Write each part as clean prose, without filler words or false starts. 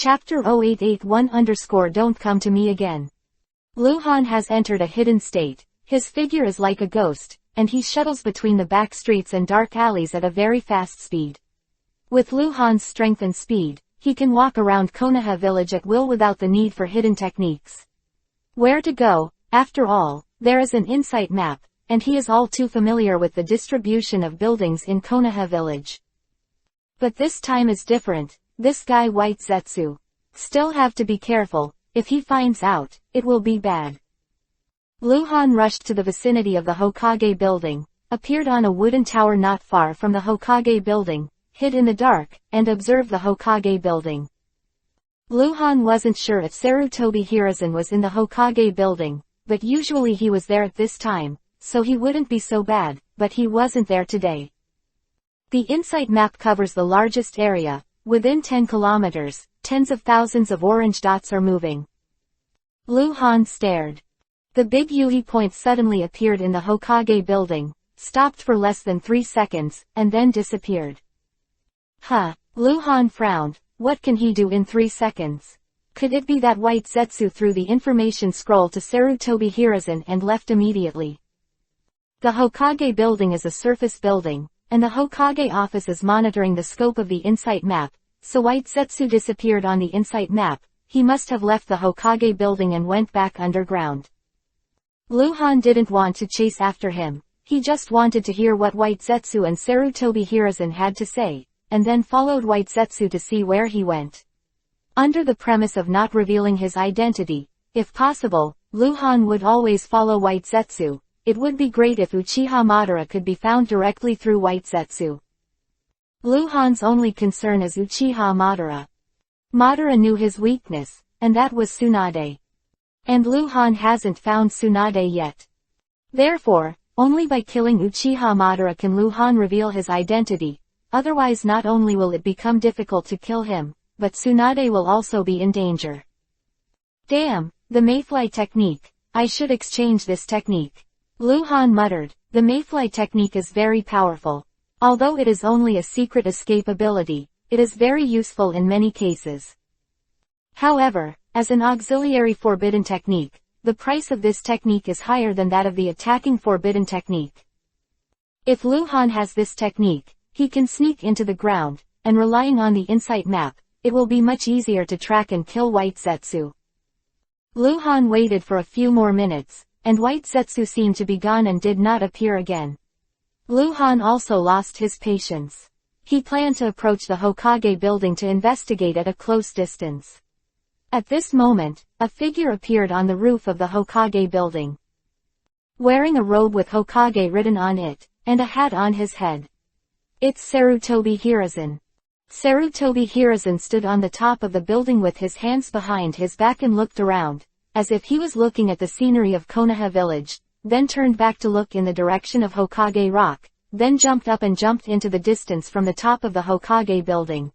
Chapter 0881 Don't Come to Me Again. Luhan has entered a hidden state. His figure is like a ghost, and he shuttles between the back streets and dark alleys at a very fast speed. With Luhan's strength and speed, he can walk around Konoha village at will without the need for hidden techniques. Where to go? After all, there is an insight map, and he is all too familiar with the distribution of buildings in Konoha village. But this time is different. This guy White Zetsu. Still have to be careful. If he finds out, it will be bad. Luhan rushed to the vicinity of the Hokage building, appeared on a wooden tower not far from the Hokage building, hid in the dark, and observed the Hokage building. Luhan wasn't sure if Sarutobi Hiruzen was in the Hokage building, but usually he was there at this time, so he wouldn't be so bad, but he wasn't there today. The insight map covers the largest area. Within 10 kilometers, tens of thousands of orange dots are moving. Luhan stared. The big Yui point suddenly appeared in the Hokage building, stopped for less than 3 seconds, and then disappeared. Luhan frowned. What can he do in 3 seconds? Could it be that White Zetsu threw the information scroll to Sarutobi Hiruzen and left immediately? The Hokage building is a surface building, and the Hokage office is monitoring the scope of the insight map, so White Zetsu disappeared on the insight map. He must have left the Hokage building and went back underground. Luhan didn't want to chase after him, he just wanted to hear what White Zetsu and Sarutobi Hiruzen had to say, and then followed White Zetsu to see where he went. Under the premise of not revealing his identity, if possible, Luhan would always follow White Zetsu. It would be great if Uchiha Madara could be found directly through White Zetsu. Luhan's only concern is Uchiha Madara. Madara knew his weakness, and that was Tsunade. And Luhan hasn't found Tsunade yet. Therefore, only by killing Uchiha Madara can Luhan reveal his identity, otherwise not only will it become difficult to kill him, but Tsunade will also be in danger. Damn, the Mayfly technique. I should exchange this technique. Luhan muttered. The Mayfly technique is very powerful. Although it is only a secret escape ability, it is very useful in many cases. However, as an auxiliary forbidden technique, the price of this technique is higher than that of the attacking forbidden technique. If Luhan has this technique, he can sneak into the ground, and relying on the insight map, it will be much easier to track and kill White Zetsu. Luhan waited for a few more minutes, and White Zetsu seemed to be gone and did not appear again. Luhan also lost his patience. He planned to approach the Hokage building to investigate at a close distance. At this moment, a figure appeared on the roof of the Hokage building. Wearing a robe with Hokage written on it, and a hat on his head. It's Sarutobi Hiruzen. Sarutobi Hiruzen stood on the top of the building with his hands behind his back and looked around, as if he was looking at the scenery of Konoha village, then turned back to look in the direction of Hokage Rock, then jumped up and jumped into the distance from the top of the Hokage building.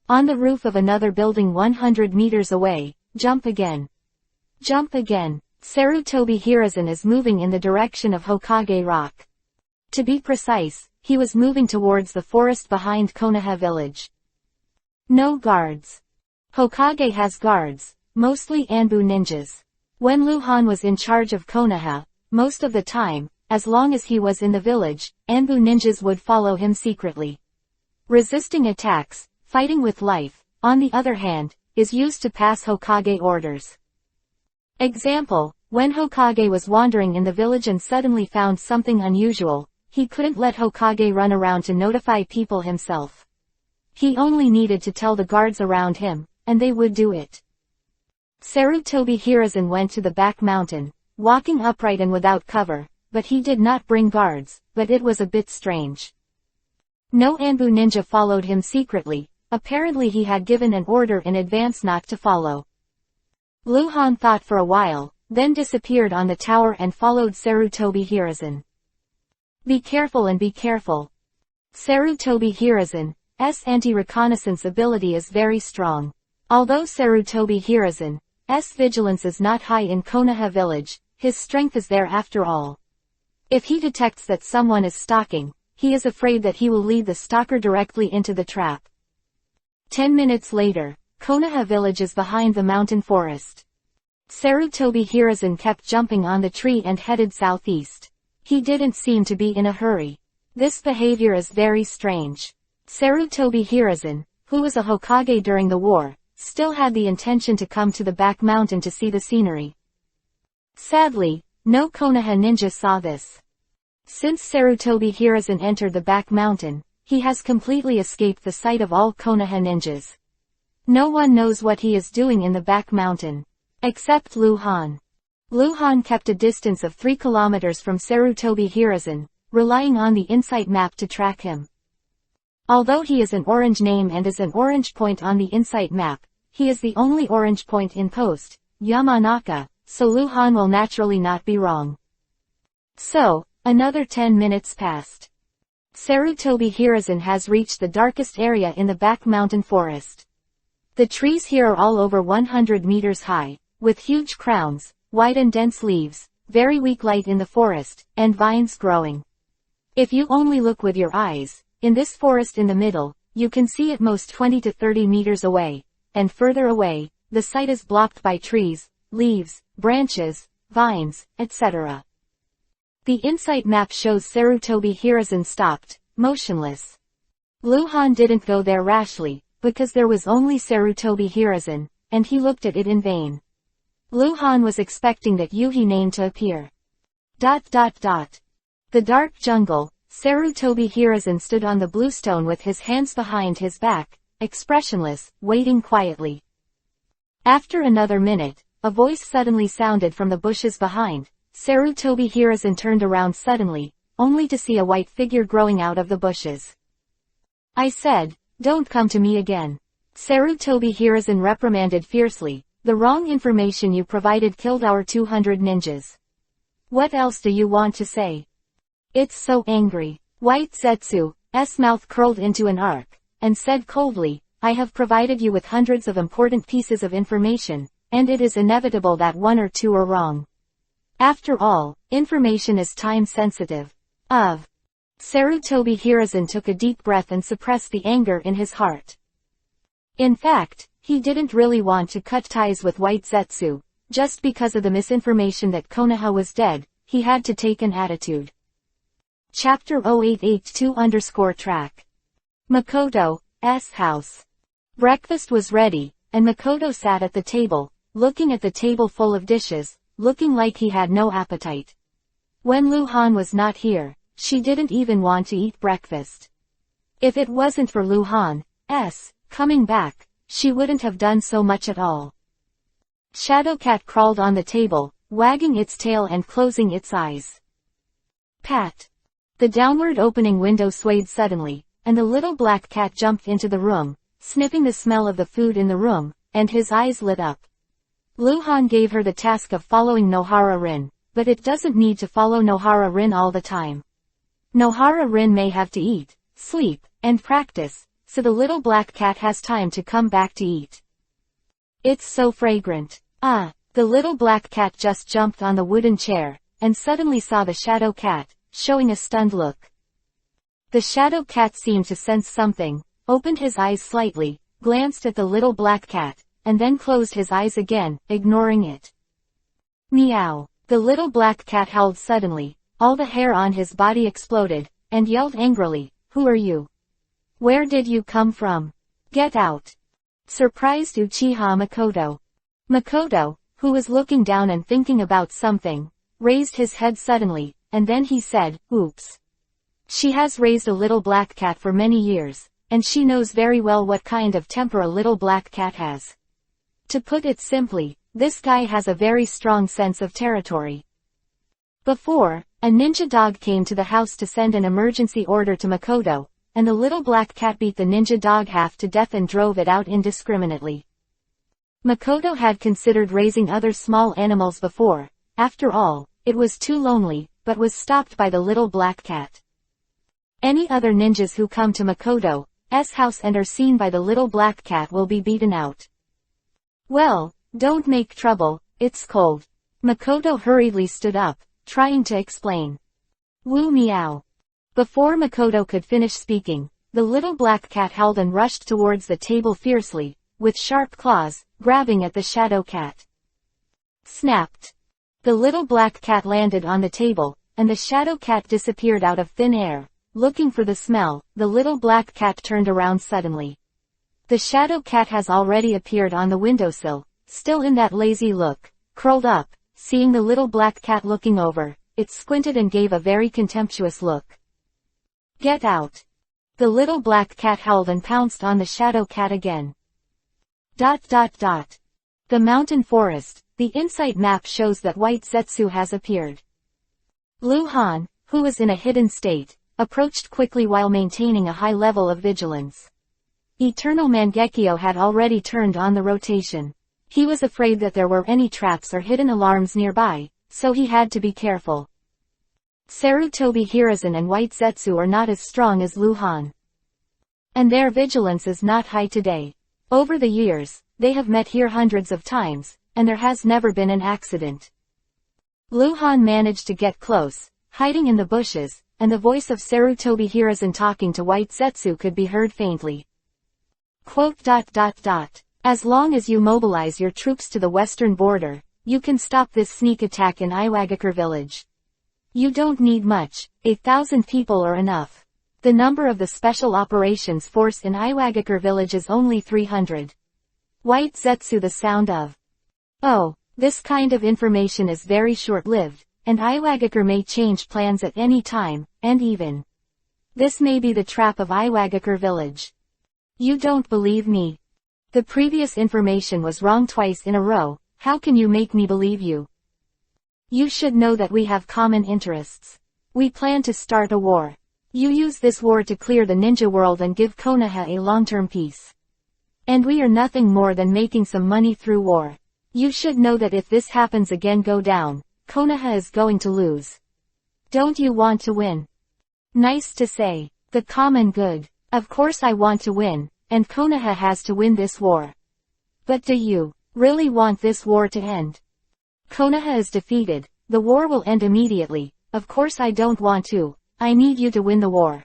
On the roof of another building 100 meters away, jump again. Jump again. Sarutobi Hiruzen is moving in the direction of Hokage Rock. To be precise, he was moving towards the forest behind Konoha village. No guards. Hokage has guards, mostly Anbu ninjas. When Luhan was in charge of Konoha, most of the time, as long as he was in the village, Anbu ninjas would follow him secretly. Resisting attacks, fighting with life, on the other hand, is used to pass Hokage orders. Example, when Hokage was wandering in the village and suddenly found something unusual, he couldn't let Hokage run around to notify people himself. He only needed to tell the guards around him, and they would do it. Sarutobi Hiruzen went to the back mountain, walking upright and without cover, but he did not bring guards, but it was a bit strange. No Anbu ninja followed him secretly, apparently he had given an order in advance not to follow. Luhan thought for a while, then disappeared on the tower and followed Sarutobi Hiruzen. Be careful and be careful. Sarutobi Hiruzen's anti-reconnaissance ability is very strong. Although Sarutobi Hiruzen's vigilance is not high in Konoha village, his strength is there after all. If he detects that someone is stalking, he is afraid that he will lead the stalker directly into the trap. 10 minutes later, Konoha village is behind the mountain forest. Sarutobi Hiruzen kept jumping on the tree and headed southeast. He didn't seem to be in a hurry. This behavior is very strange. Sarutobi Hiruzen, who was a Hokage during the war, still had the intention to come to the back mountain to see the scenery. Sadly, no Konoha ninja saw this. Since Sarutobi Hiruzen entered the back mountain, he has completely escaped the sight of all Konoha ninjas. No one knows what he is doing in the back mountain. Except Luhan. Luhan kept a distance of 3 kilometers from Sarutobi Hiruzen, relying on the insight map to track him. Although he is an orange name and is an orange point on the insight map, he is the only orange point in post, Yamanaka, so Luhan will naturally not be wrong. So, another 10 minutes passed. Sarutobi Hiruzen has reached the darkest area in the back mountain forest. The trees here are all over 100 meters high, with huge crowns, wide and dense leaves, very weak light in the forest, and vines growing. If you only look with your eyes, in this forest in the middle, you can see at most 20 to 30 meters away, and further away, the sight is blocked by trees, leaves, branches, vines, etc. The insight map shows Sarutobi Hiruzen stopped, motionless. Luhan didn't go there rashly, because there was only Sarutobi Hiruzen, and he looked at it in vain. Luhan was expecting that Yuhi name to appear. The dark jungle, Sarutobi Hiruzen stood on the bluestone with his hands behind his back, expressionless, waiting quietly. After another minute, a voice suddenly sounded from the bushes behind. Sarutobi Hiruzen turned around suddenly, only to see a white figure growing out of the bushes. I said, "Don't come to me again." Sarutobi Hiruzen reprimanded fiercely, "The wrong information you provided killed our 200 ninjas. What else do you want to say?" It's so angry. White Zetsu's mouth curled into an arc, and said coldly, "I have provided you with hundreds of important pieces of information, and it is inevitable that 1 or 2 are wrong. After all, information is time-sensitive." Sarutobi Hiruzen took a deep breath and suppressed the anger in his heart. In fact, he didn't really want to cut ties with White Zetsu. Just because of the misinformation that Konoha was dead, he had to take an attitude. Chapter 0882_track. Makoto's house. Breakfast was ready, and Makoto sat at the table, looking at the table full of dishes, looking like he had no appetite. When Luhan was not here, she didn't even want to eat breakfast. If it wasn't for Luhan's coming back, she wouldn't have done so much at all. Shadowcat crawled on the table, wagging its tail and closing its eyes. Pat. The downward opening window swayed suddenly, and the little black cat jumped into the room, sniffing the smell of the food in the room, and his eyes lit up. Luhan gave her the task of following Nohara Rin, but it doesn't need to follow Nohara Rin all the time. Nohara Rin may have to eat, sleep, and practice, so the little black cat has time to come back to eat. It's so fragrant. The little black cat just jumped on the wooden chair, and suddenly saw the shadow cat, showing a stunned look. The shadow cat seemed to sense something, opened his eyes slightly, glanced at the little black cat, and then closed his eyes again, ignoring it. Meow. The little black cat howled suddenly, all the hair on his body exploded, and yelled angrily, "Who are you? Where did you come from? Get out!" Surprised Uchiha Makoto. Makoto, who was looking down and thinking about something, raised his head suddenly, and then he said, "Oops." She has raised a little black cat for many years, and she knows very well what kind of temper a little black cat has. To put it simply, this guy has a very strong sense of territory. Before, a ninja dog came to the house to send an emergency order to Makoto, and the little black cat beat the ninja dog half to death and drove it out indiscriminately. Makoto had considered raising other small animals before. After all, it was too lonely, but was stopped by the little black cat. Any other ninjas who come to Makoto's house and are seen by the little black cat will be beaten out. Well, don't make trouble, it's cold. Makoto hurriedly stood up, trying to explain. Woo meow. Before Makoto could finish speaking, the little black cat howled and rushed towards the table fiercely, with sharp claws, grabbing at the shadow cat. Snapped. The little black cat landed on the table, and the shadow cat disappeared out of thin air. Looking for the smell, the little black cat turned around suddenly. The shadow cat has already appeared on the windowsill, still in that lazy look, curled up. Seeing the little black cat looking over, it squinted and gave a very contemptuous look. Get out. The little black cat howled and pounced on the shadow cat again. The mountain forest. The insight map shows that White Zetsu has appeared. Lu Han, who was in a hidden state, approached quickly while maintaining a high level of vigilance. Eternal Mangekyo had already turned on the rotation. He was afraid that there were any traps or hidden alarms nearby, so he had to be careful. Sarutobi Hiruzen and White Zetsu are not as strong as Lu Han. And their vigilance is not high today. Over the years, they have met here hundreds of times, and there has never been an accident. Lu Han managed to get close, hiding in the bushes, and the voice of Sarutobi Hiruzen talking to White Zetsu could be heard faintly. As long as you mobilize your troops to the western border, you can stop this sneak attack in Iwagakure village. You don't need much, 1,000 people are enough. The number of the Special Operations Force in Iwagakure village is only 300. White Zetsu the sound of. Oh, this kind of information is very short-lived, and Iwagakure may change plans at any time, and even. This may be the trap of Iwagakure village. You don't believe me. The previous information was wrong twice in a row, how can you make me believe you? You should know that we have common interests. We plan to start a war. You use this war to clear the ninja world and give Konoha a long-term peace. And we are nothing more than making some money through war. You should know that if this happens again go down, Konoha is going to lose. Don't you want to win? Nice to say. The common good. Of course I want to win. And Konoha has to win this war. But do you really want this war to end? Konoha is defeated, the war will end immediately. Of course I don't want to, I need you to win the war.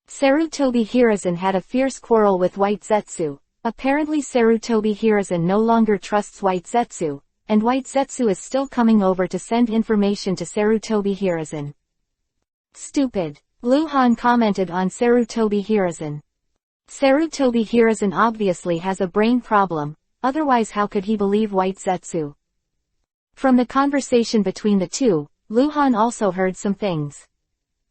Sarutobi Hiruzen had a fierce quarrel with White Zetsu. Apparently Sarutobi Hiruzen no longer trusts White Zetsu, and White Zetsu is still coming over to send information to Sarutobi Hiruzen. Stupid. Lu Han commented on Sarutobi Hiruzen. Sarutobi Hiruzen obviously has a brain problem, otherwise how could he believe White Zetsu? From the conversation between the two, Lu Han also heard some things.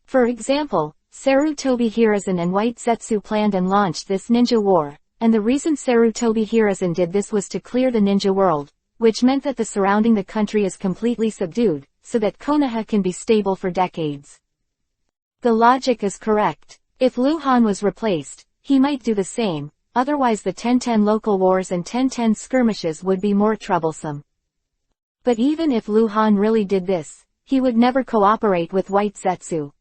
For example, Sarutobi Hiruzen and White Zetsu planned and launched this ninja war, and the reason Sarutobi Hiruzen did this was to clear the ninja world, which meant that the surrounding the country is completely subdued, so that Konoha can be stable for decades. The logic is correct. If Lu Han was replaced, he might do the same, otherwise the 1010 local wars and 1010 skirmishes would be more troublesome. But even if Lu Han really did this, he would never cooperate with White Zetsu.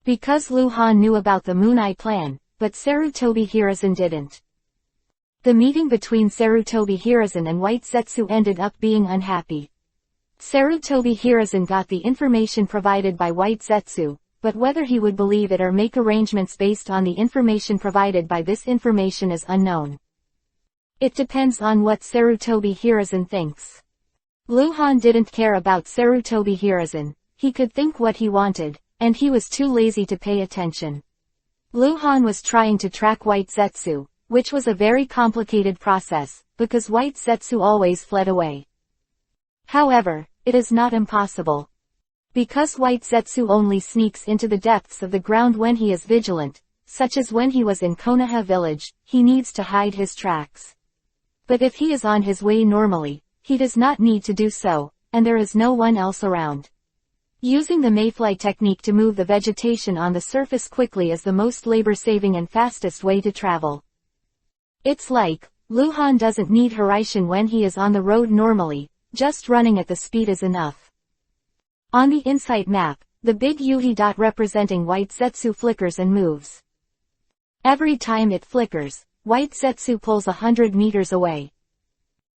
Because Lu Han knew about the Moon Eye plan, but Sarutobi Hiruzen didn't. The meeting between Sarutobi Hiruzen and White Zetsu ended up being unhappy. Sarutobi Hiruzen got the information provided by White Zetsu, but whether he would believe it or make arrangements based on the information provided by this information is unknown. It depends on what Sarutobi Hiruzen thinks. Lu Han didn't care about Sarutobi Hiruzen, he could think what he wanted, and he was too lazy to pay attention. Lu Han was trying to track White Zetsu, which was a very complicated process, because White Zetsu always fled away. However, it is not impossible. Because White Zetsu only sneaks into the depths of the ground when he is vigilant, such as when he was in Konoha village, he needs to hide his tracks. But if he is on his way normally, he does not need to do so, and there is no one else around. Using the mayfly technique to move the vegetation on the surface quickly is the most labor-saving and fastest way to travel. It's like, Lu Han doesn't need Hiraishin when he is on the road normally, just running at the speed is enough. On the insight map, the big Yuhi dot representing White Zetsu flickers and moves. Every time it flickers, White Zetsu pulls 100 meters away.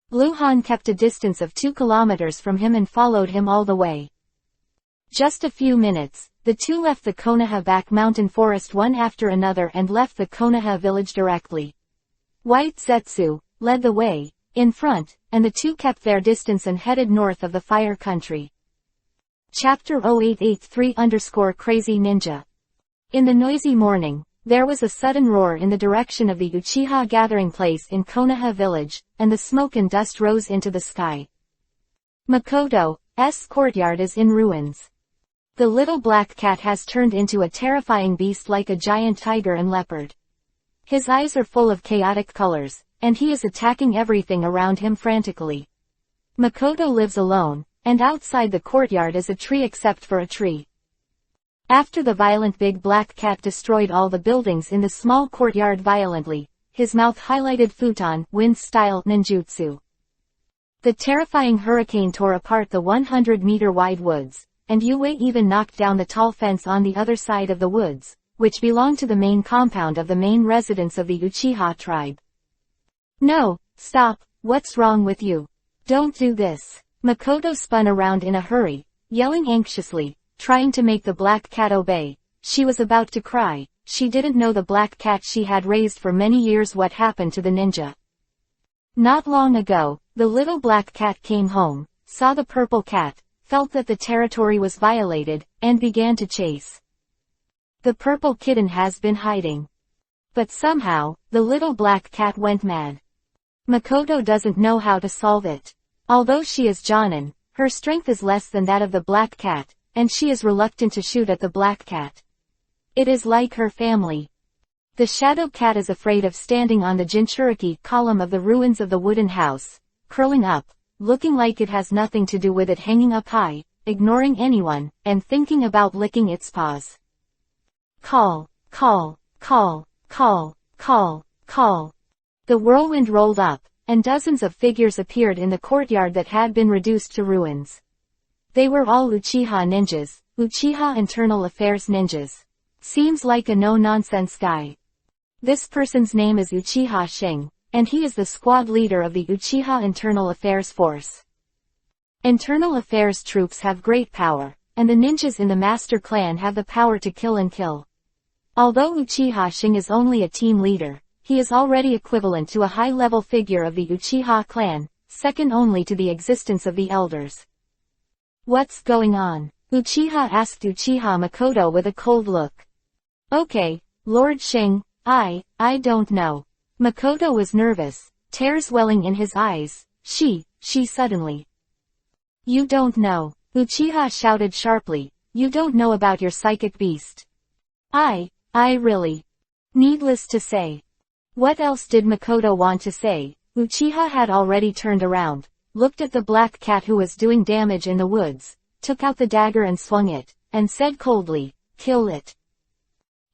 Lu Han kept a distance of 2 kilometers from him and followed him all the way. Just a few minutes, the two left the Konoha back mountain forest one after another and left the Konoha village directly. White Zetsu led the way, in front, and the two kept their distance and headed north of the fire country. Chapter 0883_Crazy Ninja. In the noisy morning, there was a sudden roar in the direction of the Uchiha gathering place in Konoha village, and the smoke and dust rose into the sky. Makoto's courtyard is in ruins. The little black cat has turned into a terrifying beast like a giant tiger and leopard. His eyes are full of chaotic colors, and he is attacking everything around him frantically. Makoto lives alone, and outside the courtyard is a tree except for a tree. After the violent big black cat destroyed all the buildings in the small courtyard violently, his mouth highlighted futon wind-style ninjutsu. The terrifying hurricane tore apart the 100-meter-wide woods, and Yue even knocked down the tall fence on the other side of the woods, which belonged to the main compound of the main residence of the Uchiha tribe. No, stop, what's wrong with you? Don't do this. Makoto spun around in a hurry, yelling anxiously, trying to make the black cat obey. She was about to cry. She didn't know the black cat she had raised for many years what happened to the ninja. Not long ago, the little black cat came home, saw the purple cat, felt that the territory was violated, and began to chase. The purple kitten has been hiding. But somehow, the little black cat went mad. Makoto doesn't know how to solve it. Although she is Jonin, her strength is less than that of the black cat, and she is reluctant to shoot at the black cat. It is like her family. The shadow cat is afraid of standing on the Jinchuriki column of the ruins of the wooden house, curling up, looking like it has nothing to do with it hanging up high, ignoring anyone, and thinking about licking its paws. Call, call, call, call, call, call. The whirlwind rolled up, and dozens of figures appeared in the courtyard that had been reduced to ruins. They were all Uchiha ninjas, Uchiha Internal Affairs ninjas. Seems like a no-nonsense guy. This person's name is Uchiha Shing, and he is the squad leader of the Uchiha Internal Affairs Force. Internal Affairs troops have great power, and the ninjas in the Master Clan have the power to kill and kill. Although Uchiha Shing is only a team leader, he is already equivalent to a high-level figure of the Uchiha clan, second only to the existence of the elders. What's going on? Uchiha asked Uchiha Makoto with a cold look. Okay, Lord Shing, I don't know. Makoto was nervous, tears welling in his eyes. She suddenly. You don't know. Uchiha shouted sharply. You don't know about your psychic beast. I really. Needless to say. What else did Makoto want to say? Uchiha had already turned around, looked at the black cat who was doing damage in the woods, took out the dagger and swung it, and said coldly, kill it.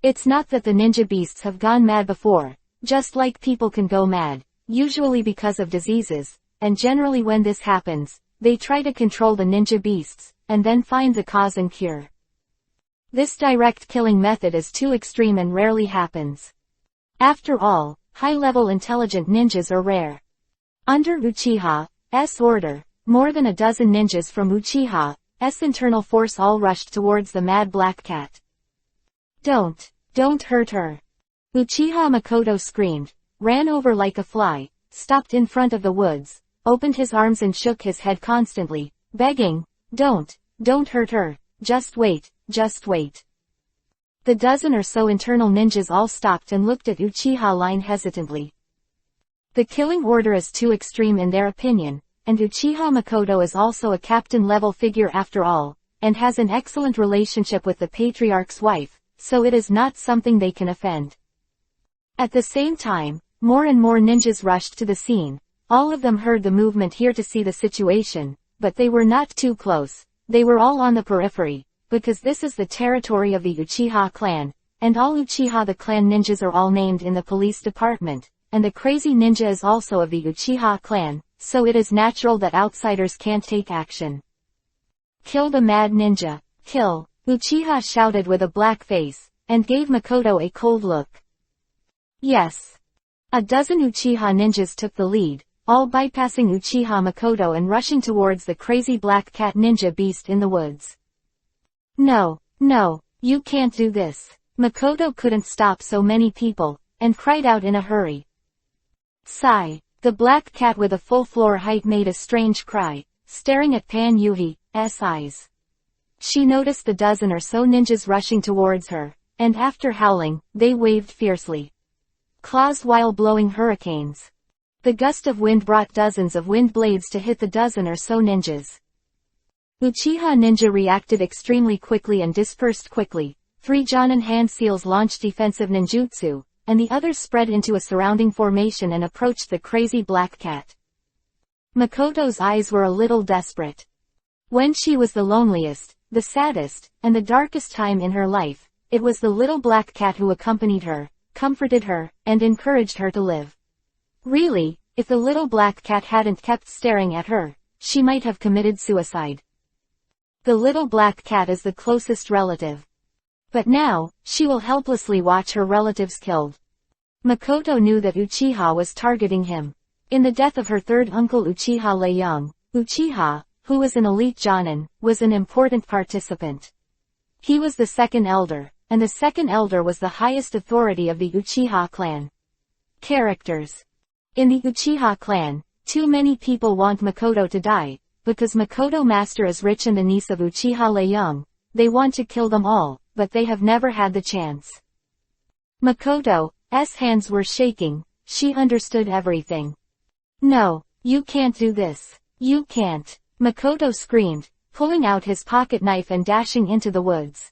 It's not that the ninja beasts have gone mad before, just like people can go mad, usually because of diseases, and generally when this happens, they try to control the ninja beasts, and then find the cause and cure. This direct killing method is too extreme and rarely happens. After all, high-level intelligent ninjas are rare. Under Uchiha's order, more than a dozen ninjas from Uchiha's internal force all rushed towards the mad black cat. Don't hurt her. Uchiha Makoto screamed, ran over like a fly, stopped in front of the woods, opened his arms and shook his head constantly, begging, don't hurt her, just wait. The dozen or so internal ninjas all stopped and looked at Uchiha line hesitantly. The killing order is too extreme in their opinion, and Uchiha Makoto is also a captain-level figure after all, and has an excellent relationship with the patriarch's wife, so it is not something they can offend. At the same time, more and more ninjas rushed to the scene. All of them heard the movement here to see the situation, but they were not too close. They were all on the periphery, because this is the territory of the Uchiha clan, and all Uchiha the clan ninjas are all named in the police department, and the crazy ninja is also of the Uchiha clan, so it is natural that outsiders can't take action. Kill the mad ninja, kill, Uchiha shouted with a black face, and gave Makoto a cold look. Yes. A dozen Uchiha ninjas took the lead, all bypassing Uchiha Makoto and rushing towards the crazy black cat ninja beast in the woods. No, you can't do this. Makoto couldn't stop so many people, and cried out in a hurry. Sigh. The black cat with a full floor height made a strange cry, staring at Pan Yuhi's eyes. She noticed the dozen or so ninjas rushing towards her, and after howling, they waved fiercely claws while blowing hurricanes. The gust of wind brought dozens of wind blades to hit the dozen or so ninjas. Uchiha Ninja reacted extremely quickly and dispersed quickly. 3 Jonin hand seals launched defensive ninjutsu, and the others spread into a surrounding formation and approached the crazy black cat. Makoto's eyes were a little desperate. When she was the loneliest, the saddest, and the darkest time in her life, it was the little black cat who accompanied her, comforted her, and encouraged her to live. Really, if the little black cat hadn't kept staring at her, she might have committed suicide. The little black cat is the closest relative. But now, she will helplessly watch her relatives killed. Makoto knew that Uchiha was targeting him. In the death of her third uncle Uchiha Leiyang, Uchiha, who was an elite Jonin, was an important participant. He was the second elder, and the second elder was the highest authority of the Uchiha clan. Characters. In the Uchiha clan, too many people want Makoto to die, because Makoto Master is rich and the niece of Uchiha Leiyang. They want to kill them all, but they have never had the chance. Makoto's hands were shaking. She understood everything. No, you can't do this. You can't. Makoto screamed, pulling out his pocket knife and dashing into the woods.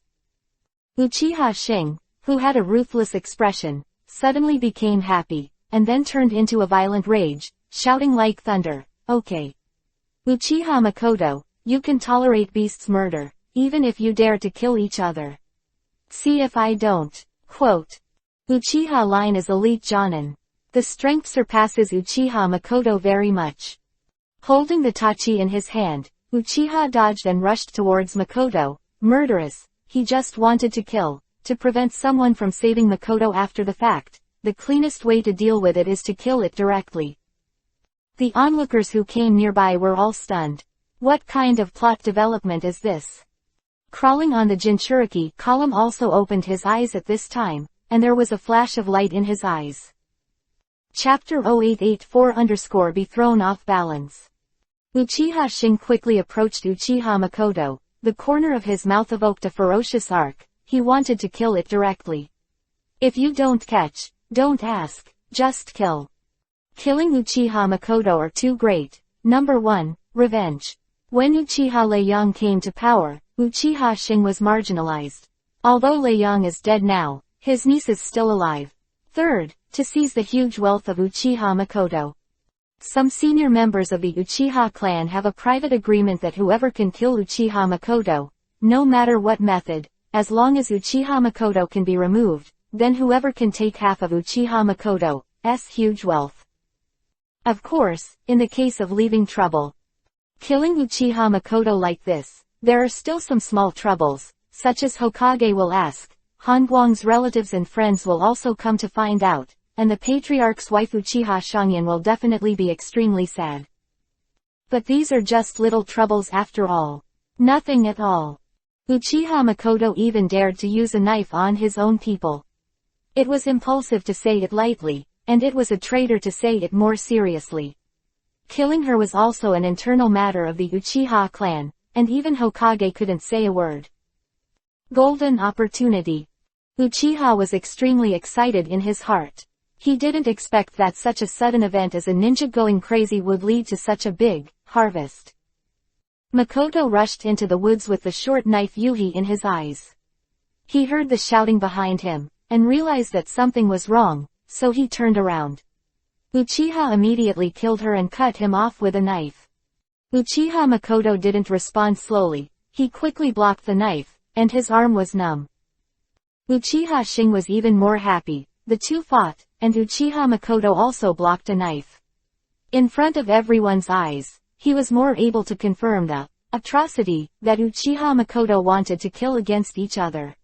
Uchiha Shing, who had a ruthless expression, suddenly became happy, and then turned into a violent rage, shouting like thunder, "Okay. Uchiha Makoto, you can tolerate beasts' murder, even if you dare to kill each other. See if I don't." Quote. Uchiha line is elite Jonin. The strength surpasses Uchiha Makoto very much. Holding the tachi in his hand, Uchiha dodged and rushed towards Makoto. Murderous, he just wanted to kill, to prevent someone from saving Makoto after the fact. The cleanest way to deal with it is to kill it directly. The onlookers who came nearby were all stunned. What kind of plot development is this? Crawling on the Jinchuriki column also opened his eyes at this time, and there was a flash of light in his eyes. Chapter 0884 Be thrown off balance. Uchiha Shing quickly approached Uchiha Makoto. The corner of his mouth evoked a ferocious arc. He wanted to kill it directly. If you don't catch, don't ask, just kill. Killing Uchiha Makoto are too great. Number 1, revenge. When Uchiha Leiyang came to power, Uchiha Shing was marginalized. Although Leiyang is dead now, his niece is still alive. Third, to seize the huge wealth of Uchiha Makoto. Some senior members of the Uchiha clan have a private agreement that whoever can kill Uchiha Makoto, no matter what method, as long as Uchiha Makoto can be removed, then whoever can take half of Uchiha Makoto's huge wealth. Of course, in the case of leaving trouble. Killing Uchiha Makoto like this, there are still some small troubles, such as Hokage will ask, Hanguang's relatives and friends will also come to find out, and the patriarch's wife Uchiha Shangyan will definitely be extremely sad. But these are just little troubles after all. Nothing at all. Uchiha Makoto even dared to use a knife on his own people. It was impulsive to say it lightly, and it was a traitor to say it more seriously. Killing her was also an internal matter of the Uchiha clan, and even Hokage couldn't say a word. Golden opportunity. Uchiha was extremely excited in his heart. He didn't expect that such a sudden event as a ninja going crazy would lead to such a big harvest. Makoto rushed into the woods with the short knife Yuhi in his eyes. He heard the shouting behind him, and realized that something was wrong, so he turned around. Uchiha immediately killed her and cut him off with a knife. Uchiha Makoto didn't respond slowly, he quickly blocked the knife, and his arm was numb. Uchiha Shing was even more happy. The two fought, and Uchiha Makoto also blocked a knife. In front of everyone's eyes, he was more able to confirm the atrocity that Uchiha Makoto wanted to kill against each other.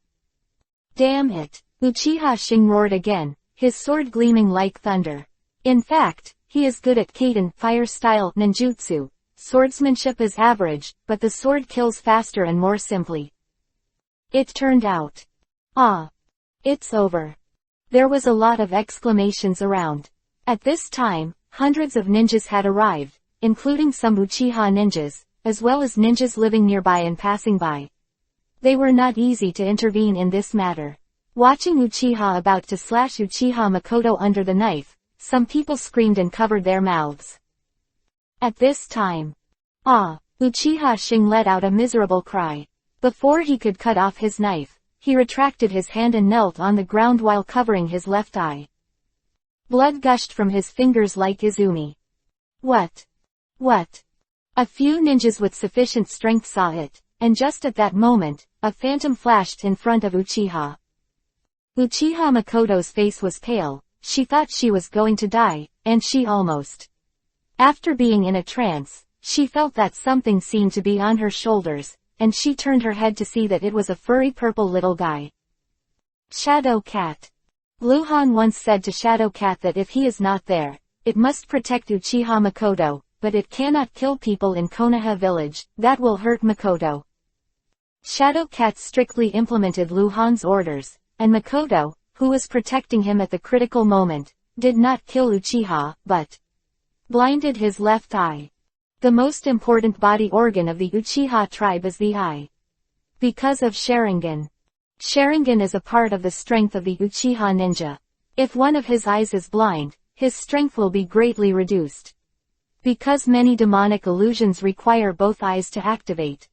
Damn it! Uchiha Shing roared again, his sword gleaming like thunder. In fact, he is good at Kaiten fire-style ninjutsu. Swordsmanship is average, but the sword kills faster and more simply. It turned out. Ah! It's over. There was a lot of exclamations around. At this time, hundreds of ninjas had arrived, including some Uchiha ninjas, as well as ninjas living nearby and passing by. They were not easy to intervene in this matter. Watching Uchiha about to slash Uchiha Makoto under the knife, some people screamed and covered their mouths. At this time, Uchiha Shing let out a miserable cry. Before he could cut off his knife, he retracted his hand and knelt on the ground while covering his left eye. Blood gushed from his fingers like Izumi. What? A few ninjas with sufficient strength saw it, and just at that moment, a phantom flashed in front of Uchiha. Uchiha Makoto's face was pale, she thought she was going to die, and she almost. After being in a trance, she felt that something seemed to be on her shoulders, and she turned her head to see that it was a furry purple little guy. Shadow Cat. Luhan once said to Shadow Cat that if he is not there, it must protect Uchiha Makoto, but it cannot kill people in Konoha village, that will hurt Makoto. Shadow Cat strictly implemented Luhan's orders, and Makoto, who was protecting him at the critical moment, did not kill Uchiha, but blinded his left eye. The most important body organ of the Uchiha tribe is the eye. Because of Sharingan. Sharingan is a part of the strength of the Uchiha ninja. If one of his eyes is blind, his strength will be greatly reduced. Because many demonic illusions require both eyes to activate.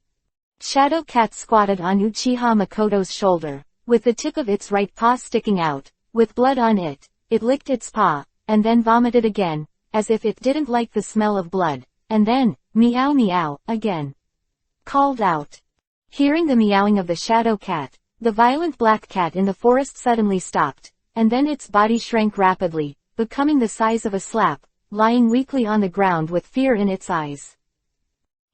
Shadow Cat squatted on Uchiha Makoto's shoulder, with the tip of its right paw sticking out, with blood on it. It licked its paw, and then vomited again, as if it didn't like the smell of blood, and then, meow meow, again. Called out. Hearing the meowing of the Shadow Cat, the violent black cat in the forest suddenly stopped, and then its body shrank rapidly, becoming the size of a slap, lying weakly on the ground with fear in its eyes.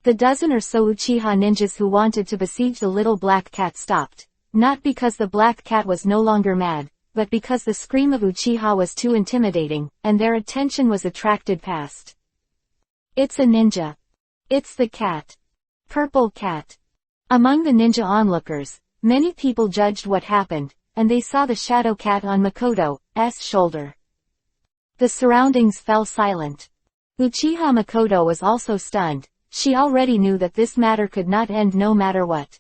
The dozen or so Uchiha ninjas who wanted to besiege the little black cat stopped, not because the black cat was no longer mad, but because the scream of Uchiha was too intimidating, and their attention was attracted past. It's a ninja. It's the cat. Purple Cat. Among the ninja onlookers, many people judged what happened, and they saw the Shadow Cat on Makoto's shoulder. The surroundings fell silent. Uchiha Makoto was also stunned. She already knew that this matter could not end no matter what.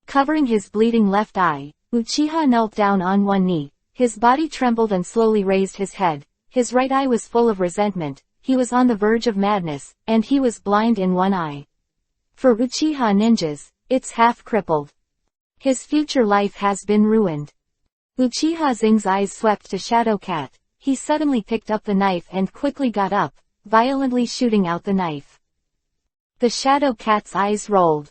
Covering his bleeding left eye, Uchiha knelt down on one knee. His body trembled and slowly raised his head. His right eye was full of resentment. He was on the verge of madness, and he was blind in one eye. For Uchiha ninjas, it's half crippled. His future life has been ruined. Uchiha Zing's eyes swept to Shadow Cat. He suddenly picked up the knife and quickly got up, violently shooting out the knife. The Shadow Cat's eyes rolled.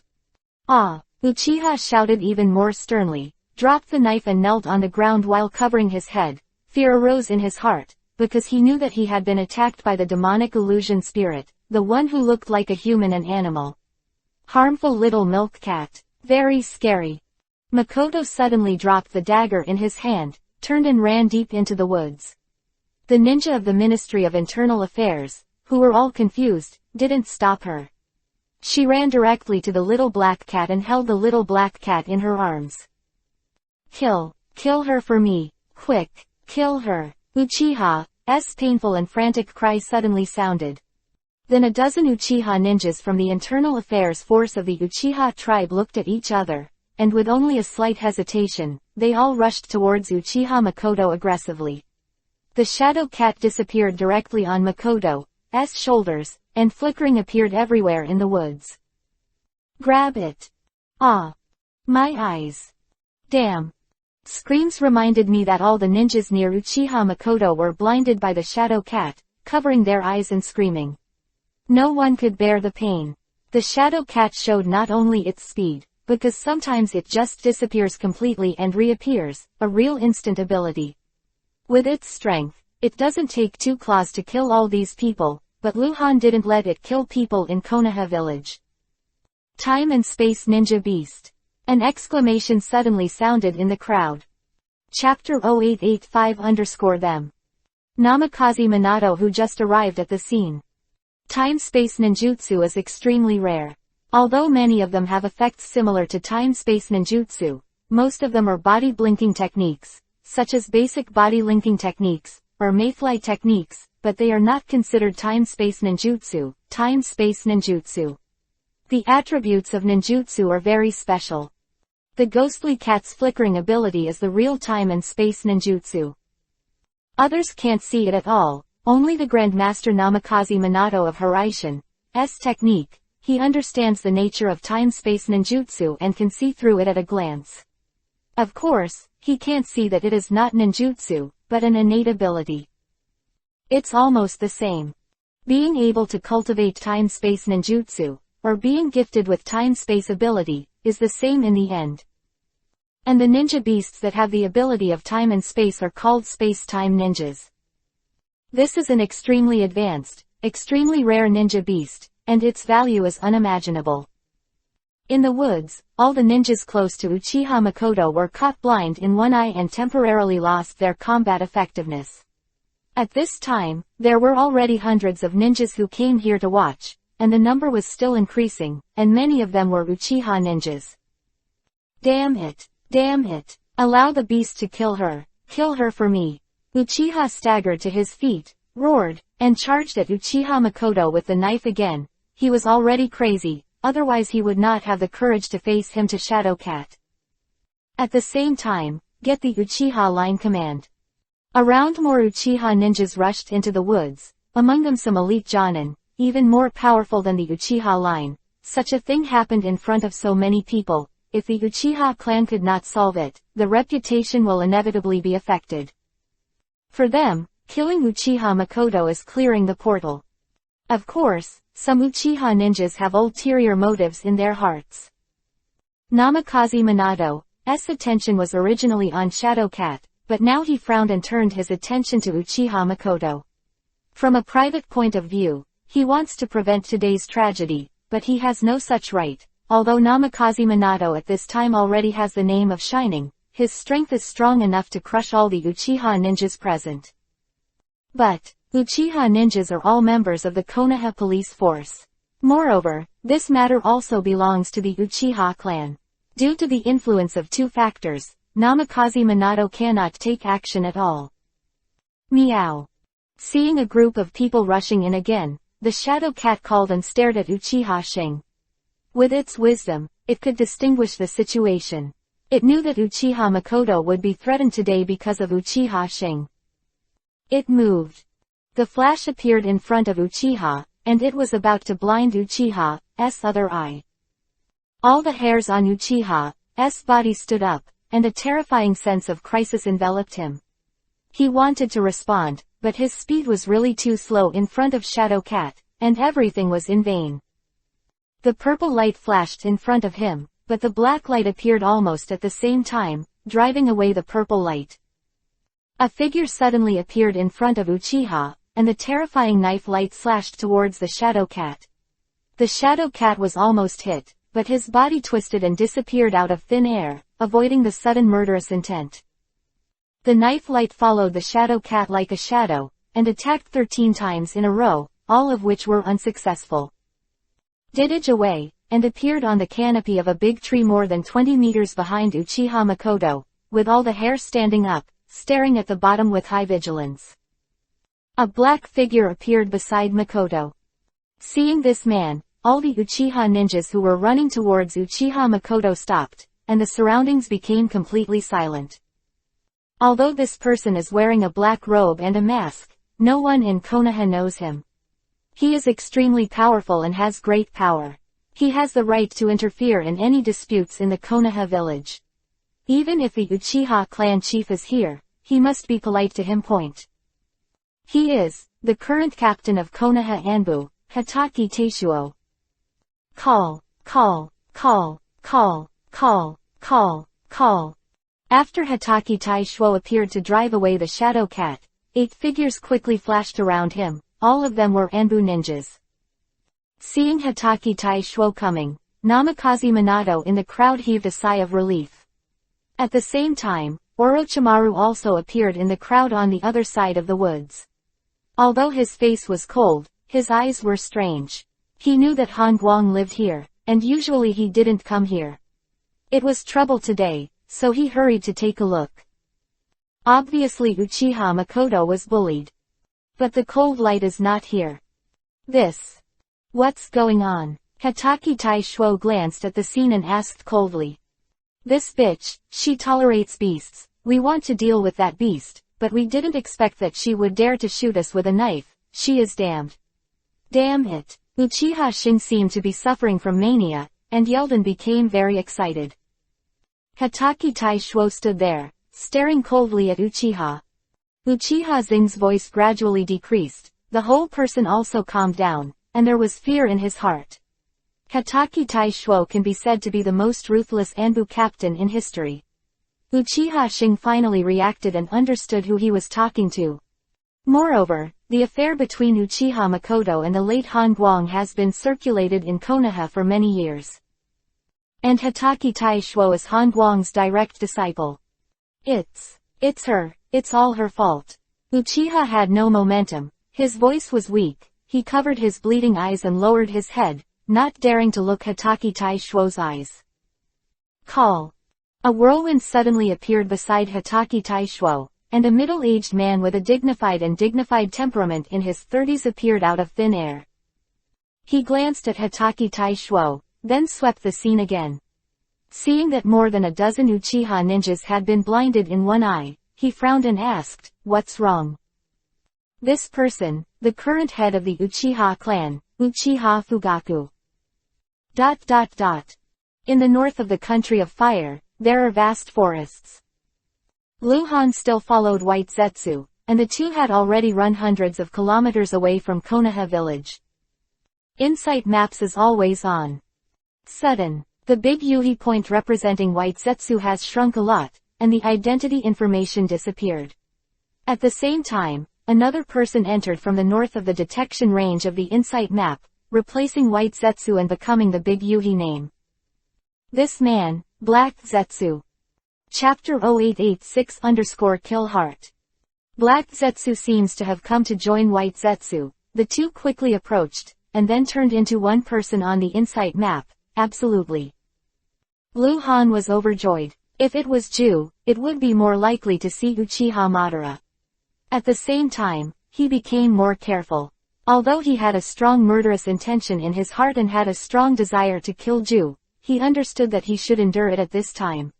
Ah! Uchiha shouted even more sternly, dropped the knife and knelt on the ground while covering his head. Fear arose in his heart, because he knew that he had been attacked by the demonic illusion spirit, the one who looked like a human and animal. Harmful little milk cat. Very scary. Makoto suddenly dropped the dagger in his hand, turned and ran deep into the woods. The ninja of the Ministry of Internal Affairs, who were all confused, didn't stop her. She ran directly to the little black cat and held the little black cat in her arms. Kill her for me, quick, kill her. Uchiha's painful and frantic cry suddenly sounded. Then a dozen Uchiha ninjas from the Internal Affairs force of the Uchiha tribe looked at each other, and with only a slight hesitation, they all rushed towards Uchiha Makoto aggressively. The Shadow Cat disappeared directly on Makoto's shoulders, and flickering appeared everywhere in the woods. Grab it. Ah! My eyes. Damn. Screams reminded me that all the ninjas near Uchiha Makoto were blinded by the Shadow Cat, covering their eyes and screaming. No one could bear the pain. The Shadow Cat showed not only its speed, because sometimes it just disappears completely and reappears, a real instant ability. With its strength, it doesn't take 2 claws to kill all these people, but Luhan didn't let it kill people in Konoha village. Time and Space Ninja Beast. An exclamation suddenly sounded in the crowd. Chapter 0885_them. Namikaze Minato, who just arrived at the scene. Time-space ninjutsu is extremely rare. Although many of them have effects similar to time-space ninjutsu, most of them are body blinking techniques, such as basic body linking techniques, or mayfly techniques, but they are not considered time-space ninjutsu, time-space ninjutsu. The attributes of ninjutsu are very special. The ghostly cat's flickering ability is the real time and space ninjutsu. Others can't see it at all, only the Grandmaster Namikaze Minato of Hiraishin's technique. He understands the nature of time-space ninjutsu and can see through it at a glance. Of course, he can't see that it is not ninjutsu, but an innate ability. It's almost the same. Being able to cultivate time-space ninjutsu, or being gifted with time-space ability, is the same in the end. And the ninja beasts that have the ability of time and space are called space-time ninjas. This is an extremely advanced, extremely rare ninja beast, and its value is unimaginable. In the woods, all the ninjas close to Uchiha Makoto were caught blind in one eye and temporarily lost their combat effectiveness. At this time, there were already hundreds of ninjas who came here to watch, and the number was still increasing, and many of them were Uchiha ninjas. Damn it! Damn it! Allow the beast to kill her for me! Uchiha staggered to his feet, roared, and charged at Uchiha Makoto with the knife again. He was already crazy, otherwise he would not have the courage to face him to Shadow Cat. At the same time, get the Uchiha line command. Around more Uchiha ninjas rushed into the woods, among them some elite Jonin, even more powerful than the Uchiha line. Such a thing happened in front of so many people. If the Uchiha clan could not solve it, the reputation will inevitably be affected. For them, killing Uchiha Makoto is clearing the portal. Of course, some Uchiha ninjas have ulterior motives in their hearts. Namikaze Minato's attention was originally on Shadow Cat, but now he frowned and turned his attention to Uchiha Makoto. From a private point of view, he wants to prevent today's tragedy, but he has no such right. Although Namikaze Minato at this time already has the name of Shining, his strength is strong enough to crush all the Uchiha ninjas present. But, Uchiha ninjas are all members of the Konoha police force. Moreover, this matter also belongs to the Uchiha clan. Due to the influence of two factors, Namikaze Minato cannot take action at all. Meow. Seeing a group of people rushing in again, the Shadow Cat called and stared at Uchiha Shing. With its wisdom, it could distinguish the situation. It knew that Uchiha Makoto would be threatened today because of Uchiha Shing. It moved. The flash appeared in front of Uchiha, and it was about to blind Uchiha's other eye. All the hairs on Uchiha's body stood up, and a terrifying sense of crisis enveloped him. He wanted to respond, but his speed was really too slow in front of Shadow Cat, and everything was in vain. The purple light flashed in front of him, but the black light appeared almost at the same time, driving away the purple light. A figure suddenly appeared in front of Uchiha, and the terrifying knife light slashed towards the Shadow Cat. The Shadow Cat was almost hit, but his body twisted and disappeared out of thin air, avoiding the sudden murderous intent. The knife light followed the Shadow Cat like a shadow, and attacked 13 times in a row, all of which were unsuccessful. Didge away, and appeared on the canopy of a big tree more than 20 meters behind Uchiha Makoto, with all the hair standing up, staring at the bottom with high vigilance. A black figure appeared beside Makoto. Seeing this man, all the Uchiha ninjas who were running towards Uchiha Makoto stopped, and the surroundings became completely silent. Although this person is wearing a black robe and a mask, no one in Konoha knows him. He is extremely powerful and has great power. He has the right to interfere in any disputes in the Konoha village. Even if the Uchiha clan chief is here, he must be polite to him. He is the current captain of Konoha Anbu, Hotake Teishuo. Call, call, call, call, call, call, call. After Hotake Teishuo appeared to drive away the Shadow Cat, 8 figures quickly flashed around him. All of them were Anbu ninjas. Seeing Hotake Teishuo coming, Namikaze Minato in the crowd heaved a sigh of relief. At the same time, Orochimaru also appeared in the crowd on the other side of the woods. Although his face was cold, his eyes were strange. He knew that Han Guang lived here, and usually he didn't come here. It was trouble today, so he hurried to take a look. Obviously Uchiha Makoto was bullied. But the cold light is not here. What's going on? Hatake Taishuo glanced at the scene and asked coldly. This bitch, she tolerates beasts. We want to deal with that beast, but we didn't expect that she would dare to shoot us with a knife. She is damned. Damn it. Uchiha Shin seemed to be suffering from mania, and yelled and became very excited. Hatake Taishuo stood there, staring coldly at Uchiha. Uchiha Zing's voice gradually decreased, the whole person also calmed down, and there was fear in his heart. Hatake Taishuo can be said to be the most ruthless Anbu captain in history. Uchiha Shin finally reacted and understood who he was talking to. Moreover, the affair between Uchiha Makoto and the late Han Guang has been circulated in Konoha for many years. And Hatake Taishuo is Han Guang's direct disciple. It's her, it's all her fault. Uchiha had no momentum, his voice was weak, he covered his bleeding eyes and lowered his head, not daring to look Hatake Taishuo's eyes. Call. A whirlwind suddenly appeared beside Hatake Taishuo, and a middle-aged man with a dignified temperament in his 30s appeared out of thin air. He glanced at Hatake Taishuo, then swept the scene again. Seeing that more than a dozen Uchiha ninjas had been blinded in one eye, he frowned and asked, "What's wrong?" This person, the current head of the Uchiha clan, Uchiha Fugaku. In the north of the country of fire, there are vast forests. Luhan still followed White Zetsu, and the two had already run hundreds of kilometers away from Konoha village. Insight maps is always on. Sudden, the big Yuhi point representing White Zetsu has shrunk a lot, and the identity information disappeared. At the same time, another person entered from the north of the detection range of the Insight map, replacing White Zetsu and becoming the big Yuhi name. This man, Black Zetsu. Chapter 0886_Kill Heart. Black Zetsu seems to have come to join White Zetsu. The two quickly approached, and then turned into one person on the Insight map, absolutely. Luhan was overjoyed. If it was Ju, it would be more likely to see Uchiha Madara. At the same time, he became more careful. Although he had a strong murderous intention in his heart and had a strong desire to kill Ju, he understood that he should endure it at this time.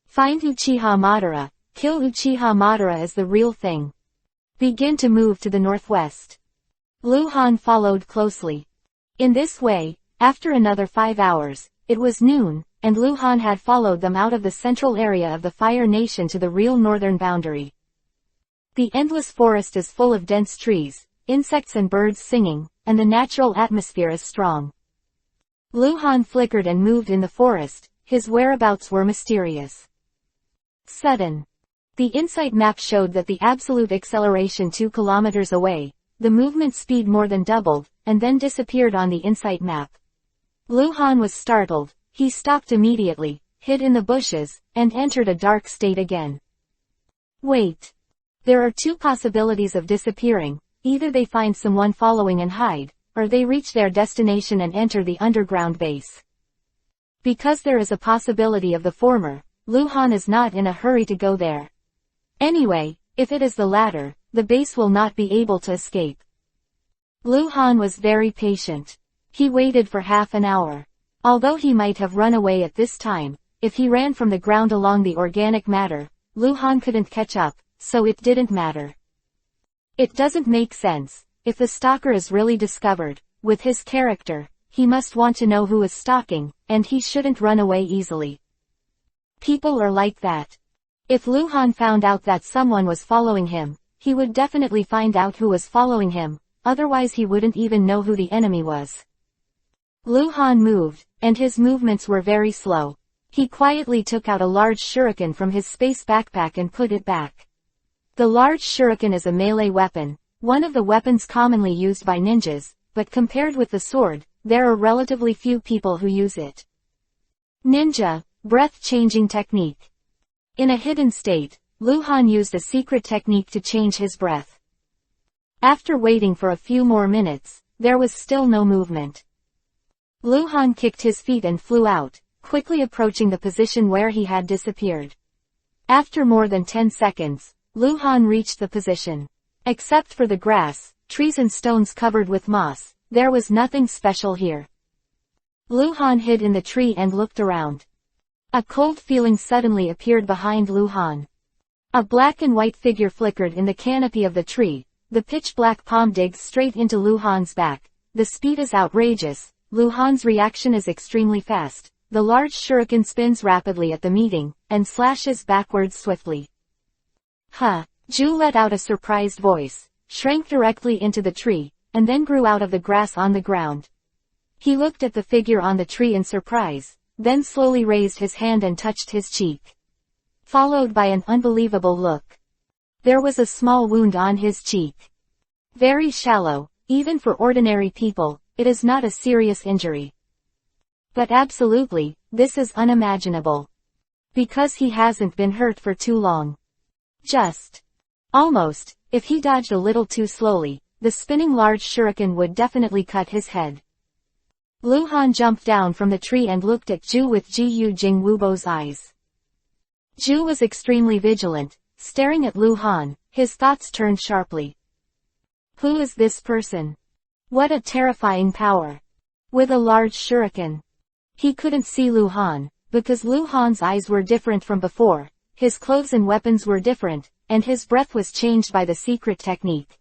Find Uchiha Madara, kill Uchiha Madara is the real thing. Begin to move to the northwest. Luhan followed closely. In this way, after another 5 hours, it was noon, and Luhan had followed them out of the central area of the Fire Nation to the real northern boundary. The endless forest is full of dense trees, insects and birds singing, and the natural atmosphere is strong. Luhan flickered and moved in the forest, his whereabouts were mysterious. Sudden. The Insight map showed that the absolute acceleration 2 kilometers away, the movement speed more than doubled, and then disappeared on the Insight map. Luhan was startled, he stopped immediately, hid in the bushes, and entered a dark state again. Wait. There are 2 possibilities of disappearing, either they find someone following and hide, or they reach their destination and enter the underground base. Because there is a possibility of the former, Luhan is not in a hurry to go there. Anyway, if it is the latter, the base will not be able to escape. Luhan was very patient. He waited for half an hour. Although he might have run away at this time, if he ran from the ground along the organic matter, Luhan couldn't catch up, so it didn't matter. It doesn't make sense. If the stalker is really discovered, with his character, he must want to know who is stalking, and he shouldn't run away easily. People are like that. If Luhan found out that someone was following him, he would definitely find out who was following him, otherwise he wouldn't even know who the enemy was. Luhan moved, and his movements were very slow. He quietly took out a large shuriken from his space backpack and put it back. The large shuriken is a melee weapon, one of the weapons commonly used by ninjas, but compared with the sword, there are relatively few people who use it. Ninja, breath-changing technique. In a hidden state, Luhan used a secret technique to change his breath. After waiting for a few more minutes, there was still no movement. Luhan kicked his feet and flew out, quickly approaching the position where he had disappeared. After more than 10 seconds, Lu Han reached the position. Except for the grass, trees and stones covered with moss, there was nothing special here. Lu Han hid in the tree and looked around. A cold feeling suddenly appeared behind Lu Han. A black and white figure flickered in the canopy of the tree. The pitch-black palm digs straight into Lu Han's back. The speed is outrageous. Lu Han's reaction is extremely fast. The large shuriken spins rapidly at the meeting, and slashes backwards swiftly. Huh! Ju let out a surprised voice, shrank directly into the tree, and then grew out of the grass on the ground. He looked at the figure on the tree in surprise, then slowly raised his hand and touched his cheek. Followed by an unbelievable look. There was a small wound on his cheek. Very shallow, even for ordinary people, it is not a serious injury. But absolutely, this is unimaginable. Because he hasn't been hurt for too long. Just. Almost, if he dodged a little too slowly, the spinning large shuriken would definitely cut his head. Lu Han jumped down from the tree and looked at Ju with Jiu Jing Wubo's eyes. Ju was extremely vigilant, staring at Lu Han, his thoughts turned sharply. Who is this person? What a terrifying power. With a large shuriken. He couldn't see Lu Han, because Lu Han's eyes were different from before, his clothes and weapons were different, and his breath was changed by the secret technique.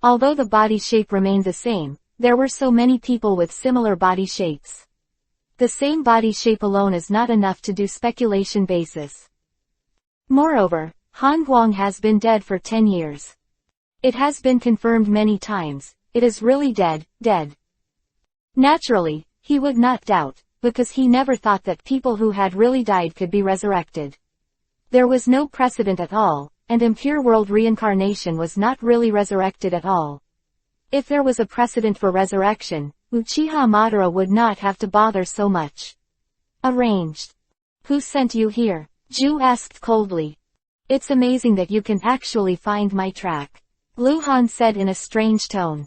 Although the body shape remained the same, there were so many people with similar body shapes. The same body shape alone is not enough to do speculation basis. Moreover, Han Guang has been dead for 10 years. It has been confirmed many times, it is really dead. Naturally, he would not doubt, because he never thought that people who had really died could be resurrected. There was no precedent at all, and impure world reincarnation was not really resurrected at all. If there was a precedent for resurrection, Uchiha Madara would not have to bother so much. Arranged. Who sent you here? Ju asked coldly. It's amazing that you can actually find my track. Lu Han said in a strange tone.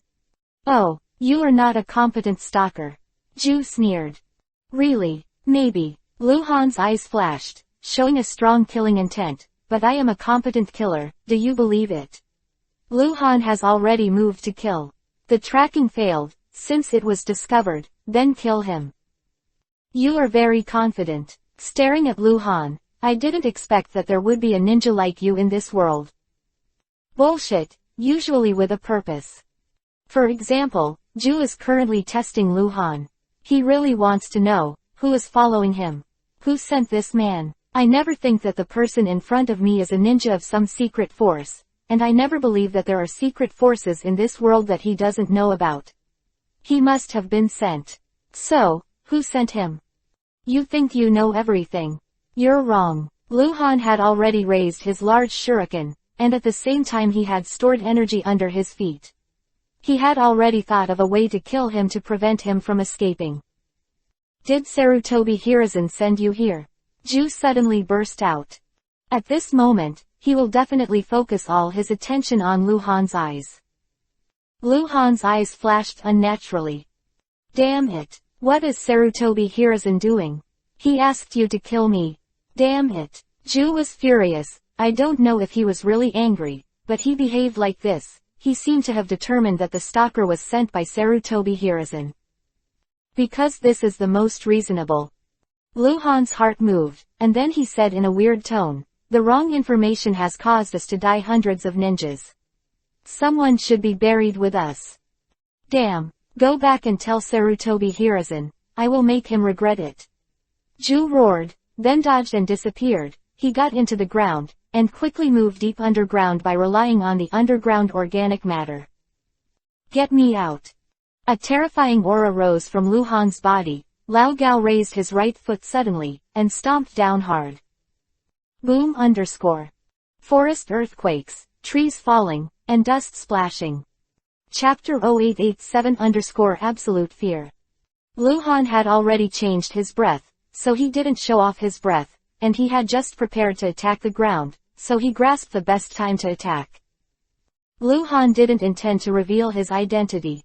Oh, you are not a competent stalker. Ju sneered. Really? Maybe. Lu Han's eyes flashed, showing a strong killing intent, but I am a competent killer, do you believe it? Lu Han has already moved to kill. The tracking failed, since it was discovered, then kill him. You are very confident. Staring at Lu Han, I didn't expect that there would be a ninja like you in this world. Bullshit, usually with a purpose. For example, Ju is currently testing Lu Han. He really wants to know, who is following him? Who sent this man? I never think that the person in front of me is a ninja of some secret force, and I never believe that there are secret forces in this world that he doesn't know about. He must have been sent. So, who sent him? You think you know everything. You're wrong. Lu Han had already raised his large shuriken, and at the same time he had stored energy under his feet. He had already thought of a way to kill him to prevent him from escaping. Did Sarutobi Hiruzen send you here? Ju suddenly burst out. At this moment, he will definitely focus all his attention on Lu Han's eyes. Lu Han's eyes flashed unnaturally. Damn it. What is Sarutobi Hiruzen doing? He asked you to kill me. Damn it. Ju was furious. I don't know if he was really angry, but he behaved like this. He seemed to have determined that the stalker was sent by Sarutobi Hiruzen. Because this is the most reasonable. Lu Han's heart moved, and then he said in a weird tone, the wrong information has caused us to die hundreds of ninjas. Someone should be buried with us. Damn, go back and tell Sarutobi Hiruzen, I will make him regret it. Ju roared, then dodged and disappeared. He got into the ground, and quickly moved deep underground by relying on the underground organic matter. Get me out. A terrifying aura rose from Lu Han's body. Lao Gao raised his right foot suddenly, and stomped down hard. Boom _ Forest earthquakes, trees falling, and dust splashing. Chapter 0887 _ Absolute Fear. Lu Han had already changed his breath, so he didn't show off his breath, and he had just prepared to attack the ground, so he grasped the best time to attack. Lu Han didn't intend to reveal his identity.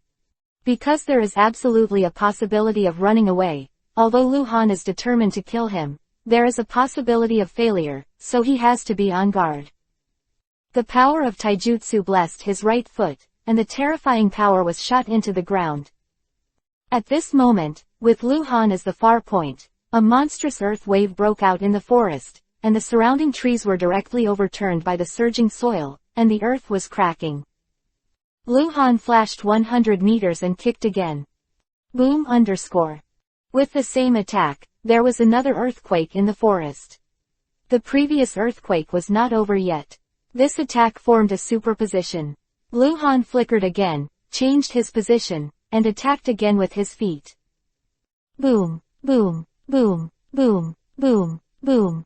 Because there is absolutely a possibility of running away, although Lu Han is determined to kill him, there is a possibility of failure, so he has to be on guard. The power of taijutsu blessed his right foot, and the terrifying power was shot into the ground. At this moment, with Luhan as the far point, a monstrous earth wave broke out in the forest, and the surrounding trees were directly overturned by the surging soil, and the earth was cracking. Luhan flashed 100 meters and kicked again. Boom _. With the same attack, there was another earthquake in the forest. The previous earthquake was not over yet. This attack formed a superposition. Luhan flickered again, changed his position, and attacked again with his feet. Boom, boom, boom, boom, boom, boom.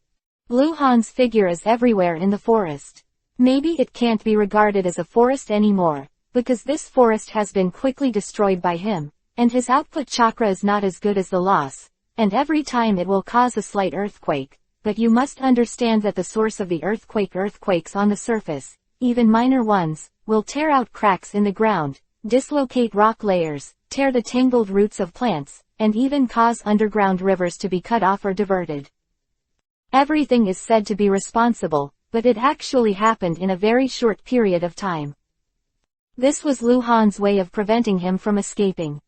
Luhan's figure is everywhere in the forest. Maybe it can't be regarded as a forest anymore, because this forest has been quickly destroyed by him, and his output chakra is not as good as the loss, and every time it will cause a slight earthquake, but you must understand that the source of the earthquakes on the surface, even minor ones, will tear out cracks in the ground, dislocate rock layers, tear the tangled roots of plants, and even cause underground rivers to be cut off or diverted. Everything is said to be responsible, but it actually happened in a very short period of time. This was Luhan's way of preventing him from escaping.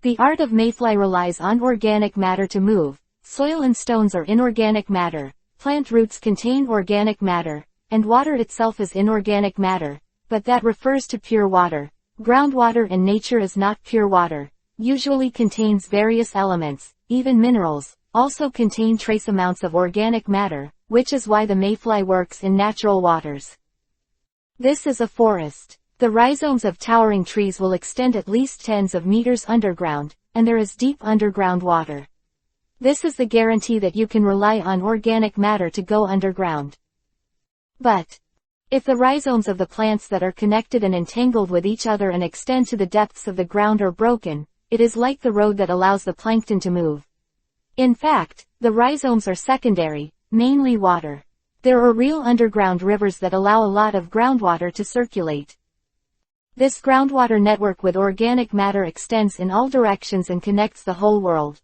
The art of mayfly relies on organic matter to move. Soil and stones are inorganic matter, plant roots contain organic matter, and water itself is inorganic matter, but that refers to pure water. Groundwater in nature is not pure water, usually contains various elements, even minerals, also contain trace amounts of organic matter, which is why the mayfly works in natural waters. This is a forest. The rhizomes of towering trees will extend at least tens of meters underground, and there is deep underground water. This is the guarantee that you can rely on organic matter to go underground. But if the rhizomes of the plants that are connected and entangled with each other and extend to the depths of the ground are broken, it is like the road that allows the plankton to move. In fact, the rhizomes are secondary, mainly water. There are real underground rivers that allow a lot of groundwater to circulate. This groundwater network with organic matter extends in all directions and connects the whole world.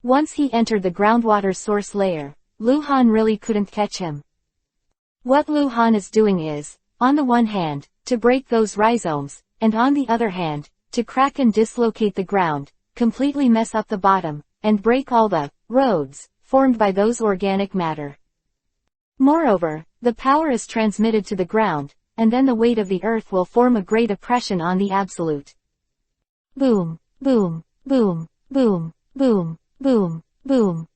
Once he entered the groundwater source layer, Luhan really couldn't catch him. What Luhan is doing is, on the one hand, to break those rhizomes, and on the other hand, to crack and dislocate the ground, completely mess up the bottom, and break all the roads formed by those organic matter. Moreover, the power is transmitted to the ground, and then the weight of the earth will form a great oppression on the absolute. Boom, boom, boom, boom, boom. Boom, boom.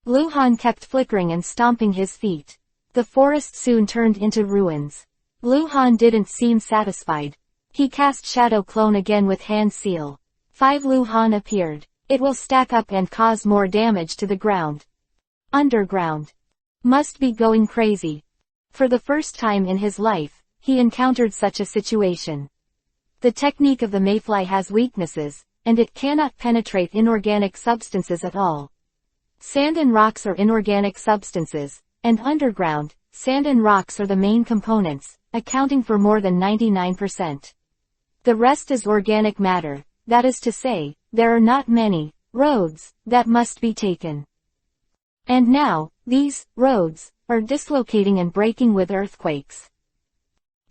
Luhan kept flickering and stomping his feet. The forest soon turned into ruins. Luhan didn't seem satisfied. He cast Shadow Clone again with Hand Seal. 5 Luhan appeared. It will stack up and cause more damage to the ground. Underground. Must be going crazy. For the first time in his life, he encountered such a situation. The technique of the mayfly has weaknesses, and it cannot penetrate inorganic substances at all. Sand and rocks are inorganic substances, and underground, sand and rocks are the main components, accounting for more than 99%. The rest is organic matter, that is to say, there are not many roads that must be taken. And now, these roads are dislocating and breaking with earthquakes.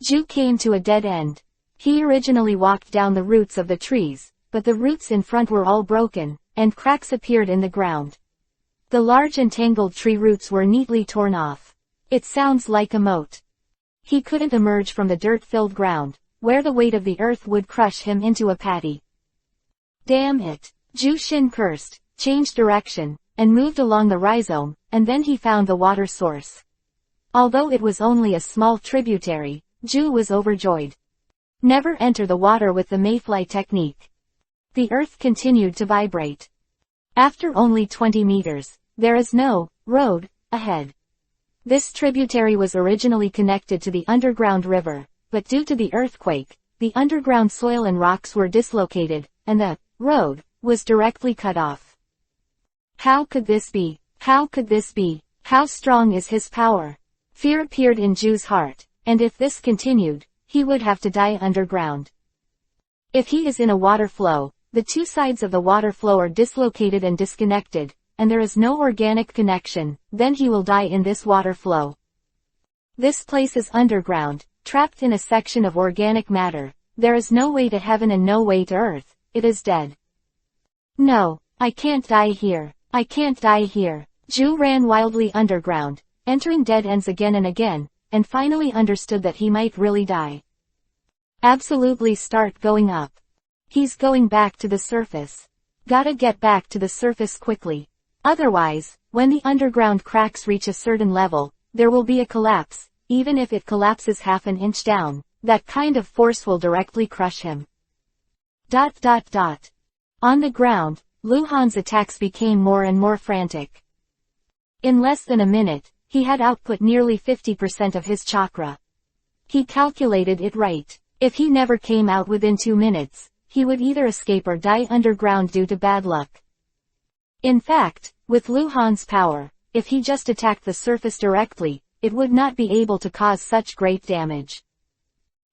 Ju came to a dead end. He originally walked down the roots of the trees, but the roots in front were all broken, and cracks appeared in the ground. The large entangled tree roots were neatly torn off. It sounds like a moat. He couldn't emerge from the dirt-filled ground, where the weight of the earth would crush him into a patty. Damn it! Ju Shin cursed, changed direction, and moved along the rhizome, and then he found the water source. Although it was only a small tributary, Ju was overjoyed. Never enter the water with the mayfly technique. The earth continued to vibrate. After only 20 meters, there is no road ahead. This tributary was originally connected to the underground river, but due to the earthquake, the underground soil and rocks were dislocated, and the road was directly cut off. How could this be? How could this be? How strong is his power? Fear appeared in Ju's heart, and if this continued, he would have to die underground. If he is in a water flow, the two sides of the water flow are dislocated and disconnected, and there is no organic connection, then he will die in this water flow. This place is underground, trapped in a section of organic matter. There is no way to heaven and no way to earth. It is dead. No, I can't die here. I can't die here. Ju ran wildly underground, entering dead ends again and again, and finally understood that he might really die. Absolutely start going up. He's going back to the surface. Gotta get back to the surface quickly. Otherwise, when the underground cracks reach a certain level, there will be a collapse. Even if it collapses half an inch down, that kind of force will directly crush him. On the ground, Lu Han's attacks became more and more frantic. In less than a minute, he had output nearly 50% of his chakra. He calculated it right. If he never came out within 2 minutes, he would either escape or die underground due to bad luck. In fact, with Lu Han's power, if he just attacked the surface directly, it would not be able to cause such great damage.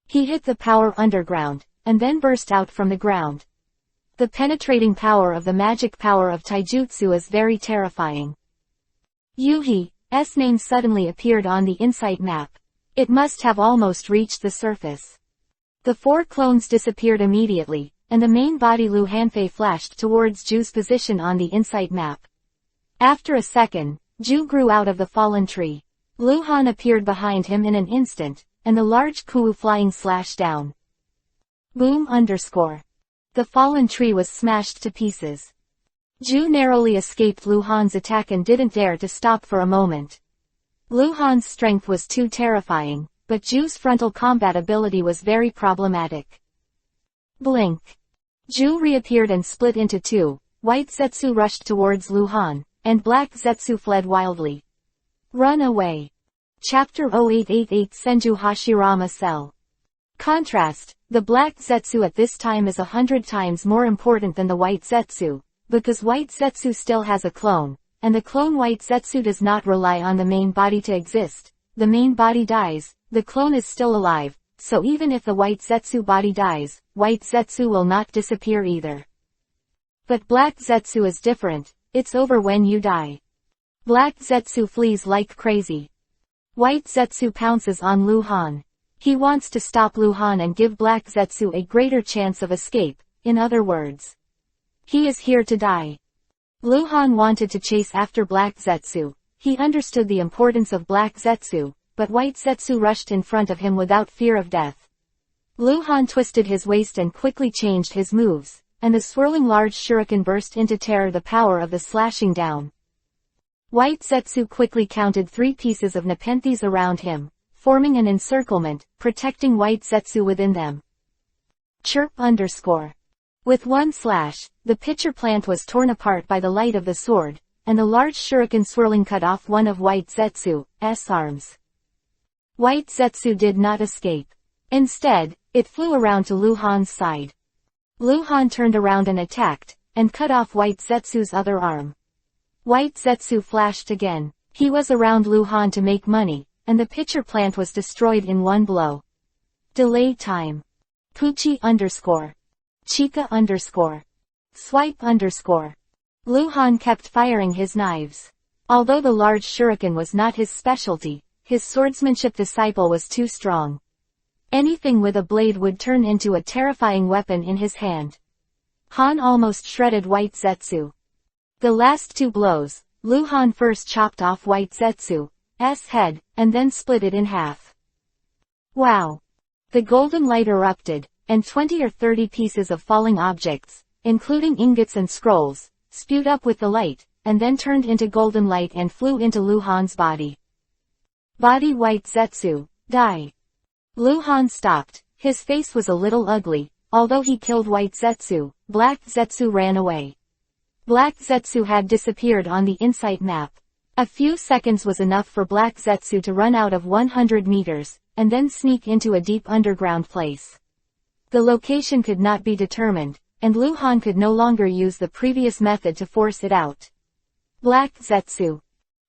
He hit the power underground, and then burst out from the ground. The penetrating power of the magic power of taijutsu is very terrifying. Yuhi's name suddenly appeared on the insight map. It must have almost reached the surface. The 4 clones disappeared immediately, and the main body Lu Hanfei flashed towards Ju's position on the insight map. After a second, Ju grew out of the fallen tree. Lu Han appeared behind him in an instant, and the large Kuwu flying slashed down. Boom _ The fallen tree was smashed to pieces. Ju narrowly escaped Lu Han's attack and didn't dare to stop for a moment. Lu Han's strength was too terrifying, but Ju's frontal combat ability was very problematic. Blink. Ju reappeared and split into 2. White Zetsu rushed towards Lu Han, and Black Zetsu fled wildly. Run away. Chapter 0888 Senju Hashirama Cell. Contrast, the Black Zetsu at this time is 100 times more important than the White Zetsu, because White Zetsu still has a clone, and the clone White Zetsu does not rely on the main body to exist. The main body dies, the clone is still alive, so even if the White Zetsu body dies, White Zetsu will not disappear either. But Black Zetsu is different, it's over when you die. Black Zetsu flees like crazy. White Zetsu pounces on Lu Han. He wants to stop Lu Han and give Black Zetsu a greater chance of escape, in other words. He is here to die. Lu Han wanted to chase after Black Zetsu. He understood the importance of Black Zetsu, but White Zetsu rushed in front of him without fear of death. Lu Han twisted his waist and quickly changed his moves, and the swirling large shuriken burst into terror, the power of the slashing down. White Zetsu quickly counted 3 pieces of nepenthes around him, forming an encirclement, protecting White Zetsu within them. Chirp _ With one slash, the pitcher plant was torn apart by the light of the sword, and the large shuriken swirling cut off one of White Zetsu's arms. White Zetsu did not escape. Instead, it flew around to Lu Han's side. Lu Han turned around and attacked, and cut off White Zetsu's other arm. White Zetsu flashed again. He was around Lu Han to make money, and the pitcher plant was destroyed in one blow. Delay time. Puchi _ Chika _ Swipe _ Lu Han kept firing his knives. Although the large shuriken was not his specialty, his swordsmanship disciple was too strong. Anything with a blade would turn into a terrifying weapon in his hand. Han almost shredded White Zetsu. The last 2 blows, Lu Han first chopped off White Zetsu's head, and then split it in half. Wow! The golden light erupted, and 20 or 30 pieces of falling objects, including ingots and scrolls, spewed up with the light, and then turned into golden light and flew into Lu Han's body. Body White Zetsu, die. Lu Han stopped. His face was a little ugly. Although he killed White Zetsu, Black Zetsu ran away. Black Zetsu had disappeared on the insight map. A few seconds was enough for Black Zetsu to run out of 100 meters, and then sneak into a deep underground place. The location could not be determined, and Lu Han could no longer use the previous method to force it out. Black Zetsu.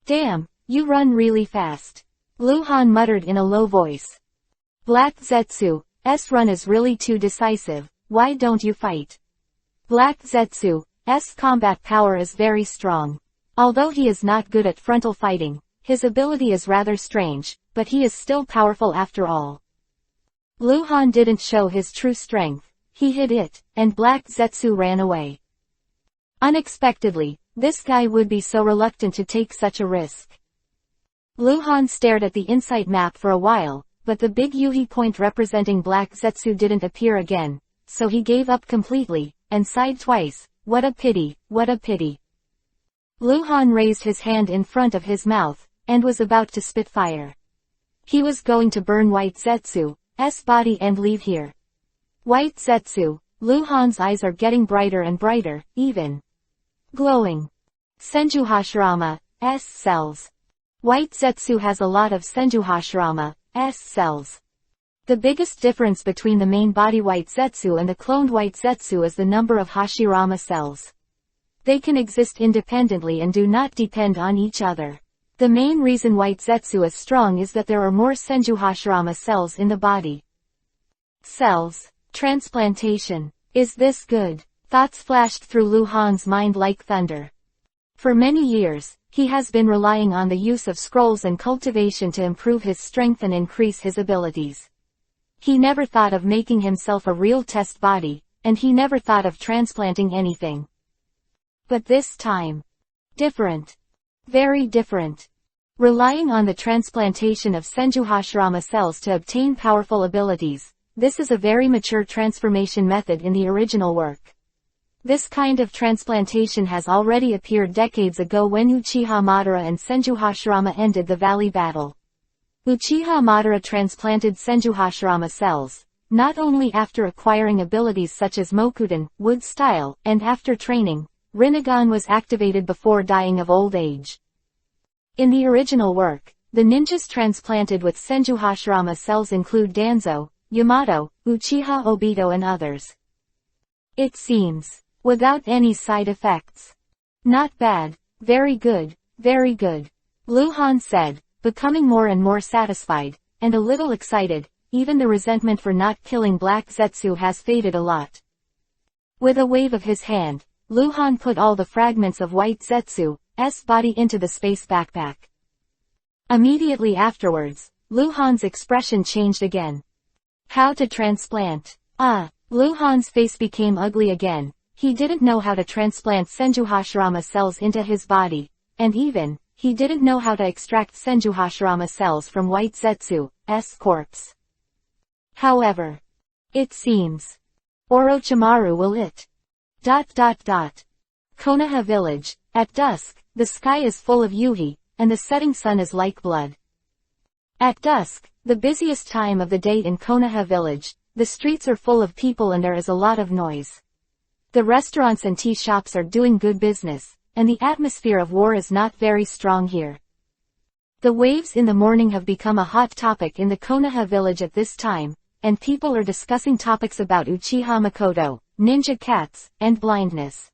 Damn, you run really fast. Lu Han muttered in a low voice. Black Zetsu's run is really too decisive, why don't you fight? Black Zetsu's combat power is very strong. Although he is not good at frontal fighting, his ability is rather strange, but he is still powerful after all. Luhan didn't show his true strength. He hid it, and Black Zetsu ran away. Unexpectedly, this guy would be so reluctant to take such a risk. Luhan stared at the insight map for a while, but the big Yuhi point representing Black Zetsu didn't appear again, so he gave up completely, and sighed twice. What a pity, what a pity. Luhan raised his hand in front of his mouth, and was about to spit fire. He was going to burn White Zetsu's body and leave here. White Zetsu, Luhan's eyes are getting brighter and brighter, even glowing. Senju Hashirama's cells. White Zetsu has a lot of Senju Hashirama's cells. The biggest difference between the main body White Zetsu and the cloned White Zetsu is the number of Hashirama cells. They can exist independently and do not depend on each other. The main reason White Zetsu is strong is that there are more Senju Hashirama cells in the body. Cells. Transplantation. Is this good? Thoughts flashed through Luhan's mind like thunder. For many years, he has been relying on the use of scrolls and cultivation to improve his strength and increase his abilities. He never thought of making himself a real test body, and he never thought of transplanting anything. But this time. Different. Very different. Relying on the transplantation of Senju Hashirama cells to obtain powerful abilities, this is a very mature transformation method in the original work. This kind of transplantation has already appeared decades ago when Uchiha Madara and Senju Hashirama ended the Valley Battle. Uchiha Madara transplanted Senju Hashirama cells, not only after acquiring abilities such as Mokudan, Wood Style, and after training, Rinnegan was activated before dying of old age. In the original work, the ninjas transplanted with Senju Hashirama cells include Danzo, Yamato, Uchiha Obito and others. It seems. Without any side effects. Not bad, very good, very good. Luhan said, becoming more and more satisfied, and a little excited. Even the resentment for not killing Black Zetsu has faded a lot. With a wave of his hand, Luhan put all the fragments of White Zetsu's body into the space backpack. Immediately afterwards, Luhan's expression changed again. How to transplant? Luhan's face became ugly again. He didn't know how to transplant Senju Hashirama cells into his body, and even, he didn't know how to extract Senju Hashirama cells from White Zetsu's corpse. However, it seems. Orochimaru will it. Konoha village. At dusk, the sky is full of yuhi, and the setting sun is like blood. At dusk, the busiest time of the day in Konoha village, the streets are full of people and there is a lot of noise. The restaurants and tea shops are doing good business, and the atmosphere of war is not very strong here. The waves in the morning have become a hot topic in the Konoha village at this time, and people are discussing topics about Uchiha Makoto, ninja cats, and blindness.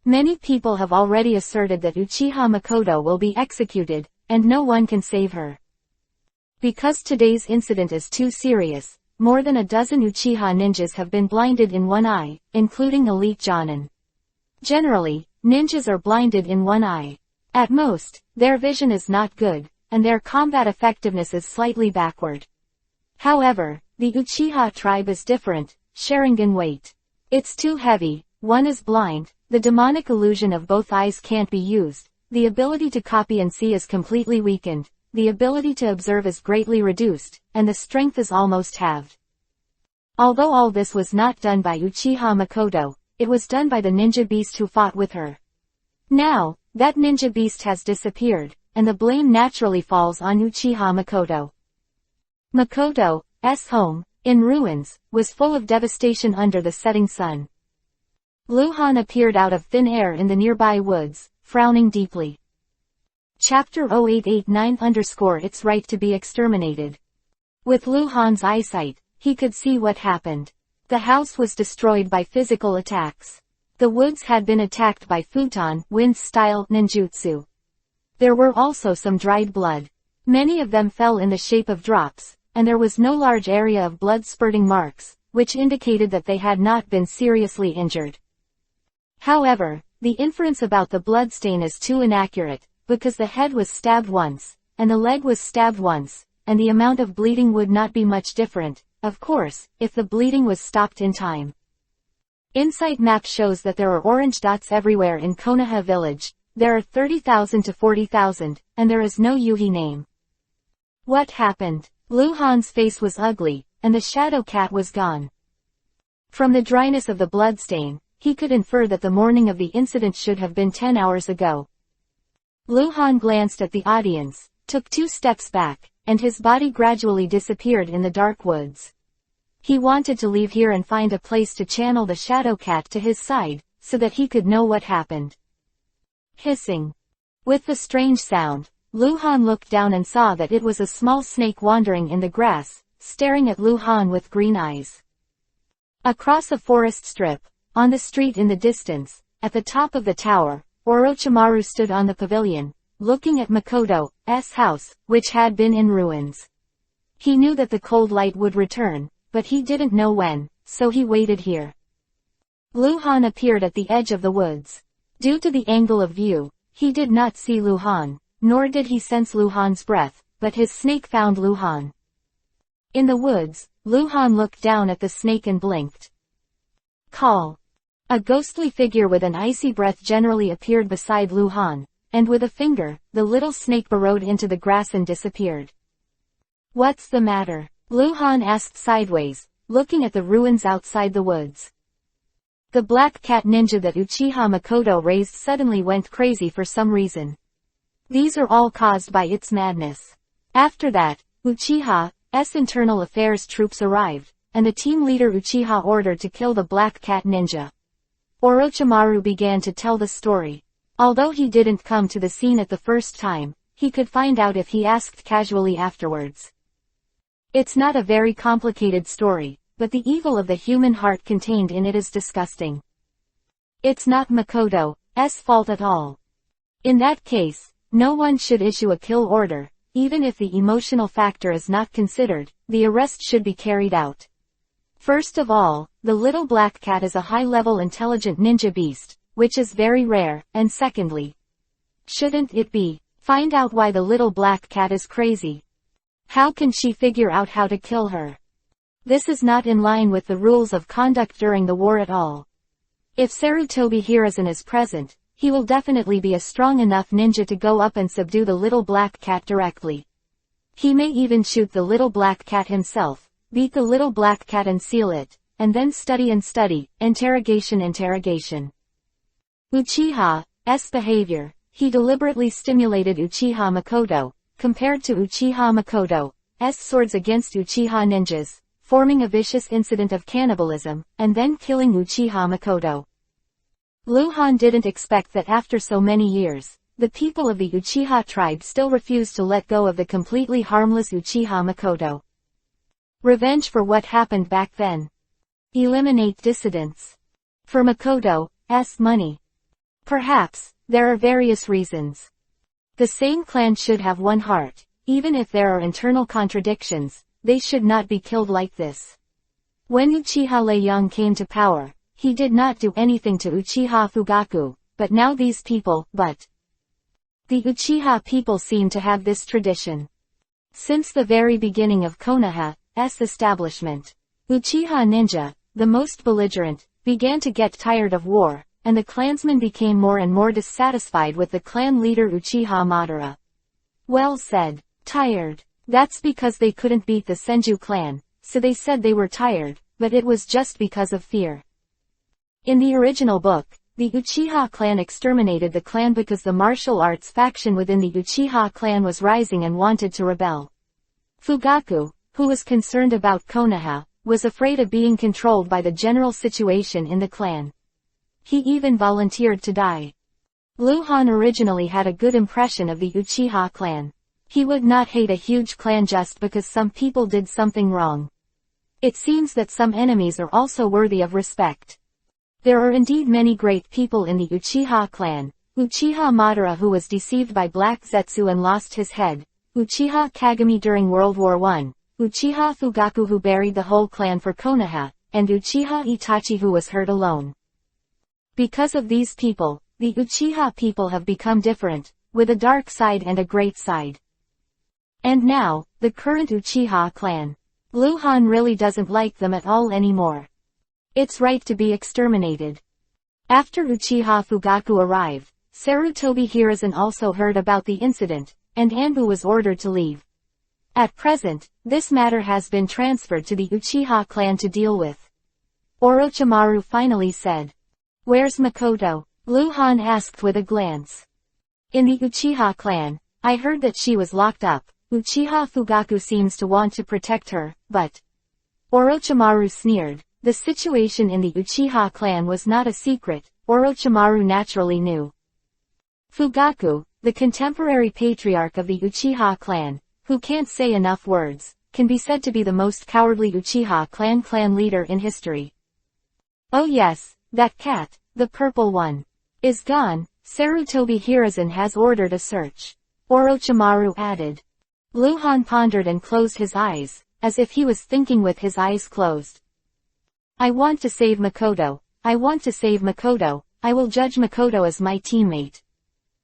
Many people have already asserted that Uchiha Makoto will be executed, and no one can save her. Because today's incident is too serious, more than a dozen Uchiha ninjas have been blinded in one eye, including elite Jonin. Generally, ninjas are blinded in one eye. At most, their vision is not good, and their combat effectiveness is slightly backward. However, the Uchiha tribe is different, Sharingan weight. It's too heavy, one is blind, the demonic illusion of both eyes can't be used, the ability to copy and see is completely weakened, the ability to observe is greatly reduced, and the strength is almost halved. Although all this was not done by Uchiha Makoto, it was done by the ninja beast who fought with her. Now, that ninja beast has disappeared, and the blame naturally falls on Uchiha Makoto. Makoto's home, in ruins, was full of devastation under the setting sun. Luhan appeared out of thin air in the nearby woods, frowning deeply. Chapter 0889 _ It's right to be exterminated. With Luhan's eyesight, he could see what happened. The house was destroyed by physical attacks. The woods had been attacked by futon, wind-style ninjutsu. There were also some dried blood. Many of them fell in the shape of drops, and there was no large area of blood-spurting marks, which indicated that they had not been seriously injured. However, the inference about the bloodstain is too inaccurate, because the head was stabbed once, and the leg was stabbed once, and the amount of bleeding would not be much different, of course, if the bleeding was stopped in time. Insight map shows that there are orange dots everywhere in Konoha village. There are 30,000 to 40,000, and there is no Yuhi name. What happened? Luhan's face was ugly, and the shadow cat was gone. From the dryness of the bloodstain, he could infer that the morning of the incident should have been 10 hours ago. Luhan glanced at the audience, took 2 steps back, and his body gradually disappeared in the dark woods. He wanted to leave here and find a place to channel the shadow cat to his side, so that he could know what happened. Hissing. With the strange sound, Luhan looked down and saw that it was a small snake wandering in the grass, staring at Luhan with green eyes. Across a forest strip, on the street in the distance, at the top of the tower, Orochimaru stood on the pavilion, looking at Makoto's house, which had been in ruins. He knew that the cold light would return, but he didn't know when, so he waited here. Luhan appeared at the edge of the woods. Due to the angle of view, he did not see Luhan, nor did he sense Luhan's breath, but his snake found Luhan. In the woods, Luhan looked down at the snake and blinked. Call. A ghostly figure with an icy breath generally appeared beside Luhan, and with a finger, the little snake burrowed into the grass and disappeared. What's the matter? Luhan asked sideways, looking at the ruins outside the woods. The black cat ninja that Uchiha Makoto raised suddenly went crazy for some reason. These are all caused by its madness. After that, Uchiha's internal affairs troops arrived, and the team leader Uchiha ordered to kill the black cat ninja. Orochimaru began to tell the story. Although he didn't come to the scene at the first time, he could find out if he asked casually afterwards. It's not a very complicated story, but the evil of the human heart contained in it is disgusting. It's not Makoto's fault at all. In that case, no one should issue a kill order, even if the emotional factor is not considered, the arrest should be carried out. First of all, the little black cat is a high-level intelligent ninja beast, which is very rare, and secondly, shouldn't it be, find out why the little black cat is crazy? How can she figure out how to kill her? This is not in line with the rules of conduct during the war at all. If Sarutobi Hiruzen is present, he will definitely be a strong enough ninja to go up and subdue the little black cat directly. He may even shoot the little black cat himself, beat the little black cat and seal it, and then study, interrogation. Uchiha's behavior, he deliberately stimulated Uchiha Makoto, compared to Uchiha Makoto's swords against Uchiha ninjas, forming a vicious incident of cannibalism, and then killing Uchiha Makoto. Luhan didn't expect that after so many years, the people of the Uchiha tribe still refused to let go of the completely harmless Uchiha Makoto. Revenge for what happened back then. Eliminate dissidents. For Makoto's money. Perhaps, there are various reasons. The same clan should have one heart, even if there are internal contradictions, they should not be killed like this. When Uchiha Ieyasu came to power, he did not do anything to Uchiha Fugaku, but now these people, the Uchiha people seem to have this tradition. Since the very beginning of Konoha's establishment, Uchiha ninja, the most belligerent, began to get tired of war, and the clansmen became more and more dissatisfied with the clan leader Uchiha Madara. Well said. Tired. That's because they couldn't beat the Senju clan, so they said they were tired, but it was just because of fear. In the original book, the Uchiha clan exterminated the clan because the martial arts faction within the Uchiha clan was rising and wanted to rebel. Fugaku, who was concerned about Konoha, was afraid of being controlled by the general situation in the clan. He even volunteered to die. Luhan originally had a good impression of the Uchiha clan. He would not hate a huge clan just because some people did something wrong. It seems that some enemies are also worthy of respect. There are indeed many great people in the Uchiha clan. Uchiha Madara, who was deceived by Black Zetsu and lost his head. Uchiha Kagami during World War I. Uchiha Fugaku, who buried the whole clan for Konoha, and Uchiha Itachi, who was hurt alone. Because of these people, the Uchiha people have become different, with a dark side and a great side. And now, the current Uchiha clan. Luhan really doesn't like them at all anymore. It's right to be exterminated. After Uchiha Fugaku arrived, Sarutobi Hiruzen also heard about the incident, and Anbu was ordered to leave. At present, this matter has been transferred to the Uchiha clan to deal with. Orochimaru finally said. Where's Makoto? Luhan asked with a glance. In the Uchiha clan, I heard that she was locked up. Uchiha Fugaku seems to want to protect her, but... Orochimaru sneered. The situation in the Uchiha clan was not a secret, Orochimaru naturally knew. Fugaku, the contemporary patriarch of the Uchiha clan, who can't say enough words, can be said to be the most cowardly Uchiha clan leader in history. Oh yes, that cat, the purple one, is gone. Sarutobi Hiruzen has ordered a search. Orochimaru added. Luhan pondered and closed his eyes, as if he was thinking with his eyes closed. I want to save Makoto. I want to save Makoto. I will judge Makoto as my teammate.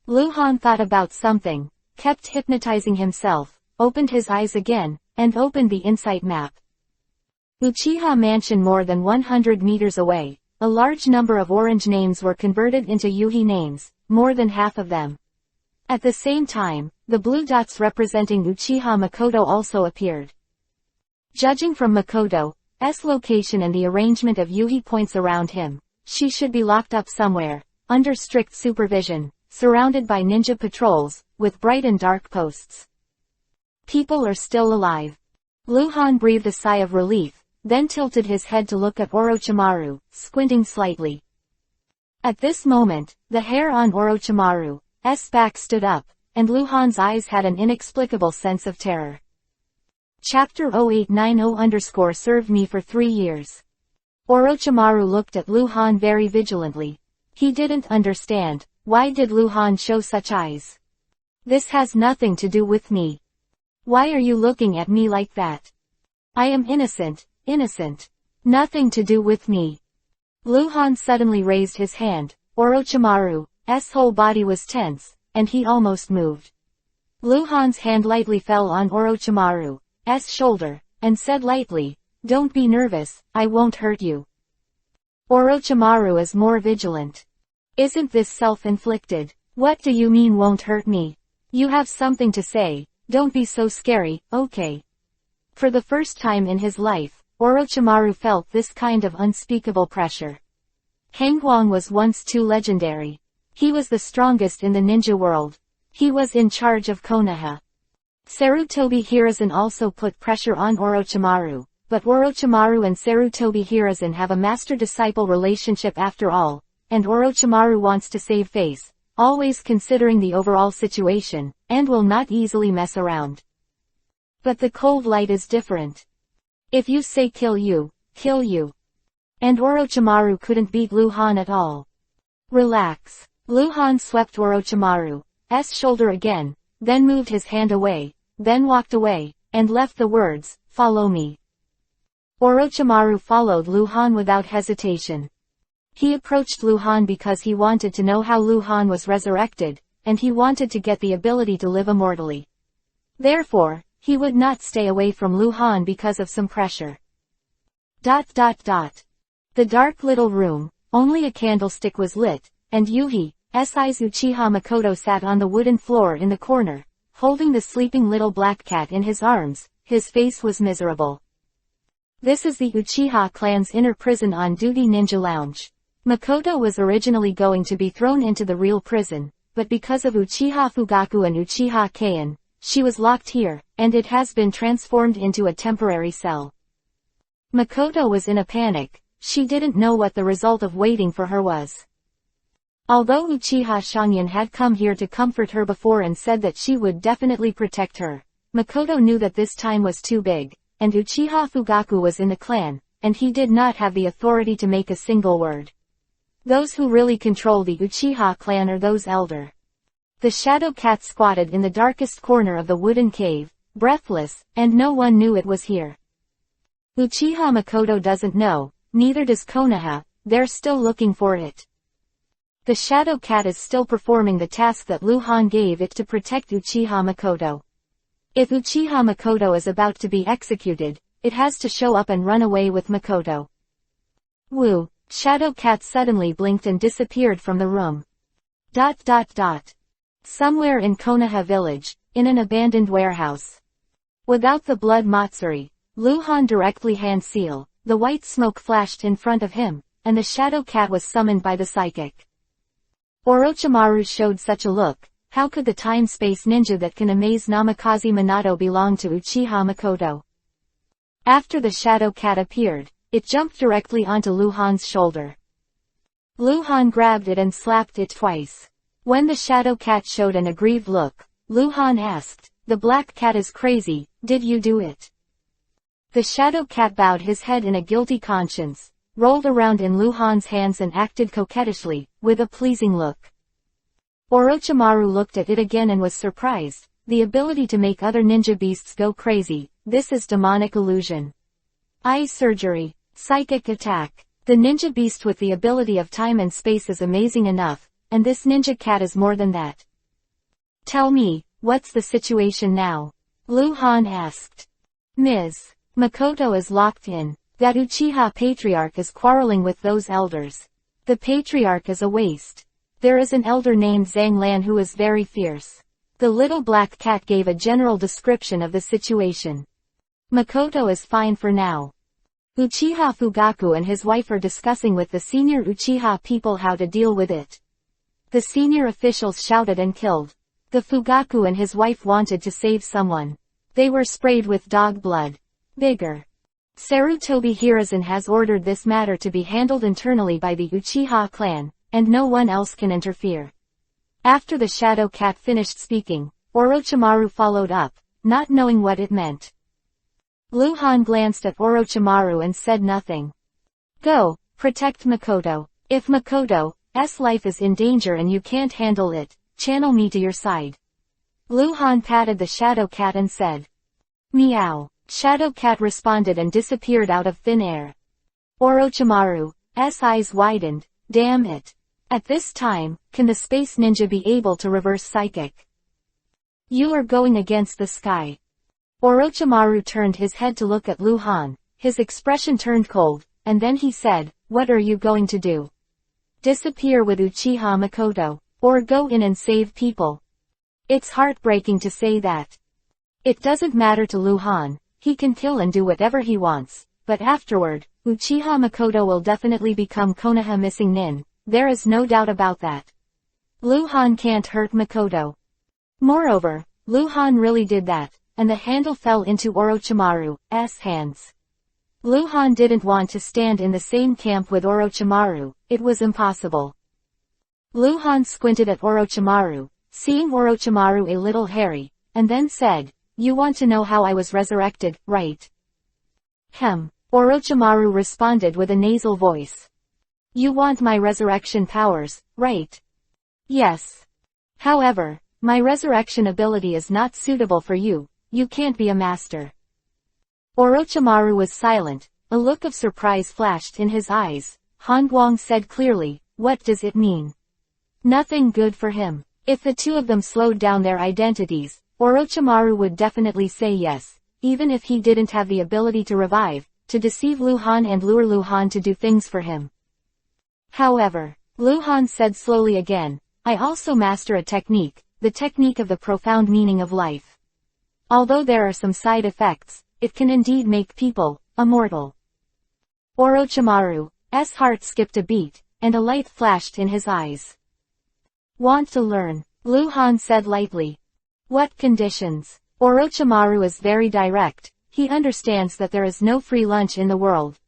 Luhan thought about something, kept hypnotizing himself, opened his eyes again, and opened the insight map. Uchiha Mansion more than 100 meters away. A large number of orange names were converted into Yuhi names, more than half of them. At the same time, the blue dots representing Uchiha Makoto also appeared. Judging from Makoto's location and the arrangement of Yuhi points around him, she should be locked up somewhere, under strict supervision, surrounded by ninja patrols, with bright and dark posts. People are still alive. Luhan breathed a sigh of relief, then tilted his head to look at Orochimaru, squinting slightly. At this moment, the hair on Orochimaru's back stood up, and Luhan's eyes had an inexplicable sense of terror. Chapter 0890 served me for 3 years. Orochimaru looked at Luhan very vigilantly. He didn't understand, why did Luhan show such eyes? This has nothing to do with me. Why are you looking at me like that? I am innocent. Innocent. Nothing to do with me. Luhan suddenly raised his hand. Orochimaru's whole body was tense, and he almost moved. Luhan's hand lightly fell on Orochimaru's shoulder, and said lightly, Don't be nervous, I won't hurt you. Orochimaru is more vigilant. Isn't this self-inflicted? What do you mean won't hurt me? You have something to say, don't be so scary, okay? For the first time in his life, Orochimaru felt this kind of unspeakable pressure. Hanghuang was once too legendary. He was the strongest in the ninja world. He was in charge of Konoha. Sarutobi Hiruzen also put pressure on Orochimaru, but Orochimaru and Sarutobi Hiruzen have a master-disciple relationship after all, and Orochimaru wants to save face, always considering the overall situation, and will not easily mess around. But the cold light is different. If you say kill you, kill you. And Orochimaru couldn't beat Luhan at all. Relax. Luhan swept Orochimaru's shoulder again, then moved his hand away, then walked away, and left the words, follow me. Orochimaru followed Luhan without hesitation. He approached Luhan because he wanted to know how Luhan was resurrected, and he wanted to get the ability to live immortally. Therefore, he would not stay away from Luhan because of some pressure. The dark little room, only a candlestick was lit, and Yuhi's Uchiha Makoto sat on the wooden floor in the corner, holding the sleeping little black cat in his arms. His face was miserable. This is the Uchiha clan's inner prison on duty ninja lounge. Makoto was originally going to be thrown into the real prison, but because of Uchiha Fugaku and Uchiha Keion, she was locked here, and it has been transformed into a temporary cell. Makoto was in a panic. She didn't know what the result of waiting for her was. Although Uchiha Shangyan had come here to comfort her before and said that she would definitely protect her, Makoto knew that this time was too big, and Uchiha Fugaku was in the clan, and he did not have the authority to make a single word. Those who really control the Uchiha clan are those elder. The shadow cat squatted in the darkest corner of the wooden cave, breathless, and no one knew it was here. Uchiha Makoto doesn't know, neither does Konoha, they're still looking for it. The shadow cat is still performing the task that Luhan gave it to protect Uchiha Makoto. If Uchiha Makoto is about to be executed, it has to show up and run away with Makoto. Woo! Shadow Cat suddenly blinked and disappeared from the room. Somewhere in Konoha village, in an abandoned warehouse. Without the blood Matsuri, Luhan directly hand seal, the white smoke flashed in front of him, and the Shadow Cat was summoned by the psychic. Orochimaru showed such a look. How could the time-space ninja that can amaze Namikaze Minato belong to Uchiha Makoto? After the Shadow Cat appeared, it jumped directly onto Luhan's shoulder. Luhan grabbed it and slapped it twice. When the Shadow Cat showed an aggrieved look, Luhan asked, "The Black Cat is crazy, did you do it?" The Shadow Cat bowed his head in a guilty conscience, rolled around in Luhan's hands and acted coquettishly, with a pleasing look. Orochimaru looked at it again and was surprised. The ability to make other ninja beasts go crazy, this is demonic illusion. Eye surgery, psychic attack. The ninja beast with the ability of time and space is amazing enough, and this ninja cat is more than that. Tell me, what's the situation now? Luhan asked. Ms. Makoto is locked in. That Uchiha Patriarch is quarreling with those elders. The Patriarch is a waste. There is an elder named Zhang Lan who is very fierce. The little black cat gave a general description of the situation. Makoto is fine for now. Uchiha Fugaku and his wife are discussing with the senior Uchiha people how to deal with it. The senior officials shouted and killed. The Fugaku and his wife wanted to save someone. They were sprayed with dog blood. Bigger. Sarutobi Hiruzen has ordered this matter to be handled internally by the Uchiha clan, and no one else can interfere. After the Shadow Cat finished speaking, Orochimaru followed up, not knowing what it meant. Luhan glanced at Orochimaru and said nothing. Go, protect Makoto. If Makoto's life is in danger and you can't handle it, channel me to your side. Luhan patted the Shadow Cat and said. Meow. Shadow Cat responded and disappeared out of thin air. Orochimaru's eyes widened. Damn it. At this time, can the space ninja be able to reverse psychic? You are going against the sky. Orochimaru turned his head to look at Luhan. His expression turned cold, and then he said, what are you going to do? Disappear with Uchiha Makoto, or go in and save people? It's heartbreaking to say that. It doesn't matter to Luhan. He can kill and do whatever he wants, but afterward, Uchiha Makoto will definitely become Konoha missing nin. There is no doubt about that. Luhan can't hurt Makoto. Moreover, Luhan really did that, and the handle fell into Orochimaru's hands. Luhan didn't want to stand in the same camp with Orochimaru, it was impossible. Luhan squinted at Orochimaru, seeing Orochimaru a little hairy, and then said, you want to know how I was resurrected, right? Orochimaru responded with a nasal voice. You want my resurrection powers, right? Yes. However, my resurrection ability is not suitable for you, you can't be a master. Orochimaru was silent, a look of surprise flashed in his eyes. Han Guang said clearly, what does it mean? Nothing good for him. If the two of them slowed down their identities, Orochimaru would definitely say yes, even if he didn't have the ability to revive, to deceive Luhan and lure Luhan to do things for him. However, Luhan said slowly again, I also master a technique, the technique of the profound meaning of life. Although there are some side effects, it can indeed make people immortal. Orochimaru's heart skipped a beat, and a light flashed in his eyes. Want to learn? Luhan said lightly. What conditions? Orochimaru is very direct, he understands that there is no free lunch in the world.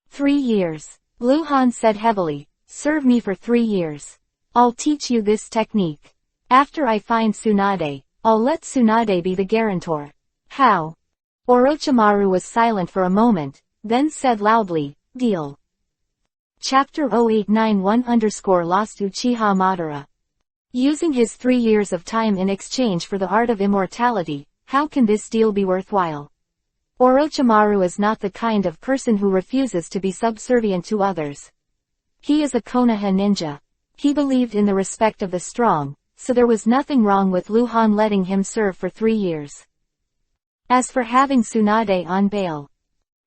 3 years. Luhan said heavily, serve me for 3 years. I'll teach you this technique. After I find Tsunade, I'll let Tsunade be the guarantor. How? Orochimaru was silent for a moment, then said loudly, deal. Chapter 0891_Lost Uchiha Madara. Using his 3 years of time in exchange for the art of immortality, how can this deal be worthwhile? Orochimaru is not the kind of person who refuses to be subservient to others. He is a Konoha ninja. He believed in the respect of the strong, so there was nothing wrong with Luhan letting him serve for 3 years. As for having Tsunade on bail.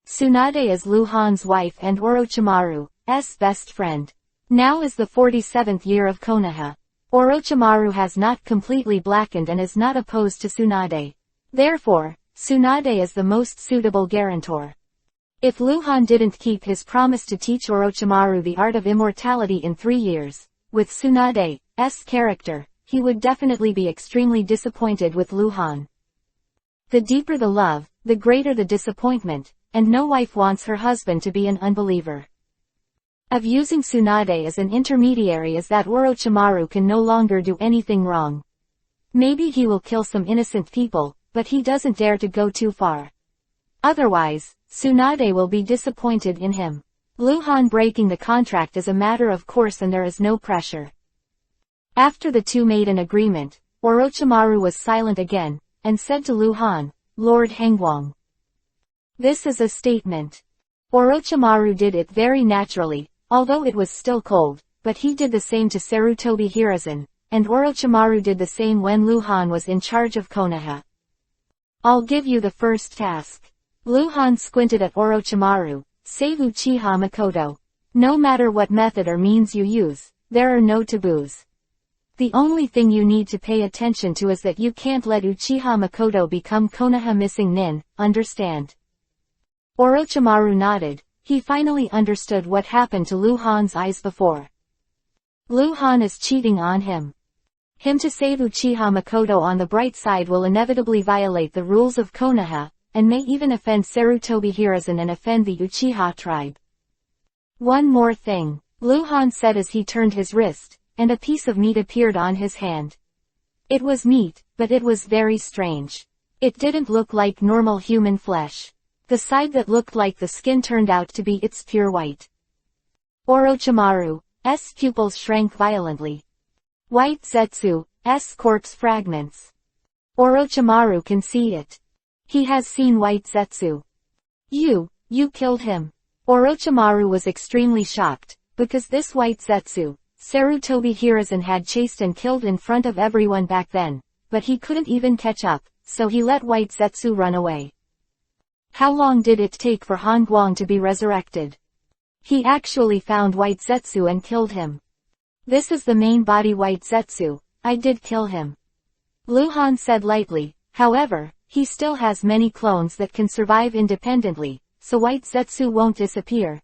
Tsunade is Luhan's wife and Orochimaru's best friend. Now is the 47th year of Konoha. Orochimaru has not completely blackened and is not opposed to Tsunade. Therefore, Tsunade is the most suitable guarantor. If Luhan didn't keep his promise to teach Orochimaru the art of immortality in 3 years, with Tsunade's character, he would definitely be extremely disappointed with Luhan. The deeper the love, the greater the disappointment, and no wife wants her husband to be an unbeliever. Of using Tsunade as an intermediary is that Orochimaru can no longer do anything wrong. Maybe he will kill some innocent people, but he doesn't dare to go too far. Otherwise, Tsunade will be disappointed in him. Luhan breaking the contract is a matter of course and there is no pressure. After the two made an agreement, Orochimaru was silent again, and said to Luhan, "Lord Hangwang. This is a statement." Orochimaru did it very naturally, although it was still cold, but he did the same to Sarutobi Hiruzen, and Orochimaru did the same when Luhan was in charge of Konoha. "I'll give you the first task." Luhan squinted at Orochimaru, "Save Uchiha Makoto. No matter what method or means you use, there are no taboos. The only thing you need to pay attention to is that you can't let Uchiha Makoto become Konoha missing nin, understand?" Orochimaru nodded. He finally understood what happened to Luhan's eyes before. Luhan is cheating on him. Him to save Uchiha Makoto on the bright side will inevitably violate the rules of Konoha, and may even offend Sarutobi Hiruzen and offend the Uchiha tribe. "One more thing," Luhan said as he turned his wrist, and a piece of meat appeared on his hand. It was meat, but it was very strange. It didn't look like normal human flesh. The side that looked like the skin turned out to be its pure white. Orochimaru's pupils shrank violently. "White Zetsu's corpse fragments. Orochimaru can see it. He has seen White Zetsu. You killed him." Orochimaru was extremely shocked, because this White Zetsu, Sarutobi Hiruzen had chased and killed in front of everyone back then, but he couldn't even catch up, so he let White Zetsu run away. How long did it take for Hangwang to be resurrected? He actually found White Zetsu and killed him. "This is the main body White Zetsu, I did kill him," Luhan said lightly. However, he still has many clones that can survive independently, so White Zetsu won't disappear.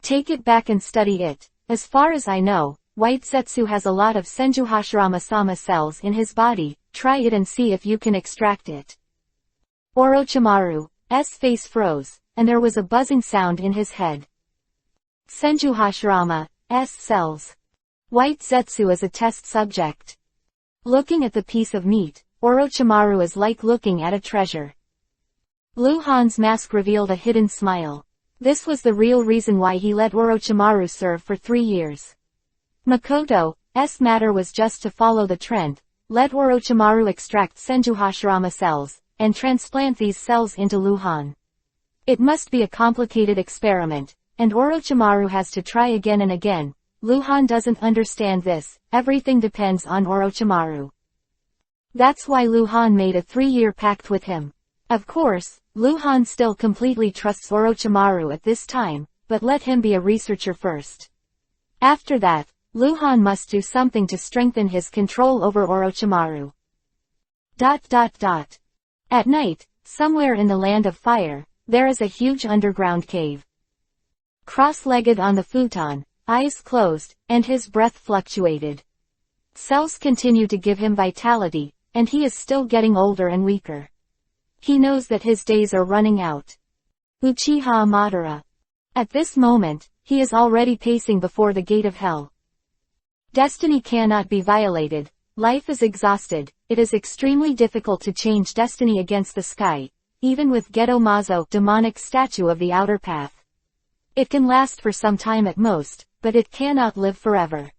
Take it back and study it. As far as I know, White Zetsu has a lot of Senju-Hashirama-sama cells in his body. Try it and see if you can extract it. Orochimaru's face froze, and there was a buzzing sound in his head. Senju-Hashirama's cells. White Zetsu is a test subject. Looking at the piece of meat, Orochimaru is like looking at a treasure. Luhan's mask revealed a hidden smile. This was the real reason why he let Orochimaru serve for 3 years. Makoto's matter was just to follow the trend, let Orochimaru extract Senju-Hashirama cells, and transplant these cells into Luhan. It must be a complicated experiment, and Orochimaru has to try again and again. Luhan doesn't understand this, everything depends on Orochimaru. That's why Luhan made a 3-year pact with him. Of course, Luhan still completely trusts Orochimaru at this time, but let him be a researcher first. After that, Luhan must do something to strengthen his control over Orochimaru. At night, somewhere in the land of fire, there is a huge underground cave. Cross-legged on the futon, eyes closed, and his breath fluctuated. Cells continue to give him vitality, and he is still getting older and weaker. He knows that his days are running out. Uchiha Madara. At this moment, he is already pacing before the gate of hell. Destiny cannot be violated. Life is exhausted. It is extremely difficult to change destiny against the sky, even with Geto Mazo, demonic statue of the outer path. It can last for some time at most, but it cannot live forever.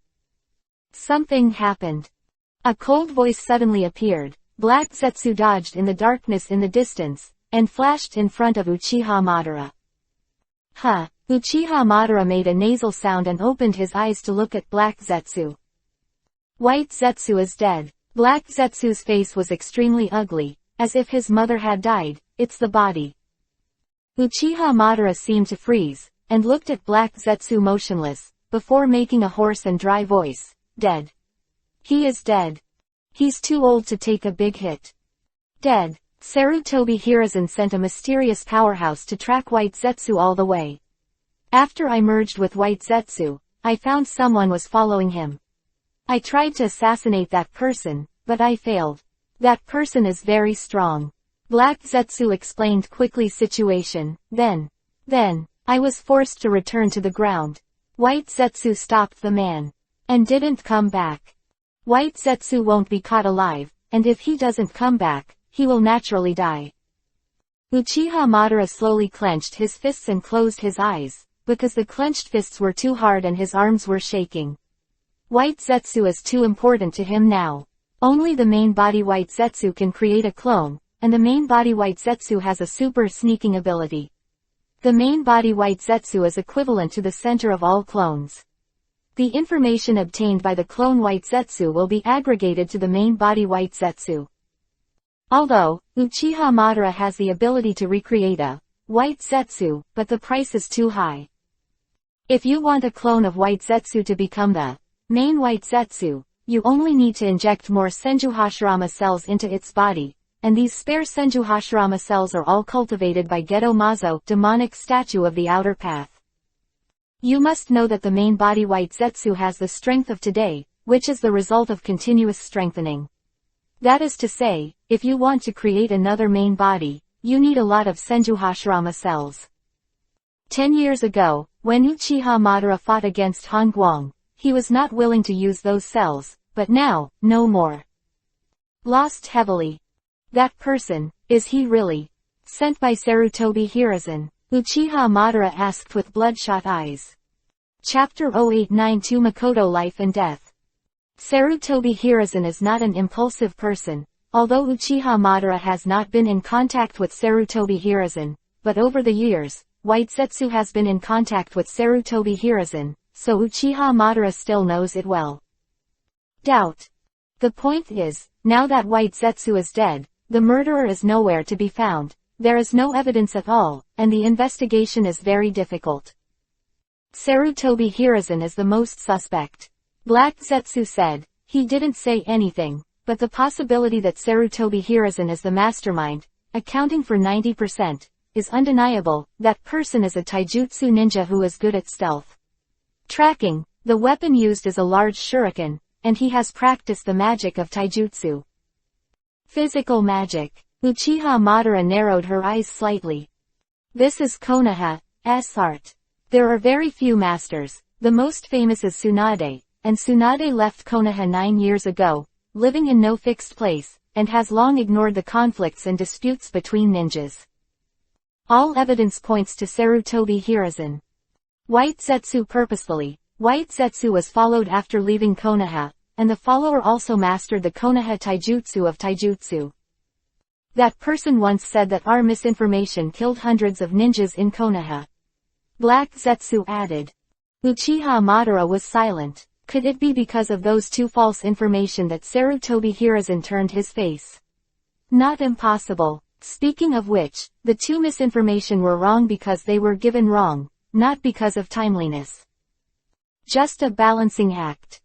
Something happened. A cold voice suddenly appeared. Black Zetsu dodged in the darkness in the distance, and flashed in front of Uchiha Madara. Uchiha Madara made a nasal sound and opened his eyes to look at Black Zetsu. White Zetsu is dead. Black Zetsu's face was extremely ugly, as if his mother had died, it's the body. Uchiha Madara seemed to freeze, and looked at Black Zetsu motionless, before making a hoarse and dry voice. Dead. He is dead. He's too old to take a big hit. Dead. Sarutobi Hiruzen sent a mysterious powerhouse to track White Zetsu all the way. After I merged with White Zetsu, I found someone was following him. I tried to assassinate that person, but I failed. That person is very strong. Black Zetsu explained quickly situation. Then, I was forced to return to the ground. White Zetsu stopped the man. And didn't come back. White Zetsu won't be caught alive, and if he doesn't come back, he will naturally die. Uchiha Madara slowly clenched his fists and closed his eyes, because the clenched fists were too hard and his arms were shaking. White Zetsu is too important to him now. Only the main body White Zetsu can create a clone, and the main body White Zetsu has a super sneaking ability. The main body White Zetsu is equivalent to the center of all clones. The information obtained by the clone White Zetsu will be aggregated to the main body White Zetsu. Although, Uchiha Madara has the ability to recreate a White Zetsu, but the price is too high. If you want a clone of White Zetsu to become the main White Zetsu, you only need to inject more Senju Hashirama cells into its body, and these spare Senju Hashirama cells are all cultivated by Geto Mazo, demonic statue of the outer path. You must know that the main body White Zetsu has the strength of today, which is the result of continuous strengthening. That is to say, if you want to create another main body, you need a lot of Senju Hashirama cells. 10 years ago, when Uchiha Madara fought against Han Guang, he was not willing to use those cells, but now, no more. Lost heavily. That person, is he really? Sent by Sarutobi Hiruzen. Uchiha Madara asked with bloodshot eyes. Chapter 0892 Makoto Life and Death. Sarutobi Hiruzen is not an impulsive person, although Uchiha Madara has not been in contact with Sarutobi Hiruzen, but over the years, White Zetsu has been in contact with Sarutobi Hiruzen, so Uchiha Madara still knows it well. Doubt. The point is, now that White Zetsu is dead, the murderer is nowhere to be found. There is no evidence at all, and the investigation is very difficult. Sarutobi Hiruzen is the most suspect. Black Zetsu said. He didn't say anything, but the possibility that Sarutobi Hiruzen is the mastermind, accounting for 90%, is undeniable. That person is a taijutsu ninja who is good at stealth. Tracking. The weapon used is a large shuriken, and he has practiced the magic of taijutsu. Physical magic. Uchiha Madara narrowed her eyes slightly. This is Konoha's art. There are very few masters. The most famous is Tsunade, and Tsunade left Konoha 9 years ago, living in no fixed place, and has long ignored the conflicts and disputes between ninjas. All evidence points to Sarutobi Hiruzen. White Zetsu purposefully. White Zetsu was followed after leaving Konoha, and the follower also mastered the Konoha taijutsu of taijutsu. That person once said that our misinformation killed hundreds of ninjas in Konoha. Black Zetsu added. Uchiha Madara was silent. Could it be because of those two false information that Sarutobi Hiruzen turned his face? Not impossible. Speaking of which, the two misinformation were wrong because they were given wrong, not because of timeliness. Just a balancing act.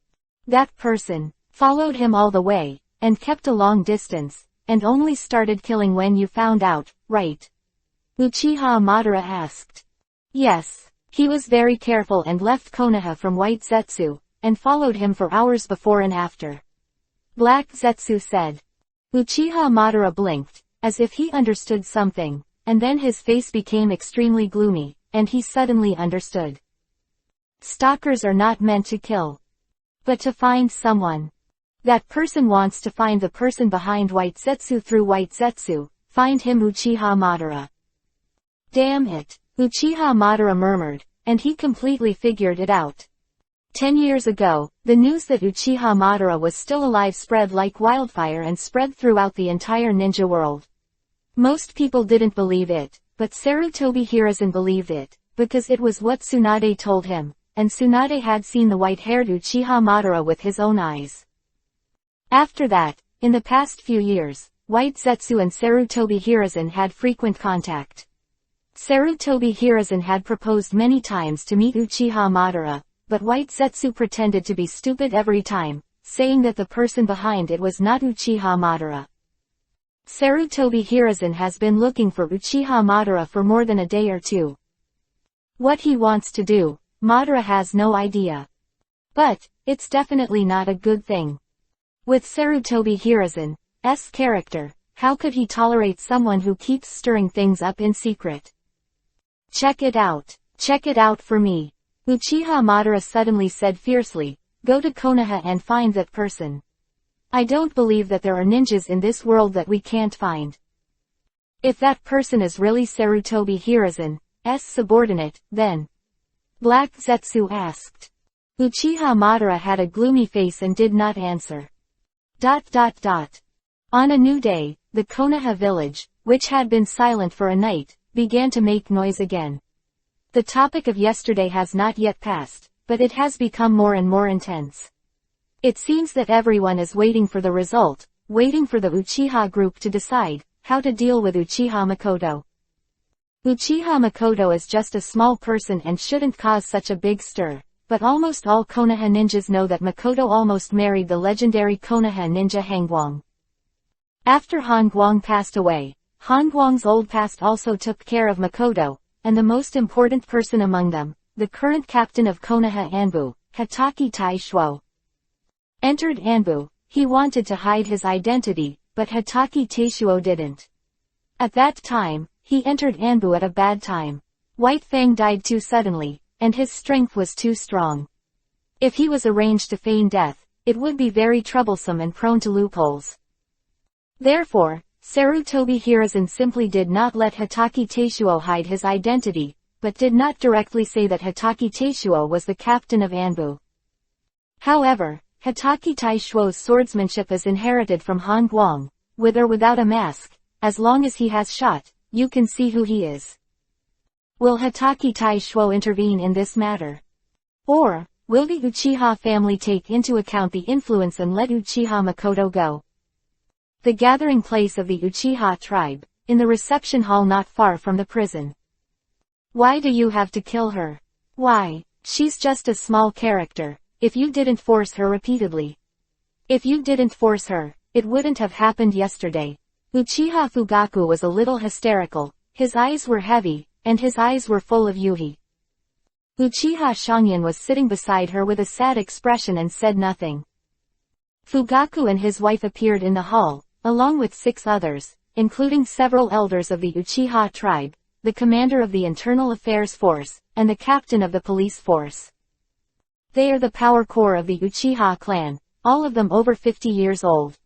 That person followed him all the way, and kept a long distance, and only started killing when you found out, right? Uchiha Madara asked. Yes. He was very careful and left Konoha from White Zetsu, and followed him for hours before and after. Black Zetsu said. Uchiha Madara blinked, as if he understood something, and then his face became extremely gloomy, and he suddenly understood. Stalkers are not meant to kill, but to find someone. That person wants to find the person behind White Zetsu through White Zetsu, find him Uchiha Madara. Damn it, Uchiha Madara murmured, and he completely figured it out. 10 years ago, the news that Uchiha Madara was still alive spread like wildfire and spread throughout the entire ninja world. Most people didn't believe it, but Sarutobi Hiruzen believed it, because it was what Tsunade told him, and Tsunade had seen the white-haired Uchiha Madara with his own eyes. After that, in the past few years, White Zetsu and Sarutobi Hiruzen had frequent contact. Sarutobi Hiruzen had proposed many times to meet Uchiha Madara, but White Zetsu pretended to be stupid every time, saying that the person behind it was not Uchiha Madara. Sarutobi Hiruzen has been looking for Uchiha Madara for more than a day or two. What he wants to do, Madara has no idea. But, it's definitely not a good thing. With Sarutobi Hiruzen's character, how could he tolerate someone who keeps stirring things up in secret? Check it out. Check it out for me. Uchiha Madara suddenly said fiercely, go to Konoha and find that person. I don't believe that there are ninjas in this world that we can't find. If that person is really Sarutobi Hiruzen's subordinate, then... Black Zetsu asked. Uchiha Madara had a gloomy face and did not answer. On a new day, the Konoha village, which had been silent for a night, began to make noise again. The topic of yesterday has not yet passed, but it has become more and more intense. It seems that everyone is waiting for the result, waiting for the Uchiha group to decide how to deal with Uchiha Makoto. Uchiha Makoto is just a small person and shouldn't cause such a big stir, but almost all Konoha ninjas know that Makoto almost married the legendary Konoha ninja Hangguang. After Hangguang passed away, Hangguang's old past also took care of Makoto, and the most important person among them, the current captain of Konoha Anbu, Hatake Taishuo. Entered Anbu, he wanted to hide his identity, but Hatake Taishuo didn't. At that time, he entered Anbu at a bad time. White Fang died too suddenly, and his strength was too strong. If he was arranged to feign death, it would be very troublesome and prone to loopholes. Therefore, Sarutobi Hiruzen simply did not let Hatake Taishuo hide his identity, but did not directly say that Hatake Taishuo was the captain of Anbu. However, Hatake Taishuo's swordsmanship is inherited from Hangguang, with or without a mask. As long as he has shot, you can see who he is. Will Hatake Taishuo intervene in this matter? Or, will the Uchiha family take into account the influence and let Uchiha Makoto go? The gathering place of the Uchiha tribe, in the reception hall not far from the prison. Why do you have to kill her? Why, she's just a small character, if you didn't force her repeatedly. If you didn't force her, it wouldn't have happened yesterday. Uchiha Fugaku was a little hysterical, his eyes were heavy, and his eyes were full of yuhi. Uchiha Shangyan was sitting beside her with a sad expression and said nothing. Fugaku and his wife appeared in the hall, along with 6 others, including several elders of the Uchiha tribe, the commander of the Internal Affairs Force, and the captain of the police force. They are the power core of the Uchiha clan, all of them over 50 years old.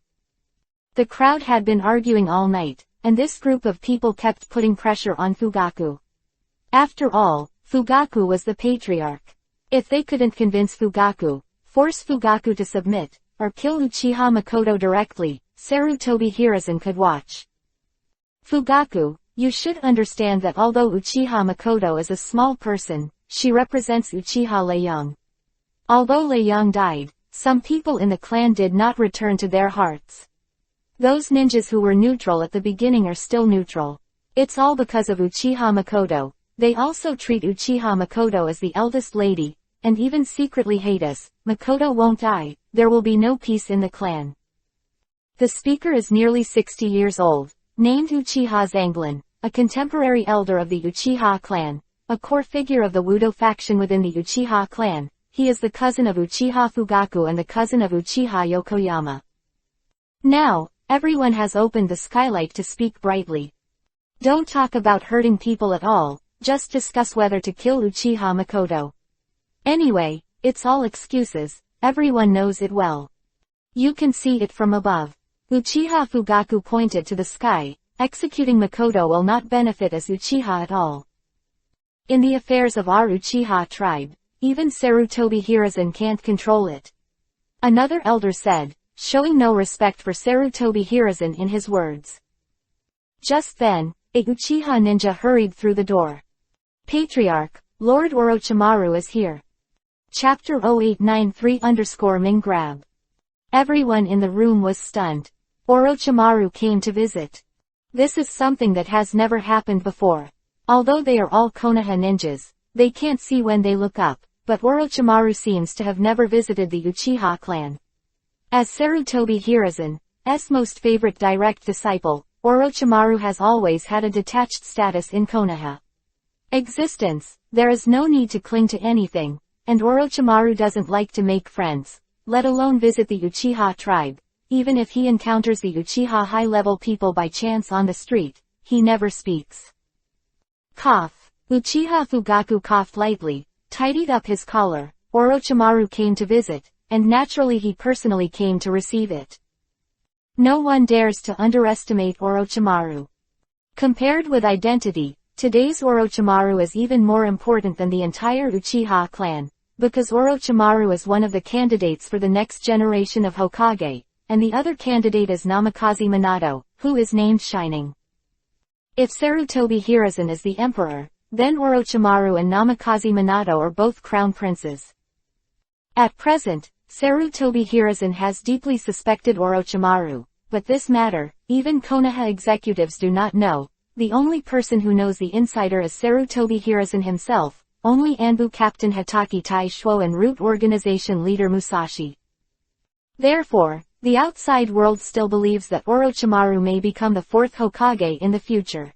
The crowd had been arguing all night, and this group of people kept putting pressure on Fugaku. After all, Fugaku was the patriarch. If they couldn't convince Fugaku, force Fugaku to submit, or kill Uchiha Makoto directly, Sarutobi Hiruzen could watch. Fugaku, you should understand that although Uchiha Makoto is a small person, she represents Uchiha Leiyang. Although Leiyang died, some people in the clan did not return to their hearts. Those ninjas who were neutral at the beginning are still neutral. It's all because of Uchiha Makoto. They also treat Uchiha Makoto as the eldest lady, and even secretly hate us. Makoto won't die, there will be no peace in the clan. The speaker is nearly 60 years old, named Uchiha Zanglin, a contemporary elder of the Uchiha clan, a core figure of the Wudo faction within the Uchiha clan. He is the cousin of Uchiha Fugaku and the cousin of Uchiha Yokoyama. Now, everyone has opened the skylight to speak brightly. Don't talk about hurting people at all, just discuss whether to kill Uchiha Makoto. Anyway, it's all excuses, everyone knows it well. You can see it from above. Uchiha Fugaku pointed to the sky. Executing Makoto will not benefit as Uchiha at all. In the affairs of our Uchiha tribe, even Sarutobi Hiruzen can't control it. Another elder said, showing no respect for Sarutobi Hiruzen in his words. Just then, a Uchiha ninja hurried through the door. Patriarch, Lord Orochimaru is here. Chapter 0893_Ming Grab. Everyone in the room was stunned. Orochimaru came to visit. This is something that has never happened before. Although they are all Konoha ninjas, they can't see when they look up, but Orochimaru seems to have never visited the Uchiha clan. As Sarutobi Hiruzen's most favorite direct disciple, Orochimaru has always had a detached status in Konoha existence. There is no need to cling to anything, and Orochimaru doesn't like to make friends, let alone visit the Uchiha tribe. Even if he encounters the Uchiha high-level people by chance on the street, he never speaks. Cough. Uchiha Fugaku coughed lightly, tidied up his collar. Orochimaru came to visit, and naturally he personally came to receive it. No one dares to underestimate Orochimaru. Compared with identity, today's Orochimaru is even more important than the entire Uchiha clan, because Orochimaru is one of the candidates for the next generation of Hokage, and the other candidate is Namikaze Minato, who is named Shining. If Sarutobi Hiruzen is the emperor, then Orochimaru and Namikaze Minato are both crown princes. At present, Sarutobi Hiruzen has deeply suspected Orochimaru, but this matter, even Konoha executives do not know. The only person who knows the insider is Sarutobi Hiruzen himself, only Anbu Captain Hatake Taishuo and Root Organization leader Musashi. Therefore, the outside world still believes that Orochimaru may become the fourth Hokage in the future.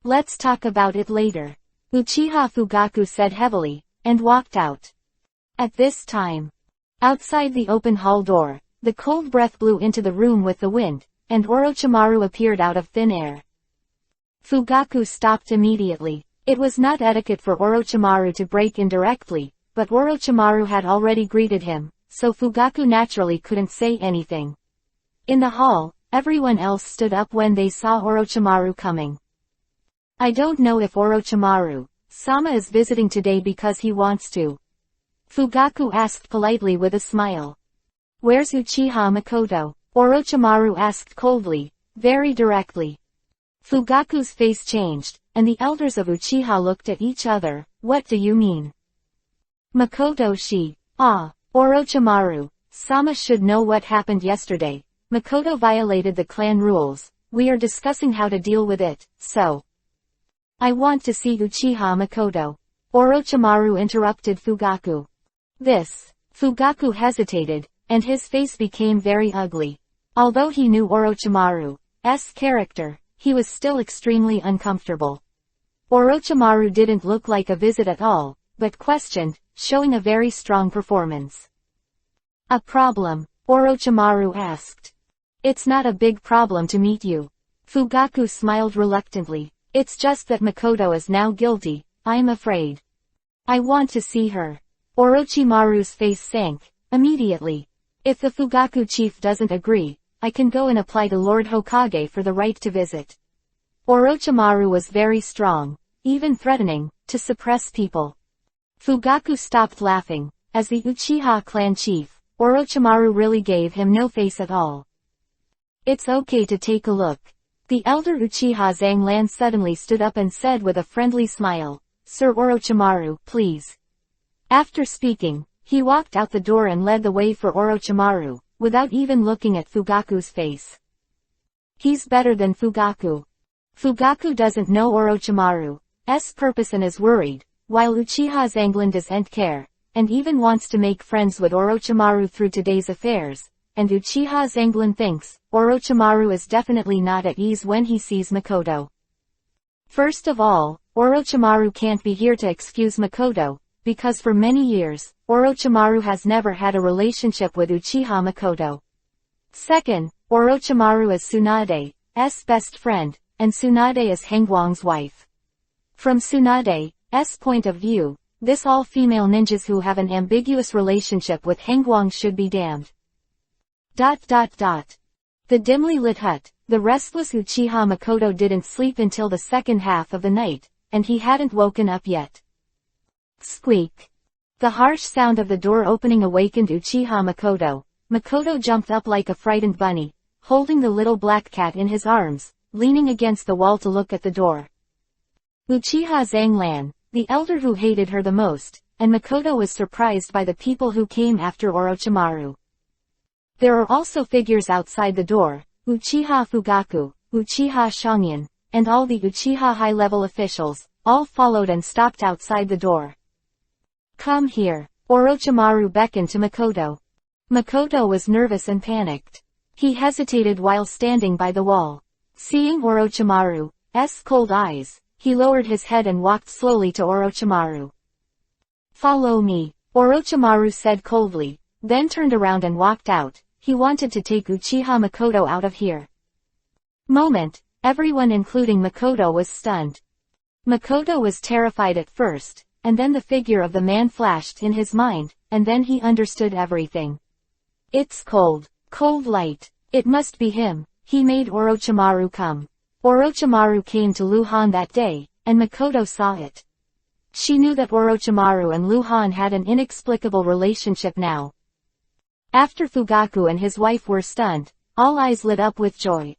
Let's talk about it later. Uchiha Fugaku said heavily, and walked out. At this time, outside the open hall door, the cold breath blew into the room with the wind, and Orochimaru appeared out of thin air. Fugaku stopped immediately. It was not etiquette for Orochimaru to break in directly, but Orochimaru had already greeted him, so Fugaku naturally couldn't say anything. In the hall, everyone else stood up when they saw Orochimaru coming. I don't know if Orochimaru-sama is visiting today because he wants to. Fugaku asked politely with a smile. Where's Uchiha Makoto? Orochimaru asked coldly, very directly. Fugaku's face changed, and the elders of Uchiha looked at each other. What do you mean? Makoto Orochimaru-sama should know what happened yesterday. Makoto violated the clan rules. We are discussing how to deal with it, so. I want to see Uchiha Makoto. Orochimaru interrupted Fugaku. Fugaku hesitated, and his face became very ugly. Although he knew Orochimaru's character, he was still extremely uncomfortable. Orochimaru didn't look like a visit at all, but questioned, showing a very strong performance. A problem? Orochimaru asked. It's not a big problem to meet you. Fugaku smiled reluctantly. It's just that Makoto is now guilty, I'm afraid. I want to see her. Orochimaru's face sank, immediately. If the Fugaku chief doesn't agree, I can go and apply to Lord Hokage for the right to visit. Orochimaru was very strong, even threatening, to suppress people. Fugaku stopped laughing. As the Uchiha clan chief, Orochimaru really gave him no face at all. It's okay to take a look. The elder Uchiha Zanglan suddenly stood up and said with a friendly smile, Sir Orochimaru, please. After speaking, he walked out the door and led the way for Orochimaru, without even looking at Fugaku's face. He's better than Fugaku. Fugaku doesn't know Orochimaru's purpose and is worried, while Uchiha Zanglan doesn't care, and even wants to make friends with Orochimaru through today's affairs, and Uchiha Zanglan thinks, Orochimaru is definitely not at ease when he sees Makoto. First of all, Orochimaru can't be here to excuse Makoto, because for many years, Orochimaru has never had a relationship with Uchiha Makoto. Second, Orochimaru is Tsunade's best friend, and Tsunade is Hengwang's wife. From Tsunade's point of view, this all-female ninjas who have an ambiguous relationship with Hengwang should be damned. The dimly lit hut, the restless Uchiha Makoto didn't sleep until the second half of the night, and he hadn't woken up yet. Squeak. The harsh sound of the door opening awakened Uchiha Makoto. Makoto jumped up like a frightened bunny, holding the little black cat in his arms, leaning against the wall to look at the door. Uchiha Zanglan, the elder who hated her the most, and Makoto was surprised by the people who came after Orochimaru. There are also figures outside the door, Uchiha Fugaku, Uchiha Shangyan, and all the Uchiha high-level officials, all followed and stopped outside the door. "Come here." Orochimaru beckoned to Makoto. Makoto was nervous and panicked. He hesitated while standing by the wall. Seeing Orochimaru's cold eyes, he lowered his head and walked slowly to Orochimaru. "Follow me," Orochimaru said coldly, then turned around and walked out. He wanted to take Uchiha Makoto out of here. Everyone including Makoto was stunned. Makoto was terrified at first, and then the figure of the man flashed in his mind, and then he understood everything. "It's cold light. It must be him." He made Orochimaru come. Orochimaru came to Luhan that day, and Makoto saw it. She knew that Orochimaru and Luhan had an inexplicable relationship now. After Fugaku and his wife were stunned, all eyes lit up with joy.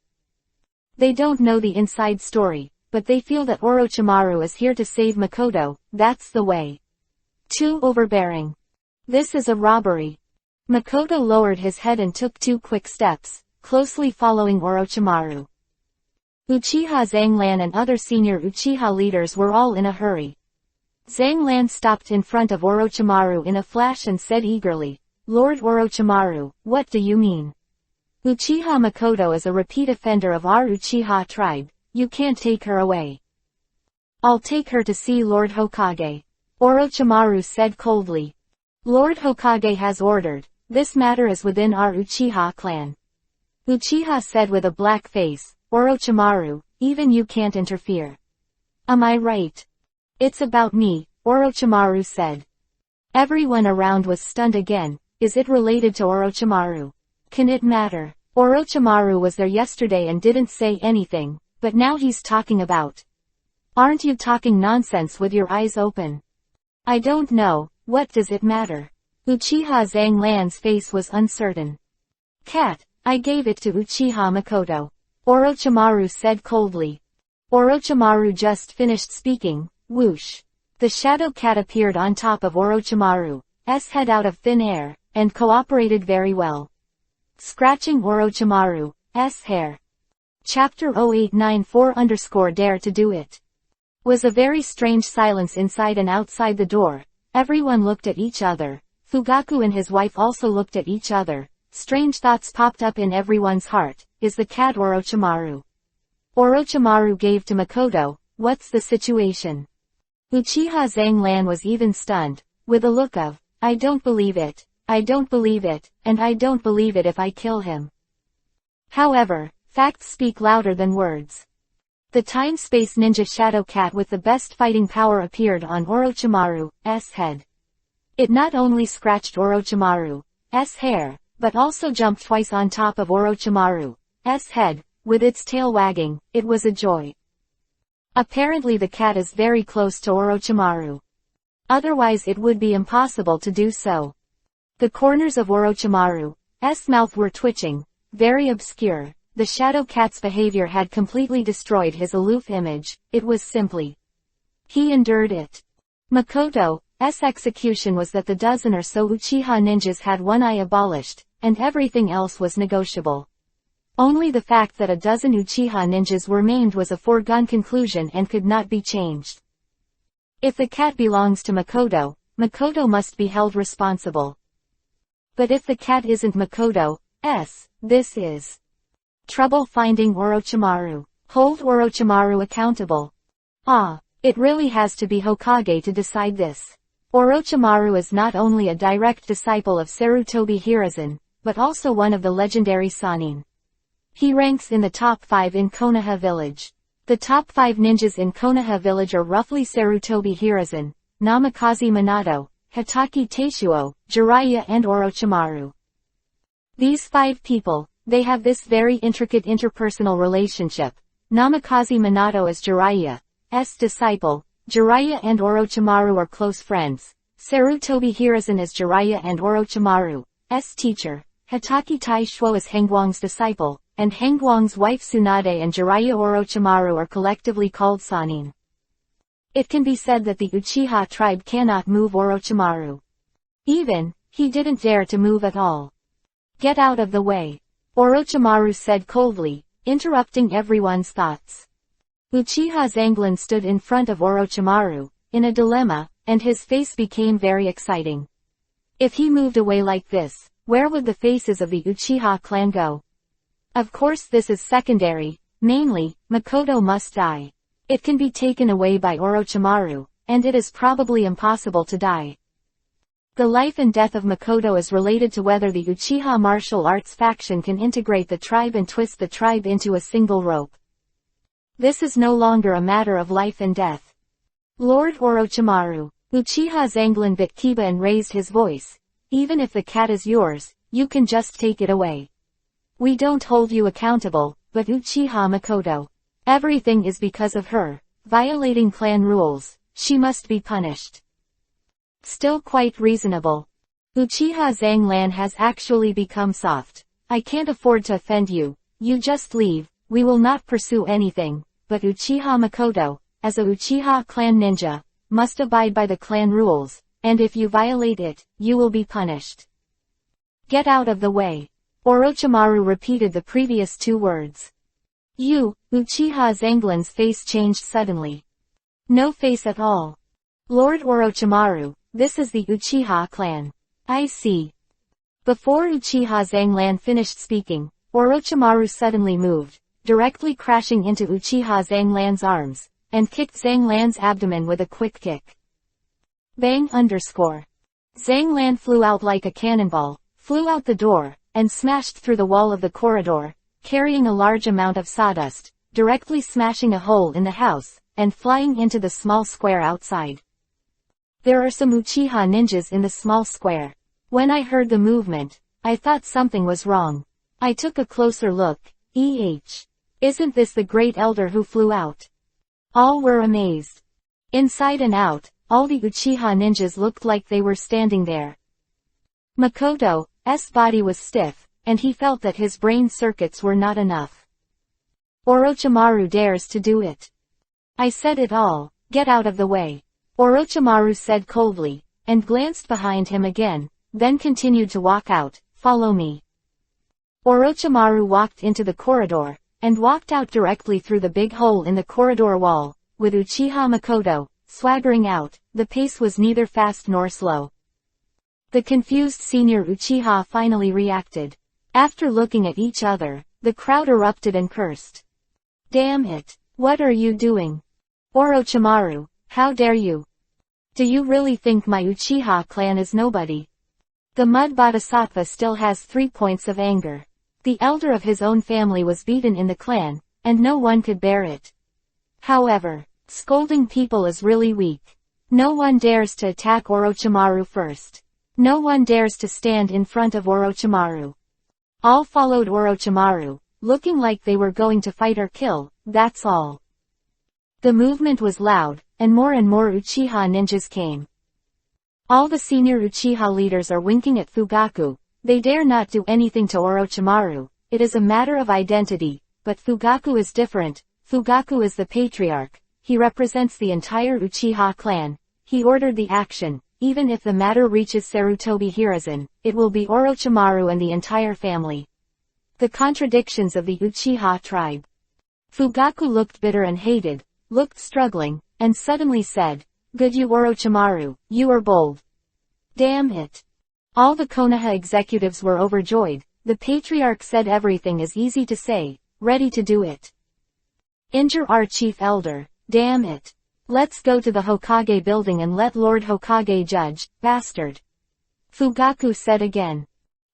They don't know the inside story, but they feel that Orochimaru is here to save Makoto. That's the way. Too overbearing. This is a robbery. Makoto lowered his head and took 2 quick steps, closely following Orochimaru. Uchiha Zanglan and other senior Uchiha leaders were all in a hurry. Zanglan stopped in front of Orochimaru in a flash and said eagerly, "Lord Orochimaru, what do you mean? Uchiha Makoto is a repeat offender of our Uchiha tribe. You can't take her away." "I'll take her to see Lord Hokage," Orochimaru said coldly. "Lord Hokage has ordered. This matter is within our Uchiha clan." Uchiha said with a black face, "Orochimaru, even you can't interfere." "Am I right?" "It's about me," Orochimaru said. Everyone around was stunned again. Is it related to Orochimaru? Can it matter? Orochimaru was there yesterday and didn't say anything, but now he's talking about. Aren't you talking nonsense with your eyes open? I don't know, what does it matter? Uchiha Zanglan's face was uncertain. "Cat, I gave it to Uchiha Makoto," Orochimaru said coldly. Orochimaru just finished speaking, whoosh. The shadow cat appeared on top of Orochimaru's head out of thin air, and cooperated very well. Scratching Orochimaru's hair. Chapter 0894_Dare to Do It. Was a very strange silence inside and outside the door. Everyone looked at each other. Fugaku and his wife also looked at each other. Strange thoughts popped up in everyone's heart. Is the cat Orochimaru? Orochimaru gave to Makoto. What's the situation? Uchiha Zanglan was even stunned, with a look of, I don't believe it, I don't believe it, and I don't believe it if I kill him. However, facts speak louder than words. The time-space ninja shadow cat with the best fighting power appeared on Orochimaru's head. It not only scratched Orochimaru's hair, but also jumped twice on top of Orochimaru's head, with its tail wagging. It was a joy. Apparently the cat is very close to Orochimaru. Otherwise it would be impossible to do so. The corners of Orochimaru's mouth were twitching, very obscure. The shadow cat's behavior had completely destroyed his aloof image. It was simply. He endured it. Makoto's execution was that the dozen or so Uchiha ninjas had one eye abolished, and everything else was negotiable. Only the fact that a dozen Uchiha ninjas were maimed was a foregone conclusion and could not be changed. If the cat belongs to Makoto, Makoto must be held responsible. But if the cat isn't Makoto's, this is trouble finding Orochimaru. Hold Orochimaru accountable. It really has to be Hokage to decide this. Orochimaru is not only a direct disciple of Sarutobi Hiruzen, but also one of the legendary Sannin. He ranks in the top 5 in Konoha village. The top 5 ninjas in Konoha village are roughly Sarutobi Hiruzen, Namikaze Minato, Hatake Teishuo, Jiraiya and Orochimaru. These 5 people, they have this very intricate interpersonal relationship. Namikaze Minato is Jiraiya's disciple. Jiraiya and Orochimaru are close friends. Sarutobi Hiruzen is Jiraiya and Orochimaru's teacher. Hatake Teishuo is Hengguang's disciple, and Hengguang's wife Tsunade and Jiraiya Orochimaru are collectively called Sannin. It can be said that the Uchiha tribe cannot move Orochimaru. He didn't dare to move at all. Get out of the way. Orochimaru said coldly, interrupting everyone's thoughts. Uchiha Zangelan stood in front of Orochimaru, in a dilemma, and his face became very exciting. If he moved away like this, where would the faces of the Uchiha clan go? Of course this is secondary, namely, Makoto must die. It can be taken away by Orochimaru, and it is probably impossible to die. The life and death of Makoto is related to whether the Uchiha martial arts faction can integrate the tribe and twist the tribe into a single rope. This is no longer a matter of life and death. Lord Orochimaru. Uchiha Zangelan bit Kiba and raised his voice. Even if the cat is yours, you can just take it away. We don't hold you accountable, but Uchiha Makoto. Everything is because of her. Violating clan rules, she must be punished. Still quite reasonable. Uchiha Zangelan has actually become soft. I can't afford to offend you. You just leave, we will not pursue anything, but Uchiha Makoto, as a Uchiha clan ninja, must abide by the clan rules, and if you violate it, you will be punished. Get out of the way. Orochimaru repeated the previous two words. You, Uchiha Zangelan's face changed suddenly. No face at all. Lord Orochimaru, this is the Uchiha clan. I see. Before Uchiha Zangelan finished speaking, Orochimaru suddenly moved, directly crashing into Uchiha Zangelan's arms, and kicked Zangelan's abdomen with a quick kick. Bang _. Zangelan flew out like a cannonball, flew out the door, and smashed through the wall of the corridor, carrying a large amount of sawdust, directly smashing a hole in the house, and flying into the small square outside. There are some Uchiha ninjas in the small square. When I heard the movement, I thought something was wrong. I took a closer look. Isn't this the great elder who flew out? All were amazed. Inside and out, all the Uchiha ninjas looked like they were standing there. Makoto's body was stiff, and he felt that his brain circuits were not enough. Orochimaru dares to do it. I said it all, get out of the way. Orochimaru said coldly, and glanced behind him again, then continued to walk out, follow me. Orochimaru walked into the corridor, and walked out directly through the big hole in the corridor wall, with Uchiha Makoto, swaggering out. The pace was neither fast nor slow. The confused senior Uchiha finally reacted. After looking at each other, the crowd erupted and cursed. Damn it! What are you doing? Orochimaru, how dare you? Do you really think my Uchiha clan is nobody? The Mud Bodhisattva still has 3 points of anger. The elder of his own family was beaten in the clan, and no one could bear it. However, scolding people is really weak. No one dares to attack Orochimaru first. No one dares to stand in front of Orochimaru. All followed Orochimaru, looking like they were going to fight or kill, that's all. The movement was loud, and more Uchiha ninjas came. All the senior Uchiha leaders are winking at Fugaku. They dare not do anything to Orochimaru. It is a matter of identity, but Fugaku is different. Fugaku is the patriarch. He represents the entire Uchiha clan. He ordered the action. Even if the matter reaches Sarutobi Hiruzen, it will be Orochimaru and the entire family. The contradictions of the Uchiha tribe. Fugaku looked bitter and hated, looked struggling, and suddenly said, "Good you Orochimaru, you are bold." Damn it. All the Konoha executives were overjoyed. The patriarch said everything is easy to say, ready to do it. Injure our chief elder, damn it. Let's go to the Hokage building and let Lord Hokage judge, bastard. Fugaku said again.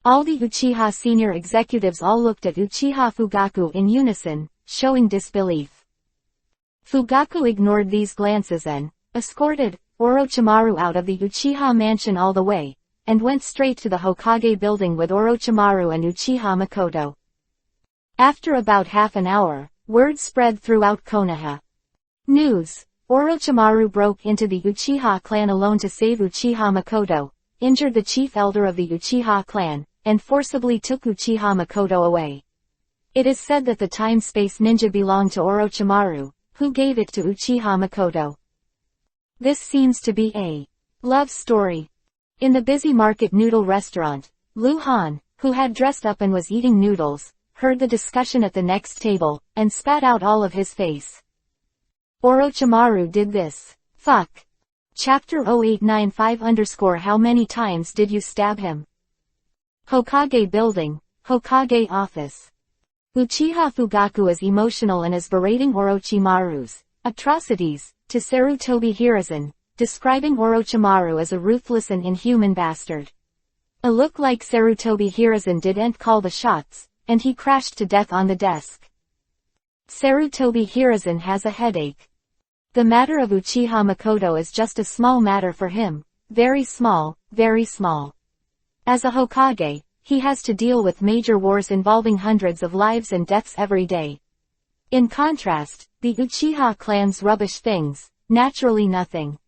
All the Uchiha senior executives all looked at Uchiha Fugaku in unison, showing disbelief. Fugaku ignored these glances and escorted Orochimaru out of the Uchiha mansion all the way, and went straight to the Hokage building with Orochimaru and Uchiha Makoto. After about half an hour, word spread throughout Konoha. News. Orochimaru broke into the Uchiha clan alone to save Uchiha Makoto, injured the chief elder of the Uchiha clan, and forcibly took Uchiha Makoto away. It is said that the time-space ninja belonged to Orochimaru, who gave it to Uchiha Makoto. This seems to be a love story. In the busy market noodle restaurant, Lu Han, who had dressed up and was eating noodles, heard the discussion at the next table, and spat out all of his face. Orochimaru did this. Fuck. Chapter 0895 How many times did you stab him? Hokage Building, Hokage Office. Uchiha Fugaku is emotional and is berating Orochimaru's atrocities to Sarutobi Hiruzen, describing Orochimaru as a ruthless and inhuman bastard. A look like Sarutobi Hiruzen didn't call the shots, and he crashed to death on the desk. Sarutobi Hiruzen has a headache. The matter of Uchiha Makoto is just a small matter for him, very small, very small. As a Hokage, he has to deal with major wars involving hundreds of lives and deaths every day. In contrast, the Uchiha clan's rubbish things, naturally nothing.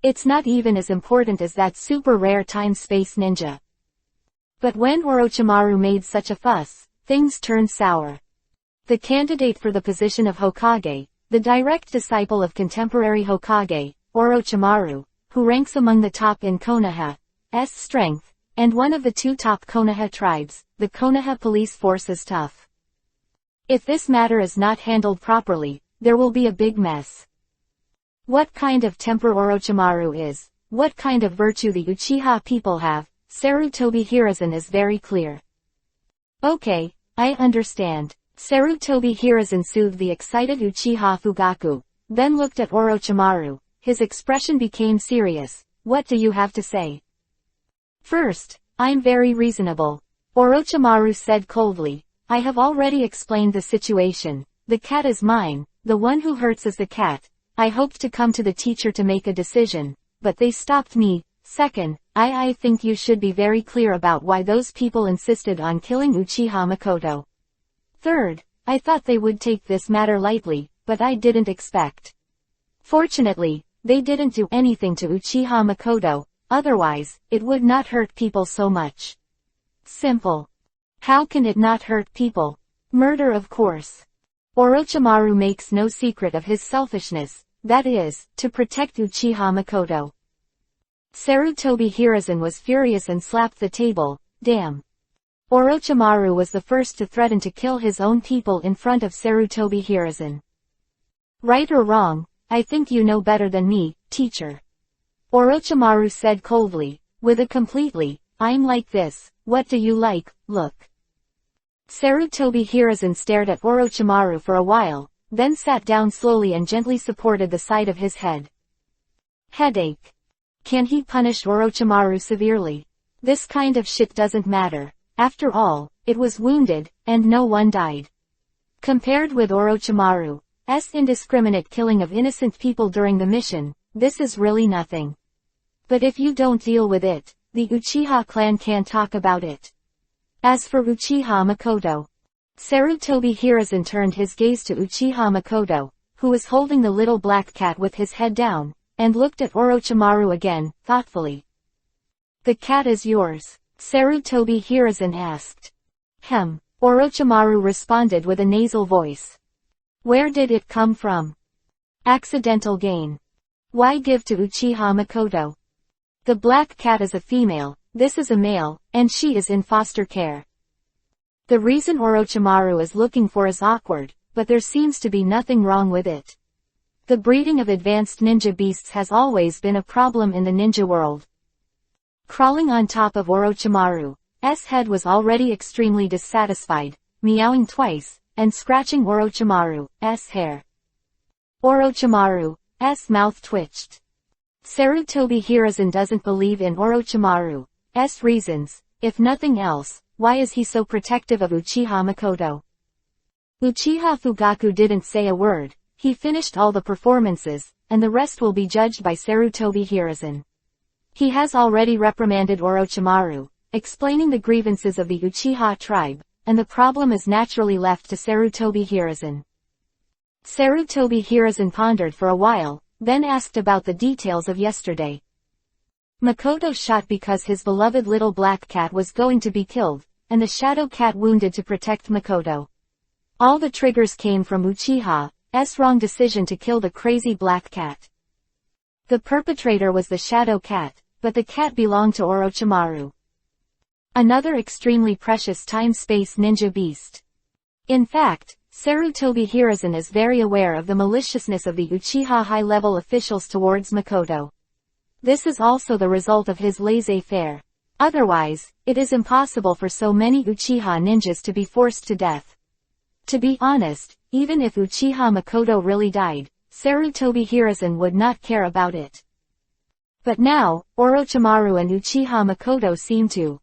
It's not even as important as that super rare time-space ninja. But when Orochimaru made such a fuss, things turned sour. The candidate for the position of Hokage, the direct disciple of contemporary Hokage, Orochimaru, who ranks among the top in Konoha's strength, and one of the two top Konoha tribes, the Konoha police force is tough. If this matter is not handled properly, there will be a big mess. What kind of temper Orochimaru is, what kind of virtue the Uchiha people have, Sarutobi Hiruzen is very clear. Okay, I understand. Sarutobi Hiruzen soothed the excited Uchiha Fugaku, then looked at Orochimaru. His expression became serious. What do you have to say? First, I'm very reasonable. Orochimaru said coldly. I have already explained the situation. The cat is mine, the one who hurts is the cat. I hoped to come to the teacher to make a decision, but they stopped me. Second, I think you should be very clear about why those people insisted on killing Uchiha Makoto. Third, I thought they would take this matter lightly, but I didn't expect. Fortunately, they didn't do anything to Uchiha Makoto, otherwise, it would not hurt people so much. Simple. How can it not hurt people? Murder, of course. Orochimaru makes no secret of his selfishness, that is, to protect Uchiha Makoto. Sarutobi Hiruzen was furious and slapped the table. Damn. Orochimaru was the first to threaten to kill his own people in front of Sarutobi Hiruzen. Right or wrong, I think you know better than me, teacher. Orochimaru said coldly, with a completely, I'm like this, what do you like, look. Sarutobi Hiruzen stared at Orochimaru for a while, then sat down slowly and gently supported the side of his head. Headache. Can he punish Orochimaru severely? This kind of shit doesn't matter. After all, it was wounded, and no one died. Compared with Orochimaru's indiscriminate killing of innocent people during the mission, this is really nothing. But if you don't deal with it, the Uchiha clan can't talk about it. As for Uchiha Makoto, Sarutobi Hiruzen turned his gaze to Uchiha Makoto, who was holding the little black cat with his head down, and looked at Orochimaru again, thoughtfully. The cat is yours, Sarutobi Hiruzen asked. Orochimaru responded with a nasal voice. Where did it come from? Accidental gain. Why give to Uchiha Makoto? The black cat is a female, this is a male, and she is in foster care. The reason Orochimaru is looking for is awkward, but there seems to be nothing wrong with it. The breeding of advanced ninja beasts has always been a problem in the ninja world. Crawling on top of Orochimaru's head was already extremely dissatisfied, meowing twice, and scratching Orochimaru's hair. Orochimaru's mouth twitched. Sarutobi Hiruzen doesn't believe in Orochimaru's reasons. If nothing else, why is he so protective of Uchiha Makoto? Uchiha Fugaku didn't say a word. He finished all the performances, and the rest will be judged by Sarutobi Hiruzen. He has already reprimanded Orochimaru, explaining the grievances of the Uchiha tribe, and the problem is naturally left to Sarutobi Hiruzen. Sarutobi Hiruzen pondered for a while, then asked about the details of yesterday. Makoto shot because his beloved little black cat was going to be killed, and the shadow cat wounded to protect Makoto. All the triggers came from Uchiha's wrong decision to kill the crazy black cat. The perpetrator was the shadow cat, but the cat belonged to Orochimaru. Another extremely precious time-space ninja beast. In fact, Sarutobi Hiruzen is very aware of the maliciousness of the Uchiha high-level officials towards Makoto. This is also the result of his laissez-faire. Otherwise, it is impossible for so many Uchiha ninjas to be forced to death. To be honest, even if Uchiha Makoto really died, Sarutobi Hiruzen would not care about it. But now, Orochimaru and Uchiha Makoto seem to.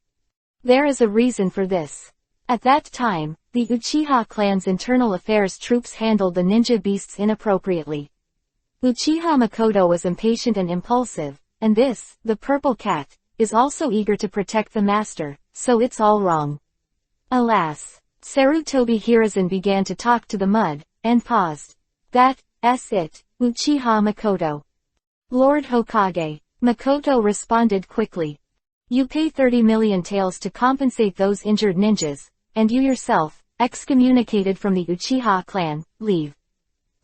There is a reason for this. At that time, the Uchiha clan's internal affairs troops handled the ninja beasts inappropriately. Uchiha Makoto was impatient and impulsive, and this, the purple cat, is also eager to protect the master, so it's all wrong. Alas. Sarutobi Hiruzen began to talk to the mud, and paused. That's it, Uchiha Makoto. Lord Hokage. Makoto responded quickly. You pay 30 million taels to compensate those injured ninjas, and you yourself, excommunicated from the Uchiha clan, leave.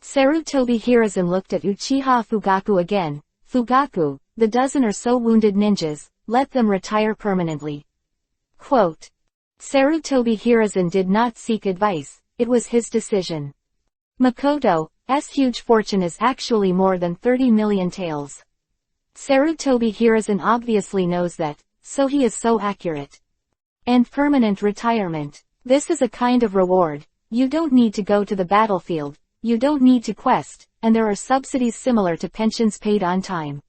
Sarutobi Hiruzen looked at Uchiha Fugaku again. Fugaku, the dozen or so wounded ninjas, let them retire permanently. Quote. Sarutobi Hiruzen did not seek advice, it was his decision. Makoto's huge fortune is actually more than 30 million taels. Sarutobi Hiruzen obviously knows that, so he is so accurate. And permanent retirement. This is a kind of reward. You don't need to go to the battlefield, you don't need to quest, and there are subsidies similar to pensions paid on time.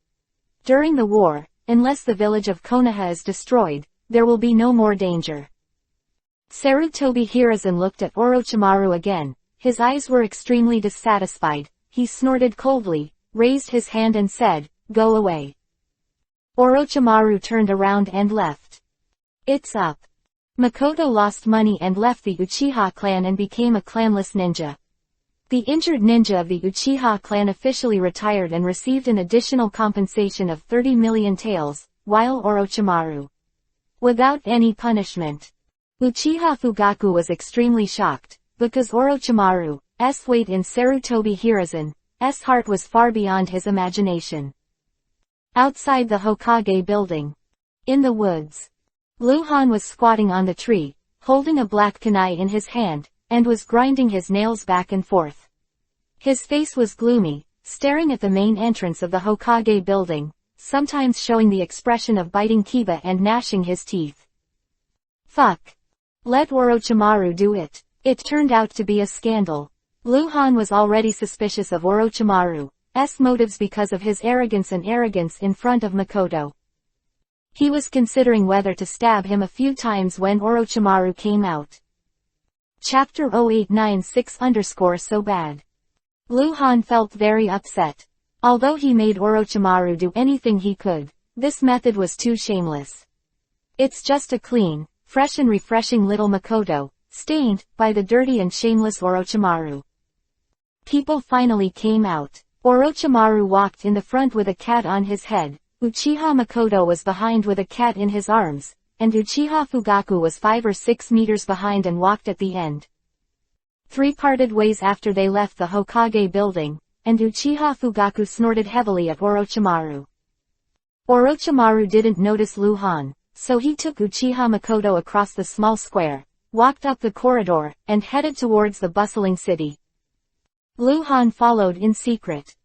During the war, unless the village of Konoha is destroyed, there will be no more danger. Sarutobi Hiruzen looked at Orochimaru again. His eyes were extremely dissatisfied. He snorted coldly, raised his hand and said, "Go away." Orochimaru turned around and left. It's up. Makoto lost money and left the Uchiha clan and became a clanless ninja. The injured ninja of the Uchiha clan officially retired and received an additional compensation of 30 million taels, while Orochimaru. Without any punishment. Uchiha Fugaku was extremely shocked, because Orochimaru's weight in Sarutobi Hiruzen's heart was far beyond his imagination. Outside the Hokage building. In the woods. Luhan was squatting on the tree, holding a black kunai in his hand, and was grinding his nails back and forth. His face was gloomy, staring at the main entrance of the Hokage building, sometimes showing the expression of biting kiba and gnashing his teeth. Fuck. Let Orochimaru do it. It turned out to be a scandal. Luhan was already suspicious of Orochimaru's motives because of his arrogance in front of Makoto. He was considering whether to stab him a few times when Orochimaru came out. Chapter 0896_so bad. Luhan felt very upset. Although he made Orochimaru do anything he could, this method was too shameless. It's just a clean, fresh and refreshing little Makoto, stained by the dirty and shameless Orochimaru. People finally came out. Orochimaru walked in the front with a cat on his head, Uchiha Makoto was behind with a cat in his arms, and Uchiha Fugaku was 5 or 6 meters behind and walked at the end. Three parted ways after they left the Hokage building, and Uchiha Fugaku snorted heavily at Orochimaru. Orochimaru didn't notice Luhan, so he took Uchiha Makoto across the small square, walked up the corridor, and headed towards the bustling city. Luhan followed in secret.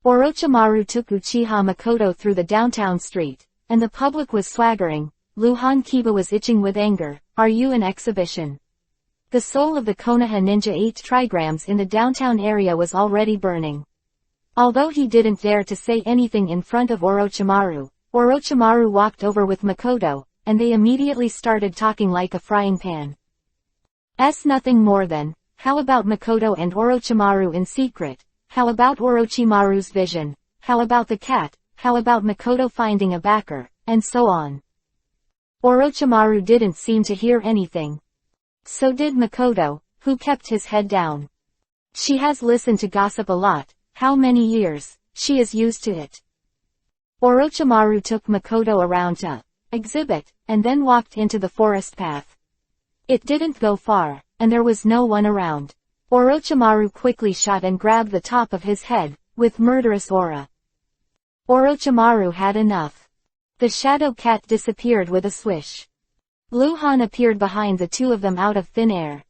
Orochimaru took Uchiha Makoto through the downtown street, and the public was swaggering. Luhan Kiba was itching with anger. Are you an exhibition? The soul of the Konoha ninja 8 trigrams in the downtown area was already burning. Although he didn't dare to say anything in front of Orochimaru, Orochimaru walked over with Makoto, and they immediately started talking like a frying pan. Nothing more than, how about Makoto and Orochimaru in secret? How about Orochimaru's vision? How about the cat? How about Makoto finding a backer? And so on. Orochimaru didn't seem to hear anything. So did Makoto, who kept his head down. She has listened to gossip a lot. How many years? She is used to it. Orochimaru took Makoto around to exhibit, and then walked into the forest path. It didn't go far, and there was no one around. Orochimaru quickly shot and grabbed the top of his head, with murderous aura. Orochimaru had enough. The shadow cat disappeared with a swish. Luhan appeared behind the two of them out of thin air.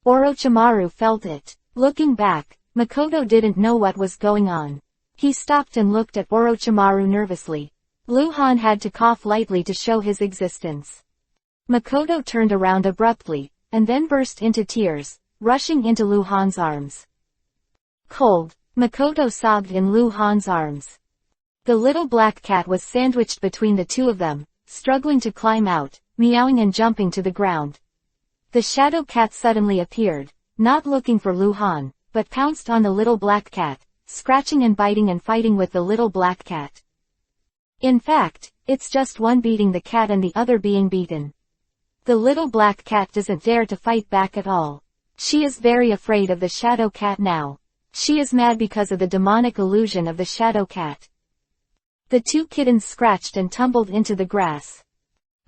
Orochimaru felt it. Looking back, Makoto didn't know what was going on. He stopped and looked at Orochimaru nervously. Luhan had to cough lightly to show his existence. Makoto turned around abruptly, and then burst into tears, rushing into Luhan's arms. Cold, Makoto sobbed in Luhan's arms. The little black cat was sandwiched between the two of them, struggling to climb out, meowing and jumping to the ground. The shadow cat suddenly appeared, not looking for Luhan, but pounced on the little black cat, scratching and biting and fighting with the little black cat. In fact, it's just one beating the cat and the other being beaten. The little black cat doesn't dare to fight back at all. She is very afraid of the shadow cat now. She is mad because of the demonic illusion of the shadow cat. The two kittens scratched and tumbled into the grass.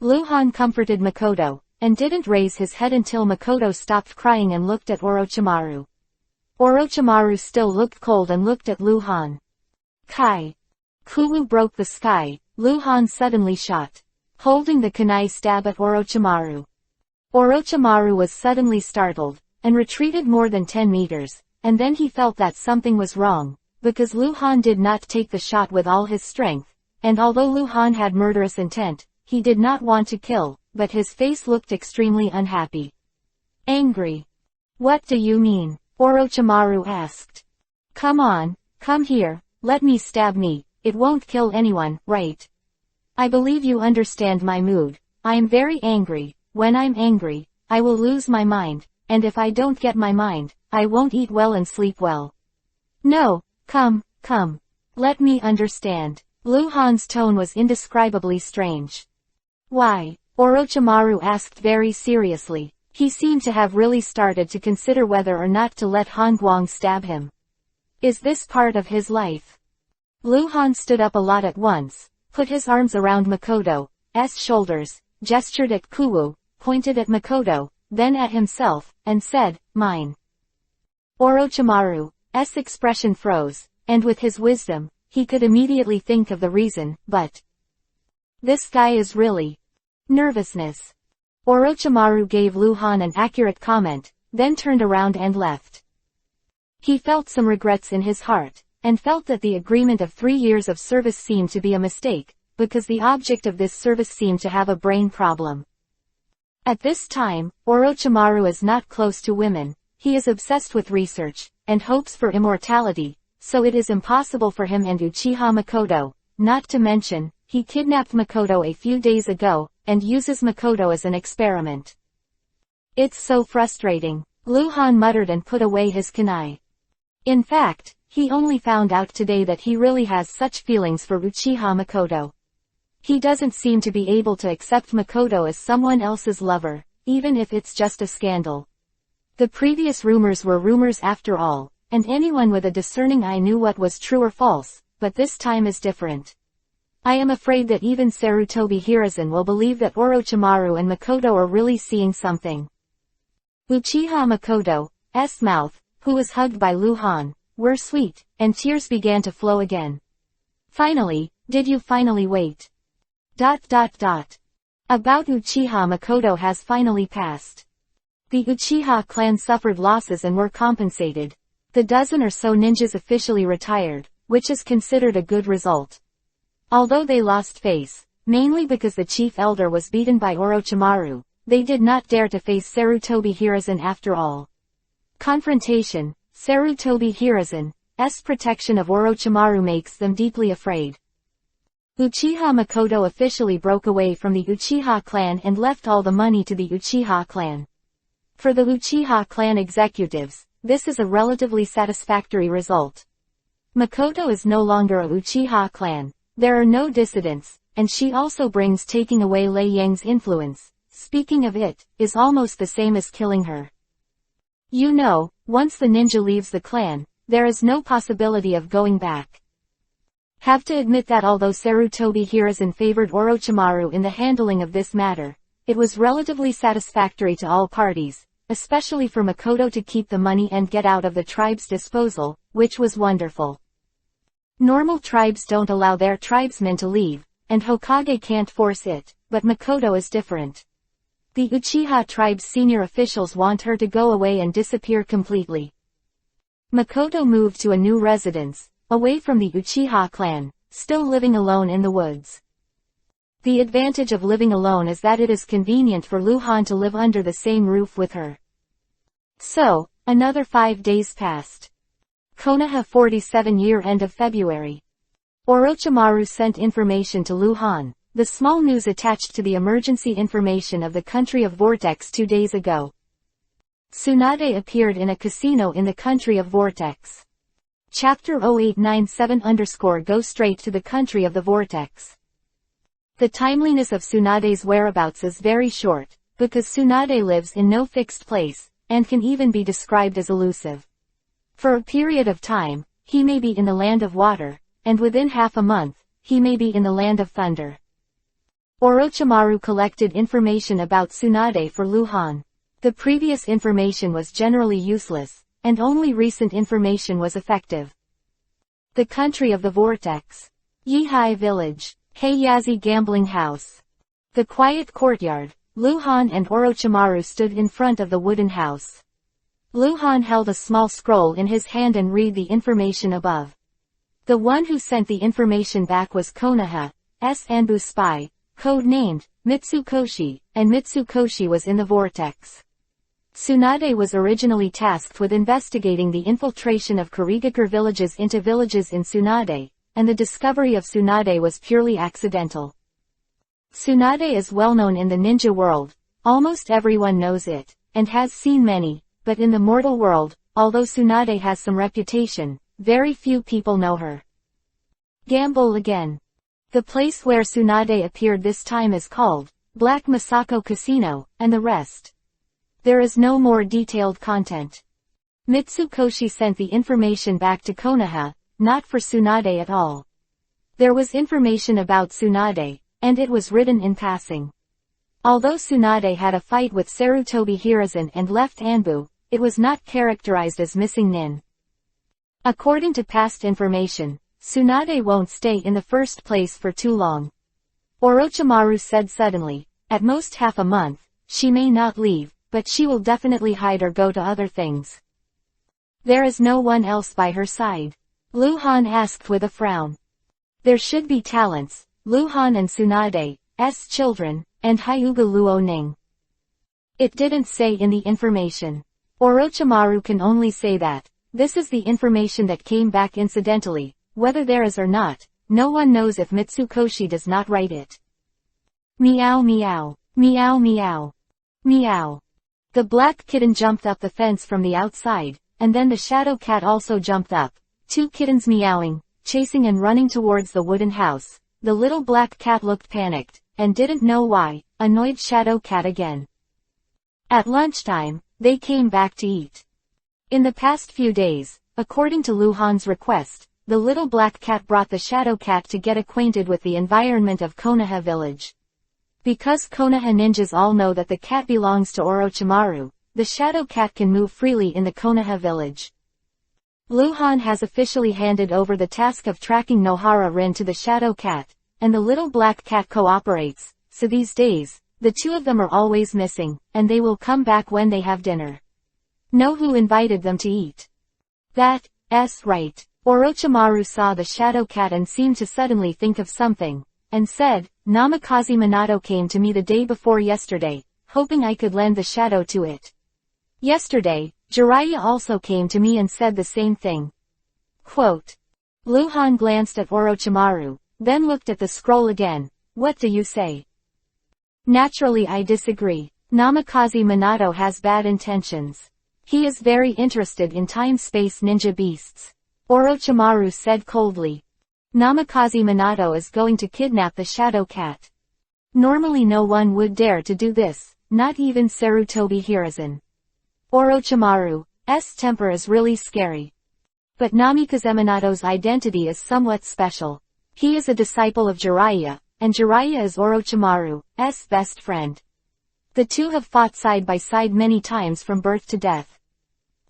Luhan comforted Makoto, and didn't raise his head until Makoto stopped crying and looked at Orochimaru. Orochimaru still looked cold and looked at Luhan. Kai. Kulu broke the sky, Luhan suddenly shot, holding the kunai stab at Orochimaru. Orochimaru was suddenly startled, and retreated more than 10 meters, and then he felt that something was wrong, because Luhan did not take the shot with all his strength, and although Luhan had murderous intent, he did not want to kill, but his face looked extremely unhappy. Angry. What do you mean? Orochimaru asked. Come on, come here, let me stab me, it won't kill anyone, right? I believe you understand my mood. I am very angry. When I'm angry, I will lose my mind, and if I don't get my mind, I won't eat well and sleep well. No, come. Let me understand. Luhan's tone was indescribably strange. Why? Orochimaru asked very seriously. He seemed to have really started to consider whether or not to let Hongguang stab him. Is this part of his life? Luhan stood up a lot at once, put his arms around Makoto's shoulders, gestured at Kulu, pointed at Makoto, then at himself, and said, mine. Orochimaru's expression froze, and with his wisdom, he could immediately think of the reason, but this guy is really nervousness. Orochimaru gave Luhan an accurate comment, then turned around and left. He felt some regrets in his heart, and felt that the agreement of 3 years of service seemed to be a mistake, because the object of this service seemed to have a brain problem. At this time, Orochimaru is not close to women, he is obsessed with research, and hopes for immortality, so it is impossible for him and Uchiha Makoto, not to mention, he kidnapped Makoto a few days ago, and uses Makoto as an experiment. It's so frustrating, Luhan muttered and put away his kunai. In fact, he only found out today that he really has such feelings for Uchiha Makoto. He doesn't seem to be able to accept Makoto as someone else's lover, even if it's just a scandal. The previous rumors were rumors after all, and anyone with a discerning eye knew what was true or false, but this time is different. I am afraid that even Sarutobi Hiruzen will believe that Orochimaru and Makoto are really seeing something. Uchiha Makoto's mouth, who was hugged by Luhan, were sweet, and tears began to flow again. Finally, did you finally wait? About Uchiha Makoto has finally passed. The Uchiha clan suffered losses and were compensated. The dozen or so ninjas officially retired, which is considered a good result. Although they lost face, mainly because the chief elder was beaten by Orochimaru, they did not dare to face Sarutobi Hiruzen after all. Confrontation, Sarutobi Hiruzen's protection of Orochimaru makes them deeply afraid. Uchiha Makoto officially broke away from the Uchiha clan and left all the money to the Uchiha clan. For the Uchiha clan executives, this is a relatively satisfactory result. Makoto is no longer a Uchiha clan, there are no dissidents, and she also brings taking away Lei Yang's influence, speaking of it, is almost the same as killing her. You know, once the ninja leaves the clan, there is no possibility of going back. Have to admit that although Sarutobi Hiruzen favored Orochimaru in the handling of this matter, it was relatively satisfactory to all parties, especially for Makoto to keep the money and get out of the tribe's disposal, which was wonderful. Normal tribes don't allow their tribesmen to leave, and Hokage can't force it, but Makoto is different. The Uchiha tribe's senior officials want her to go away and disappear completely. Makoto moved to a new residence, away from the Uchiha clan, still living alone in the woods. The advantage of living alone is that it is convenient for Luhan to live under the same roof with her. So, another 5 days passed. Konoha 47 year end of February. Orochimaru sent information to Luhan, the small news attached to the emergency information of the country of Vortex 2 days ago. Tsunade appeared in a casino in the country of Vortex. Chapter 0897 Go straight to the country of the Vortex. The timeliness of Tsunade's whereabouts is very short, because Tsunade lives in no fixed place, and can even be described as elusive. For a period of time, he may be in the land of water, and within half a month, he may be in the land of thunder. Orochimaru collected information about Tsunade for Luhan. The previous information was generally useless, and only recent information was effective. The country of the Vortex. Yihai Village. Heiyazi Gambling House. The quiet courtyard. Luhan and Orochimaru stood in front of the wooden house. Luhan held a small scroll in his hand and read the information above. The one who sent the information back was Konoha's Anbu spy, code-named Mitsukoshi, and Mitsukoshi was in the Vortex. Tsunade was originally tasked with investigating the infiltration of Kurigakure villages into villages in Tsunade, and the discovery of Tsunade was purely accidental. Tsunade is well known in the ninja world, almost everyone knows it, and has seen many, but in the mortal world, although Tsunade has some reputation, very few people know her. Gamble again. The place where Tsunade appeared this time is called Black Masako Casino, and the rest. There is no more detailed content. Mitsukoshi sent the information back to Konoha, not for Tsunade at all. There was information about Tsunade, and it was written in passing. Although Tsunade had a fight with Sarutobi Hiruzen and left Anbu, it was not characterized as missing nin. According to past information, Tsunade won't stay in the first place for too long. Orochimaru said suddenly, at most half a month, she may not leave, but she will definitely hide or go to other things. There is no one else by her side. Luhan asked with a frown. There should be talents, Luhan and Tsunade's children, and Hyuga Luoning. It didn't say in the information. Orochimaru can only say that. This is the information that came back incidentally, whether there is or not, no one knows if Mitsukoshi does not write it. Meow meow, meow meow, meow. The black kitten jumped up the fence from the outside, and then the shadow cat also jumped up, 2 kittens meowing, chasing and running towards the wooden house. The little black cat looked panicked, and didn't know why, annoyed shadow cat again. At lunchtime, they came back to eat. In the past few days, according to Luhan's request, the little black cat brought the shadow cat to get acquainted with the environment of Konoha village. Because Konoha ninjas all know that the cat belongs to Orochimaru, the shadow cat can move freely in the Konoha village. Luhan has officially handed over the task of tracking Nohara Rin to the shadow cat, and the little black cat cooperates, so these days, the two of them are always missing, and they will come back when they have dinner. Know who invited them to eat? That's right. Orochimaru saw the shadow cat and seemed to suddenly think of something, and said, Namikaze Minato came to me the day before yesterday, hoping I could lend the shadow to it. Yesterday, Jiraiya also came to me and said the same thing. Quote. Luhan glanced at Orochimaru, then looked at the scroll again. What do you say? Naturally I disagree. Namikaze Minato has bad intentions. He is very interested in time-space ninja beasts. Orochimaru said coldly. Namikaze Minato is going to kidnap the shadow cat. Normally no one would dare to do this, not even Sarutobi Hiruzen. Orochimaru's temper is really scary. But Namikaze Minato's identity is somewhat special. He is a disciple of Jiraiya, and Jiraiya is Orochimaru's best friend. The two have fought side by side many times from birth to death.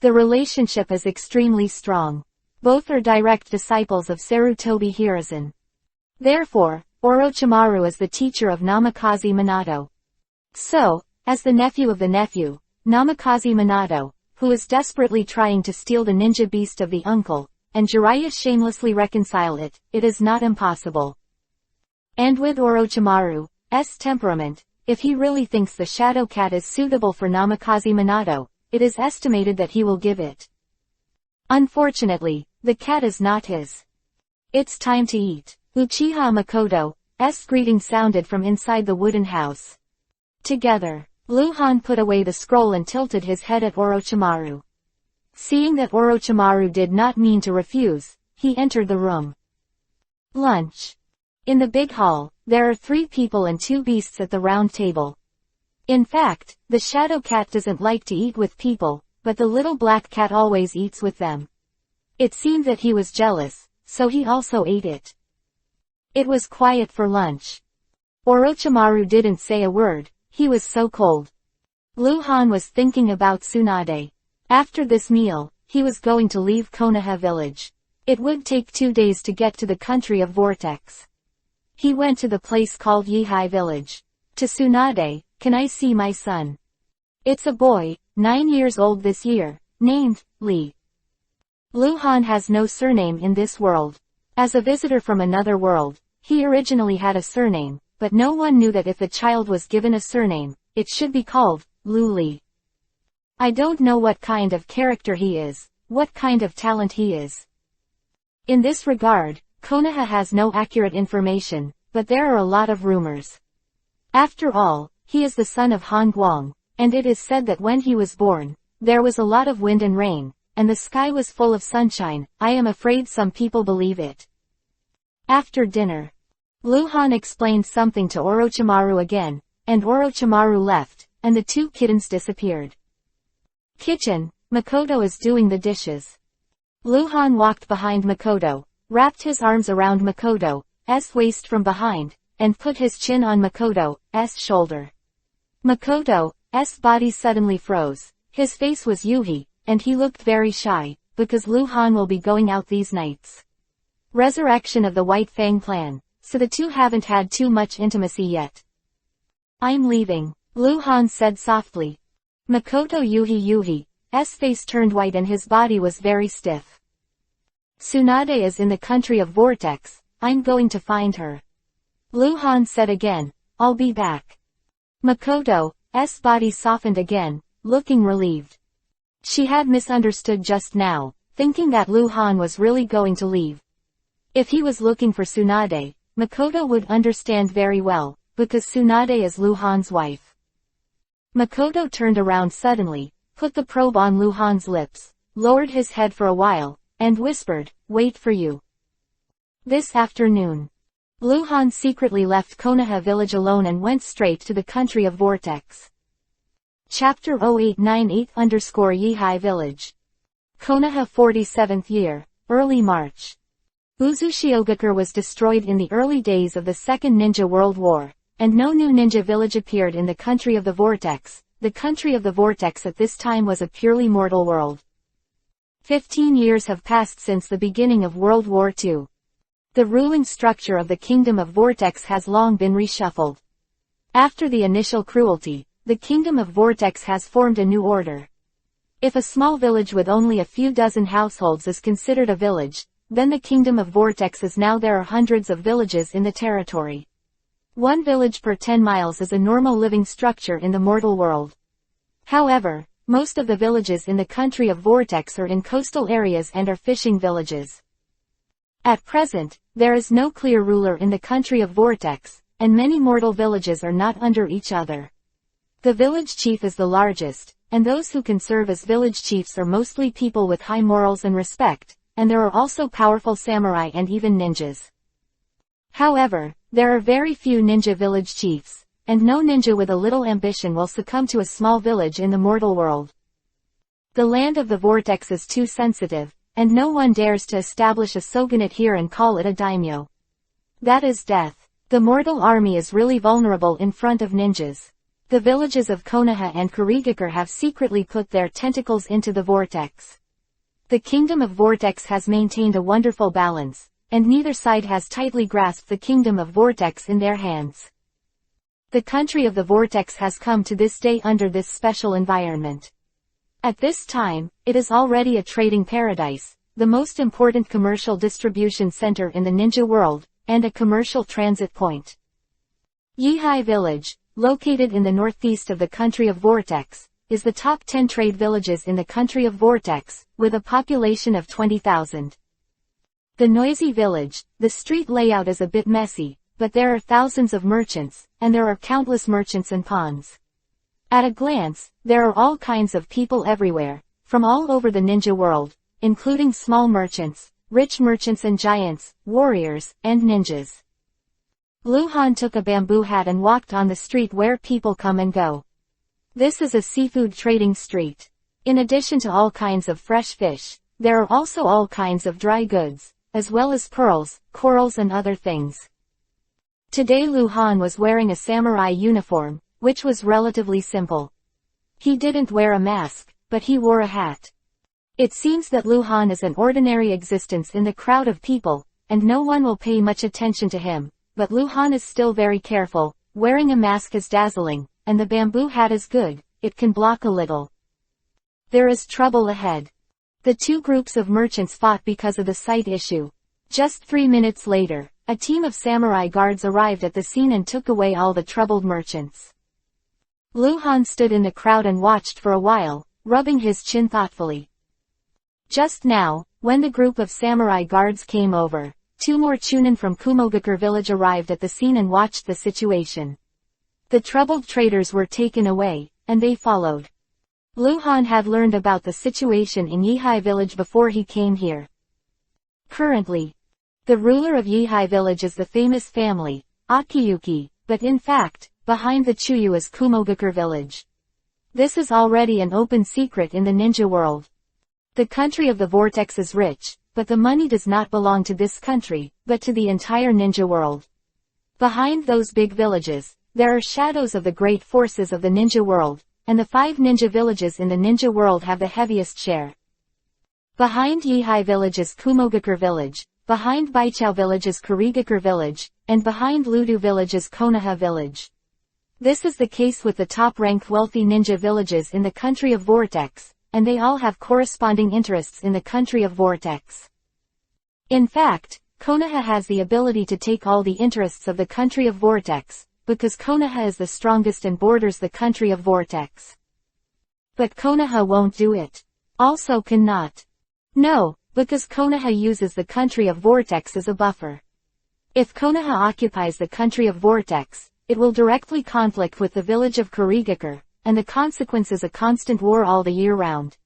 The relationship is extremely strong. Both are direct disciples of Sarutobi Hiruzen. Therefore, Orochimaru is the teacher of Namikaze Minato. So, as the nephew of the nephew, Namikaze Minato, who is desperately trying to steal the ninja beast of the uncle, and Jiraiya shamelessly reconcile it, it is not impossible. And with Orochimaru's temperament, if he really thinks the Shadow Cat is suitable for Namikaze Minato, it is estimated that he will give it. Unfortunately, the cat is not his. It's time to eat. Uchiha Makoto's greeting sounded from inside the wooden house. Together, Luhan put away the scroll and tilted his head at Orochimaru. Seeing that Orochimaru did not mean to refuse, he entered the room. Lunch. In the big hall, there are 3 people and 2 beasts at the round table. In fact, the Shadow Cat doesn't like to eat with people, but the little black cat always eats with them. It seemed that he was jealous, so he also ate it. It was quiet for lunch. Orochimaru didn't say a word, he was so cold. Luhan was thinking about Tsunade. After this meal, he was going to leave Konoha village. It would take 2 days to get to the country of Vortex. He went to the place called Yihai village. To Tsunade, "Can I see my son? It's a boy, 9 years old this year, named Lee." Luhan has no surname in this world. As a visitor from another world, he originally had a surname, but no one knew that if the child was given a surname, it should be called Lu Lee. I don't know what kind of character he is, what kind of talent he is. In this regard, Konoha has no accurate information, but there are a lot of rumors. After all, he is the son of Han Guang, and it is said that when he was born, there was a lot of wind and rain, and the sky was full of sunshine. I am afraid some people believe it. After dinner, Luhan explained something to Orochimaru again, and Orochimaru left, and the 2 kittens disappeared. Kitchen, Makoto is doing the dishes. Luhan walked behind Makoto, wrapped his arms around Makoto's waist from behind, and put his chin on Makoto's shoulder. Makoto's body suddenly froze. His face was Yuhi, and he looked very shy, because Luhan will be going out these nights. Resurrection of the White Fang clan, so the 2 haven't had too much intimacy yet. I'm leaving, Luhan said softly. Makoto Yuhi's face turned white and his body was very stiff. Tsunade is in the country of Vortex, I'm going to find her. Luhan said again, I'll be back. Makoto's body softened again, looking relieved. She had misunderstood just now, thinking that Luhan was really going to leave. If he was looking for Tsunade, Makoto would understand very well, because Tsunade is Luhan's wife. Makoto turned around suddenly, put the probe on Luhan's lips, lowered his head for a while, and whispered, wait for you. This afternoon, Luhan secretly left Konoha village alone and went straight to the country of Vortex. Chapter 0898_Yihai Village. Konoha 47th year, early March. Uzushiogakure was destroyed in the early days of the Second Ninja World War, and no new ninja village appeared in the country of the Vortex. The country of the Vortex at this time was a purely mortal world. 15 years have passed since the beginning of World War II. The ruling structure of the Kingdom of Vortex has long been reshuffled. After the initial cruelty, the Kingdom of Vortex has formed a new order. If a small village with only a few dozen households is considered a village, then the Kingdom of Vortex is now there are hundreds of villages in the territory. 1 village per 10 miles is a normal living structure in the mortal world. However, most of the villages in the country of Vortex are in coastal areas and are fishing villages. At present, there is no clear ruler in the country of Vortex, and many mortal villages are not under each other. The village chief is the largest, and those who can serve as village chiefs are mostly people with high morals and respect, and there are also powerful samurai and even ninjas. However, there are very few ninja village chiefs, and no ninja with a little ambition will succumb to a small village in the mortal world. The land of the Vortex is too sensitive, and no one dares to establish a shogunate here and call it a daimyo. That is death. The mortal army is really vulnerable in front of ninjas. The villages of Konoha and Kurigakure have secretly put their tentacles into the Vortex. The Kingdom of Vortex has maintained a wonderful balance, and neither side has tightly grasped the Kingdom of Vortex in their hands. The country of the vortex has come to this day under this special environment. At this time, it is already a trading paradise, the most important commercial distribution center in the ninja world, and a commercial transit point. Yihai Village, located in the northeast of the country of Vortex, is the top 10 trade villages in the country of Vortex, with a population of 20,000. The noisy village, the street layout is a bit messy, but there are thousands of merchants, and there are countless merchants and pawns. At a glance, there are all kinds of people everywhere, from all over the ninja world, including small merchants, rich merchants and giants, warriors, and ninjas. Luhan took a bamboo hat and walked on the street where people come and go. This is a seafood trading street. In addition to all kinds of fresh fish, there are also all kinds of dry goods, as well as pearls, corals and other things. Today Luhan was wearing a samurai uniform, which was relatively simple. He didn't wear a mask, but he wore a hat. It seems that Luhan is an ordinary existence in the crowd of people, and no one will pay much attention to him, but Luhan is still very careful. Wearing a mask is dazzling, and the bamboo hat is good, it can block a little. There is trouble ahead. The two groups of merchants fought because of the sight issue. Just 3 minutes later, a team of samurai guards arrived at the scene and took away all the troubled merchants. Luhan stood in the crowd and watched for a while, rubbing his chin thoughtfully. Just now, when the group of samurai guards came over, 2 more chunin from Kumogakure village arrived at the scene and watched the situation. The troubled traders were taken away, and they followed. Luhan had learned about the situation in Yihai village before he came here. Currently, the ruler of Yihai village is the famous family, Akiyuki, but in fact, behind the Chuyu is Kumogakure village. This is already an open secret in the ninja world. The country of the vortex is rich, but the money does not belong to this country, but to the entire ninja world. Behind those big villages, there are shadows of the great forces of the ninja world, and the 5 ninja villages in the ninja world have the heaviest share. Behind Yihai village is Kumogakure village, behind Baichao village is Kurigakure village, and behind Ludu village is Konoha village. This is the case with the top-ranked wealthy ninja villages in the country of Vortex, and they all have corresponding interests in the country of Vortex. In fact, Konoha has the ability to take all the interests of the country of Vortex, because Konoha is the strongest and borders the country of Vortex. But Konoha won't do it. Also cannot. No, because Konoha uses the country of Vortex as a buffer. If Konoha occupies the country of Vortex, it will directly conflict with the village of Kurigakure, and the consequence is a constant war all the year round.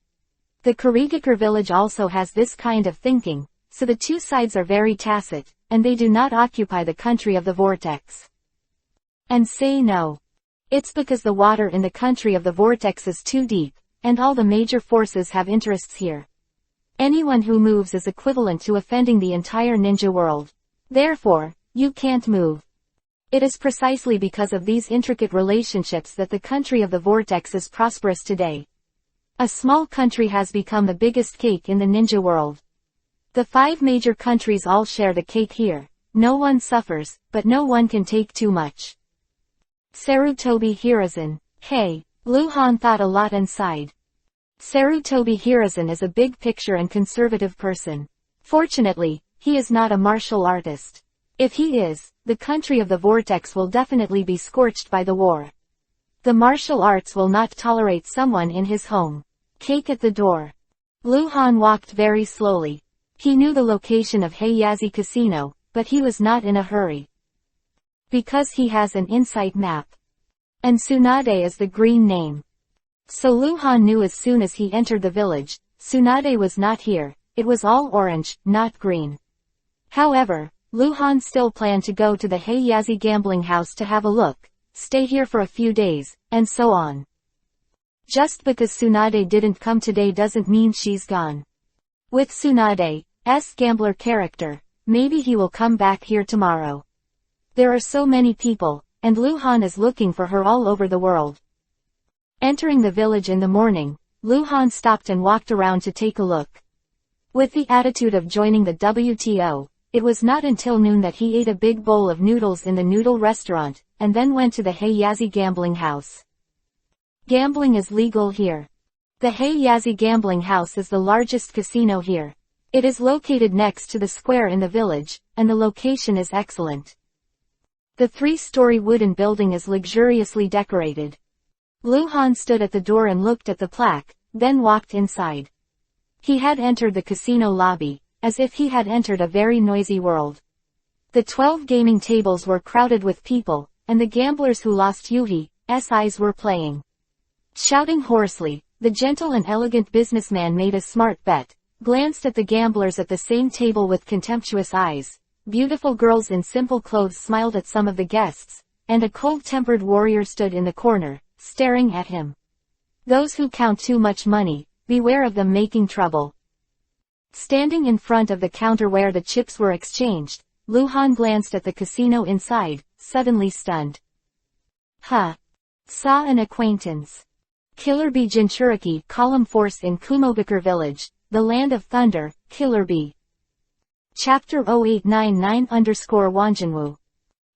The Kurigakure village also has this kind of thinking, so the two sides are very tacit, and they do not occupy the country of the Vortex. And say no. It's because the water in the country of the Vortex is too deep, and all the major forces have interests here. Anyone who moves is equivalent to offending the entire ninja world. Therefore, you can't move. It is precisely because of these intricate relationships that the country of the Vortex is prosperous today. A small country has become the biggest cake in the ninja world. The 5 major countries all share the cake here. No one suffers, but no one can take too much. Sarutobi Hiruzen. Hey, Luhan thought a lot and sighed. Sarutobi Hiruzen is a big picture and conservative person. Fortunately, he is not a martial artist. If he is, the country of the Vortex will definitely be scorched by the war. The martial arts will not tolerate someone in his home. Cake at the door. Luhan walked very slowly. He knew the location of Heiyazi Casino, but he was not in a hurry. Because he has an insight map. And Tsunade is the green name. So Luhan knew as soon as he entered the village, Tsunade was not here, it was all orange, not green. However, Luhan still planned to go to the Heiyazi gambling house to have a look, stay here for a few days, and so on. Just because Tsunade didn't come today doesn't mean she's gone. With Tsunade's gambler character, maybe he will come back here tomorrow. There are so many people, and Luhan is looking for her all over the world. Entering the village in the morning, Luhan stopped and walked around to take a look. With the attitude of joining the WTO, It was not until noon that he ate a big bowl of noodles in the noodle restaurant, and then went to the Heiyazi gambling house. Gambling is legal here. The Heiyazi gambling house is the largest casino here. It is located next to the square in the village, and the location is excellent. The 3-story wooden building is luxuriously decorated. Lu Han stood at the door and looked at the plaque, then walked inside. He had entered the casino lobby, as if he had entered a very noisy world. The 12 gaming tables were crowded with people, and the gamblers who lost Yuhi's eyes were playing. Shouting hoarsely, the gentle and elegant businessman made a smart bet, glanced at the gamblers at the same table with contemptuous eyes. Beautiful girls in simple clothes smiled at some of the guests, and a cold-tempered warrior stood in the corner, staring at him. Those who count too much money, beware of them making trouble. Standing in front of the counter where the chips were exchanged, Lu Han glanced at the casino inside, suddenly stunned. Huh. Saw an acquaintance. Killer Bee Jinchuriki column force in Kumogakure village, the land of thunder, Killer Bee. Chapter 0899_Wanjinwu.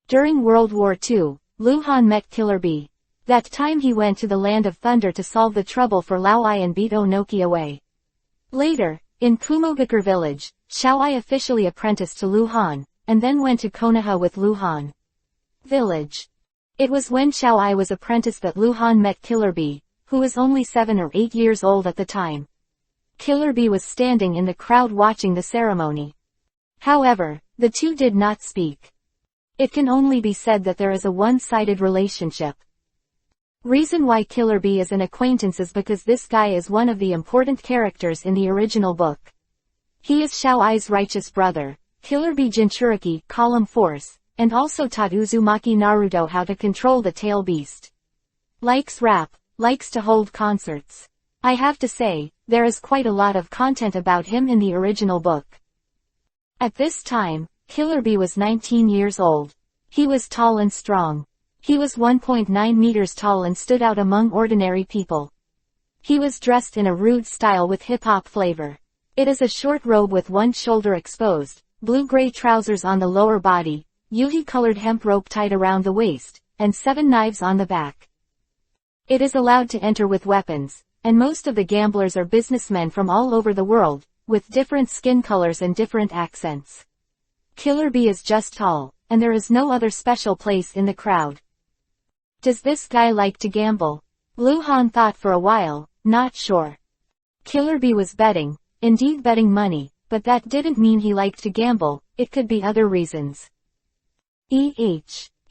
During World War II, Lu Han met Killer Bee. That time he went to the land of thunder to solve the trouble for Lao Ai and beat Onoki away. Later, in Kumogakure village, Xiao Ai officially apprenticed to Lu Han, and then went to Konoha with Lu Han. Village. It was when Xiao Ai was apprenticed that Lu Han met Killer Bee, who was only 7 or 8 years old at the time. Killer Bee was standing in the crowd watching the ceremony. However, the two did not speak. It can only be said that there is a one-sided relationship. Reason why Killer Bee is an acquaintance is because this guy is one of the important characters in the original book. He is Xiao Ai's righteous brother, Killer Bee Jinchuriki column force, and also taught Uzumaki Naruto how to control the tail beast. Likes rap, likes to hold concerts. I have to say, there is quite a lot of content about him in the original book. At this time, Killer Bee was 19 years old. He was tall and strong. He was 1.9 meters tall and stood out among ordinary people. He was dressed in a rude style with hip-hop flavor. It is a short robe with one shoulder exposed, blue-gray trousers on the lower body, Yuhi-colored hemp rope tied around the waist, and 7 knives on the back. It is allowed to enter with weapons, and most of the gamblers are businessmen from all over the world, with different skin colors and different accents. Killer Bee is just tall, and there is no other special place in the crowd. Does this guy like to gamble? Lu Han thought for a while, not sure. Killer Bee was betting, indeed betting money, but that didn't mean he liked to gamble, it could be other reasons. He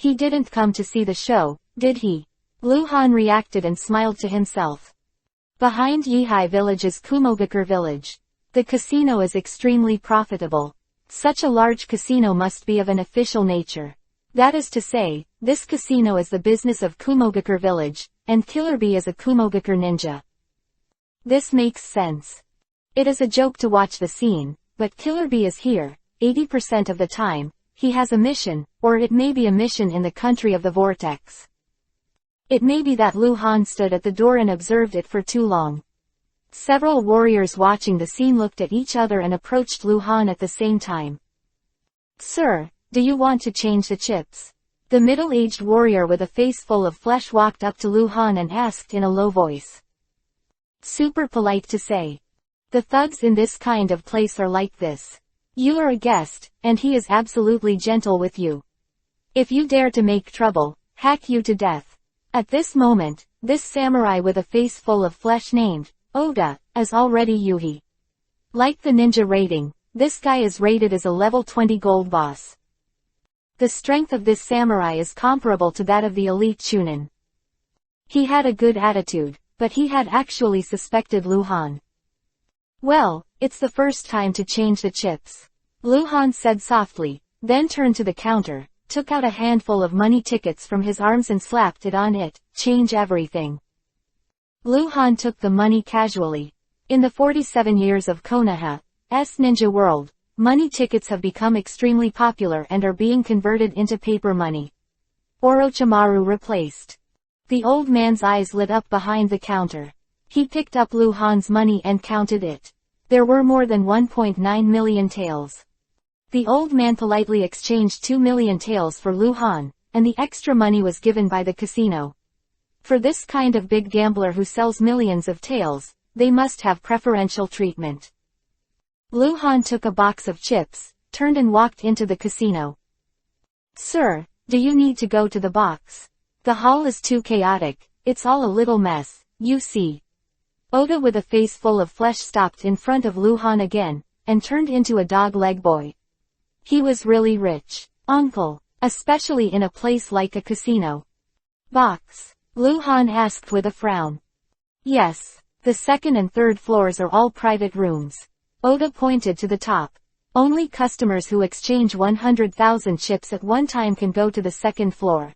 didn't come to see the show, did he? Lu Han reacted and smiled to himself. Behind Yihai village is Kumogakure village. The casino is extremely profitable. Such a large casino must be of an official nature. That is to say, this casino is the business of Kumogakure village, and Killer Bee is a Kumogakure ninja. This makes sense. It is a joke to watch the scene, but Killer Bee is here, 80% of the time. He has a mission, or it may be a mission in the country of the vortex. It may be that Lu Han stood at the door and observed it for too long. Several warriors watching the scene looked at each other and approached Lu Han at the same time. Sir, do you want to change the chips? The middle-aged warrior with a face full of flesh walked up to Lu Han and asked in a low voice. Super polite to say. The thugs in this kind of place are like this. You are a guest, and he is absolutely gentle with you. If you dare to make trouble, hack you to death. At this moment, this samurai with a face full of flesh named Oda is already Yuhi. Like the ninja rating, this guy is rated as a level 20 gold boss. The strength of this samurai is comparable to that of the elite Chunin. He had a good attitude, but he had actually suspected Lu Han. Well, it's the first time to change the chips. Lu Han said softly, then turned to the counter, took out a handful of money tickets from his arms and slapped it on it, change everything. Lu Han took the money casually. In the 47 years of Konoha's ninja world, money tickets have become extremely popular and are being converted into paper money. Orochimaru replaced. The old man's eyes lit up behind the counter. He picked up Lu Han's money and counted it. There were more than 1.9 million taels. The old man politely exchanged 2 million taels for Lu Han, and the extra money was given by the casino. For this kind of big gambler who sells millions of taels, they must have preferential treatment. Lu Han took a box of chips, turned and walked into the casino. Sir, do you need to go to the box? The hall is too chaotic, it's all a little mess, you see. Oda with a face full of flesh stopped in front of Lu Han again, and turned into a dog-leg boy. He was really rich, uncle, especially in a place like a casino. Box? Lu Han asked with a frown. Yes, the second and third floors are all private rooms. Oda pointed to the top. Only customers who exchange 100,000 chips at one time can go to the second floor.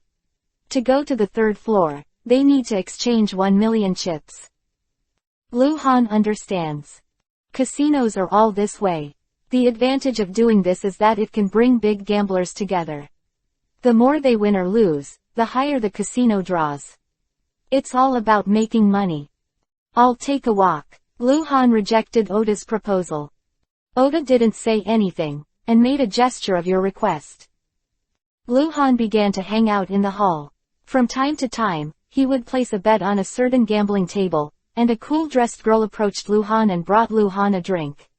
To go to the third floor, they need to exchange 1 million chips. Lu Han understands. Casinos are all this way. The advantage of doing this is that it can bring big gamblers together. The more they win or lose, the higher the casino draws. It's all about making money. I'll take a walk. Lu Han rejected Oda's proposal. Oda didn't say anything, and made a gesture of your request. Lu Han began to hang out in the hall. From time to time, he would place a bet on a certain gambling table, and a cool-dressed girl approached Lu Han and brought Lu Han a drink.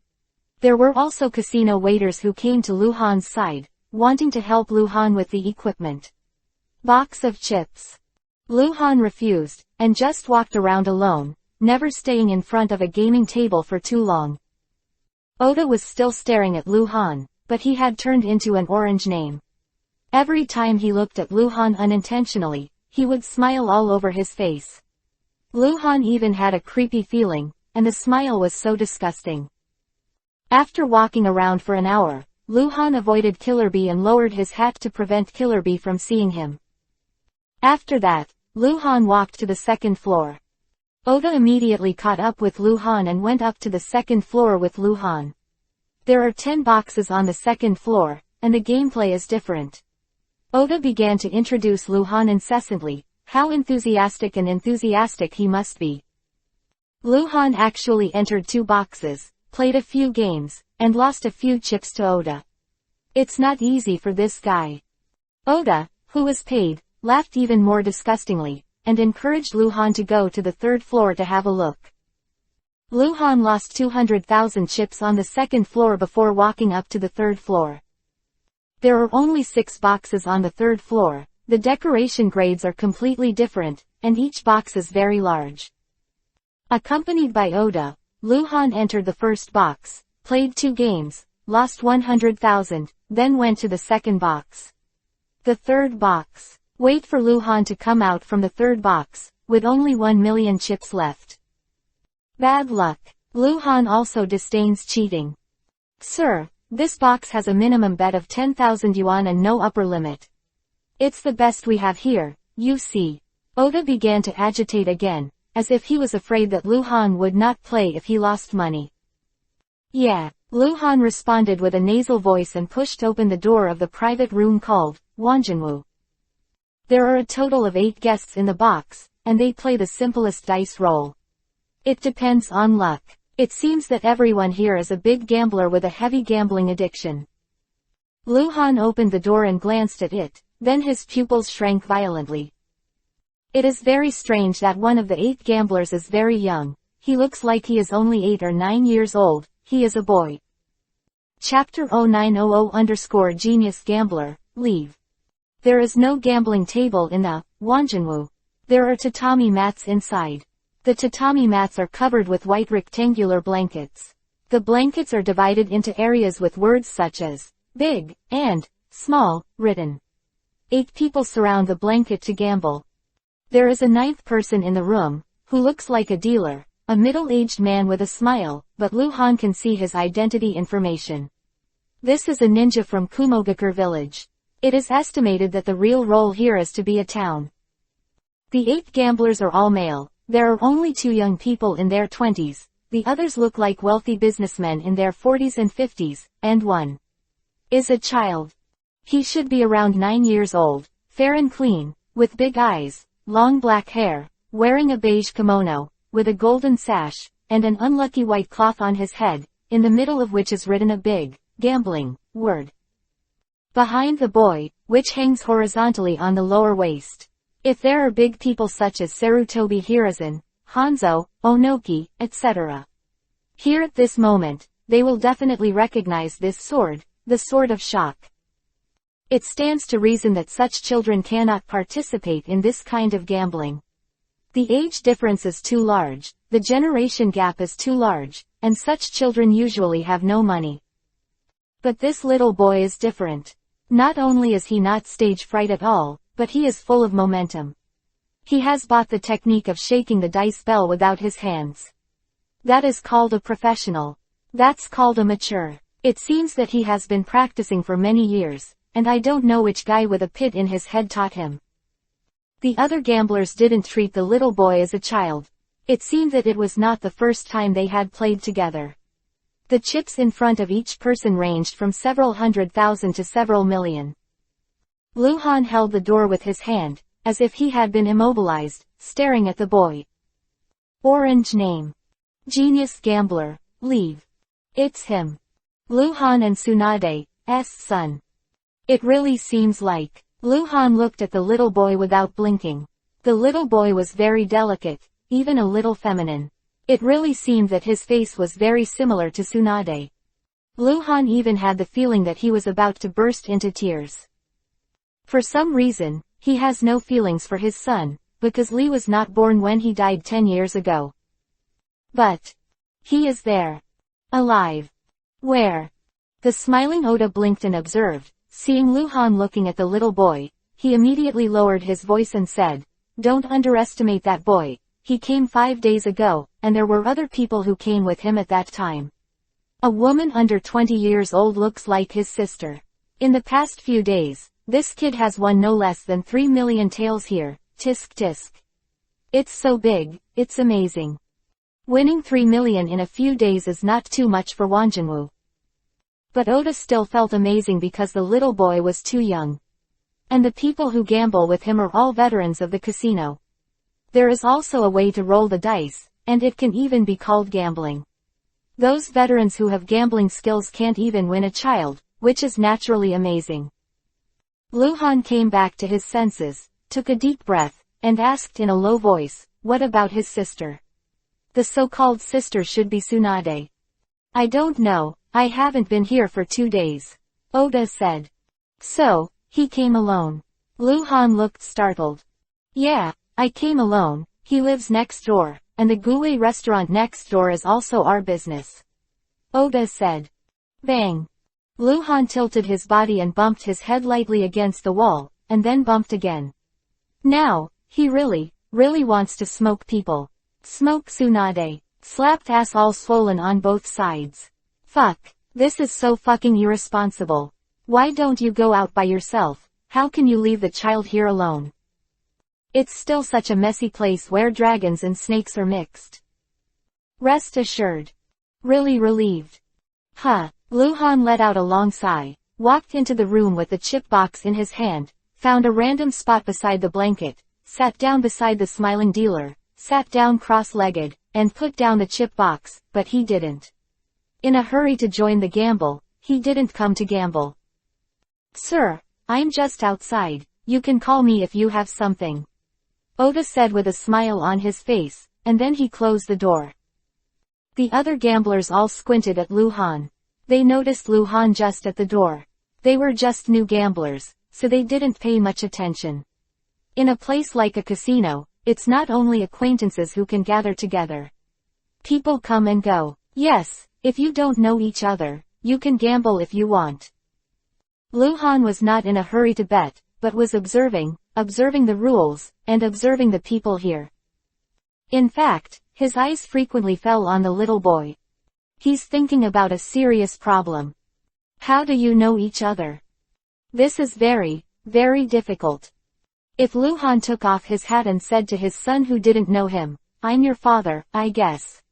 There were also casino waiters who came to Lu Han's side, wanting to help Lu Han with the equipment. Box of chips. Lu Han refused, and just walked around alone, never staying in front of a gaming table for too long. Oda was still staring at Lu Han, but he had turned into an orange name. Every time he looked at Lu Han unintentionally, he would smile all over his face. Lu Han even had a creepy feeling, and the smile was so disgusting. After walking around for an hour, Lu Han avoided Killer Bee and lowered his hat to prevent Killer Bee from seeing him. After that, Lu Han walked to the second floor. Oda immediately caught up with Lu Han and went up to the second floor with Lu Han. There are 10 boxes on the second floor, and the gameplay is different. Oda began to introduce Lu Han incessantly, how enthusiastic he must be. Lu Han actually entered 2 boxes, played a few games, and lost a few chips to Oda. It's not easy for this guy. Oda, who was paid, laughed even more disgustingly, and encouraged Lu Han to go to the third floor to have a look. Lu Han lost 200,000 chips on the second floor before walking up to the third floor. There are only 6 boxes on the third floor, the decoration grades are completely different, and each box is very large. Accompanied by Oda, Lu Han entered the first box, played 2 games, lost 100,000, then went to the second box. The third box. Wait for Lu Han to come out from the third box, with only 1 million chips left. Bad luck. Lu Han also disdains cheating. Sir, this box has a minimum bet of 10,000 yuan and no upper limit. It's the best we have here, you see. Oda began to agitate again, as if he was afraid that Lu Han would not play if he lost money. Yeah, Lu Han responded with a nasal voice and pushed open the door of the private room called Wanjinwu. There are a total of 8 guests in the box, and they play the simplest dice roll. It depends on luck. It seems that everyone here is a big gambler with a heavy gambling addiction. Lu Han opened the door and glanced at it, then his pupils shrank violently. It is very strange that one of the 8 gamblers is very young. He looks like he is only 8 or 9 years old. He is a boy. Chapter 0900 Genius Gambler, Leave. There is no gambling table in the Wanjinwu. There are tatami mats inside. The tatami mats are covered with white rectangular blankets. The blankets are divided into areas with words such as big and small written. 8 people surround the blanket to gamble. There is a 9th person in the room, who looks like a dealer, a middle-aged man with a smile, but Lu Han can see his identity information. This is a ninja from Kumogakure village. It is estimated that the real role here is to be a town. The 8 gamblers are all male. There are only 2 young people in their 20s, the others look like wealthy businessmen in their 40s and 50s, and one is a child. He should be around 9 years old, fair and clean, with big eyes, long black hair, wearing a beige kimono, with a golden sash, and an unlucky white cloth on his head, in the middle of which is written a big, gambling, word. Behind the boy, which hangs horizontally on the lower waist. If there are big people such as Sarutobi Hiruzen, Hanzo, Onoki, etc. here at this moment, they will definitely recognize this sword, the sword of shock. It stands to reason that such children cannot participate in this kind of gambling. The age difference is too large, the generation gap is too large, and such children usually have no money. But this little boy is different. Not only is he not stage fright at all, but he is full of momentum. He has bought the technique of shaking the dice bell without his hands. That is called a professional. That's called a mature. It seems that he has been practicing for many years, and I don't know which guy with a pit in his head taught him. The other gamblers didn't treat the little boy as a child. It seemed that it was not the first time they had played together. The chips in front of each person ranged from several 100,000 to several million. Luhan held the door with his hand, as if he had been immobilized, staring at the boy. Orange name. Genius gambler, leave. It's him. Luhan and Tsunade's son. It really seems like. Luhan looked at the little boy without blinking. The little boy was very delicate, even a little feminine. It really seemed that his face was very similar to Tsunade. Luhan even had the feeling that he was about to burst into tears. For some reason, he has no feelings for his son, because Lee was not born when he died 10 years ago. But he is there. Alive. Where? The smiling Oda blinked and observed. Seeing Luhan looking at the little boy, he immediately lowered his voice and said, "Don't underestimate that boy. He came 5 days ago, and there were other people who came with him at that time. A woman under 20 years old looks like his sister. In the past few days, this kid has won no less than 3 million taels here, tisk tisk. It's so big, it's amazing. Winning 3 million in a few days is not too much for Wanjinwu." But Oda still felt amazing because the little boy was too young. And the people who gamble with him are all veterans of the casino. There is also a way to roll the dice, and it can even be called gambling. Those veterans who have gambling skills can't even win a child, which is naturally amazing. Luhan came back to his senses, took a deep breath, and asked in a low voice, "What about his sister?" The so-called sister should be Tsunade. "I don't know, I haven't been here for 2 days. Oda said. "So, he came alone?" Luhan looked startled. "Yeah, I came alone. He lives next door, and the Goulet restaurant next door is also our business," Oda said. Bang. Luhan tilted his body and bumped his head lightly against the wall, and then bumped again. Now, he really wants to smoke people. Smoke Tsunade. Slapped ass all swollen on both sides. Fuck. This is so fucking irresponsible. Why don't you go out by yourself? How can you leave the child here alone? It's still such a messy place where dragons and snakes are mixed. Rest assured. Really relieved. Huh. Luhan let out a long sigh, walked into the room with the chip box in his hand, found a random spot beside the blanket, sat down beside the smiling dealer, sat down cross-legged, and put down the chip box, but he didn't. In a hurry to join the gamble, he didn't come to gamble. "Sir, I'm just outside, you can call me if you have something," Oda said with a smile on his face, and then he closed the door. The other gamblers all squinted at Luhan. They noticed Luhan just at the door. They were just new gamblers, so they didn't pay much attention. In a place like a casino, it's not only acquaintances who can gather together. People come and go. Yes, if you don't know each other, you can gamble if you want. Luhan was not in a hurry to bet, but was observing the rules, and observing the people here. In fact, his eyes frequently fell on the little boy. He's thinking about a serious problem. How do you know each other? This is very difficult. If Luhan took off his hat and said to his son who didn't know him, "I'm your father, I guess,"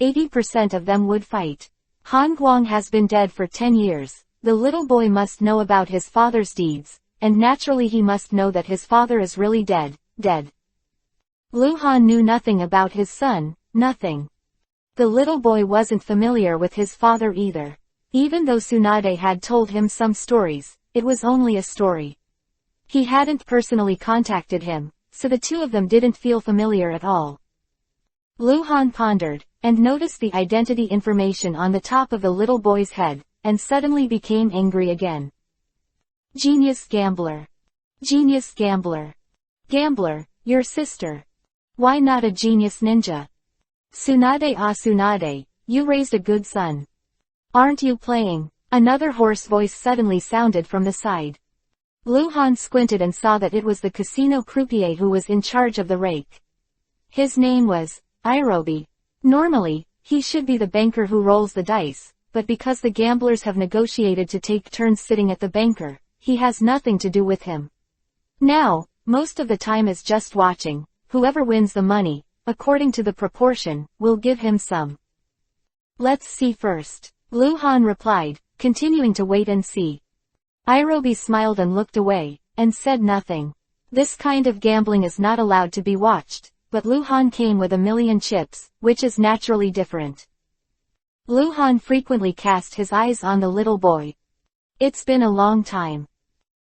80% of them would fight. Han Guang has been dead for 10 years. The little boy must know about his father's deeds, and naturally he must know that his father is really dead. Luhan knew nothing about his son, nothing. The little boy wasn't familiar with his father either. Even though Tsunade had told him some stories, it was only a story. He hadn't personally contacted him, so the two of them didn't feel familiar at all. Luhan pondered, and noticed the identity information on the top of the little boy's head, and suddenly became angry again. Genius gambler. Genius gambler. Gambler, your sister. Why not a genius ninja? Tsunade Tsunade, you raised a good son. Aren't you playing? Another hoarse voice suddenly sounded from the side. Luhan squinted and saw that it was the casino croupier who was in charge of the rake. His name was Irobi. Normally, he should be the banker who rolls the dice, but because the gamblers have negotiated to take turns sitting at the banker, he has nothing to do with him. Now, most of the time is just watching. Whoever wins the money, according to the proportion, will give him some. Let's see first, Luhan replied, continuing to wait and see. Irobi smiled and looked away, and said nothing. This kind of gambling is not allowed to be watched, but Luhan came with 1,000,000 chips, which is naturally different. Luhan frequently cast his eyes on the little boy. It's been a long time.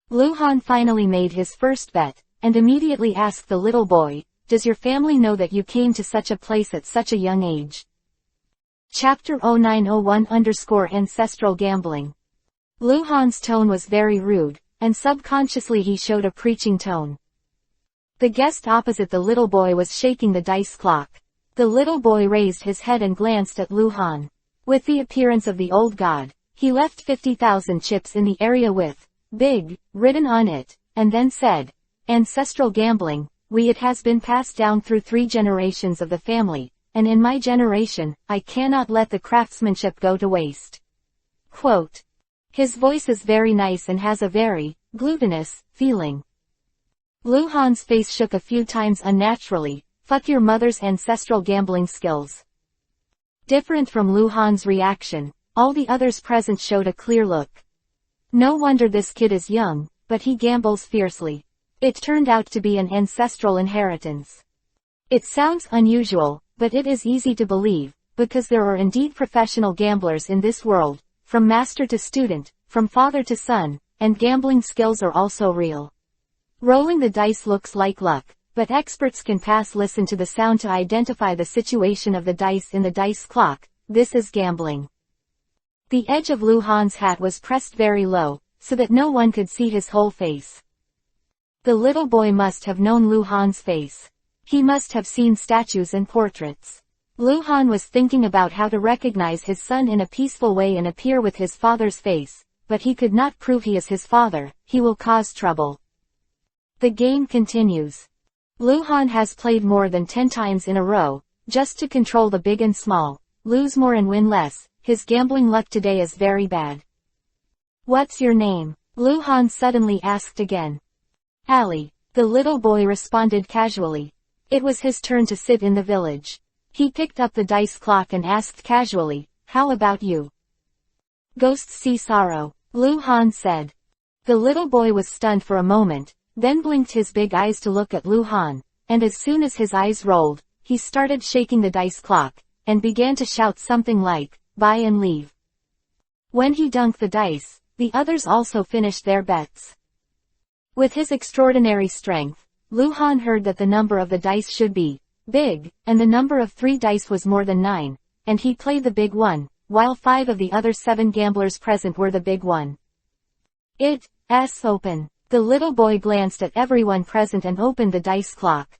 Luhan finally made his first bet, and immediately asked the little boy, does your family know that you came to such a place at such a young age? Chapter 0901_Ancestral Gambling. Luhan's tone was very rude, and subconsciously he showed a preaching tone. The guest opposite the little boy was shaking the dice clock. The little boy raised his head and glanced at Luhan. With the appearance of the old god, he left 50,000 chips in the area with big written on it, and then said, ancestral gambling, it has been passed down through 3 generations of the family, and in my generation, I cannot let the craftsmanship go to waste. Quote. His voice is very nice and has a very glutinous feeling. Luhan's face shook a few times unnaturally. Fuck your mother's ancestral gambling skills. Different from Luhan's reaction, all the others present showed a clear look. No wonder this kid is young, but he gambles fiercely. It turned out to be an ancestral inheritance. It sounds unusual, but it is easy to believe, because there are indeed professional gamblers in this world, from master to student, from father to son, and gambling skills are also real. Rolling the dice looks like luck, but experts can listen to the sound to identify the situation of the dice in the dice clock. This is gambling. The edge of Luhan's hat was pressed very low, so that no one could see his whole face. The little boy must have known Luhan's face. He must have seen statues and portraits. Luhan was thinking about how to recognize his son in a peaceful way and appear with his father's face, but he could not prove he is his father. He will cause trouble. The game continues. Luhan has played more than 10 times in a row, just to control the big and small, lose more and win less. His gambling luck today is very bad. What's your name? Luhan suddenly asked again. Ali. The little boy responded casually. It was his turn to sit in the village. He picked up the dice clock and asked casually, how about you? Ghosts see sorrow, Luhan said. The little boy was stunned for a moment, then blinked his big eyes to look at Luhan, and as soon as his eyes rolled, he started shaking the dice clock, and began to shout something like, buy and leave. When he dunked the dice, the others also finished their bets. With his extraordinary strength, Luhan heard that the number of the dice should be big, and the number of 3 dice was more than 9, and he played the big one, while 5 of the other 7 gamblers present were the big one. It's open. The little boy glanced at everyone present and opened the dice clock.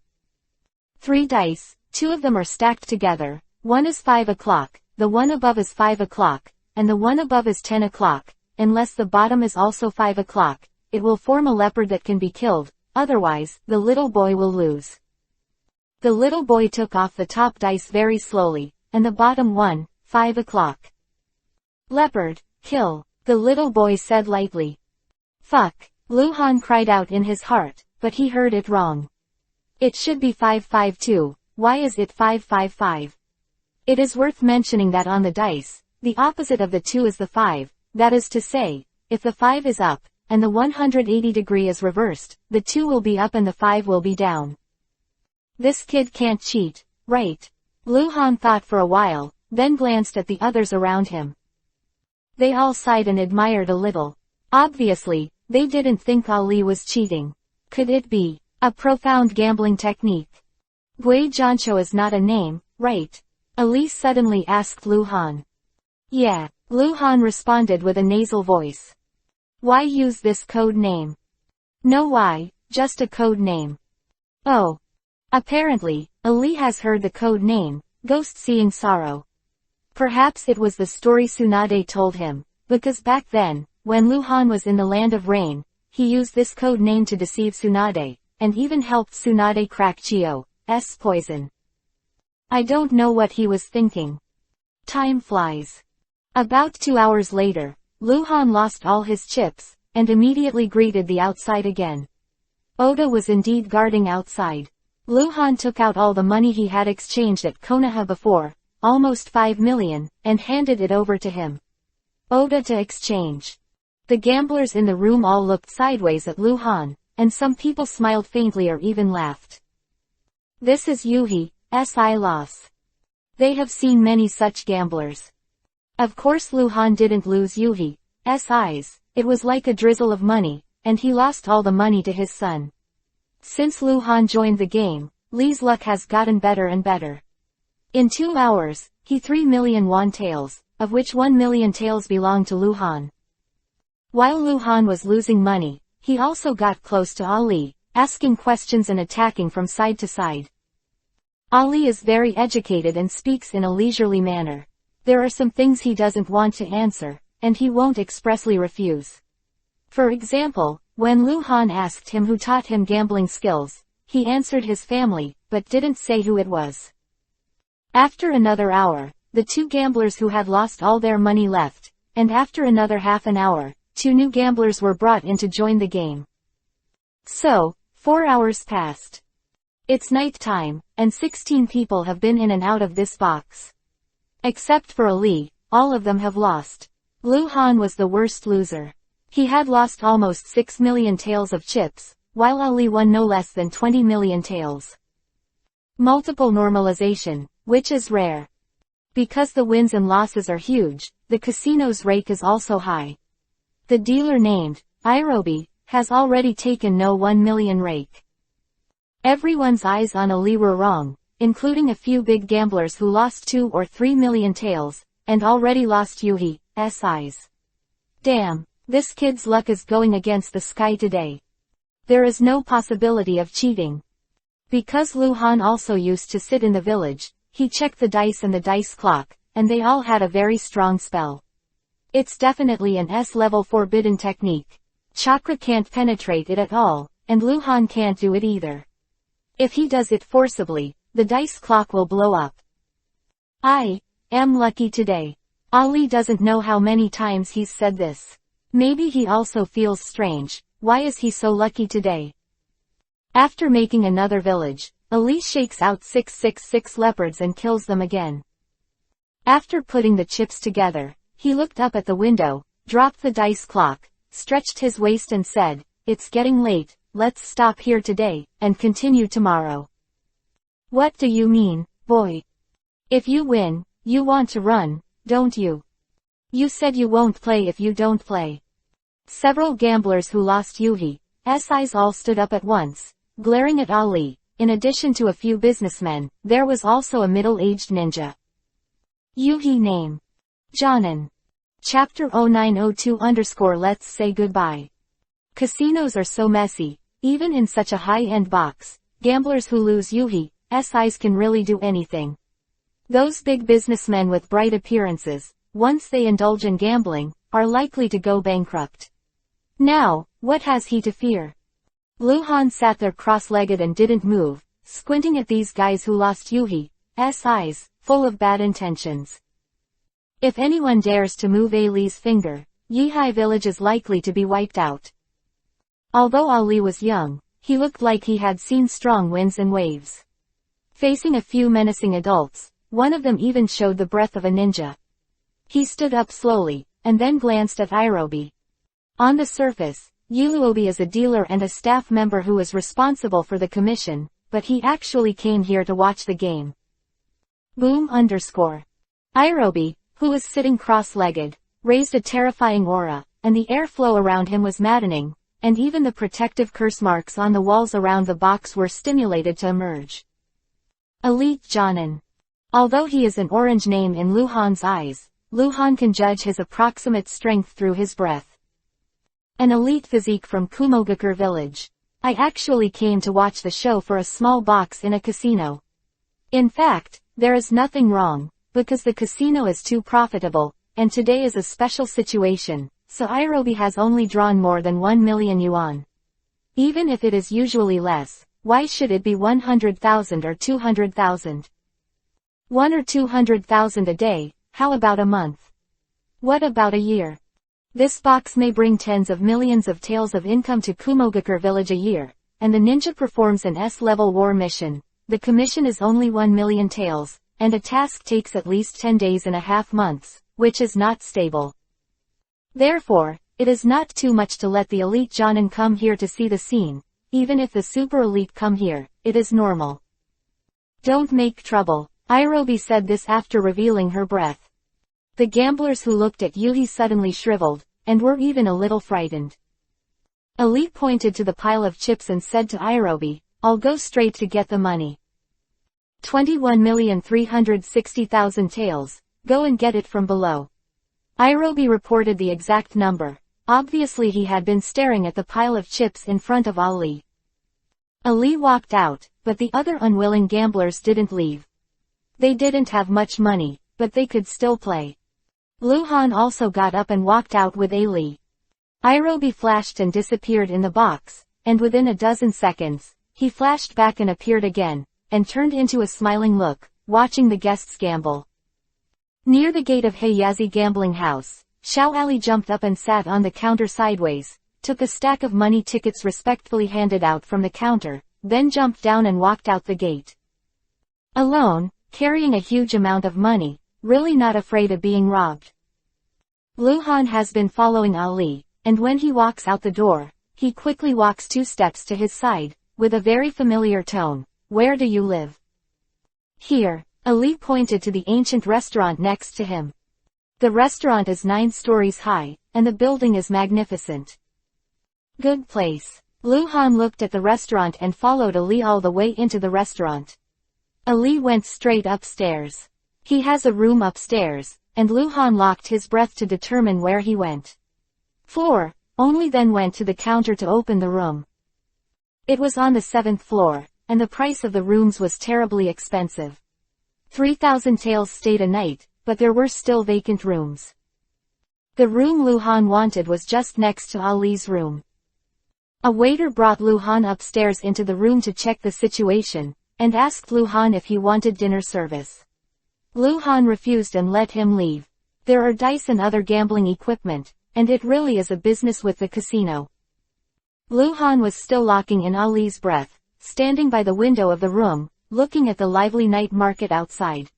3 dice, 2 of them are stacked together, one is 5 o'clock, the one above is 5 o'clock, and the one above is 10 o'clock, unless the bottom is also 5 o'clock, it will form a leopard that can be killed, otherwise, the little boy will lose. The little boy took off the top dice very slowly, and the bottom one, 5 o'clock. Leopard, kill, the little boy said lightly. Fuck. Luhan cried out in his heart, but he heard it wrong. It should be 552, why is it 555? It is worth mentioning that on the dice, the opposite of the 2 is the 5, that is to say, if the 5 is up, and the 180 degree is reversed, the 2 will be up and the 5 will be down. This kid can't cheat, right? Luhan thought for a while, then glanced at the others around him. They all sighed and admired a little. Obviously, they didn't think Ali was cheating. Could it be a profound gambling technique? Gui Jianqiu is not a name, right? Ali suddenly asked Lu Han. Yeah, Lu Han responded with a nasal voice. Why use this code name? No why, just a code name. Oh. Apparently, Ali has heard the code name, Ghost Seeing Sorrow. Perhaps it was the story Tsunade told him, because back then, when Lu Han was in the land of rain, he used this code name to deceive Tsunade, and even helped Tsunade crack Chio's poison. I don't know what he was thinking. Time flies. About 2 hours later, Lu Han lost all his chips, and immediately greeted the outside again. Oda was indeed guarding outside. Lu Han took out all the money he had exchanged at Konoha before, almost 5 million, and handed it over to him. Oda to exchange. The gamblers in the room all looked sideways at Lu Han, and some people smiled faintly or even laughed. This is Yuhi's loss. They have seen many such gamblers. Of course Lu Han didn't lose Yuhi's eyes, it was like a drizzle of money, and he lost all the money to his son. Since Lu Han joined the game, Li's luck has gotten better and better. In 2 hours, he 3 million won taels, of which 1 million taels belonged to Lu Han. While Lu Han was losing money, he also got close to Ali, asking questions and attacking from side to side. Ali is very educated and speaks in a leisurely manner. There are some things he doesn't want to answer, and he won't expressly refuse. For example, when Lu Han asked him who taught him gambling skills, he answered his family, but didn't say who it was. After another hour, the 2 gamblers who had lost all their money left, and after another half an hour, 2 new gamblers were brought in to join the game. So, 4 hours passed. It's night time, and 16 people have been in and out of this box. Except for Ali, all of them have lost. Lu Han was the worst loser. He had lost almost 6 million taels of chips, while Ali won no less than 20 million taels. Multiple normalization, which is rare. Because the wins and losses are huge, the casino's rake is also high. The dealer named Irobi has already taken no 1 million rake. Everyone's eyes on Ali were wrong, including a few big gamblers who lost 2 or 3 million taels, and already lost Yuhi's eyes. Damn, this kid's luck is going against the sky today. There is no possibility of cheating. Because Lu Han also used to sit in the village, he checked the dice and the dice clock, and they all had a very strong spell. It's definitely an S-level forbidden technique. Chakra can't penetrate it at all, and Lu Han can't do it either. If he does it forcibly, the dice clock will blow up. I am lucky today. Ali doesn't know how many times he's said this. Maybe he also feels strange. Why is he so lucky today? After making another village, Ali shakes out 666 leopards and kills them again. After putting the chips together, he looked up at the window, dropped the dice clock, stretched his waist and said, "It's getting late, let's stop here today, and continue tomorrow." What do you mean, boy? If you win, you want to run, don't you? You said you won't play if you don't play. Several gamblers who lost Yuhi's eyes all stood up at once, glaring at Ali. In addition to a few businessmen, there was also a middle-aged ninja. Yuhi name. Jonin. Chapter 0902 Let's say goodbye. Casinos are so messy. Even in such a high-end box, gamblers who lose Yuhi's eyes can really do anything. Those big businessmen with bright appearances, once they indulge in gambling, are likely to go bankrupt. Now, what has he to fear? Lu Han sat there cross-legged and didn't move, squinting at these guys who lost Yuhi's eyes, full of bad intentions. If anyone dares to move Ali's finger, Yihai village is likely to be wiped out. Although Ali was young, he looked like he had seen strong winds and waves. Facing a few menacing adults, one of them even showed the breath of a ninja. He stood up slowly, and then glanced at Irobi. On the surface, Irobi is a dealer and a staff member who is responsible for the commission, but he actually came here to watch the game. Boom_. Irobi, who was sitting cross-legged, raised a terrifying aura, and the airflow around him was maddening, and even the protective curse marks on the walls around the box were stimulated to emerge. Elite Jonin. Although he is an orange name in Luhan's eyes, Luhan can judge his approximate strength through his breath. An elite physique from Kumogakure village. I actually came to watch the show for a small box in a casino. In fact, there is nothing wrong, because the casino is too profitable, and today is a special situation, so Irobi has only drawn more than 1 million yuan. Even if it is usually less, why should it be 100,000 or 200,000? 1 or 200,000 a day, how about a month? What about a year? This box may bring tens of millions of taels of income to Kumogakure village a year, and the ninja performs an S-level war mission. The commission is only 1 million taels, and a task takes at least 10 days and a half months, which is not stable. Therefore, it is not too much to let the elite jonin come here to see the scene. Even if the super elite come here, it is normal. Don't make trouble. Irobi said this after revealing her breath. The gamblers who looked at Yuhi suddenly shriveled, and were even a little frightened. Elite pointed to the pile of chips and said to Irobi, I'll go straight to get the money. 21,360,000 taels, go and get it from below. Irobi reported the exact number. Obviously he had been staring at the pile of chips in front of Ali. Ali walked out, but the other unwilling gamblers didn't leave. They didn't have much money, but they could still play. Luhan also got up and walked out with Ali. Irobi flashed and disappeared in the box, and within a dozen seconds, he flashed back and appeared again, and turned into a smiling look, watching the guests gamble. Near the gate of Heiyazi gambling house, Xiao Ali jumped up and sat on the counter sideways, took a stack of money tickets respectfully handed out from the counter, then jumped down and walked out the gate. Alone, carrying a huge amount of money, really not afraid of being robbed. Luhan has been following Ali, and when he walks out the door, he quickly walks 2 steps to his side, with a very familiar tone. Where do you live? Here. Ali pointed to the ancient restaurant next to him. The restaurant is 9 stories high, and the building is magnificent. Good place. Luhan looked at the restaurant and followed Ali all the way into the restaurant. Ali went straight upstairs. He has a room upstairs, and Luhan locked his breath to determine where he went. Floor, only then went to the counter to open the room. It was on the 7th floor, and the price of the rooms was terribly expensive. 3,000 taels stayed a night, but there were still vacant rooms. The room Luhan wanted was just next to Ali's room. A waiter brought Luhan upstairs into the room to check the situation, and asked Luhan if he wanted dinner service. Luhan refused and let him leave. There are dice and other gambling equipment, and it really is a business with the casino. Luhan was still locking in Ali's breath, standing by the window of the room, looking at the lively night market outside.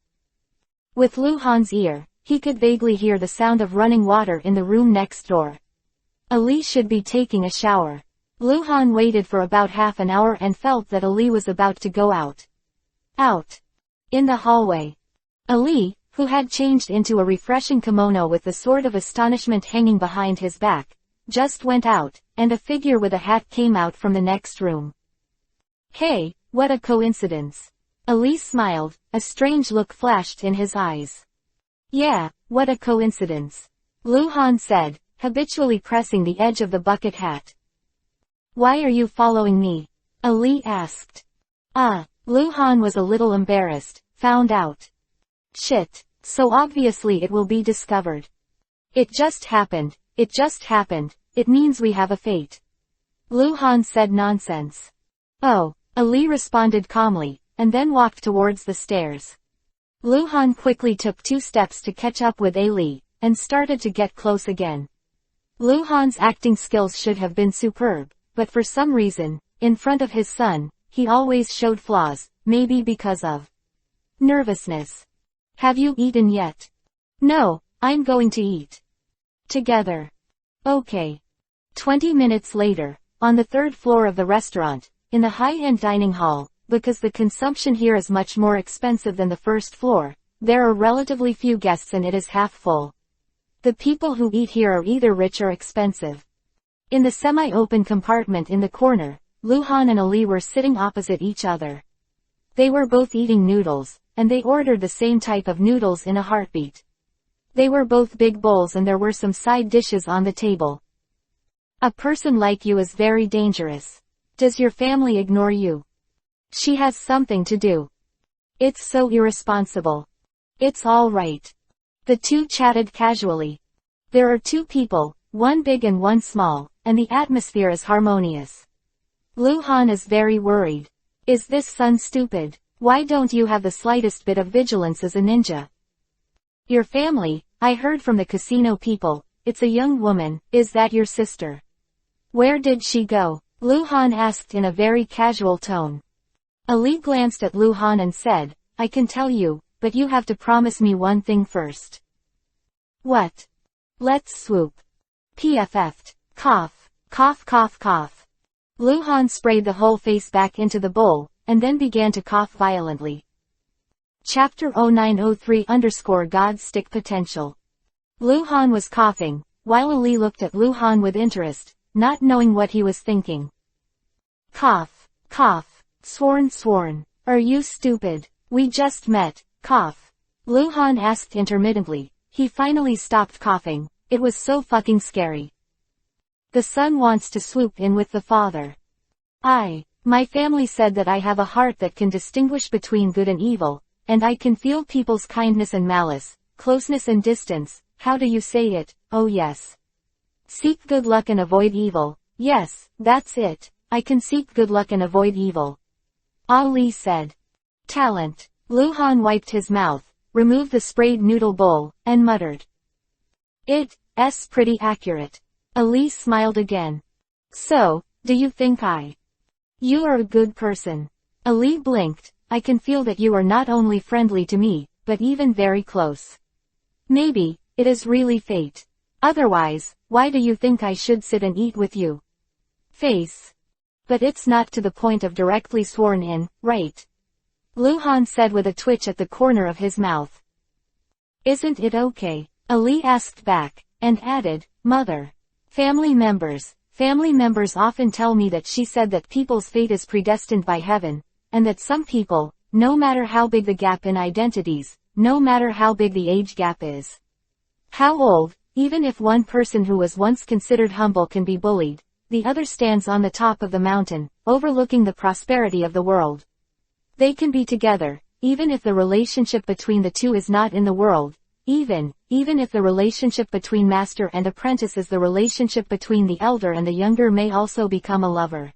With Luhan's ear, he could vaguely hear the sound of running water in the room next door. Ali should be taking a shower. Luhan waited for about half an hour and felt that Ali was about to go out. Out. In the hallway. Ali, who had changed into a refreshing kimono with the sword of astonishment hanging behind his back, just went out, and a figure with a hat came out from the next room. Hey, what a coincidence. Ali smiled, a strange look flashed in his eyes. Yeah, what a coincidence. Luhan said, habitually pressing the edge of the bucket hat. Why are you following me? Ali asked. Luhan was a little embarrassed, found out. Shit, so obviously it will be discovered. It just happened, it means we have a fate. Luhan said nonsense. Oh, Ali responded calmly, and then walked towards the stairs. Luhan quickly took 2 steps to catch up with Ali, and started to get close again. Luhan's acting skills should have been superb, but for some reason, in front of his son, he always showed flaws, maybe because of nervousness. Have you eaten yet? No, I'm going to eat. Together. Okay. 20 minutes later, on the 3rd floor of the restaurant, in the high-end dining hall, because the consumption here is much more expensive than the 1st floor, there are relatively few guests and it is half full. The people who eat here are either rich or expensive. In the semi-open compartment in the corner, Luhan and Ali were sitting opposite each other. They were both eating noodles, and they ordered the same type of noodles in a heartbeat. They were both big bowls and there were some side dishes on the table. A person like you is very dangerous. Does your family ignore you? She has something to do. It's so irresponsible. It's all right. The two chatted casually. There are two people, one big and one small, and the atmosphere is harmonious. Luhan is very worried. Is this son stupid? Why don't you have the slightest bit of vigilance as a ninja? Your family, I heard from the casino people, it's a young woman, is that your sister? Where did she go? Luhan asked in a very casual tone. Ali glanced at Luhan and said, I can tell you, but you have to promise me one thing first. What? Let's swoop. PFF'd. Cough. Cough cough cough. Luhan sprayed the whole face back into the bowl, and then began to cough violently. Chapter 0903_God's Stick Potential. Luhan was coughing, while Ali looked at Luhan with interest, not knowing what he was thinking. Cough. Cough. Sworn. Are you stupid? We just met. Cough. Luhan asked intermittently. He finally stopped coughing. It was so fucking scary. The son wants to swoop in with the father. My family said that I have a heart that can distinguish between good and evil, and I can feel people's kindness and malice, closeness and distance. How do you say it? Oh yes. Seek good luck and avoid evil. Yes, that's it. I can seek good luck and avoid evil. Ali said. Talent. Luhan wiped his mouth, removed the sprayed noodle bowl, and muttered. It's pretty accurate. Ali smiled again. So, do you think you are a good person? Ali blinked. I can feel that you are not only friendly to me, but even very close. Maybe, it is really fate. Otherwise, why do you think I should sit and eat with you? Face. But it's not to the point of directly sworn in, right? Luhan said with a twitch at the corner of his mouth. Isn't it okay? Ali asked back, and added, Mother. Family members often tell me that she said that people's fate is predestined by heaven, and that some people, no matter how big the gap in identities, no matter how big the age gap is, how old, even if one person who was once considered humble can be bullied, the other stands on the top of the mountain, overlooking the prosperity of the world. They can be together, even if the relationship between the two is not in the world, even if the relationship between master and apprentice is the relationship between the elder and the younger may also become a lover.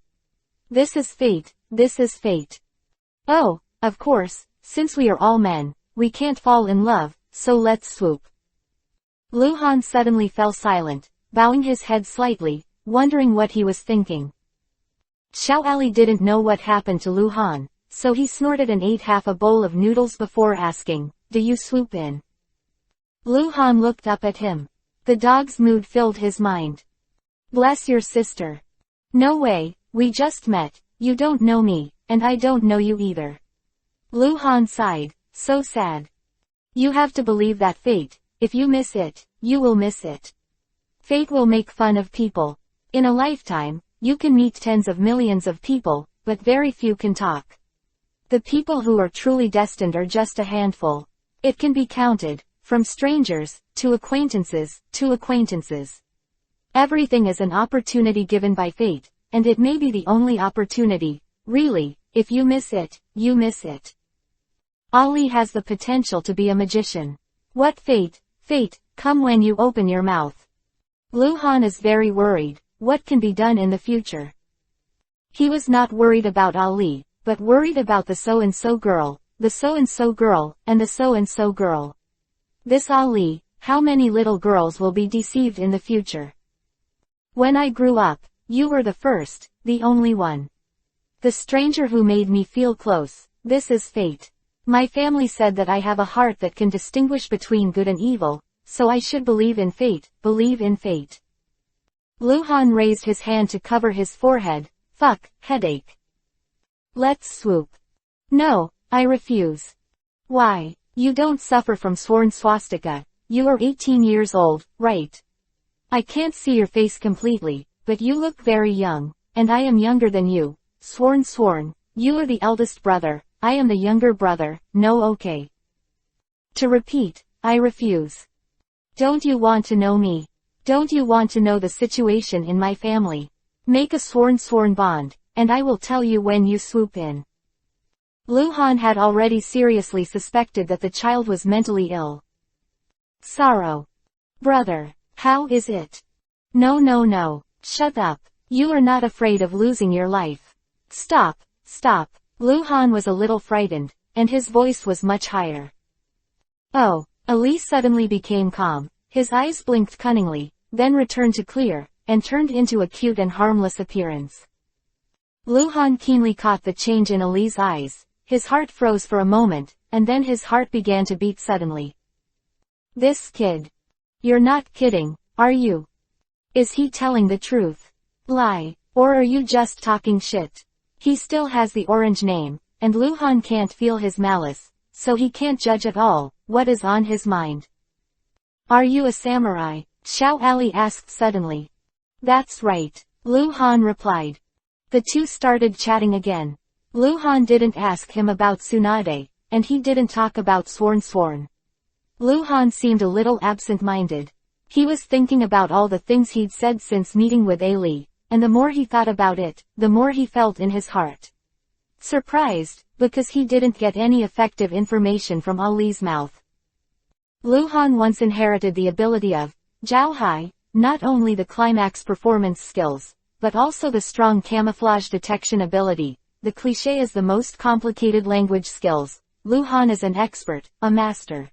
This is fate. Oh, of course, since we are all men, we can't fall in love, so let's swoop. Luhan suddenly fell silent, bowing his head slightly, wondering what he was thinking. Xiao Ali didn't know what happened to Luhan, so he snorted and ate half a bowl of noodles before asking, Do you swoop in? Luhan looked up at him. The dog's mood filled his mind. Bless your sister. No way, we just met, you don't know me, and I don't know you either. Luhan sighed, so sad. You have to believe that fate, if you miss it, you will miss it. Fate will make fun of people. In a lifetime, you can meet tens of millions of people, but very few can talk. The people who are truly destined are just a handful. It can be counted. From strangers, to acquaintances. Everything is an opportunity given by fate, and it may be the only opportunity, really, if you miss it, you miss it. Ali has the potential to be a magician. What fate, come when you open your mouth. Luhan is very worried, what can be done in the future? He was not worried about Ali, but worried about the so-and-so girl, the so-and-so girl, and the so-and-so girl. This Ali, how many little girls will be deceived in the future? When I grew up, you were the first, the only one. The stranger who made me feel close, this is fate. My family said that I have a heart that can distinguish between good and evil, so I should believe in fate. Luhan raised his hand to cover his forehead. Fuck, headache. Let's swoop. No, I refuse. Why? You don't suffer from sworn swastika, You are 18 years old, right? I can't see your face completely, but you look very young, and I am younger than you. Sworn. You are the eldest brother, I am the younger brother. No, okay. To repeat, I refuse. Don't you want to know me? Don't you want to know the situation in my family? Make a sworn bond, and I will tell you when you swoop in. Lu Han had already seriously suspected that the child was mentally ill. Sorrow. Brother, how is it? No. Shut up. You are not afraid of losing your life. Stop. Lu Han was a little frightened, and his voice was much higher. Oh, Ali suddenly became calm, his eyes blinked cunningly, then returned to clear, and turned into a cute and harmless appearance. Lu Han keenly caught the change in Ali's eyes, his heart froze for a moment, and then his heart began to beat suddenly. This kid. You're not kidding, are you? Is he telling the truth? Lie, or are you just talking shit? He still has the orange name, and Lu Han can't feel his malice, so he can't judge at all what is on his mind. Are you a samurai? Xiao Ali asked suddenly. That's right, Lu Han replied. The two started chatting again. Lu Han didn't ask him about Tsunade, and he didn't talk about Sworn. Lu Han seemed a little absent-minded. He was thinking about all the things he'd said since meeting with Ali, and the more he thought about it, the more he felt in his heart. Surprised, because he didn't get any effective information from Ali's mouth. Lu Han once inherited the ability of Jiao Hai, not only the climax performance skills, but also the strong camouflage detection ability. The cliché is the most complicated language skills. Lu Han is an expert, a master.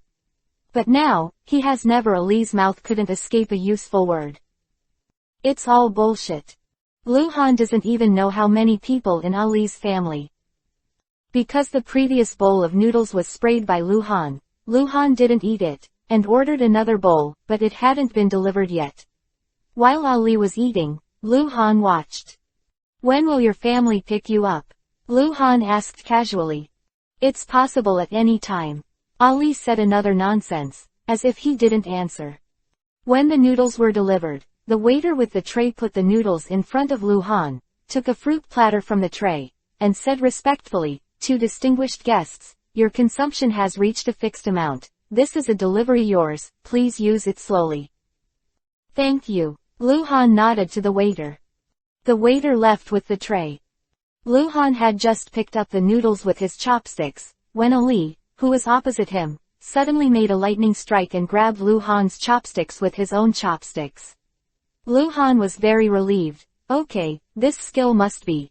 But now, he has never Ali's mouth couldn't escape a useful word. It's all bullshit. Lu Han doesn't even know how many people in Ali's family. Because the previous bowl of noodles was sprayed by Lu Han didn't eat it, and ordered another bowl, but it hadn't been delivered yet. While Ali was eating, Lu Han watched. When will your family pick you up? Lu Han asked casually. It's possible at any time. Ali said another nonsense, as if he didn't answer. When the noodles were delivered, the waiter with the tray put the noodles in front of Lu Han, took a fruit platter from the tray, and said respectfully, to distinguished guests, your consumption has reached a fixed amount. This is a delivery yours, please use it slowly. Thank you. Lu Han nodded to the waiter. The waiter left with the tray. Lu Han had just picked up the noodles with his chopsticks, when Ali, who was opposite him, suddenly made a lightning strike and grabbed Lu Han's chopsticks with his own chopsticks. Lu Han was very relieved. Okay, this skill must be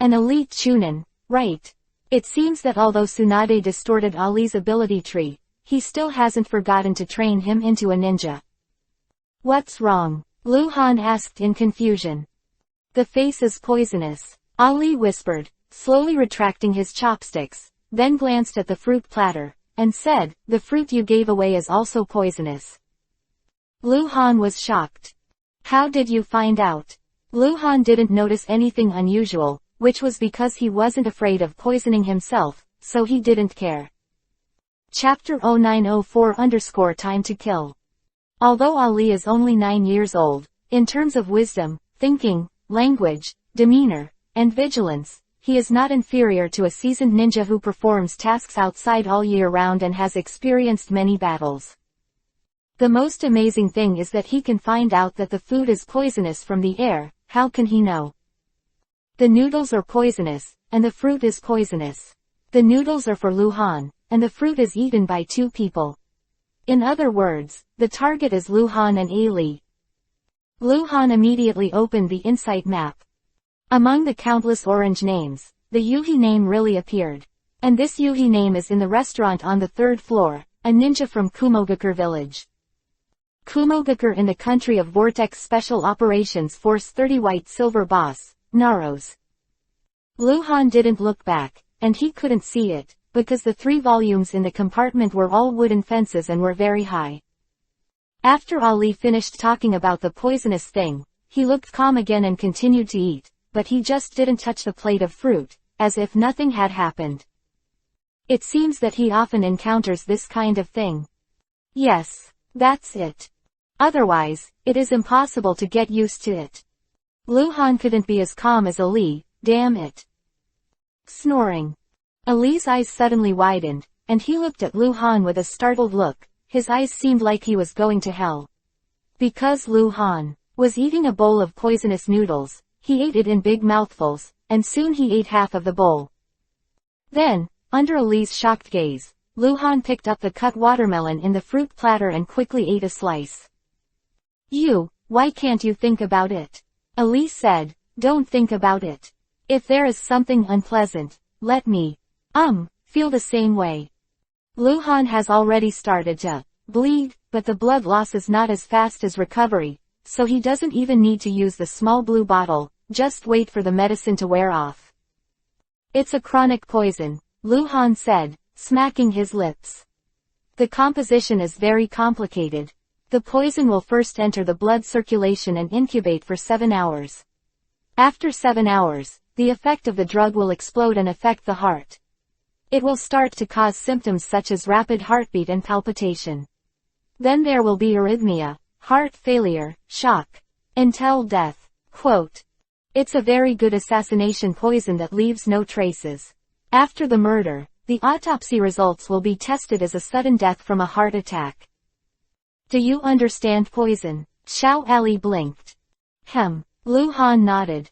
an elite chunin, right? It seems that although Tsunade distorted Ali's ability tree, he still hasn't forgotten to train him into a ninja. What's wrong? Lu Han asked in confusion. The face is poisonous, Ali whispered, slowly retracting his chopsticks, then glanced at the fruit platter, and said, the fruit you gave away is also poisonous. Lu Han was shocked. How did you find out? Lu Han didn't notice anything unusual, which was because he wasn't afraid of poisoning himself, so he didn't care. Chapter 0904_Time to Kill. Although Ali is only 9 years old, in terms of wisdom, thinking, language, demeanor, and vigilance, he is not inferior to a seasoned ninja who performs tasks outside all year round and has experienced many battles. The most amazing thing is that he can find out that the food is poisonous from the air. How can he know? The noodles are poisonous, and the fruit is poisonous. The noodles are for Lu Han, and the fruit is eaten by 2 people. In other words, the target is Lu Han and Ali. Lu Han immediately opened the insight map. Among the countless orange names, the Yuhi name really appeared. And this Yuhi name is in the restaurant on the 3rd floor, a ninja from Kumogakure village. Kumogakure in the country of Vortex Special Operations Force 30 White Silver Boss, Naros. Lu Han didn't look back, and he couldn't see it, because the 3 volumes in the compartment were all wooden fences and were very high. After Ali finished talking about the poisonous thing, he looked calm again and continued to eat, but he just didn't touch the plate of fruit, as if nothing had happened. It seems that he often encounters this kind of thing. Yes. That's it. Otherwise, it is impossible to get used to it. Luhan couldn't be as calm as Ali, damn it. Snoring. Ali's eyes suddenly widened, and he looked at Luhan with a startled look. His eyes seemed like he was going to hell. Because Luhan was eating a bowl of poisonous noodles, he ate it in big mouthfuls, and soon he ate half of the bowl. Then, under Ali's shocked gaze, Luhan picked up the cut watermelon in the fruit platter and quickly ate a slice. Why can't you think about it? Ali said, don't think about it. If there is something unpleasant, let me, feel the same way. Luhan has already started to bleed, but the blood loss is not as fast as recovery, so he doesn't even need to use the small blue bottle, just wait for the medicine to wear off. It's a chronic poison, Luhan said, smacking his lips. The composition is very complicated. The poison will first enter the blood circulation and incubate for 7 hours. After 7 hours, the effect of the drug will explode and affect the heart. It will start to cause symptoms such as rapid heartbeat and palpitation. Then there will be arrhythmia, heart failure, shock, until death. Quote. It's a very good assassination poison that leaves no traces. After the murder, the autopsy results will be tested as a sudden death from a heart attack. Do you understand poison? Xiao Ali blinked. Luhan nodded.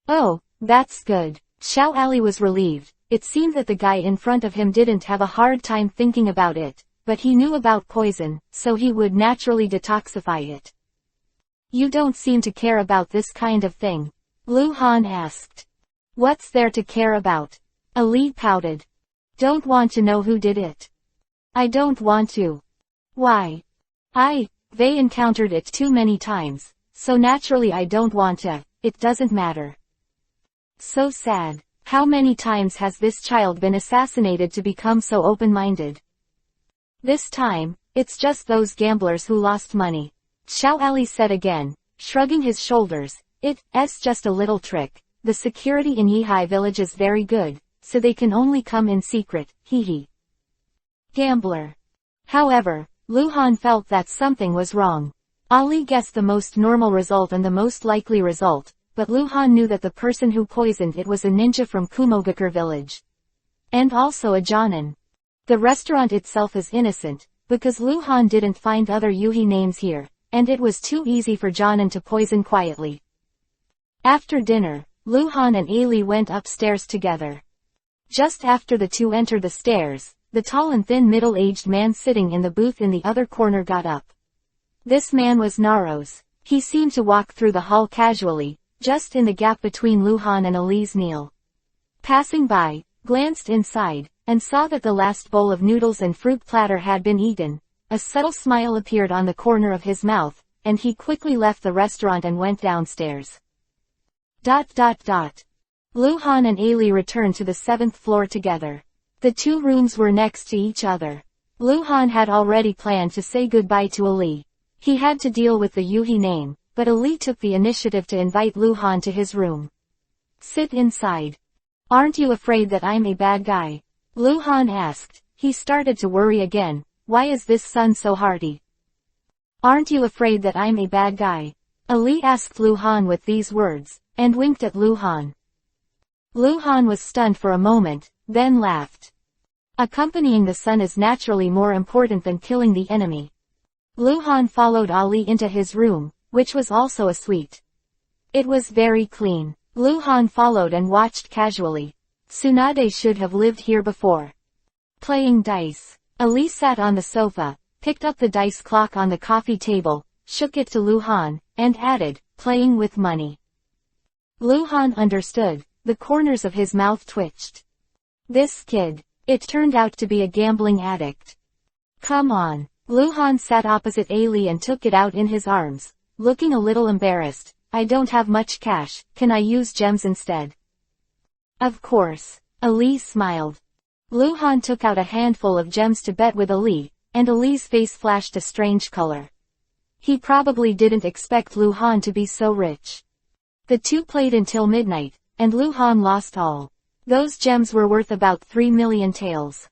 Oh, that's good. Xiao Ali was relieved. It seemed that the guy in front of him didn't have a hard time thinking about it, but he knew about poison, so he would naturally detoxify it. You don't seem to care about this kind of thing, Luhan asked. What's there to care about? Ali pouted. Don't want to know who did it. I don't want to. Why? They encountered it too many times, so naturally I don't want to, it doesn't matter. So sad. How many times has this child been assassinated to become so open-minded? This time, it's just those gamblers who lost money. Xiao Ali said again, shrugging his shoulders, it's just a little trick. The security in Yihai village is very good, so they can only come in secret, hee. Gambler. However, Luhan felt that something was wrong. Ali guessed the most normal result and the most likely result, but Luhan knew that the person who poisoned it was a ninja from Kumogakure village. And also a Jonin. The restaurant itself is innocent, because Luhan didn't find other Yuhi names here, and it was too easy for Jonin to poison quietly. After dinner, Luhan and Ali went upstairs together. Just after the two entered the stairs, the tall and thin middle-aged man sitting in the booth in the other corner got up. This man was Naros. He seemed to walk through the hall casually, just in the gap between Luhan and Ali's meal. Passing by, glanced inside, and saw that the last bowl of noodles and fruit platter had been eaten. A subtle smile appeared on the corner of his mouth, and he quickly left the restaurant and went downstairs. Luhan and Ali returned to the 7th floor together. The two rooms were next to each other. Luhan had already planned to say goodbye to Ali. He had to deal with the Yuhi name, but Ali took the initiative to invite Luhan to his room. Sit inside. Aren't you afraid that I'm a bad guy? Luhan asked. He started to worry again. Why is this son so hearty? Aren't you afraid that I'm a bad guy? Ali asked Luhan with these words, and winked at Luhan. Luhan was stunned for a moment, then laughed. Accompanying the son is naturally more important than killing the enemy. Luhan followed Ali into his room, which was also a suite. It was very clean. Luhan followed and watched casually. Tsunade should have lived here before. Playing dice. Ali sat on the sofa, picked up the dice clock on the coffee table, shook it to Luhan, and added, playing with money. Luhan understood. The corners of his mouth twitched. This kid. It turned out to be a gambling addict. Come on. Luhan sat opposite Ali and took it out in his arms, looking a little embarrassed. I don't have much cash, can I use gems instead? Of course. Ali smiled. Luhan took out a handful of gems to bet with Ali, and Ali's face flashed a strange color. He probably didn't expect Luhan to be so rich. The two played until midnight, and Luhan lost all. Those gems were worth about 3 million taels.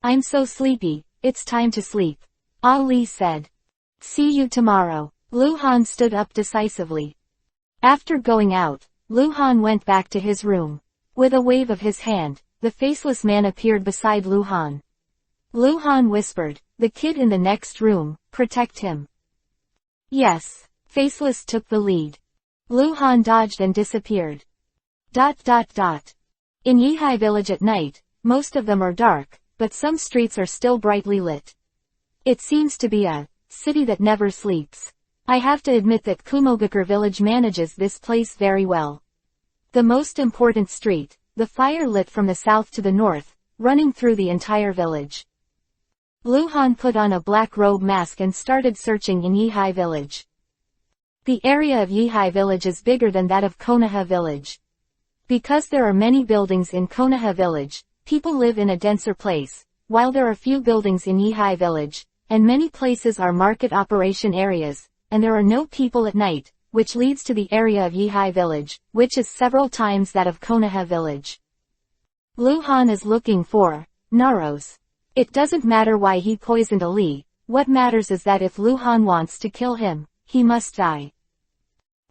I'm so sleepy, it's time to sleep. Ali said. See you tomorrow. Lu Han stood up decisively. After going out, Lu Han went back to his room. With a wave of his hand, the faceless man appeared beside Lu Han. Lu Han whispered, "The kid in the next room, protect him." Yes. Faceless took the lead. Lu Han dodged and disappeared. In Yihai village at night, most of them are dark, but some streets are still brightly lit. It seems to be a city that never sleeps. I have to admit that Kumogakure village manages this place very well. The most important street, the fire lit from the south to the north, running through the entire village. Lu Han put on a black robe mask and started searching in Yihai village. The area of Yihai village is bigger than that of Konoha village. Because there are many buildings in Konoha village, people live in a denser place, while there are few buildings in Yihai village, and many places are market operation areas, and there are no people at night, which leads to the area of Yihai village, which is several times that of Konoha village. Lu Han is looking for Naros. It doesn't matter why he poisoned Ali, what matters is that if Lu Han wants to kill him, he must die.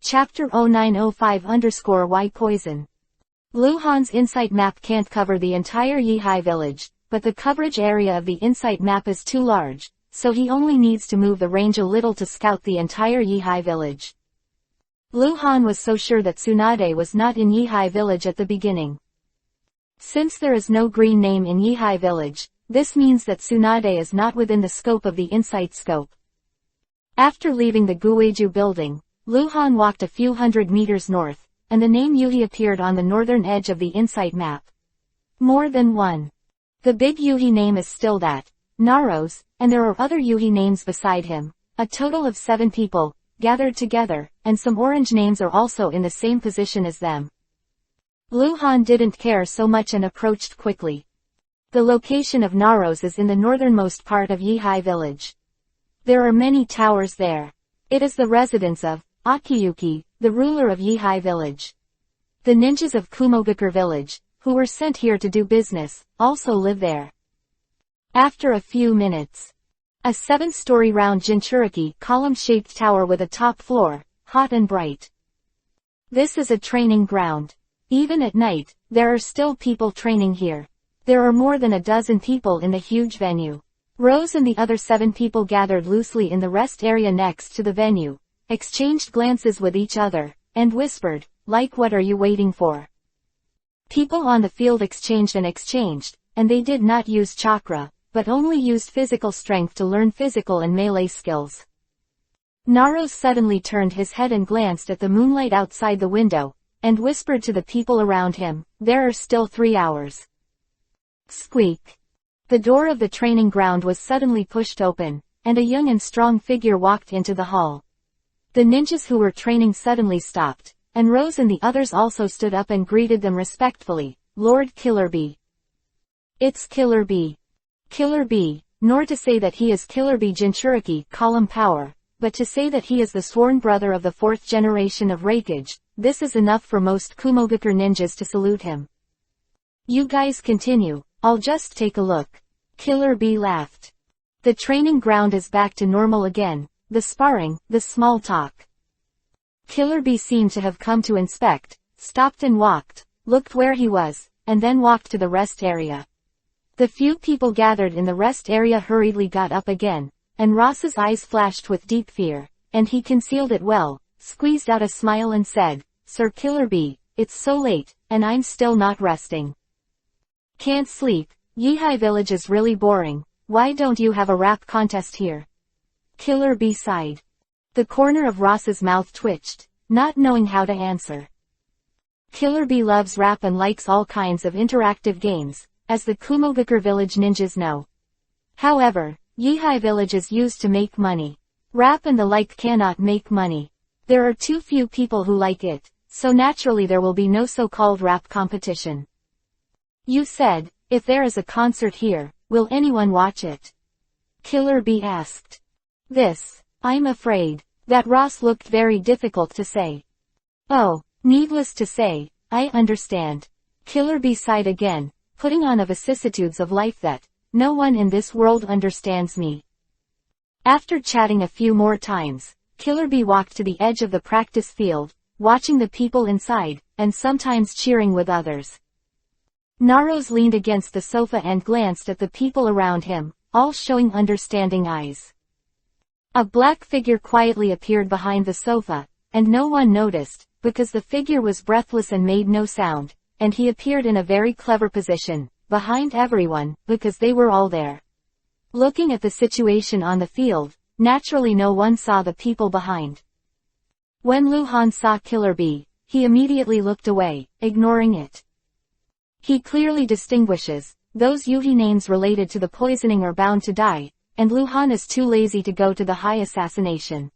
Chapter 0905_Y Poison. Lu Han's insight map can't cover the entire Yihai village, but the coverage area of the insight map is too large, so he only needs to move the range a little to scout the entire Yihai village. Lu Han was so sure that Tsunade was not in Yihai village at the beginning. Since there is no green name in Yihai village, this means that Tsunade is not within the scope of the insight scope. After leaving the Gueju building, Lu Han walked a few hundred meters north, and the name Yuhi appeared on the northern edge of the insight map. More than one. The big Yuhi name is still that, Naros, and there are other Yuhi names beside him, a total of 7 people, gathered together, and some orange names are also in the same position as them. Lu Han didn't care so much and approached quickly. The location of Naros is in the northernmost part of Yihai village. There are many towers there. It is the residence of Akiyuki, the ruler of Yihai village. The ninjas of Kumogakure village, who were sent here to do business, also live there. After a few minutes, a 7-story round Jinchuriki column-shaped tower with a top floor, hot and bright. This is a training ground. Even at night, there are still people training here. There are more than a dozen people in the huge venue. Rose and the other 7 people gathered loosely in the rest area next to the venue, exchanged glances with each other, and whispered, like, "What are you waiting for?" People on the field exchanged, and they did not use chakra, but only used physical strength to learn physical and melee skills. Naros suddenly turned his head and glanced at the moonlight outside the window, and whispered to the people around him, "There are still 3 hours. Squeak. The door of the training ground was suddenly pushed open, and a young and strong figure walked into the hall. The ninjas who were training suddenly stopped, and Rose and the others also stood up and greeted them respectfully, "Lord Killer Bee." It's Killer Bee. Killer Bee, nor to say that he is Killer Bee Jinchuriki column power, but to say that he is the sworn brother of the 4th generation of Hokage, this is enough for most Kumogakure ninjas to salute him. "You guys continue, I'll just take a look." Killer Bee laughed. The training ground is back to normal again, the sparring, the small talk. Killer Bee seemed to have come to inspect, stopped and walked, looked where he was, and then walked to the rest area. The few people gathered in the rest area hurriedly got up again, and Ross's eyes flashed with deep fear, and he concealed it well, squeezed out a smile and said, "Sir Killer Bee, it's so late, and I'm still not resting. Can't sleep. Yihai village is really boring. Why don't you have a rap contest here?" Killer Bee sighed. The corner of Ross's mouth twitched, not knowing how to answer. Killer Bee loves rap and likes all kinds of interactive games, as the Kumogakure village ninjas know. However, Yihai village is used to make money. Rap and the like cannot make money. There are too few people who like it, so naturally there will be no so-called rap competition. "You said, if there is a concert here, will anyone watch it?" Killer Bee asked. I'm afraid, that Ross looked very difficult to say. "Oh, needless to say, I understand." Killer Bee sighed again, putting on a vicissitudes of life that, "No one in this world understands me." After chatting a few more times, Killer Bee walked to the edge of the practice field, watching the people inside, and sometimes cheering with others. Naros leaned against the sofa and glanced at the people around him, all showing understanding eyes. A black figure quietly appeared behind the sofa, and no one noticed, because the figure was breathless and made no sound, and he appeared in a very clever position, behind everyone, because they were all there. Looking at the situation on the field, naturally no one saw the people behind. When Luhan saw Killer Bee, he immediately looked away, ignoring it. He clearly distinguishes, those Yuhi names related to the poisoning are bound to die, and Luhan is too lazy to go to the high assassination.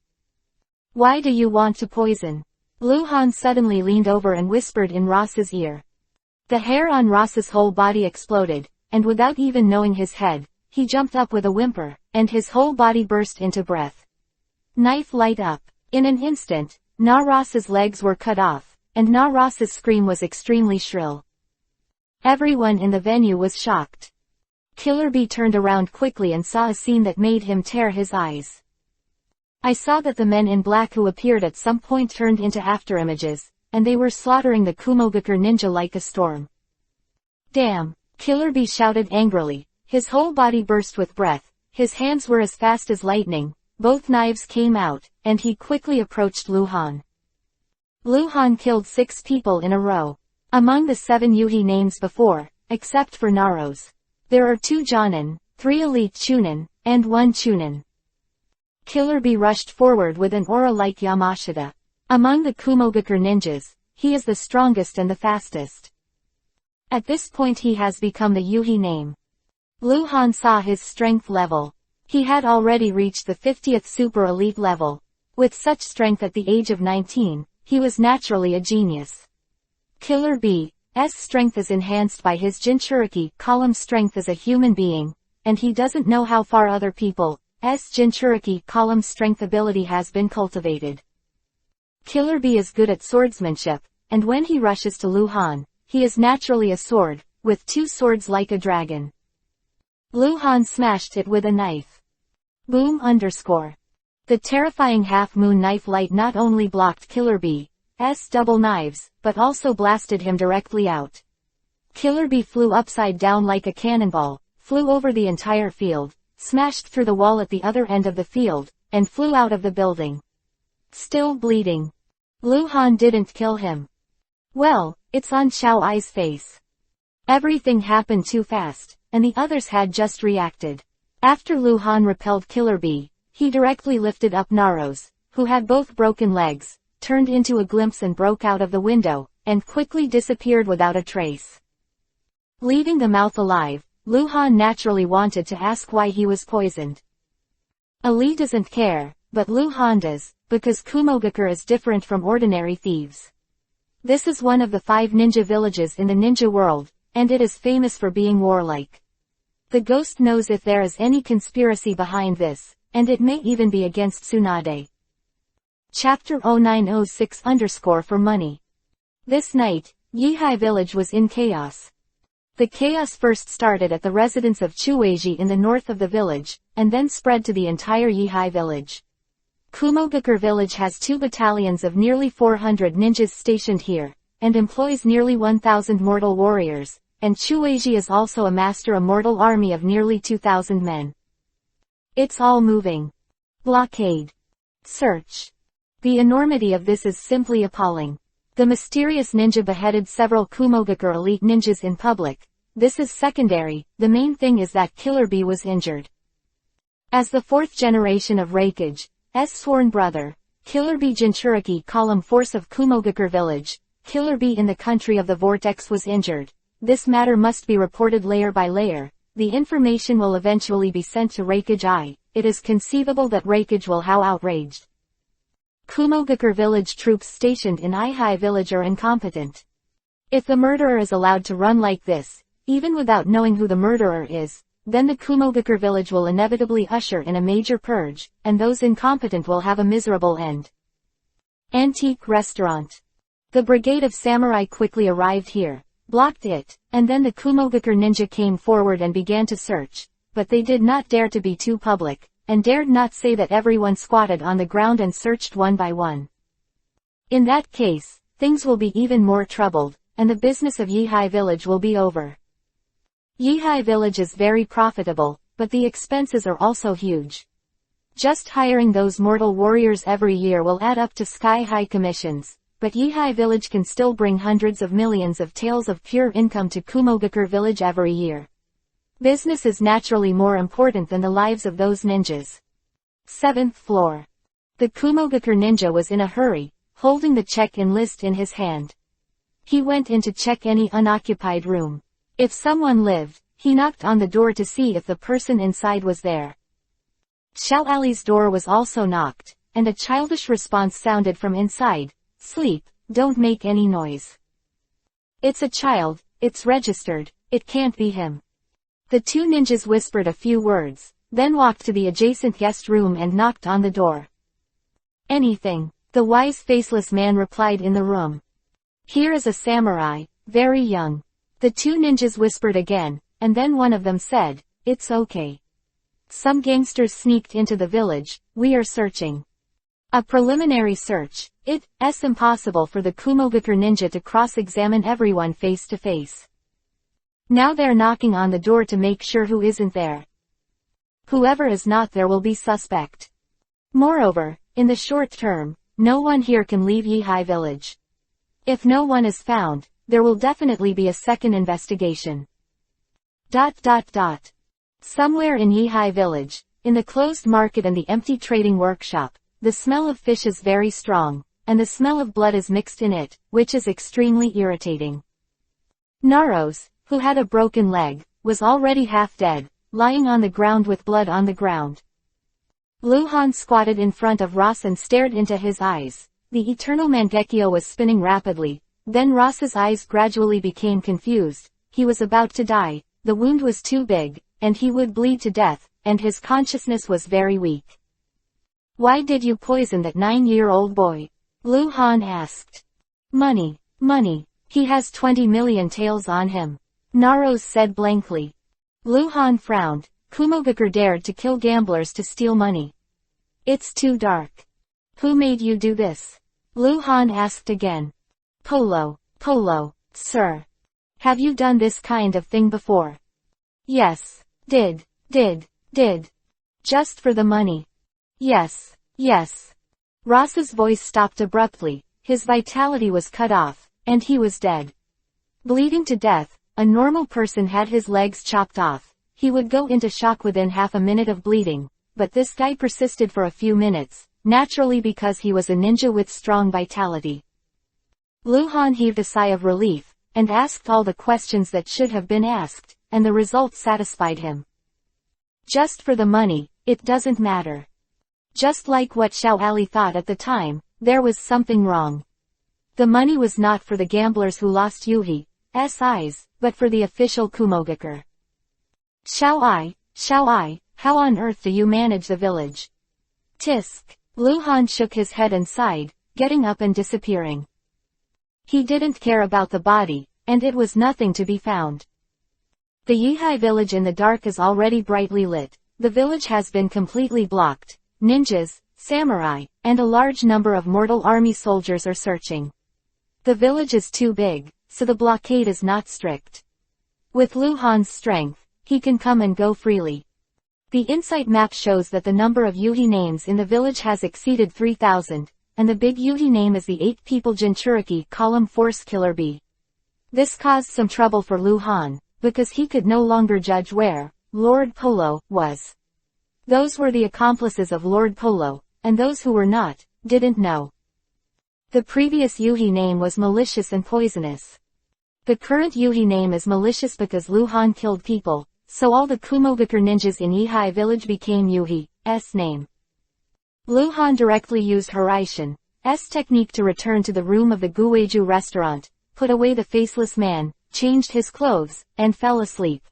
Why do you want to poison? Luhan suddenly leaned over and whispered in Ross's ear. The hair on Ross's whole body exploded, and without even knowing his head, he jumped up with a whimper, and his whole body burst into breath. Knife light up. In an instant, Na Ross's legs were cut off, and Na Ross's scream was extremely shrill. Everyone in the venue was shocked. Killer Bee turned around quickly and saw a scene that made him tear his eyes. I saw that the men in black who appeared at some point turned into afterimages, and they were slaughtering the Kumogakure ninja like a storm. Damn! Killer Bee shouted angrily, his whole body burst with breath, his hands were as fast as lightning, both knives came out, and he quickly approached Luhan. Luhan killed 6 people in a row. Among the 7 Yuhi names before, except for Naros. There are 2 Jonin, 3 elite Chunin, and 1 Chunin. Killer Bee rushed forward with an aura like Yamashita. Among the Kumogakure ninjas, he is the strongest and the fastest. At this point he has become the Yuhi name. Luhan saw his strength level. He had already reached the 50th super elite level. With such strength at the age of 19, he was naturally a genius. Killer Bee's strength is enhanced by his Jinchuriki column strength as a human being, and he doesn't know how far other people's Jinchuriki column strength ability has been cultivated. Killer Bee is good at swordsmanship, and when he rushes to Luhan, he is naturally a sword, with 2 swords like a dragon. Luhan smashed it with a knife. Boom _. The terrifying half-moon knife light not only blocked Killer Bee's double knives, but also blasted him directly out. Killer Bee flew upside down like a cannonball, flew over the entire field, smashed through the wall at the other end of the field, and flew out of the building. Still bleeding. Luhan didn't kill him. Well, it's on Xiao Ai's face. Everything happened too fast, and the others had just reacted. After Luhan repelled Killer Bee, he directly lifted up Naros, who had both broken legs, turned into a glimpse and broke out of the window, and quickly disappeared without a trace. Leaving the mouth alive, Luhan naturally wanted to ask why he was poisoned. Ali doesn't care, but Luhan does, because Kumogakure is different from ordinary thieves. This is one of the 5 ninja villages in the ninja world, and it is famous for being warlike. The ghost knows if there is any conspiracy behind this, and it may even be against Tsunade. Chapter 0906 _ for money. This night, Yihai village was in chaos. The chaos first started at the residence of Chueiji in the north of the village, and then spread to the entire Yihai village. Kumogakure village has 2 battalions of nearly 400 ninjas stationed here, and employs nearly 1,000 mortal warriors, and Chueiji is also amassed a mortal army of nearly 2,000 men. It's all moving. Blockade. Search. The enormity of this is simply appalling. The mysterious ninja beheaded several Kumogakure elite ninjas in public. This is secondary, the main thing is that Killer Bee was injured. As the 4th generation of Reikage's sworn brother, Killer Bee Jinchuriki column force of Kumogakure village, Killer Bee in the country of the vortex was injured. This matter must be reported layer by layer. The information will eventually be sent to Reikage. It is conceivable that Reikage will how outraged. Kumogakure village troops stationed in Ihai village are incompetent. If the murderer is allowed to run like this, even without knowing who the murderer is, then the Kumogakure village will inevitably usher in a major purge, and those incompetent will have a miserable end. Antique restaurant. The brigade of samurai quickly arrived here, blocked it, and then the Kumogakure ninja came forward and began to search, but they did not dare to be too public, and dared not say that everyone squatted on the ground and searched one by one. In that case, things will be even more troubled, and the business of Yihai Village will be over. Yihai Village is very profitable, but the expenses are also huge. Just hiring those mortal warriors every year will add up to sky-high commissions, but Yihai Village can still bring hundreds of millions of taels of pure income to Kumogakure Village every year. Business is naturally more important than the lives of those ninjas. 7th floor. The Kumogakure ninja was in a hurry, holding the check-in list in his hand. He went in to check any unoccupied room. If someone lived, he knocked on the door to see if the person inside was there. Xiao Ali's door was also knocked, and a childish response sounded from inside, "Sleep, don't make any noise." "It's a child, it's registered, it can't be him." The two ninjas whispered a few words, then walked to the adjacent guest room and knocked on the door. "Anything," the wise faceless man replied in the room. "Here is a samurai, very young." The two ninjas whispered again, and then one of them said, "It's okay. Some gangsters sneaked into the village, we are searching." A preliminary search. It's impossible for the Kumogakure ninja to cross-examine everyone face to face. Now they're knocking on the door to make sure who isn't there. Whoever is not there will be suspect. Moreover, in the short term, no one here can leave Yihai Village. If no one is found, there will definitely be a second investigation. Somewhere in Yihai Village, in the closed market and the empty trading workshop, the smell of fish is very strong, and the smell of blood is mixed in it, which is extremely irritating. Naros, who had a broken leg, was already half dead, lying on the ground with blood on the ground. Luhan squatted in front of Ross and stared into his eyes. The eternal Mangekyo was spinning rapidly, then Ross's eyes gradually became confused. He was about to die, the wound was too big, and he would bleed to death, and his consciousness was very weak. "Why did you poison that 9-year-old boy?" Luhan asked. Money. He has 20 million taels on him," Naros said blankly. Luhan frowned. Kumogakure dared to kill gamblers to steal money. "It's too dark." "Who made you do this?" Luhan asked again. Polo, sir. "Have you done this kind of thing before?" "Yes. Did. Just for the money." Yes. Ross's voice stopped abruptly, his vitality was cut off, and he was dead. Bleeding to death, a normal person had his legs chopped off. He would go into shock within half a minute of bleeding, but this guy persisted for a few minutes, naturally because he was a ninja with strong vitality. Luhan heaved a sigh of relief, and asked all the questions that should have been asked, and the results satisfied him. Just for the money, it doesn't matter. Just like what Xiao Ali thought at the time, there was something wrong. The money was not for the gamblers who lost Yuhi's eyes, but for the official Kumogakure. Xiao Ai, how on earth do you manage the village?" "Tisk." Luhan shook his head and sighed, getting up and disappearing. He didn't care about the body, and it was nothing to be found. The Yihai village in the dark is already brightly lit. The village has been completely blocked. Ninjas, samurai, and a large number of mortal army soldiers are searching. The village is too big, so the blockade is not strict. With Luhan's strength, he can come and go freely. The insight map shows that the number of Yuhi names in the village has exceeded 3,000, and the big Yuhi name is the 8 People Jinchuriki Column Force Killer B. This caused some trouble for Luhan, because he could no longer judge where Lord Polo was. Those were the accomplices of Lord Polo, and those who were not, didn't know. The previous Yuhi name was malicious and poisonous. The current Yuhi name is malicious because Luhan killed people, so all the Kumogakure ninjas in Yihai village became Yuhi's name. Luhan directly used Hiraishin's technique to return to the room of the Guweju restaurant, put away the faceless man, changed his clothes, and fell asleep.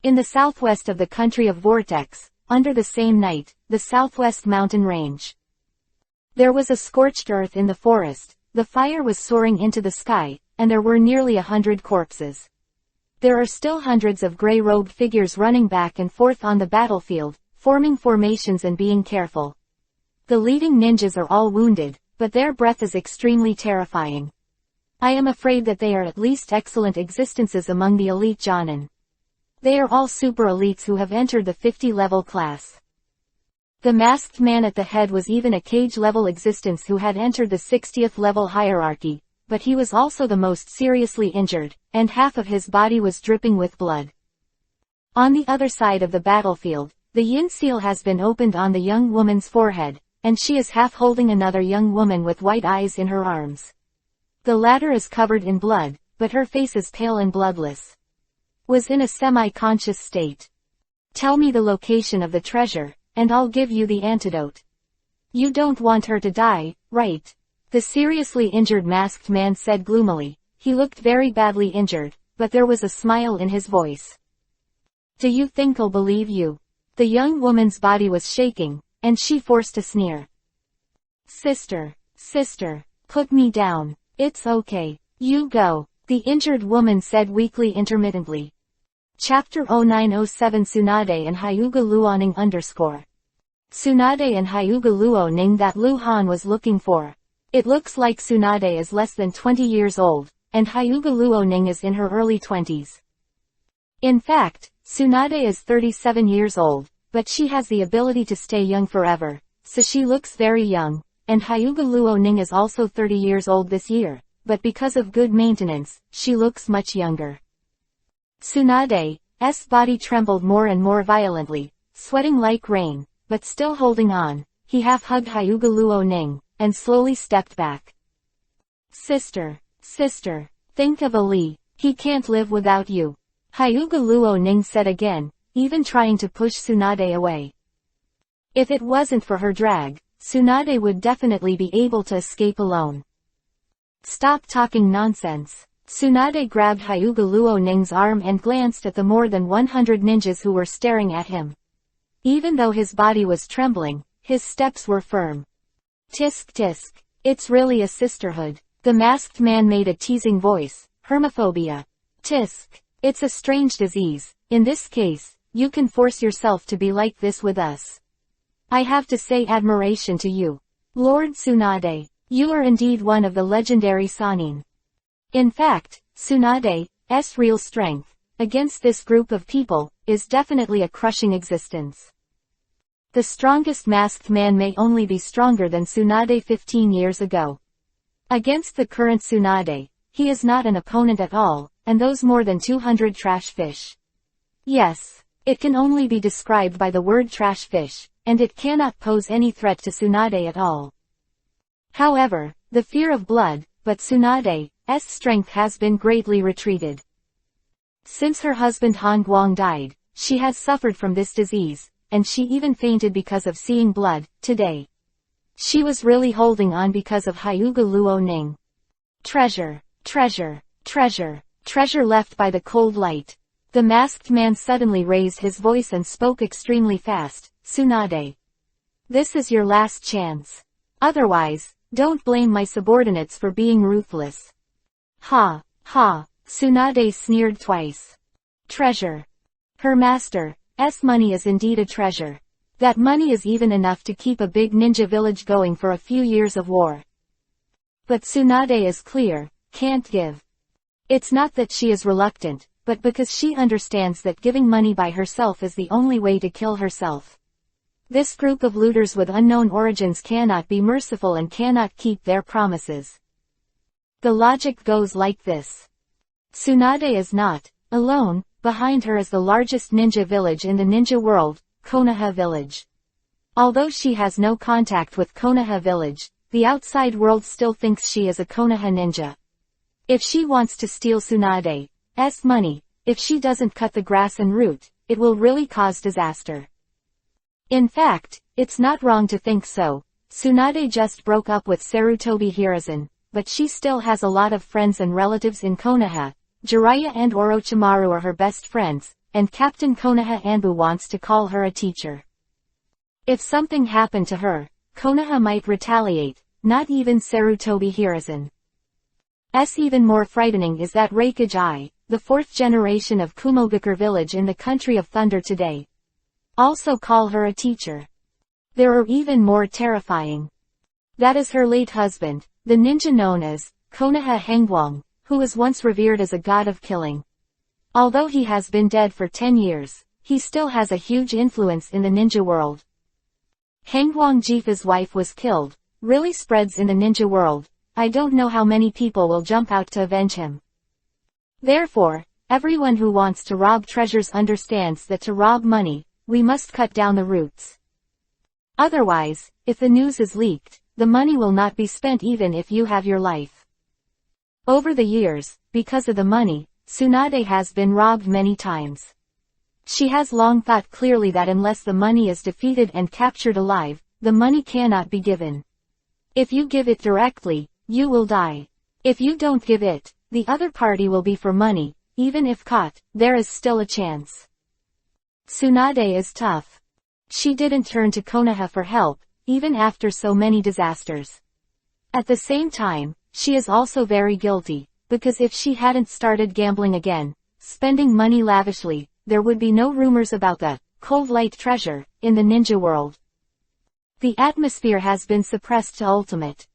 In the southwest of the country of Vortex, under the same night, the southwest mountain range. There was a scorched earth in the forest, the fire was soaring into the sky, and there were nearly 100 corpses. There are still hundreds of gray-robed figures running back and forth on the battlefield, forming formations and being careful. The leading ninjas are all wounded, but their breath is extremely terrifying. I am afraid that they are at least excellent existences among the elite Jonin. They are all super elites who have entered the 50-level class. The masked man at the head was even a cage-level existence who had entered the 60th level hierarchy, but he was also the most seriously injured, and half of his body was dripping with blood. On the other side of the battlefield, the yin seal has been opened on the young woman's forehead, and she is half holding another young woman with white eyes in her arms. The latter is covered in blood, but her face is pale and bloodless. Was in a semi-conscious state. Tell me the location of the treasure, and I'll give you the antidote. You don't want her to die, right? The seriously injured masked man said gloomily. He looked very badly injured, but there was a smile in his voice. Do you think I'll believe you? The young woman's body was shaking, and she forced a sneer. Sister, put me down. It's okay. You go, the injured woman said weakly intermittently. Chapter 0907 Tsunade and Hyuga Luoning _ Tsunade and Hyuga Luoning that Lu Han was looking for. It looks like Tsunade is less than 20 years old, and Hyuga Luoning is in her early 20s. In fact, Tsunade is 37 years old, but she has the ability to stay young forever, so she looks very young, and Hyuga Luoning is also 30 years old this year, but because of good maintenance, she looks much younger. Tsunade's body trembled more and more violently, sweating like rain, but still holding on. He half-hugged Hyuga Luoning, and slowly stepped back. Sister, think of Ali, he can't live without you. Hyuga Luoning said again, even trying to push Tsunade away. If it wasn't for her drag, Tsunade would definitely be able to escape alone. Stop talking nonsense. Tsunade grabbed Hyuga Luoning's arm and glanced at the more than 100 ninjas who were staring at him. Even though his body was trembling, his steps were firm. Tisk, it's really a sisterhood. The masked man made a teasing voice. Hermophobia. Tisk, it's a strange disease. In this case, you can force yourself to be like this with us. I have to say admiration to you. Lord Tsunade, you are indeed one of the legendary Sannin. In fact, Tsunade's real strength, against this group of people, is definitely a crushing existence. The strongest masked man may only be stronger than Tsunade 15 years ago. Against the current Tsunade, he is not an opponent at all, and those more than 200 trash fish. Yes, it can only be described by the word trash fish, and it cannot pose any threat to Tsunade at all. However, the fear of blood, but Tsunade's strength has been greatly retreated. Since her husband Han Guang died, she has suffered from this disease, and she even fainted because of seeing blood. Today, she was really holding on because of Hyuga Luoning. Treasure left by the cold light. The masked man suddenly raised his voice and spoke extremely fast. Tsunade, this is your last chance. Otherwise, don't blame my subordinates for being ruthless. Ha, Tsunade sneered twice. Treasure. Her master's money is indeed a treasure. That money is even enough to keep a big ninja village going for a few years of war. But Tsunade is clear, can't give. It's not that she is reluctant, but because she understands that giving money by herself is the only way to kill herself. This group of looters with unknown origins cannot be merciful and cannot keep their promises. The logic goes like this. Tsunade is not alone. Behind her is the largest ninja village in the ninja world, Konoha Village. Although she has no contact with Konoha Village, the outside world still thinks she is a Konoha ninja. If she wants to steal Tsunade's money, if she doesn't cut the grass and root, it will really cause disaster. In fact, it's not wrong to think so. Tsunade just broke up with Sarutobi Hiruzen, but she still has a lot of friends and relatives in Konoha. Jiraiya and Orochimaru are her best friends, and Captain Konoha Anbu wants to call her a teacher. If something happened to her, Konoha might retaliate, not even Sarutobi Hiruzen. Even more frightening is that Reikage the fourth generation of Kumogakure village in the country of Thunder today. Also call her a teacher. There are even more terrifying. That is her late husband, the ninja known as Konoha Hengwang, who was once revered as a god of killing. Although he has been dead for 10 years, he still has a huge influence in the ninja world. Hengwang Jifa's wife was killed, really spreads in the ninja world. I don't know how many people will jump out to avenge him. Therefore, everyone who wants to rob treasures understands that to rob money, we must cut down the roots. Otherwise, if the news is leaked, the money will not be spent even if you have your life. Over the years, because of the money, Tsunade has been robbed many times. She has long thought clearly that unless the money is defeated and captured alive, the money cannot be given. If you give it directly, you will die. If you don't give it, the other party will be for money. Even if caught, there is still a chance. Tsunade is tough. She didn't turn to Konoha for help, even after so many disasters. At the same time, she is also very guilty, because if she hadn't started gambling again, spending money lavishly, there would be no rumors about the cold light treasure in the ninja world. The atmosphere has been suppressed to ultimate.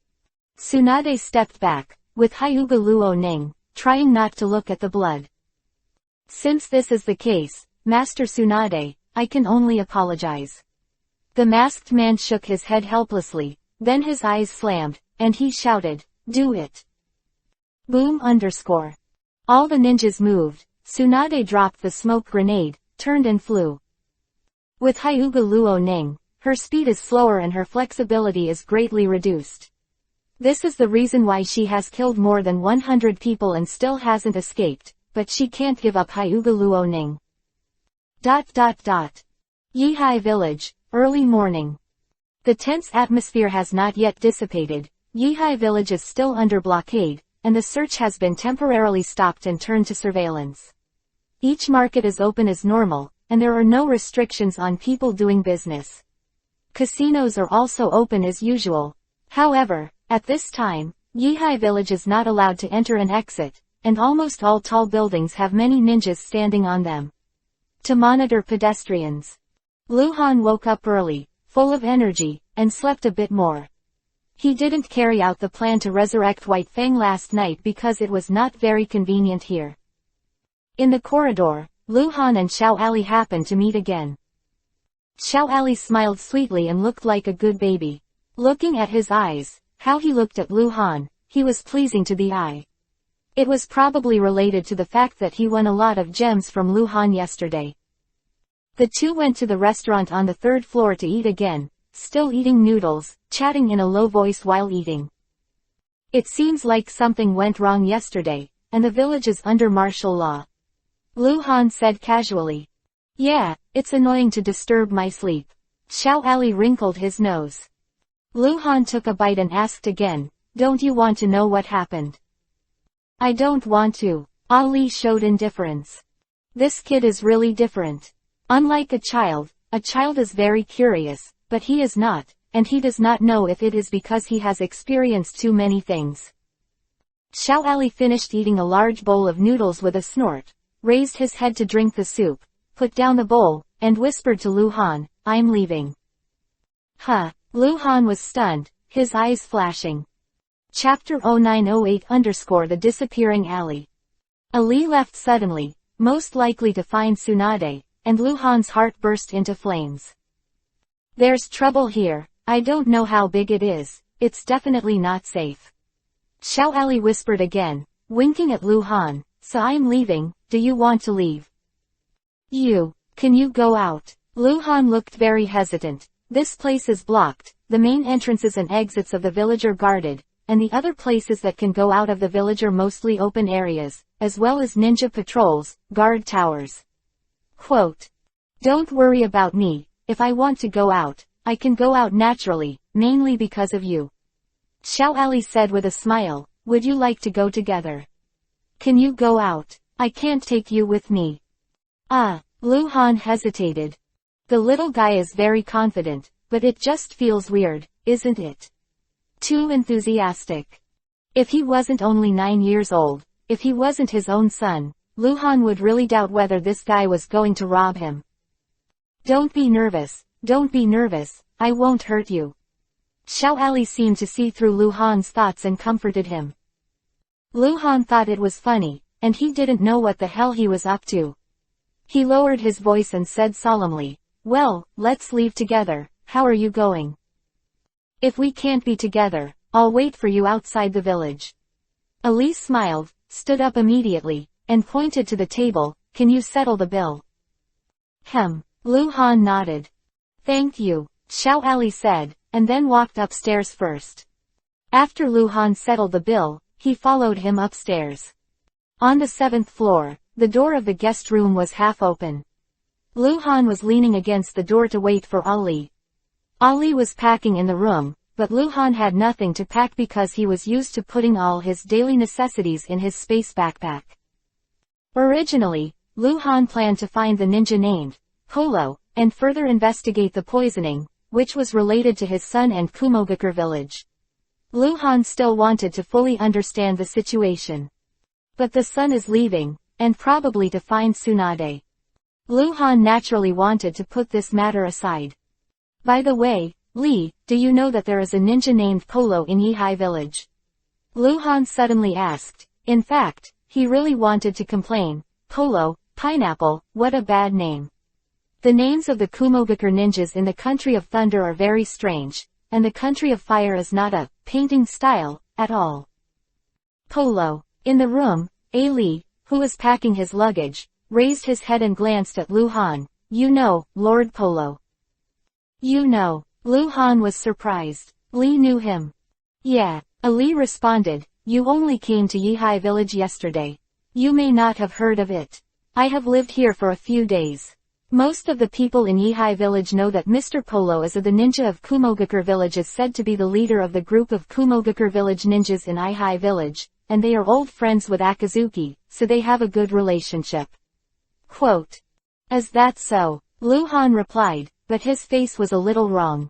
Tsunade stepped back, with Hyuga Luo Ning, trying not to look at the blood. Since this is the case, Master Tsunade, I can only apologize. The masked man shook his head helplessly, then his eyes slammed, and he shouted, "Do it!" Boom _ All the ninjas moved. Tsunade dropped the smoke grenade, turned and flew. With Hyuga Luo Ning, her speed is slower and her flexibility is greatly reduced. This is the reason why she has killed more than 100 people and still hasn't escaped, but she can't give up Hyuga Luo Ning. Yihai Village, early morning. The tense atmosphere has not yet dissipated. Yihai Village is still under blockade, and the search has been temporarily stopped and turned to surveillance. Each market is open as normal, and there are no restrictions on people doing business. Casinos are also open as usual. However, at this time, Yihai Village is not allowed to enter and exit, and almost all tall buildings have many ninjas standing on them to monitor pedestrians. Luhan woke up early, full of energy, and slept a bit more. He didn't carry out the plan to resurrect White Fang last night because it was not very convenient here. In the corridor, Luhan and Xiao Ali happened to meet again. Xiao Ali smiled sweetly and looked like a good baby. Looking at his eyes, how he looked at Luhan, he was pleasing to the eye. It was probably related to the fact that he won a lot of gems from Luhan yesterday. The two went to the restaurant on the third floor to eat again, still eating noodles, chatting in a low voice while eating. It seems like something went wrong yesterday, and the village is under martial law. Luhan said casually. Yeah, it's annoying to disturb my sleep. Xiao Ali wrinkled his nose. Luhan took a bite and asked again, don't you want to know what happened? I don't want to. Ali showed indifference. This kid is really different. Unlike a child is very curious, but he is not, and he does not know if it is because he has experienced too many things. Xiao Ali finished eating a large bowl of noodles with a snort, raised his head to drink the soup, put down the bowl, and whispered to Luhan, I'm leaving. Huh. Luhan was stunned, his eyes flashing. Chapter 0908 _ The Disappearing Alley. Ali left suddenly, most likely to find Tsunade, and Luhan's heart burst into flames. There's trouble here. I don't know how big it is. It's definitely not safe. Xiao Ali whispered again, winking at Luhan, so I'm leaving, do you want to leave? Can you go out? Luhan looked very hesitant. This place is blocked, the main entrances and exits of the village are guarded, and the other places that can go out of the village are mostly open areas, as well as ninja patrols, guard towers. Quote. Don't worry about me, if I want to go out, I can go out naturally, mainly because of you. Xiao Ali said with a smile, would you like to go together? Can you go out? I can't take you with me. Luhan hesitated. The little guy is very confident, but it just feels weird, isn't it? Too enthusiastic. If he wasn't only 9 years old, if he wasn't his own son, Lu Han would really doubt whether this guy was going to rob him. Don't be nervous, I won't hurt you. Xiao Ali seemed to see through Lu Han's thoughts and comforted him. Lu Han thought it was funny, and he didn't know what the hell he was up to. He lowered his voice and said solemnly, "Well, let's leave together, how are you going?" "If we can't be together, I'll wait for you outside the village." Ali smiled, stood up immediately, and pointed to the table, "Can you settle the bill?" Lu Han nodded. "Thank you," Xiao Ali said, and then walked upstairs first. After Lu Han settled the bill, he followed him upstairs. On the 7th floor, the door of the guest room was half open. Lu Han was leaning against the door to wait for Ali. Ali was packing in the room, but Lu Han had nothing to pack because he was used to putting all his daily necessities in his space backpack. Originally, Lu Han planned to find the ninja named Polo, and further investigate the poisoning, which was related to his son and Kumogakure village. Lu Han still wanted to fully understand the situation. But the son is leaving, and probably to find Tsunade. Lu Han naturally wanted to put this matter aside. "By the way, Li, do you know that there is a ninja named Polo in Yihai village?" Lu Han suddenly asked. In fact, he really wanted to complain. Polo, pineapple, what a bad name. The names of the Kumogakure ninjas in the Country of Thunder are very strange, and the Country of Fire is not a painting style at all. Polo. In the room, Ali, who was packing his luggage, raised his head and glanced at Lu Han. "You know, Lord Polo." "You know." Lu Han was surprised. Li knew him. "Yeah," Ali responded, "you only came to Yihai village yesterday. You may not have heard of it. I have lived here for a few days. Most of the people in Yihai village know that Mr. Polo is the ninja of Kumogakure village, is said to be the leader of the group of Kumogakure village ninjas in Yihai village, and they are old friends with Akazuki, so they have a good relationship." Quote. "Is that so?" Lu Han replied, but his face was a little wrong.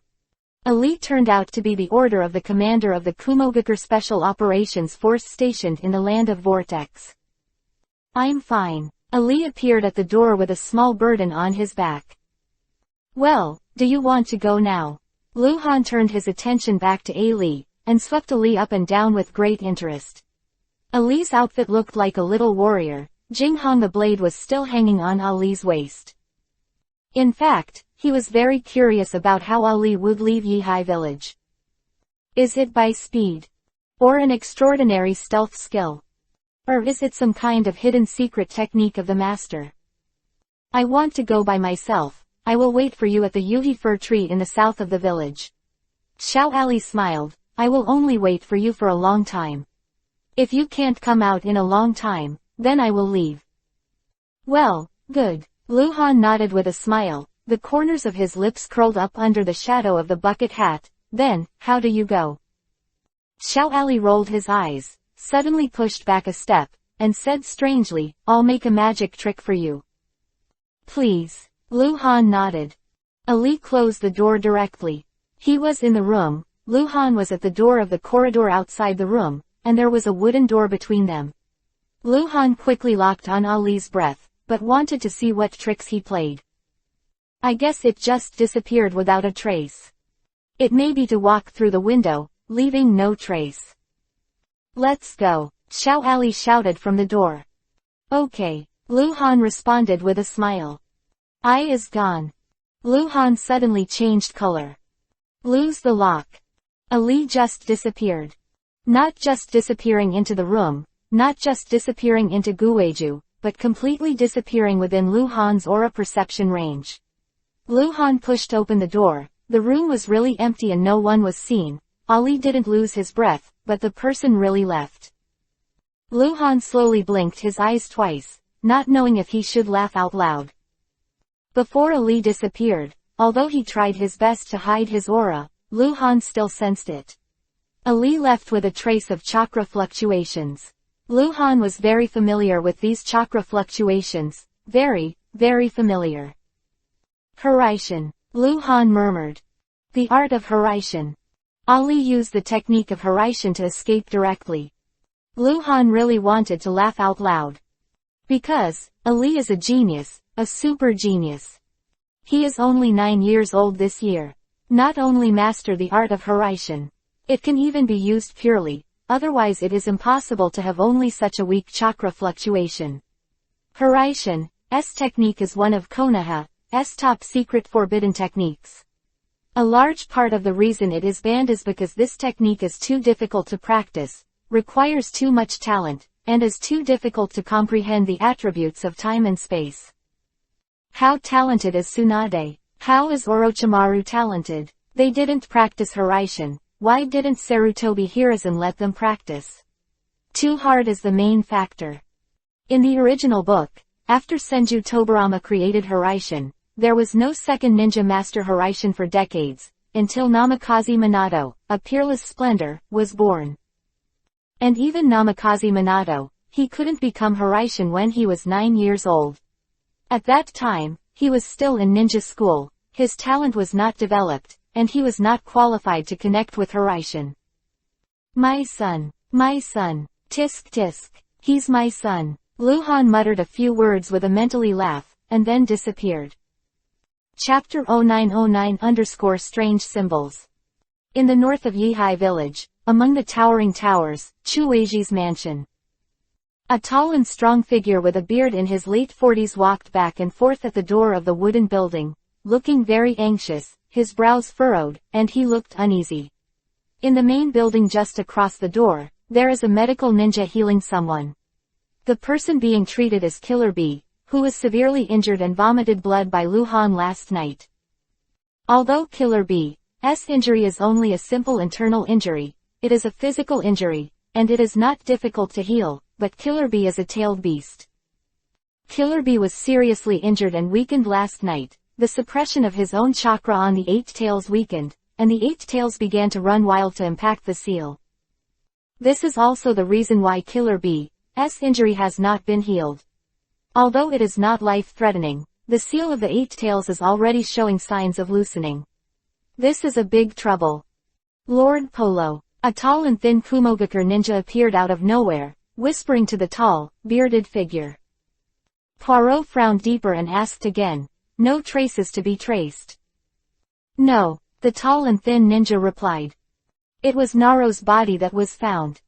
Ali turned out to be the order of the commander of the Kumogakure Special Operations Force stationed in the land of Vortex. "I'm fine." Ali appeared at the door with a small burden on his back. "Well, do you want to go now?" Lu Han turned his attention back to Ali, and swept Ali up and down with great interest. Ali's outfit looked like a little warrior. Jinghong the blade was still hanging on Ali's waist. In fact, he was very curious about how Ali would leave Yihai village. Is it by speed? Or an extraordinary stealth skill? Or is it some kind of hidden secret technique of the master? "I want to go by myself. I will wait for you at the Yuhi fir tree in the south of the village." Xiao Ali smiled. "I will only wait for you for a long time. If you can't come out in a long time, then I will leave." "Well, good." Lu Han nodded with a smile, the corners of his lips curled up under the shadow of the bucket hat. "Then, how do you go?" Xiao Ali rolled his eyes, suddenly pushed back a step, and said strangely, "I'll make a magic trick for you." "Please." Lu Han nodded. Ali closed the door directly. He was in the room, Lu Han was at the door of the corridor outside the room, and there was a wooden door between them. Lu Han quickly locked on Ali's breath, but wanted to see what tricks he played. "I guess it just disappeared without a trace. It may be to walk through the window, leaving no trace." "Let's go," Xiao Ali shouted from the door. "Okay," Lu Han responded with a smile. "I is gone." Lu Han suddenly changed color. "Lose the lock." Ali just disappeared. Not just disappearing into the room, not just disappearing into Guweju, but completely disappearing within Lu Han's aura perception range. Lu Han pushed open the door. The room was really empty and no one was seen. Ali didn't lose his breath, but the person really left. Lu Han slowly blinked his eyes twice, not knowing if he should laugh out loud. Before Ali disappeared, although he tried his best to hide his aura, Lu Han still sensed it. Ali left with a trace of chakra fluctuations. Lu Han was very familiar with these chakra fluctuations, very, very familiar. "Haraishin," Lu Han murmured. "The art of Haraishin." Ali used the technique of Haraishin to escape directly. Lu Han really wanted to laugh out loud. Because, Ali is a genius, a super genius. He is only 9 years old this year. Not only master the art of Hiraishin. It can even be used purely, otherwise it is impossible to have only such a weak chakra fluctuation. Hiraishin's technique is one of Konoha's top secret forbidden techniques. A large part of the reason it is banned is because this technique is too difficult to practice, requires too much talent, and is too difficult to comprehend the attributes of time and space. How talented is Tsunade? How is Orochimaru talented? They didn't practice Hiraishin. Why didn't Sarutobi Hiruzen let them practice? Too hard is the main factor. In the original book, after Senju Tobarama created Hiraishin, there was no second ninja master Hiraishin for decades, until Namikaze Minato, a peerless splendor, was born. And even Namikaze Minato, he couldn't become Hiraishin when he was 9 years old. At that time, he was still in ninja school, his talent was not developed, and he was not qualified to connect with Hiraishin. My son, tisk tisk, he's my son. Luhan muttered a few words with a mentally laugh, and then disappeared. Chapter 0909_Strange Symbols. In the north of Yihai village, among the towering towers, Chueiji's mansion. A tall and strong figure with a beard in his late 40s walked back and forth at the door of the wooden building, looking very anxious, his brows furrowed, and he looked uneasy. In the main building just across the door, there is a medical ninja healing someone. The person being treated is Killer Bee, who was severely injured and vomited blood by Luhan last night. Although Killer Bee's injury is only a simple internal injury, it is a physical injury, and it is not difficult to heal, but Killer Bee is a tailed beast. Killer Bee was seriously injured and weakened last night. The suppression of his own chakra on the 8 tails weakened, and the 8 tails began to run wild to impact the seal. This is also the reason why Killer Bee's injury has not been healed. Although it is not life-threatening, the seal of the 8 tails is already showing signs of loosening. This is a big trouble. Lord Polo, a tall and thin Kumogakure ninja appeared out of nowhere, whispering to the tall, bearded figure. Poirot frowned deeper and asked again. No traces to be traced. No, the tall and thin ninja replied. It was Naro's body that was found.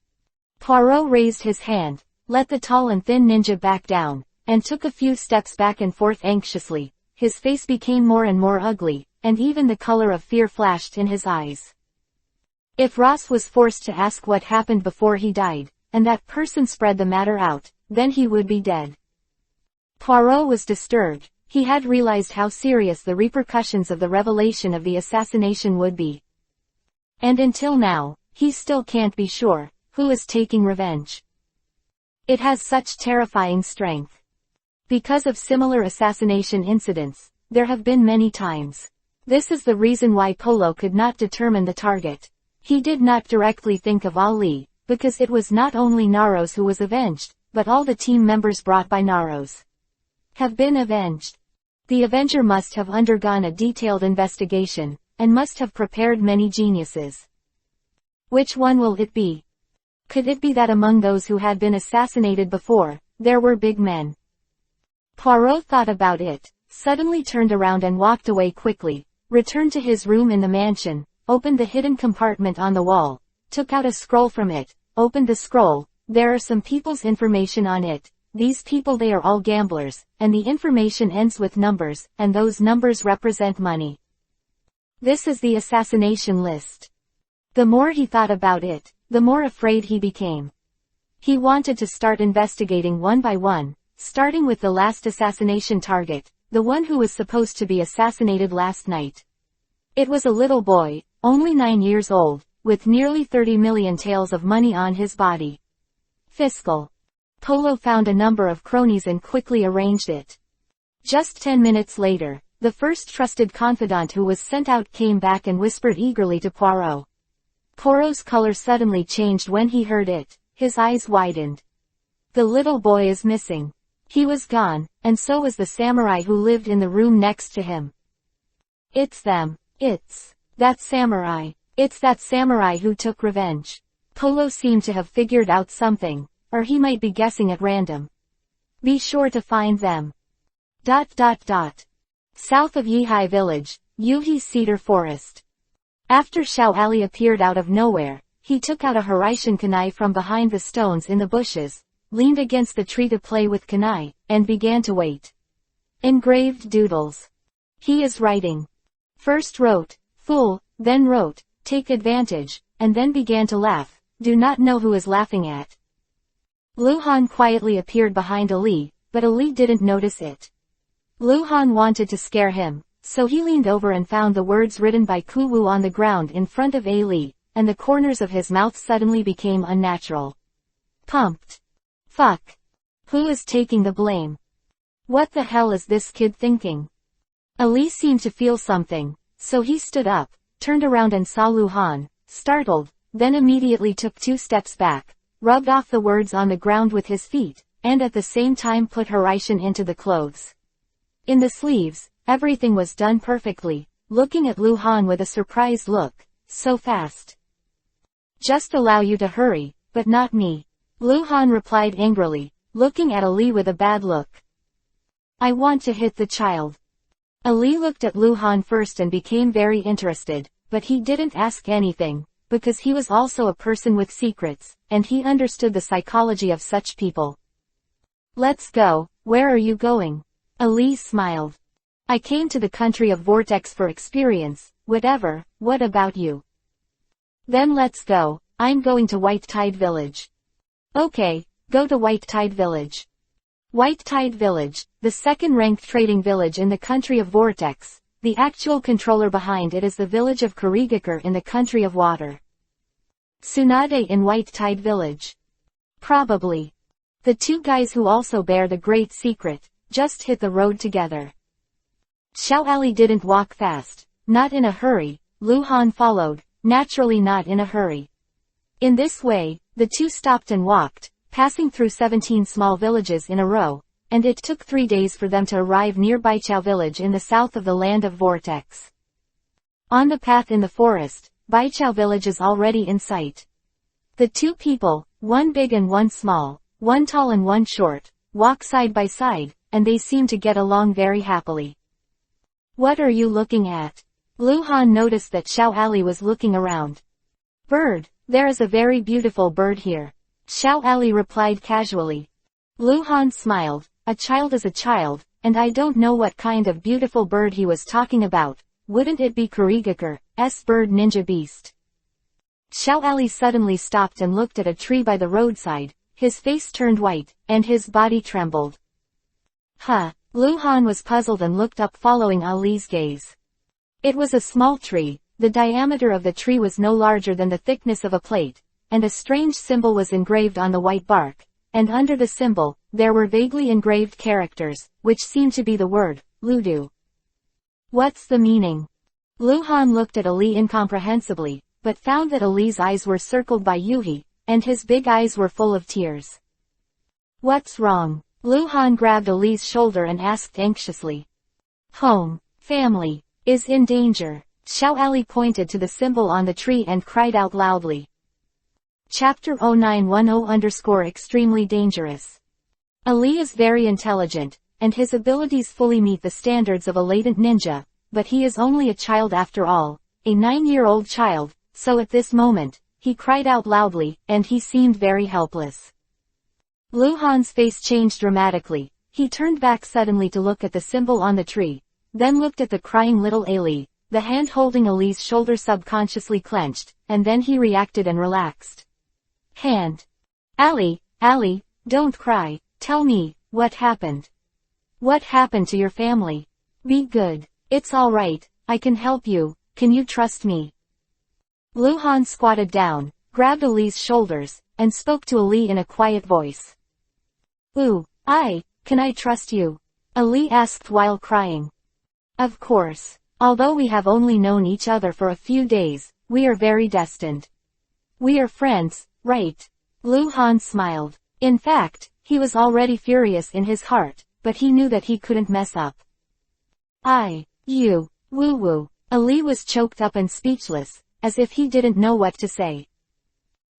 Poirot raised his hand, let the tall and thin ninja back down, and took a few steps back and forth anxiously. His face became more and more ugly, and even the color of fear flashed in his eyes. If Ross was forced to ask what happened before he died, and that person spread the matter out, then he would be dead. Poirot was disturbed. He had realized how serious the repercussions of the revelation of the assassination would be. And until now, he still can't be sure, who is taking revenge. It has such terrifying strength. Because of similar assassination incidents, there have been many times. This is the reason why Polo could not determine the target. He did not directly think of Ali, because it was not only Naros who was avenged, but all the team members brought by Naros have been avenged. The Avenger must have undergone a detailed investigation, and must have prepared many geniuses. Which one will it be? Could it be that among those who had been assassinated before, there were big men? Poirot thought about it, suddenly turned around and walked away quickly, returned to his room in the mansion, opened the hidden compartment on the wall, took out a scroll from it, opened the scroll. There are some people's information on it. These people, they are all gamblers, and the information ends with numbers, and those numbers represent money. This is the assassination list. The more he thought about it, the more afraid he became. He wanted to start investigating one by one, starting with the last assassination target, the one who was supposed to be assassinated last night. It was a little boy, only 9 years old, with nearly 30 million taels of money on his body. Fiscal. Polo found a number of cronies and quickly arranged it. Just 10 minutes later, the first trusted confidant who was sent out came back and whispered eagerly to Poirot. Poirot's color suddenly changed when he heard it, his eyes widened. The little boy is missing. He was gone, and so was the samurai who lived in the room next to him. It's them. It's that samurai. It's that samurai who took revenge. Polo seemed to have figured out something, or he might be guessing at random. Be sure to find them. South of Yihai Village, Yuhi's Cedar Forest. After Xiao Ali appeared out of nowhere, he took out a Hiraishin kunai from behind the stones in the bushes, leaned against the tree to play with kunai, and began to wait. Engraved doodles. He is writing. First wrote, fool, then wrote, take advantage, and then began to laugh, do not know who is laughing at. Luhan quietly appeared behind Ali, but Ali didn't notice it. Luhan wanted to scare him, so he leaned over and found the words written by Kuwu on the ground in front of Ali, and the corners of his mouth suddenly became unnatural. Pumped. Fuck. Who is taking the blame? What the hell is this kid thinking? Ali seemed to feel something, so he stood up, turned around and saw Luhan, startled, then immediately took 2 steps back, rubbed off the words on the ground with his feet, and at the same time put Hiraishin into the clothes. In the sleeves, everything was done perfectly, looking at Luhan with a surprised look, so fast. Just allow you to hurry, but not me. Luhan replied angrily, looking at Ali with a bad look. I want to hit the child. Ali looked at Luhan first and became very interested, but he didn't ask anything, because he was also a person with secrets, and he understood the psychology of such people. Let's go, where are you going? Ali smiled. I came to the country of Vortex for experience, whatever, what about you? Then let's go, I'm going to White Tide Village. Okay, go to White Tide Village. White Tide Village, the second-ranked trading village in the country of Vortex, the actual controller behind it is the village of Kurigakure in the country of water. Tsunade in White Tide Village. Probably. The 2 guys who also bear the great secret, just hit the road together. Xiao Ali didn't walk fast, not in a hurry, Luhan followed, naturally not in a hurry. In this way, the 2 stopped and walked, passing through 17 small villages in a row, and it took 3 days for them to arrive near Baichao village in the south of the land of Vortex. On the path in the forest, Baichao village is already in sight. The 2 people, one big and one small, one tall and one short, walk side by side, and they seem to get along very happily. What are you looking at? Luhan noticed that Xiao Ali was looking around. Bird, there is a very beautiful bird here. Xiao Ali replied casually. Luhan smiled, a child is a child, and I don't know what kind of beautiful bird he was talking about, wouldn't it be Kurigakure's bird ninja beast? Xiao Ali suddenly stopped and looked at a tree by the roadside, his face turned white, and his body trembled. Huh. Luhan was puzzled and looked up following Ali's gaze. It was a small tree, the diameter of the tree was no larger than the thickness of a plate, and a strange symbol was engraved on the white bark, and under the symbol, there were vaguely engraved characters, which seemed to be the word, Ludu. What's the meaning? Luhan looked at Ali incomprehensibly, but found that Ali's eyes were circled by Yuhi, and his big eyes were full of tears. What's wrong? Luhan grabbed Ali's shoulder and asked anxiously. Home, family, is in danger. Xiao Ali pointed to the symbol on the tree and cried out loudly. Chapter 0910 Extremely Dangerous. Ali is very intelligent, and his abilities fully meet the standards of a latent ninja, but he is only a child after all, a 9-year-old child, so at this moment, he cried out loudly, and he seemed very helpless. Luhan's face changed dramatically, he turned back suddenly to look at the symbol on the tree, then looked at the crying little Ali, the hand holding Ali's shoulder subconsciously clenched, and then he reacted and relaxed. Hand. Ali, don't cry, tell me, what happened? What happened to your family? Be good, it's alright, I can help you, can you trust me? Luhan squatted down, grabbed Ali's shoulders, and spoke to Ali in a quiet voice. Can I trust you? Ali asked while crying. Of course. Although we have only known each other for a few days, we are very destined. We are friends, right? Luhan smiled. In fact, he was already furious in his heart, but he knew that he couldn't mess up. Woo-woo. Ali was choked up and speechless, as if he didn't know what to say.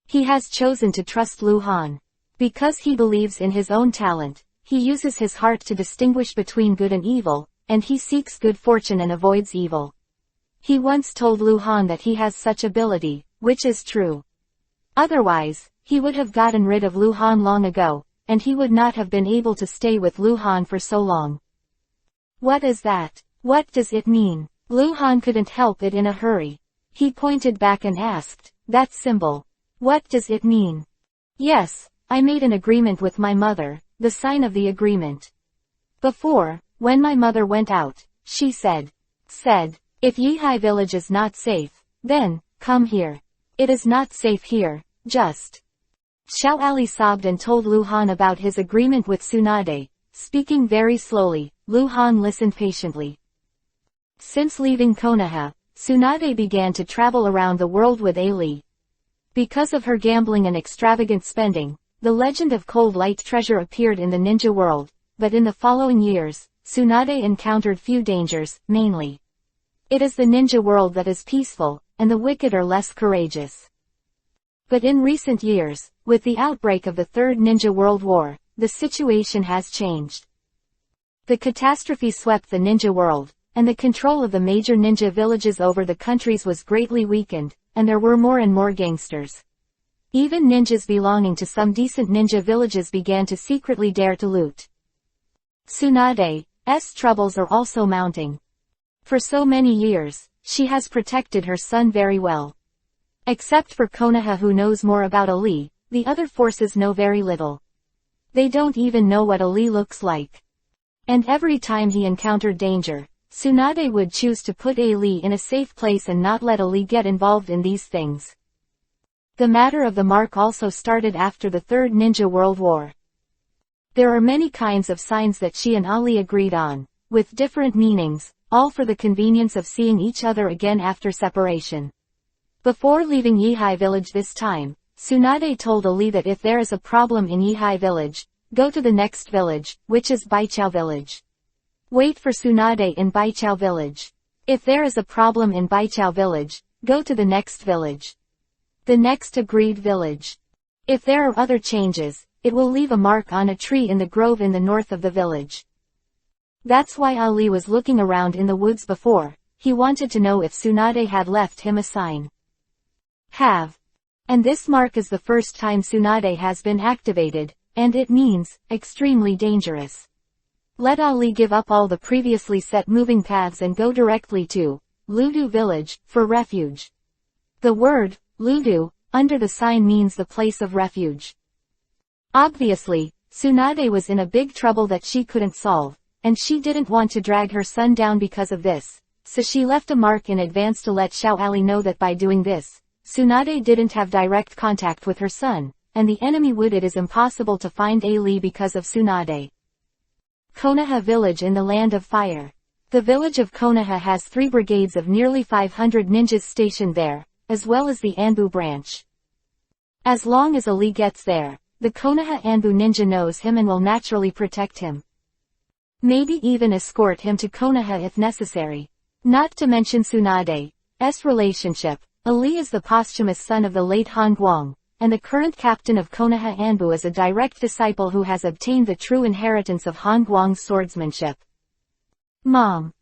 He has chosen to trust Luhan. Because he believes in his own talent, he uses his heart to distinguish between good and evil, and he seeks good fortune and avoids evil. He once told Lu Han that he has such ability, which is true. Otherwise, he would have gotten rid of Lu Han long ago, and he would not have been able to stay with Lu Han for so long. What is that? What does it mean? Lu Han couldn't help it in a hurry. He pointed back and asked, that symbol. What does it mean? Yes, I made an agreement with my mother, the sign of the agreement. Before, when my mother went out, she said, if Yihai village is not safe, then, come here. It is not safe here, just. Xiao Ali sobbed and told Lu Han about his agreement with Tsunade. Speaking very slowly, Lu Han listened patiently. Since leaving Konoha, Tsunade began to travel around the world with Ali. Because of her gambling and extravagant spending, the legend of Cold Light Treasure appeared in the ninja world, but in the following years, Tsunade encountered few dangers, mainly. It is the ninja world that is peaceful, and the wicked are less courageous. But in recent years, with the outbreak of the Third Ninja World War, the situation has changed. The catastrophe swept the ninja world, and the control of the major ninja villages over the countries was greatly weakened, and there were more and more gangsters. Even ninjas belonging to some decent ninja villages began to secretly dare to loot. Tsunade's troubles are also mounting. For so many years, she has protected her son very well. Except for Konoha, who knows more about Ali, the other forces know very little. They don't even know what Ali looks like. And every time he encountered danger, Tsunade would choose to put Ali in a safe place and not let Ali get involved in these things. The matter of the mark also started after the Third Ninja World War. There are many kinds of signs that she and Ali agreed on, with different meanings, all for the convenience of seeing each other again after separation. Before leaving Yihai village this time, Tsunade told Ali that if there is a problem in Yihai village, go to the next village, which is Baichao village. Wait for Tsunade in Baichao village. If there is a problem in Baichao village, go to the next village. The next agreed village. If there are other changes, it will leave a mark on a tree in the grove in the north of the village. That's why Ali was looking around in the woods before. He wanted to know if Tsunade had left him a sign. And this mark is the first time Tsunade has been activated, and it means, extremely dangerous. Let Ali give up all the previously set moving paths and go directly to Ludu village, for refuge. The word, Ludu, under the sign means the place of refuge. Obviously, Tsunade was in a big trouble that she couldn't solve, and she didn't want to drag her son down because of this, so she left a mark in advance to let Xiao Ali know that by doing this, Tsunade didn't have direct contact with her son, and the enemy would. It is impossible to find Ali because of Tsunade. Konoha village in the land of fire. The village of Konoha has 3 brigades of nearly 500 ninjas stationed there, as well as the Anbu branch. As long as Ali gets there, the Konoha Anbu ninja knows him and will naturally protect him. Maybe even escort him to Konoha if necessary. Not to mention Tsunade's relationship. Ali is the posthumous son of the late Han Guang, and the current captain of Konoha Anbu is a direct disciple who has obtained the true inheritance of Han Guang's swordsmanship. Mom,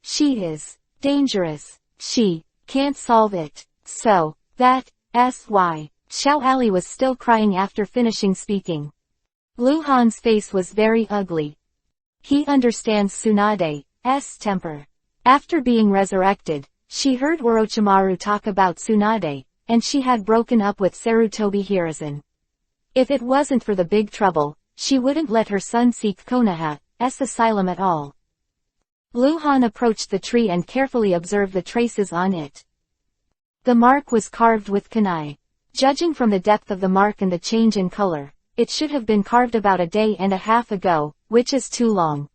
she is dangerous. She can't solve it. So, that's why. Xiao Ali was still crying after finishing speaking. Lu Han's face was very ugly. He understands Tsunade's temper. After being resurrected, she heard Orochimaru talk about Tsunade, and she had broken up with Sarutobi Hiruzen. If it wasn't for the big trouble, she wouldn't let her son seek Konoha's asylum at all. Lu Han approached the tree and carefully observed the traces on it. The mark was carved with kunai. Judging from the depth of the mark and the change in color, it should have been carved about a day and a half ago, which is too long.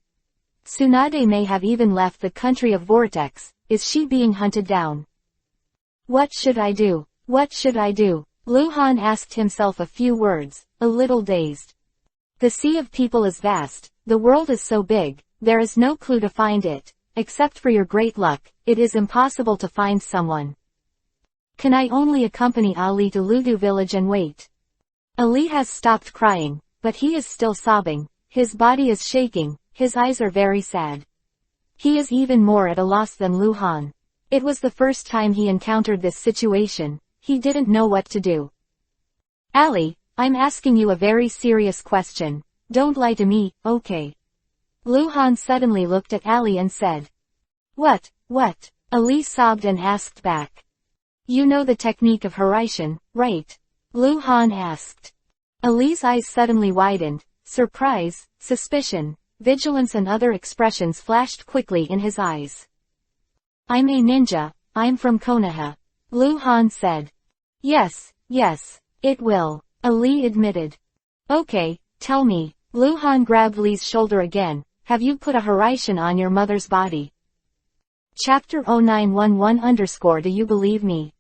Tsunade may have even left the country of Vortex. Is she being hunted down? What should I do? What should I do? Lu Han asked himself a few words, a little dazed. The sea of people is vast, the world is so big, there is no clue to find it. Except for your great luck, it is impossible to find someone. Can I only accompany Ali to Ludu village and wait? Ali has stopped crying, but he is still sobbing. His body is shaking, his eyes are very sad. He is even more at a loss than Lu Han. It was the first time he encountered this situation, he didn't know what to do. Ali, I'm asking you a very serious question. Don't lie to me, okay? Lu Han suddenly looked at Ali and said. What? Ali sobbed and asked back. You know the technique of Horaishan, right? Lu Han asked. Ali's eyes suddenly widened, surprise, suspicion, vigilance and other expressions flashed quickly in his eyes. I'm a ninja, I'm from Konoha. Lu Han said. Yes, it will, Ali admitted. Okay, tell me. Lu Han grabbed Li's shoulder again. Have you put a Horaishan on your mother's body? Chapter 0911 Do you believe me?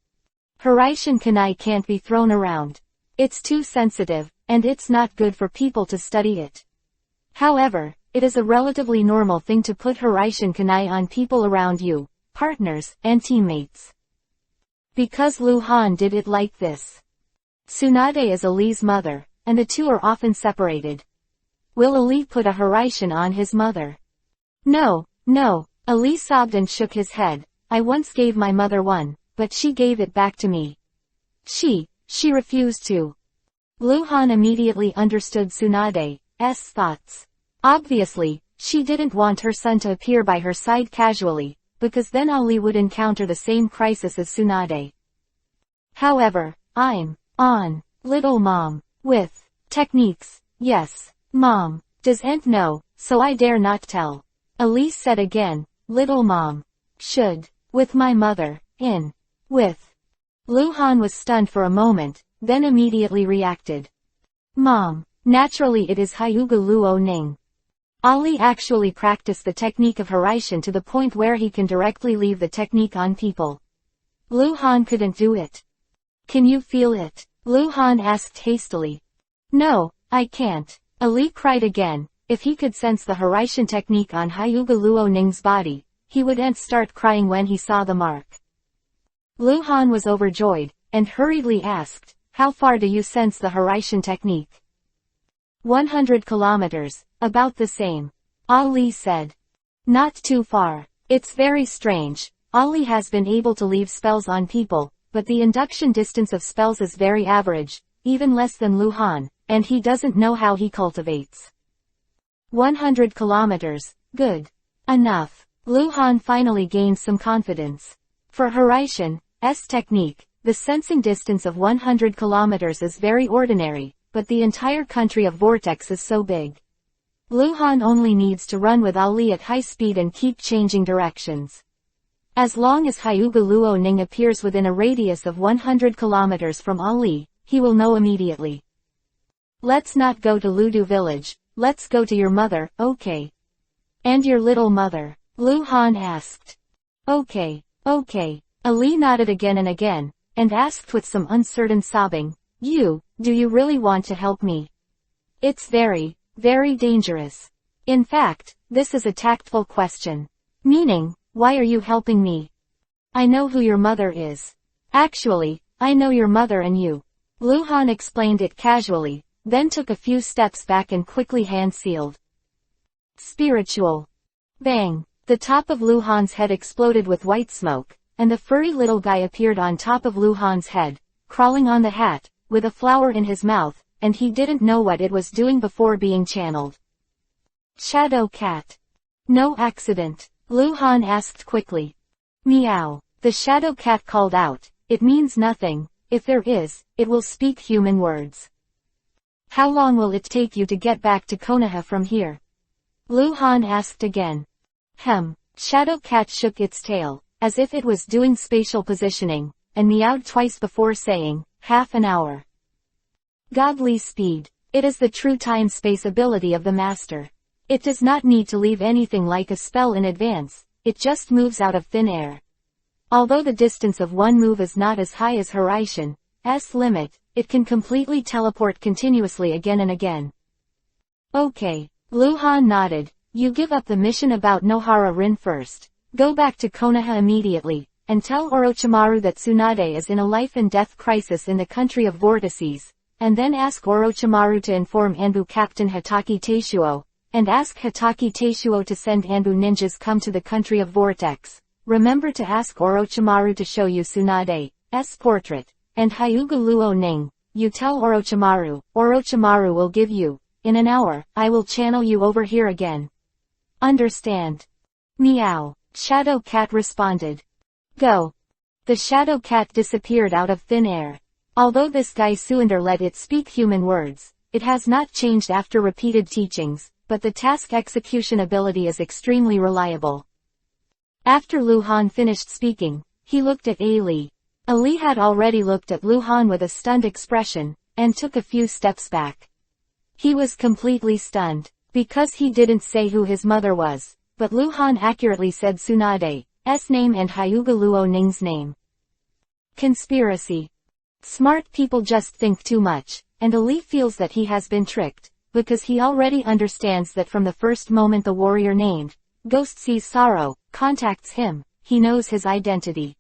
Horaishan kunai can't be thrown around. It's too sensitive, and it's not good for people to study it. However, it is a relatively normal thing to put Horaishan kunai on people around you, partners, and teammates. Because Lu Han did it like this. Tsunade is Ali's mother, and the two are often separated. Will Ali put a Horaishan on his mother? No. Ali sobbed and shook his head. I once gave my mother one, but she gave it back to me. She refused to. Lu Han immediately understood Tsunade's thoughts. Obviously, she didn't want her son to appear by her side casually, because then Ali would encounter the same crisis as Tsunade. However, I'm on, little mom, with techniques, yes. Mom, doesn't know, so I dare not tell. Ali said again, little mom. Should, with my mother, with. Lu Han was stunned for a moment, then immediately reacted. Mom, naturally it is Hyuga Luo Ning. Ali actually practiced the technique of Horaishan to the point where he can directly leave the technique on people. Lu Han couldn't do it. Can you feel it? Lu Han asked hastily. No, I can't. Ali cried again. If he could sense the Horaishan technique on Hyuga Luo Ning's body, he wouldn't start crying when he saw the mark. Lu Han was overjoyed, and hurriedly asked, how far do you sense the Horaishan technique? 100 kilometers, about the same. Ali said. Not too far. It's very strange. Ali has been able to leave spells on people, but the induction distance of spells is very average, even less than Lu Han. And he doesn't know how he cultivates. 100 kilometers, good. Enough. Lu Han finally gained some confidence. For Horaishan's technique, the sensing distance of 100 kilometers is very ordinary, but the entire country of Vortex is so big. Lu Han only needs to run with Ali at high speed and keep changing directions. As long as Hyuga Luo Ning appears within a radius of 100 kilometers from Ali, he will know immediately. Let's not go to Ludu village, let's go to your mother, okay? And your little mother? Lu Han asked. Okay. Ali nodded again and again, and asked with some uncertain sobbing, do you really want to help me? It's very dangerous. In fact, this is a tactful question. Meaning, why are you helping me? I know who your mother is. Actually, I know your mother and you. Lu Han explained it casually, then took a few steps back and quickly hand-sealed. Spiritual. Bang! The top of Lu Han's head exploded with white smoke, and the furry little guy appeared on top of Lu Han's head, crawling on the hat, with a flower in his mouth, and he didn't know what it was doing before being channeled. Shadow cat. No accident? Lu Han asked quickly. Meow. The shadow cat called out. It means nothing. If there is, it will speak human words. How long will it take you to get back to Konoha from here? Lu Han asked again. Shadow cat shook its tail, as if it was doing spatial positioning, and meowed twice before saying, half an hour. Godly speed. It is the true time-space ability of the master. It does not need to leave anything like a spell in advance, it just moves out of thin air. Although the distance of one move is not as high as Horaishan's limit, it can completely teleport continuously again and again. Okay. Lu Han nodded. You give up the mission about Nohara Rin first. Go back to Konoha immediately, and tell Orochimaru that Tsunade is in a life and death crisis in the country of vortices, and then ask Orochimaru to inform Anbu Captain Hatake Teishuo, and ask Hatake Teishuo to send Anbu ninjas come to the country of Vortex. Remember to ask Orochimaru to show you Tsunade's portrait, and Hyuga Luo Ning. You tell Orochimaru, Orochimaru will give you. In an hour, I will channel you over here again. Understand? Meow. Shadow Cat responded. Go. The Shadow Cat disappeared out of thin air. Although this guy Suinder let it speak human words, it has not changed after repeated teachings, but the task execution ability is extremely reliable. After Lu Han finished speaking, he looked at Ali. Ali had already looked at Lu Han with a stunned expression, and took a few steps back. He was completely stunned, because he didn't say who his mother was, but Lu Han accurately said Tsunade's name and Hyuga Luo Ning's name. Conspiracy. Smart people just think too much, and Ali feels that he has been tricked, because he already understands that from the first moment the warrior named Ghost sees sorrow, contacts him, he knows his identity.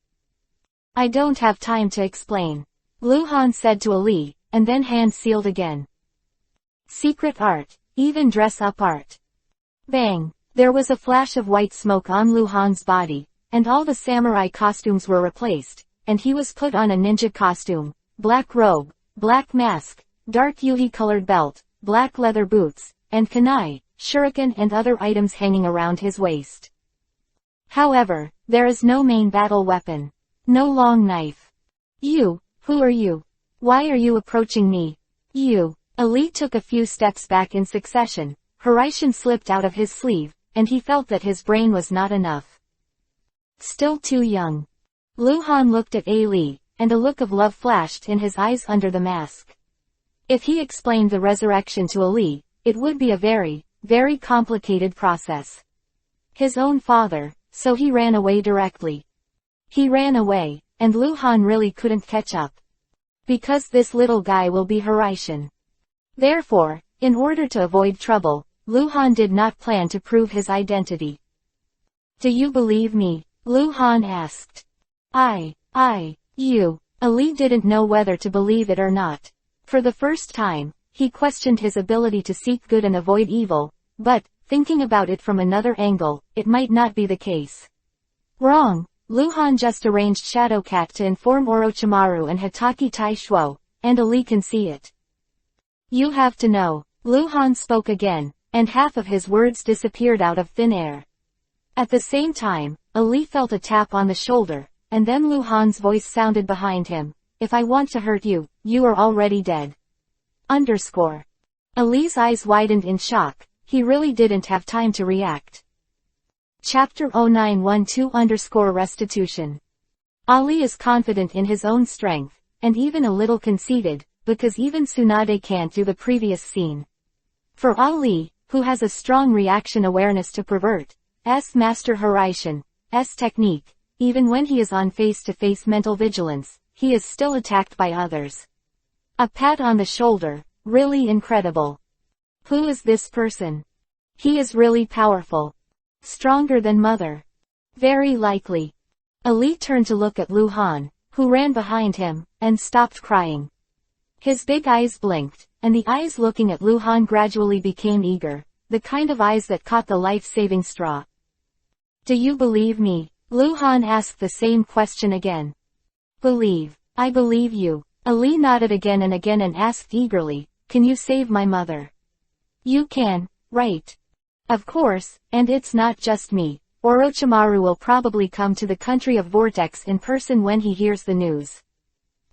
I don't have time to explain, Lu Han said to Ali, and then hand sealed again. Secret art, even dress-up art. Bang! There was a flash of white smoke on Lu Han's body, and all the samurai costumes were replaced, and he was put on a ninja costume, black robe, black mask, dark yuhi-colored belt, black leather boots, and kunai, shuriken and other items hanging around his waist. However, there is no main battle weapon. No long knife. You, who are you? Why are you approaching me? You. Ali took a few steps back in succession, Horaishin slipped out of his sleeve, and he felt that his brain was not enough. Still too young. Lu Han looked at Ali, and a look of love flashed in his eyes under the mask. If he explained the resurrection to Ali, it would be a very, very complicated process. His own father, so he ran away directly. He ran away, and Lu Han really couldn't catch up. Because this little guy will be Horaishin. Therefore, in order to avoid trouble, Lu Han did not plan to prove his identity. Do you believe me? Lu Han asked. You. Ali didn't know whether to believe it or not. For the first time, he questioned his ability to seek good and avoid evil, but, thinking about it from another angle, it might not be the case. Wrong. Lu Han just arranged Shadowcat to inform Orochimaru and Hatake Teishuo, and Ali can see it. You have to know. Lu Han spoke again, and half of his words disappeared out of thin air. At the same time, Ali felt a tap on the shoulder, and then Lu Han's voice sounded behind him. If I want to hurt you, you are already dead. Ali's eyes widened in shock, he really didn't have time to react. Chapter 0912_Restitution. Ali is confident in his own strength, and even a little conceited, because even Tsunade can't do the previous scene. For Ali, who has a strong reaction awareness to pervert, Master Horaishin's technique, even when he is on face-to-face mental vigilance, he is still attacked by others. A pat on the shoulder, really incredible. Who is this person? He is really powerful. Stronger than mother. Very likely. Ali turned to look at Lu Han, who ran behind him, and stopped crying. His big eyes blinked, and the eyes looking at Lu Han gradually became eager, the kind of eyes that caught the life-saving straw. Do you believe me? Lu Han asked the same question again. Believe. I believe you. Ali nodded again and asked eagerly, can you save my mother? You can, right? Of course, and it's not just me. Orochimaru will probably come to the country of Vortex in person when he hears the news.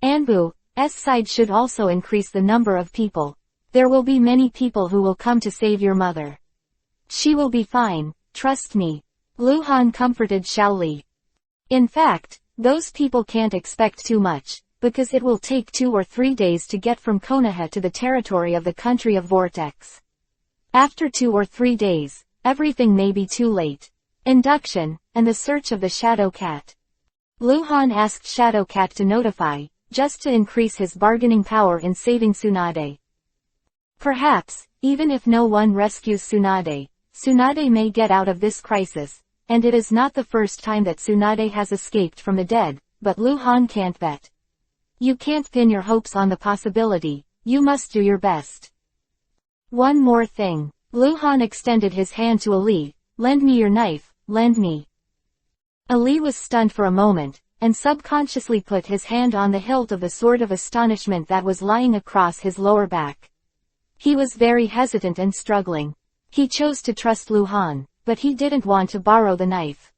Anbu's side should also increase the number of people. There will be many people who will come to save your mother. She will be fine, trust me. Lu Han comforted Xiaoli. In fact, those people can't expect too much, because it will take 2 or 3 days to get from Konoha to the territory of the country of Vortex. After 2 or 3 days, everything may be too late. Induction, and the search of the Shadow Cat. Lu Han asked Shadow Cat to notify, just to increase his bargaining power in saving Tsunade. Perhaps, even if no one rescues Tsunade, Tsunade may get out of this crisis, and it is not the first time that Tsunade has escaped from the dead, but Lu Han can't bet. You can't pin your hopes on the possibility, You must do your best. One more thing. Luhan extended his hand to Ali. Lend me your knife, lend me. Ali was stunned for a moment, and subconsciously put his hand on the hilt of the sword of astonishment that was lying across his lower back. He was very hesitant and struggling. He chose to trust Luhan, but he didn't want to borrow the knife.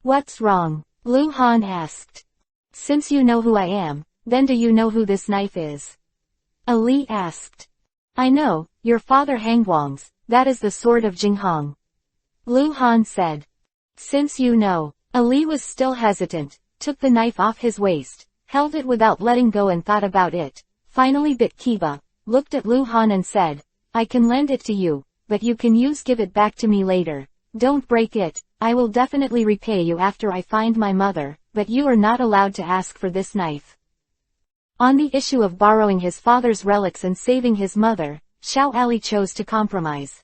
What's wrong? Luhan asked. Since you know who I am, then do you know who this knife is? Ali asked. I know, your father Hangwang's, that is the sword of Jinghong. Luhan said. Since you know, Ali was still hesitant, took the knife off his waist, held it without letting go and thought about it, finally bit Kiba, looked at Luhan and said, I can lend it to you, but you can give it back to me later. Don't break it, I will definitely repay you after I find my mother, but you are not allowed to ask for this knife. On the issue of borrowing his father's relics and saving his mother, Xiao Ali chose to compromise.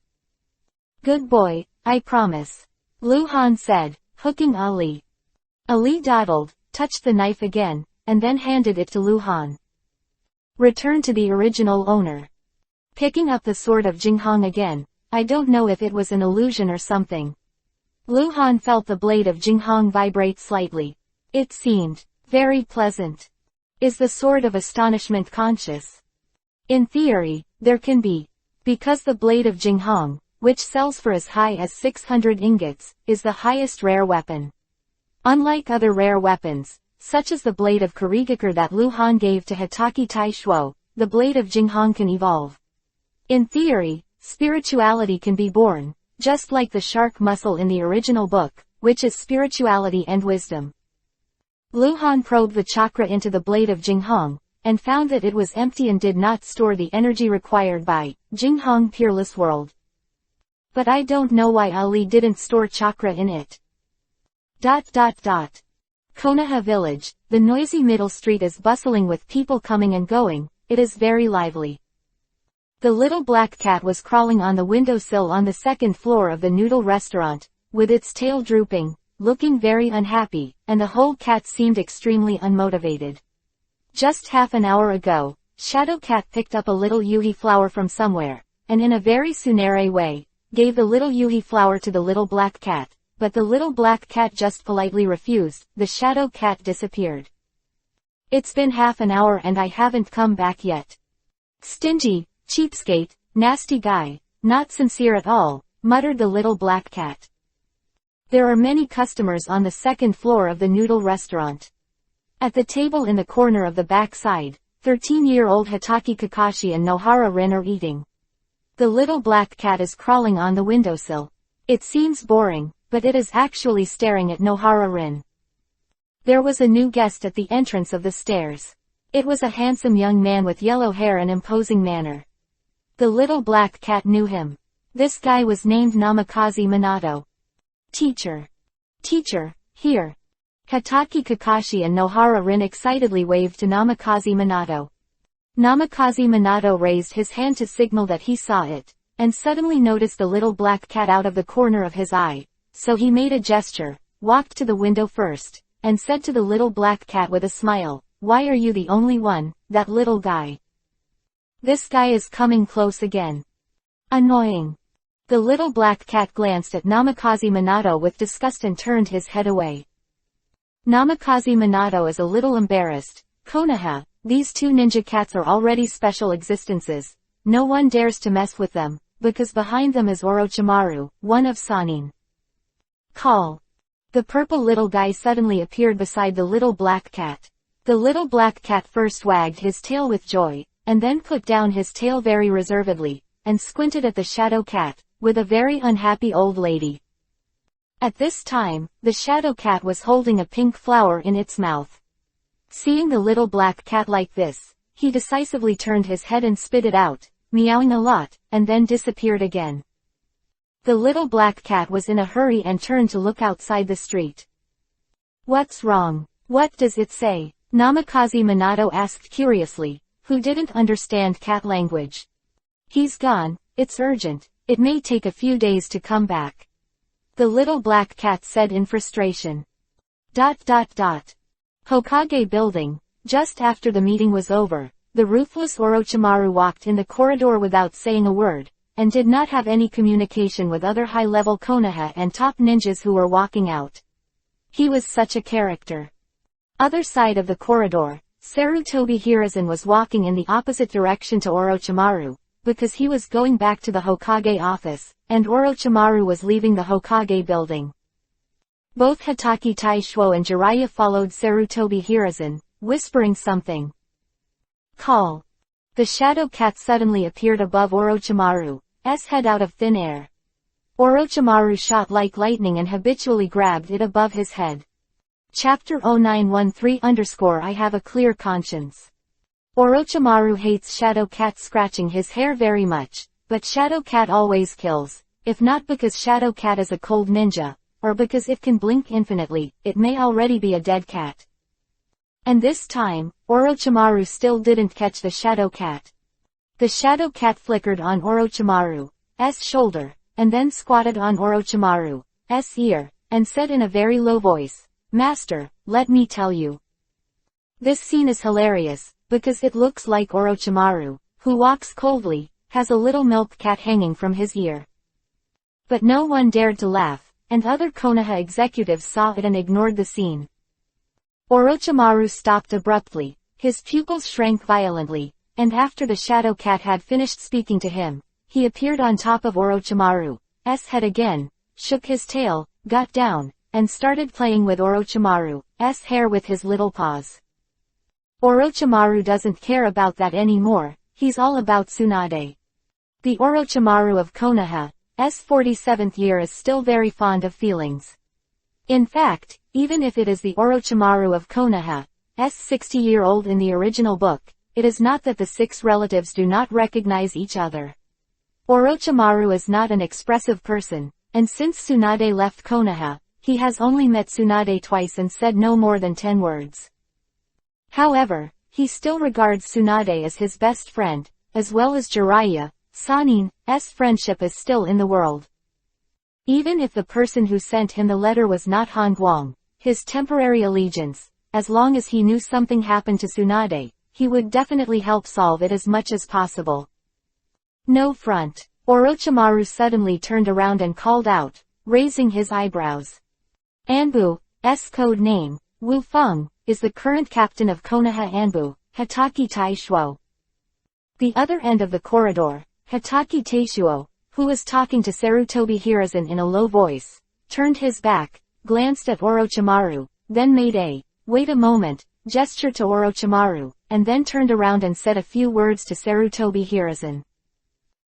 Good boy, I promise. Luhan said, hooking Ali. Ali dawdled, touched the knife again, and then handed it to Luhan. Return to the original owner. Picking up the sword of Jinghong again, I don't know if it was an illusion or something. Luhan felt the blade of Jinghong vibrate slightly. It seemed very pleasant. Is the sword of astonishment conscious? In theory, there can be. Because the blade of Jinghong, which sells for as high as 600 ingots, is the highest rare weapon. Unlike other rare weapons, such as the blade of Kurigakure that Luhan gave to Hitachi Taishuo, the blade of Jinghong can evolve. In theory, spirituality can be born, just like the shark muscle in the original book, which is spirituality and wisdom. Luhan probed the chakra into the blade of Jinghong, and found that it was empty and did not store the energy required by Jinghong Peerless World. But I don't know why Ali didn't store chakra in it. Konoha village, the noisy middle street is bustling with people coming and going, it is very lively. The little black cat was crawling on the windowsill on the second floor of the noodle restaurant, with its tail drooping, looking very unhappy, and the whole cat seemed extremely unmotivated. Just half an hour ago, Shadow Cat picked up a little yuhi flower from somewhere, and in a very tsundere way, gave the little yuhi flower to the little black cat, but the little black cat just politely refused. The Shadow Cat disappeared. It's been half an hour and I haven't come back yet. Stingy, cheapskate, nasty guy, not sincere at all, muttered the little black cat. There are many customers on the second floor of the noodle restaurant. At the table in the corner of the back side, 13-year-old Hitachi Kakashi and Nohara Rin are eating. The little black cat is crawling on the windowsill. It seems boring, but it is actually staring at Nohara Rin. There was a new guest at the entrance of the stairs. It was a handsome young man with yellow hair and imposing manner. The little black cat knew him. This guy was named Namikaze Minato. Teacher, here. Hitachi Kakashi and Nohara Rin excitedly waved to Namikaze Minato. Namikaze Minato raised his hand to signal that he saw it, and suddenly noticed the little black cat out of the corner of his eye, so he made a gesture, walked to the window first, and said to the little black cat with a smile, "Why are you the only one, that little guy? This guy is coming close again. Annoying." The little black cat glanced at Namikaze Minato with disgust and turned his head away. Namikaze Minato is a little embarrassed. Konoha, these two ninja cats are already special existences. No one dares to mess with them, because behind them is Orochimaru, one of Sannin. Call. The purple little guy suddenly appeared beside the little black cat. The little black cat first wagged his tail with joy, and then put down his tail very reservedly, and squinted at the shadow cat, with a very unhappy old lady. At this time, the shadow cat was holding a pink flower in its mouth. Seeing the little black cat like this, he decisively turned his head and spit it out, meowing a lot, and then disappeared again. The little black cat was in a hurry and turned to look outside the street. What's wrong? What does it say? Namikaze Minato asked curiously, who didn't understand cat language. He's gone, it's urgent, it may take a few days to come back. The little black cat said in frustration. Hokage building. Just after the meeting was over, the ruthless Orochimaru walked in the corridor without saying a word, and did not have any communication with other high-level Konoha and top ninjas who were walking out. He was such a character. Other side of the corridor, Sarutobi Hiruzen was walking in the opposite direction to Orochimaru, because he was going back to the Hokage office, and Orochimaru was leaving the Hokage building. Both Hatake Taishuo and Jiraiya followed Sarutobi Hiruzen, whispering something. Call. The shadow cat suddenly appeared above Orochimaru's head out of thin air. Orochimaru shot like lightning and habitually grabbed it above his head. Chapter 0913 I have a clear conscience. Orochimaru hates Shadow Cat scratching his hair very much, but Shadow Cat always kills, if not because Shadow Cat is a cold ninja, or because it can blink infinitely, it may already be a dead cat. And this time, Orochimaru still didn't catch the Shadow Cat. The Shadow Cat flickered on Orochimaru's shoulder, and then squatted on Orochimaru's ear, and said in a very low voice, "Master, let me tell you." This scene is hilarious, because it looks like Orochimaru, who walks coldly, has a little milk cat hanging from his ear. But no one dared to laugh, and other Konoha executives saw it and ignored the scene. Orochimaru stopped abruptly, his pupils shrank violently, and after the Shadow Cat had finished speaking to him, he appeared on top of Orochimaru's head again, shook his tail, got down, and started playing with Orochimaru's hair with his little paws. Orochimaru doesn't care about that anymore, he's all about Tsunade. The Orochimaru of Konoha's 47th year is still very fond of feelings. In fact, even if it is the Orochimaru of Konoha's 60-year-old in the original book, it is not that the six relatives do not recognize each other. Orochimaru is not an expressive person, and since Tsunade left Konoha, he has only met Tsunade twice and said no more than 10 words. However, he still regards Tsunade as his best friend, as well as Jiraiya. Sanin's friendship is still in the world. Even if the person who sent him the letter was not Han Guang, his temporary allegiance, as long as he knew something happened to Tsunade, he would definitely help solve it as much as possible. No front. Orochimaru suddenly turned around and called out, raising his eyebrows. Anbu's code name, Wu Feng, is the current captain of Konoha Anbu, Hatake Taishuo. The other end of the corridor, Hatake Taishuo, who was talking to Sarutobi Hiruzen in a low voice, turned his back, glanced at Orochimaru, then made a, "Wait a moment," gesture to Orochimaru, and then turned around and said a few words to Sarutobi Hiruzen.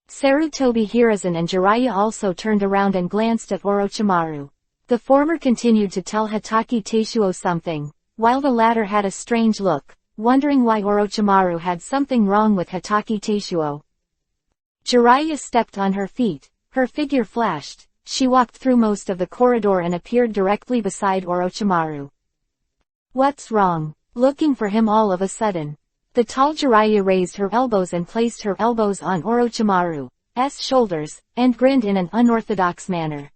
Sarutobi Hiruzen and Jiraiya also turned around and glanced at Orochimaru. The former continued to tell Hatake Taishuo something, while the latter had a strange look, wondering why Orochimaru had something wrong with Hatake Taishuo. Jiraiya stepped on her feet, her figure flashed, she walked through most of the corridor and appeared directly beside Orochimaru. "What's wrong?" Looking for him all of a sudden. The tall Jiraiya raised her elbows and placed her elbows on Orochimaru's shoulders, and grinned in an unorthodox manner.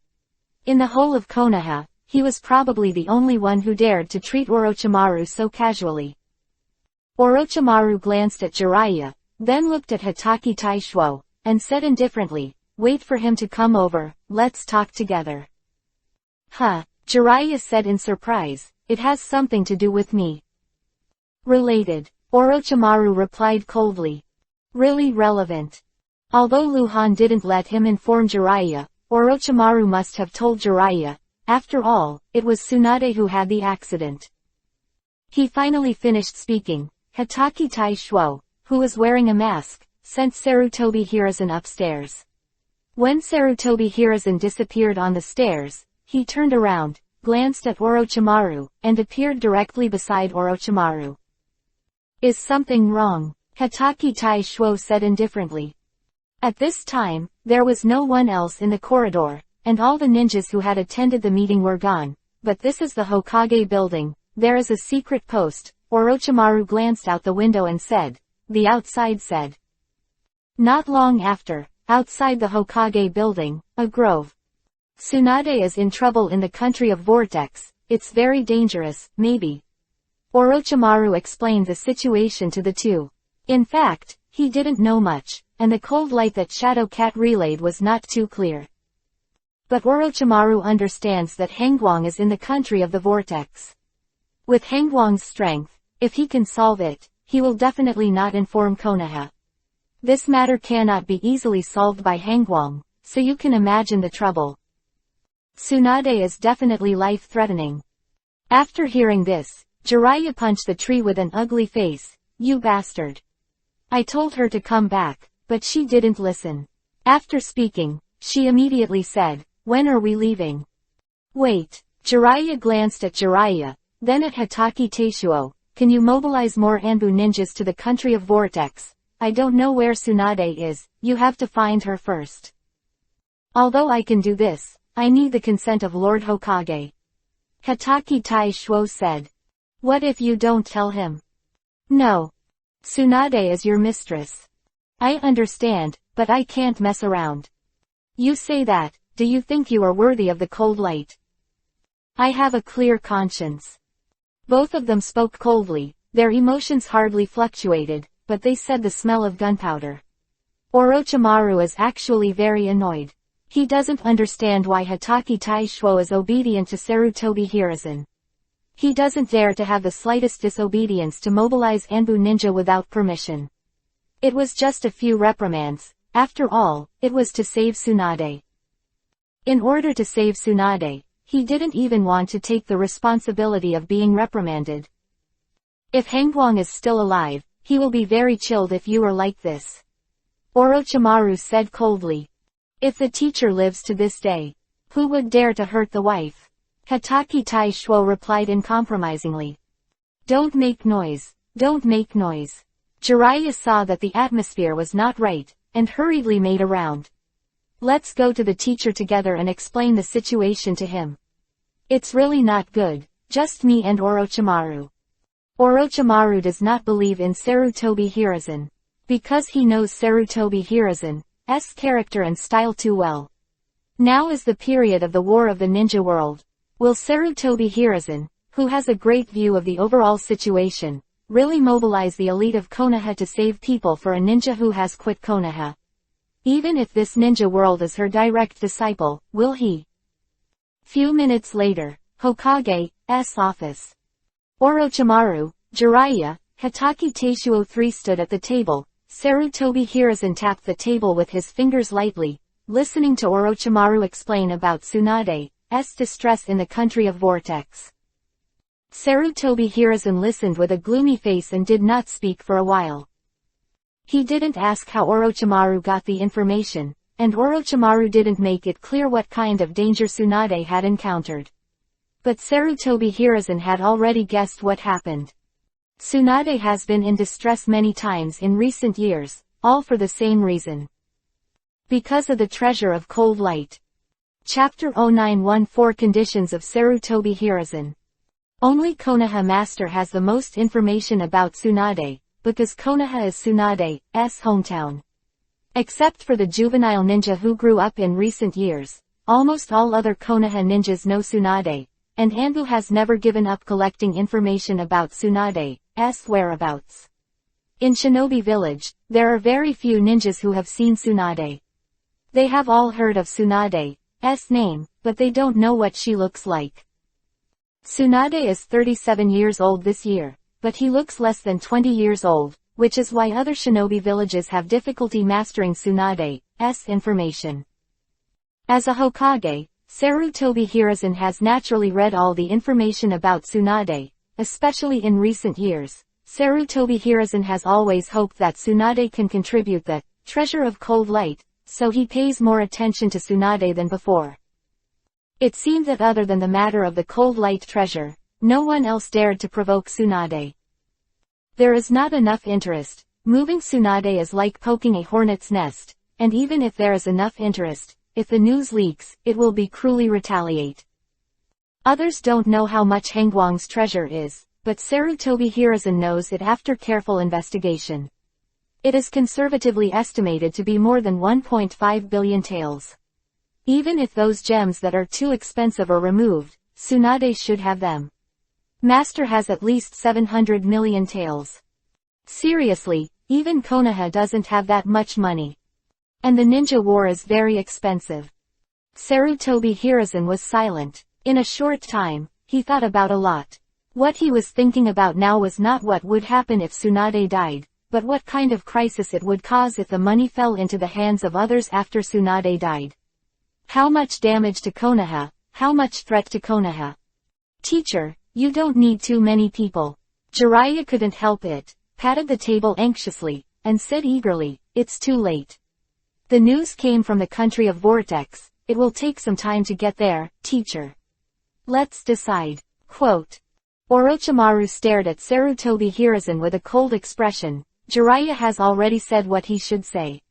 In the whole of Konoha, he was probably the only one who dared to treat Orochimaru so casually. Orochimaru glanced at Jiraiya, then looked at Hatake Taishuo, and said indifferently, "Wait for him to come over, let's talk together." "Huh," Jiraiya said in surprise, "it has something to do with me." "Related," Orochimaru replied coldly. "Really relevant." Although Luhan didn't let him inform Jiraiya, Orochimaru must have told Jiraiya. After all, it was Tsunade who had the accident. He finally finished speaking. Hatake Taishuo, who was wearing a mask, sent Sarutobi Hiruzen upstairs. When Sarutobi Hiruzen disappeared on the stairs, he turned around, glanced at Orochimaru, and appeared directly beside Orochimaru. "Is something wrong?" Hatake Taishuo said indifferently. At this time, there was no one else in the corridor, and all the ninjas who had attended the meeting were gone, but this is the Hokage building, there is a secret post. Orochimaru glanced out the window and said. The outside said. Not long after, outside the Hokage building, a grove. "Tsunade is in trouble in the country of Vortex, it's very dangerous, maybe." Orochimaru explained the situation to the two. In fact, he didn't know much, and the cold light that Shadow Cat relayed was not too clear. But Orochimaru understands that Hangwang is in the country of the vortex. With Hangwang's strength, if he can solve it, he will definitely not inform Konoha. This matter cannot be easily solved by Hangwang, so you can imagine the trouble. Tsunade is definitely life-threatening. After hearing this, Jiraiya punched the tree with an ugly face. You bastard. I told her to come back, but she didn't listen. After speaking, she immediately said, when are we leaving? Wait. Jiraiya glanced at Jiraiya, then at Hatake Teishuo. Can you mobilize more Anbu ninjas to the country of Vortex? I don't know where Tsunade is, you have to find her first. Although I can do this, I need the consent of Lord Hokage. Hatake Teishuo said. What if you don't tell him? No. Tsunade is your mistress. I understand, but I can't mess around. You say that, do you think you are worthy of the cold light? I have a clear conscience. Both of them spoke coldly, their emotions hardly fluctuated, but they said the smell of gunpowder. Orochimaru is actually very annoyed. He doesn't understand why Hatake Teishuo is obedient to Sarutobi Hiruzen. He doesn't dare to have the slightest disobedience to mobilize Anbu ninja without permission. It was just a few reprimands, after all, it was to save Tsunade. In order to save Tsunade, he didn't even want to take the responsibility of being reprimanded. If Hangwang is still alive, he will be very chilled if you are like this. Orochimaru said coldly. If the teacher lives to this day, who would dare to hurt the wife? Hatake Teishuo replied uncompromisingly. Don't make noise, don't make noise. Jiraiya saw that the atmosphere was not right, and hurriedly made a round. Let's go to the teacher together and explain the situation to him. It's really not good, just me and Orochimaru. Orochimaru does not believe in Sarutobi Hiruzen. Because he knows Sarutobi Hiruzen's character and style too well. Now is the period of the War of the Ninja World. Will Sarutobi Hiruzen, who has a great view of the overall situation, really mobilize the elite of Konoha to save people for a ninja who has quit Konoha? Even if this ninja world is her direct disciple, will he? Few minutes later, Hokage's office. Orochimaru, Jiraiya, Hatake Teishuo III stood at the table. Sarutobi Hiruzen tapped the table with his fingers lightly, listening to Orochimaru explain about Tsunade's distress in the country of Vortex. Sarutobi Hiruzen listened with a gloomy face and did not speak for a while. He didn't ask how Orochimaru got the information, and Orochimaru didn't make it clear what kind of danger Tsunade had encountered. But Sarutobi Hiruzen had already guessed what happened. Tsunade has been in distress many times in recent years, all for the same reason. Because of the treasure of cold light. Chapter 0914 Conditions of Sarutobi Hiruzen. Only Konoha Master has the most information about Tsunade, because Konoha is Tsunade's hometown. Except for the juvenile ninja who grew up in recent years, almost all other Konoha ninjas know Tsunade, and Anbu has never given up collecting information about Tsunade's whereabouts. In Shinobi Village, there are very few ninjas who have seen Tsunade. They have all heard of Tsunade's name, but they don't know what she looks like. Tsunade is 37 years old this year, but he looks less than 20 years old, which is why other shinobi villages have difficulty mastering Tsunade's information. As a Hokage, Sarutobi Hiruzen has naturally read all the information about Tsunade, especially in recent years. Sarutobi Hiruzen has always hoped that Tsunade can contribute the treasure of cold light, so he pays more attention to Tsunade than before. It seemed that other than the matter of the cold light treasure, no one else dared to provoke Tsunade. There is not enough interest. Moving Tsunade is like poking a hornet's nest, and even if there is enough interest, if the news leaks, it will be cruelly retaliate. Others don't know how much Hangwang's treasure is, but Sarutobi Hiruzen knows it after careful investigation. It is conservatively estimated to be more than 1.5 billion taels. Even if those gems that are too expensive are removed, Tsunade should have them. Master has at least 700 million taels. Seriously, Even Konoha doesn't have that much money. And the ninja war is very expensive. Sarutobi Hiruzen was silent. In a short time, he thought about a lot. What he was thinking about now was not what would happen if Tsunade died, but what kind of crisis it would cause if the money fell into the hands of others after Tsunade died. How much damage to Konoha? How much threat to Konoha? Teacher, you don't need too many people. Jiraiya couldn't help it, patted the table anxiously, and said eagerly, it's too late. The news came from the country of Vortex. It will take some time to get there, teacher. Let's decide. Quote. Orochimaru stared at Sarutobi Hiruzen with a cold expression. Jiraiya has already said what he should say.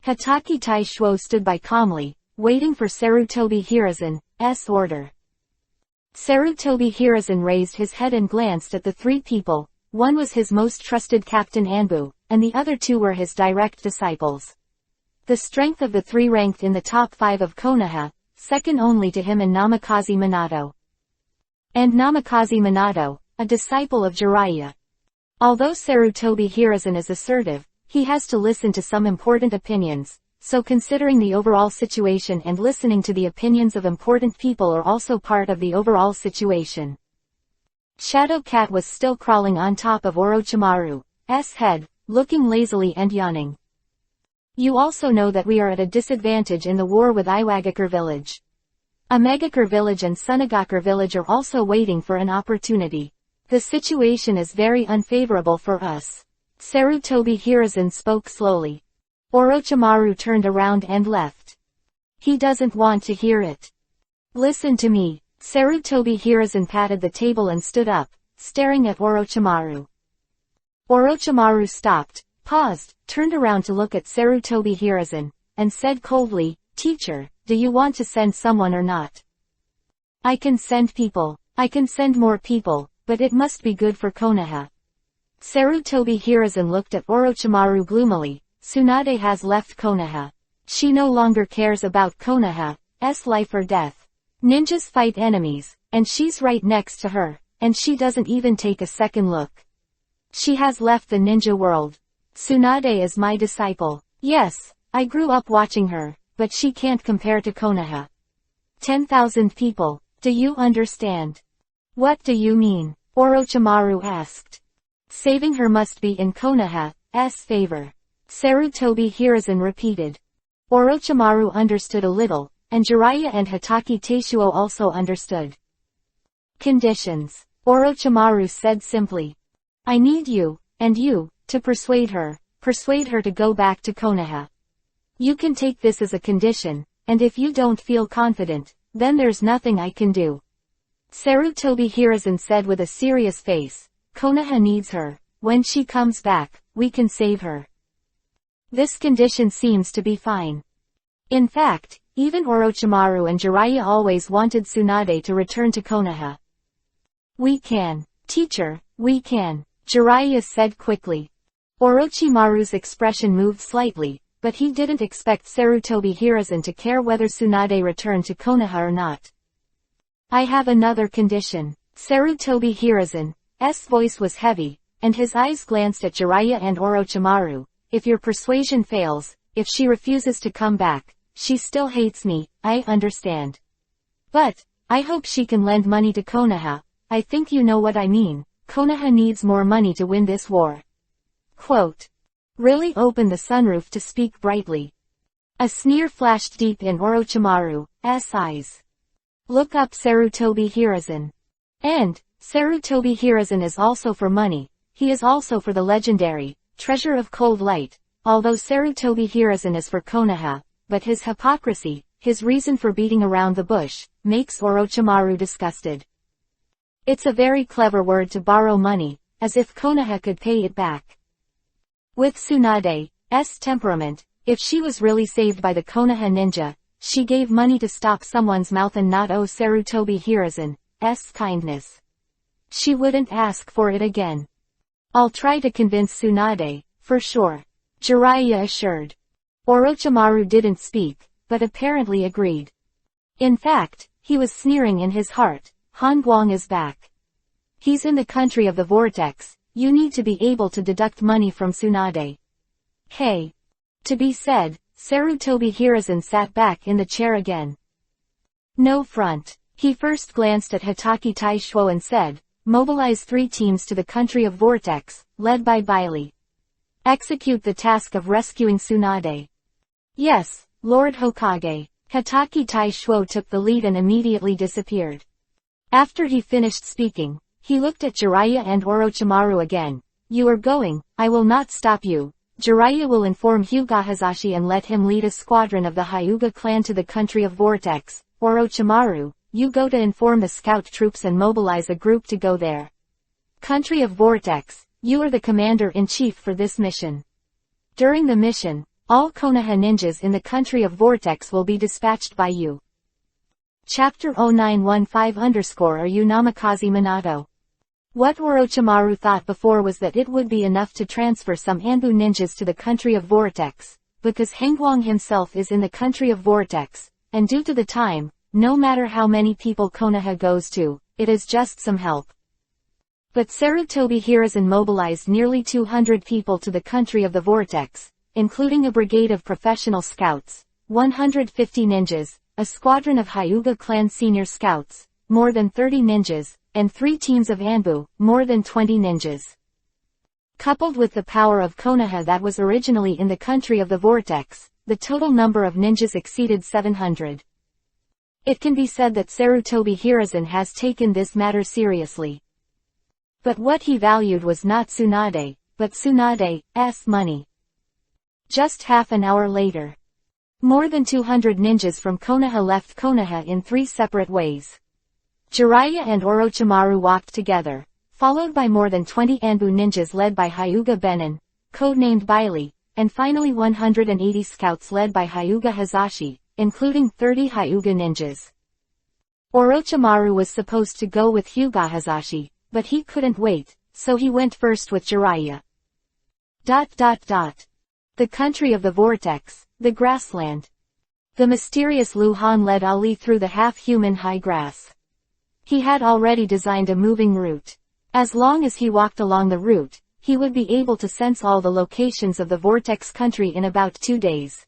Hatake Taishuo stood by calmly, waiting for Sarutobi Hiruzen's order. Sarutobi Hiruzen raised his head and glanced at the three people. One was his most trusted Captain Anbu, and the other two were his direct disciples. The strength of the three ranked in the top 5 of Konoha, second only to him and Namikaze Minato. And Namikaze Minato, a disciple of Jiraiya. Although Sarutobi Hiruzen is assertive, he has to listen to some important opinions, so considering the overall situation and listening to the opinions of important people are also part of the overall situation. Shadow Cat was still crawling on top of Orochimaru's head, looking lazily and yawning. You also know that we are at a disadvantage in the war with Iwagakure village. Amegakure village and Sunagakure village are also waiting for an opportunity. The situation is very unfavorable for us. Sarutobi Hiruzen spoke slowly. Orochimaru turned around and left. He doesn't want to hear it. Listen to me. Sarutobi Hiruzen patted the table and stood up, staring at Orochimaru. Orochimaru stopped, paused, turned around to look at Sarutobi Hiruzen, and said coldly, Teacher, do you want to send someone or not? I can send people. I can send more people, but it must be good for Konoha. Sarutobi Hiruzen looked at Orochimaru gloomily. Tsunade has left Konoha. She no longer cares about Konoha's life or death. Ninjas fight enemies, and she's right next to her, and she doesn't even take a second look. She has left the ninja world. Tsunade is my disciple. Yes, I grew up watching her, but she can't compare to Konoha. 10,000 people, do you understand? What do you mean? Orochimaru asked. Saving her must be in Konoha's favor. Sarutobi Hiruzen repeated. Orochimaru understood a little, and Jiraiya and Hatake Taishuo also understood. Conditions. Orochimaru said simply. I need you, and you, to persuade her to go back to Konoha. You can take this as a condition, and if you don't feel confident, then there's nothing I can do. Sarutobi Hiruzen said with a serious face, Konoha needs her. When she comes back, we can save her. This condition seems to be fine. In fact, even Orochimaru and Jiraiya always wanted Tsunade to return to Konoha. We can. Teacher, we can. Jiraiya said quickly. Orochimaru's expression moved slightly, but he didn't expect Sarutobi Hiruzen to care whether Tsunade returned to Konoha or not. I have another condition. Sarutobi Hiruzen's voice was heavy, and his eyes glanced at Jiraiya and Orochimaru. If your persuasion fails, if she refuses to come back, she still hates me, I understand. But, I hope she can lend money to Konoha. I think you know what I mean. Konoha needs more money to win this war. Quote. Really open the sunroof to speak brightly. A sneer flashed deep in Orochimaru's eyes. Look up Sarutobi Hiruzen. And, Sarutobi Hiruzen is also for money. He is also for the legendary Treasure of Cold Light, although Sarutobi Hiruzen is for Konoha, but his hypocrisy, his reason for beating around the bush, makes Orochimaru disgusted. It's a very clever word to borrow money, as if Konoha could pay it back. With Tsunade's temperament, if she was really saved by the Konoha ninja, she gave money to stop someone's mouth and not owe Sarutobi Hiruzen's kindness. She wouldn't ask for it again. I'll try to convince Tsunade, for sure. Jiraiya assured. Orochimaru didn't speak, but apparently agreed. In fact, he was sneering in his heart, Han Guang is back. He's in the country of the vortex, you need to be able to deduct money from Tsunade. Hey. To be said, Sarutobi Hiruzen sat back in the chair again. No front. He first glanced at Hitaki Taishuo and said, mobilize 3 teams to the country of Vortex, led by Bailey. Execute the task of rescuing Tsunade. Yes, Lord Hokage. Hitaki Taishuo took the lead and immediately disappeared. After he finished speaking, he looked at Jiraiya and Orochimaru again. You are going, I will not stop you. Jiraiya will inform Hyuga Hazashi and let him lead a squadron of the Hyuga clan to the country of Vortex. Orochimaru, you go to inform the scout troops and mobilize a group to go there. Country of Vortex, you are the commander-in-chief for this mission. During the mission, all Konoha ninjas in the country of Vortex will be dispatched by you. Chapter 0915_ Are you Namikaze Minato? What Orochimaru thought before was that it would be enough to transfer some Anbu ninjas to the country of Vortex, because Hangwang himself is in the country of Vortex, and due to the time, no matter how many people Konoha goes to, it is just some help. But Sarutobi Hiruzen mobilized nearly 200 people to the country of the Vortex, including a brigade of professional scouts, 150 ninjas, a squadron of Hyuga clan senior scouts, more than 30 ninjas, and 3 teams of Anbu, more than 20 ninjas. Coupled with the power of Konoha that was originally in the country of the Vortex, the total number of ninjas exceeded 700. It can be said that Sarutobi Hiruzen has taken this matter seriously. But what he valued was not Tsunade, but Tsunade's money. Just half an hour later, more than 200 ninjas from Konoha left Konoha in 3 separate ways. Jiraiya and Orochimaru walked together, followed by more than 20 Anbu ninjas led by Hyuga Benin, codenamed Bailey, and finally 180 scouts led by Hyuga Hazashi, including 30 Hyuga ninjas. Orochimaru was supposed to go with Hyuga Hazashi, but he couldn't wait, so he went first with Jiraiya. The country of the Vortex, the grassland. The mysterious Lu Han led Ali through the half-human high grass. He had already designed a moving route. As long as he walked along the route, he would be able to sense all the locations of the Vortex country in about 2 days.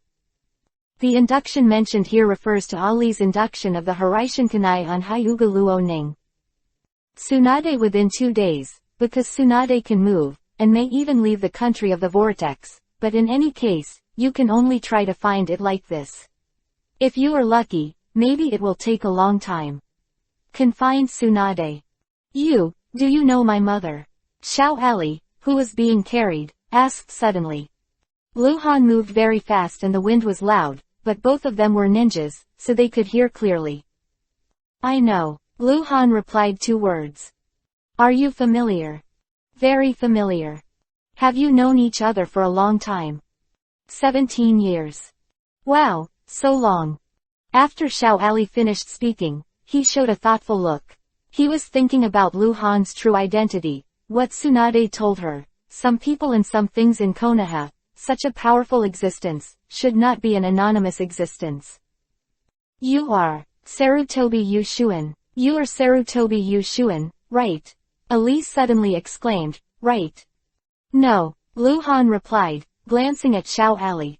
The induction mentioned here refers to Ali's induction of the Hiraishinkanai on Hyuga Luo Ning. Tsunade within 2 days, because Tsunade can move, and may even leave the country of the Vortex, but in any case, you can only try to find it like this. If you are lucky, maybe it will take a long time. Confined Tsunade. Do you know my mother? Xiao Ali, who was being carried, asked suddenly. Lu Han moved very fast and the wind was loud, but both of them were ninjas, so they could hear clearly. I know. Lu Han replied 2 words. Are you familiar? Very familiar. Have you known each other for a long time? 17 years. Wow, so long. After Xiao Ali finished speaking, he showed a thoughtful look. He was thinking about Lu Han's true identity, what Tsunade told her. Some people and some things in Konoha, such a powerful existence, should not be an anonymous existence. You are Sarutobi Yushuan. You are Sarutobi Yushuan, right? Ali suddenly exclaimed, right? No, Lu Han replied, glancing at Xiao Ali.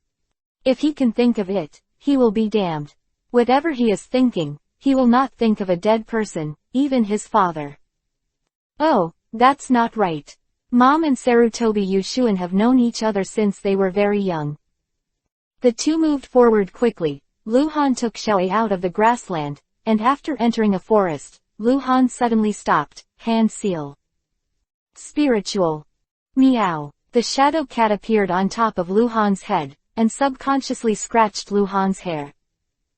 If he can think of it, he will be damned. Whatever he is thinking, he will not think of a dead person, even his father. Oh, that's not right. Mom and Sarutobi Yushuan have known each other since they were very young. The two moved forward quickly. Lu Han took Xiao out of the grassland, and after entering a forest, Lu Han suddenly stopped, hand seal. Spiritual. Meow. The shadow cat appeared on top of Lu Han's head, and subconsciously scratched Lu Han's hair.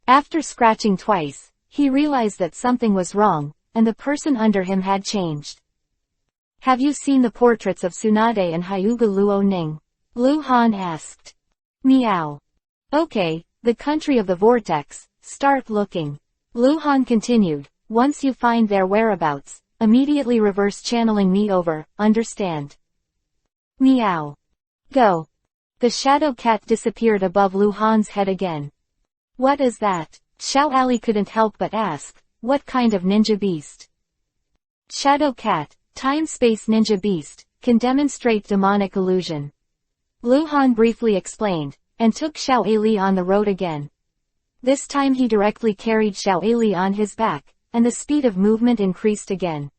After scratching twice, he realized that something was wrong, and the person under him had changed. Have you seen the portraits of Tsunade and Hyuga Luo Ning? Lu Han asked. Meow. Okay, the country of the Vortex, start looking. Lu Han continued, once you find their whereabouts, immediately reverse channeling me over, understand? Meow. Go. The shadow cat disappeared above Lu Han's head again. What is that? Xiao Ali couldn't help but ask, what kind of ninja beast? Shadow cat, time-space ninja beast, can demonstrate demonic illusion. Lu Han briefly explained, and took Xiao Li on the road again. This time he directly carried Xiao Li on his back, and the speed of movement increased again.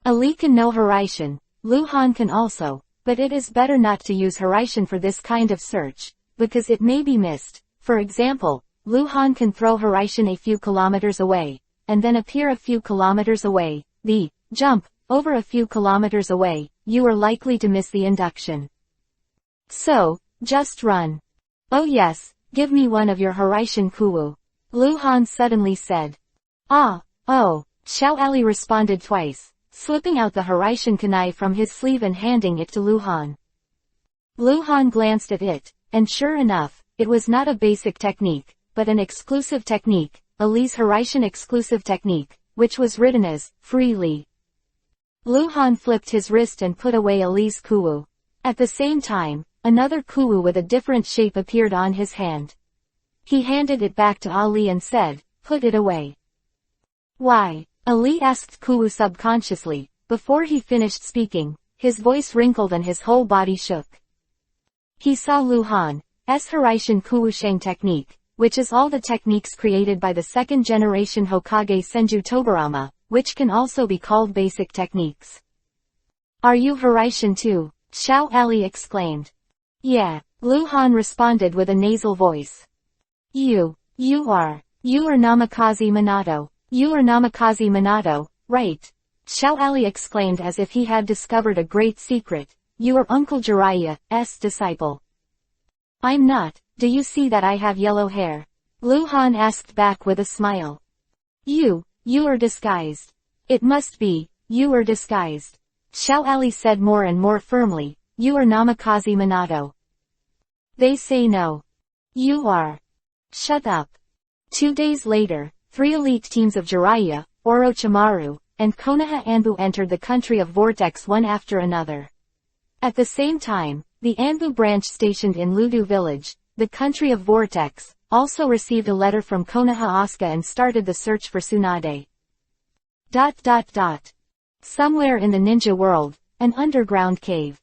Ali can know Horaishan, Lu Han can also, but it is better not to use Horaishan for this kind of search, because it may be missed. For example, Lu Han can throw Horaishan a few kilometers away, and then appear a few kilometers away. The jump over a few kilometers away, you are likely to miss the induction. So, just run. Oh yes, give me one of your Horaishan Kuwu. Lu Han suddenly said. Ah, oh, Xiao Ali responded twice, slipping out the Horaishan kunai from his sleeve and handing it to Lu Han. Lu Han glanced at it, and sure enough, it was not a basic technique, but an exclusive technique, Ali's Horaishan exclusive technique, which was written as, freely. Lu Han flipped his wrist and put away Ali's kuwu. At the same time, another kuwu with a different shape appeared on his hand. He handed it back to Ali and said, put it away. Why? Ali asked kuwu subconsciously. Before he finished speaking, his voice wrinkled and his whole body shook. He saw Lu Han's Horaishan Kuwu-sheng technique, which is all the techniques created by the second-generation Hokage Senju Tobirama, which can also be called basic techniques. Are you Horaishan too? Xiao Ali exclaimed. Yeah, Lu Han responded with a nasal voice. You are Namikaze Minato. You are Namikaze Minato, right? Xiao Ali exclaimed as if he had discovered a great secret. You are Uncle Jiraiya's disciple. I'm not. Do you see that I have yellow hair? Lu Han asked back with a smile. You are disguised. It must be, you are disguised. Xiao Ali said more and more firmly, you are Namikaze Minato. They say no. You are. Shut up. 2 days later, 3 elite teams of Jiraiya, Orochimaru, and Konoha Anbu entered the country of Vortex one after another. At the same time, the Anbu branch stationed in Ludu village, the country of Vortex, also received a letter from Konoha Asuka and started the search for Tsunade. Somewhere in the ninja world, an underground cave.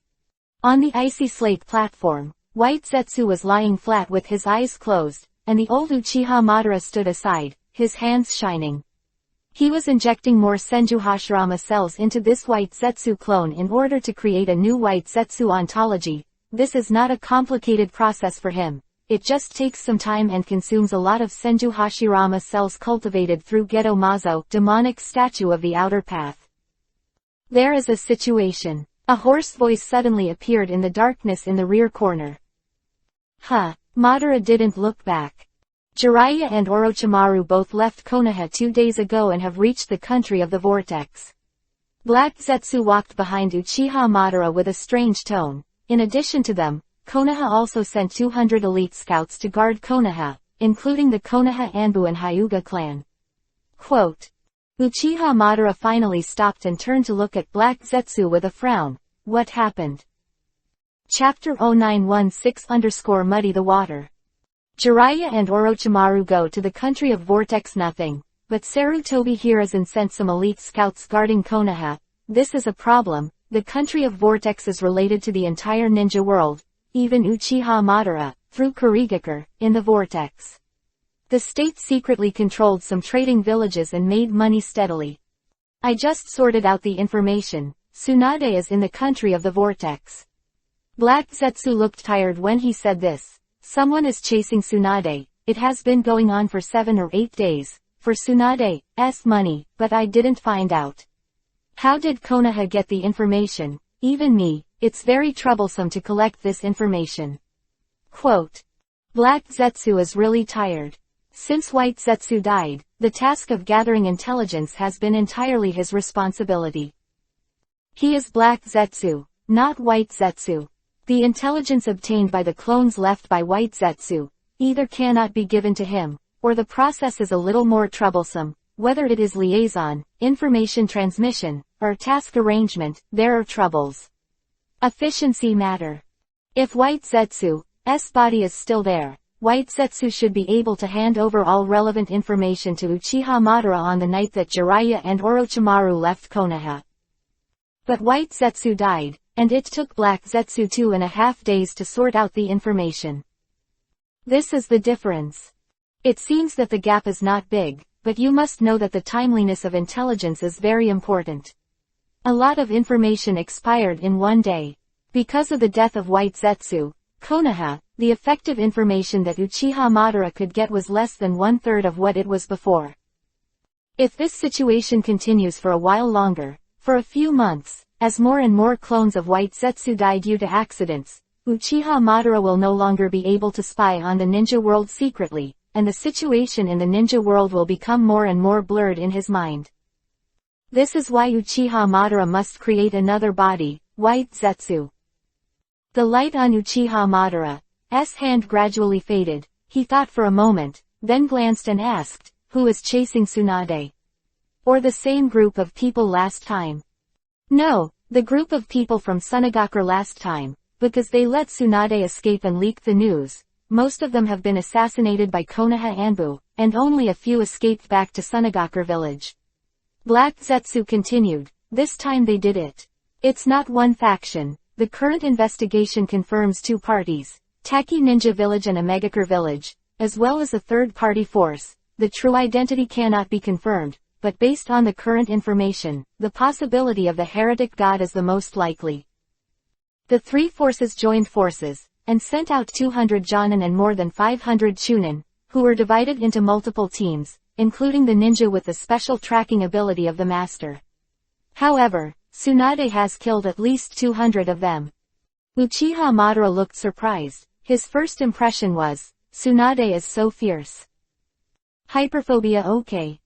On the icy slate platform, White Zetsu was lying flat with his eyes closed, and the old Uchiha Madara stood aside, his hands shining. He was injecting more Senju Hashirama cells into this White Zetsu clone in order to create a new White Zetsu ontology. This is not a complicated process for him. It just takes some time and consumes a lot of Senju Hashirama cells cultivated through Geto Mazo, demonic statue of the outer path. There is a situation. A hoarse voice suddenly appeared in the darkness in the rear corner. Madara didn't look back. Jiraiya and Orochimaru both left Konoha 2 days ago and have reached the country of the Vortex. Black Zetsu walked behind Uchiha Madara with a strange tone. In addition to them, Konoha also sent 200 elite scouts to guard Konoha, including the Konoha Anbu and Hyuga clan. Quote. Uchiha Madara finally stopped and turned to look at Black Zetsu with a frown. What happened? Chapter 0916_Muddy the Water. Jiraiya and Orochimaru go to the country of Vortex. Nothing, but Sarutobi Hiruzen sent some elite scouts guarding Konoha. This is a problem. The country of Vortex is related to the entire ninja world, even Uchiha Madara, through Kurigakure, in the Vortex. The state secretly controlled some trading villages and made money steadily. I just sorted out the information. Tsunade is in the country of the Vortex. Black Zetsu looked tired when he said this. Someone is chasing Tsunade. It has been going on for 7 or 8 days, for Tsunade's money, but I didn't find out. How did Konoha get the information? Even me, it's very troublesome to collect this information. Quote. Black Zetsu is really tired. Since White Zetsu died, the task of gathering intelligence has been entirely his responsibility. He is Black Zetsu, not White Zetsu. The intelligence obtained by the clones left by White Zetsu either cannot be given to him, or the process is a little more troublesome. Whether it is liaison, information transmission, or task arrangement, there are troubles. Efficiency matter. If White Zetsu's body is still there, White Zetsu should be able to hand over all relevant information to Uchiha Madara on the night that Jiraiya and Orochimaru left Konoha. But White Zetsu died, and it took Black Zetsu 2.5 days to sort out the information. This is the difference. It seems that the gap is not big, but you must know that the timeliness of intelligence is very important. A lot of information expired in one day. Because of the death of White Zetsu, Konoha, the effective information that Uchiha Madara could get was less than 1/3 of what it was before. If this situation continues for a while longer, for a few months, as more and more clones of White Zetsu die due to accidents, Uchiha Madara will no longer be able to spy on the ninja world secretly, and the situation in the ninja world will become more and more blurred in his mind. This is why Uchiha Madara must create another body, White Zetsu. The light on Uchiha Madara's hand gradually faded. He thought for a moment, then glanced and asked, who is chasing Tsunade? Or the same group of people last time? No, the group of people from Sunagakure last time, because they let Tsunade escape and leak the news. Most of them have been assassinated by Konoha Anbu, and only a few escaped back to Sunagakure village. Black Zetsu continued, this time they did it. It's not one faction. The current investigation confirms two parties, Taki Ninja Village and Omegakure Village, as well as a third-party force. The true identity cannot be confirmed, but based on the current information, the possibility of the heretic god is the most likely. The three forces joined forces, and sent out 200 Jonin and more than 500 Chunin, who were divided into multiple teams, including the ninja with the special tracking ability of the master. However, Tsunade has killed at least 200 of them. Uchiha Madara looked surprised. His first impression was, Tsunade is so fierce. Hyperphobia. Okay.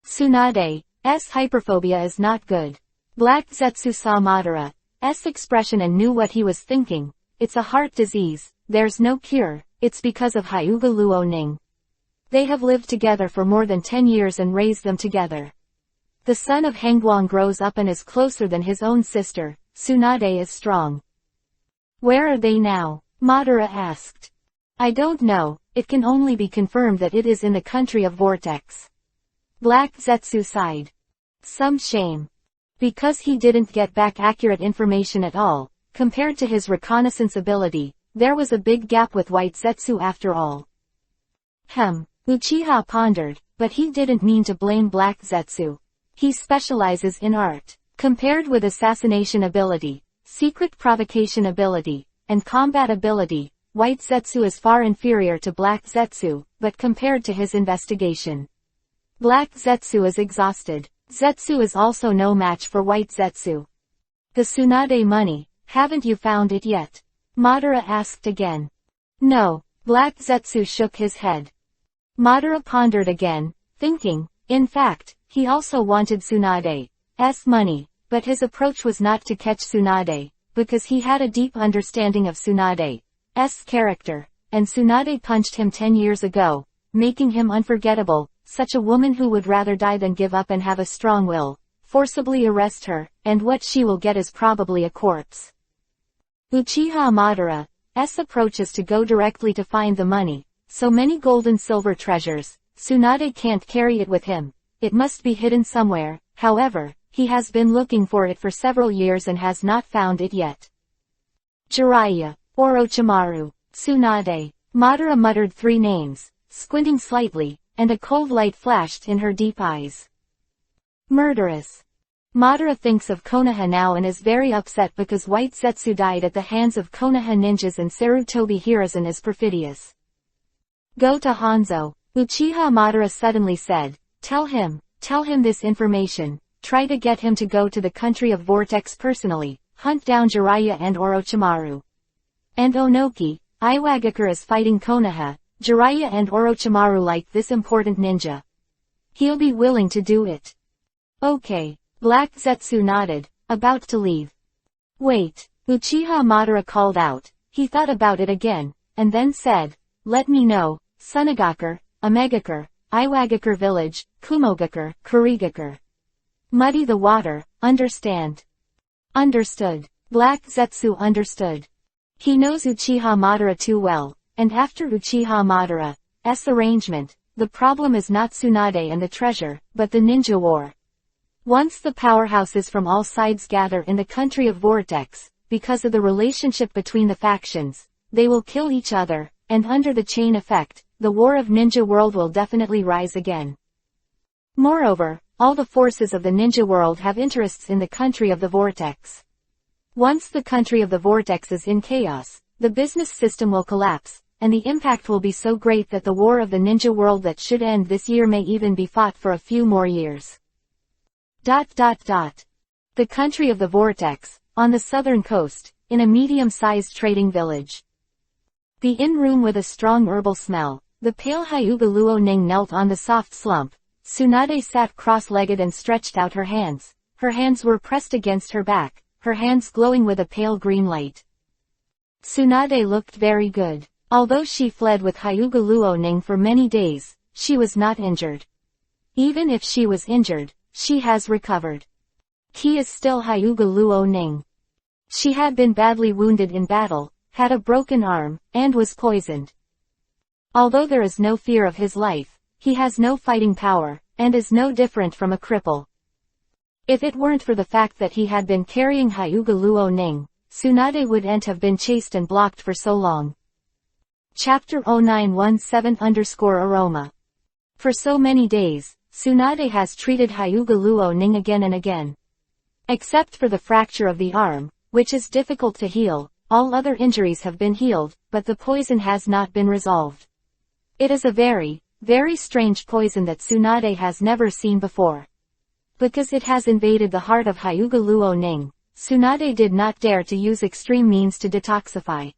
Tsunade's hyperphobia is not good. Black Zetsu saw Madara's expression and knew what he was thinking. It's a heart disease, there's no cure, it's because of Hyuga Luo Ning. They have lived together for more than 10 years and raised them together. The son of Hengguang grows up and is closer than his own sister. Tsunade is strong. Where are they now? Madara asked. I don't know, it can only be confirmed that it is in the country of Vortex. Black Zetsu sighed. Some shame. Because he didn't get back accurate information at all, compared to his reconnaissance ability, there was a big gap with White Zetsu after all. Uchiha pondered, but he didn't mean to blame Black Zetsu. He specializes in art. Compared with assassination ability, secret provocation ability, and combat ability, White Zetsu is far inferior to Black Zetsu, but compared to his investigation, Black Zetsu is exhausted. Zetsu is also no match for White Zetsu. The Tsunade money, haven't you found it yet? Madara asked again. No, Black Zetsu shook his head. Madara pondered again, thinking, in fact, he also wanted Tsunade's money, but his approach was not to catch Tsunade, because he had a deep understanding of Tsunade's character, and Tsunade punched him 10 years ago, making him unforgettable, such a woman who would rather die than give up and have a strong will. Forcibly arrest her, and what she will get is probably a corpse. Uchiha Madara's approach is to go directly to find the money. So many gold and silver treasures, Tsunade can't carry it with him. It must be hidden somewhere. However, he has been looking for it for several years and has not found it yet. Jiraiya, Orochimaru, Tsunade. Madara muttered 3 names, squinting slightly, and a cold light flashed in her deep eyes. Murderous. Madara thinks of Konoha now and is very upset because White Zetsu died at the hands of Konoha ninjas and Sarutobi Hiruzen is perfidious. Go to Hanzo, Uchiha Madara suddenly said. Tell him this information. Try to get him to go to the country of Vortex personally, hunt down Jiraiya and Orochimaru. And Onoki, Iwagakure is fighting Konoha. Jiraiya and Orochimaru like this important ninja. He'll be willing to do it. Okay. Black Zetsu nodded, about to leave. Wait, Uchiha Madara called out. He thought about it again, and then said, let me know, Sunagakure, Omegakure, Iwagakure Village, Kumogakure, Kurigakure. Muddy the water, understand? Understood. Black Zetsu understood. He knows Uchiha Madara too well, and after Uchiha Madara's arrangement, the problem is not Tsunade and the treasure, but the ninja war. Once the powerhouses from all sides gather in the country of Vortex, because of the relationship between the factions. They will kill each other, and under the chain effect, the war of ninja world will definitely rise again. Moreover, all the forces of the ninja world have interests in the country of the vortex. Once the country of the vortex is in chaos, the business system will collapse, and the impact will be so great that the war of the ninja world that should end this year may even be fought for a few more years. The country of the vortex, on the southern coast, in a medium-sized trading village. The inn room with a strong herbal smell, the pale Hyuga Luo Ning knelt on the soft slump. Tsunade sat cross-legged and stretched out her hands. Her hands were pressed against her back, her hands glowing with a pale green light. Tsunade looked very good. Although she fled with Hyuga Luo Ning for many days, she was not injured. Even if she was injured, she has recovered. He is still Hyuga Luo Ning. She had been badly wounded in battle, had a broken arm, and was poisoned. Although there is no fear of his life, he has no fighting power, and is no different from a cripple. If it weren't for the fact that he had been carrying Hyuga Luo Ning, Tsunade wouldn't have been chased and blocked for so long. Chapter 0917_aroma. For so many days, Tsunade has treated Hyuga Luo Ning again and again. Except for the fracture of the arm, which is difficult to heal, all other injuries have been healed, but the poison has not been resolved. It is a very, very strange poison that Tsunade has never seen before. Because it has invaded the heart of Hyuga Luo Ning, Tsunade did not dare to use extreme means to detoxify.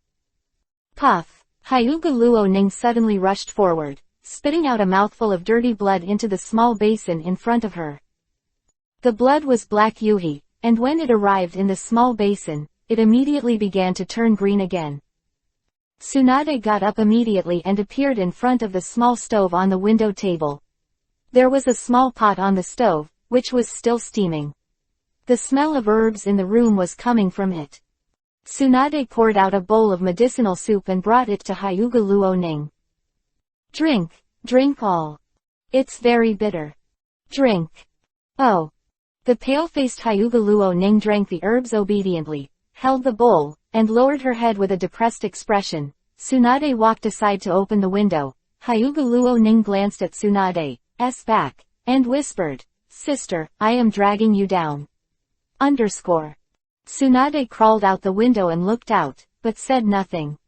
Puff! Hyuga Luo Ning suddenly rushed forward, spitting out a mouthful of dirty blood into the small basin in front of her. The blood was black yuhi, and when it arrived in the small basin, it immediately began to turn green again. Tsunade got up immediately and appeared in front of the small stove on the window table. There was a small pot on the stove, which was still steaming. The smell of herbs in the room was coming from it. Tsunade poured out a bowl of medicinal soup and brought it to Hyuga Luo Ning. Drink, drink all. It's very bitter. Drink. Oh. The pale-faced Hyuga Luo Ning drank the herbs obediently, held the bowl, and lowered her head with a depressed expression. Tsunade walked aside to open the window. Hyuga Luo Ning glanced at Tsunade's back, and whispered, "Sister, I am dragging you down." Tsunade crawled out the window and looked out, but said nothing.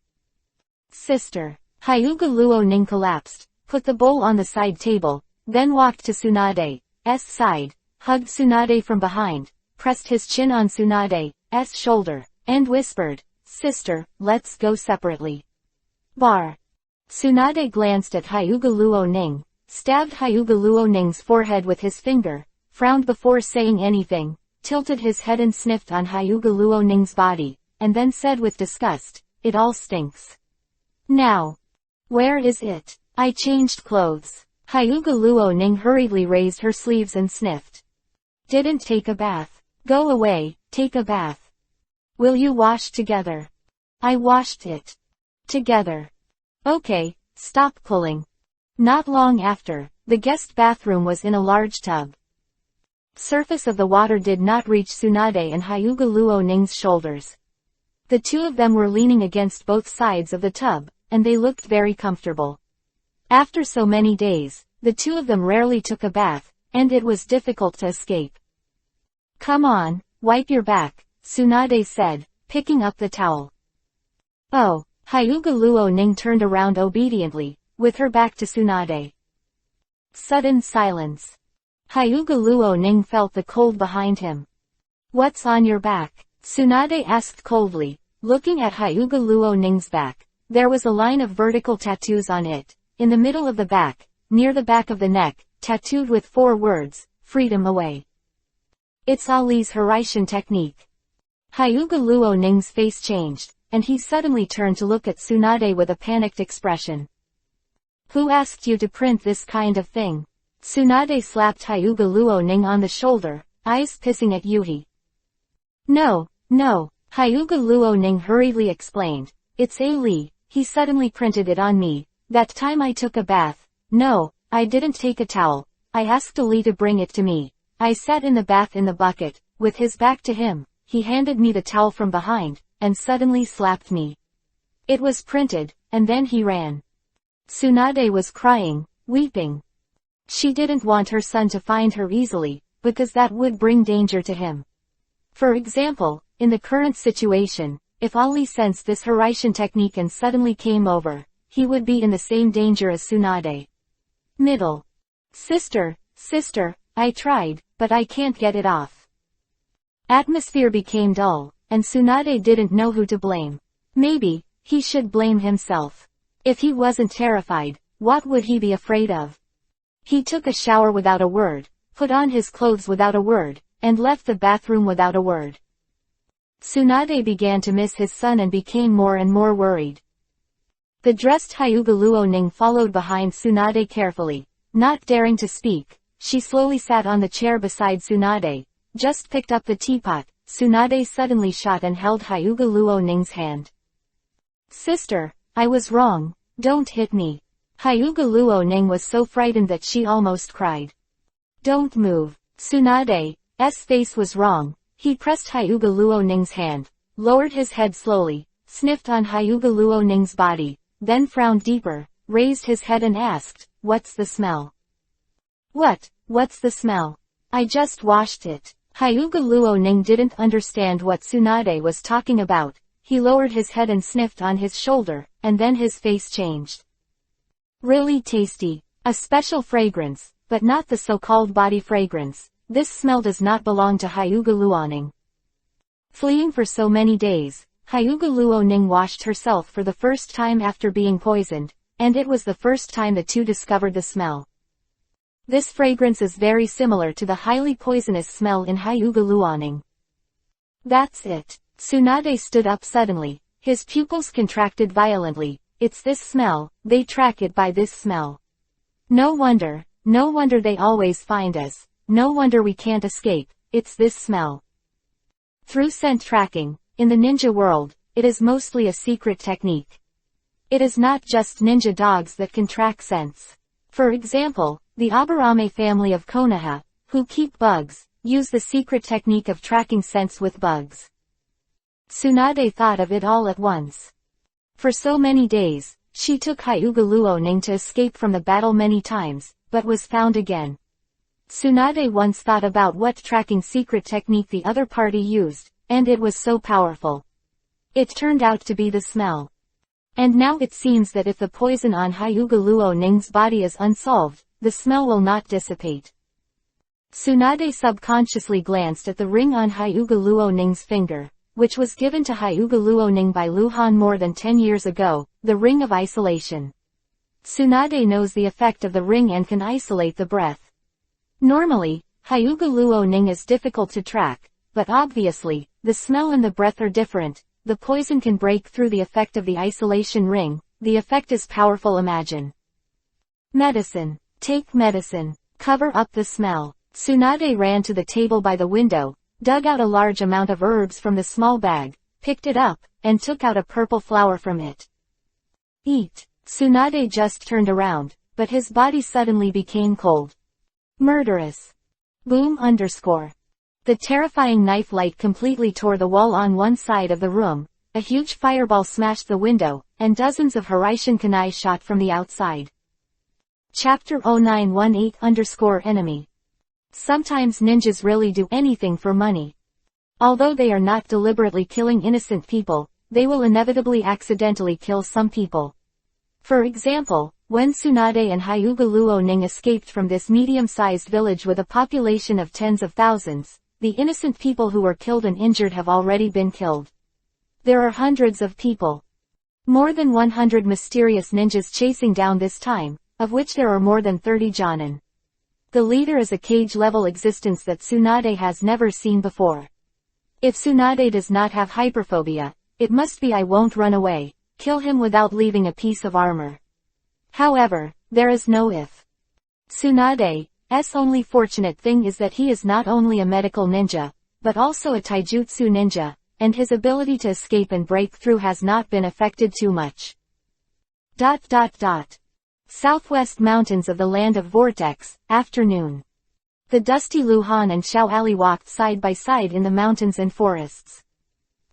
Sister. Hyuga Luo Ning collapsed, put the bowl on the side table, then walked to Tsunade's side, hugged Tsunade from behind, pressed his chin on Tsunade's shoulder, and whispered, "Sister, let's go separately." Bar. Tsunade glanced at Hyuga Luo Ning, stabbed Hyuga Luo Ning's forehead with his finger, frowned before saying anything, tilted his head and sniffed on Hyuga Luo Ning's body, and then said with disgust, "It all stinks. Now. Where is it? I changed clothes." Hyuga Luo Ning hurriedly raised her sleeves and sniffed. "Didn't take a bath. Go away, take a bath. Will you wash together?" "I washed it. Together." "Okay, stop pulling." Not long after, the guest bathroom was in a large tub. Surface of the water did not reach Tsunade and Hyuga Luo Ning's shoulders. The two of them were leaning against both sides of the tub, and they looked very comfortable. After so many days, the two of them rarely took a bath, and it was difficult to escape. "Come on, wipe your back," Tsunade said, picking up the towel. "Oh." Hyuga Luo Ning turned around obediently, with her back to Tsunade. Sudden silence. Hyuga Luo Ning felt the cold behind him. "What's on your back?" Tsunade asked coldly, looking at Hyuga Luo Ning's back. There was a line of vertical tattoos on it, in the middle of the back, near the back of the neck, tattooed with 4 words, "Freedom away." It's Ali's Harishan technique. Hyuga Luo Ning's face changed, and he suddenly turned to look at Tsunade with a panicked expression. "Who asked you to print this kind of thing?" Tsunade slapped Hyuga Luo Ning on the shoulder, eyes pissing at Yuhi. No, Hyuga Luo Ning hurriedly explained. "It's Ali, he suddenly printed it on me. That time I took a bath. No, I didn't take a towel. I asked Ali to bring it to me. I sat in the bath in the bucket, with his back to him. he handed me the towel from behind, and suddenly slapped me. It was printed, and then he ran. Tsunade was crying, weeping. She didn't want her son to find her easily, because that would bring danger to him. For example, in the current situation, if Ali sensed this Hiraishin technique and suddenly came over, he would be in the same danger as Tsunade. Middle. Sister, I tried, but I can't get it off. Atmosphere became dull, and Tsunade didn't know who to blame. Maybe, he should blame himself. If he wasn't terrified, what would he be afraid of? He took a shower without a word, put on his clothes without a word, and left the bathroom without a word. Tsunade began to miss his son and became more and more worried. The dressed Hyuga Luoning followed behind Tsunade carefully. Not daring to speak, she slowly sat on the chair beside Tsunade, just picked up the teapot. Tsunade suddenly shot and held Hyuga Luoning's hand. Sister, I was wrong, don't hit me. Hyuga Luoning was so frightened that she almost cried. Don't move. Tsunade's face was wrong. He pressed Hyuga Luoning's hand, lowered his head slowly, sniffed on Hyuga Luoning's body, then frowned deeper, raised his head and asked, "What's the smell?" What's the smell? I just washed it. Hyuga Luoning didn't understand what Tsunade was talking about. He lowered his head and sniffed on his shoulder, and then his face changed. Really tasty. A special fragrance, but not the so-called body fragrance. This smell does not belong to Hyuga Luoning. Fleeing for so many days, Hyuga Luoning washed herself for the first time after being poisoned, and it was the first time the two discovered the smell. This fragrance is very similar to the highly poisonous smell in Hyuga Luoning. That's it. Tsunade stood up suddenly. His pupils contracted violently. It's this smell, they track it by this smell. No wonder they always find us. No wonder we can't escape, it's this smell. Through scent tracking, in the ninja world, it is mostly a secret technique. It is not just ninja dogs that can track scents. For example, the Aburame family of Konoha, who keep bugs, use the secret technique of tracking scents with bugs. Tsunade thought of it all at once. For so many days, she took Hyuga Luoning to escape from the battle many times, but was found again. Tsunade once thought about what tracking secret technique the other party used, and it was so powerful. It turned out to be the smell. And now it seems that if the poison on Hyuga Luoning's body is unsolved, the smell will not dissipate. Tsunade subconsciously glanced at the ring on Hyuga Luoning's finger, which was given to Hyuga Luoning by Luhan more than 10 years ago, the ring of isolation. Tsunade knows the effect of the ring and can isolate the breath. Normally, Hyuga Luoning is difficult to track, but obviously, the smell and the breath are different. The poison can break through the effect of the isolation ring. The effect is powerful. Imagine. Medicine. Take medicine. Cover up the smell. Tsunade ran to the table by the window, dug out a large amount of herbs from the small bag, picked it up, and took out a purple flower from it. Eat. Tsunade just turned around, but his body suddenly became cold. Murderous. Boom _ The terrifying knife light completely tore the wall on one side of the room, a huge fireball smashed the window, and dozens of Hiraishin kunai shot from the outside. Chapter 0918_Enemy. Sometimes ninjas really do anything for money. Although they are not deliberately killing innocent people, they will inevitably accidentally kill some people. For example, when Tsunade and Hyuga Luoning escaped from this medium-sized village with a population of tens of thousands, the innocent people who were killed and injured have already been killed. There are hundreds of people. More than 100 mysterious ninjas chasing down this time, of which there are more than 30 Jonin. The leader is a cage-level existence that Tsunade has never seen before. If Tsunade does not have hyperphobia, it must be I won't run away, kill him without leaving a piece of armor. However, there is no if. Tsunade's only fortunate thing is that he is not only a medical ninja, but also a taijutsu ninja, and his ability to escape and break through has not been affected too much. Southwest mountains of the land of Vortex, afternoon. The dusty Lu Han and Xiao Ali walked side by side in the mountains and forests.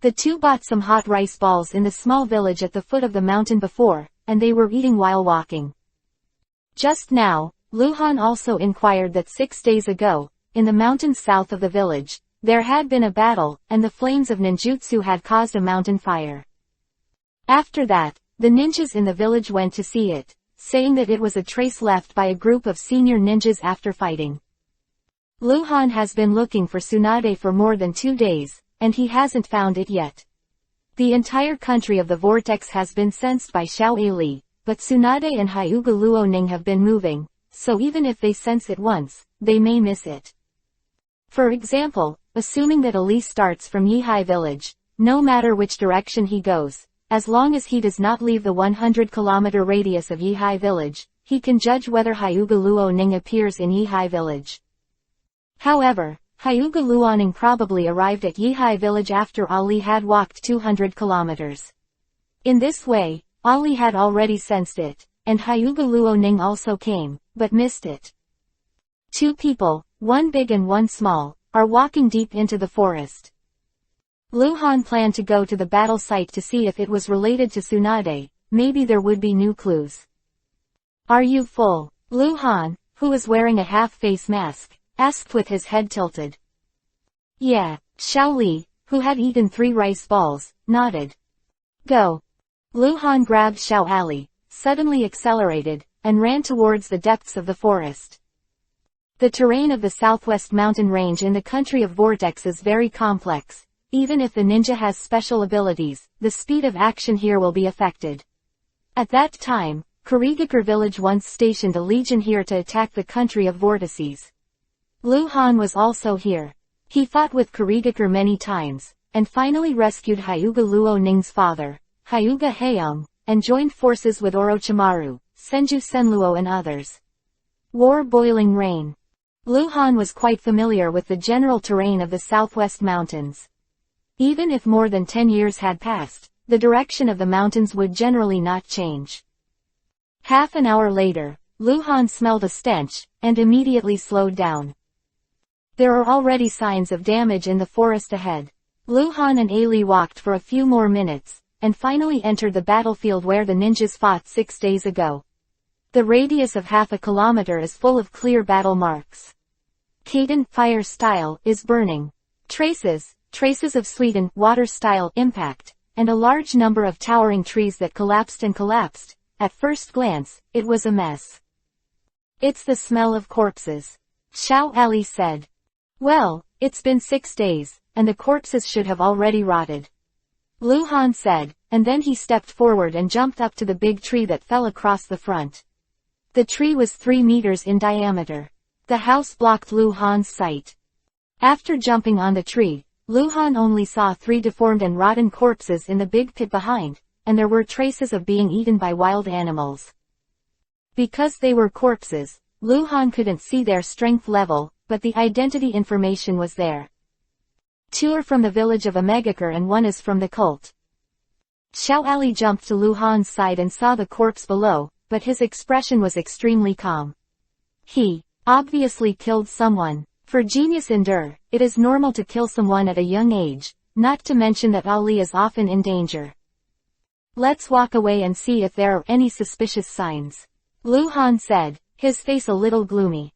The two bought some hot rice balls in the small village at the foot of the mountain before, and they were eating while walking. Just now, Lu Han also inquired that 6 days ago, in the mountains south of the village, there had been a battle, and the flames of ninjutsu had caused a mountain fire. After that, the ninjas in the village went to see it, saying that it was a trace left by a group of senior ninjas after fighting. Lu Han has been looking for Tsunade for more than 2 days, and he hasn't found it yet. The entire country of the vortex has been sensed by Xiao Ali, but Tsunade and Hyuga Luoning have been moving, so even if they sense it once, they may miss it. For example, assuming that Ali starts from Yihai village, no matter which direction he goes, as long as he does not leave the 100-kilometer radius of Yihai village, he can judge whether Hyuga Luoning appears in Yihai village. However, Hyuga Luoning probably arrived at Yihai village after Ali had walked 200 kilometers. In this way, Ali had already sensed it, and Hyuga Luoning also came, but missed it. Two people, one big and one small, are walking deep into the forest. Lu Han planned to go to the battle site to see if it was related to Tsunade, maybe there would be new clues. "Are you full?" Lu Han, who was wearing a half-face mask, asked with his head tilted. "Yeah," Xiao Li, who had eaten 3 rice balls, nodded. "Go." Lu Han grabbed Xiao Ali, suddenly accelerated, and ran towards the depths of the forest. The terrain of the southwest mountain range in the country of Vortex is very complex. Even if the ninja has special abilities, the speed of action here will be affected. At that time, Kurigakure village once stationed a legion here to attack the country of vortices. Lu Han was also here. He fought with Kurigakure many times, and finally rescued Hyuga Luoning's father, Hyuga Heung, and joined forces with Orochimaru, Senju Senluo and others. War boiling rain. Lu Han was quite familiar with the general terrain of the southwest mountains. Even if more than 10 years had passed, the direction of the mountains would generally not change. Half an hour later, Lu Han smelled a stench, and immediately slowed down. There are already signs of damage in the forest ahead. Lu Han and Ali walked for a few more minutes, and finally entered the battlefield where the ninjas fought 6 days ago. The radius of half a kilometer is full of clear battle marks. Kaiden, fire style, is burning. Traces of Sweden, water style, impact, and a large number of towering trees that collapsed and collapsed. At first glance, it was a mess. "It's the smell of corpses," Xiao Ali said. "Well, it's been 6 days, and the corpses should have already rotted," Lu Han said, and then he stepped forward and jumped up to the big tree that fell across the front. The tree was 3 meters in diameter. The house blocked Lu Han's sight. After jumping on the tree, Lu Han only saw 3 deformed and rotten corpses in the big pit behind, and there were traces of being eaten by wild animals. Because they were corpses, Lu Han couldn't see their strength level, but the identity information was there. 2 are from the village of Omegakure and 1 is from the cult. Xiao Ali jumped to Lu Han's side and saw the corpse below, but his expression was extremely calm. He obviously killed someone. For genius endure, it is normal to kill someone at a young age, not to mention that Ali is often in danger. "Let's walk away and see if there are any suspicious signs," Lu Han said, his face a little gloomy.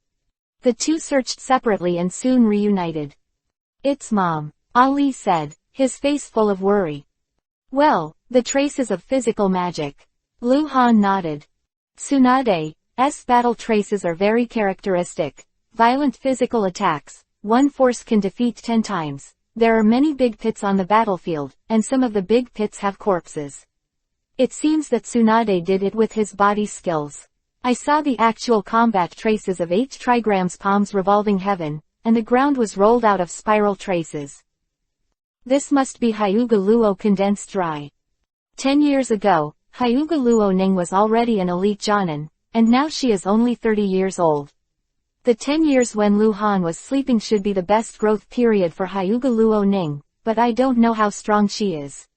The two searched separately and soon reunited. "It's Mom," Ali said, his face full of worry. "Well, the traces of physical magic." Lu Han nodded. Tsunade's battle traces are very characteristic. Violent physical attacks. 1 force can defeat 10 times. There are many big pits on the battlefield, and some of the big pits have corpses. It seems that Tsunade did it with his body skills. I saw the actual combat traces of 8 trigrams palms revolving heaven, and the ground was rolled out of spiral traces. This must be Hyuga Luo condensed dry. 10 years ago, Hyuga Luoning was already an elite Jonin, and now she is only 30 years old. The 10 years when Lu Han was sleeping should be the best growth period for Hyuga Luoning, but I don't know how strong she is.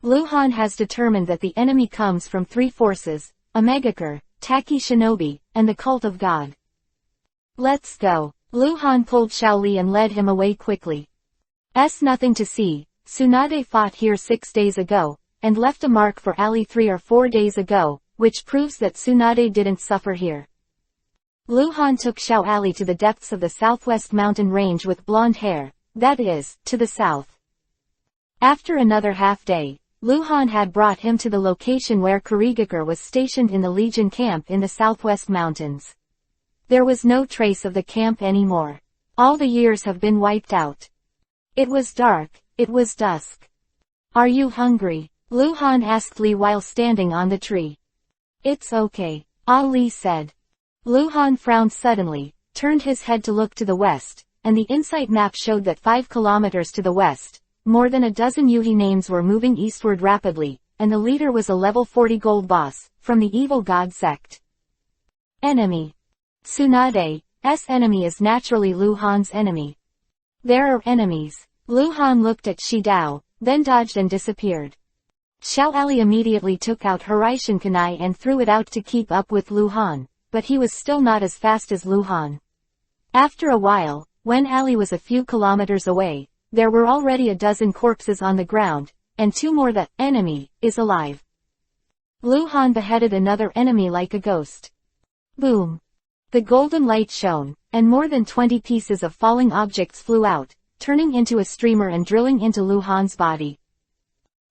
Lu Han has determined that the enemy comes from 3 forces, Omegakure, Taki Shinobi, and the Cult of God. "Let's go." Lu Han pulled Xiaoli and led him away quickly. Nothing to see. Tsunade fought here 6 days ago, and left a mark for Ali 3 or 4 days ago, which proves that Tsunade didn't suffer here. Lu Han took Xiaoli to the depths of the southwest mountain range with blonde hair, that is, to the south. After another half-day, Lu Han had brought him to the location where Kurigakure was stationed in the Legion camp in the southwest mountains. There was no trace of the camp anymore. All the years have been wiped out. It was dark, it was dusk. Are you hungry? Lu Han asked Li while standing on the tree. It's okay, Ali said. Lu Han frowned suddenly, turned his head to look to the west, and the insight map showed that 5 kilometers to the west, more than a dozen Yuhi names were moving eastward rapidly, and the leader was a level 40 gold boss, from the evil god sect. Enemy. Tsunade's enemy is naturally Lu Han's enemy. There are enemies. Lu Han looked at Shi Dao, then dodged and disappeared. Xiaoli immediately took out Horaishin Kunai and threw it out to keep up with Lu Han, but he was still not as fast as Lu Han. After a while, when Ali was a few kilometers away, there were already a dozen corpses on the ground, and 2 more. The enemy is alive. Lu Han beheaded another enemy like a ghost. Boom. The golden light shone, and more than 20 pieces of falling objects flew out, turning into a streamer and drilling into Lu Han's body.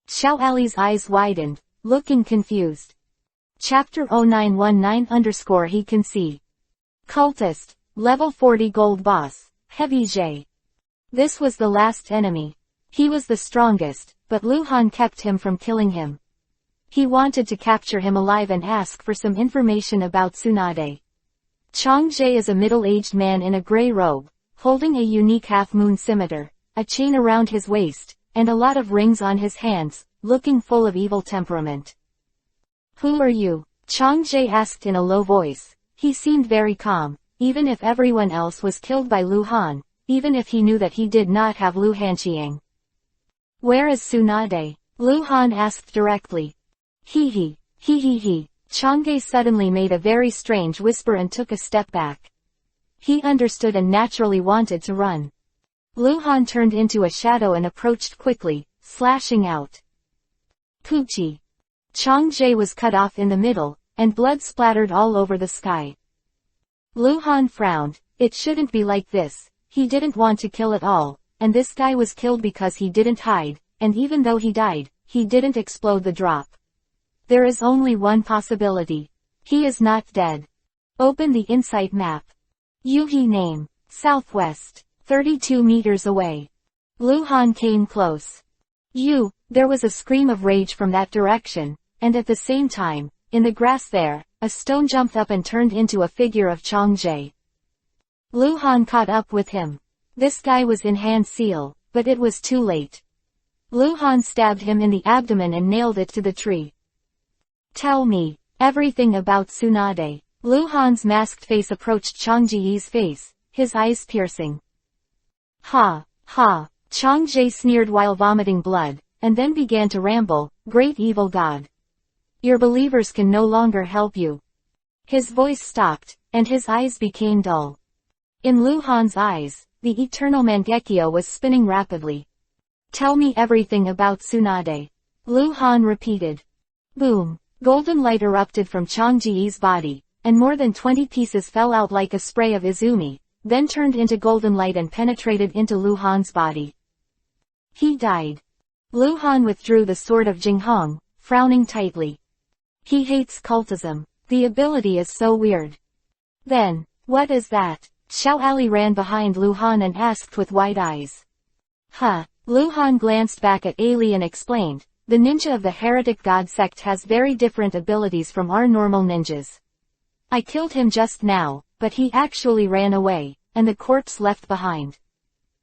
Xiaoli's eyes widened, looking confused. Chapter 0919_ He can see. Cultist, level 40 gold boss, Heavy J. This was the last enemy. He was the strongest, but Lu Han kept him from killing him. He wanted to capture him alive and ask for some information about Tsunade. Chang Jie is a middle-aged man in a gray robe, holding a unique half-moon scimitar, a chain around his waist, and a lot of rings on his hands, looking full of evil temperament. Who are you? Chang Jie asked in a low voice. He seemed very calm, even if everyone else was killed by Lu Han, even if he knew that he did not have Lu Hanqiang. Where is Tsunade? Lu Han asked directly. He. Chang Jie suddenly made a very strange whisper and took a step back. He understood and naturally wanted to run. Lu Han turned into a shadow and approached quickly, slashing out. Poochie. Chang Jie was cut off in the middle, and blood splattered all over the sky. Lu Han frowned. It shouldn't be like this. He didn't want to kill at all, and this guy was killed because he didn't hide, and even though he died, he didn't explode the drop. There is only one possibility. He is not dead. Open the insight map. Yuhi name. Southwest. 32 meters away. Lu Han came close. There was a scream of rage from that direction, and at the same time, in the grass there, a stone jumped up and turned into a figure of Chang Jie. Lu Han caught up with him. This guy was in hand seal, but it was too late. Lu Han stabbed him in the abdomen and nailed it to the tree. Tell me everything about Tsunade. Lu Han's masked face approached Chang Jie's face, his eyes piercing. Ha. Chang Jie sneered while vomiting blood, and then began to ramble, Great evil god. Your believers can no longer help you. His voice stopped, and his eyes became dull. In Lu Han's eyes, the eternal Mangekyo was spinning rapidly. Tell me everything about Tsunade. Lu Han repeated. Boom. Golden light erupted from Chang Jie's body, and more than 20 pieces fell out like a spray of Izumi, then turned into golden light and penetrated into Lu Han's body. He died. Lu Han withdrew the sword of Jinghong, frowning tightly. He hates cultism. The ability is so weird. Then, what is that? Xiaoli ran behind Lu Han and asked with wide eyes. Lu Han glanced back at Ali and explained, the ninja of the heretic god sect has very different abilities from our normal ninjas. I killed him just now, but he actually ran away, and the corpse left behind.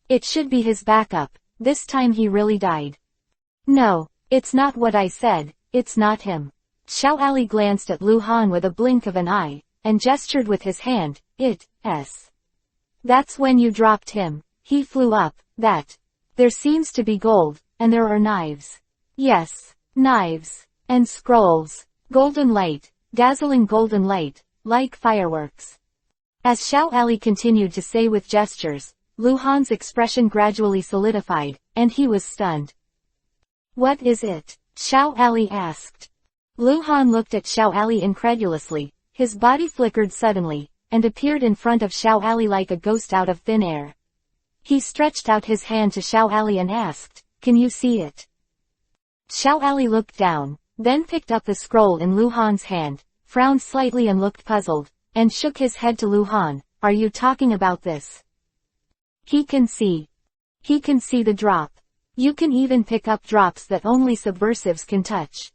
It should be his backup. This time he really died. No, it's not what I said, it's not him. Xiaoli glanced at Lu Han with a blink of an eye, and gestured with his hand, That's when you dropped him. He flew up, There seems to be gold, and there are knives. Yes, knives. And scrolls. Golden light, dazzling golden light, like fireworks. As Xiao Ali continued to say with gestures, Lu Han's expression gradually solidified, and he was stunned. "What is it?" Xiao Ali asked. Lu Han looked at Xiao Ali incredulously, his body flickered suddenly, and appeared in front of Xiao Ali like a ghost out of thin air. He stretched out his hand to Xiao Ali and asked, "Can you see it?" Xiao Ali looked down, then picked up the scroll in Lu Han's hand, frowned slightly and looked puzzled, and shook his head to Lu Han. "Are you talking about this?" He can see the drop. You can even pick up drops that only subversives can touch.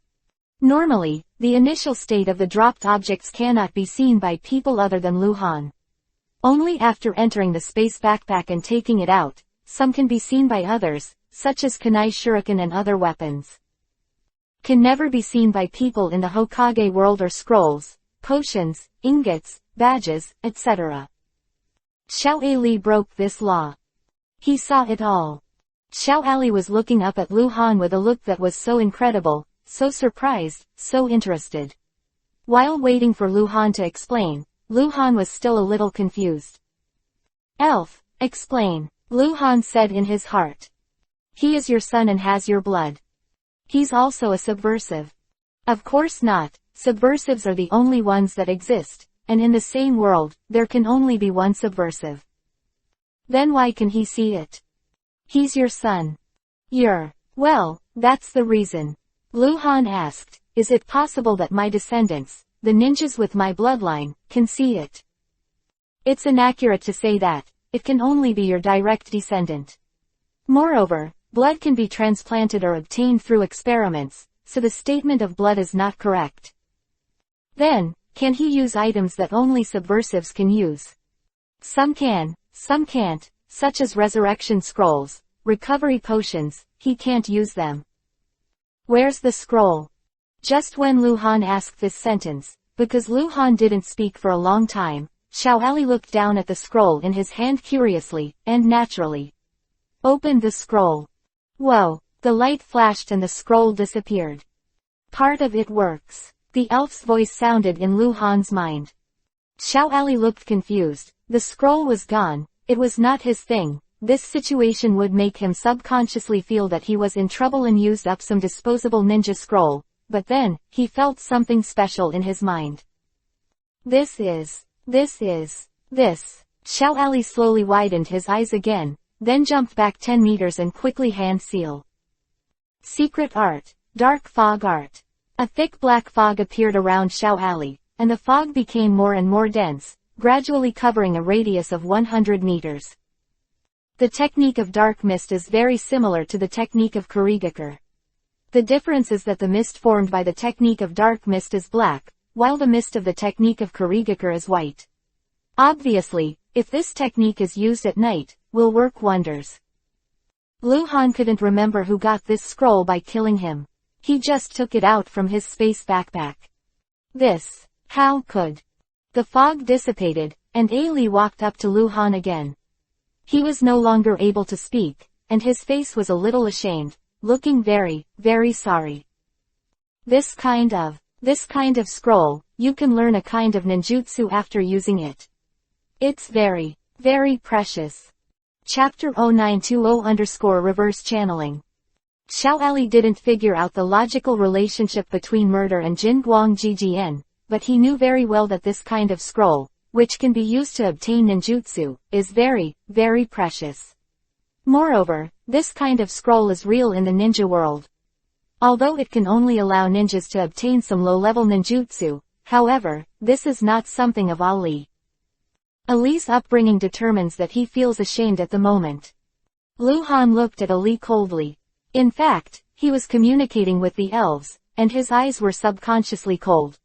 Normally, the initial state of the dropped objects cannot be seen by people other than Lu Han. Only after entering the space backpack and taking it out, some can be seen by others, such as kunai shuriken and other weapons. Can never be seen by people in the Hokage world or scrolls, potions, ingots, badges, etc. Xiao Ali broke this law. He saw it all. Xiao Ali was looking up at Lu Han with a look that was so incredible, so surprised, so interested. While waiting for Lu Han to explain, Lu Han was still a little confused. "Elf, explain," Lu Han said in his heart. "He is your son and has your blood. He's also a subversive." "Of course not, subversives are the only ones that exist, and in the same world, there can only be one subversive." "Then why can he see it?" "He's your son." Well, that's the reason." Lu Han asked, "Is it possible that my descendants, the ninjas with my bloodline, can see it?" "It's inaccurate to say that. It can only be your direct descendant. Moreover, blood can be transplanted or obtained through experiments, so the statement of blood is not correct." "Then, can he use items that only subversives can use?" "Some can, some can't, such as resurrection scrolls, recovery potions, he can't use them." "Where's the scroll?" Just when Lu Han asked this sentence, because Lu Han didn't speak for a long time, Xiao Ali looked down at the scroll in his hand curiously, and naturally opened the scroll. Whoa, the light flashed and the scroll disappeared. "Part of it works," the elf's voice sounded in Lu Han's mind. Xiao Ali looked confused. The scroll was gone, it was not his thing. This situation would make him subconsciously feel that he was in trouble and used up some disposable ninja scroll, but then, he felt something special in his mind. This. Xiao Ali slowly widened his eyes again, then jumped back 10 meters and quickly hand seal. Secret art, dark fog art. A thick black fog appeared around Xiao Ali, and the fog became more and more dense, gradually covering a radius of 100 meters. The technique of dark mist is very similar to the technique of Kurigakure. The difference is that the mist formed by the technique of dark mist is black, while the mist of the technique of Kurigakure is white. Obviously, if this technique is used at night, will work wonders. Lu Han couldn't remember who got this scroll by killing him. He just took it out from his space backpack. How could? The fog dissipated, and Ali walked up to Lu Han again. He was no longer able to speak, and his face was a little ashamed, looking very, very sorry. This kind of scroll, you can learn a kind of ninjutsu after using it. It's very, very precious. Chapter 0920_reverse channeling. Xiao Ali didn't figure out the logical relationship between murder and Jin Guang Ggn, but he knew very well that this kind of scroll, which can be used to obtain ninjutsu, is very, very precious. Moreover, this kind of scroll is real in the ninja world. Although it can only allow ninjas to obtain some low-level ninjutsu, however, this is not something of Ali. Ali's upbringing determines that he feels ashamed at the moment. Lu Han looked at Ali coldly. In fact, he was communicating with the elves, and his eyes were subconsciously cold.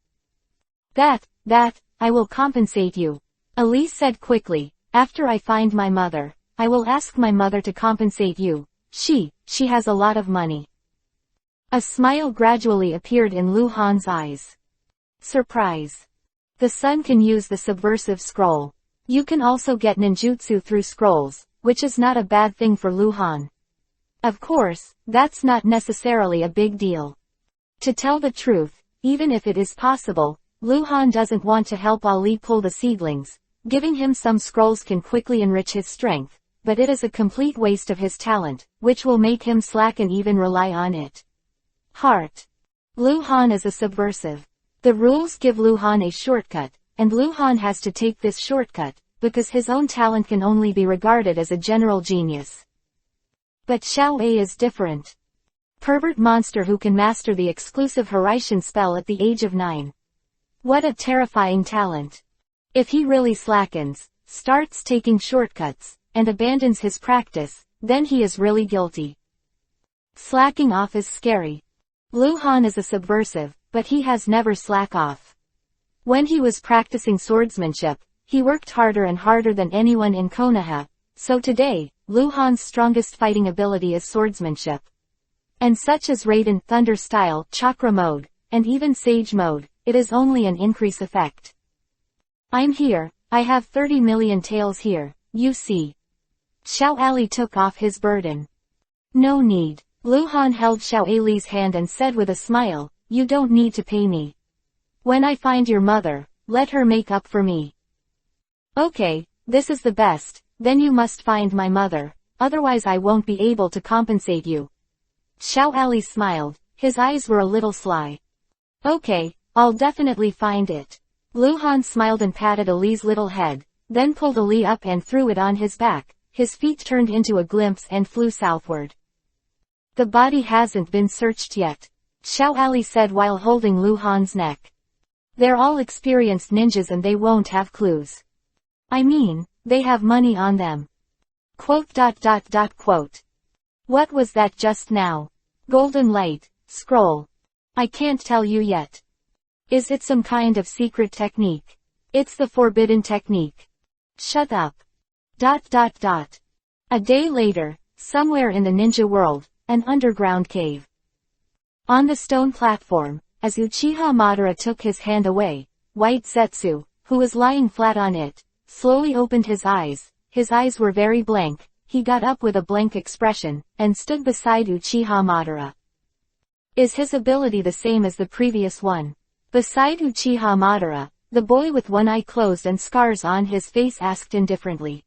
I will compensate you. Ali said quickly, after I find my mother, I will ask my mother to compensate you. She has a lot of money. A smile gradually appeared in Lu Han's eyes. Surprise. The son can use the subversive scroll. You can also get ninjutsu through scrolls, which is not a bad thing for Lu Han. Of course, that's not necessarily a big deal. To tell the truth, even if it is possible, Lu Han doesn't want to help Ali pull the seedlings, Giving him some scrolls can quickly enrich his strength, but it is a complete waste of his talent, which will make him slack and even rely on it. Heart. Lu Han is a subversive. The rules give Lu Han a shortcut, and Lu Han has to take this shortcut, because his own talent can only be regarded as a general genius. But Xiao A is different. Pervert monster who can master the exclusive Horatian spell at the age of 9. What a terrifying talent. If he really slackens, starts taking shortcuts, and abandons his practice, then he is really guilty. Slacking off is scary. Lu Han is a subversive, but he has never slack off. When he was practicing swordsmanship, he worked harder and harder than anyone in Konoha, so today, Lu Han's strongest fighting ability is swordsmanship. And such as Raiden Thunder Style, Chakra Mode, and even Sage Mode, it is only an increase effect. I'm here, I have 30 million taels here, you see. Xiao Ali took off his burden. No need. Lu Han held Xiao Ali's hand and said with a smile, you don't need to pay me. When I find your mother, let her make up for me. Okay, this is the best, then you must find my mother, otherwise I won't be able to compensate you. Xiao Ali smiled, his eyes were a little sly. Okay, I'll definitely find it. Lu Han smiled and patted Ali's little head, then pulled Ali up and threw it on his back, his feet turned into a glimpse and flew southward. The body hasn't been searched yet, Xiao Ali said while holding Lu Han's neck. They're all experienced ninjas and they won't have clues. I mean, they have money on them. Quote. What was that just now? Golden light, scroll. I can't tell you yet. Is it some kind of secret technique? It's the forbidden technique. Shut up. A day later, somewhere in the ninja world, an underground cave. On the stone platform, as Uchiha Madara took his hand away, White Zetsu, who was lying flat on it, slowly opened his eyes. His eyes were very blank. He got up with a blank expression, and stood beside Uchiha Madara. Is his ability the same as the previous one? Beside Uchiha Madara, the boy with one eye closed and scars on his face asked indifferently.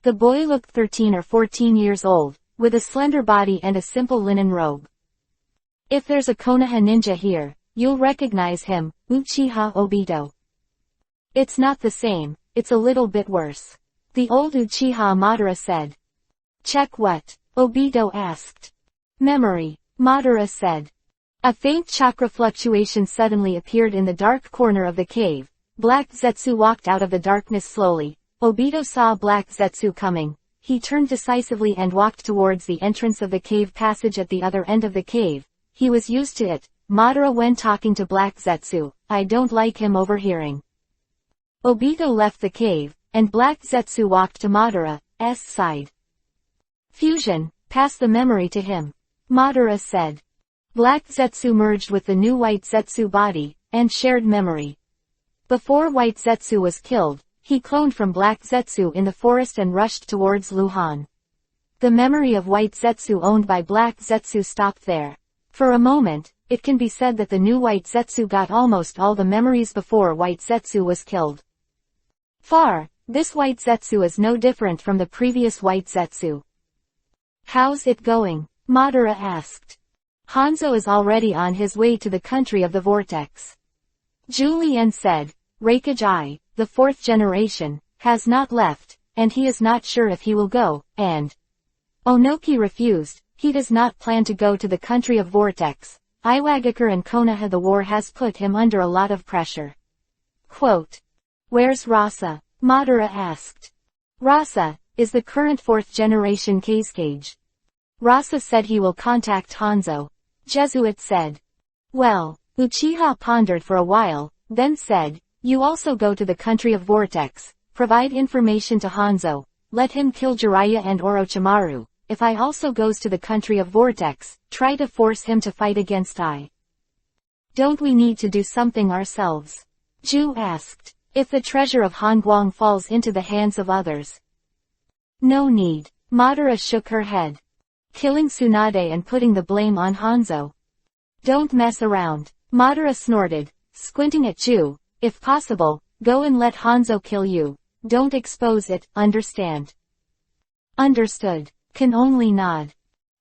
The boy looked 13 or 14 years old, with a slender body and a simple linen robe. If there's a Konoha ninja here, you'll recognize him, Uchiha Obito. It's not the same, it's a little bit worse. The old Uchiha Madara said. Check what? Obito asked. Memory, Madara said. A faint chakra fluctuation suddenly appeared in the dark corner of the cave. Black Zetsu walked out of the darkness slowly. Obito saw Black Zetsu coming. He turned decisively and walked towards the entrance of the cave passage at the other end of the cave. He was used to it, Madara when talking to Black Zetsu. I don't like him overhearing. Obito left the cave, and Black Zetsu walked to Madara's side. Fusion, pass the memory to him. Madara said. Black Zetsu merged with the new White Zetsu body, and shared memory. Before White Zetsu was killed, he cloned from Black Zetsu in the forest and rushed towards Lu Han. The memory of White Zetsu owned by Black Zetsu stopped there. For a moment, it can be said that the new White Zetsu got almost all the memories before White Zetsu was killed. This White Zetsu is no different from the previous White Zetsu. How's it going? Madara asked. Hanzo is already on his way to the country of the vortex. Julian said. Hokage, the fourth generation, has not left, and he is not sure if he will go, and Onoki refused. He does not plan to go to the country of vortex. Iwagakure and Konoha, the war has put him under a lot of pressure. Quote. Where's Rasa? Madara asked. Rasa is the current fourth generation Kazekage. Rasa said he will contact Hanzo. Jesuit said. Well, Uchiha pondered for a while, then said, you also go to the country of vortex, provide information to Hanzo, let him kill Jiraiya and Orochimaru. If I also goes to the country of vortex, try to force him to fight against I. Don't we need to do something ourselves? Ju asked. If the treasure of Hanguang falls into the hands of others. No need. Madara shook her head. Killing Tsunade and putting the blame on Hanzo. Don't mess around. Madara snorted, squinting at Ju. If possible, go and let Hanzo kill you. Don't expose it, understand? Understood. Can only nod.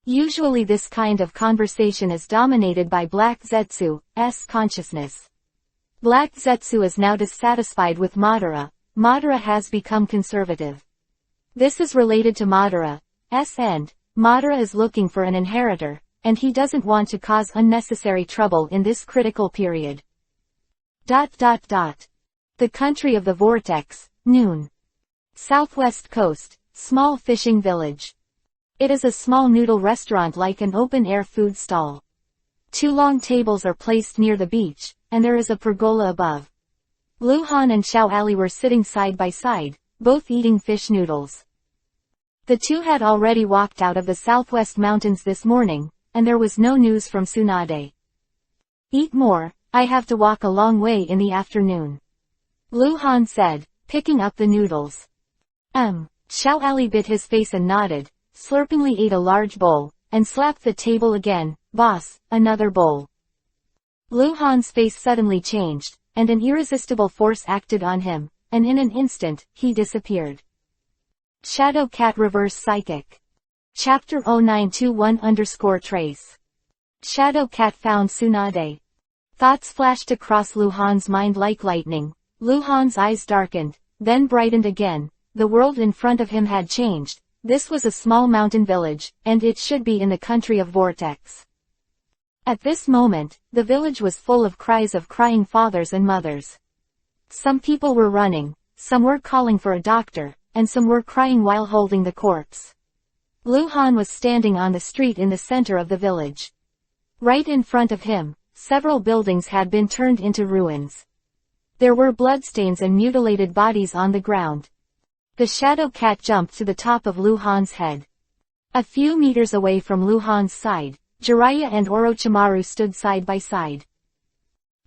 Usually this kind of conversation is dominated by Black Zetsu's consciousness. Black Zetsu is now dissatisfied with Madara. Madara has become conservative. This is related to Madara's end. Madara is looking for an inheritor, and he doesn't want to cause unnecessary trouble in this critical period. The country of the vortex, noon. Southwest coast, small fishing village. It is a small noodle restaurant like an open-air food stall. 2 long tables are placed near the beach, and there is a pergola above. Luhan and Xiao Ali were sitting side by side, both eating fish noodles. The two had already walked out of the southwest mountains this morning, and there was no news from Tsunade. Eat more, I have to walk a long way in the afternoon. Luhan said, picking up the noodles. Xiao Ali bit his face and nodded, slurpingly ate a large bowl, and slapped the table again. Boss, another bowl. Luhan's face suddenly changed, and an irresistible force acted on him, and in an instant, he disappeared. Shadow Cat Reverse Psychic. Chapter 0921_trace. Shadow Cat found Tsunade. Thoughts flashed across Luhan's mind like lightning. Luhan's eyes darkened, then brightened again. The world in front of him had changed. This was a small mountain village, and it should be in the country of Vortex. At this moment, the village was full of cries of crying fathers and mothers. Some people were running, some were calling for a doctor, and some were crying while holding the corpse. Luhan was standing on the street in the center of the village. Right in front of him, several buildings had been turned into ruins. There were bloodstains and mutilated bodies on the ground. The shadow cat jumped to the top of Luhan's head. A few meters away from Luhan's side, Jiraiya and Orochimaru stood side by side.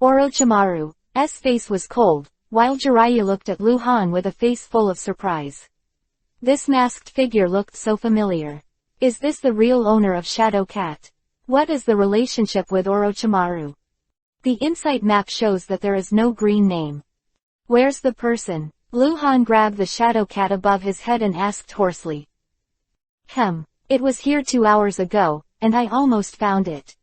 Orochimaru's face was cold, while Jiraiya looked at Luhan with a face full of surprise. This masked figure looked so familiar. Is this the real owner of Shadow Cat? What is the relationship with Orochimaru? The insight map shows that there is no green name. Where's the person? Luhan grabbed the shadow cat above his head and asked hoarsely. It was here 2 hours ago, and I almost found it.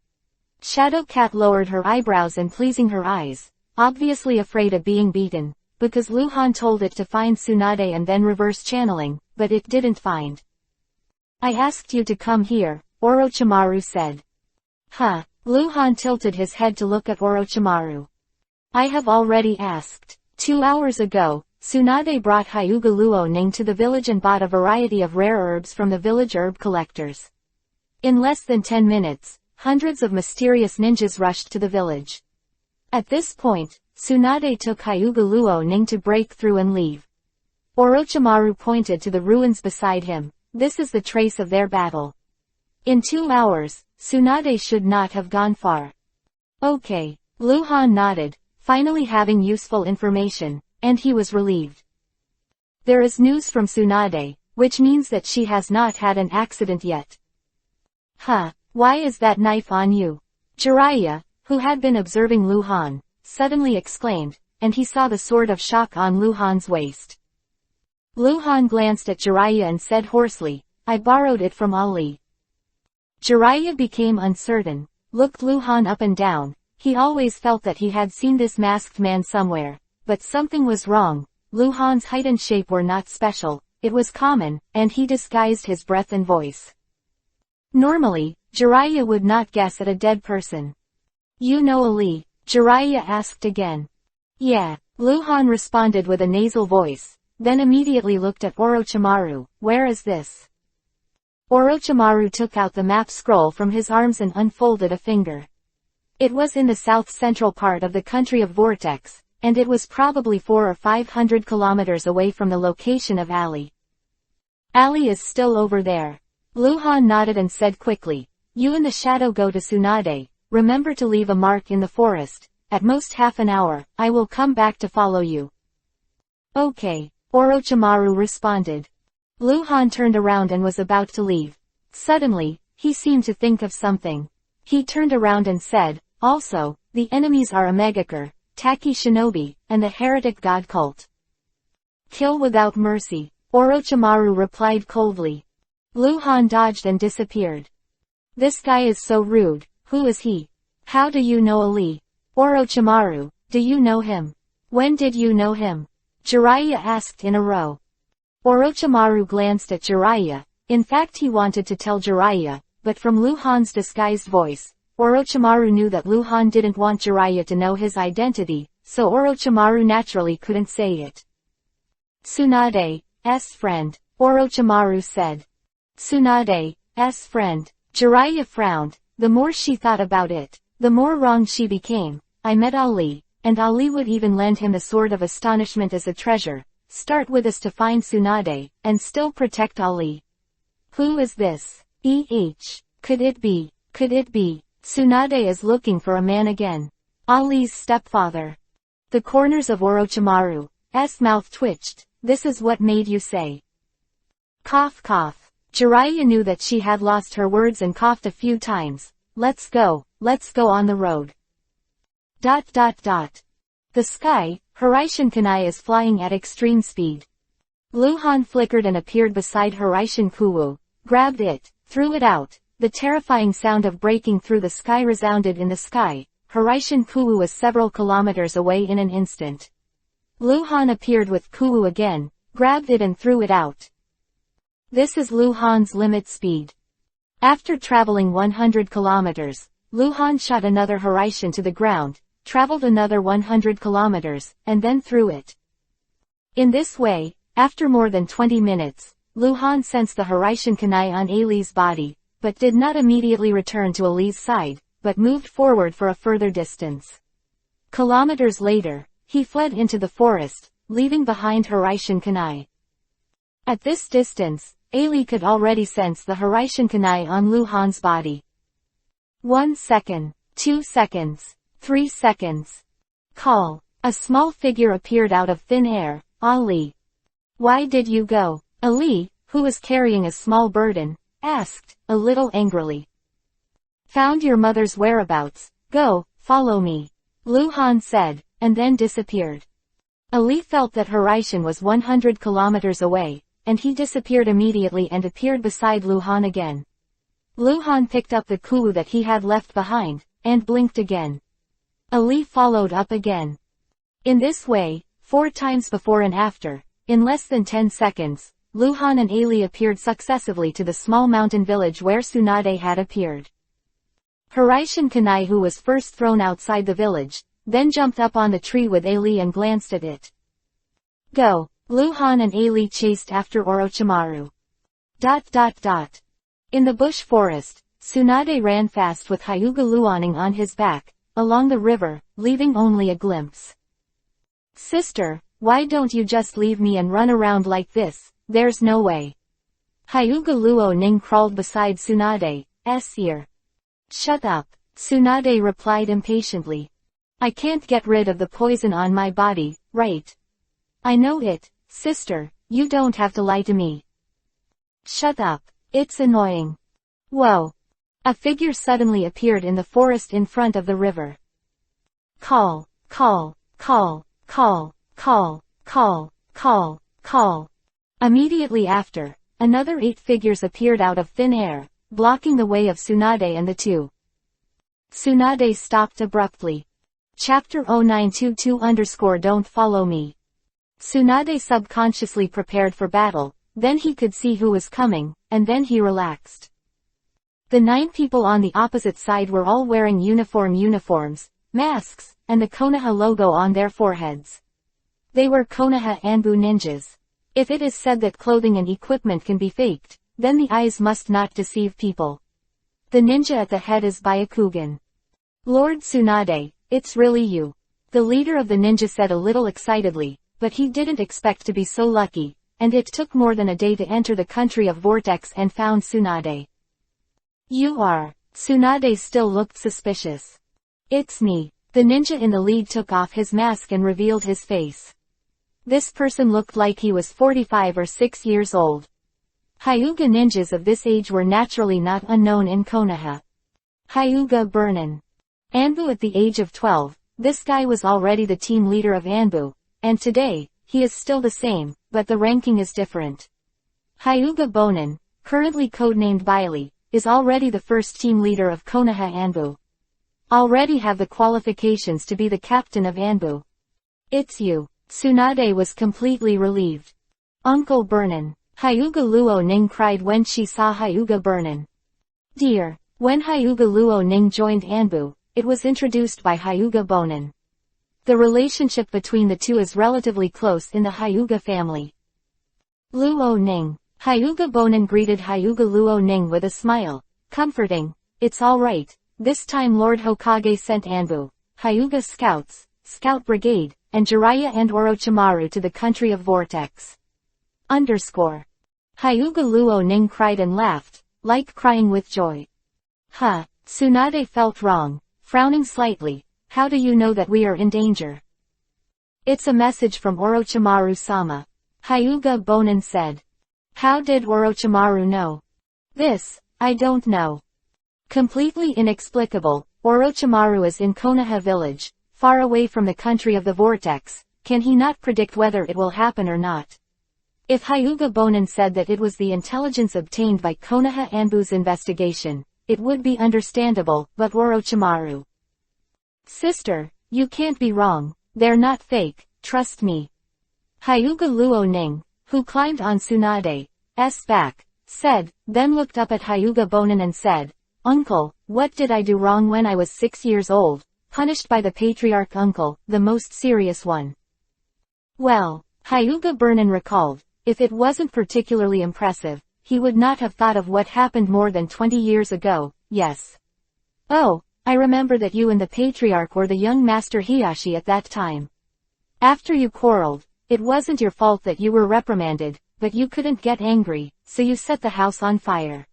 Shadow Cat lowered her eyebrows and pleasing her eyes, obviously afraid of being beaten, because Luhan told it to find Tsunade and then reverse channeling, but it didn't find. I asked you to come here, Orochimaru said. Luhan tilted his head to look at Orochimaru. I have already asked. 2 hours ago, Tsunade brought Hyuga Luoning to the village and bought a variety of rare herbs from the village herb collectors. In less than 10 minutes, hundreds of mysterious ninjas rushed to the village. At this point, Tsunade took Hyuga Luoning to break through and leave. Orochimaru pointed to the ruins beside him. This is the trace of their battle. In 2 hours, Tsunade should not have gone far. Okay. Luhan nodded, finally having useful information, and he was relieved. There is news from Tsunade, which means that she has not had an accident yet. Why is that knife on you? Jiraiya, who had been observing Luhan, suddenly exclaimed, and he saw the sword of shock on Luhan's waist. Luhan glanced at Jiraiya and said hoarsely, I borrowed it from Ali. Jiraiya became uncertain, looked Luhan up and down. He always felt that he had seen this masked man somewhere, but something was wrong. Luhan's height and shape were not special, it was common, and he disguised his breath and voice. Normally, Jiraiya would not guess at a dead person. You know Ali? Jiraiya asked again. Yeah, Luhan responded with a nasal voice, then immediately looked at Orochimaru. Where is this? Orochimaru took out the map scroll from his arms and unfolded a finger. It was in the south-central part of the country of Vortex, and it was probably 400 or 500 kilometers away from the location of Ali. Ali is still over there. Luhan nodded and said quickly, you and the shadow go to Tsunade, remember to leave a mark in the forest, at most half an hour, I will come back to follow you. Okay, Orochimaru responded. Luhan turned around and was about to leave. Suddenly, he seemed to think of something. He turned around and said, also, the enemies are a Megaker, Taki Shinobi, and the heretic god cult. Kill without mercy, Orochimaru replied coldly. Luhan dodged and disappeared. This guy is so rude. Who is he? How do you know Ali? Orochimaru, do you know him? When did you know him? Jiraiya asked in a row. Orochimaru glanced at Jiraiya. In fact, he wanted to tell Jiraiya, but from Luhan's disguised voice, Orochimaru knew that Luhan didn't want Jiraiya to know his identity, so Orochimaru naturally couldn't say it. Tsunade's friend, Orochimaru said. Tsunade's friend. Jiraiya frowned. The more she thought about it, the more wrong she became. I met Ali, and Ali would even lend him a sword of astonishment as a treasure. Start with us to find Tsunade, and still protect Ali. Who is this? Could it be? Tsunade is looking for a man again. Ali's stepfather. The corners of Orochimaru's mouth twitched. This is what made you say. Cough cough. Jiraiya knew that she had lost her words and coughed a few times. Let's go on the road. ... The sky, Hiraishin Kunai is flying at extreme speed. Luhan flickered and appeared beside Hiraishin Kuwu, grabbed it, threw it out. The terrifying sound of breaking through the sky resounded in the sky. Hiraishin Kuwu was several kilometers away in an instant. Luhan appeared with Kuwu again, grabbed it and threw it out. This is Luhan's limit speed. After traveling 100 kilometers, Luhan shot another Hiraishin to the ground, traveled another 100 kilometers, and then threw it. In this way, after more than 20 minutes, Luhan sensed the Hiraishin Kunai on Ali's body, but did not immediately return to Ali's side, but moved forward for a further distance. Kilometers later, he fled into the forest, leaving behind Hiraishin Kunai. At this distance, Ali could already sense the Hiraishin Kunai on Luhan's body. 1 second, 2 seconds, 3 seconds. Call. A small figure appeared out of thin air. Ali. Why did you go? Ali, who was carrying a small burden, asked, a little angrily. Found your mother's whereabouts. Go, follow me. Luhan said, and then disappeared. Ali felt that Hiraishin was 100 kilometers away, and he disappeared immediately and appeared beside Luhan again. Luhan picked up the Kuwu that he had left behind, and blinked again. Ali followed up again. In this way, 4 times before and after, in less than 10 seconds, Luhan and Ali appeared successively to the small mountain village where Tsunade had appeared. Hiraishin Kunai, who was first thrown outside the village, then jumped up on the tree with Ali and glanced at it. Go. Luhan and Ali chased after Orochimaru. ... In the bush forest, Tsunade ran fast with Hyuga Luaning on his back, along the river, leaving only a glimpse. Sister, why don't you just leave me and run around like this? There's no way. Hyuga Luoning crawled beside Tsunade's ear. Shut up, Tsunade replied impatiently. I can't get rid of the poison on my body, right? I know it, sister, you don't have to lie to me. Shut up, it's annoying. Whoa. A figure suddenly appeared in the forest in front of the river. Call, call, call, call, call, call, call, call. Immediately after, another 8 figures appeared out of thin air, blocking the way of Tsunade and the two. Tsunade stopped abruptly. Chapter 0922 Don't follow me. Tsunade subconsciously prepared for battle, then he could see who was coming, and then he relaxed. The 9 people on the opposite side were all wearing uniforms, masks, and the Konoha logo on their foreheads. They were Konoha Anbu ninjas. If it is said that clothing and equipment can be faked, then the eyes must not deceive people. The ninja at the head is Byakugan. Lord Tsunade, it's really you. The leader of the ninja said a little excitedly, but he didn't expect to be so lucky, and it took more than a day to enter the country of Vortex and found Tsunade. You are. Tsunade still looked suspicious. It's me. The ninja in the lead took off his mask and revealed his face. This person looked like he was 45 or 6 years old. Hyuga ninjas of this age were naturally not unknown in Konoha. Hyuga Burnin. Anbu at the age of 12, This guy was already the team leader of Anbu, and today, he is still the same, but the ranking is different. Hyuga Bonin, currently codenamed Bailey, is already the first team leader of Konoha Anbu. Already have the qualifications to be the captain of Anbu. It's you. Tsunade was completely relieved. Uncle Burnin. Hyuga Luo Ning cried when she saw Hyuga Burnin. Dear. When Hyuga Luo Ning joined Anbu, it was introduced by Hyuga Bonin. The relationship between the two is relatively close in the Hyuga family. Luo Ning. Hyuga Bonin greeted Hyuga Luo Ning with a smile, comforting. It's alright. This time Lord Hokage sent Anbu, Hyuga Scouts, Scout Brigade, and Jiraiya and Orochimaru to the country of Vortex. Hyuga Luo Ning cried and laughed, like crying with joy. Tsunade felt wrong, frowning slightly. How do you know that we are in danger? It's a message from Orochimaru-sama. Hyuga Bonin said. How did Orochimaru know? This, I don't know. Completely inexplicable, Orochimaru is in Konoha village, far away from the country of the Vortex. Can he not predict whether it will happen or not? If Hyuga Bonin said that it was the intelligence obtained by Konoha Anbu's investigation, it would be understandable, but Orochimaru. Sister, you can't be wrong, they're not fake, trust me. Hyuga Luo Ning, who climbed on Tsunade's back, said, then looked up at Hyuga Bonin and said, Uncle, what did I do wrong when I was 6 years old, punished by the patriarch uncle, the most serious one? Well, Hyuga Bonin recalled, if it wasn't particularly impressive, he would not have thought of what happened more than 20 years ago, yes. Oh, I remember that you and the patriarch were the young Master Hiyashi at that time. After you quarreled, it wasn't your fault that you were reprimanded, but you couldn't get angry, so you set the house on fire.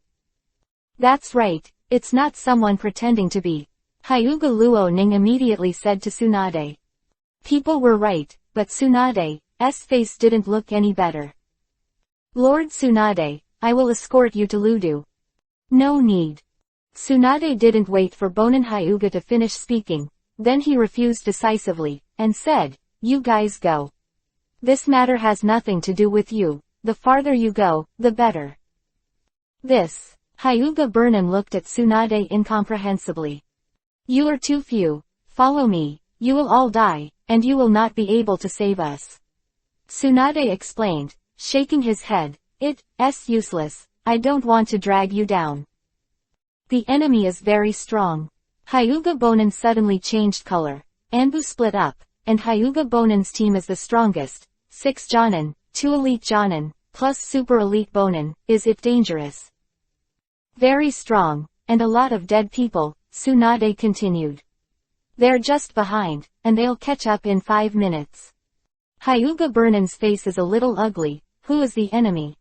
That's right. It's not someone pretending to be. Hyuga Luo Ning immediately said to Tsunade. People were right, but Tsunade's face didn't look any better. Lord Tsunade, I will escort you to Ludu. No need. Tsunade didn't wait for Bonin Hyuga to finish speaking, then he refused decisively, and said, you guys go. This matter has nothing to do with you, the farther you go, the better. This. Hyuga Bonin looked at Tsunade incomprehensibly. You are too few. Follow me, you will all die, and you will not be able to save us. Tsunade explained, shaking his head, it's useless, I don't want to drag you down. The enemy is very strong. Hyuga Bonin suddenly changed color. Anbu split up, and Hyuga Bonin's team is the strongest. 6 Jonin, 2 Elite Jonin, plus Super Elite Bonin, is it dangerous? Very strong, and a lot of dead people, Tsunade continued. They're just behind, and they'll catch up in 5 minutes. Hyuga Bonin's face is a little ugly. Who is the enemy?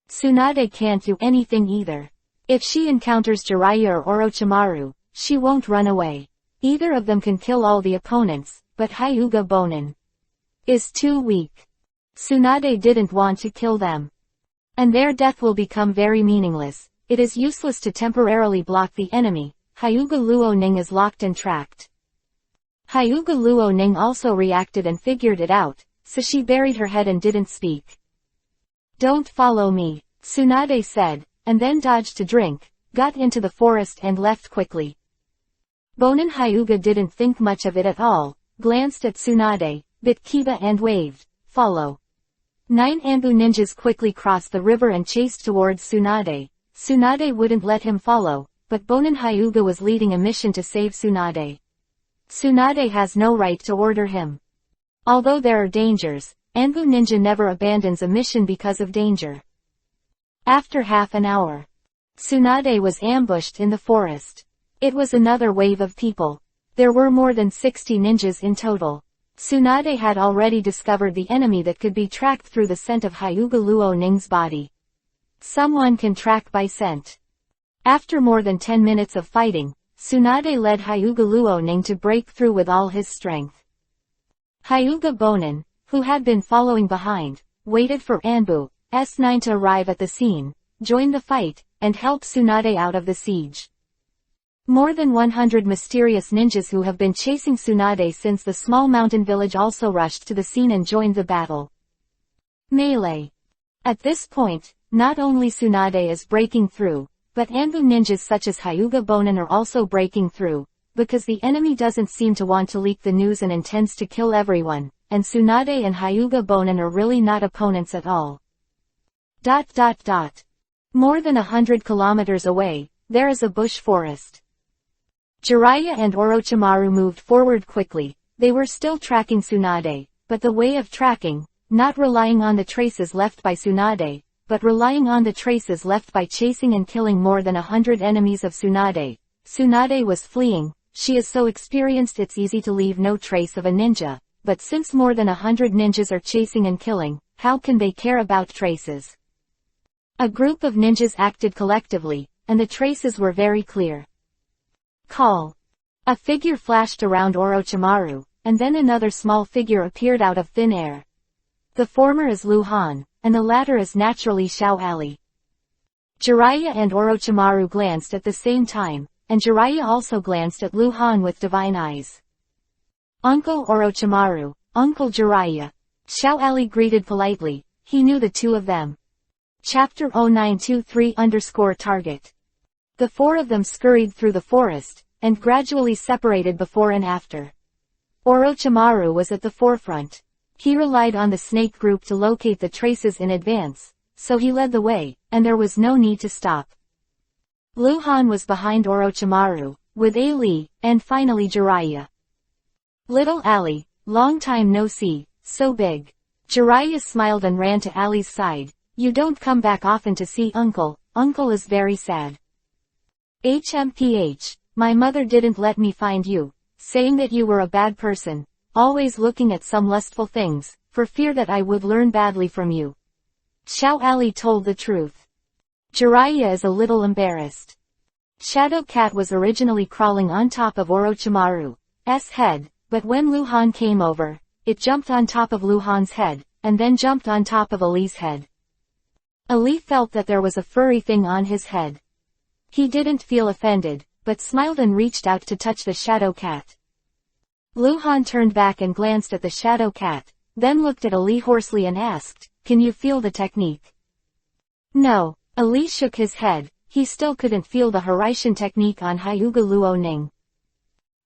Tsunade can't do anything either. If she encounters Jiraiya or Orochimaru, she won't run away. Either of them can kill all the opponents, but Hyuga Bonin is too weak. Tsunade didn't want to kill them. And their death will become very meaningless. It is useless to temporarily block the enemy. Hyuga Luo Ning is locked and tracked. Hyuga Luo Ning also reacted and figured it out, so she buried her head and didn't speak. Don't follow me, Tsunade said, and then dodged to drink, got into the forest and left quickly. Bonin Hyuga didn't think much of it at all, glanced at Tsunade, bit Kiba and waved, follow. 9 Anbu ninjas quickly crossed the river and chased towards Tsunade. Tsunade wouldn't let him follow, but Bonin Hyuga was leading a mission to save Tsunade. Tsunade has no right to order him. Although there are dangers, Anbu ninja never abandons a mission because of danger. After half an hour, Tsunade was ambushed in the forest. It was another wave of people. There were more than 60 ninjas in total. Tsunade had already discovered the enemy that could be tracked through the scent of Hyuga Luo Ning's body. Someone can track by scent. After more than 10 minutes of fighting, Tsunade led Hyuga Luo Ning to break through with all his strength. Hyuga Bonin, who had been following behind, waited for Anbu's 9 to arrive at the scene, join the fight, and help Tsunade out of the siege. More than 100 mysterious ninjas who have been chasing Tsunade since the small mountain village also rushed to the scene and joined the battle. Melee. At this point, not only Tsunade is breaking through, but Anbu ninjas such as Hyuga Bonin are also breaking through, because the enemy doesn't seem to want to leak the news and intends to kill everyone, and Tsunade and Hyuga Bonin are really not opponents at all. More than 100 kilometers away, there is a bush forest. Jiraiya and Orochimaru moved forward quickly. They were still tracking Tsunade, but the way of tracking, not relying on the traces left by Tsunade, but relying on the traces left by chasing and killing more than 100 enemies of Tsunade. Tsunade was fleeing. She is so experienced it's easy to leave no trace of a ninja, but since more than 100 ninjas are chasing and killing, how can they care about traces? A group of ninjas acted collectively, and the traces were very clear. Call. A figure flashed around Orochimaru, and then another small figure appeared out of thin air. The former is Lu Han, and the latter is naturally Xiao Ali. Jiraiya and Orochimaru glanced at the same time, and Jiraiya also glanced at Lu Han with divine eyes. Uncle Orochimaru, Uncle Jiraiya. Xiao Ali greeted politely. He knew the two of them. Chapter 0923_target. The four of them scurried through the forest, and gradually separated before and after. Orochimaru was at the forefront. He relied on the snake group to locate the traces in advance, so he led the way, and there was no need to stop. Lu Han was behind Orochimaru, with Ali, and finally Jiraiya. Little Ali, long time no see, so big. Jiraiya smiled and ran to Ali's side. You don't come back often to see Uncle. Uncle is very sad. HMPH, my mother didn't let me find you, saying that you were a bad person, always looking at some lustful things, for fear that I would learn badly from you. Xiao Ali told the truth. Jiraiya is a little embarrassed. Shadow Cat was originally crawling on top of Orochimaru's head, but when Lu Han came over, it jumped on top of Lu Han's head, and then jumped on top of Ali's head. Ali felt that there was a furry thing on his head. He didn't feel offended, but smiled and reached out to touch the Shadow Cat. Lu Han turned back and glanced at the Shadow Cat, then looked at Ali hoarsely and asked, "Can you feel the technique?" No. Ali shook his head. He still couldn't feel the Hiraishin technique on Hyuga Luo Ning.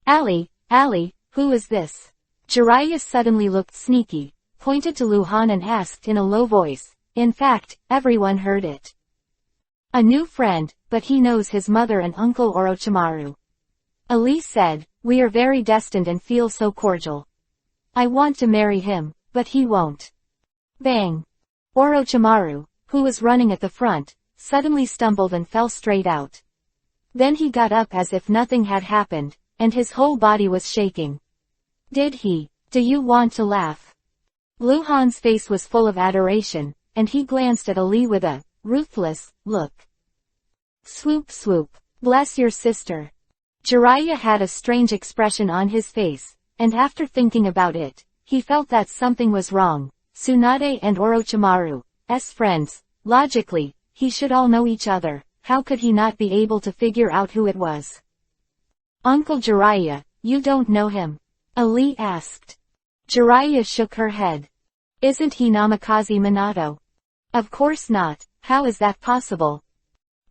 Ali, who is this? Jiraiya suddenly looked sneaky, pointed to Lu Han and asked in a low voice. In fact, everyone heard it. A new friend, but he knows his mother and Uncle Orochimaru. Ali said, we are very destined and feel so cordial. I want to marry him, but he won't. Bang! Orochimaru, who was running at the front, suddenly stumbled and fell straight out. Then he got up as if nothing had happened, and his whole body was shaking. Do you want to laugh? Lu Han's face was full of adoration, and he glanced at Ali with a ruthless look. Swoop swoop, bless your sister. Jiraiya had a strange expression on his face, and after thinking about it, he felt that something was wrong. Tsunade and Orochimaru's friends, logically, he should all know each other. How could he not be able to figure out who it was? Uncle Jiraiya, you don't know him? Ali asked. Jiraiya shook her head. Isn't he Namikaze Minato? Of course not. How is that possible?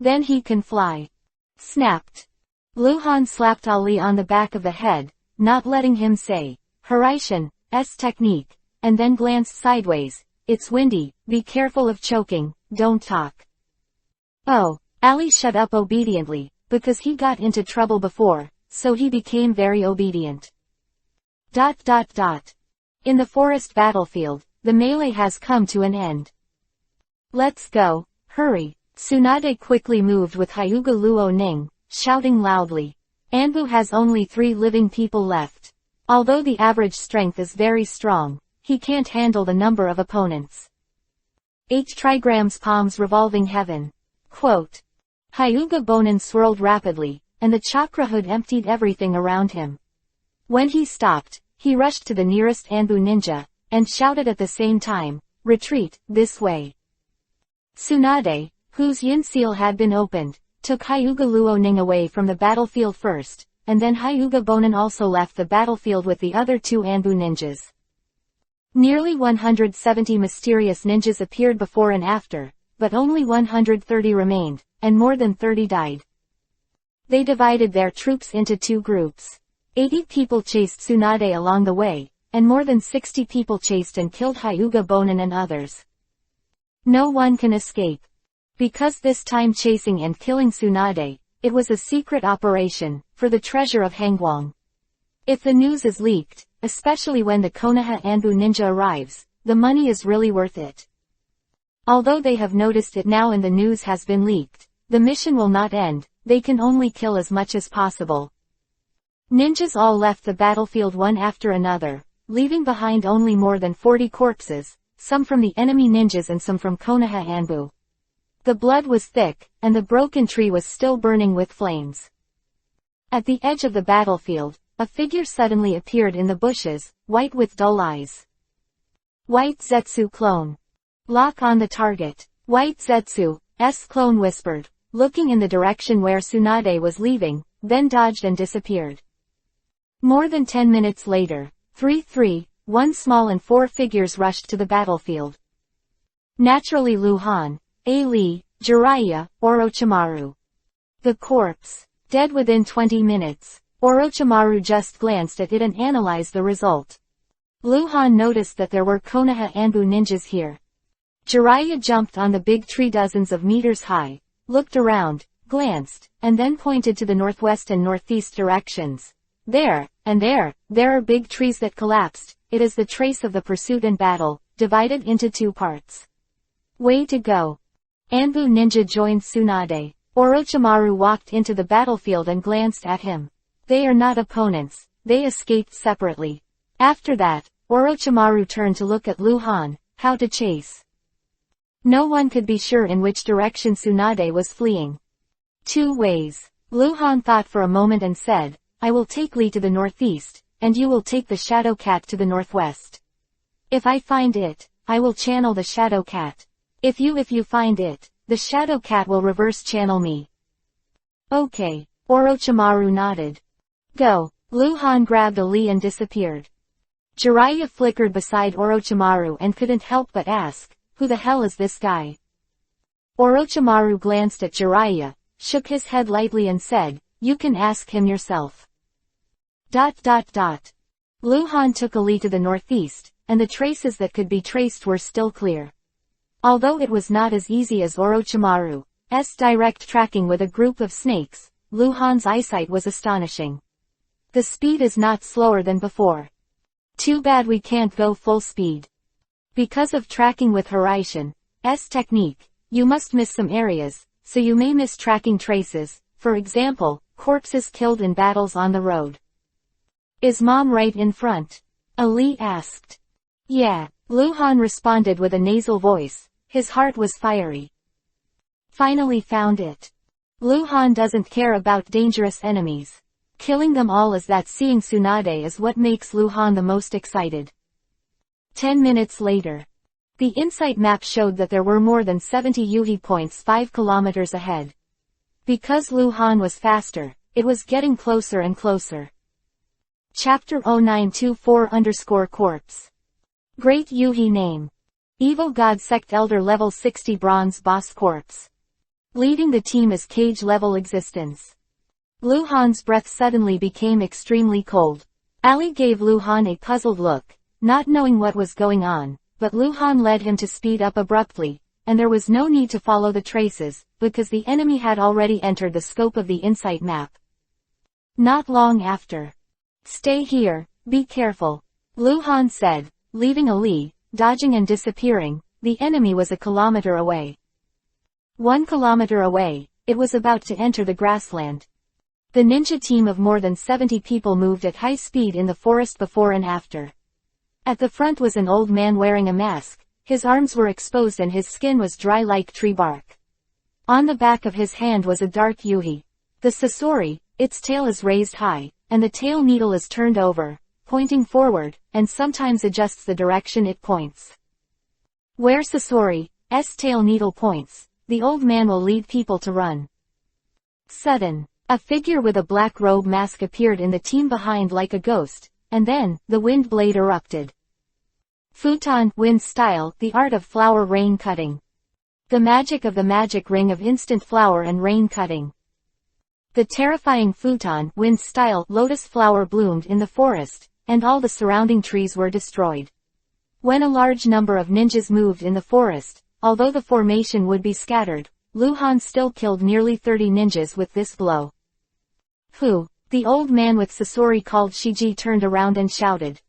Then he can fly. Snapped. Lu Han slapped Ali on the back of the head, not letting him say, Hiraishin's technique, and then glanced sideways. It's windy, be careful of choking, don't talk. Oh, Ali shut up obediently, because he got into trouble before, so he became very obedient. In the forest battlefield, the melee has come to an end. Let's go, hurry. Tsunade quickly moved with Hyuga Luo Ning, shouting loudly. Anbu has only 3 living people left. Although the average strength is very strong, he can't handle the number of opponents. 8 trigrams palms revolving heaven. Quote. Hyuga Bonin swirled rapidly, and the chakra hood emptied everything around him. When he stopped, he rushed to the nearest Anbu ninja, and shouted at the same time, retreat, this way. Tsunade, whose yin seal had been opened, took Hyuga Luoning away from the battlefield first, and then Hyuga Bonin also left the battlefield with the other 2 Anbu ninjas. Nearly 170 mysterious ninjas appeared before and after, but only 130 remained, and more than 30 died. They divided their troops into 2 groups. 80 people chased Tsunade along the way, and more than 60 people chased and killed Hyuga Bonin and others. No one can escape. Because this time chasing and killing Tsunade, it was a secret operation, for the treasure of Hangwang. If the news is leaked, especially when the Konoha Anbu ninja arrives, the money is really worth it. Although they have noticed it now and the news has been leaked, the mission will not end, they can only kill as much as possible. Ninjas all left the battlefield one after another, leaving behind only more than 40 corpses, some from the enemy ninjas and some from Konoha Anbu. The blood was thick, and the broken tree was still burning with flames. At the edge of the battlefield, a figure suddenly appeared in the bushes, white with dull eyes. White Zetsu clone. Lock on the target. White Zetsu's clone whispered, looking in the direction where Tsunade was leaving, then dodged and disappeared. More than 10 minutes later, 1 small and 4 figures rushed to the battlefield. Naturally Luhan, A-Lee, Jiraiya, Orochimaru. The corpse. Dead within 20 minutes. Orochimaru just glanced at it and analyzed the result. Luhan noticed that there were Konoha Anbu ninjas here. Jiraiya jumped on the big tree dozens of meters high, looked around, glanced, and then pointed to the northwest and northeast directions. There, and there are big trees that collapsed. It is the trace of the pursuit and battle, divided into 2 parts. Way to go. Anbu ninja joined Tsunade. Orochimaru walked into the battlefield and glanced at him. They are not opponents, they escaped separately. After that, Orochimaru turned to look at Luhan, how to chase. No one could be sure in which direction Tsunade was fleeing. 2 ways. Luhan thought for a moment and said, I will take Lee to the northeast, and you will take the Shadow Cat to the northwest. If I find it, I will channel the Shadow Cat. If you find it, the Shadow Cat will reverse channel me. Okay. Orochimaru nodded. Go. Luhan grabbed a Lee and disappeared. Jiraiya flickered beside Orochimaru and couldn't help but ask, who the hell is this guy? Orochimaru glanced at Jiraiya, shook his head lightly and said, you can ask him yourself. ... Luhan took a Lee to the northeast, and the traces that could be traced were still clear. Although it was not as easy as Orochimaru's direct tracking with a group of snakes, Luhan's eyesight was astonishing. The speed is not slower than before. Too bad we can't go full speed. Because of tracking with Hiraition's technique, you must miss some areas, so you may miss tracking traces, for example, corpses killed in battles on the road. Is Mom right in front? Ali asked. Yeah, Luhan responded with a nasal voice, his heart was fiery. Finally found it. Luhan doesn't care about dangerous enemies. Killing them all is that seeing Tsunade is what makes Luhan the most excited. 10 minutes later. The insight map showed that there were more than 70 Yuhi points 5 kilometers ahead. Because Luhan was faster, it was getting closer and closer. Chapter 0924_corpse. Great Yuhi name. Evil God Sect Elder level 60 Bronze Boss Corpse. Leading the team is Cage level existence. Luhan's breath suddenly became extremely cold. Ali gave Luhan a puzzled look, not knowing what was going on, but Luhan led him to speed up abruptly, and there was no need to follow the traces, because the enemy had already entered the scope of the insight map. Not long after. Stay here, be careful. Luhan said, leaving Ali, dodging and disappearing. The enemy was a kilometer away. 1 kilometer away, it was about to enter the grassland. The ninja team of more than 70 people moved at high speed in the forest before and after. At the front was an old man wearing a mask, his arms were exposed and his skin was dry like tree bark. On the back of his hand was a dark Yuhi. The Sasori, its tail is raised high, and the tail needle is turned over, pointing forward, and sometimes adjusts the direction it points. Where Sasori's tail needle points, the old man will lead people to run. Sudden, a figure with a black robe mask appeared in the team behind like a ghost, and then, the wind blade erupted. Futon, wind style, the art of flower rain cutting. The magic of the magic ring of instant flower and rain cutting. The terrifying futon, wind style, lotus flower bloomed in the forest, and all the surrounding trees were destroyed. When a large number of ninjas moved in the forest, although the formation would be scattered, Luhan still killed nearly 30 ninjas with this blow. Fu, the old man with Sasori called Shiji turned around and shouted.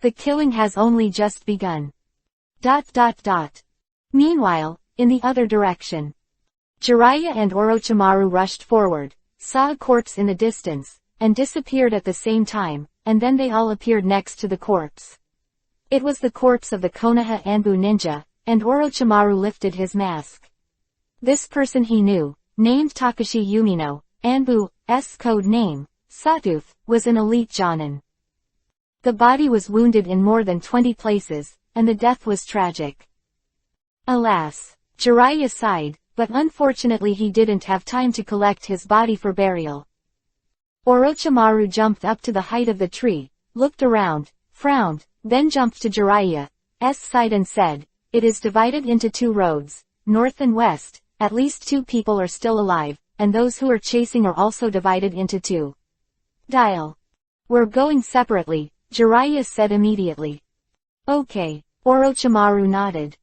The killing has only just begun. ... Meanwhile, in the other direction, Jiraiya and Orochimaru rushed forward, saw a corpse in the distance, and disappeared at the same time, and then they all appeared next to the corpse. It was the corpse of the Konoha Anbu ninja, and Orochimaru lifted his mask. This person he knew, named Takashi Yumino, Anbu's code name, Sawtooth, was an elite Jonin. The body was wounded in more than 20 places, and the death was tragic. Alas, Jiraiya sighed, but unfortunately he didn't have time to collect his body for burial. Orochimaru jumped up to the height of the tree, looked around, frowned, then jumped to Jiraiya's side and said, "It is divided into 2 roads, north and west, at least 2 people are still alive, and those who are chasing are also divided into 2. Dial. We're going separately," Jiraiya said immediately. "Okay," Orochimaru nodded.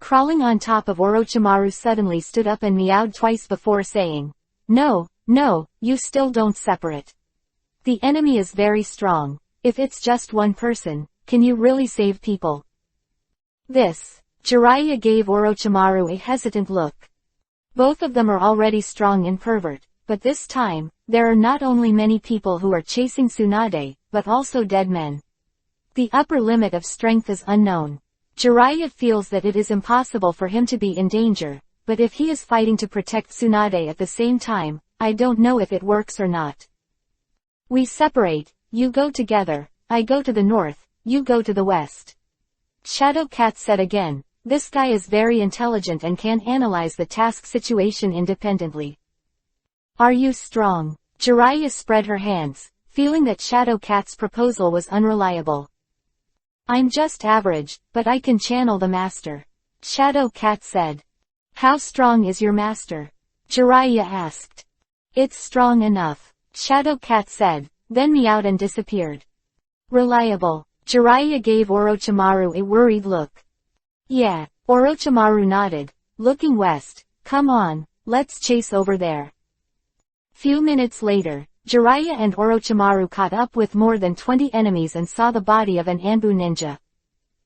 Crawling on top of Orochimaru suddenly stood up and meowed twice before saying, No, you still don't separate. The enemy is very strong. If it's just one person, can you really save people?" Jiraiya gave Orochimaru a hesitant look. Both of them are already strong in pervert, but this time, there are not only many people who are chasing Tsunade, but also dead men. The upper limit of strength is unknown. Jiraiya feels that it is impossible for him to be in danger, but if he is fighting to protect Tsunade at the same time, I don't know if it works or not. "We separate, you go together, I go to the north, you go to the west," Shadow Cat said again. This guy is very intelligent and can analyze the task situation independently. "Are you strong?" Jiraiya spread her hands, feeling that Shadow Cat's proposal was unreliable. "I'm just average, but I can channel the master," Shadow Cat said. "How strong is your master?" Jiraiya asked. "It's strong enough," Shadow Cat said, then meowed and disappeared. "Reliable." Jiraiya gave Orochimaru a worried look. "Yeah," Orochimaru nodded, looking west. "Come on, let's chase over there." Few minutes later, Jiraiya and Orochimaru caught up with more than 20 enemies and saw the body of an Anbu ninja.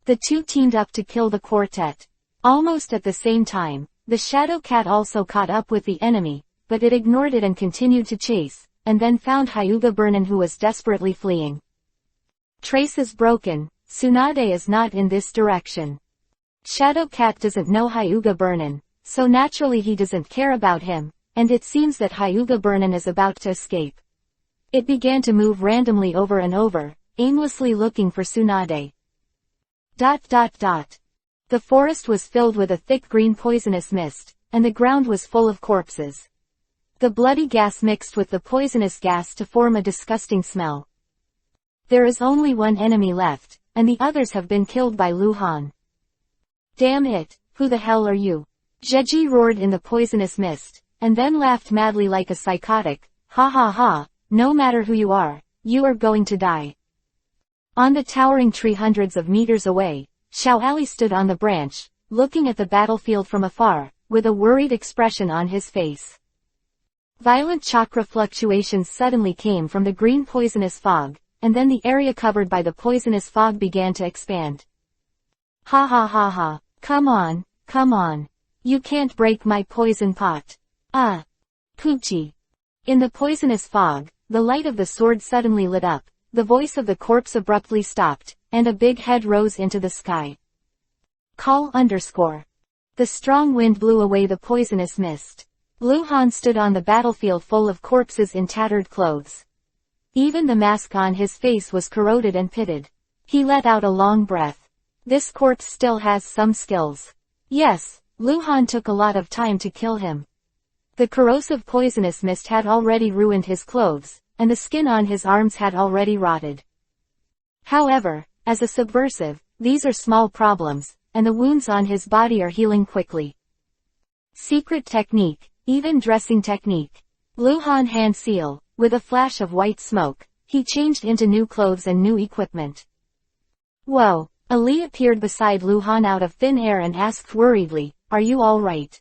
The two teamed up to kill the quartet. Almost at the same time, the Shadow Cat also caught up with the enemy, but it ignored it and continued to chase, and then found Hyuga Burnin who was desperately fleeing. Traces broken, Tsunade is not in this direction. Shadow Cat doesn't know Hyuga Burnin, so naturally he doesn't care about him, and it seems that Hyuga Burnin is about to escape. It began to move randomly over and over, aimlessly looking for Tsunade. ... The forest was filled with a thick green poisonous mist, and the ground was full of corpses. The bloody gas mixed with the poisonous gas to form a disgusting smell. There is only one enemy left, and the others have been killed by Luhan. "Damn it, who the hell are you?" Jeji roared in the poisonous mist, and then laughed madly like a psychotic. "Ha ha ha, no matter who you are going to die." On the towering tree hundreds of meters away, Xiao Ali stood on the branch, looking at the battlefield from afar, with a worried expression on his face. Violent chakra fluctuations suddenly came from the green poisonous fog, and then the area covered by the poisonous fog began to expand. "Ha ha ha ha, come on. You can't break my poison pot. Ah. Poochie." In the poisonous fog, the light of the sword suddenly lit up, the voice of the corpse abruptly stopped, and a big head rose into the sky. Call _. The strong wind blew away the poisonous mist. Luhan stood on the battlefield full of corpses in tattered clothes. Even the mask on his face was corroded and pitted. He let out a long breath. This corpse still has some skills. Yes, Luhan took a lot of time to kill him. The corrosive poisonous mist had already ruined his clothes, and the skin on his arms had already rotted. However, as a subversive, these are small problems, and the wounds on his body are healing quickly. Secret technique, even dressing technique. Luhan hand seal, with a flash of white smoke, he changed into new clothes and new equipment. Whoa, Ali appeared beside Luhan out of thin air and asked worriedly, "Are you all right?"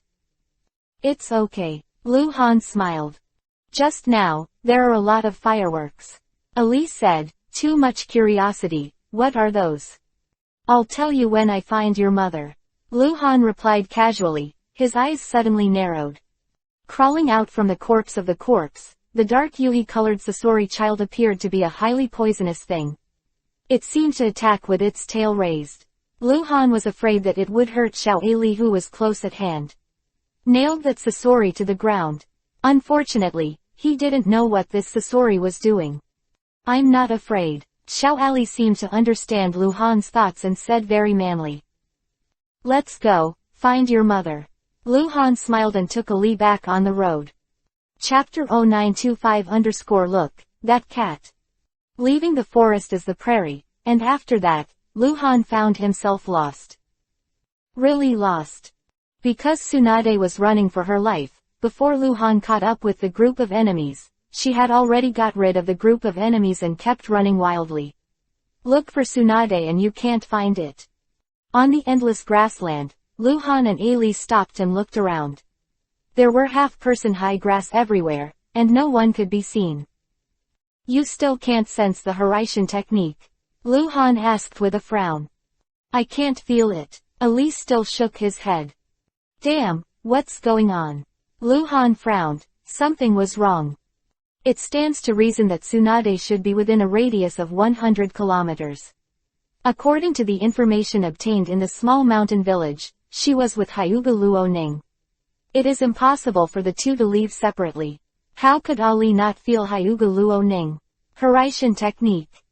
"It's okay." Luhan smiled. "Just now, there are a lot of fireworks." Ali said, "Too much curiosity, what are those?" "I'll tell you when I find your mother." Luhan replied casually, his eyes suddenly narrowed. Crawling out from the corpse, the dark Yui-colored Sasori child appeared to be a highly poisonous thing. It seemed to attack with its tail raised. Luhan was afraid that it would hurt Xiao Ali, who was close at hand. Nailed that Sasori to the ground. Unfortunately, he didn't know what this Sasori was doing. "I'm not afraid." Xiao Ali seemed to understand Luhan's thoughts and said very manly. "Let's go, find your mother." Luhan smiled and took Ali back on the road. Chapter 0925_Look, that cat. Leaving the forest is the prairie, and after that, Luhan found himself lost. Really lost. Because Tsunade was running for her life, before Luhan caught up with the group of enemies, she had already got rid of the group of enemies and kept running wildly. Look for Tsunade and you can't find it. On the endless grassland, Luhan and Ali stopped and looked around. There were half-person high grass everywhere, and no one could be seen. "You still can't sense the Hiraishin technique?" Luhan asked with a frown. "I can't feel it." Ali still shook his head. "Damn, what's going on?" Luhan frowned. Something was wrong. It stands to reason that Tsunade should be within a radius of 100 kilometers. According to the information obtained in the small mountain village, she was with Hyuga Luoning. It is impossible for the two to leave separately. How could Ali not feel Hyuga Luoning? Hiraishin technique.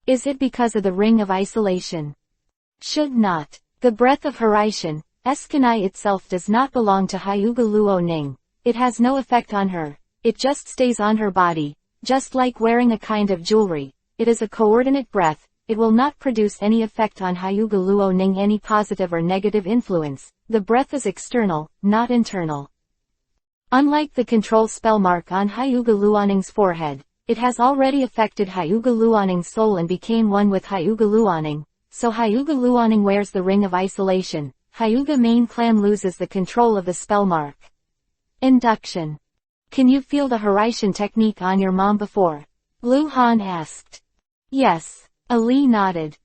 Is it because of the ring of isolation? Should not. The breath of Hiraishin, Eskanai itself does not belong to Hyuga Luoning. It has no effect on her. It just stays on her body, just like wearing a kind of jewelry. It is a coordinate breath. It will not produce any effect on Hyuga Luoning, any positive or negative influence. The breath is external, not internal. Unlike the control spell mark on Hyuga Luoning's forehead, it has already affected Hyuga Luoning's soul and became one with Hyuga Luoning, so Hyuga Luoning wears the ring of isolation. Hyuga main clan loses the control of the spell mark. Induction. Can you feel the Hiraishin technique on your mom before? Luhan asked. Yes. Ali nodded.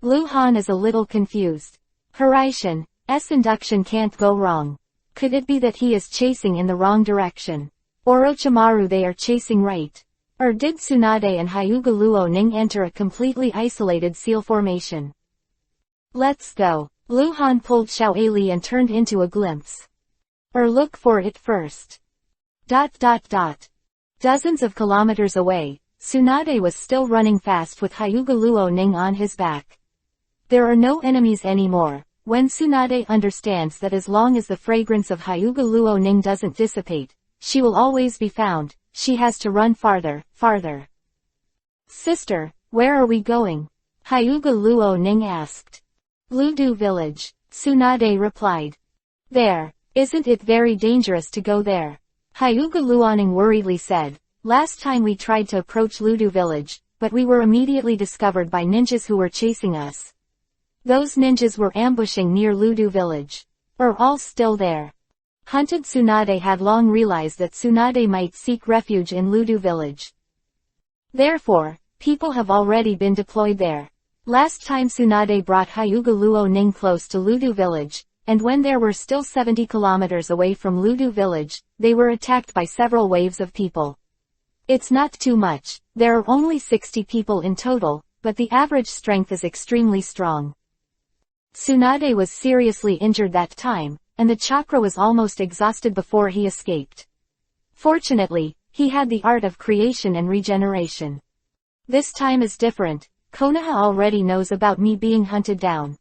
Luhan is a little confused. Hiraishin's induction can't go wrong. Could it be that he is chasing in the wrong direction? Orochimaru, they are chasing right. Or did Tsunade and Hyuga Luoning enter a completely isolated seal formation? Let's go. Luhan pulled Xiao Ali and turned into a glimpse. Or look for it first. ... Dozens of kilometers away, Tsunade was still running fast with Hyuga Luoning on his back. There are no enemies anymore. When Tsunade understands that as long as the fragrance of Hyuga Luoning doesn't dissipate, she will always be found, she has to run farther, farther. Sister, where are we going? Hyuga Luoning asked. Ludu village, Tsunade replied. There, isn't it very dangerous to go there? Hyuga Luoning worriedly said. Last time we tried to approach Ludu village, but we were immediately discovered by ninjas who were chasing us. Those ninjas were ambushing near Ludu village. Are all still there? Hunted Tsunade had long realized that Tsunade might seek refuge in Ludu village. Therefore, people have already been deployed there. Last time Tsunade brought Hyuga Luoning close to Ludu village, and when there were still 70 kilometers away from Ludu village, they were attacked by several waves of people. It's not too much, there are only 60 people in total, but the average strength is extremely strong. Tsunade was seriously injured that time, and the chakra was almost exhausted before he escaped. Fortunately, he had the art of creation and regeneration. This time is different. Konoha already knows about me being hunted down.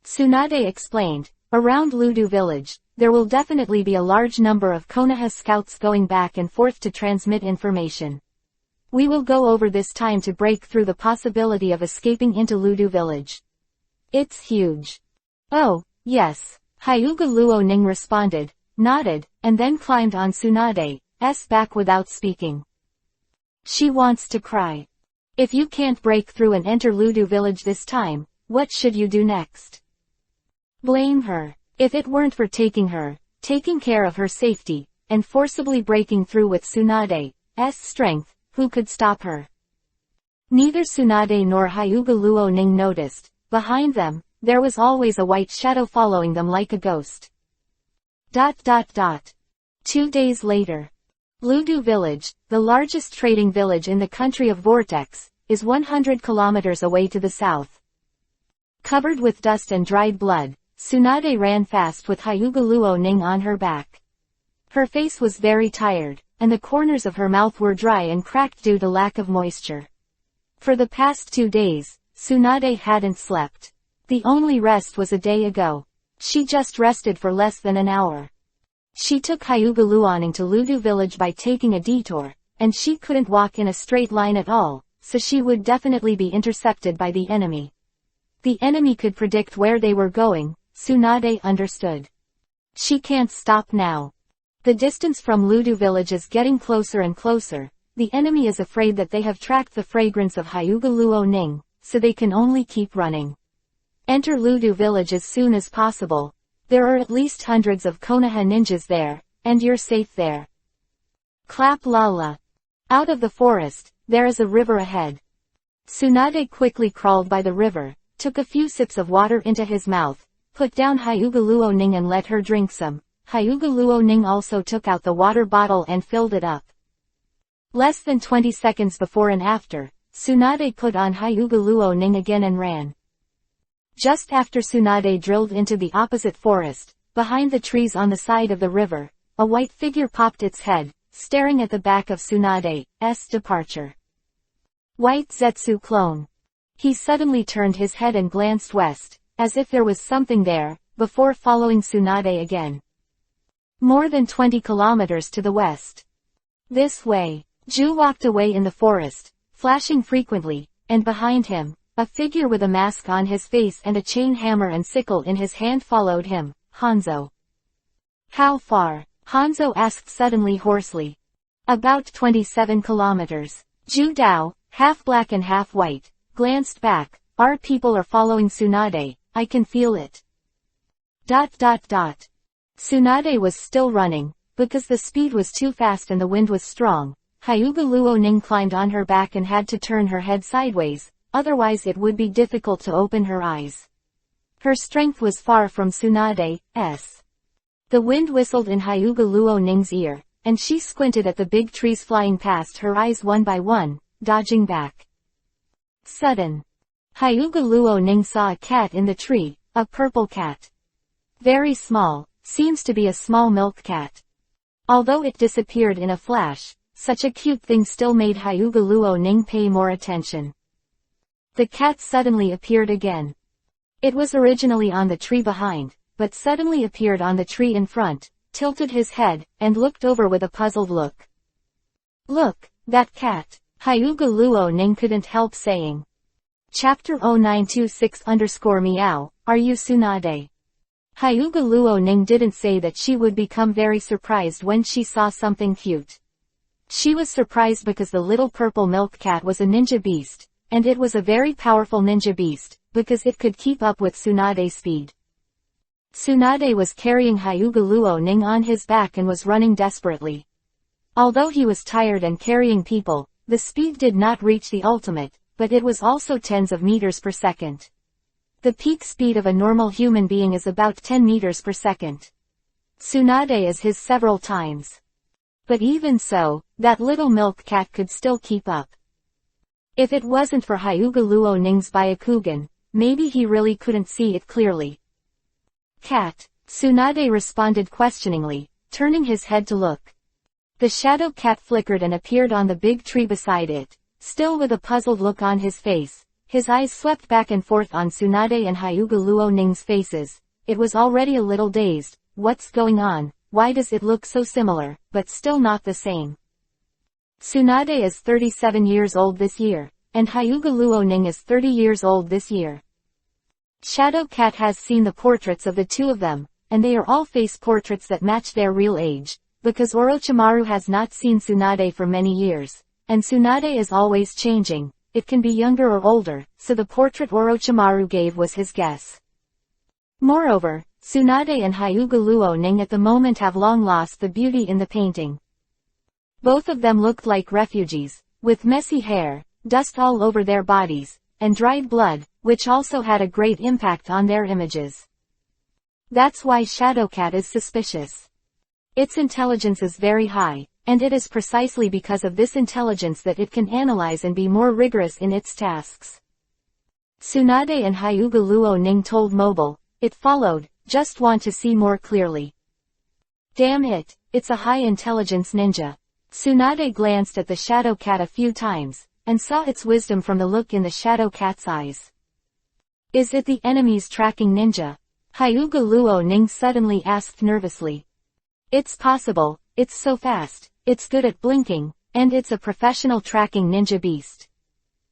Tsunade explained. Around Ludu village, there will definitely be a large number of Konoha scouts going back and forth to transmit information. We will go over this time to break through the possibility of escaping into Ludu village. It's huge. Oh, yes. Hyuga Luoning responded, nodded, and then climbed on Tsunade's back without speaking. She wants to cry. If you can't break through and enter Ludu village this time, what should you do next? Blame her. If it weren't for taking care of her safety, and forcibly breaking through with Tsunade's strength, who could stop her? Neither Tsunade nor Hyuga Luoning noticed. Behind them, there was always a white shadow following them like a ghost. 2 days later. Ludu village, the largest trading village in the country of Vortex, is 100 kilometers away to the south. Covered with dust and dried blood, Tsunade ran fast with Hyuga Luoning on her back. Her face was very tired, and the corners of her mouth were dry and cracked due to lack of moisture. For the past 2 days, Tsunade hadn't slept. The only rest was a day ago. She just rested for less than an hour. She took Hyuga Luoning to Ludu village by taking a detour, and she couldn't walk in a straight line at all, so she would definitely be intercepted by the enemy. The enemy could predict where they were going, Tsunade understood. She can't stop now. The distance from Ludu village is getting closer and closer. The enemy is afraid that they have tracked the fragrance of Hyuga Luoning, so they can only keep running. Enter Ludu village as soon as possible. There are at least hundreds of Konoha ninjas there, and you're safe there. Clap Lala. Out of the forest, there is a river ahead. Tsunade quickly crawled by the river, took a few sips of water into his mouth, put down Hyuga Luoning and let her drink some. Hyuga Luoning also took out the water bottle and filled it up. Less than 20 seconds before and after, Tsunade put on Hyuga Luoning again and ran. Just after Tsunade drilled into the opposite forest, behind the trees on the side of the river, a white figure popped its head, staring at the back of Tsunade's departure. White Zetsu clone. He suddenly turned his head and glanced west, as if there was something there, before following Tsunade again. More than 20 kilometers to the west. This way. Ju walked away in the forest, flashing frequently, and behind him, a figure with a mask on his face and a chain hammer and sickle in his hand followed him, Hanzo. How far? Hanzo asked suddenly hoarsely. About 27 kilometers. Ju Dao, half black and half white, glanced back. Our people are following Tsunade, I can feel it. Tsunade was still running, because the speed was too fast and the wind was strong. Hyuga Luoning climbed on her back and had to turn her head sideways, otherwise it would be difficult to open her eyes. Her strength was far from Tsunade's. The wind whistled in Hyuga Luoning's ear, and she squinted at the big trees flying past her eyes one by one, dodging back. Sudden. Hyuga Luoning saw a cat in the tree, a purple cat. Very small, seems to be a small milk cat. Although it disappeared in a flash, such a cute thing still made Hyuga Luoning pay more attention. The cat suddenly appeared again. It was originally on the tree behind, but suddenly appeared on the tree in front, tilted his head, and looked over with a puzzled look. Look, that cat, Hyuga Luoning couldn't help saying. Chapter 0926_meow, are you Tsunade? Hyuga Luoning didn't say that she would become very surprised when she saw something cute. She was surprised because the little purple milk cat was a ninja beast, and it was a very powerful ninja beast, because it could keep up with Tsunade's speed. Tsunade was carrying Hyuga Luoning on his back and was running desperately. Although he was tired and carrying people, the speed did not reach the ultimate, but it was also tens of meters per second. The peak speed of a normal human being is about 10 meters per second. Tsunade is his several times. But even so, that little milk cat could still keep up. If it wasn't for Hyuga Luoning's Byakugan, maybe he really couldn't see it clearly. Cat, Tsunade responded questioningly, turning his head to look. The shadow cat flickered and appeared on the big tree beside it, still with a puzzled look on his face. His eyes swept back and forth on Tsunade and Hyuga Luoning's faces. It was already a little dazed, what's going on, why does it look so similar, but still not the same? Tsunade is 37 years old this year, and Hyuga Luoning is 30 years old this year. Shadow Cat has seen the portraits of the two of them, and they are all face portraits that match their real age, because Orochimaru has not seen Tsunade for many years, and Tsunade is always changing. It can be younger or older, so the portrait Orochimaru gave was his guess. Moreover, Tsunade and Hyuga Luoning at the moment have long lost the beauty in the painting. Both of them looked like refugees, with messy hair, dust all over their bodies, and dried blood, which also had a great impact on their images. That's why Shadowcat is suspicious. Its intelligence is very high, and it is precisely because of this intelligence that it can analyze and be more rigorous in its tasks. Tsunade and Hyuga Luoning told Mobile, it followed, just want to see more clearly. Damn it, it's a high-intelligence ninja. Tsunade glanced at the Shadow Cat a few times, and saw its wisdom from the look in the Shadow Cat's eyes. Is it the enemy's tracking ninja? Hyuga Luoning suddenly asked nervously. It's possible, it's so fast, it's good at blinking, and it's a professional tracking ninja beast.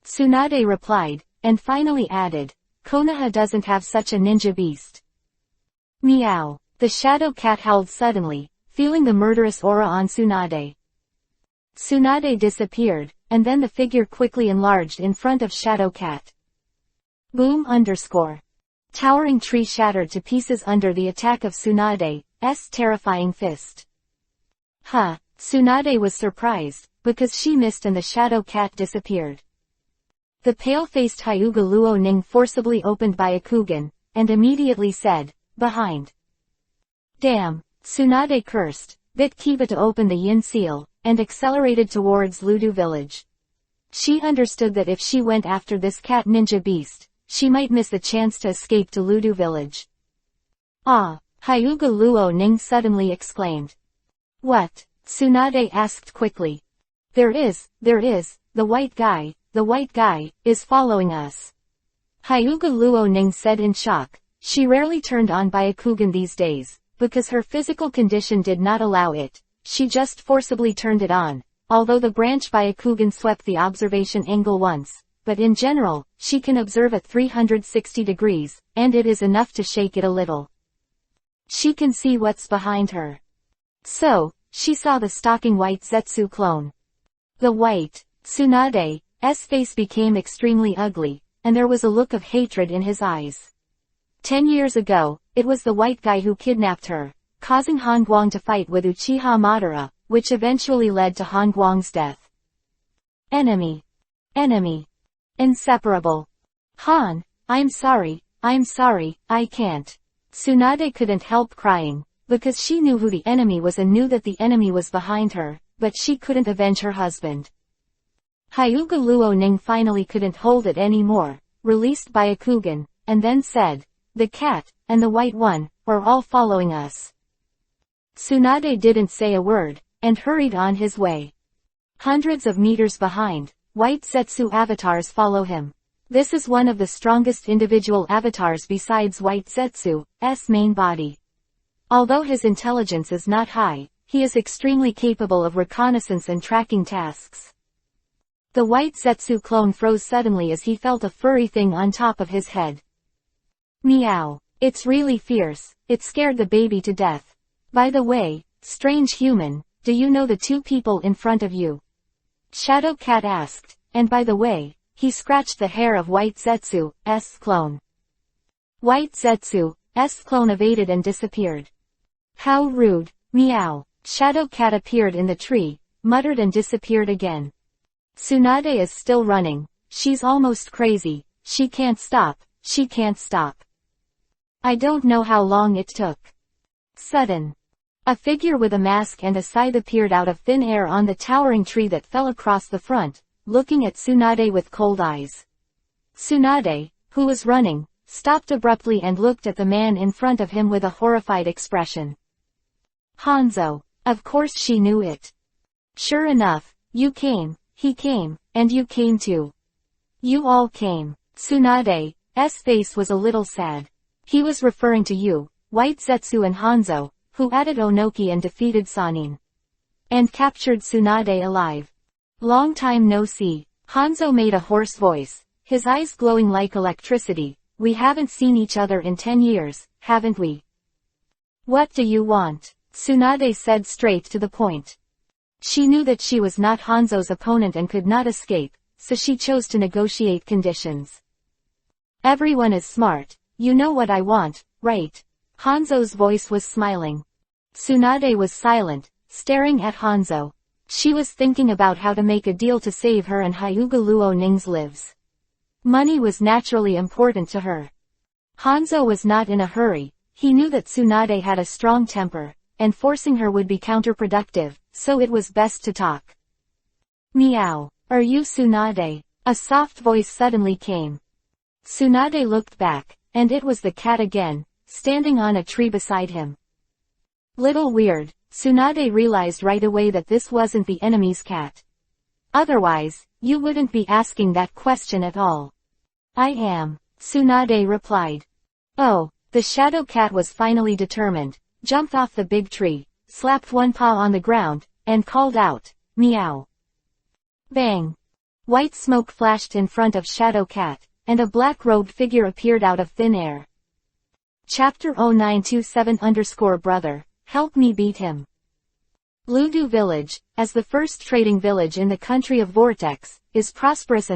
Tsunade replied, and finally added, Konoha doesn't have such a ninja beast. Meow. The Shadow Cat howled suddenly, feeling the murderous aura on Tsunade. Tsunade disappeared, and then the figure quickly enlarged in front of Shadow Cat. Boom _ Towering tree shattered to pieces under the attack of Tsunade's terrifying fist. Tsunade was surprised, because she missed and the Shadow Cat disappeared. The pale-faced Hyuga Luoning forcibly opened Byakugan, and immediately said, behind. Damn, Tsunade cursed, bit Kiba to open the yin seal, and accelerated towards Ludu village. She understood that if she went after this cat ninja beast, she might miss the chance to escape to Ludu village. Ah! Hyuga Luoning suddenly exclaimed. What? Tsunade asked quickly. There is, the white guy, is following us. Hyuga Luoning said in shock. She rarely turned on Byakugan these days, because her physical condition did not allow it. She just forcibly turned it on, although the branch Byakugan swept the observation angle once, but in general, she can observe at 360 degrees, and it is enough to shake it a little. She can see what's behind her. So, she saw the stalking white Zetsu clone. The white Tsunade's face became extremely ugly, and there was a look of hatred in his eyes. 10 years ago, it was the white guy who kidnapped her, causing Han Guang to fight with Uchiha Madara, which eventually led to Han Guang's death. Enemy. Inseparable. Han, I'm sorry, I can't. Tsunade couldn't help crying, because she knew who the enemy was and knew that the enemy was behind her, but she couldn't avenge her husband. Hyuga Luoning finally couldn't hold it anymore, released Byakugan, and then said, the cat, and the white one, are all following us. Tsunade didn't say a word, and hurried on his way. Hundreds of meters behind, white Zetsu avatars follow him. This is one of the strongest individual avatars besides white Zetsu's main body. Although his intelligence is not high, he is extremely capable of reconnaissance and tracking tasks. The white Zetsu clone froze suddenly as he felt a furry thing on top of his head. Meow. It's really fierce, it scared the baby to death. By the way, strange human, do you know the two people in front of you? Shadow Cat asked, and by the way, he scratched the hair of white Zetsu's clone. White Zetsu's clone evaded and disappeared. How rude, meow. Shadow Cat appeared in the tree, muttered and disappeared again. Tsunade is still running, she's almost crazy, she can't stop. I don't know how long it took. Sudden. A figure with a mask and a scythe appeared out of thin air on the towering tree that fell across the front, looking at Tsunade with cold eyes. Tsunade, who was running, stopped abruptly and looked at the man in front of him with a horrified expression. Hanzo. Of course she knew it. Sure enough, you came, he came, and you came too. You all came. Tsunade's face was a little sad. He was referring to you, White Zetsu and Hanzo, who added Onoki and defeated Sanin. And captured Tsunade alive. Long time no see. Hanzo made a hoarse voice, his eyes glowing like electricity. We haven't seen each other in 10 years, haven't we? What do you want? Tsunade said straight to the point. She knew that she was not Hanzo's opponent and could not escape, so she chose to negotiate conditions. Everyone is smart, you know what I want, right? Hanzo's voice was smiling. Tsunade was silent, staring at Hanzo. She was thinking about how to make a deal to save her and Hyuga Luo Ning's lives. Money was naturally important to her. Hanzo was not in a hurry, he knew that Tsunade had a strong temper, and forcing her would be counterproductive, so it was best to talk. Meow. Are you Tsunade? A soft voice suddenly came. Tsunade looked back, and it was the cat again, standing on a tree beside him. Little weird, Tsunade realized right away that this wasn't the enemy's cat. Otherwise, you wouldn't be asking that question at all. I am, Tsunade replied. Oh, the shadow cat was finally determined, jumped off the big tree, slapped one paw on the ground, and called out, meow. Bang! White smoke flashed in front of Shadow Cat, and a black-robed figure appeared out of thin air. Chapter 0927_brother, help me beat him. Ludu Village, as the first trading village in the country of Vortex, is prosperous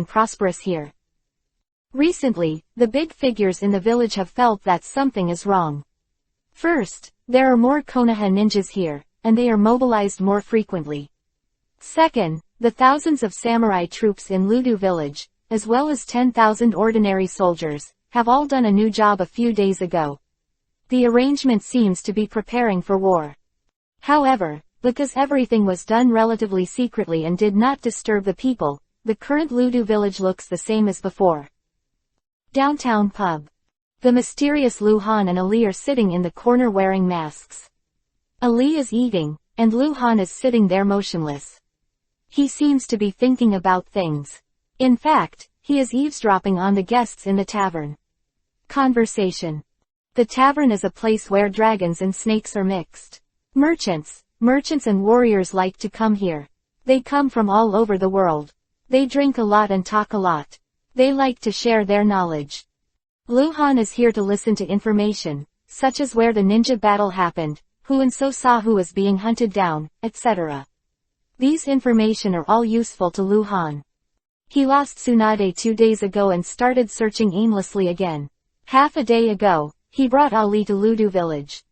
here. Recently, the big figures in the village have felt that something is wrong. First, there are more Konoha ninjas here, and they are mobilized more frequently. Second, the thousands of samurai troops in Ludu Village, as well as 10,000 ordinary soldiers, have all done a new job a few days ago. The arrangement seems to be preparing for war. However, because everything was done relatively secretly and did not disturb the people, the current Ludu Village looks the same as before. Downtown pub. The mysterious Luhan and Ali are sitting in the corner wearing masks. Ali is eating, and Luhan is sitting there motionless. He seems to be thinking about things. In fact, he is eavesdropping on the guests in the tavern. Conversation. The tavern is a place where dragons and snakes are mixed. Merchants and warriors like to come here. They come from all over the world. They drink a lot and talk a lot. They like to share their knowledge. Luhan is here to listen to information, such as where the ninja battle happened, who and so saw who was being hunted down, etc. These information are all useful to Luhan. He lost Tsunade 2 days ago and started searching aimlessly again. Half a day ago, he brought Ali to Ludu Village.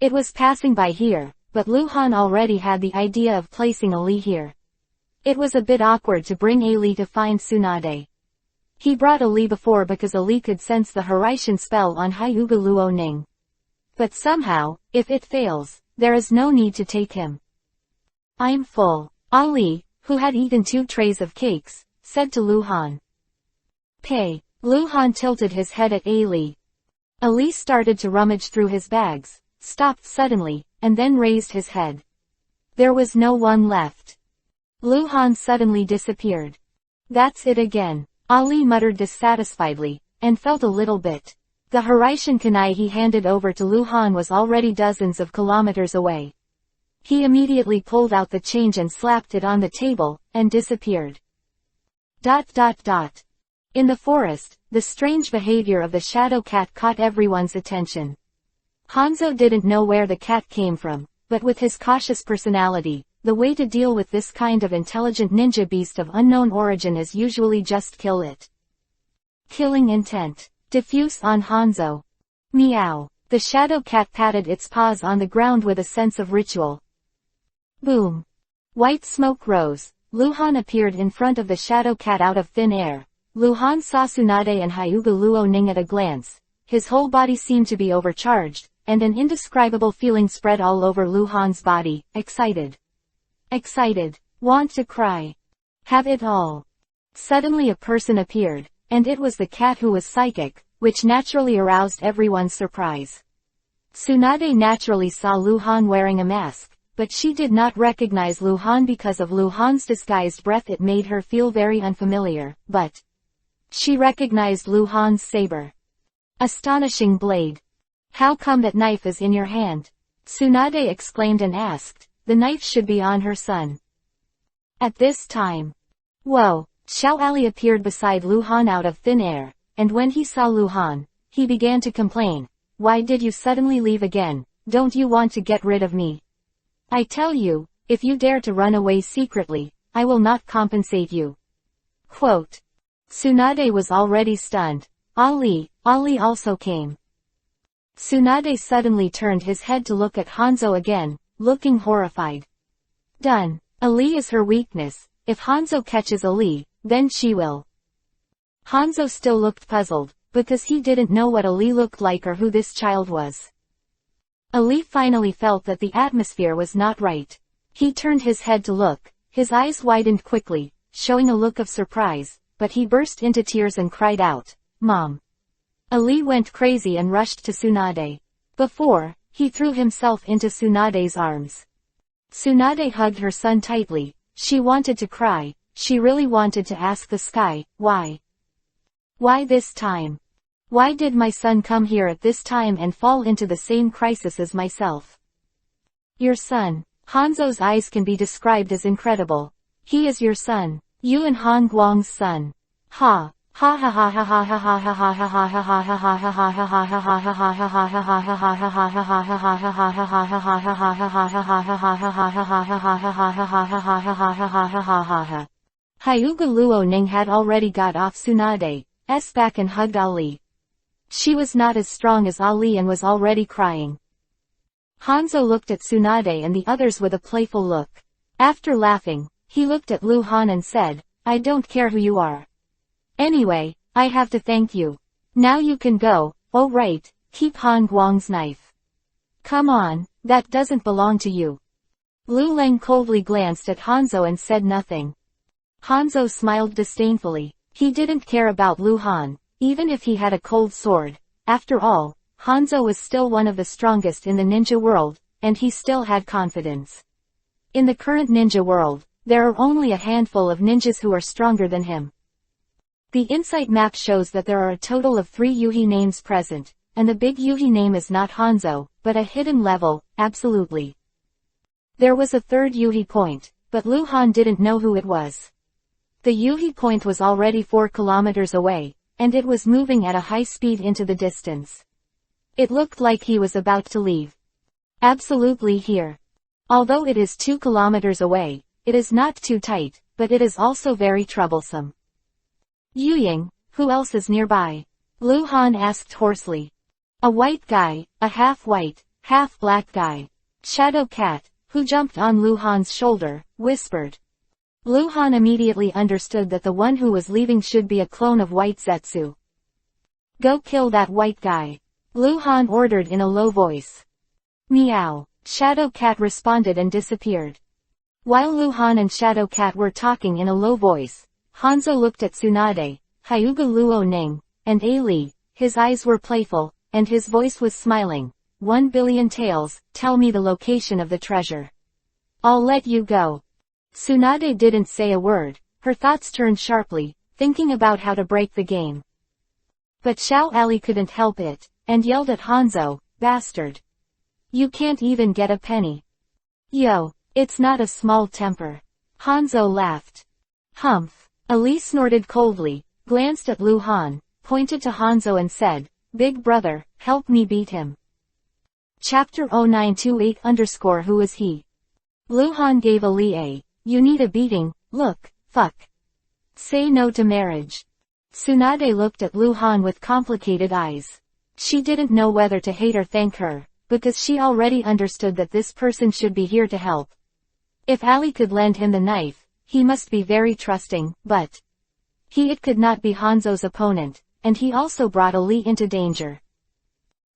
It was passing by here, but Luhan already had the idea of placing Ali here. It was a bit awkward to bring Ali to find Tsunade. He brought Ali before because Ali could sense the Horaitian spell on Hyuga Luo Ning. But somehow, if it fails, there is no need to take him. I'm full. Ali, who had eaten 2 trays of cakes, said to Luhan. Pay. Luhan tilted his head at Ali. Ali started to rummage through his bags, stopped suddenly, and then raised his head. There was no one left. Luhan suddenly disappeared. That's it again. Ali muttered dissatisfiedly, and felt a little bit. The Horaitian kunai he handed over to Luhan was already dozens of kilometers away. He immediately pulled out the change and slapped it on the table, and disappeared. In the forest, the strange behavior of the shadow cat caught everyone's attention. Hanzo didn't know where the cat came from, but with his cautious personality, the way to deal with this kind of intelligent ninja beast of unknown origin is usually just kill it. Killing intent. Diffuse on Hanzo. Meow. The shadow cat patted its paws on the ground with a sense of ritual. Boom. White smoke rose. Luhan appeared in front of the shadow cat out of thin air. Luhan saw Tsunade and Hyuga Luo Ning at a glance. His whole body seemed to be overcharged, and an indescribable feeling spread all over Luhan's body. Excited. Want to cry. Have it all. Suddenly a person appeared, and it was the cat who was psychic, which naturally aroused everyone's surprise. Tsunade naturally saw Luhan wearing a mask, but she did not recognize Luhan because of Luhan's disguised breath. It made her feel very unfamiliar, but she recognized Luhan's saber. Astonishing blade. How come that knife is in your hand? Tsunade exclaimed and asked. The knife should be on her son. At this time. Whoa! Xiao Ali appeared beside Lu Han out of thin air, and when he saw Lu Han, he began to complain. Why did you suddenly leave again? Don't you want to get rid of me? I tell you, if you dare to run away secretly, I will not compensate you. Quote. Tsunade was already stunned. Ali also came. Tsunade suddenly turned his head to look at Hanzo again, looking horrified. Done. Ali is her weakness. If Hanzo catches Ali, then she will. Hanzo still looked puzzled, because he didn't know what Ali looked like or who this child was. Ali finally felt that the atmosphere was not right. He turned his head to look, his eyes widened quickly, showing a look of surprise, but he burst into tears and cried out, Mom. Ali went crazy and rushed to Tsunade. Before, he threw himself into Tsunade's arms. Tsunade hugged her son tightly. She wanted to cry, she really wanted to ask the sky, why? Why this time? Why did my son come here at this time and fall into the same crisis as myself? Your son. Hanzo's eyes can be described as incredible. He is your son. You and Han Guang's son. Ha. Ha ha ha ha ha ha ha ha ha ha ha ha ha ha ha ha ha ha ha ha. Hyuga Luo Ning had already got off Tsunade's back and hugged Ali. She was not as strong as Ali and was already crying. Hanzo looked at Tsunade and the others with a playful look. After laughing, he looked at Lu Han and said, I don't care who you are. Anyway, I have to thank you. Now you can go. Oh right, keep Han Guang's knife. Come on, that doesn't belong to you. Lu Leng coldly glanced at Hanzo and said nothing. Hanzo smiled disdainfully. He didn't care about Lu Han, even if he had a cold sword. After all, Hanzo was still one of the strongest in the ninja world, and he still had confidence. In the current ninja world, there are only a handful of ninjas who are stronger than him. The insight map shows that there are a total of 3 Yuhi names present, and the big Yuhi name is not Hanzo, but a hidden level, absolutely. There was a third Yuhi point, but Lu Han didn't know who it was. The Yuhi point was already 4 kilometers away, and it was moving at a high speed into the distance. It looked like he was about to leave. Absolutely here. Although it is 2 kilometers away, it is not too tight, but it is also very troublesome. Yuying, who else is nearby? Lu Han asked hoarsely. A white guy, a half-white, half-black guy. Shadow Cat, who jumped on Lu Han's shoulder, whispered. Lu Han immediately understood that the one who was leaving should be a clone of White Zetsu. Go kill that white guy. Lu Han ordered in a low voice. Meow. Shadow Cat responded and disappeared. While Lu Han and Shadow Cat were talking in a low voice, Hanzo looked at Tsunade, Hyuga Luo Ning, and Ali. His eyes were playful, and his voice was smiling. 1 billion taels, tell me the location of the treasure. I'll let you go. Tsunade didn't say a word, her thoughts turned sharply, thinking about how to break the game. But Xiao Ali couldn't help it, and yelled at Hanzo, bastard. You can't even get a penny. Yo, it's not a small temper. Hanzo laughed. Humph. Ali snorted coldly, glanced at Lu Han, pointed to Hanzo and said, Big brother, help me beat him. Chapter 0928 _ Who is he? Lu Han gave Ali a, you need a beating, look, fuck. Say no to marriage. Tsunade looked at Lu Han with complicated eyes. She didn't know whether to hate or thank her, because she already understood that this person should be here to help. If Ali could lend him the knife, he must be very trusting, but it could not be Hanzo's opponent, and he also brought Ali into danger.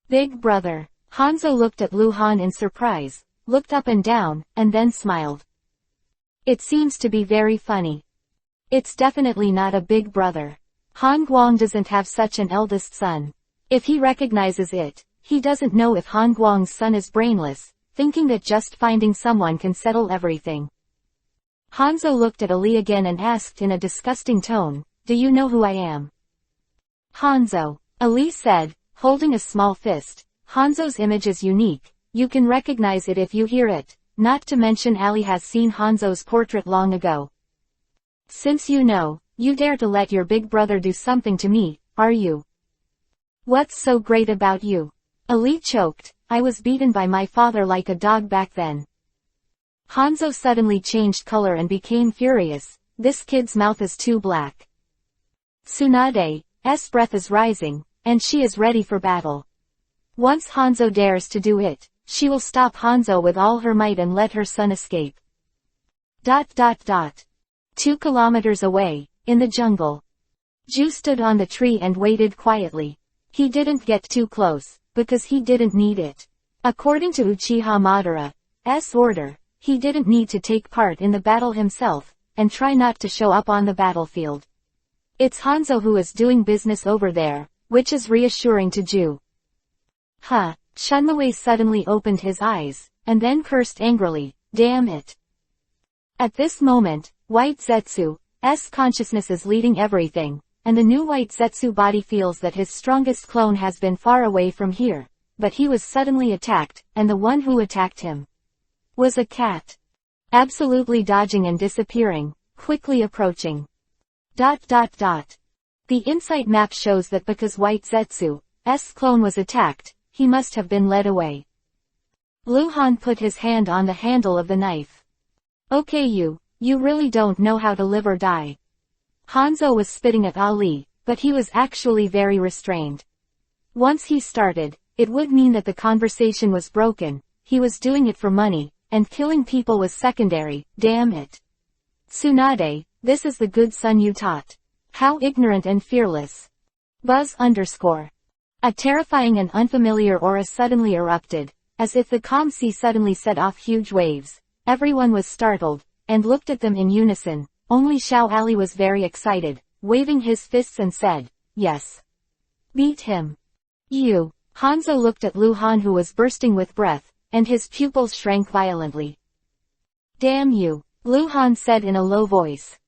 Big brother. Hanzo looked at Lu Han in surprise, looked up and down, and then smiled. It seems to be very funny. It's definitely not a big brother. Han Guang doesn't have such an eldest son. If he recognizes it, he doesn't know if Han Guang's son is brainless, thinking that just finding someone can settle everything. Hanzo looked at Ali again and asked in a disgusting tone, do you know who I am? Hanzo. Ali said, holding a small fist, Hanzo's image is unique, you can recognize it if you hear it, not to mention Ali has seen Hanzo's portrait long ago. Since you know, you dare to let your big brother do something to me, are you? What's so great about you? Ali choked, I was beaten by my father like a dog back then. Hanzo suddenly changed color and became furious, this kid's mouth is too black. Tsunade's breath is rising, and she is ready for battle. Once Hanzo dares to do it, she will stop Hanzo with all her might and let her son escape. 2 kilometers away, in the jungle. Ju stood on the tree and waited quietly. He didn't get too close, because he didn't need it. According to Uchiha Madara's order, he didn't need to take part in the battle himself, and try not to show up on the battlefield. It's Hanzo who is doing business over there, which is reassuring to Ju. Shunmue suddenly opened his eyes, and then cursed angrily, damn it. At this moment, White Zetsu's consciousness is leading everything, and the new White Zetsu body feels that his strongest clone has been far away from here, but he was suddenly attacked, and the one who attacked him was a cat. Absolutely dodging and disappearing, quickly approaching. The insight map shows that because White Zetsu's clone was attacked, he must have been led away. Luhan put his hand on the handle of the knife. Okay, you really don't know how to live or die. Hanzo was spitting at Ali, but he was actually very restrained. Once he started, it would mean that the conversation was broken, he was doing it for money, and killing people was secondary, damn it. Tsunade, this is the good son you taught. How ignorant and fearless. Buzz _ A terrifying and unfamiliar aura suddenly erupted, as if the calm sea suddenly set off huge waves. Everyone was startled, and looked at them in unison. Only Xiao Ali was very excited, waving his fists and said, yes. Beat him. You. Hanzo looked at Luhan who was bursting with breath, and his pupils shrank violently. Damn you, Luhan said in a low voice.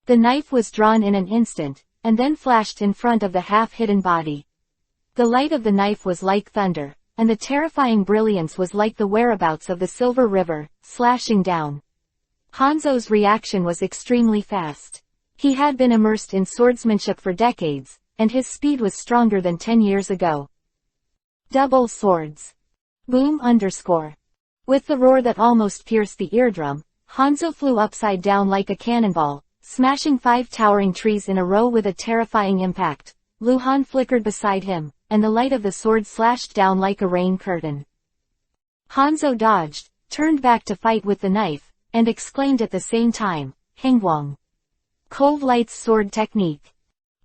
The knife was drawn in an instant, and then flashed in front of the half-hidden body. The light of the knife was like thunder, and the terrifying brilliance was like the whereabouts of the Silver River, slashing down. Hanzo's reaction was extremely fast. He had been immersed in swordsmanship for decades, and his speed was stronger than 10 years ago. Double swords. Boom _ With the roar that almost pierced the eardrum, Hanzo flew upside down like a cannonball, smashing 5 towering trees in a row with a terrifying impact. Luhan flickered beside him, and the light of the sword slashed down like a rain curtain. Hanzo dodged, turned back to fight with the knife, and exclaimed at the same time, Hengwang. Cold Light's sword technique.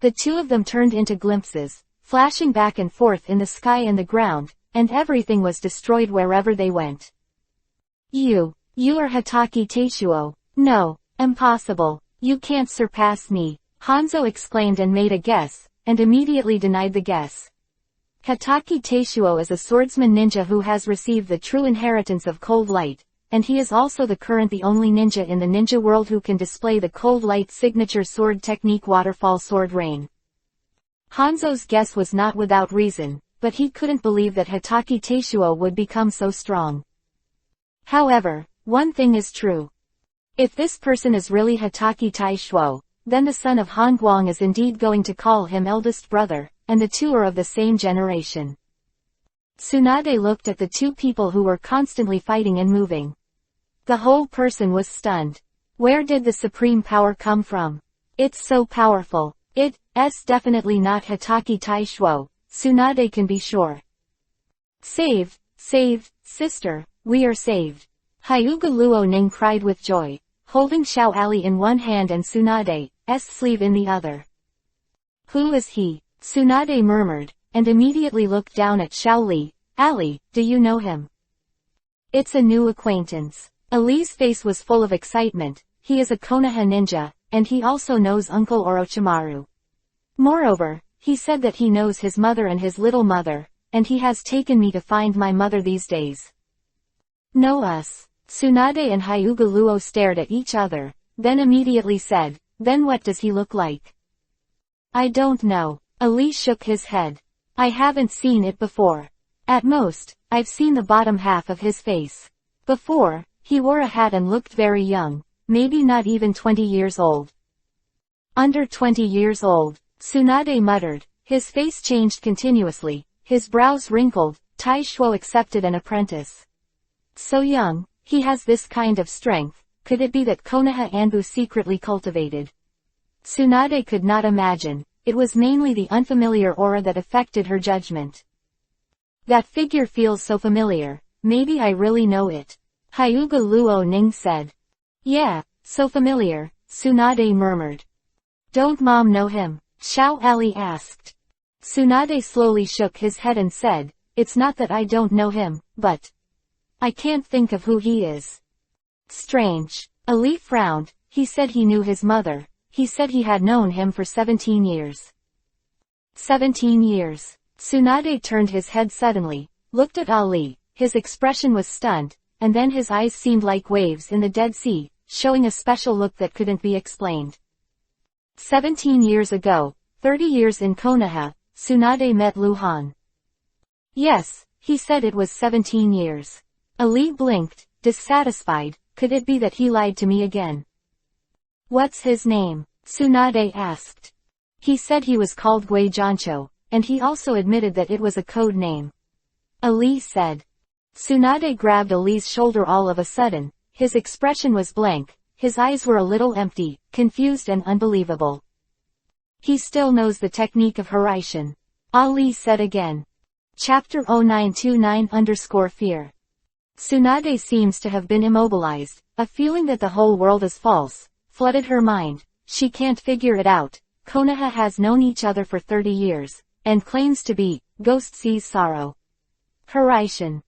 The two of them turned into glimpses, flashing back and forth in the sky and the ground, and everything was destroyed wherever they went. You are Hatake Teishuo. No, impossible. You can't surpass me. Hanzo exclaimed and made a guess, and immediately denied the guess. Hatake Teishuo is a swordsman ninja who has received the true inheritance of Cold Light, and he is also the only ninja in the ninja world who can display the Cold Light signature sword technique Waterfall Sword Rain. Hanzo's guess was not without reason, but he couldn't believe that Hatake Teishuo would become so strong. However, one thing is true. If this person is really Hatake Teishuo, then the son of Han Guang is indeed going to call him eldest brother, and the two are of the same generation. Tsunade looked at the two people who were constantly fighting and moving. The whole person was stunned. Where did the supreme power come from? It's so powerful. It's definitely not Hatake Teishuo, Tsunade can be sure. Saved, sister, we are saved. Hyuga Luo Ning cried with joy, holding Xiao Ali in one hand and Tsunade's sleeve in the other. Who is he? Tsunade murmured, and immediately looked down at Xiao Li. Ali, do you know him? It's a new acquaintance. Ali's face was full of excitement. He is a Konoha ninja, and he also knows Uncle Orochimaru. Moreover, he said that he knows his mother and his little mother, and he has taken me to find my mother these days. Know us. Tsunade and Hyuga Luo stared at each other, then immediately said, then what does he look like? I don't know. Ali shook his head. I haven't seen it before. At most, I've seen the bottom half of his face. Before, he wore a hat and looked very young, maybe not even 20 years old. Under 20 years old, Tsunade muttered. His face changed continuously, his brows wrinkled. Taishuo accepted an apprentice. So young, he has this kind of strength. Could it be that Konoha Anbu secretly cultivated? Tsunade could not imagine. It was mainly the unfamiliar aura that affected her judgment. That figure feels so familiar. Maybe I really know it. Hyuga Luo Ning said. Yeah, so familiar, Tsunade murmured. Don't Mom know him? Xiao Ali asked. Tsunade slowly shook his head and said, it's not that I don't know him, but I can't think of who he is. Strange. Ali frowned. He said he knew his mother. He said he had known him for 17 years. 17 years. Tsunade turned his head suddenly, looked at Ali. His expression was stunned, and then his eyes seemed like waves in the Dead Sea, showing a special look that couldn't be explained. 17 years ago, 30 years in Konoha, Tsunade met Luhan. Yes, he said it was 17 years. Ali blinked, dissatisfied. Could it be that he lied to me again? What's his name? Tsunade asked. He said he was called Gui Jancho, and he also admitted that it was a code name. Ali said. Tsunade grabbed Ali's shoulder all of a sudden. His expression was blank, his eyes were a little empty, confused and unbelievable. He still knows the technique of Hiraishin. Ali said again. Chapter 0929_Fear. Tsunade seems to have been immobilized. A feeling that the whole world is false flooded her mind. She can't figure it out. Konoha has known each other for 30 years, and claims to be, Ghost Sees Sorrow. Hiraishin.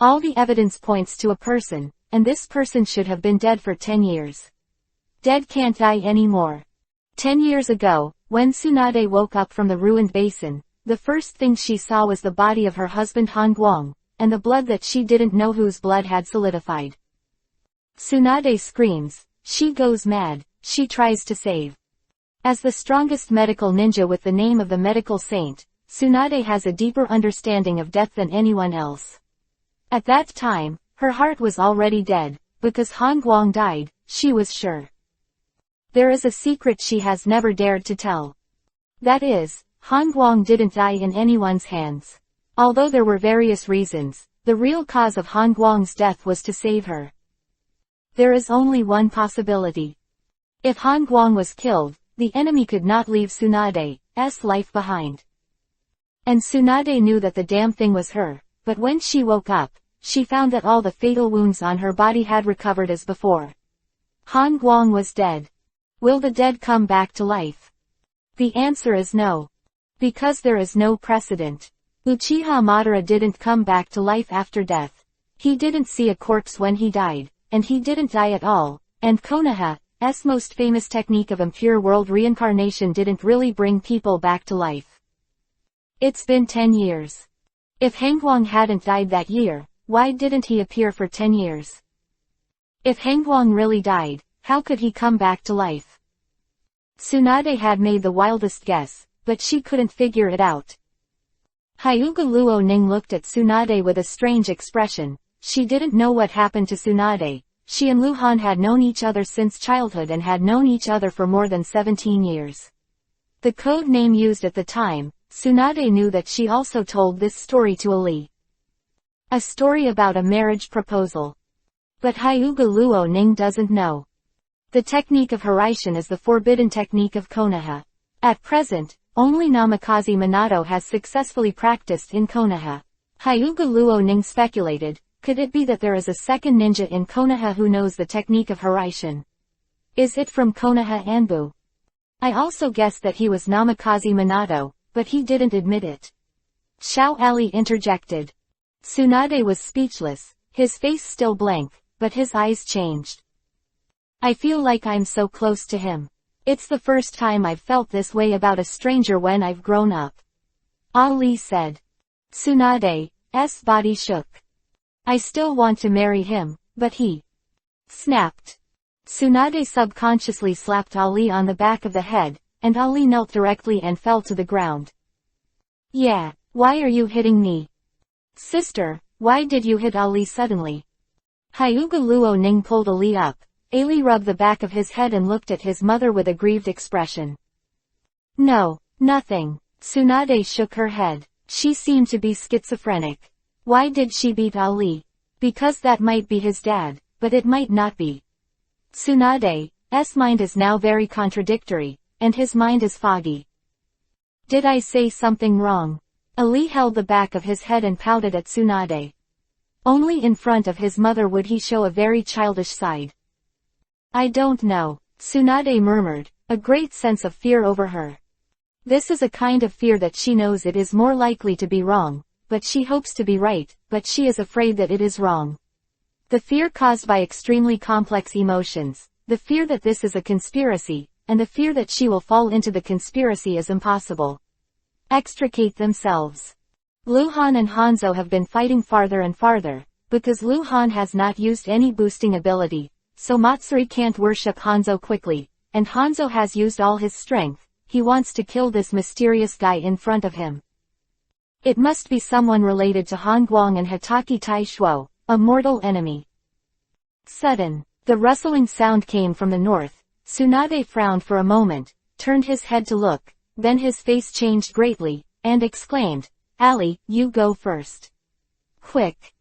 All the evidence points to a person, and this person should have been dead for 10 years. Dead can't die anymore. 10 years ago, when Tsunade woke up from the ruined basin, the first thing she saw was the body of her husband Han Guang, and the blood that she didn't know whose blood had solidified. Tsunade screams. She goes mad. She tries to save. As the strongest medical ninja with the name of the medical saint, Tsunade has a deeper understanding of death than anyone else. At that time, her heart was already dead, because Han Guang died, she was sure. There is a secret she has never dared to tell. That is, Han Guang didn't die in anyone's hands. Although there were various reasons, the real cause of Han Guang's death was to save her. There is only one possibility. If Han Guang was killed, the enemy could not leave Tsunade's life behind. And Tsunade knew that the damn thing was her, but when she woke up, she found that all the fatal wounds on her body had recovered as before. Han Guang was dead. Will the dead come back to life? The answer is no. Because there is no precedent. Uchiha Madara didn't come back to life after death. He didn't see a corpse when he died, and he didn't die at all, and Konoha's most famous technique of impure world reincarnation didn't really bring people back to life. It's been 10 years. If Hangguang hadn't died that year, why didn't he appear for 10 years? If Hangguang really died, how could he come back to life? Tsunade had made the wildest guess, but she couldn't figure it out. Hyuga Luo Ning looked at Tsunade with a strange expression. She didn't know what happened to Tsunade. She and Luhan had known each other since childhood and had known each other for more than 17 years. The code name used at the time, Tsunade knew that she also told this story to Ali. A story about a marriage proposal. But Hyuga Luo Ning doesn't know. The technique of Hiraishin is the forbidden technique of Konoha. At present, only Namikaze Minato has successfully practiced in Konoha. Hyuga Luo Ning speculated, could it be that there is a second ninja in Konoha who knows the technique of Hiraishin? Is it from Konoha Anbu? I also guessed that he was Namikaze Minato, but he didn't admit it. Xiao Ali interjected. Tsunade was speechless, his face still blank, but his eyes changed. I feel like I'm so close to him. It's the first time I've felt this way about a stranger when I've grown up. Ali said. Tsunade's body shook. I still want to marry him, but he snapped. Tsunade subconsciously slapped Ali on the back of the head, and Ali knelt directly and fell to the ground. Yeah, why are you hitting me? Sister, why did you hit Ali suddenly? Hyuga Luo Ning pulled Ali up. Ali rubbed the back of his head and looked at his mother with a grieved expression. No, nothing. Tsunade shook her head. She seemed to be schizophrenic. Why did she beat Ali? Because that might be his dad, but it might not be. Tsunade's mind is now very contradictory, and his mind is foggy. Did I say something wrong? Ali held the back of his head and pouted at Tsunade. Only in front of his mother would he show a very childish side. I don't know, Tsunade murmured, a great sense of fear over her. This is a kind of fear that she knows it is more likely to be wrong, but she hopes to be right, but she is afraid that it is wrong. The fear caused by extremely complex emotions, the fear that this is a conspiracy, and the fear that she will fall into the conspiracy is impossible. Extricate themselves. Luhan and Hanzo have been fighting farther and farther, because Luhan has not used any boosting ability, so Matsuri can't worship Hanzo quickly, and Hanzo has used all his strength. He wants to kill this mysterious guy in front of him. It must be someone related to Han Guang and Hitaki Taishuo, a mortal enemy. Sudden, the rustling sound came from the north. Tsunade frowned for a moment, turned his head to look, then his face changed greatly, and exclaimed, Ali, you go first. Quick.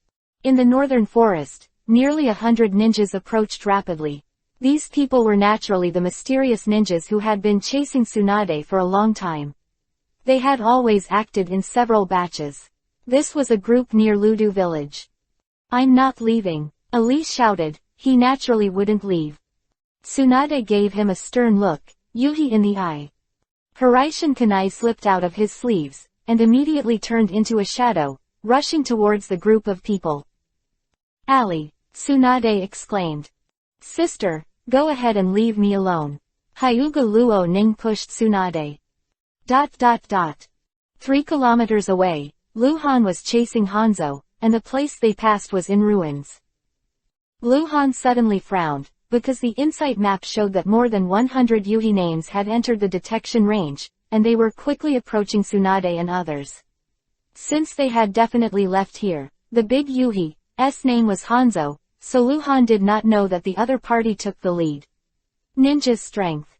In the northern forest, nearly 100 ninjas approached rapidly. These people were naturally the mysterious ninjas who had been chasing Tsunade for a long time. They had always acted in several batches. This was a group near Ludu village. I'm not leaving, Ali shouted. He naturally wouldn't leave. Tsunade gave him a stern look, Yuhi in the eye. Hiraishin Kanai slipped out of his sleeves, and immediately turned into a shadow, rushing towards the group of people. Ali, Tsunade exclaimed. Sister, go ahead and leave me alone. Hyuga Luo Ning pushed Tsunade. 3 kilometers away, Luhan was chasing Hanzo, and the place they passed was in ruins. Luhan suddenly frowned, because the insight map showed that more than 100 Yuhi names had entered the detection range, and they were quickly approaching Tsunade and others. Since they had definitely left here, the big Yuhi's name was Hanzo, so Luhan did not know that the other party took the lead. Ninja's strength.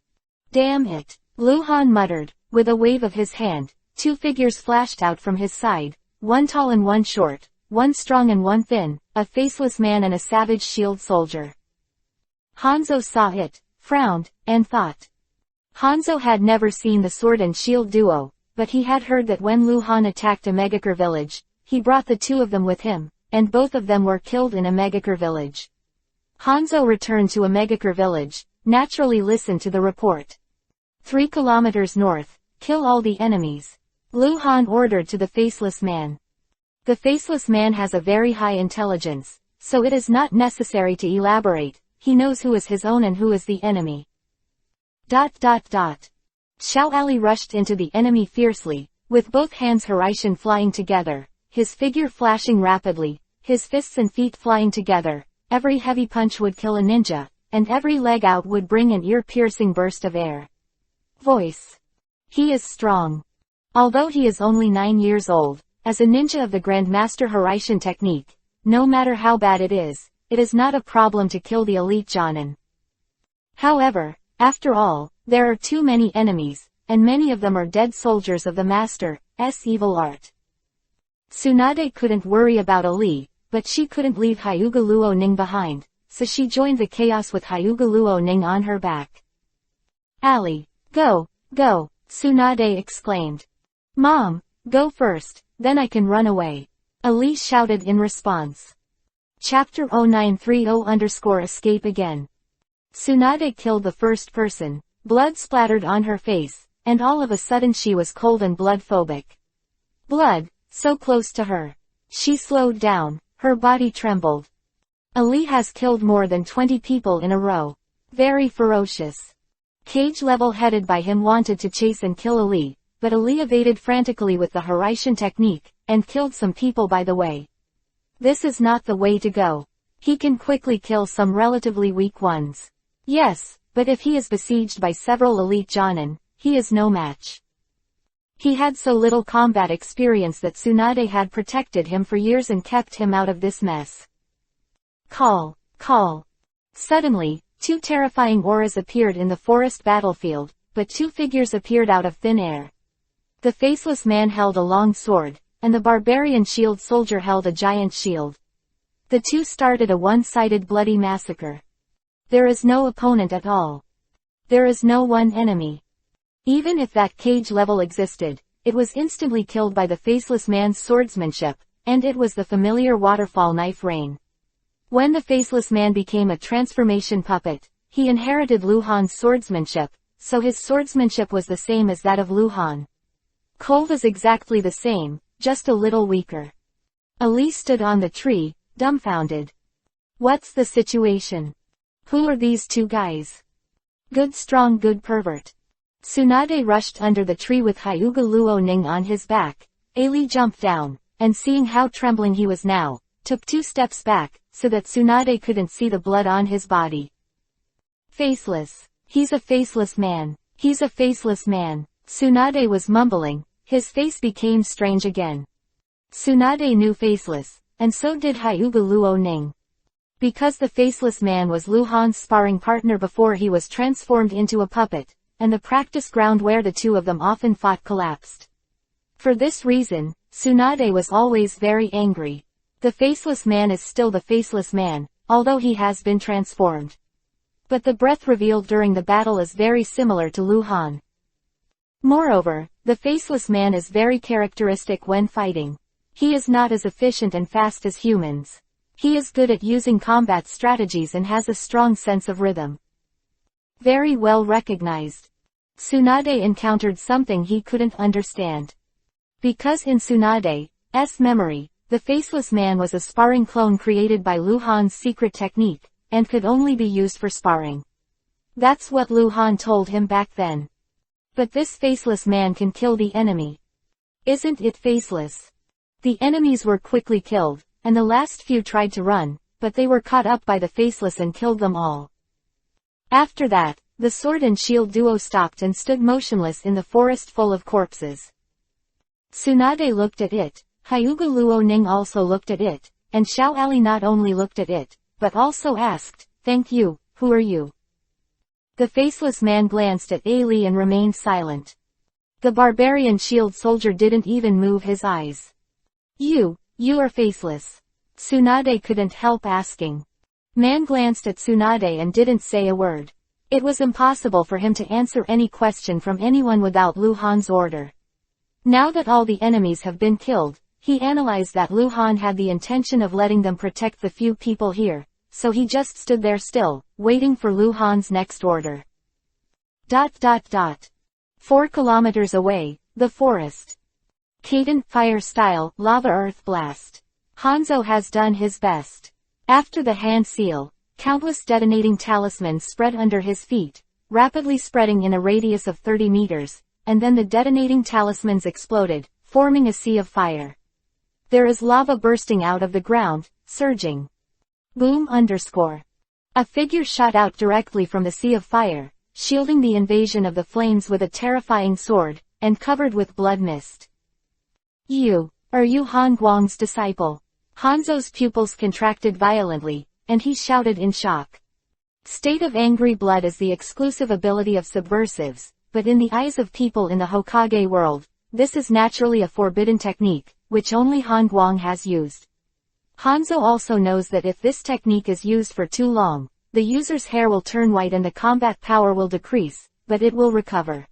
Damn it, Luhan muttered, with a wave of his hand. 2 figures flashed out from his side, one tall and one short, one strong and one thin, a faceless man and a savage shield soldier. Hanzo saw it, frowned, and thought. Hanzo had never seen the sword and shield duo, but he had heard that when Luhan attacked a Megakure village, he brought the 2 of them with him, and both of them were killed in a Megakure village. Hanzo returned to a Megakure village, naturally listened to the report. 3 kilometers north, kill all the enemies. Luhan ordered to the faceless man. The faceless man has a very high intelligence, so it is not necessary to elaborate, he knows who is his own and who is the enemy. Xiao Ali rushed into the enemy fiercely, with both hands Hiraishin flying together, his figure flashing rapidly, his fists and feet flying together. Every heavy punch would kill a ninja, and every leg out would bring an ear-piercing burst of air. Voice. He is strong. Although he is only 9 years old, as a ninja of the Grandmaster Hiraishin technique, no matter how bad it is not a problem to kill the elite Jonin. However, after all, there are too many enemies, and many of them are dead soldiers of the Master's evil art. Tsunade couldn't worry about Ali, but she couldn't leave Hyuga Luo Ning behind, so she joined the chaos with Hyuga Luo Ning on her back. Ali, go, Tsunade exclaimed. Mom, go first, then I can run away. Ali shouted in response. Chapter 0930_escape again. Tsunade killed the first person, blood splattered on her face, and all of a sudden she was cold and blood-phobic. Blood, so close to her. She slowed down, her body trembled. Ali has killed more than 20 people in a row. Very ferocious. Cage level-headed by him wanted to chase and kill Ali, but Ali evaded frantically with the Hiraishin technique, and killed some people by the way. This is not the way to go. He can quickly kill some relatively weak ones. Yes, but if he is besieged by several elite Jonin, he is no match. He had so little combat experience that Tsunade had protected him for years and kept him out of this mess. Call, call. Suddenly, two terrifying auras appeared in the forest battlefield, but two figures appeared out of thin air. The faceless man held a long sword, and the barbarian shield soldier held a giant shield. The two started a one-sided bloody massacre. There is no opponent at all. There is no one enemy. Even if that cage level existed, it was instantly killed by the faceless man's swordsmanship, and it was the familiar waterfall knife rain. When the faceless man became a transformation puppet, he inherited Luhan's swordsmanship, so his swordsmanship was the same as that of Luhan. Cold is exactly the same, just a little weaker. Ali stood on the tree, dumbfounded. What's the situation? Who are these two guys? Good strong good pervert. Tsunade rushed under the tree with Hyuga Luoning on his back. Ali jumped down, and seeing how trembling he was now, took 2 steps back, so that Tsunade couldn't see the blood on his body. Faceless. He's a faceless man. He's a faceless man. Tsunade was mumbling, his face became strange again. Tsunade knew faceless, and so did Hyuga Luoning. Because the faceless man was Luhan's sparring partner before he was transformed into a puppet, and the practice ground where the two of them often fought collapsed. For this reason, Tsunade was always very angry. The faceless man is still the faceless man, although he has been transformed. But the breath revealed during the battle is very similar to Luhan. Moreover, the faceless man is very characteristic when fighting. He is not as efficient and fast as humans. He is good at using combat strategies and has a strong sense of rhythm. Very well recognized. Tsunade encountered something he couldn't understand. Because in Tsunade's memory, the faceless man was a sparring clone created by Luhan's secret technique, and could only be used for sparring. That's what Luhan told him back then. But this faceless man can kill the enemy. Isn't it faceless? The enemies were quickly killed, and the last few tried to run, but they were caught up by the faceless and killed them all. After that, the sword and shield duo stopped and stood motionless in the forest full of corpses. Tsunade looked at it, Hyuga Luoning also looked at it, and Xiao Ali not only looked at it, but also asked, "Thank you, who are you?" The faceless man glanced at Ali and remained silent. The barbarian shield soldier didn't even move his eyes. You are faceless." Tsunade couldn't help asking. Man glanced at Tsunade and didn't say a word. It was impossible for him to answer any question from anyone without Luhan's order. Now that all the enemies have been killed, he analyzed that Luhan had the intention of letting them protect the few people here, so he just stood there still, waiting for Luhan's next order. 4 kilometers away, the forest. Cadent fire style, lava earth blast. Hanzo has done his best. After the hand seal, countless detonating talismans spread under his feet, rapidly spreading in a radius of 30 meters, and then the detonating talismans exploded, forming a sea of fire. There is lava bursting out of the ground, surging. Boom _. A figure shot out directly from the sea of fire, shielding the invasion of the flames with a terrifying sword, and covered with blood mist. Are you Han Guang's disciple? Hanzo's pupils contracted violently, and he shouted in shock. State of angry blood is the exclusive ability of subversives, but in the eyes of people in the Hokage world, this is naturally a forbidden technique, which only Han Guang has used. Hanzo also knows that if this technique is used for too long, the user's hair will turn white and the combat power will decrease, but it will recover.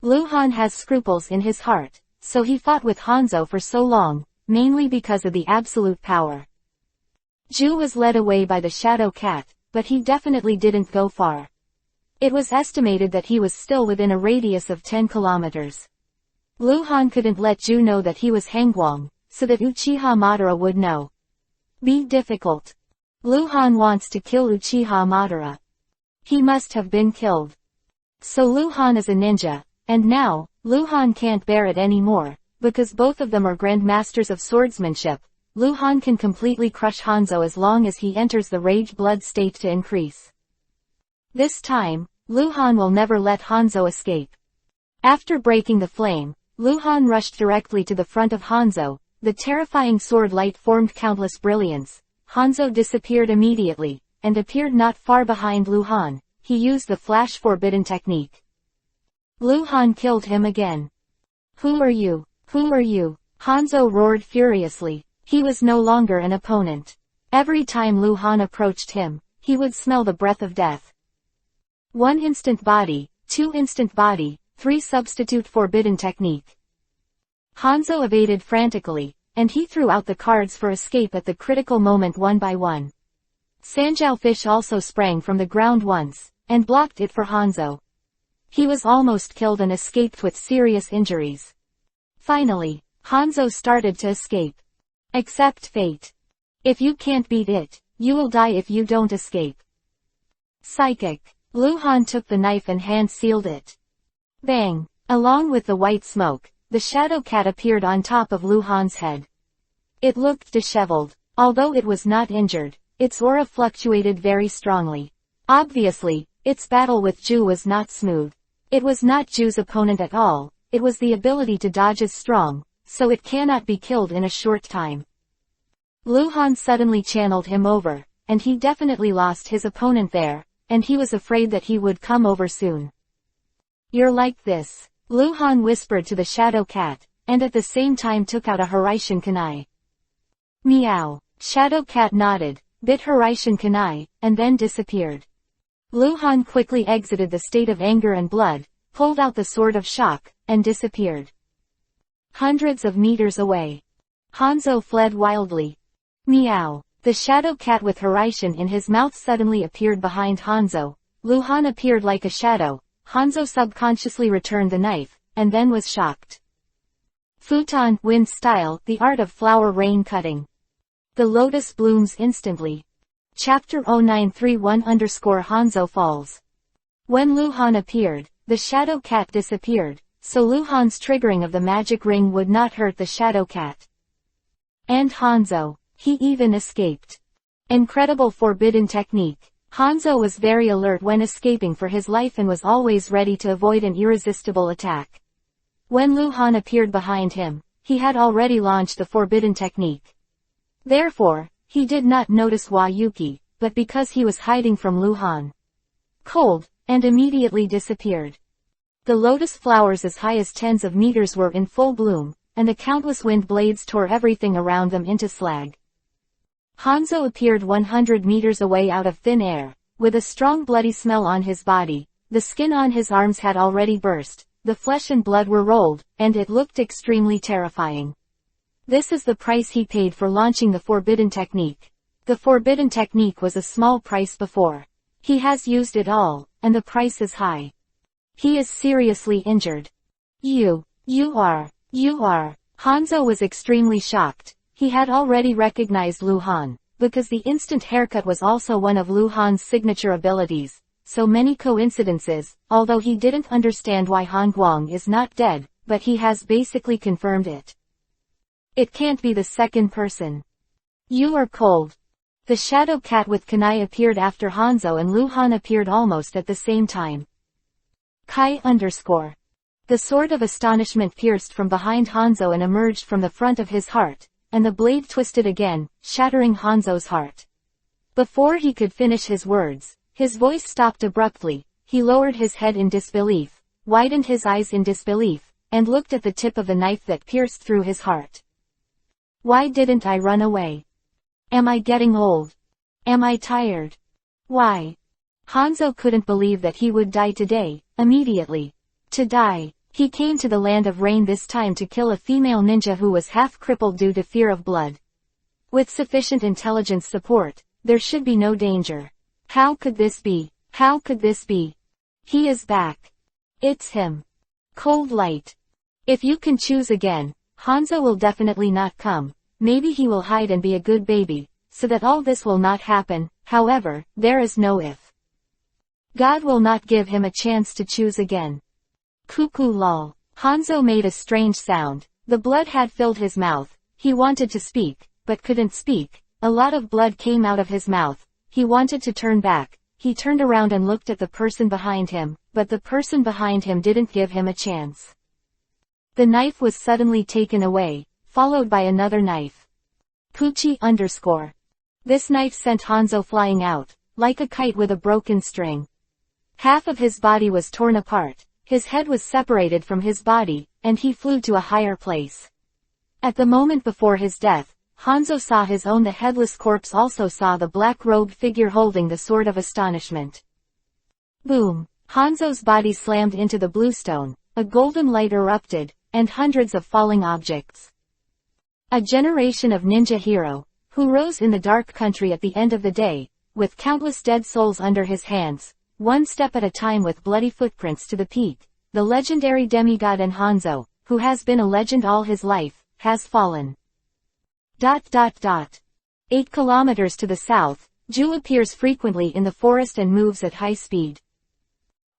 Luhan has scruples in his heart, so he fought with Hanzo for so long, mainly because of the absolute power. Zhu was led away by the shadow cat, but he definitely didn't go far. It was estimated that he was still within a radius of 10 kilometers. Luhan couldn't let Zhu know that he was Hangguang, so that Uchiha Madara would know. Be difficult. Luhan wants to kill Uchiha Madara. He must have been killed. So Luhan is a ninja, and now, Luhan can't bear it anymore, because both of them are grandmasters of swordsmanship. Luhan can completely crush Hanzo as long as he enters the rage blood state to increase. This time, Luhan will never let Hanzo escape. After breaking the flame, Luhan rushed directly to the front of Hanzo. The terrifying sword light formed countless brilliance. Hanzo disappeared immediately, and appeared not far behind Luhan. He used the flash forbidden technique. Luhan killed him again. Who are you? Who are you? Hanzo roared furiously. He was no longer an opponent. Every time Luhan approached him, he would smell the breath of death. 1 instant body, 2 instant body, 3 substitute forbidden technique. Hanzo evaded frantically, and he threw out the cards for escape at the critical moment one by one. Sanjiao Fish also sprang from the ground once, and blocked it for Hanzo. He was almost killed and escaped with serious injuries. Finally, Hanzo started to escape. Accept fate. If you can't beat it, you will die if you don't escape. Psychic. Luhan took the knife and hand-sealed it. Bang! Along with the white smoke, the shadow cat appeared on top of Luhan's head. It looked disheveled. Although it was not injured, its aura fluctuated very strongly. Obviously, its battle with Ju was not smooth. It was not Ju's opponent at all, it was the ability to dodge as strong, so it cannot be killed in a short time. Luhan suddenly channeled him over, and he definitely lost his opponent there, and he was afraid that he would come over soon. You're like this, Luhan whispered to the shadow cat, and at the same time took out a Hiraishin kunai. Meow. Shadow cat nodded, bit Hiraishin kunai, and then disappeared. Luhan quickly exited the state of anger and blood, pulled out the sword of shock, and disappeared. Hundreds of meters away. Hanzo fled wildly. Meow. The shadow cat with Hiraishin in his mouth suddenly appeared behind Hanzo. Luhan appeared like a shadow. Hanzo subconsciously returned the knife, and then was shocked. Futon, wind style, the art of flower rain cutting. The lotus blooms instantly. Chapter 0931_Hanzo falls. When Luhan appeared, the shadow cat disappeared, so Luhan's triggering of the magic ring would not hurt the shadow cat. And Hanzo. He even escaped. Incredible forbidden technique. Hanzo was very alert when escaping for his life and was always ready to avoid an irresistible attack. When Luhan appeared behind him, he had already launched the forbidden technique. Therefore, he did not notice Wayuki, but because he was hiding from Luhan. Cold, and immediately disappeared. The lotus flowers as high as tens of meters were in full bloom, and the countless wind blades tore everything around them into slag. Hanzo appeared 100 meters away out of thin air, with a strong bloody smell on his body. The skin on his arms had already burst, the flesh and blood were rolled, and it looked extremely terrifying. This is the price he paid for launching the forbidden technique. The forbidden technique was a small price before. He has used it all, and the price is high. He is seriously injured. You are. Hanzo was extremely shocked. He had already recognized Luhan, because the instant haircut was also one of Luhan's signature abilities. So many coincidences, although he didn't understand why Han Guang is not dead, but he has basically confirmed it. It can't be the second person. You are cold. The shadow cat with kunai appeared after Hanzo and Luhan appeared almost at the same time. Kai_. The sword of astonishment pierced from behind Hanzo and emerged from the front of his heart, and the blade twisted again, shattering Hanzo's heart. Before he could finish his words, his voice stopped abruptly. He lowered his head in disbelief, widened his eyes in disbelief, and looked at the tip of the knife that pierced through his heart. Why didn't I run away? Am I getting old? Am I tired? Why? Hanzo couldn't believe that he would die today, immediately. To die. He came to the land of rain this time to kill a female ninja who was half crippled due to fear of blood. With sufficient intelligence support, there should be no danger. How could this be? How could this be? He is back. It's him. Cold light. If you can choose again, Hanzo will definitely not come. Maybe he will hide and be a good baby, so that all this will not happen. However, there is no if. God will not give him a chance to choose again. Cuckoo lol. Hanzo made a strange sound. The blood had filled his mouth. He wanted to speak, but couldn't speak. A lot of blood came out of his mouth. He wanted to turn back. He turned around and looked at the person behind him, but the person behind him didn't give him a chance. The knife was suddenly taken away, followed by another knife. Pucci _ This knife sent Hanzo flying out, like a kite with a broken string. Half of his body was torn apart, his head was separated from his body, and he flew to a higher place. At the moment before his death, Hanzo saw his own. The headless corpse also saw the black-robed figure holding the sword of astonishment. Boom! Hanzo's body slammed into the bluestone, a golden light erupted, and hundreds of falling objects. A generation of ninja hero, who rose in the dark country at the end of the day, with countless dead souls under his hands, one step at a time with bloody footprints to the peak, the legendary demigod and Hanzo, who has been a legend all his life, has fallen. 8 kilometers to the south, Ju appears frequently in the forest and moves at high speed.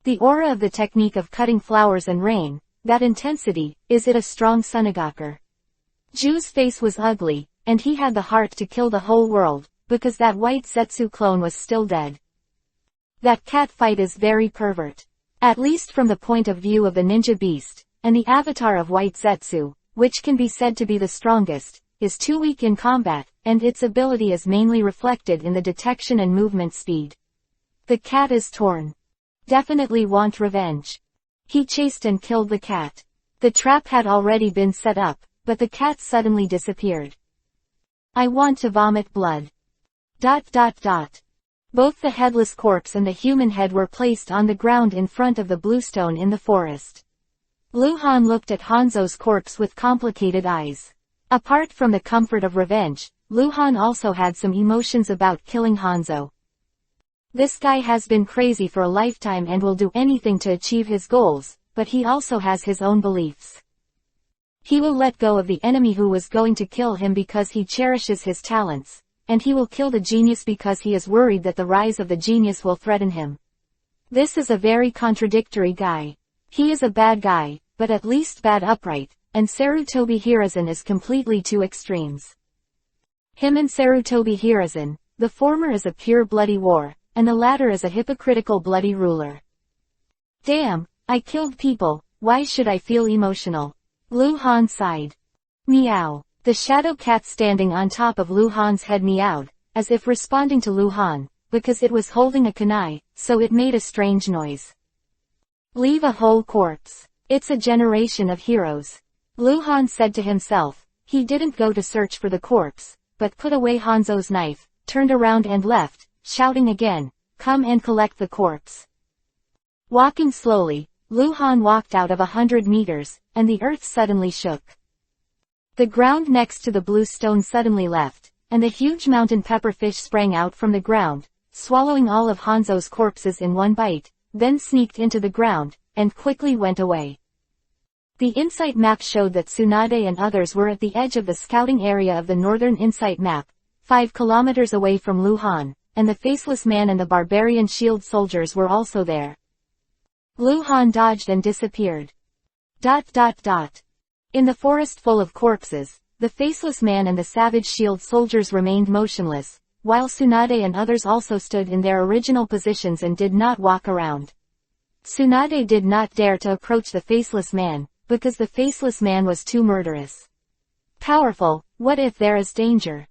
The aura of the technique of cutting flowers and rain, that intensity, is it a strong Sunagaker? Ju's face was ugly, and he had the heart to kill the whole world, because that white Zetsu clone was still dead. That cat fight is very pervert. At least from the point of view of the ninja beast, and the avatar of white Zetsu, which can be said to be the strongest, is too weak in combat, and its ability is mainly reflected in the detection and movement speed. The cat is torn. Definitely want revenge. He chased and killed the cat. The trap had already been set up, but the cat suddenly disappeared. I want to vomit blood. Both the headless corpse and the human head were placed on the ground in front of the bluestone in the forest. Luhan looked at Hanzo's corpse with complicated eyes. Apart from the comfort of revenge, Luhan also had some emotions about killing Hanzo. This guy has been crazy for a lifetime and will do anything to achieve his goals, but he also has his own beliefs. He will let go of the enemy who was going to kill him because he cherishes his talents, and he will kill the genius because he is worried that the rise of the genius will threaten him. This is a very contradictory guy. He is a bad guy, but at least bad upright, and Sarutobi Hiruzen is completely two extremes. Him and Sarutobi Hiruzen, the former is a pure bloody war, and the latter is a hypocritical bloody ruler. Damn, I killed people, why should I feel emotional? Luhan sighed. Meow. The shadow cat standing on top of Luhan's head meowed, as if responding to Luhan, because it was holding a kunai, so it made a strange noise. Leave a whole corpse. It's a generation of heroes. Luhan said to himself. He didn't go to search for the corpse, but put away Hanzo's knife, turned around and left, shouting again, come and collect the corpse. Walking slowly, Luhan walked out of 100 meters, and the earth suddenly shook. The ground next to the blue stone suddenly left, and the huge mountain pepperfish sprang out from the ground, swallowing all of Hanzo's corpses in one bite, then sneaked into the ground, and quickly went away. The Insight map showed that Tsunade and others were at the edge of the scouting area of the Northern Insight map, 5 kilometers away from Luhan, and the Faceless Man and the Barbarian Shield soldiers were also there. Luhan dodged and disappeared. In the forest full of corpses, the Faceless Man and the Savage Shield soldiers remained motionless, while Tsunade and others also stood in their original positions and did not walk around. Tsunade did not dare to approach the Faceless Man, because the Faceless Man was too murderous. Powerful, what if there is danger?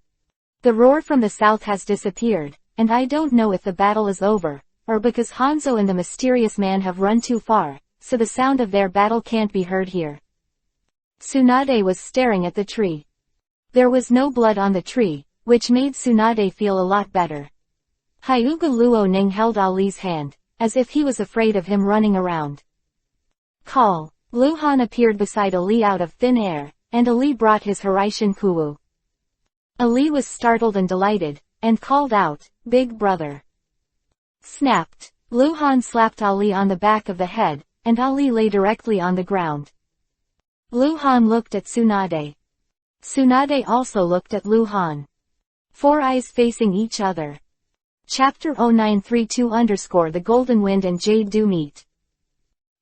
The roar from the south has disappeared, and I don't know if the battle is over, or because Hanzo and the mysterious man have run too far, so the sound of their battle can't be heard here. Tsunade was staring at the tree. There was no blood on the tree, which made Tsunade feel a lot better. Hyuga Luoning held Ali's hand, as if he was afraid of him running around. Call. Luhan appeared beside Ali out of thin air, and Ali brought his Hiraishin Kuwu. Ali was startled and delighted, and called out, Big brother. Snapped. Luhan slapped Ali on the back of the head, and Ali lay directly on the ground. Luhan looked at Tsunade. Tsunade also looked at Luhan. 4 eyes facing each other. Chapter 0932 The Golden Wind and Jade do meet.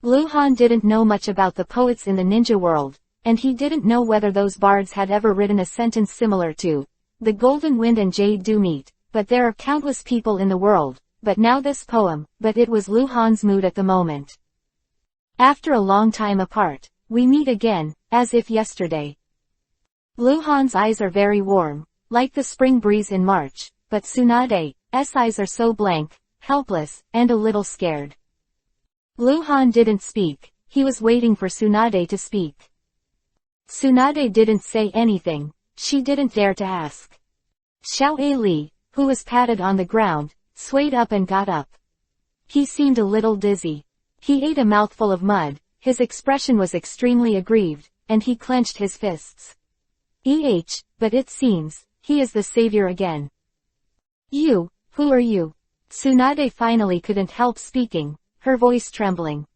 Luhan didn't know much about the poets in the ninja world, and he didn't know whether those bards had ever written a sentence similar to, The Golden Wind and Jade do meet, but there are countless people in the world, but now this poem, but it was Luhan's mood at the moment. After a long time apart, we meet again, as if yesterday. Luhan's eyes are very warm, like the spring breeze in March, but Tsunade's eyes are so blank, helpless, and a little scared. Luhan didn't speak, he was waiting for Tsunade to speak. Tsunade didn't say anything, she didn't dare to ask. Xiao Li, who was patted on the ground, swayed up and got up. He seemed a little dizzy. He ate a mouthful of mud, his expression was extremely aggrieved, and he clenched his fists. But it seems, he is the savior again. You, who are you? Tsunade finally couldn't help speaking, her voice trembling.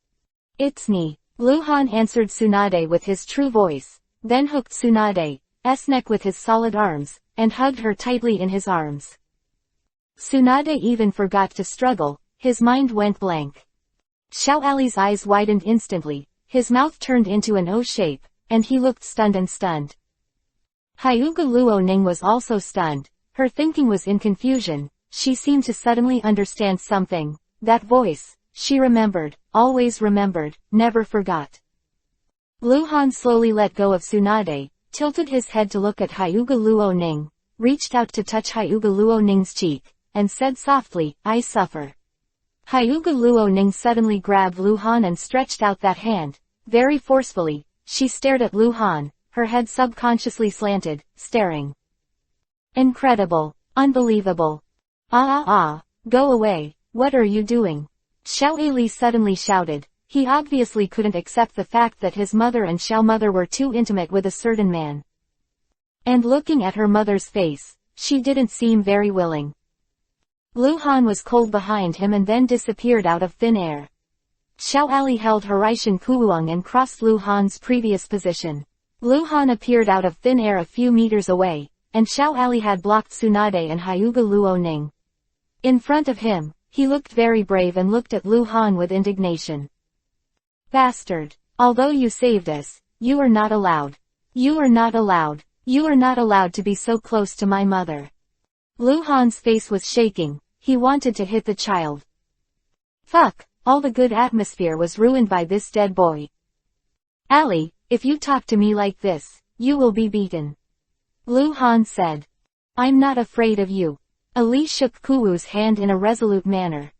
It's me. Luhan answered Tsunade with his true voice, then hooked Tsunade's neck with his solid arms, and hugged her tightly in his arms. Tsunade even forgot to struggle, his mind went blank. Xiao Ali's eyes widened instantly, his mouth turned into an O shape, and he looked stunned and stunned. Hyuga Luoning was also stunned, her thinking was in confusion, she seemed to suddenly understand something, that voice, she remembered, always remembered, never forgot. Luhan slowly let go of Tsunade, tilted his head to look at Hyuga Luoning, reached out to touch Hyuga Luoning's cheek, and said softly, I suffer. Hyuga Luoning suddenly grabbed Luhan and stretched out that hand, very forcefully, she stared at Luhan, her head subconsciously slanted, staring. Incredible. Unbelievable. Go away, what are you doing? Xiao Li suddenly shouted, he obviously couldn't accept the fact that his mother and Xiao mother were too intimate with a certain man. And looking at her mother's face, she didn't seem very willing. Luhan was cold behind him and then disappeared out of thin air. Xiao Ali held Horaishan Kuwang and crossed Luhan's previous position. Luhan appeared out of thin air a few meters away, and Xiao Ali had blocked Tsunade and Hyuga Luoning. In front of him, he looked very brave and looked at Luhan with indignation. Bastard! Although you saved us, you are not allowed. You are not allowed. You are not allowed to be so close to my mother. Luhan's face was shaking, he wanted to hit the child. Fuck, all the good atmosphere was ruined by this dead boy. Ali, if you talk to me like this, you will be beaten. Luhan said. I'm not afraid of you. Ali shook Kuwu's hand in a resolute manner.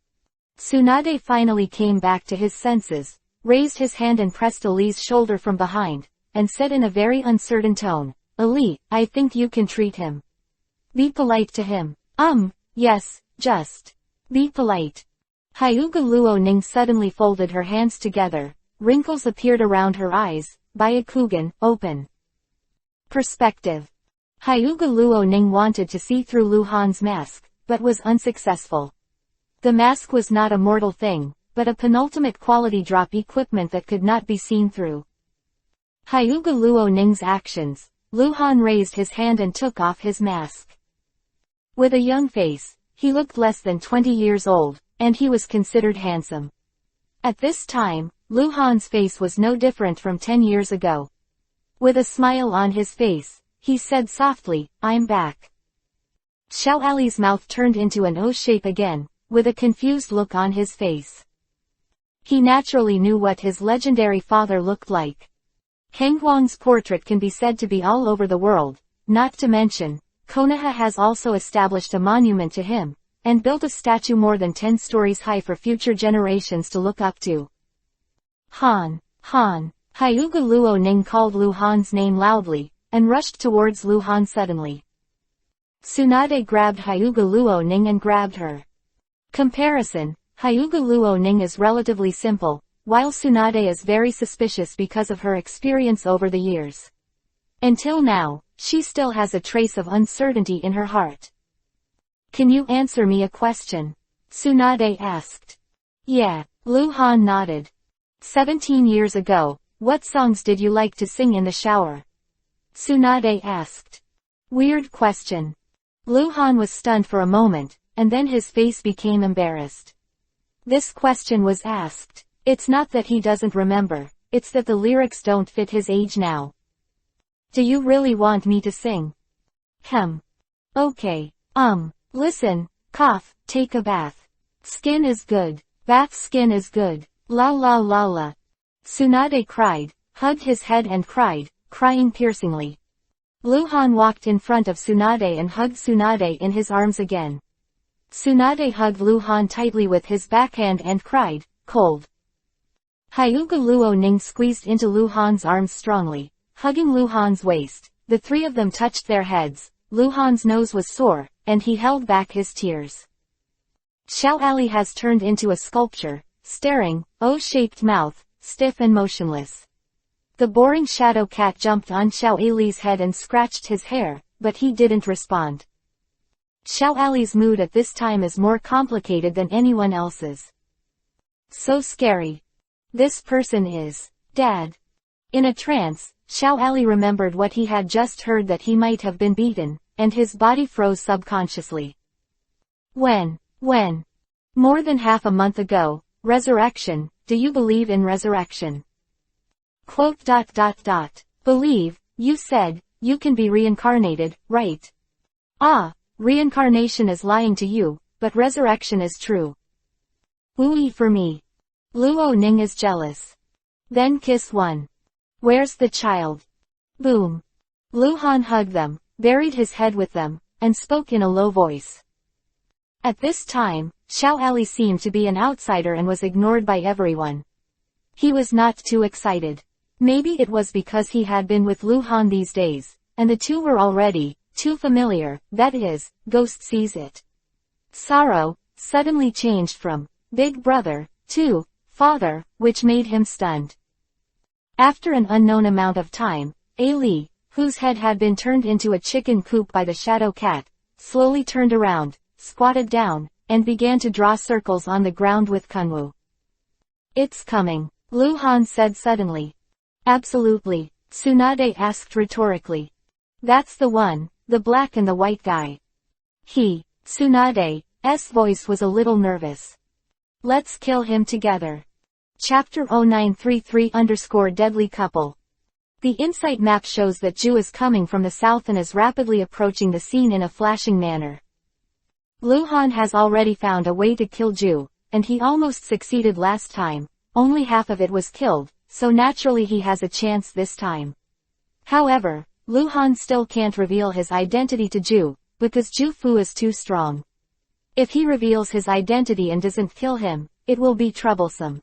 Tsunade finally came back to his senses, raised his hand and pressed Ali's shoulder from behind, and said in a very uncertain tone, Ali, I think you can treat him. Be polite to him. Yes, just. Be polite. Hyuga Luoning suddenly folded her hands together, wrinkles appeared around her eyes, Byakugan, open. Perspective. Hyuga Luoning wanted to see through Luhan's mask, but was unsuccessful. The mask was not a mortal thing, but a penultimate quality drop equipment that could not be seen through. Hyuga Luoning's actions, Luhan raised his hand and took off his mask. With a young face, he looked less than 20 years old, and he was considered handsome. At this time, Luhan's face was no different from 10 years ago. With a smile on his face, he said softly, I'm back. Xiao Ali's mouth turned into an O shape again, with a confused look on his face. He naturally knew what his legendary father looked like. Henghuang's portrait can be said to be all over the world, not to mention, Konoha has also established a monument to him, and built a statue more than 10 stories high for future generations to look up to. Han. Hyuga Luoning called Luhan's name loudly, and rushed towards Luhan suddenly. Tsunade grabbed Hyuga Luoning and grabbed her. Comparison, Hyuga Luoning is relatively simple, while Tsunade is very suspicious because of her experience over the years. Until now, she still has a trace of uncertainty in her heart. Can you answer me a question? Tsunade asked. Yeah, Luhan nodded. 17 years ago, what songs did you like to sing in the shower? Tsunade asked. Weird question. Luhan was stunned for a moment, and then his face became embarrassed. This question was asked. It's not that he doesn't remember, it's that the lyrics don't fit his age now. Do you really want me to sing? Okay. Listen, cough, take a bath. Skin is good. Bath skin is good. La la la la. Tsunade cried, hugged his head and cried, crying piercingly. Lu Han walked in front of Tsunade and hugged Tsunade in his arms again. Tsunade hugged Lu Han tightly with his backhand and cried, cold. Hyuga Luo Ning squeezed into Lu Han's arms strongly, hugging Lu Han's waist. The three of them touched their heads. Lu Han's nose was sore, and he held back his tears. Xiao Ali has turned into a sculpture, staring, O-shaped mouth, stiff and motionless. The boring shadow cat jumped on Xiao Ali's head and scratched his hair, but he didn't respond. Xiao Ali's mood at this time is more complicated than anyone else's. So scary. This person is Dad. In a trance, Xiao Ali remembered what he had just heard, that he might have been beaten, and his body froze subconsciously. When? More than half a month ago. Resurrection, do you believe in resurrection? Quote. Believe, you said, you can be reincarnated, right? Ah, reincarnation is lying to you, but resurrection is true. Woo-ee for me. Luo Ning is jealous. Then kiss one. Where's the child? Boom. Lu Han hugged them, buried his head with them, and spoke in a low voice. At this time, Xiao Ali seemed to be an outsider and was ignored by everyone. He was not too excited. Maybe it was because he had been with Lu Han these days, and the two were already too familiar, that is, Ghost sees it. Sorrow suddenly changed from big brother to father, which made him stunned. After an unknown amount of time, Ali, whose head had been turned into a chicken coop by the shadow cat, slowly turned around, squatted down, and began to draw circles on the ground with Kunwu. It's coming, Lu Han said suddenly. Absolutely, Tsunade asked rhetorically. That's the one, the black and the white guy. Tsunade's voice was a little nervous. Let's kill him together. Chapter 0933_Deadly Couple. The insight map shows that Ju is coming from the south and is rapidly approaching the scene in a flashing manner. Lu Han has already found a way to kill Ju, and he almost succeeded last time. Only half of it was killed, so naturally he has a chance this time. However, Lu Han still can't reveal his identity to Ju, because Ju Fu is too strong. If he reveals his identity and doesn't kill him, it will be troublesome.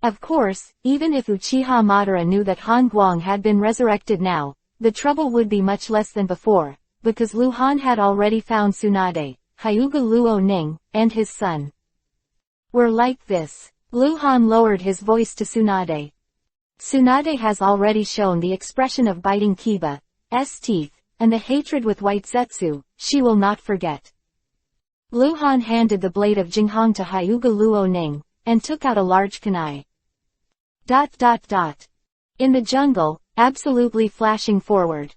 Of course, even if Uchiha Madara knew that Han Guang had been resurrected now, the trouble would be much less than before, because Lu Han had already found Tsunade, Hyuga Luo Ning, and his son. We're like this. Lu Han lowered his voice to Tsunade. Tsunade has already shown the expression of biting Kiba's teeth, and the hatred with White Zetsu. She will not forget. Lu Han handed the blade of Jinghong to Hyuga Luo Ning, and took out a large kunai. In the jungle, absolutely flashing forward.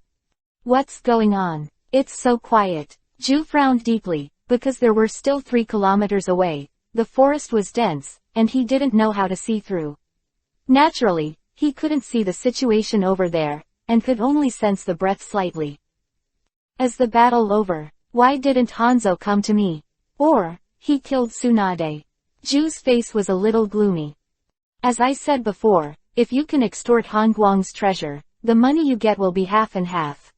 What's going on? It's so quiet. Ju frowned deeply, because there were still 3 kilometers away. The forest was dense, and he didn't know how to see through. Naturally, he couldn't see the situation over there, and could only sense the breath slightly. Is the battle over? Why didn't Hanzo come to me? Or, he killed Tsunade. Ju's face was a little gloomy. As I said before, if you can extort Han Guang's treasure, the money you get will be half and half.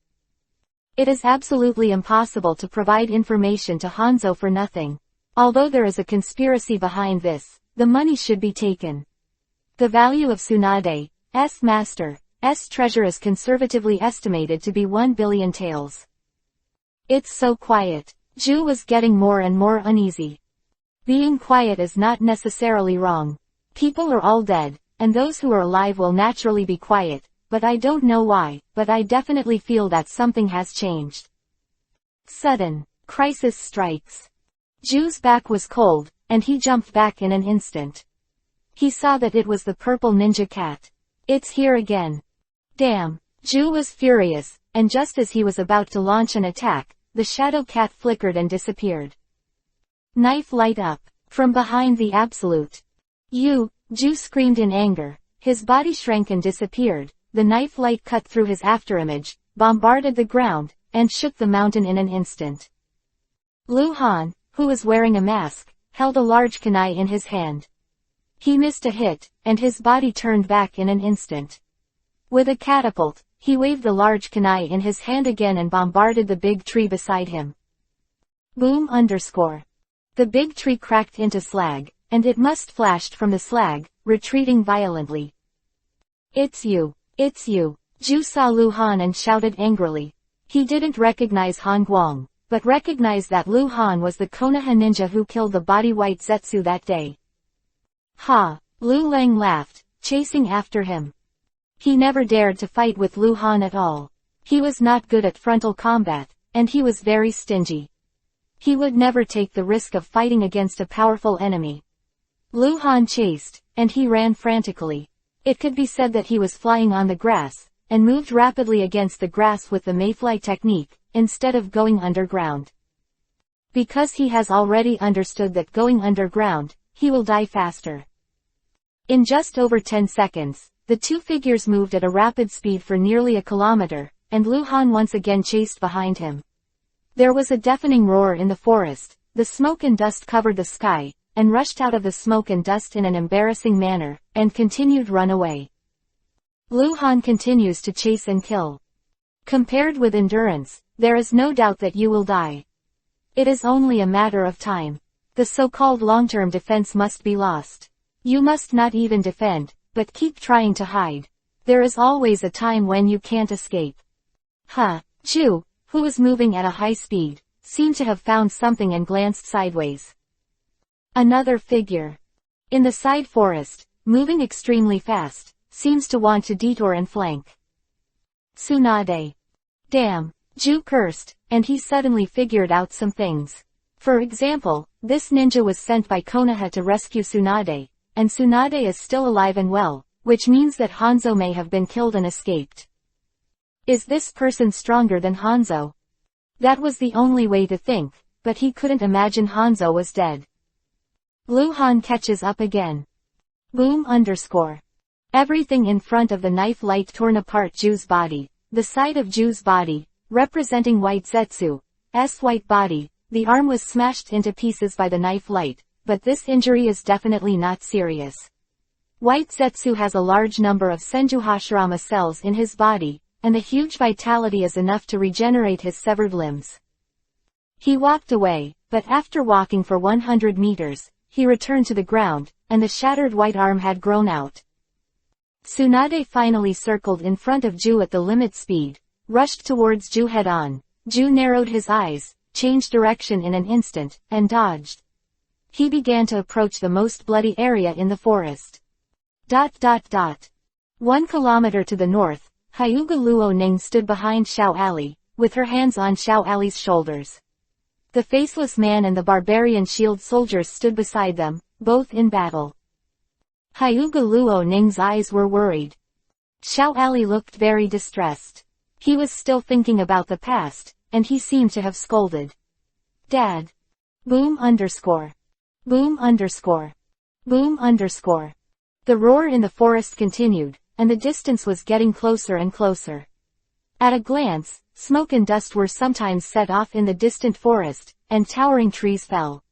It is absolutely impossible to provide information to Hanzo for nothing. Although there is a conspiracy behind this, the money should be taken. The value of Tsunade's master's treasure is conservatively estimated to be 1 billion taels. It's so quiet. Ju was getting more and more uneasy. Being quiet is not necessarily wrong. People are all dead, and those who are alive will naturally be quiet, but I don't know why, but I definitely feel that something has changed. Sudden crisis strikes. Ju's back was cold, and he jumped back in an instant. He saw that it was the purple ninja cat. It's here again. Damn. Ju was furious, and just as he was about to launch an attack, the shadow cat flickered and disappeared. Knife light up. From behind the absolute. Ju screamed in anger. His body shrank and disappeared. The knife light cut through his afterimage, bombarded the ground, and shook the mountain in an instant. Lu Han, who was wearing a mask, held a large kunai in his hand. He missed a hit, and his body turned back in an instant. With a catapult, he waved the large kunai in his hand again and bombarded the big tree beside him. Boom underscore. The big tree cracked into slag, and it must flashed from the slag, retreating violently. It's you. It's you. Ju saw Lu Han and shouted angrily. He didn't recognize Han Guang, but recognized that Lu Han was the Konoha ninja who killed the body white Zetsu that day. Ha! Lu Lang laughed, chasing after him. He never dared to fight with Lu Han at all. He was not good at frontal combat, and he was very stingy. He would never take the risk of fighting against a powerful enemy. Lu Han chased, and he ran frantically. It could be said that he was flying on the grass, and moved rapidly against the grass with the mayfly technique, instead of going underground. Because he has already understood that going underground, he will die faster. In just over 10 seconds, the two figures moved at a rapid speed for nearly a kilometer, and Lu Han once again chased behind him. There was a deafening roar in the forest, the smoke and dust covered the sky, and rushed out of the smoke and dust in an embarrassing manner, and continued run away. Lu Han continues to chase and kill. Compared with endurance, there is no doubt that you will die. It is only a matter of time. The so-called long-term defense must be lost. You must not even defend, but keep trying to hide. There is always a time when you can't escape. Ju, who was moving at a high speed, seemed to have found something and glanced sideways. Another figure. In the side forest, moving extremely fast, seems to want to detour and flank. Tsunade. Damn, Ju cursed, and he suddenly figured out some things. For example, this ninja was sent by Konoha to rescue Tsunade, and Tsunade is still alive and well, which means that Hanzo may have been killed and escaped. Is this person stronger than Hanzo? That was the only way to think, but he couldn't imagine Hanzo was dead. Lu Han catches up again. Boom underscore. Everything in front of the knife light torn apart Ju's body, the side of Ju's body, representing white Zetsu's white body, the arm was smashed into pieces by the knife light, but this injury is definitely not serious. White Zetsu has a large number of Senjuhashirama cells in his body, and the huge vitality is enough to regenerate his severed limbs. He walked away, but after walking for 100 meters, he returned to the ground, and the shattered white arm had grown out. Tsunade finally circled in front of Ju at the limit speed, rushed towards Ju head-on. Ju narrowed his eyes, changed direction in an instant, and dodged. He began to approach the most bloody area in the forest. 1 kilometer to the north, Hyuga Luo Ning stood behind Xiao Ali, with her hands on Xiao Ali's shoulders. The Faceless Man and the Barbarian Shield soldiers stood beside them, both in battle. Hyuga Luo Ning's eyes were worried. Xiao Ali looked very distressed. He was still thinking about the past, and he seemed to have scolded. Dad. Boom underscore. Boom underscore. Boom underscore. The roar in the forest continued, and the distance was getting closer and closer. At a glance, smoke and dust were sometimes set off in the distant forest, and towering trees fell.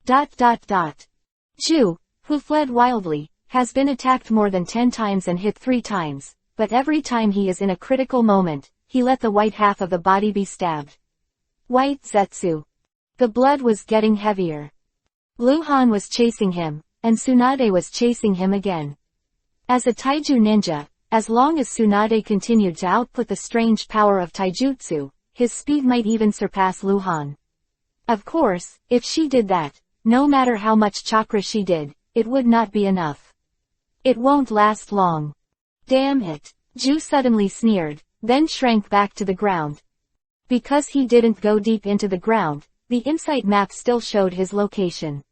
Ju, who fled wildly, has been attacked more than 10 times and hit 3 times, but every time he is in a critical moment, he let the white half of the body be stabbed. White Zetsu. The blood was getting heavier. Lu Han was chasing him, and Tsunade was chasing him again. As a Taiju ninja, as long as Tsunade continued to output the strange power of taijutsu, his speed might even surpass Lu Han. Of course, if she did that, no matter how much chakra she did, it would not be enough. It won't last long. Damn it. Ju suddenly sneered, then shrank back to the ground. Because he didn't go deep into the ground, the insight map still showed his location.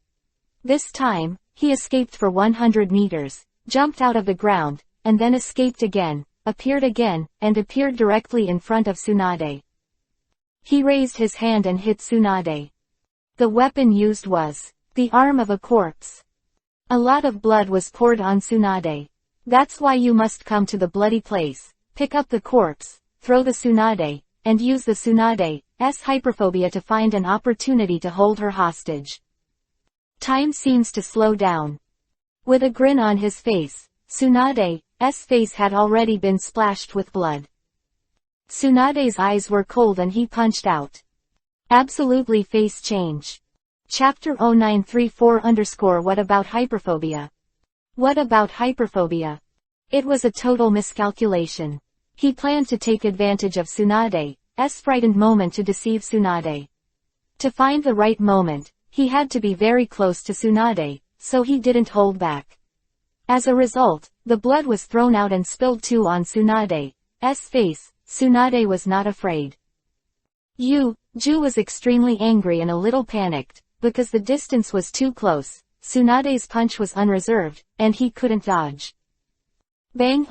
This time, he escaped for 100 meters, jumped out of the ground, and then escaped again, and appeared directly in front of Tsunade. He raised his hand and hit Tsunade. The weapon used was the arm of a corpse. A lot of blood was poured on Tsunade. That's why you must come to the bloody place, pick up the corpse, throw the Tsunade, and use the Tsunade's hyperphobia to find an opportunity to hold her hostage. Time seems to slow down. With a grin on his face, Tsunade face had already been splashed with blood. Tsunade's eyes were cold and he punched out. Absolutely face change. Chapter 0934 What about hyperphobia? What about hyperphobia? It was a total miscalculation. He planned to take advantage of Tsunade's frightened moment to deceive Tsunade. To find the right moment, he had to be very close to Tsunade, so he didn't hold back. As a result, the blood was thrown out and spilled too on Tsunade's face. Tsunade was not afraid. Ju was extremely angry and a little panicked, because the distance was too close. Tsunade's punch was unreserved, and he couldn't dodge. Bang!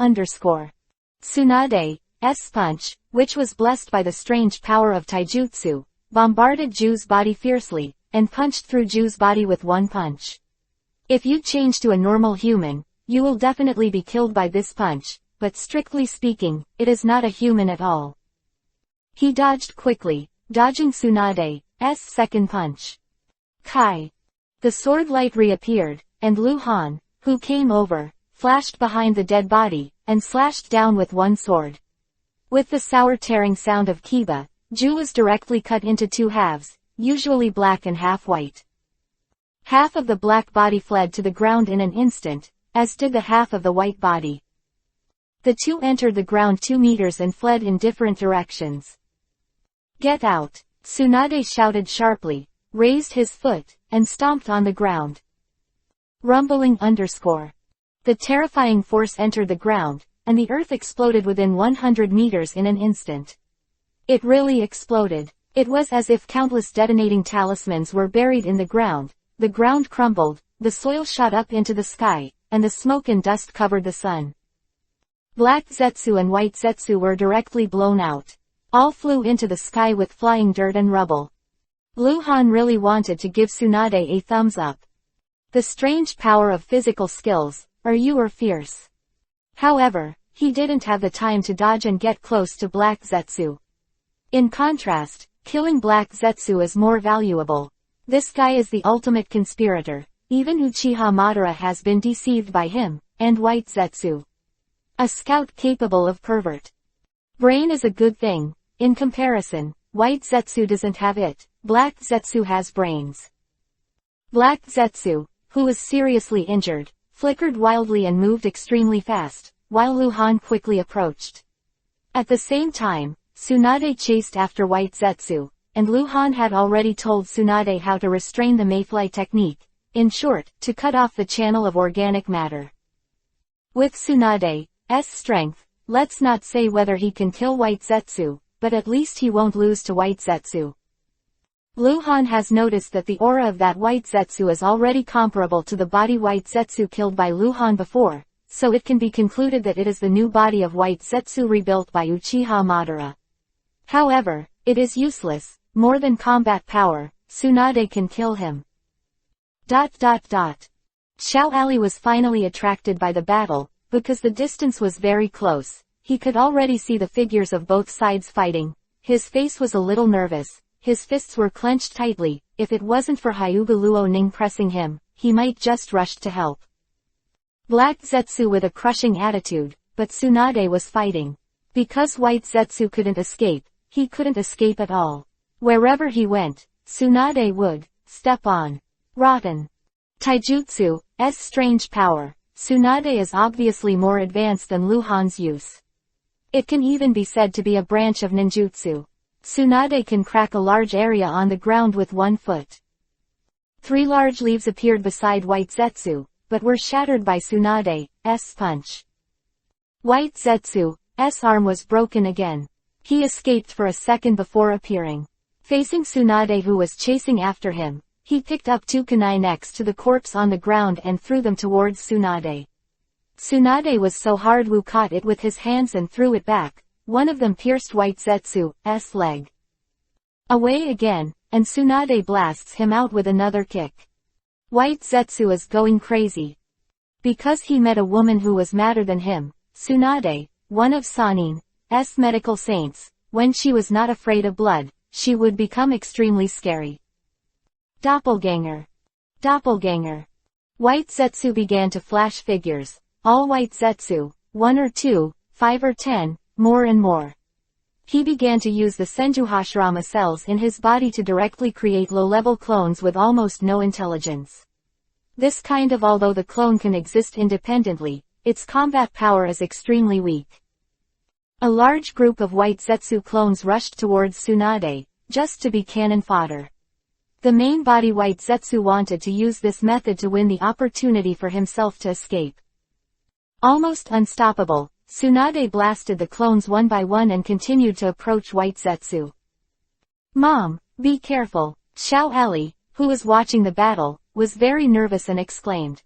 Tsunade's punch, which was blessed by the strange power of taijutsu, bombarded Ju's body fiercely, and punched through Ju's body with one punch. If you change to a normal human, you will definitely be killed by this punch, but strictly speaking, it is not a human at all. He dodged quickly, dodging Tsunade's second punch. Kai! The sword light reappeared, and Lu Han, who came over, flashed behind the dead body, and slashed down with one sword. With the sour tearing sound of Kiba, Ju was directly cut into two halves, usually black and half white. Half of the black body fled to the ground in an instant, as did the half of the white body. The two entered the ground 2 meters and fled in different directions. Get out! Tsunade shouted sharply, raised his foot, and stomped on the ground. Rumbling. The terrifying force entered the ground, and the earth exploded within 100 meters in an instant. It really exploded. It was as if countless detonating talismans were buried in the ground crumbled, the soil shot up into the sky, and the smoke and dust covered the sun. Black Zetsu and White Zetsu were directly blown out. All flew into the sky with flying dirt and rubble. Lu Han really wanted to give Tsunade a thumbs up. The strange power of physical skills, or fierce. However, he didn't have the time to dodge and get close to Black Zetsu. In contrast, killing Black Zetsu is more valuable. This guy is the ultimate conspirator. Even Uchiha Madara has been deceived by him, and White Zetsu. A scout capable of pervert. Brain is a good thing. In comparison, White Zetsu doesn't have it. Black Zetsu has brains. Black Zetsu, who was seriously injured, flickered wildly and moved extremely fast, while Lu Han quickly approached. At the same time, Tsunade chased after White Zetsu, and Lu Han had already told Tsunade how to restrain the mayfly technique, in short, to cut off the channel of organic matter. With Tsunade's strength, let's not say whether he can kill White Zetsu, but at least he won't lose to White Zetsu. Lu Han has noticed that the aura of that White Zetsu is already comparable to the body White Zetsu killed by Lu Han before, so it can be concluded that it is the new body of White Zetsu rebuilt by Uchiha Madara. However, it is useless. More than combat power, Tsunade can kill him. Xiao Ali was finally attracted by the battle, because the distance was very close. He could already see the figures of both sides fighting. His face was a little nervous. His fists were clenched tightly. If it wasn't for Hyuga Luo Ning pressing him, he might just rushed to help. Black Zetsu with a crushing attitude, but Tsunade was fighting. Because White Zetsu couldn't escape, he couldn't escape at all. Wherever he went, Tsunade would step on. Rotten. Taijutsu's strange power. Tsunade is obviously more advanced than Lu Han's use. It can even be said to be a branch of ninjutsu. Tsunade can crack a large area on the ground with 1 foot. 3 large leaves appeared beside White Zetsu, but were shattered by Tsunade's punch. White Zetsu's arm was broken again. He escaped for a second before appearing. Facing Tsunade who was chasing after him, he picked up 2 kunai next to the corpse on the ground and threw them towards Tsunade. Tsunade was so hard Wu caught it with his hands and threw it back. One of them pierced White Zetsu's leg. Away again, and Tsunade blasts him out with another kick. White Zetsu is going crazy. Because he met a woman who was madder than him, Tsunade, one of Sanin's medical saints, when she was not afraid of blood, she would become extremely scary. Doppelganger. White Zetsu began to flash figures. All White Zetsu, 1 or 2, 5 or 10, more and more. He began to use the Senjuhashirama cells in his body to directly create low-level clones with almost no intelligence. This kind of although the clone can exist independently, its combat power is extremely weak. A large group of white Zetsu clones rushed towards Tsunade, just to be cannon fodder. The main body white Zetsu wanted to use this method to win the opportunity for himself to escape. Almost unstoppable, Tsunade blasted the clones one by one and continued to approach white Zetsu. "Mom, be careful," Xiao Ali, who was watching the battle, was very nervous and exclaimed.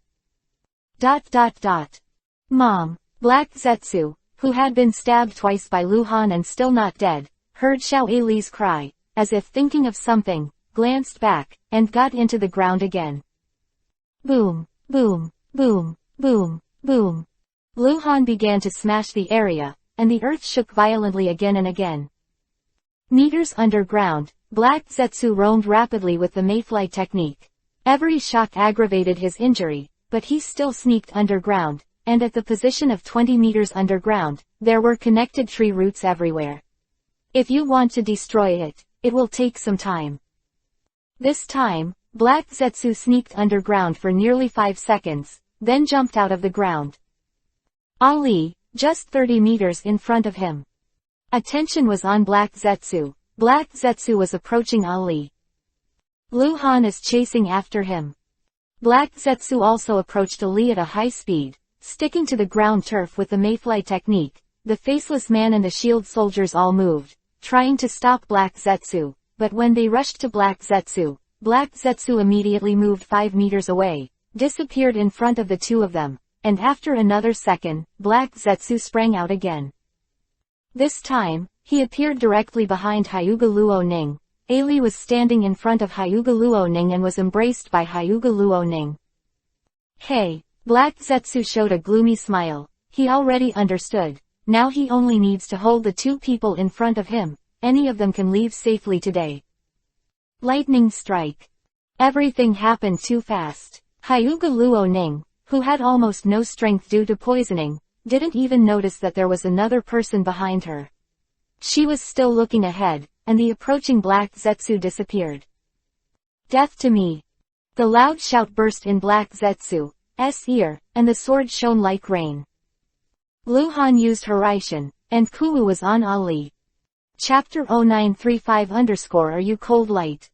Mom, Black Zetsu, who had been stabbed twice by Lu Han and still not dead, heard Xiao Ali's cry, as if thinking of something, glanced back, and got into the ground again. Boom, boom, boom, boom, boom. Lu Han began to smash the area, and the earth shook violently again and again. Meters underground, Black Zetsu roamed rapidly with the mayfly technique. Every shock aggravated his injury, but he still sneaked underground, and at the position of 20 meters underground, there were connected tree roots everywhere. If you want to destroy it, it will take some time. This time, Black Zetsu sneaked underground for nearly 5 seconds, then jumped out of the ground. Ali, just 30 meters in front of him. Attention was on Black Zetsu. Black Zetsu was approaching Ali. Lu Han is chasing after him. Black Zetsu also approached Ali at a high speed, sticking to the ground turf with the mayfly technique. The faceless man and the shield soldiers all moved, trying to stop Black Zetsu, but when they rushed to Black Zetsu immediately moved 5 meters away, disappeared in front of the two of them, and after another second, Black Zetsu sprang out again. This time, he appeared directly behind Hyuga Luoning. Ali was standing in front of Hyuga Luoning and was embraced by Hyuga Luoning. Hey! Black Zetsu showed a gloomy smile. He already understood. Now he only needs to hold the two people in front of him. Any of them can leave safely today. Lightning strike. Everything happened too fast. Hyuga Luoning, who had almost no strength due to poisoning, didn't even notice that there was another person behind her. She was still looking ahead, and the approaching Black Zetsu disappeared. Death to me! The loud shout burst in Black Zetsu's ear, and the sword shone like rain. Lu Han used Horaishin, and Kuwu was on Ali. Chapter 0935 _ Are you cold light?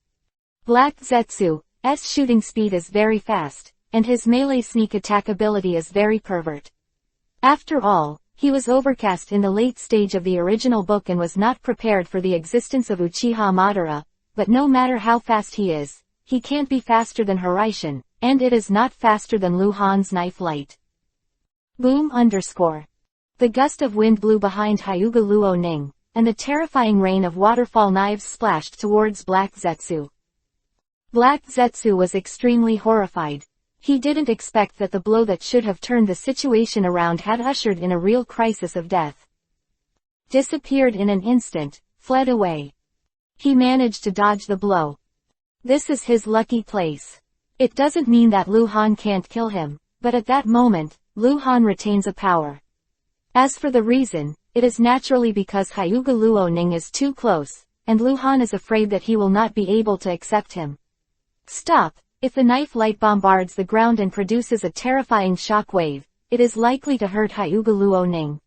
Black Zetsu's shooting speed is very fast, and his melee sneak attack ability is very pervert. After all, he was overcast in the late stage of the original book and was not prepared for the existence of Uchiha Madara, but no matter how fast he is, he can't be faster than Horaishin, and it is not faster than Lu Han's knife light. Boom _ The gust of wind blew behind Hyuga Luoning, and the terrifying rain of waterfall knives splashed towards Black Zetsu. Black Zetsu was extremely horrified. He didn't expect that the blow that should have turned the situation around had ushered in a real crisis of death. Disappeared in an instant, fled away. He managed to dodge the blow. This is his lucky place. It doesn't mean that Lu Han can't kill him, but at that moment, Lu Han retains a power. As for the reason, it is naturally because Hyuga Luoning is too close, and Lu Han is afraid that he will not be able to accept him. Stop! If the knife light bombards the ground and produces a terrifying shock wave, it is likely to hurt Hyuga Luoning.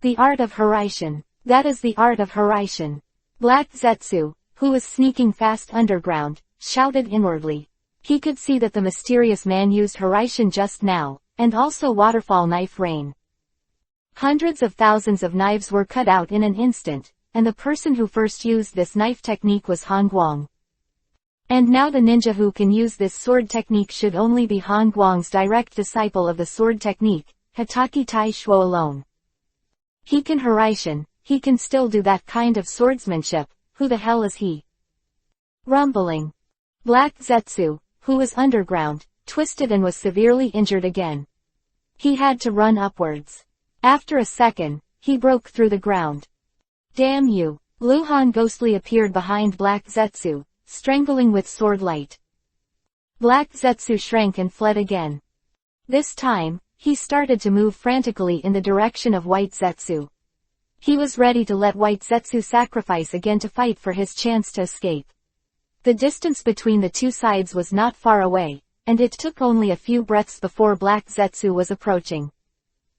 The art of Horaishin. That is the art of Horaishin. Black Zetsu, who was sneaking fast underground, shouted inwardly. He could see that the mysterious man used Horaishin just now, and also waterfall knife rain. Hundreds of thousands of knives were cut out in an instant, and the person who first used this knife technique was Han Guang. And now the ninja who can use this sword technique should only be Han Guang's direct disciple of the sword technique, Hitaki Tai Shuo alone. He can Horaishin, he can still do that kind of swordsmanship. Who the hell is he? Rumbling. Black Zetsu, who was underground, twisted and was severely injured again. He had to run upwards. After a second, he broke through the ground. Damn you! Lu Han ghostly appeared behind Black Zetsu, strangling with sword light. Black Zetsu shrank and fled again. This time, He started to move frantically in the direction of White Zetsu. He was ready to let White Zetsu sacrifice again to fight for his chance to escape. The distance between the two sides was not far away, and it took only a few breaths before Black Zetsu was approaching.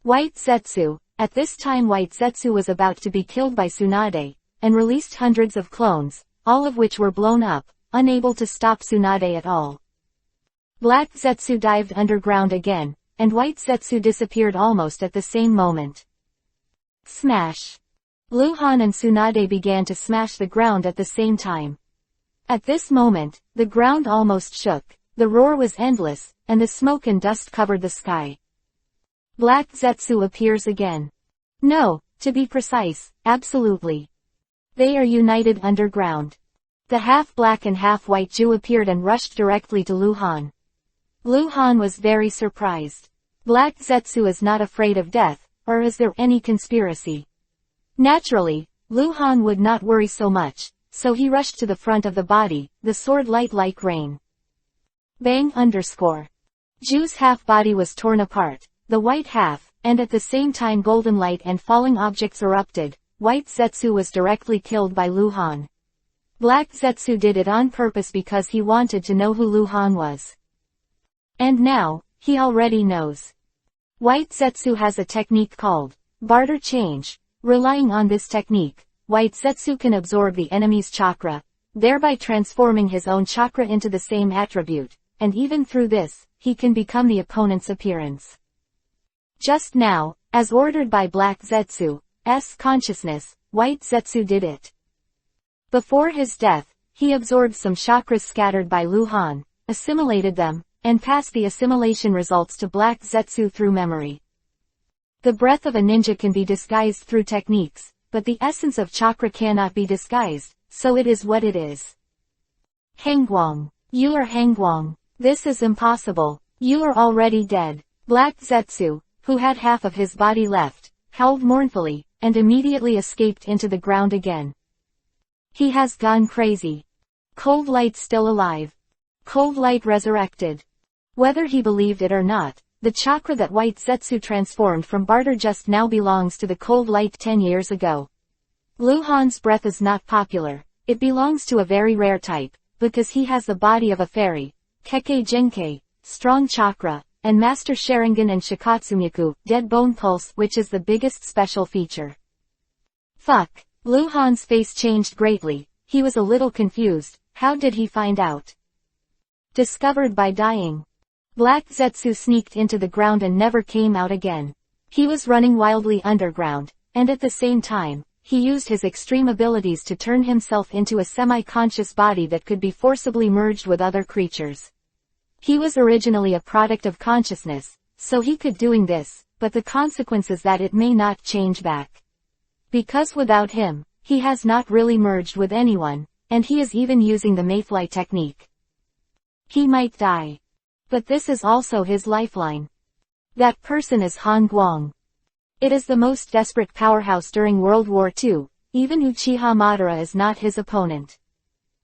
White Zetsu, at this time White Zetsu was about to be killed by Tsunade, and released hundreds of clones, all of which were blown up, unable to stop Tsunade at all. Black Zetsu dived underground again, and White Zetsu disappeared almost at the same moment. Smash! Luhan and Tsunade began to smash the ground at the same time. At this moment, the ground almost shook, the roar was endless, and the smoke and dust covered the sky. Black Zetsu appears again. No, to be precise, absolutely. They are united underground. The half-black and half-white Jew appeared and rushed directly to Luhan. Luhan was very surprised. Black Zetsu is not afraid of death, or is there any conspiracy? Naturally, Luhan would not worry so much, so he rushed to the front of the body, the sword light like rain. Bang _ Jew's half-body was torn apart, the white half, and at the same time golden light and falling objects erupted. White Zetsu was directly killed by Luhan. Black Zetsu did it on purpose because he wanted to know who Luhan was. And now, he already knows. White Zetsu has a technique called barter change. Relying on this technique, White Zetsu can absorb the enemy's chakra, thereby transforming his own chakra into the same attribute, and even through this, he can become the opponent's appearance. Just now, as ordered by Black Zetsu's consciousness, White Zetsu did it. Before his death, he absorbed some chakras scattered by Luhan, assimilated them, and passed the assimilation results to Black Zetsu through memory. The breath of a ninja can be disguised through techniques, but the essence of chakra cannot be disguised, so it is what it is. Hangguang. You are Hangguang. This is impossible. You are already dead. Black Zetsu, who had half of his body left, howled mournfully, and immediately escaped into the ground again. He has gone crazy. Cold Light still alive. Cold Light resurrected. Whether he believed it or not, the chakra that White Zetsu transformed from barter just now belongs to the Cold Light 10 years ago. Luhan's breath is not popular, it belongs to a very rare type, because he has the body of a fairy, Kekkei Genkei, strong chakra, and Master Sharingan and Shikatsumyaku, dead bone pulse, which is the biggest special feature. Fuck. Luhan's face changed greatly, he was a little confused. How did he find out? Discovered by dying. Black Zetsu sneaked into the ground and never came out again. He was running wildly underground, and at the same time, he used his extreme abilities to turn himself into a semi-conscious body that could be forcibly merged with other creatures. He was originally a product of consciousness, so he could doing this, but the consequence is that it may not change back. Because without him, he has not really merged with anyone, and he is even using the mayfly technique. He might die. But this is also his lifeline. That person is Han Guang. It is the most desperate powerhouse during World War II, even Uchiha Madara is not his opponent.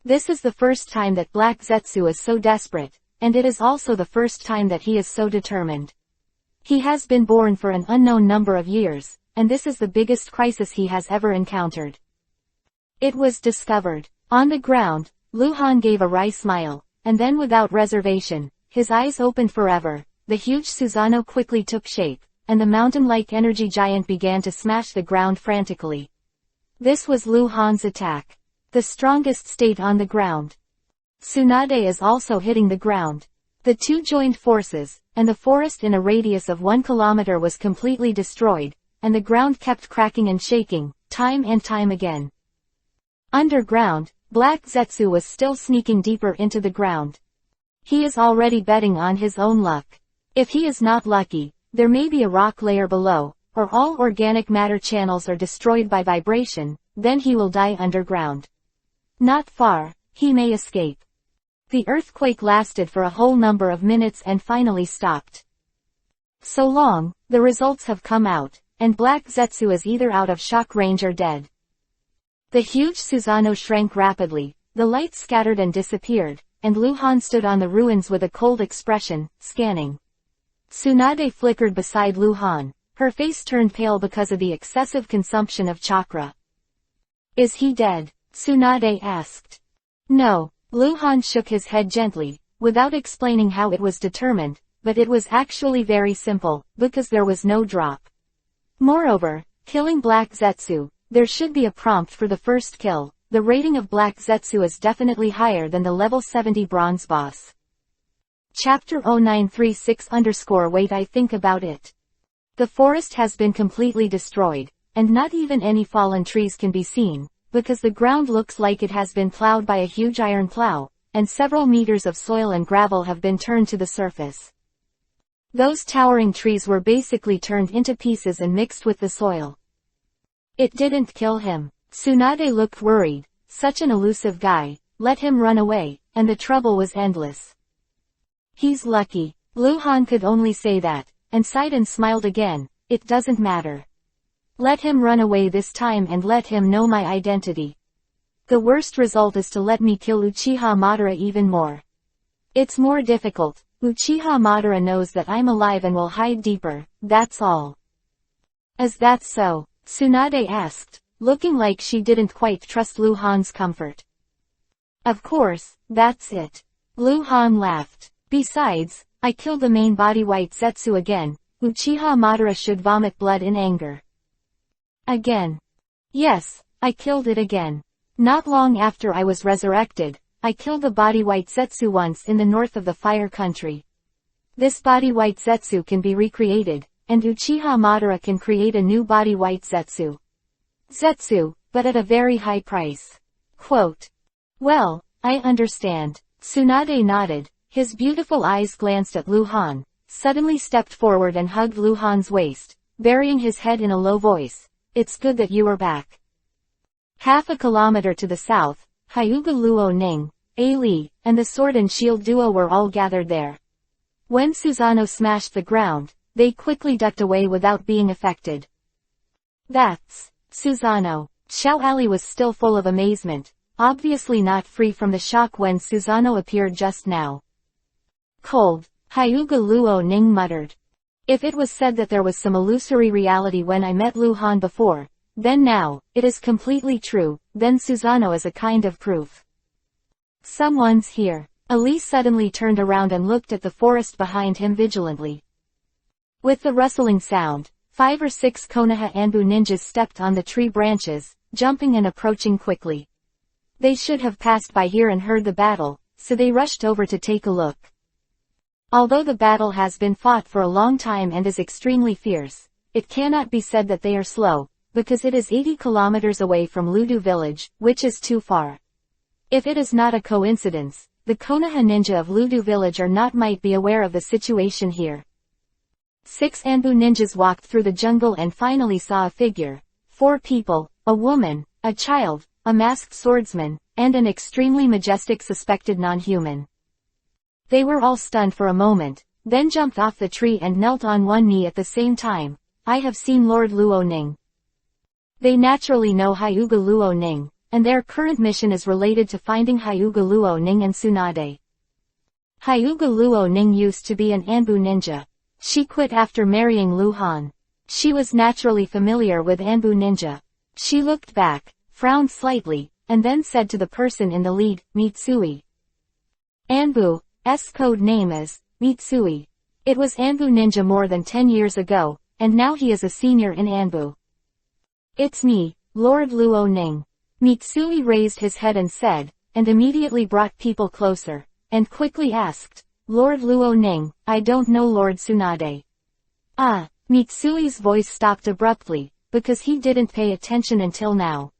This is the first time that Black Zetsu is so desperate, and it is also the first time that he is so determined. He has been born for an unknown number of years, and this is the biggest crisis he has ever encountered. It was discovered. On the ground, Luhan gave a wry smile, and then without reservation, his eyes opened forever. The huge Susanoo quickly took shape, and the mountain-like energy giant began to smash the ground frantically. This was Luhan's attack. The strongest stayed on the ground. Tsunade is also hitting the ground. The two joined forces, and the forest in a radius of 1 kilometer was completely destroyed, and the ground kept cracking and shaking, time and time again. Underground, Black Zetsu was still sneaking deeper into the ground. He is already betting on his own luck. If he is not lucky, there may be a rock layer below, or all organic matter channels are destroyed by vibration, then he will die underground. Not far, he may escape. The earthquake lasted for a whole number of minutes and finally stopped. So long, the results have come out, and Black Zetsu is either out of shock range or dead. The huge Susanoo shrank rapidly, the light scattered and disappeared, and Luhan stood on the ruins with a cold expression, scanning. Tsunade flickered beside Lu Han. Her face turned pale because of the excessive consumption of chakra. Is he dead? Tsunade asked. No. Lu Han shook his head gently, without explaining how it was determined, but it was actually very simple, because there was no drop. Moreover, killing Black Zetsu, there should be a prompt for the first kill. The rating of Black Zetsu is definitely higher than the level 70 bronze boss. Chapter 0936_Wait, I think about it. The forest has been completely destroyed, and not even any fallen trees can be seen, because the ground looks like it has been plowed by a huge iron plow, and several meters of soil and gravel have been turned to the surface. Those towering trees were basically turned into pieces and mixed with the soil. It didn't kill him. Tsunade looked worried. Such an elusive guy. Let him run away, and the trouble was endless. He's lucky. Lu Han could only say that, and sighed and smiled again. It doesn't matter. Let him run away this time and let him know my identity. The worst result is to let me kill Uchiha Madara even more. It's more difficult. Uchiha Madara knows that I'm alive and will hide deeper, that's all. Is that so? Tsunade asked, looking like she didn't quite trust Lu Han's comfort. Of course, that's it. Lu Han laughed. Besides, I killed the main body White Zetsu again. Uchiha Madara should vomit blood in anger. Again. Yes, I killed it again. Not long after I was resurrected, I killed the body White Zetsu once in the north of the Fire Country. This body White Zetsu can be recreated, and Uchiha Madara can create a new body White Zetsu. But at a very high price. Quote. Well, I understand. Tsunade nodded. His beautiful eyes glanced at Lu Han, suddenly stepped forward and hugged Lu Han's waist, burying his head in a low voice. It's good that you are back. Half a kilometer to the south, Hyuga Luo Ning, A Li, and the Sword and Shield duo were all gathered there. When Susanoo smashed the ground, they quickly ducked away without being affected. That's Susanoo. Xiao Ali was still full of amazement, obviously not free from the shock when Susanoo appeared just now. Cold, Hyuga Luo Ning muttered. If it was said that there was some illusory reality when I met Lu Han before, then now, it is completely true, then Susanoo is a kind of proof. Someone's here. Ali suddenly turned around and looked at the forest behind him vigilantly. With the rustling sound, 5 or 6 Konoha Anbu ninjas stepped on the tree branches, jumping and approaching quickly. They should have passed by here and heard the battle, so they rushed over to take a look. Although the battle has been fought for a long time and is extremely fierce, it cannot be said that they are slow, because it is 80 kilometers away from Ludu village, which is too far. If it is not a coincidence, the Konoha ninja of Ludu village might be aware of the situation here. 6 Anbu ninjas walked through the jungle and finally saw a figure. 4 people, a woman, a child, a masked swordsman, and an extremely majestic suspected non-human. They were all stunned for a moment, then jumped off the tree and knelt on one knee at the same time. I have seen Lord Luo Ning. They naturally know Hyuga Luo Ning, and their current mission is related to finding Hyuga Luo Ning and Tsunade. Hyuga Luo Ning used to be an Anbu ninja. She quit after marrying Lu Han. She was naturally familiar with Anbu ninja. She looked back, frowned slightly, and then said to the person in the lead, Mitsui. Anbu's code name is Mitsui. It was Anbu ninja more than 10 years ago, and now he is a senior in Anbu. It's me, Lord Luo Ning. Mitsui raised his head and said, and immediately brought people closer, and quickly asked, Lord Luo Ning, I don't know Lord Tsunade. Ah, Mitsui's voice stopped abruptly, because he didn't pay attention until now.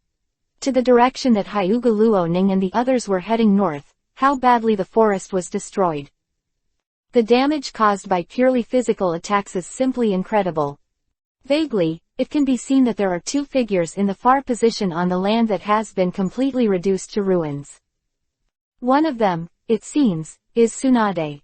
To the direction that Hyuga Luo Ning and the others were heading north, how badly the forest was destroyed. The damage caused by purely physical attacks is simply incredible. Vaguely, it can be seen that there are 2 figures in the far position on the land that has been completely reduced to ruins. One of them, it seems, is Tsunade.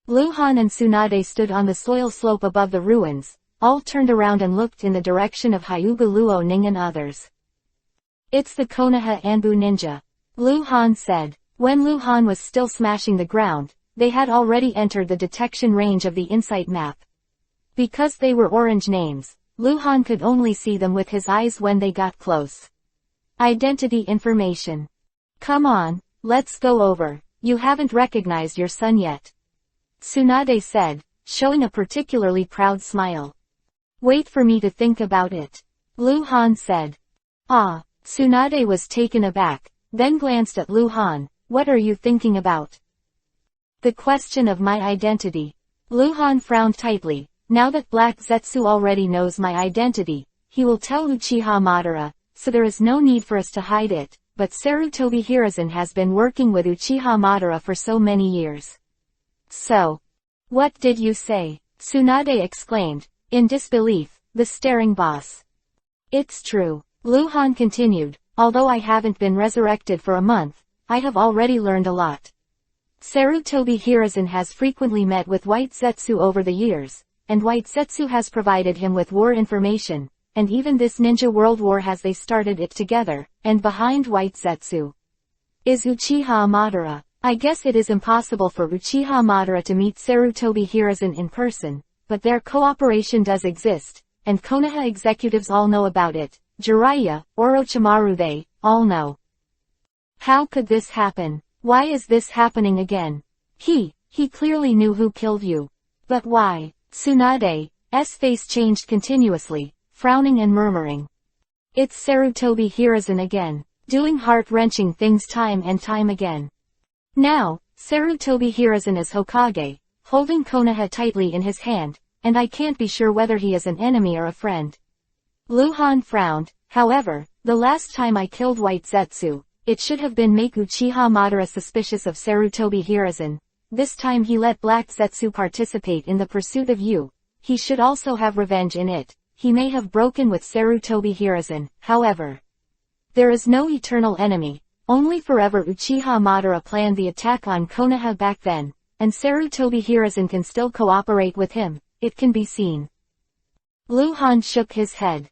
Lu Han and Tsunade stood on the soil slope above the ruins, all turned around and looked in the direction of Hyuga Luo Ning and others. It's the Konoha Anbu ninja. Lu Han said. When Lu Han was still smashing the ground, they had already entered the detection range of the insight map. Because they were orange names, Luhan could only see them with his eyes when they got close. Identity information. Come on, let's go over. You haven't recognized your son yet. Tsunade said, showing a particularly proud smile. Wait for me to think about it. Luhan said. Ah, Tsunade was taken aback, then glanced at Luhan. What are you thinking about? The question of my identity. Luhan frowned tightly. Now that Black Zetsu already knows my identity, he will tell Uchiha Madara, so there is no need for us to hide it, but Sarutobi Hiruzen has been working with Uchiha Madara for so many years. So. What did you say? Tsunade exclaimed, in disbelief, the staring boss. It's true. Luhan continued, although I haven't been resurrected for a month, I have already learned a lot. Sarutobi Hiruzen has frequently met with White Zetsu over the years, and White Zetsu has provided him with war information, and even this ninja world war has they started it together, and behind White Zetsu is Uchiha Madara. I guess it is impossible for Uchiha Madara to meet Sarutobi Hiruzen in person, but their cooperation does exist, and Konoha executives all know about it. Jiraiya, Orochimaru, they all know. How could this happen? Why is this happening again? He clearly knew who killed you. But why? Tsunade's face changed continuously, frowning and murmuring. It's Sarutobi Hiruzen again, doing heart-wrenching things time and time again. Now, Sarutobi Hiruzen is Hokage, holding Konoha tightly in his hand, and I can't be sure whether he is an enemy or a friend. Luhan frowned. However, the last time I killed White Zetsu, it should have been make Uchiha Madara suspicious of Sarutobi Hiruzen. This time he let Black Zetsu participate in the pursuit of you. He should also have revenge in it. He may have broken with Sarutobi Hiruzen, however. There is no eternal enemy. Only forever. Uchiha Madara planned the attack on Konoha back then, and Sarutobi Hiruzen can still cooperate with him, it can be seen. Luhan shook his head.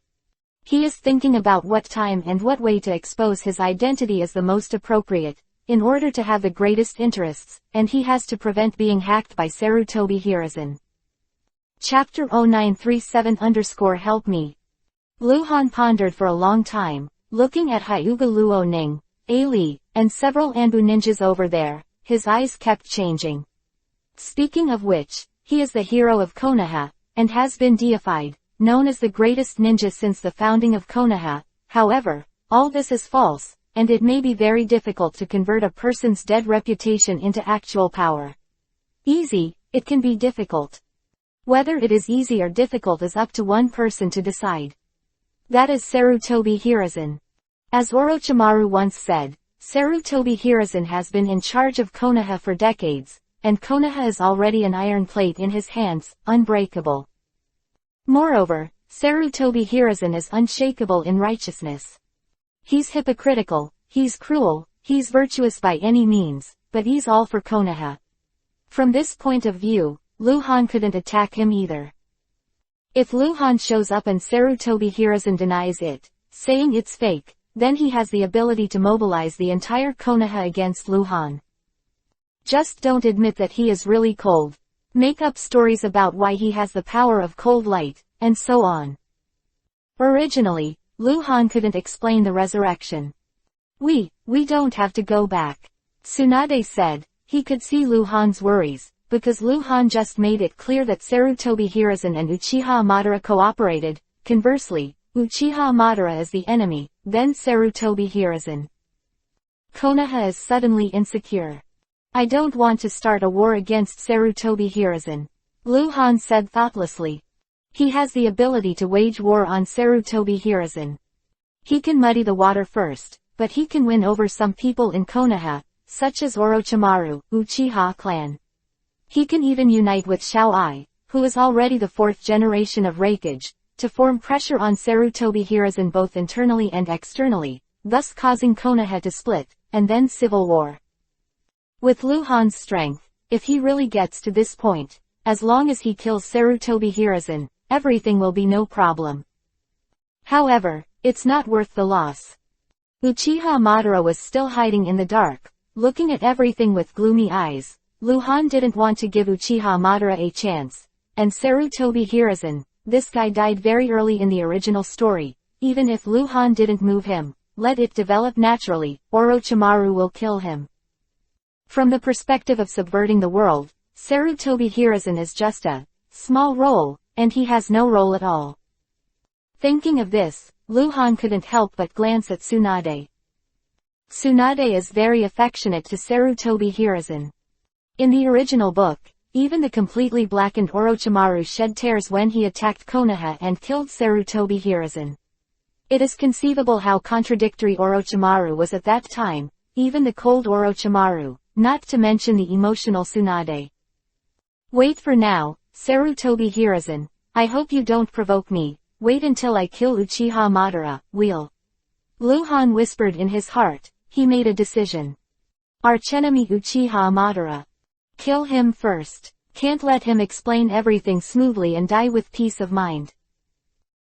He is thinking about what time and what way to expose his identity is the most appropriate, in order to have the greatest interests, and he has to prevent being hacked by Sarutobi Hiruzen. Chapter 0937_help me. Luhan pondered for a long time, looking at Hyuga Luo Ning, Ali, and several Anbu ninjas over there. His eyes kept changing. Speaking of which, he is the hero of Konoha, and has been deified, known as the greatest ninja since the founding of Konoha. However, all this is false, and it may be very difficult to convert a person's dead reputation into actual power. Easy, it can be difficult. Whether it is easy or difficult is up to one person to decide. That is Sarutobi Hiruzen. As Orochimaru once said, Sarutobi Hiruzen has been in charge of Konoha for decades, and Konoha is already an iron plate in his hands, unbreakable. Moreover, Sarutobi Hiruzen is unshakable in righteousness. He's hypocritical, he's cruel, he's virtuous by any means, but he's all for Konoha. From this point of view, Luhan couldn't attack him either. If Luhan shows up and Sarutobi Hiruzen denies it, saying it's fake, then he has the ability to mobilize the entire Konoha against Luhan. Just don't admit that he is really cold. Make up stories about why he has the power of cold light, and so on. Originally, Luhan couldn't explain the resurrection. We don't have to go back. Tsunade said. He could see Luhan's worries, because Luhan just made it clear that Sarutobi Hiruzen and Uchiha Madara cooperated. Conversely, Uchiha Madara is the enemy, then Sarutobi Hiruzen. Konoha is suddenly insecure. I don't want to start a war against Sarutobi Hiruzen. Luhan said thoughtlessly. He has the ability to wage war on Sarutobi Hiruzen. He can muddy the water first, but he can win over some people in Konoha, such as Orochimaru, Uchiha clan. He can even unite with Xiao Ai, who is already the fourth generation of Raikage, to form pressure on Sarutobi Hiruzen both internally and externally, thus causing Konoha to split, and then civil war. With Luhan's strength, if he really gets to this point, as long as he kills Sarutobi Hiruzen, everything will be no problem. However, it's not worth the loss. Uchiha Madara was still hiding in the dark, looking at everything with gloomy eyes. Luhan didn't want to give Uchiha Madara a chance. And Sarutobi Hiruzen, this guy died very early in the original story. Even if Luhan didn't move him, let it develop naturally, Orochimaru will kill him. From the perspective of subverting the world, Sarutobi Hiruzen is just a small role, and he has no role at all. Thinking of this, Luhan couldn't help but glance at Tsunade. Tsunade is very affectionate to Sarutobi Hiruzen. In the original book, even the completely blackened Orochimaru shed tears when he attacked Konoha and killed Sarutobi Hiruzen. It is conceivable how contradictory Orochimaru was at that time, even the cold Orochimaru, not to mention the emotional Tsunade. Wait for now, Sarutobi Hiruzen, I hope you don't provoke me, wait until I kill Uchiha Madara, will. Luhan whispered in his heart, he made a decision. Archenemy Uchiha Madara. Kill him first. Can't let him explain everything smoothly and die with peace of mind.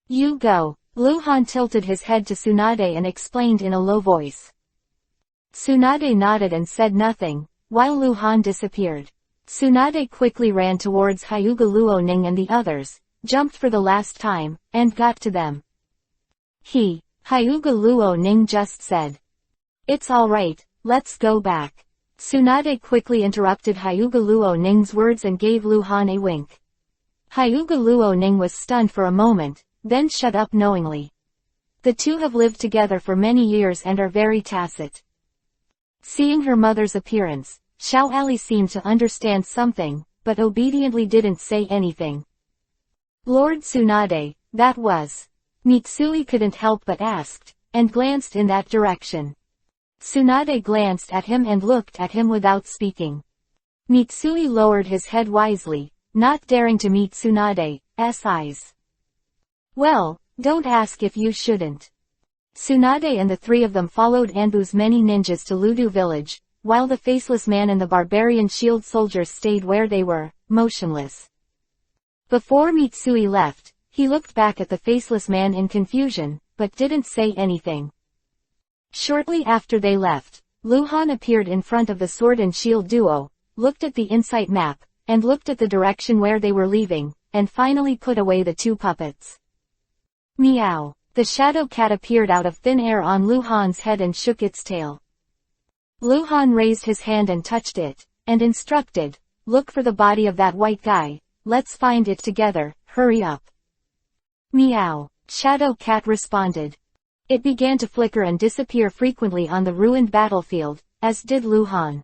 You go. Luhan tilted his head to Tsunade and explained in a low voice. Tsunade nodded and said nothing, while Luhan disappeared. Tsunade quickly ran towards Hyuga Luoning and the others, jumped for the last time, and got to them. Hyuga Luoning just said. It's alright, let's go back. Tsunade quickly interrupted Hyuga Luoning's words and gave Luhan a wink. Hyuga Luoning was stunned for a moment, then shut up knowingly. The two have lived together for many years and are very tacit. Seeing her mother's appearance, Xiao Ali seemed to understand something, but obediently didn't say anything. Lord Tsunade, that was. Mitsui couldn't help but asked, and glanced in that direction. Tsunade glanced at him and looked at him without speaking. Mitsui lowered his head wisely, not daring to meet Tsunade's eyes. Well, don't ask if you shouldn't. Tsunade and the three of them followed Anbu's many ninjas to Ludu village, while the faceless man and the barbarian shield soldiers stayed where they were, motionless. Before Mitsui left, he looked back at the faceless man in confusion, but didn't say anything. Shortly after they left, Luhan appeared in front of the sword and shield duo, looked at the insight map, and looked at the direction where they were leaving, and finally put away the two puppets. Meow. The shadow cat appeared out of thin air on Luhan's head and shook its tail. Luhan raised his hand and touched it, and instructed, look for the body of that white guy, let's find it together, hurry up. Meow. Shadow cat responded. It began to flicker and disappear frequently on the ruined battlefield, as did Luhan.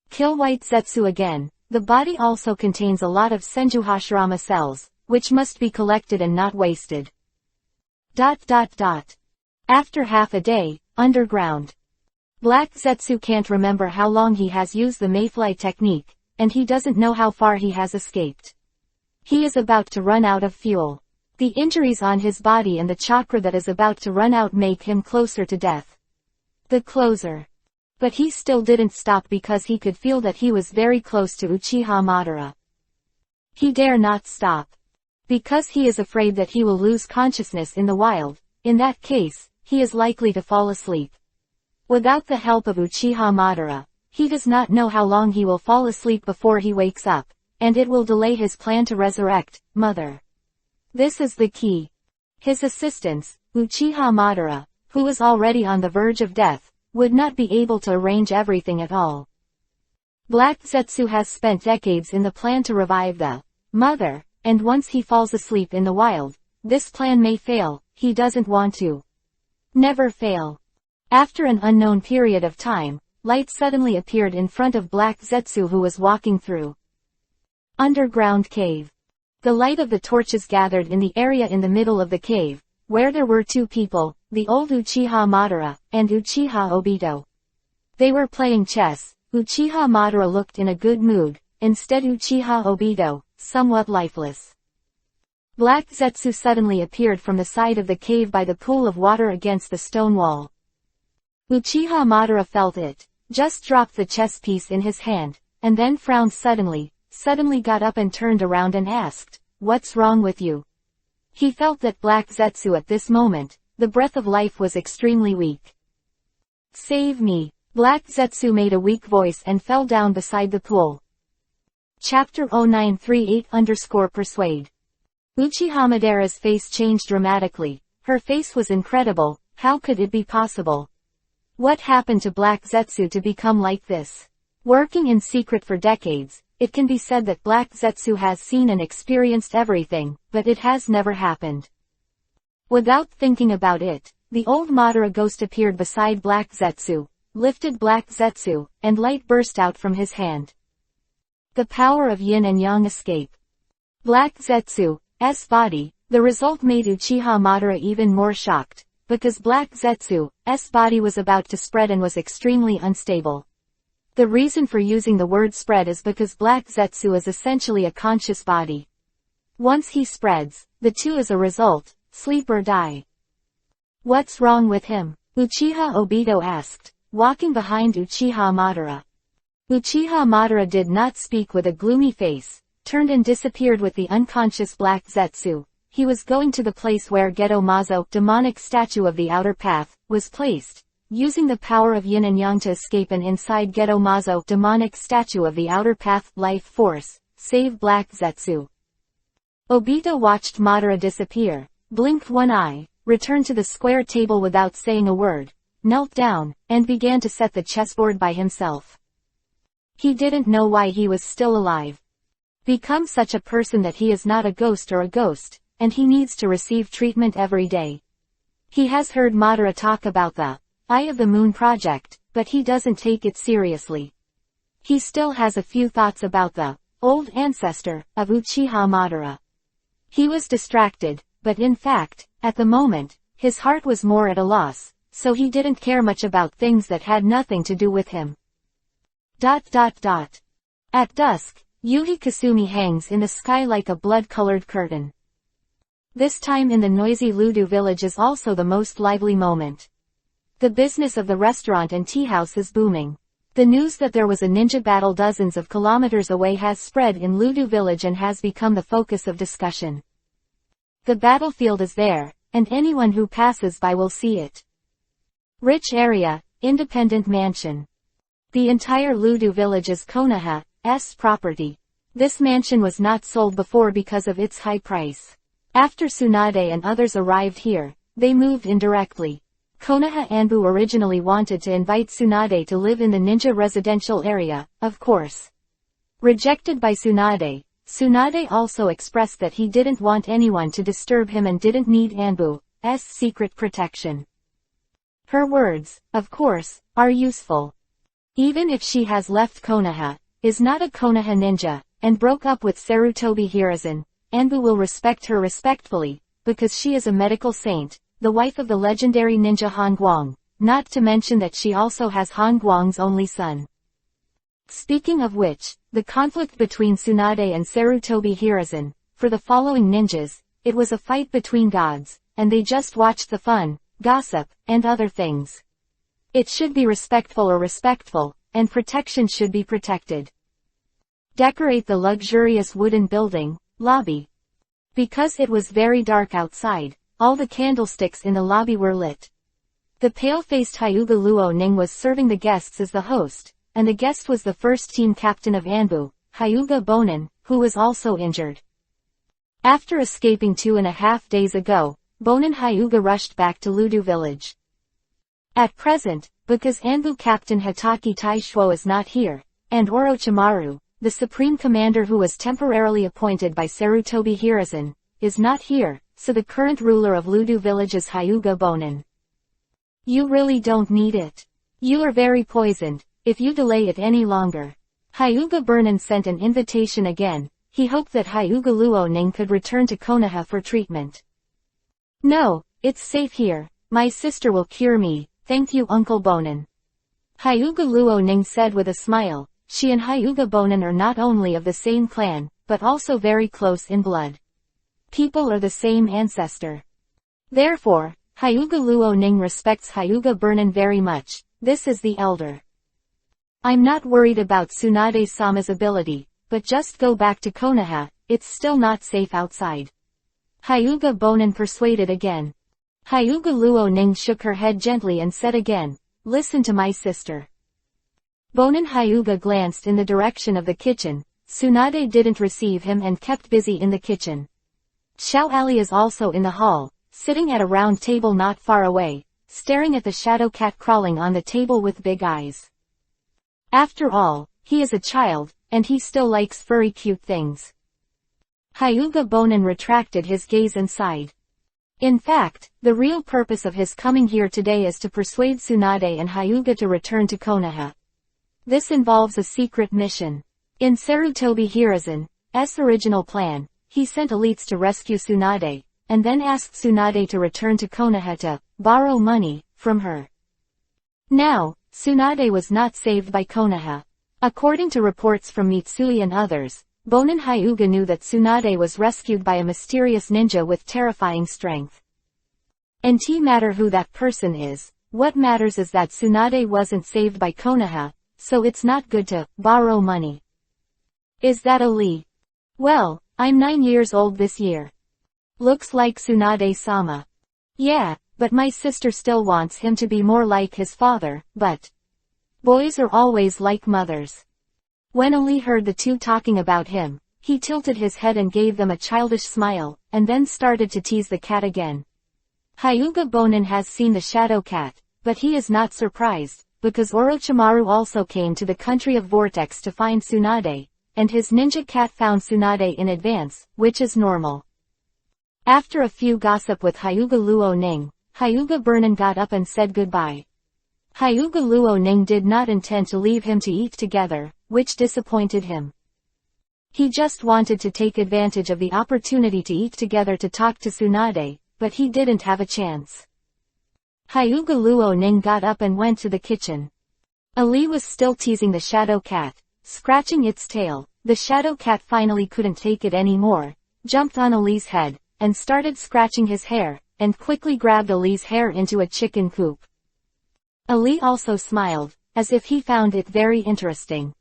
Kill White Zetsu again. The body also contains a lot of Senju Hashirama cells, which must be collected and not wasted. After half a day, underground. Black Zetsu can't remember how long he has used the Mayfly technique, and he doesn't know how far he has escaped. He is about to run out of fuel. The injuries on his body and the chakra that is about to run out make him closer to death. The closer. But he still didn't stop because he could feel that he was very close to Uchiha Madara. He dare not stop. Because he is afraid that he will lose consciousness in the wild. In that case, he is likely to fall asleep. Without the help of Uchiha Madara, he does not know how long he will fall asleep before he wakes up, and it will delay his plan to resurrect Mother. This is the key. His assistants, Uchiha Madara, who was already on the verge of death, would not be able to arrange everything at all. Black Zetsu has spent decades in the plan to revive the Mother, and once he falls asleep in the wild, this plan may fail. He doesn't want to. Never fail. After an unknown period of time, light suddenly appeared in front of Black Zetsu who was walking through underground cave. The light of the torches gathered in the area in the middle of the cave, where there were two people, the old Uchiha Madara, and Uchiha Obito. They were playing chess. Uchiha Madara looked in a good mood, instead Uchiha Obito, somewhat lifeless. Black Zetsu suddenly appeared from the side of the cave by the pool of water against the stone wall. Uchiha Madara felt it, just dropped the chess piece in his hand, and then frowned suddenly got up and turned around and asked, "What's wrong with you?" He felt that Black Zetsu at this moment, the breath of life was extremely weak. "Save me." Black Zetsu made a weak voice and fell down beside the pool. Chapter 0938_Persuade. Uchiha Madara's face changed dramatically. Her face was incredible. How could it be possible? What happened to Black Zetsu to become like this? Working in secret for decades, it can be said that Black Zetsu has seen and experienced everything, but it has never happened. Without thinking about it, the old Madara ghost appeared beside Black Zetsu, lifted Black Zetsu, and light burst out from his hand. The power of yin and yang escape. Black Zetsu's body. The result made Uchiha Madara even more shocked, because Black Zetsu's body was about to spread and was extremely unstable. The reason for using the word spread is because Black Zetsu is essentially a conscious body. Once he spreads, the two as a result, sleep or die. What's wrong with him? Uchiha Obito asked, walking behind Uchiha Madara. Uchiha Madara did not speak with a gloomy face, turned and disappeared with the unconscious Black Zetsu. He was going to the place where Geto Mazo, demonic statue of the outer path, was placed, using the power of yin and yang to escape and inside Geto Mazo, demonic statue of the outer path, life force, save Black Zetsu. Obito watched Madara disappear, blinked one eye, returned to the square table without saying a word, knelt down, and began to set the chessboard by himself. He didn't know why he was still alive. Become such a person that he is not a ghost or a ghost, and he needs to receive treatment every day. He has heard Madara talk about the Eye of the Moon project, but he doesn't take it seriously. He still has a few thoughts about the old ancestor of Uchiha Madara. He was distracted, but in fact, at the moment, his heart was more at a loss, so he didn't care much about things that had nothing to do with him. At dusk, Yuhi Kasumi hangs in the sky like a blood-colored curtain. This time in the noisy Ludu village is also the most lively moment. The business of the restaurant and tea house is booming. The news that there was a ninja battle dozens of kilometers away has spread in Ludu village and has become the focus of discussion. The battlefield is there, and anyone who passes by will see it. Rich area, independent mansion. The entire Ludu village is Konoha's property. This mansion was not sold before because of its high price. After Tsunade and others arrived here, they moved in directly. Konoha Anbu originally wanted to invite Tsunade to live in the ninja residential area, of course. Rejected by Tsunade, Tsunade also expressed that he didn't want anyone to disturb him and didn't need Anbu's secret protection. Her words, of course, are useful. Even if she has left Konoha, is not a Konoha ninja, and broke up with Sarutobi Hiruzen, Anbu will respect her respectfully, because she is a medical saint, the wife of the legendary ninja Han Guang, not to mention that she also has Han Guang's only son. Speaking of which, the conflict between Tsunade and Sarutobi Hiruzen, for the following ninjas, it was a fight between gods, and they just watched the fun, gossip, and other things. It should be respectful or respectful, and protection should be protected. Decorate the luxurious wooden building, lobby. Because it was very dark outside, all the candlesticks in the lobby were lit. The pale-faced Hyuga Luo Ning was serving the guests as the host, and the guest was the first team captain of Anbu, Hyuga Bonin, who was also injured. After escaping 2.5 days ago, Bonin Hyuga rushed back to Ludu village. At present, because Anbu Captain Hitaki Taishuo is not here, and Orochimaru, the supreme commander who was temporarily appointed by Sarutobi Hiruzen, is not here, so the current ruler of Ludu village is Hyuga Bonin. You really don't need it. You are very poisoned, if you delay it any longer. Hyuga Bonin sent an invitation again. He hoped that Hyuga Luo Ning could return to Konoha for treatment. No, it's safe here. My sister will cure me, thank you Uncle Bonin. Hyuga Luo Ning said with a smile. She and Hyuga Bonin are not only of the same clan, but also very close in blood. People are the same ancestor. Therefore, Hyuga Luo Ning respects Hyuga Bonin very much. This is the elder. I'm not worried about Tsunade-sama's ability, but just go back to Konoha, it's still not safe outside. Hyuga Bonin persuaded again. Hyuga Luo Ning shook her head gently and said again, listen to my sister. Bonin Hyuga glanced in the direction of the kitchen. Tsunade didn't receive him and kept busy in the kitchen. Xiao Ali is also in the hall, sitting at a round table not far away, staring at the shadow cat crawling on the table with big eyes. After all, he is a child, and he still likes furry cute things. Hyuga Bonin retracted his gaze and sighed. In fact, the real purpose of his coming here today is to persuade Tsunade and Hyuga to return to Konoha. This involves a secret mission. In Sarutobi Hiruzen's original plan, he sent elites to rescue Tsunade, and then asked Tsunade to return to Konoha to borrow money from her. Now, Tsunade was not saved by Konoha. According to reports from Mitsui and others, Bonin Hyuga knew that Tsunade was rescued by a mysterious ninja with terrifying strength. And no matter who that person is, what matters is that Tsunade wasn't saved by Konoha, so it's not good to borrow money. Is that Ali? Well, I'm 9 years old this year. Looks like Tsunade-sama. Yeah, but my sister still wants him to be more like his father, but boys are always like mothers. When Ali heard the two talking about him, he tilted his head and gave them a childish smile, and then started to tease the cat again. Hyuga Bonin has seen the shadow cat, but he is not surprised, because Orochimaru also came to the country of Vortex to find Tsunade, and his ninja cat found Tsunade in advance, which is normal. After a few gossip with Hyuga Luo-ning, Hyuga Bonin got up and said goodbye. Hyuga Luo-ning did not intend to leave him to eat together, which disappointed him. He just wanted to take advantage of the opportunity to eat together to talk to Tsunade, but he didn't have a chance. Hyuga Luo-ning got up and went to the kitchen. Ali was still teasing the shadow cat, scratching its tail. The shadow cat finally couldn't take it anymore, jumped on Ali's head, and started scratching his hair, and quickly grabbed Ali's hair into a chicken coop. Ali also smiled, as if he found it very interesting.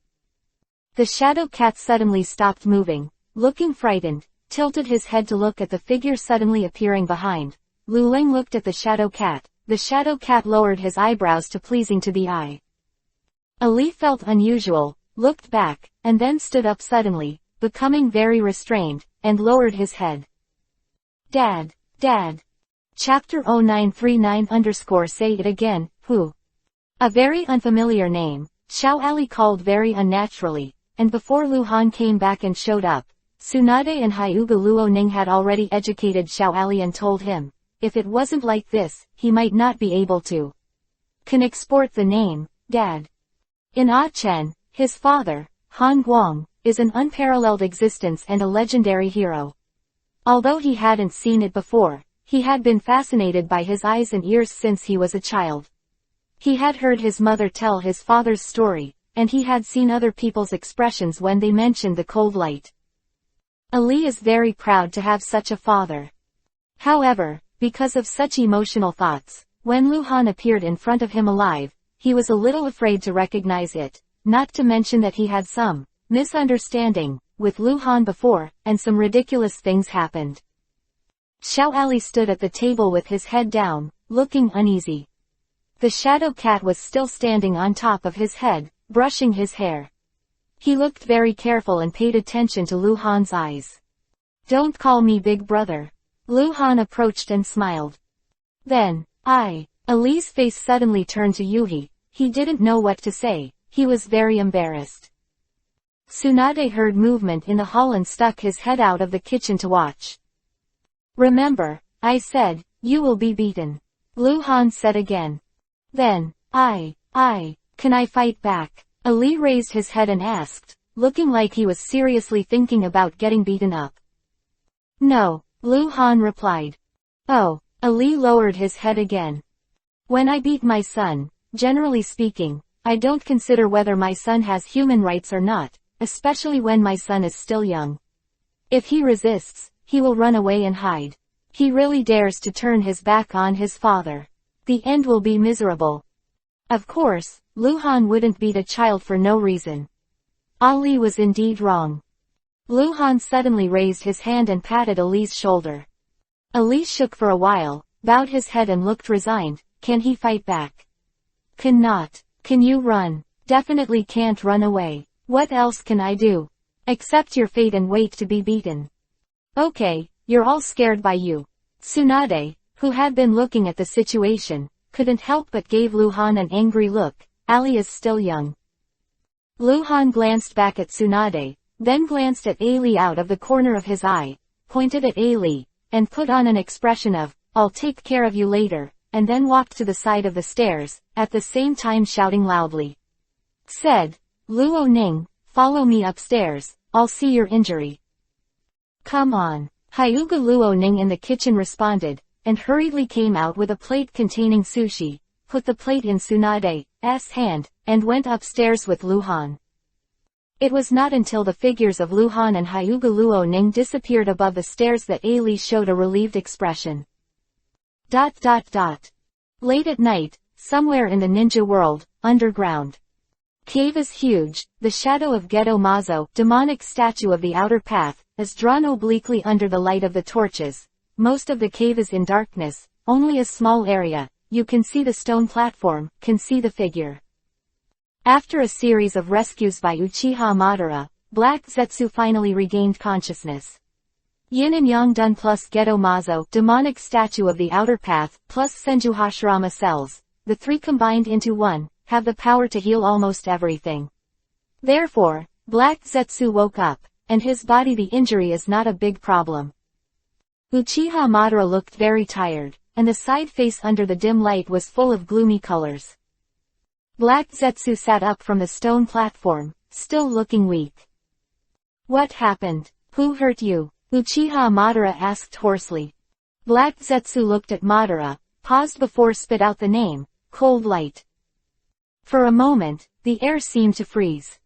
The shadow cat suddenly stopped moving, looking frightened, tilted his head to look at the figure suddenly appearing behind. Lu Ling looked at the shadow cat. The shadow cat lowered his eyebrows to pleasing to the eye. Ali felt unusual, looked back, and then stood up suddenly, becoming very restrained, and lowered his head. Dad. Chapter 0939_say it again, who? A very unfamiliar name, Xiao Ali called very unnaturally, and before Lu Han came back and showed up, Tsunade and Hyuga Luo-ning had already educated Xiao Ali and told him, if it wasn't like this, he might not be able to can export the name, Dad. In Ah-chen, his father, Han Guang, is an unparalleled existence and a legendary hero. Although he hadn't seen it before, he had been fascinated by his eyes and ears since he was a child. He had heard his mother tell his father's story, and he had seen other people's expressions when they mentioned the cold light. Ali is very proud to have such a father. However, because of such emotional thoughts, when Lu Han appeared in front of him alive, he was a little afraid to recognize it, not to mention that he had some misunderstanding with Lu Han before, and some ridiculous things happened. Xiao Ali stood at the table with his head down, looking uneasy. The shadow cat was still standing on top of his head, brushing his hair. He looked very careful and paid attention to Lu Han's eyes. Don't call me big brother. Lu Han approached and smiled. Then, Ali's face suddenly turned to Yuhi. He didn't know what to say, he was very embarrassed. Tsunade heard movement in the hall and stuck his head out of the kitchen to watch. Remember, I said, you will be beaten. Lu Han said again. Then, can I fight back? Ali raised his head and asked, looking like he was seriously thinking about getting beaten up. No, Lu Han replied. Oh, Ali lowered his head again. When I beat my son, generally speaking, I don't consider whether my son has human rights or not, especially when my son is still young. If he resists, he will run away and hide. He really dares to turn his back on his father. The end will be miserable. Of course, Lu Han wouldn't beat a child for no reason. Ali was indeed wrong. Lu Han suddenly raised his hand and patted Ali's shoulder. Ali shook for a while, bowed his head and looked resigned. Can he fight back? Cannot. Can you run? definitely can't run away. What else can I do? Accept your fate and wait to be beaten. Okay, you're all scared by you. Tsunade, who had been looking at the situation, couldn't help but gave Luhan an angry look. Ali is still young. Luhan glanced back at Tsunade, then glanced at Ali out of the corner of his eye, pointed at Ali, and put on an expression of, "I'll take care of you later," and then walked to the side of the stairs, at the same time shouting loudly. Said, "Luo Ning, follow me upstairs, I'll see your injury." Come on. Hyuga Luo Ning in the kitchen responded, and hurriedly came out with a plate containing sushi, put the plate in Tsunade's hand, and went upstairs with Luhan. It was not until the figures of Luhan and Hyuga Luo Ning disappeared above the stairs that Ali showed a relieved expression. Late at night, somewhere in the ninja world, underground. Cave is huge, the shadow of Gedo Mazo, demonic statue of the outer path, is drawn obliquely under the light of the torches. Most of the cave is in darkness, only a small area. You can see the stone platform, can see the figure. After a series of rescues by Uchiha Madara, Black Zetsu finally regained consciousness. Yin and Yang done plus Gedo Mazo, demonic statue of the outer path, plus Senju Hashirama cells, the three combined into one, have the power to heal almost everything. Therefore, Black Zetsu woke up, and his body the injury is not a big problem. Uchiha Madara looked very tired, and the side face under the dim light was full of gloomy colors. Black Zetsu sat up from the stone platform, still looking weak. What happened? Who hurt you? Uchiha Madara asked hoarsely. Black Zetsu looked at Madara, paused before spit out the name, Cold Light. For a moment, the air seemed to freeze.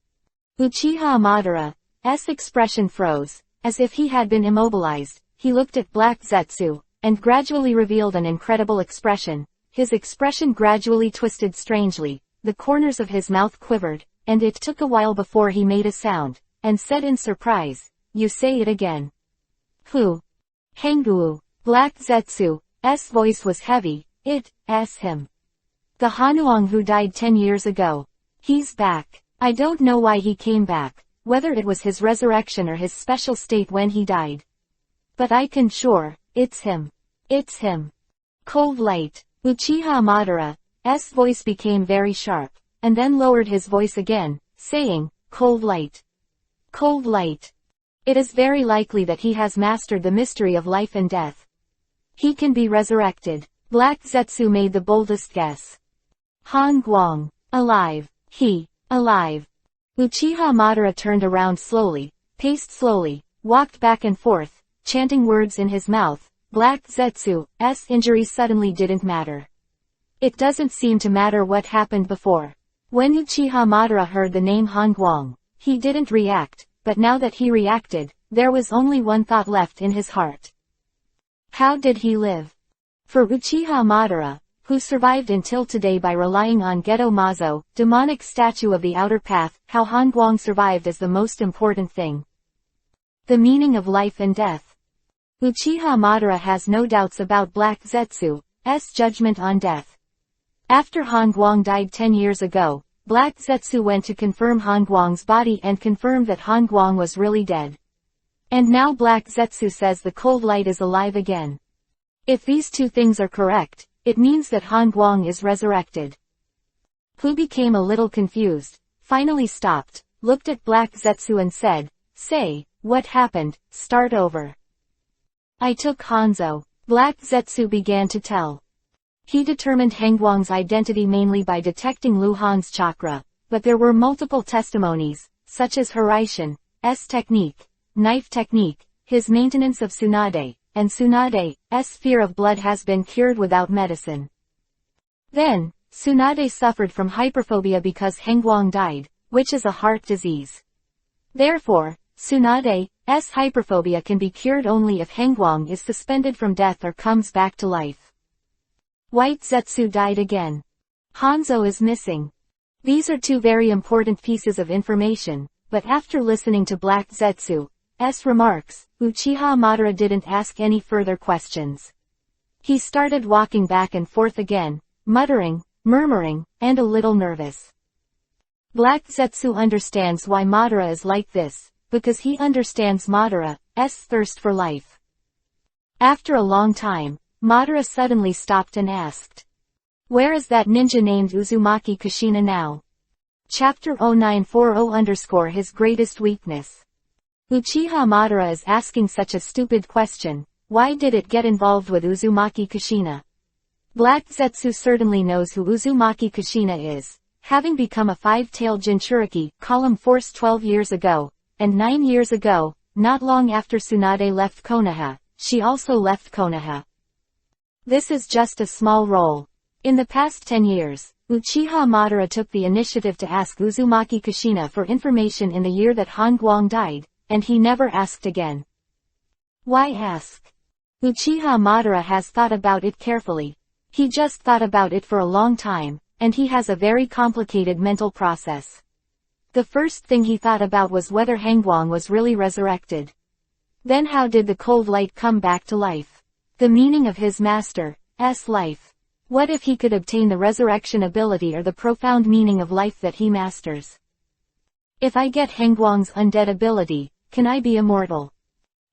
Uchiha Madara's expression froze, as if he had been immobilized. He looked at Black Zetsu, and gradually revealed an incredible expression. His expression gradually twisted strangely, the corners of his mouth quivered, and it took a while before he made a sound, and said in surprise, "You say it again." Who? Henguu. Black Zetsu's voice was heavy. It's him. The Hanuong who died 10 years ago. He's back. I don't know why he came back, whether it was his resurrection or his special state when he died. But I can sure, it's him. It's him. Cold Light. Uchiha Madara's voice became very sharp, and then lowered his voice again, saying, Cold Light. Cold Light. It is very likely that he has mastered the mystery of life and death. He can be resurrected. Black Zetsu made the boldest guess. Han Guang. Alive. He. Alive. Uchiha Madara turned around slowly, paced slowly, walked back and forth, chanting words in his mouth. Black Zetsu's injury suddenly didn't matter. It doesn't seem to matter what happened before. When Uchiha Madara heard the name Han Guang, he didn't react, but now that he reacted, there was only one thought left in his heart. How did he live? For Uchiha Madara, who survived until today by relying on Gedo Mazo, demonic statue of the outer path, how Han Guang survived is the most important thing. The meaning of life and death. Uchiha Madara has no doubts about Black Zetsu's judgment on death. After Han Guang died 10 years ago, Black Zetsu went to confirm Han Guang's body and confirmed that Han Guang was really dead. And now Black Zetsu says the Cold Light is alive again. If these two things are correct, it means that Han Guang is resurrected. Hu became a little confused, finally stopped, looked at Black Zetsu and said, "Say, what happened? Start over." "I took Hanzo." Black Zetsu began to tell. He determined Hengguang's identity mainly by detecting Luhan's chakra, but there were multiple testimonies, such as Hiraishin's technique, knife technique, his maintenance of Tsunade, and Tsunade's fear of blood has been cured without medicine. Then, Tsunade suffered from hyperphobia because Hengguang died, which is a heart disease. Therefore, Tsunade's hyperphobia can be cured only if Hengguang is suspended from death or comes back to life. White Zetsu died again. Hanzo is missing. These are two very important pieces of information, but after listening to Black Zetsu's remarks, Uchiha Madara didn't ask any further questions. He started walking back and forth again, muttering, murmuring, and a little nervous. Black Zetsu understands why Madara is like this, because he understands Madara's thirst for life. After a long time, Madara suddenly stopped and asked, "Where is that ninja named Uzumaki Kushina now?" Chapter 0940 His greatest weakness. Uchiha Madara is asking such a stupid question. Why did it get involved with Uzumaki Kushina? Black Zetsu certainly knows who Uzumaki Kushina is, having become a five-tailed Jinchuriki, column force 12 years ago, and 9 years ago, not long after Tsunade left Konoha, she also left Konoha. This is just a small role. In the past 10 years, Uchiha Madara took the initiative to ask Uzumaki Kushina for information in the year that Han Guang died, and he never asked again. Why ask? Uchiha Madara has thought about it carefully. He just thought about it for a long time, and he has a very complicated mental process. The first thing he thought about was whether Hangguang was really resurrected. Then how did the cold light come back to life? The meaning of his master's life. What if he could obtain the resurrection ability or the profound meaning of life that he masters? If I get Hangguang's undead ability, can I be immortal?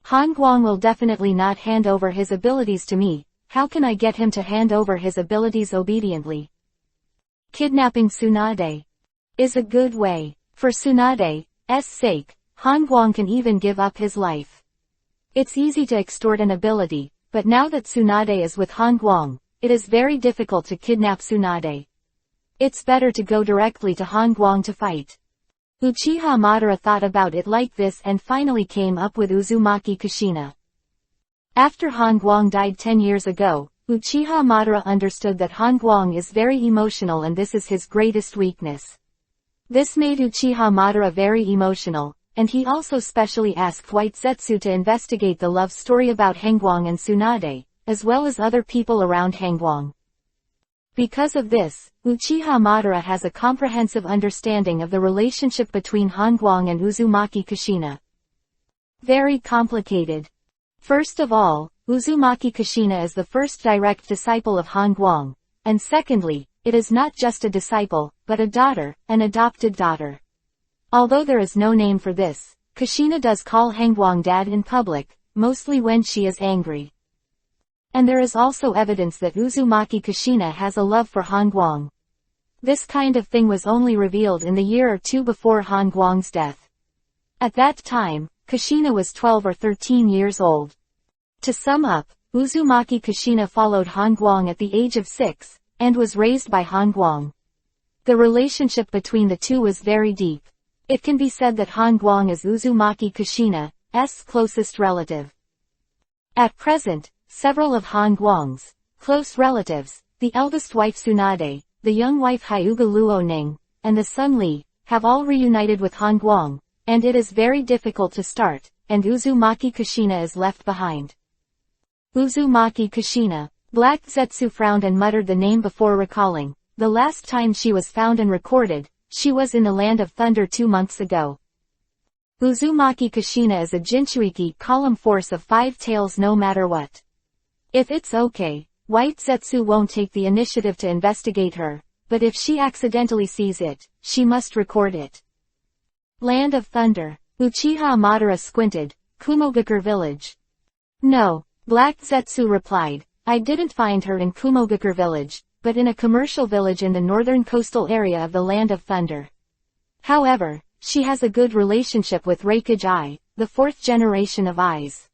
Han Guang will definitely not hand over his abilities to me. How can I get him to hand over his abilities obediently? Kidnapping Tsunade is a good way. For Tsunade's sake, Han Guang can even give up his life. It's easy to extort an ability, but now that Tsunade is with Han Guang, it is very difficult to kidnap Tsunade. It's better to go directly to Han Guang to fight. Uchiha Madara thought about it like this and finally came up with Uzumaki Kushina. After Han Guang died 10 years ago, Uchiha Madara understood that Han Guang is very emotional and this is his greatest weakness. This made Uchiha Madara very emotional, and he also specially asked White Zetsu to investigate the love story about Hangguang and Tsunade, as well as other people around Hangguang. Because of this, Uchiha Madara has a comprehensive understanding of the relationship between Han Guang and Uzumaki Kushina. Very complicated. First of all, Uzumaki Kushina is the first direct disciple of Han Guang, and secondly, it is not just a disciple, but a daughter, an adopted daughter. Although there is no name for this, Kushina does call Hangguang dad in public, mostly when she is angry. And there is also evidence that Uzumaki Kushina has a love for Han Guang. This kind of thing was only revealed in the year or two before Han Guang's death. At that time, Kushina was 12 or 13 years old. To sum up, Uzumaki Kushina followed Han Guang at the age of 6, and was raised by Han Guang. The relationship between the two was very deep. It can be said that Han Guang is Uzumaki Kushina's closest relative. At present, several of Han Guang's close relatives, the eldest wife Tsunade, the young wife Hyuga Luoning, and the son Li, have all reunited with Han Guang, and it is very difficult to start, and Uzumaki Kushina is left behind. Uzumaki Kushina. Black Zetsu frowned and muttered the name before recalling. The last time she was found and recorded, she was in the Land of Thunder 2 months ago. Uzumaki Kushina is a Jinchuiki column force of 5 tails no matter what. If it's okay, White Zetsu won't take the initiative to investigate her, but if she accidentally sees it, she must record it. Land of Thunder. Uchiha Madara squinted. Kumogakure village. No, Black Zetsu replied. I didn't find her in Kumogakure village, but in a commercial village in the northern coastal area of the Land of Thunder. However, she has a good relationship with Reikage Ai, the 4th generation of Ai's.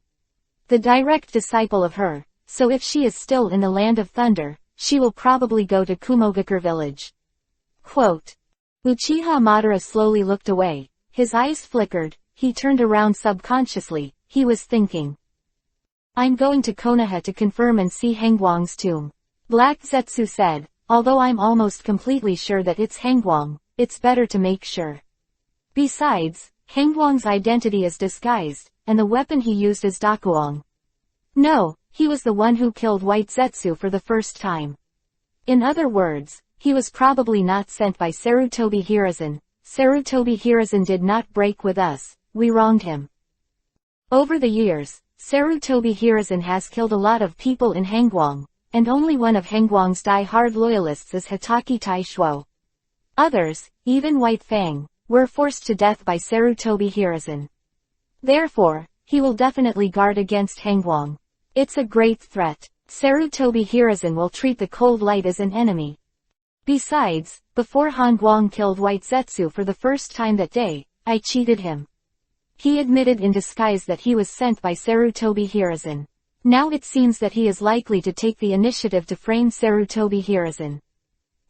The direct disciple of her, so if she is still in the Land of Thunder, she will probably go to Kumogakure village. Quote. Uchiha Madara slowly looked away. His eyes flickered, he turned around subconsciously, he was thinking. I'm going to Konoha to confirm and see Hangguang's tomb. Black Zetsu said, although I'm almost completely sure that it's Hangguang, it's better to make sure. Besides, Hangguang's identity is disguised, and the weapon he used is Dakuang. No, he was the one who killed White Zetsu for the first time. In other words, he was probably not sent by Sarutobi Hiruzen. Sarutobi Hiruzen did not break with us, we wronged him. Over the years, Sarutobi Hiruzen has killed a lot of people in Hangguang, and only one of Hangguang's die-hard loyalists is Hitaki Taishuo. Others, even White Fang, were forced to death by Sarutobi Hiruzen. Therefore, he will definitely guard against Hangwang. It's a great threat. Sarutobi Hiruzen will treat the cold light as an enemy. Besides, before Hangwang killed White Zetsu for the first time that day, I cheated him. He admitted in disguise that he was sent by Sarutobi Hiruzen. Now it seems that he is likely to take the initiative to frame Sarutobi Hiruzen.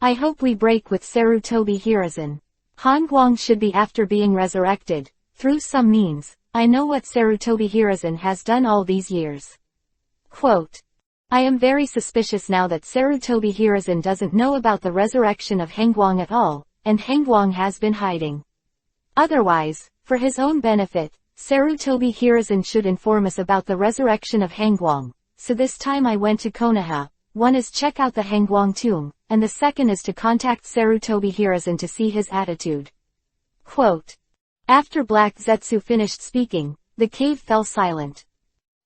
I hope we break with Sarutobi Hiruzen. Hangwang should be after being resurrected, through some means. I know what Sarutobi Hiruzen has done all these years. Quote. I am very suspicious now that Sarutobi Hiruzen doesn't know about the resurrection of Hangwang at all, and Hangwang has been hiding. Otherwise, for his own benefit, Sarutobi Hiruzen should inform us about the resurrection of Hangwang. So this time I went to Konoha. One is check out the Hangwang tomb, and the second is to contact Sarutobi Hiruzen to see his attitude. Quote. After Black Zetsu finished speaking, the cave fell silent.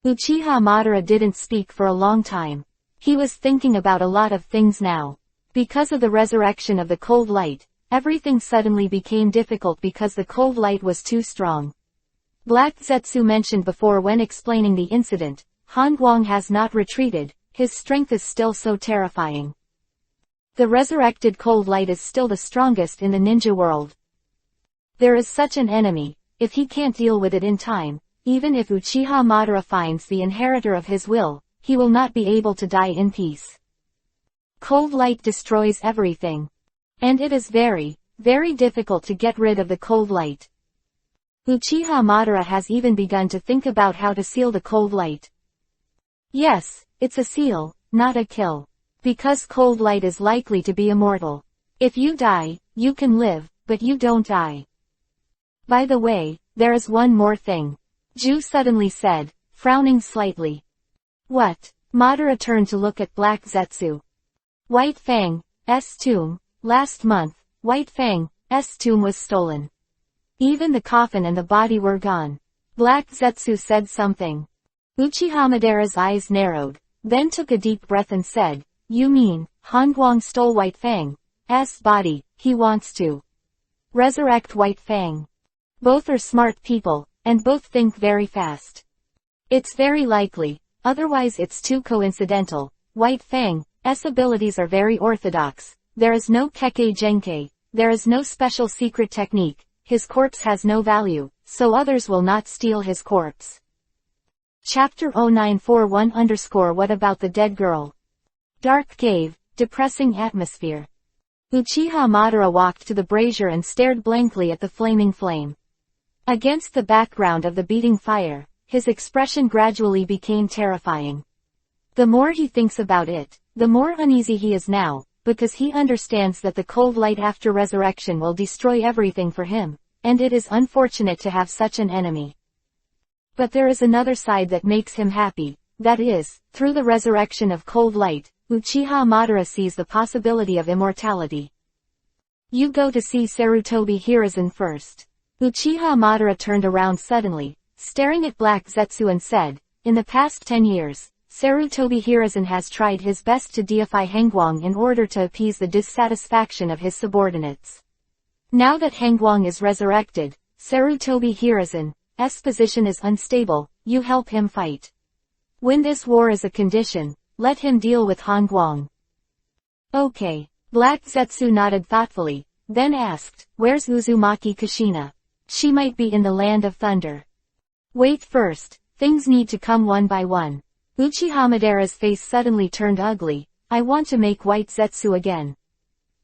Uchiha Madara didn't speak for a long time. He was thinking about a lot of things now. Because of the resurrection of the cold light, everything suddenly became difficult because the cold light was too strong. Black Zetsu mentioned before when explaining the incident, Hangwang has not retreated, his strength is still so terrifying. The resurrected cold light is still the strongest in the ninja world. There is such an enemy, if he can't deal with it in time, even if Uchiha Madara finds the inheritor of his will, he will not be able to die in peace. Cold light destroys everything. And it is very, very difficult to get rid of the cold light. Uchiha Madara has even begun to think about how to seal the cold light. Yes, it's a seal, not a kill. Because cold light is likely to be immortal. If you die, you can live, but you don't die. By the way, there is one more thing. Ju suddenly said, frowning slightly. What? Madara turned to look at Black Zetsu. White Fang's tomb. Last month, White Fang's tomb was stolen. Even the coffin and the body were gone. Black Zetsu said something. Uchiha Madara's eyes narrowed, then took a deep breath and said, you mean, Hangwang stole White Fang's body, he wants to resurrect White Fang. Both are smart people, and both think very fast. It's very likely, otherwise it's too coincidental. White Fang's abilities are very orthodox. There is no Kekkei Genkei, there is no special secret technique, his corpse has no value, so others will not steal his corpse. Chapter 0941 What about the dead girl? Dark cave, depressing atmosphere. Uchiha Madara walked to the brazier and stared blankly at the flaming flame. Against the background of the beating fire, his expression gradually became terrifying. The more he thinks about it, the more uneasy he is now, because he understands that the cold light after resurrection will destroy everything for him, and it is unfortunate to have such an enemy. But there is another side that makes him happy, that is, through the resurrection of cold light, Uchiha Madara sees the possibility of immortality. You go to see Sarutobi Hiruzen first. Uchiha Madara turned around suddenly, staring at Black Zetsu and said, in the past 10 years, Sarutobi Hiruzen has tried his best to deify Hangwang in order to appease the dissatisfaction of his subordinates. Now that Hangwang is resurrected, Sarutobi Hiruzen's position is unstable, you help him fight. When this war is a condition, let him deal with Hangwang. Okay. Black Zetsu nodded thoughtfully, then asked, where's Uzumaki Kushina? She might be in the land of thunder. Wait first, things need to come one by one. Uchiha Madara's face suddenly turned ugly, I want to make White Zetsu again.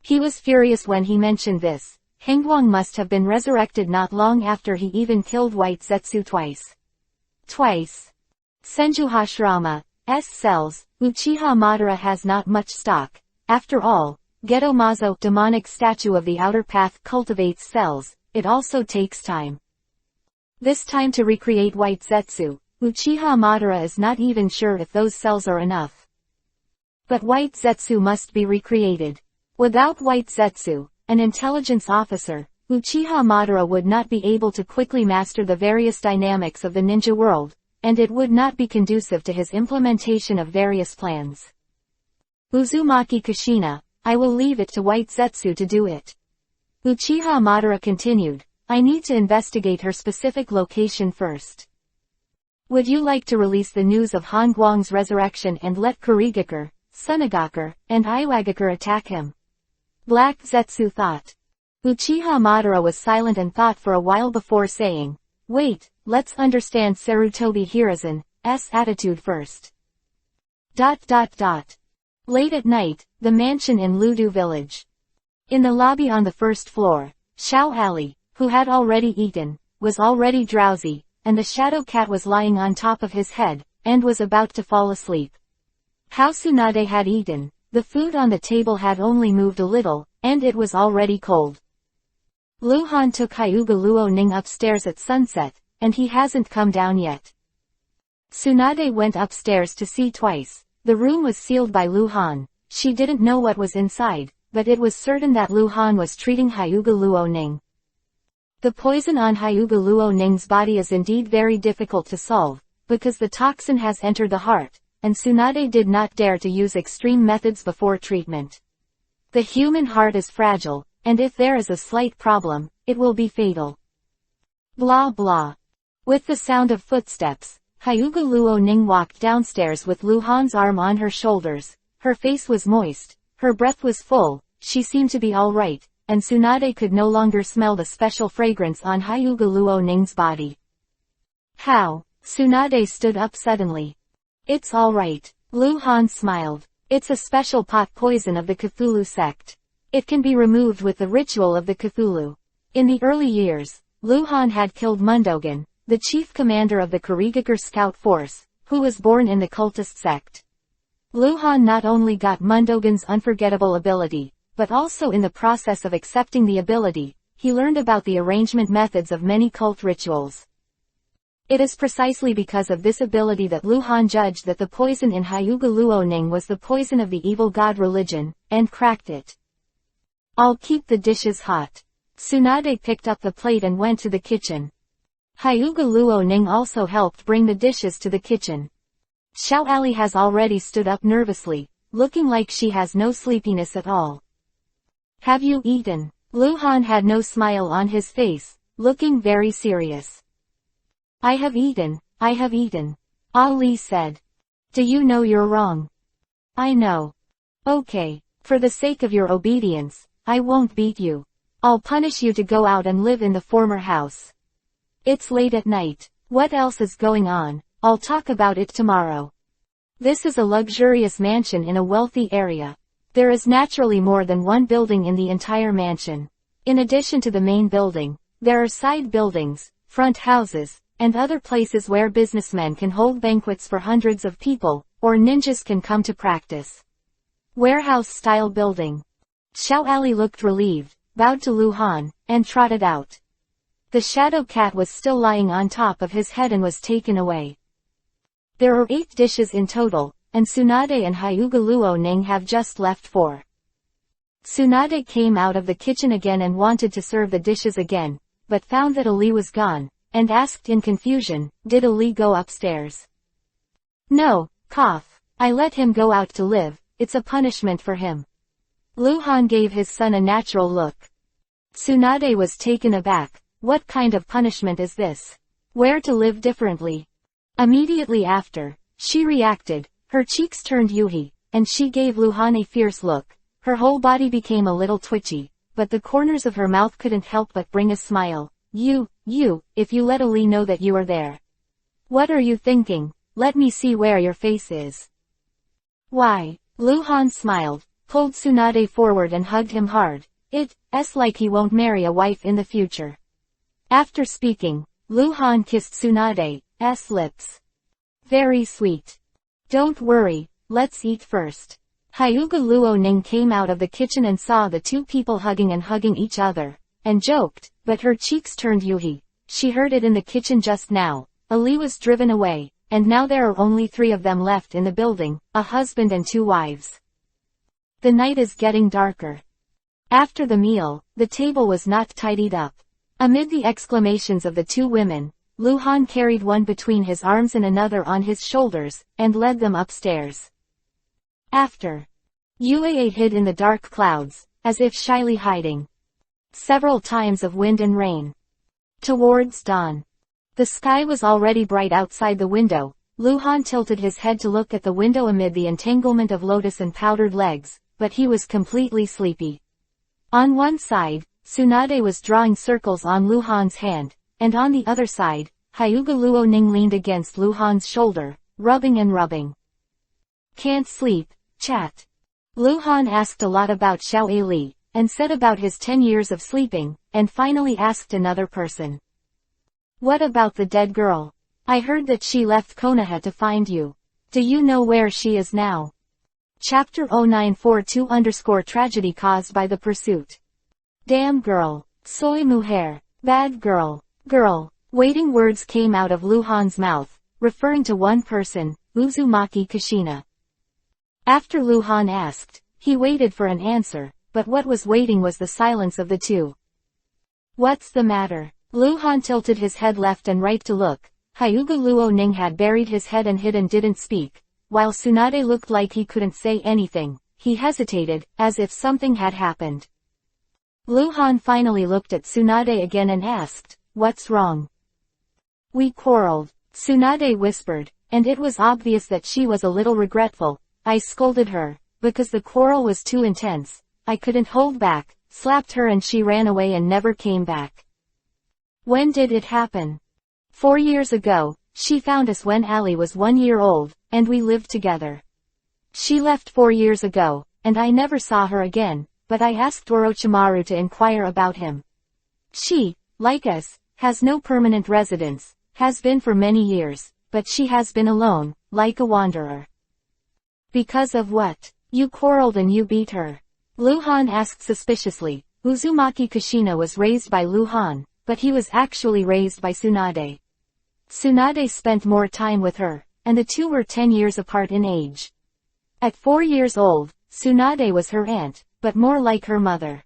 He was furious when he mentioned this. Hangwang must have been resurrected not long after he even killed White Zetsu twice. Senju Hashirama's cells, Uchiha Madara has not much stock. After all, Geto Mazo, demonic statue of the outer path, cultivates cells, it also takes time. This time to recreate White Zetsu, Uchiha Madara is not even sure if those cells are enough. But White Zetsu must be recreated. Without White Zetsu, an intelligence officer, Uchiha Madara would not be able to quickly master the various dynamics of the ninja world, and it would not be conducive to his implementation of various plans. Uzumaki Kushina, I will leave it to White Zetsu to do it. Uchiha Madara continued, I need to investigate her specific location first. Would you like to release the news of Han Guang's resurrection and let Kurigakure, Sunagakure, and Iwagakure attack him? Black Zetsu thought. Uchiha Madara was silent and thought for a while before saying, wait, let's understand Sarutobi Hiruzen's attitude first. Late at night, the mansion in Ludu village. In the lobby on the first floor, Xiao Ali, who had already eaten, was already drowsy, and the shadow cat was lying on top of his head, and was about to fall asleep. How Tsunade had eaten, the food on the table had only moved a little, and it was already cold. Luhan took Hyuga Luo Ning upstairs at sunset, and he hasn't come down yet. Tsunade went upstairs to see twice. The room was sealed by Luhan. She didn't know what was inside, but it was certain that Luhan was treating Hyuga Luo Ning. The poison on Hyuga Luo Ning's body is indeed very difficult to solve, because the toxin has entered the heart, and Tsunade did not dare to use extreme methods before treatment. The human heart is fragile, and if there is a slight problem, it will be fatal. Blah blah. With the sound of footsteps, Hyuga Luo Ning walked downstairs with Luhan's arm on her shoulders. Her face was moist, her breath was full, she seemed to be all right, and Tsunade could no longer smell the special fragrance on Hyuga Luo Ning's body. How? Tsunade stood up suddenly. It's all right. Luhan smiled. It's a special pot poison of the Cthulhu sect. It can be removed with the ritual of the Cthulhu. In the early years, Luhan had killed Mundogen, the chief commander of the Kurigakure scout force, who was born in the cultist sect. Luhan not only got Mundogen's unforgettable ability, but also in the process of accepting the ability, he learned about the arrangement methods of many cult rituals. It is precisely because of this ability that Luhan judged that the poison in Hyuga Luo Ning was the poison of the evil god religion, and cracked it. I'll keep the dishes hot. Tsunade picked up the plate and went to the kitchen. Hyuga Luo Ning also helped bring the dishes to the kitchen. Xiao Ali has already stood up nervously, looking like she has no sleepiness at all. Have you eaten? Luhan had no smile on his face, looking very serious. I have eaten, Ali said. Do you know you're wrong? I know. Okay, for the sake of your obedience, I won't beat you. I'll punish you to go out and live in the former house. It's late at night. What else is going on? I'll talk about it tomorrow. This is a luxurious mansion in a wealthy area. There is naturally more than one building in the entire mansion. In addition to the main building, there are side buildings, front houses, and other places where businessmen can hold banquets for hundreds of people, or ninjas can come to practice. Warehouse-style building. Xiao Ali looked relieved, bowed to Luhan, and trotted out. The shadow cat was still lying on top of his head and was taken away. There are 8 dishes in total, and Tsunade and Hyuga Luo Ning have just left 4. Tsunade came out of the kitchen again and wanted to serve the dishes again, but found that Ali was gone, and asked in confusion, did Ali go upstairs? No, I let him go out to live, it's a punishment for him. Luhan gave his son a natural look. Tsunade was taken aback. What kind of punishment is this? Where to live differently? Immediately after, she reacted, her cheeks turned Yuhi, and she gave Luhan a fierce look. Her whole body became a little twitchy, but the corners of her mouth couldn't help but bring a smile. If you let Ali know that you are there. What are you thinking? Let me see where your face is. Why? Luhan smiled, pulled Tsunade forward and hugged him hard. It's like he won't marry a wife in the future. After speaking, Luhan kissed Tsunade's lips. Very sweet. Don't worry, let's eat first. Hyuga Luo Ning came out of the kitchen and saw the 2 people hugging each other, and joked, but her cheeks turned Yuhi. She heard it in the kitchen just now. Ali was driven away, and now there are only 3 of them left in the building, a husband and 2 wives. The night is getting darker. After the meal, the table was not tidied up. Amid the exclamations of the 2 women, Luhan carried one between his arms and another on his shoulders, and led them upstairs. After, Yue hid in the dark clouds, as if shyly hiding. Several times of wind and rain. Towards dawn. The sky was already bright outside the window. Luhan tilted his head to look at the window amid the entanglement of lotus and powdered legs, but he was completely sleepy. On one side, Tsunade was drawing circles on Luhan's hand, and on the other side, Hyuga Luoning leaned against Luhan's shoulder, rubbing and rubbing. Can't sleep, chat. Luhan asked a lot about Xiao Li, and said about his 10 years of sleeping, and finally asked another person. What about the dead girl? I heard that she left Konoha to find you. Do you know where she is now? Chapter 0942_Tragedy caused by the pursuit. Damn girl. Soy mujer. Bad girl. Girl. Waiting words came out of Luhan's mouth, referring to one person, Uzumaki Kushina. After Luhan asked, he waited for an answer, but what was waiting was the silence of the two. What's the matter? Luhan tilted his head left and right to look. Hyuga Luoning had buried his head and hid and didn't speak, while Tsunade looked like he couldn't say anything. He hesitated, as if something had happened. Luhan finally looked at Tsunade again and asked, "What's wrong?" "We quarreled," Tsunade whispered, and it was obvious that she was a little regretful. "I scolded her, because the quarrel was too intense. I couldn't hold back, slapped her and she ran away and never came back." "When did it happen?" 4 years ago. She found us when Ali was 1 year old, and we lived together. She left 4 years ago, and I never saw her again, but I asked Orochimaru to inquire about him. She, like us, has no permanent residence, has been for many years, but she has been alone, like a wanderer. Because of what? You quarreled and you beat her? Luhan asked suspiciously. Uzumaki Kushina was raised by Luhan, but he was actually raised by Tsunade. Tsunade spent more time with her, and the two were 10 years apart in age. At 4 years old, Tsunade was her aunt, but more like her mother.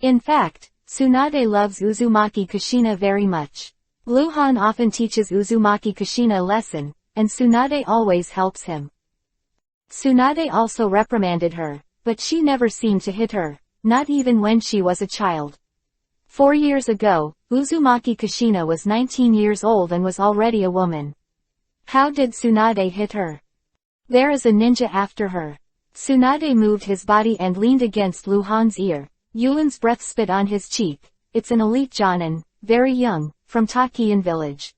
In fact, Tsunade loves Uzumaki Kushina very much. Luhan often teaches Uzumaki Kushina a lesson, and Tsunade always helps him. Tsunade also reprimanded her, but she never seemed to hit her, not even when she was a child. 4 years ago, Uzumaki Kushina was 19 years old and was already a woman. How did Tsunade hit her? There is a ninja after her. Tsunade moved his body and leaned against Luhan's ear. Yulin's breath spit on his cheek. It's an elite Jonin, very young, from Takian village.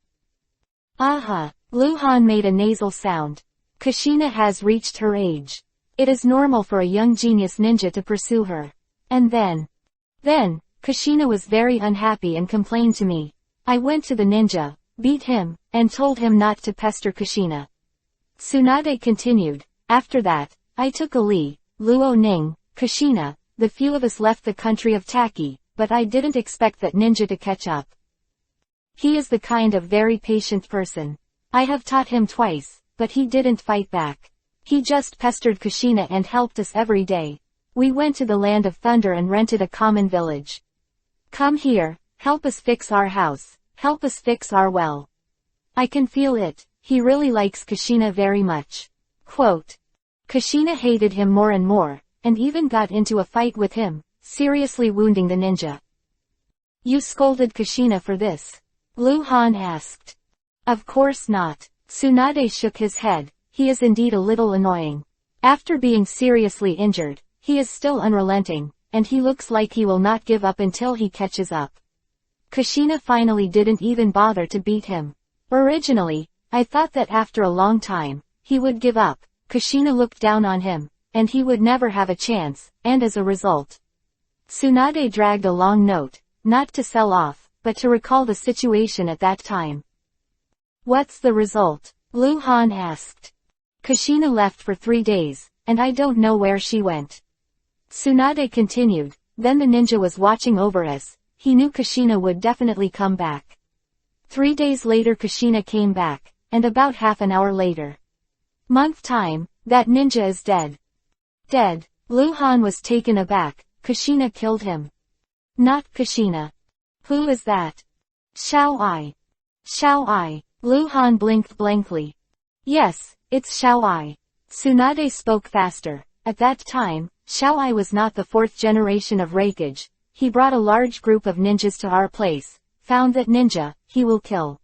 Aha! Luhan made a nasal sound. Kushina has reached her age. It is normal for a young genius ninja to pursue her. And then, Kushina was very unhappy and complained to me. I went to the ninja, beat him, and told him not to pester Kushina. Tsunade continued. After that, I took Ali, Luoning, Kushina, the few of us left the country of Taki, but I didn't expect that ninja to catch up. He is the kind of very patient person. I have taught him twice, but he didn't fight back. He just pestered Kushina and helped us every day. We went to the Land of Thunder and rented a common village. Come here, help us fix our house, help us fix our well. I can feel it, he really likes Kushina very much. Quote. Kushina hated him more and more, and even got into a fight with him, seriously wounding the ninja. You scolded Kushina for this? Luhan asked. Of course not. Tsunade shook his head. He is indeed a little annoying. After being seriously injured, he is still unrelenting, and he looks like he will not give up until he catches up. Kushina finally didn't even bother to beat him. Originally, I thought that after a long time, he would give up. Kushina looked down on him, and he would never have a chance, and as a result. Tsunade dragged a long note, not to sell off, but to recall the situation at that time. What's the result? Luhan asked. Kushina left for 3 days, and I don't know where she went. Tsunade continued. Then the ninja was watching over us. He knew Kushina would definitely come back. 3 days later Kushina came back, and about half an hour later. Month time, that ninja is dead. Dead. Luhan was taken aback. Kushina killed him. Not Kushina. Who is that? Xiao Ai. Xiao Ai. Luhan blinked blankly. Yes, it's Xiao Ai. Tsunade spoke faster. At that time, Xiao Ai was not the 4th generation of Hokage. he brought a large group of ninjas to our place, found that ninja, he will kill.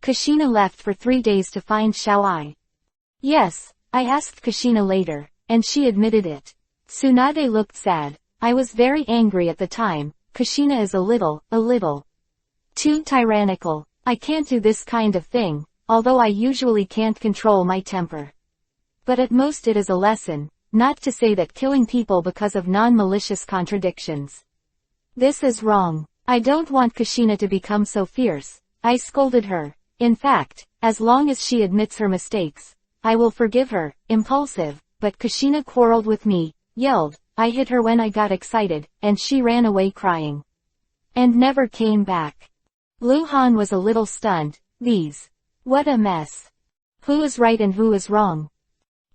Kushina left for 3 days to find Xiaoai. Yes, I asked Kushina later, and she admitted it. Tsunade looked sad. I was very angry at the time. Kushina is a little too tyrannical. I can't do this kind of thing, although I usually can't control my temper. But at most it is a lesson, not to say that killing people because of non-malicious contradictions. This is wrong. I don't want Kushina to become so fierce. I scolded her. In fact, as long as she admits her mistakes, I will forgive her. Impulsive, but Kushina quarreled with me, yelled, I hit her when I got excited, and she ran away crying. And never came back. Lu Han was a little stunned. What a mess. Who is right and who is wrong?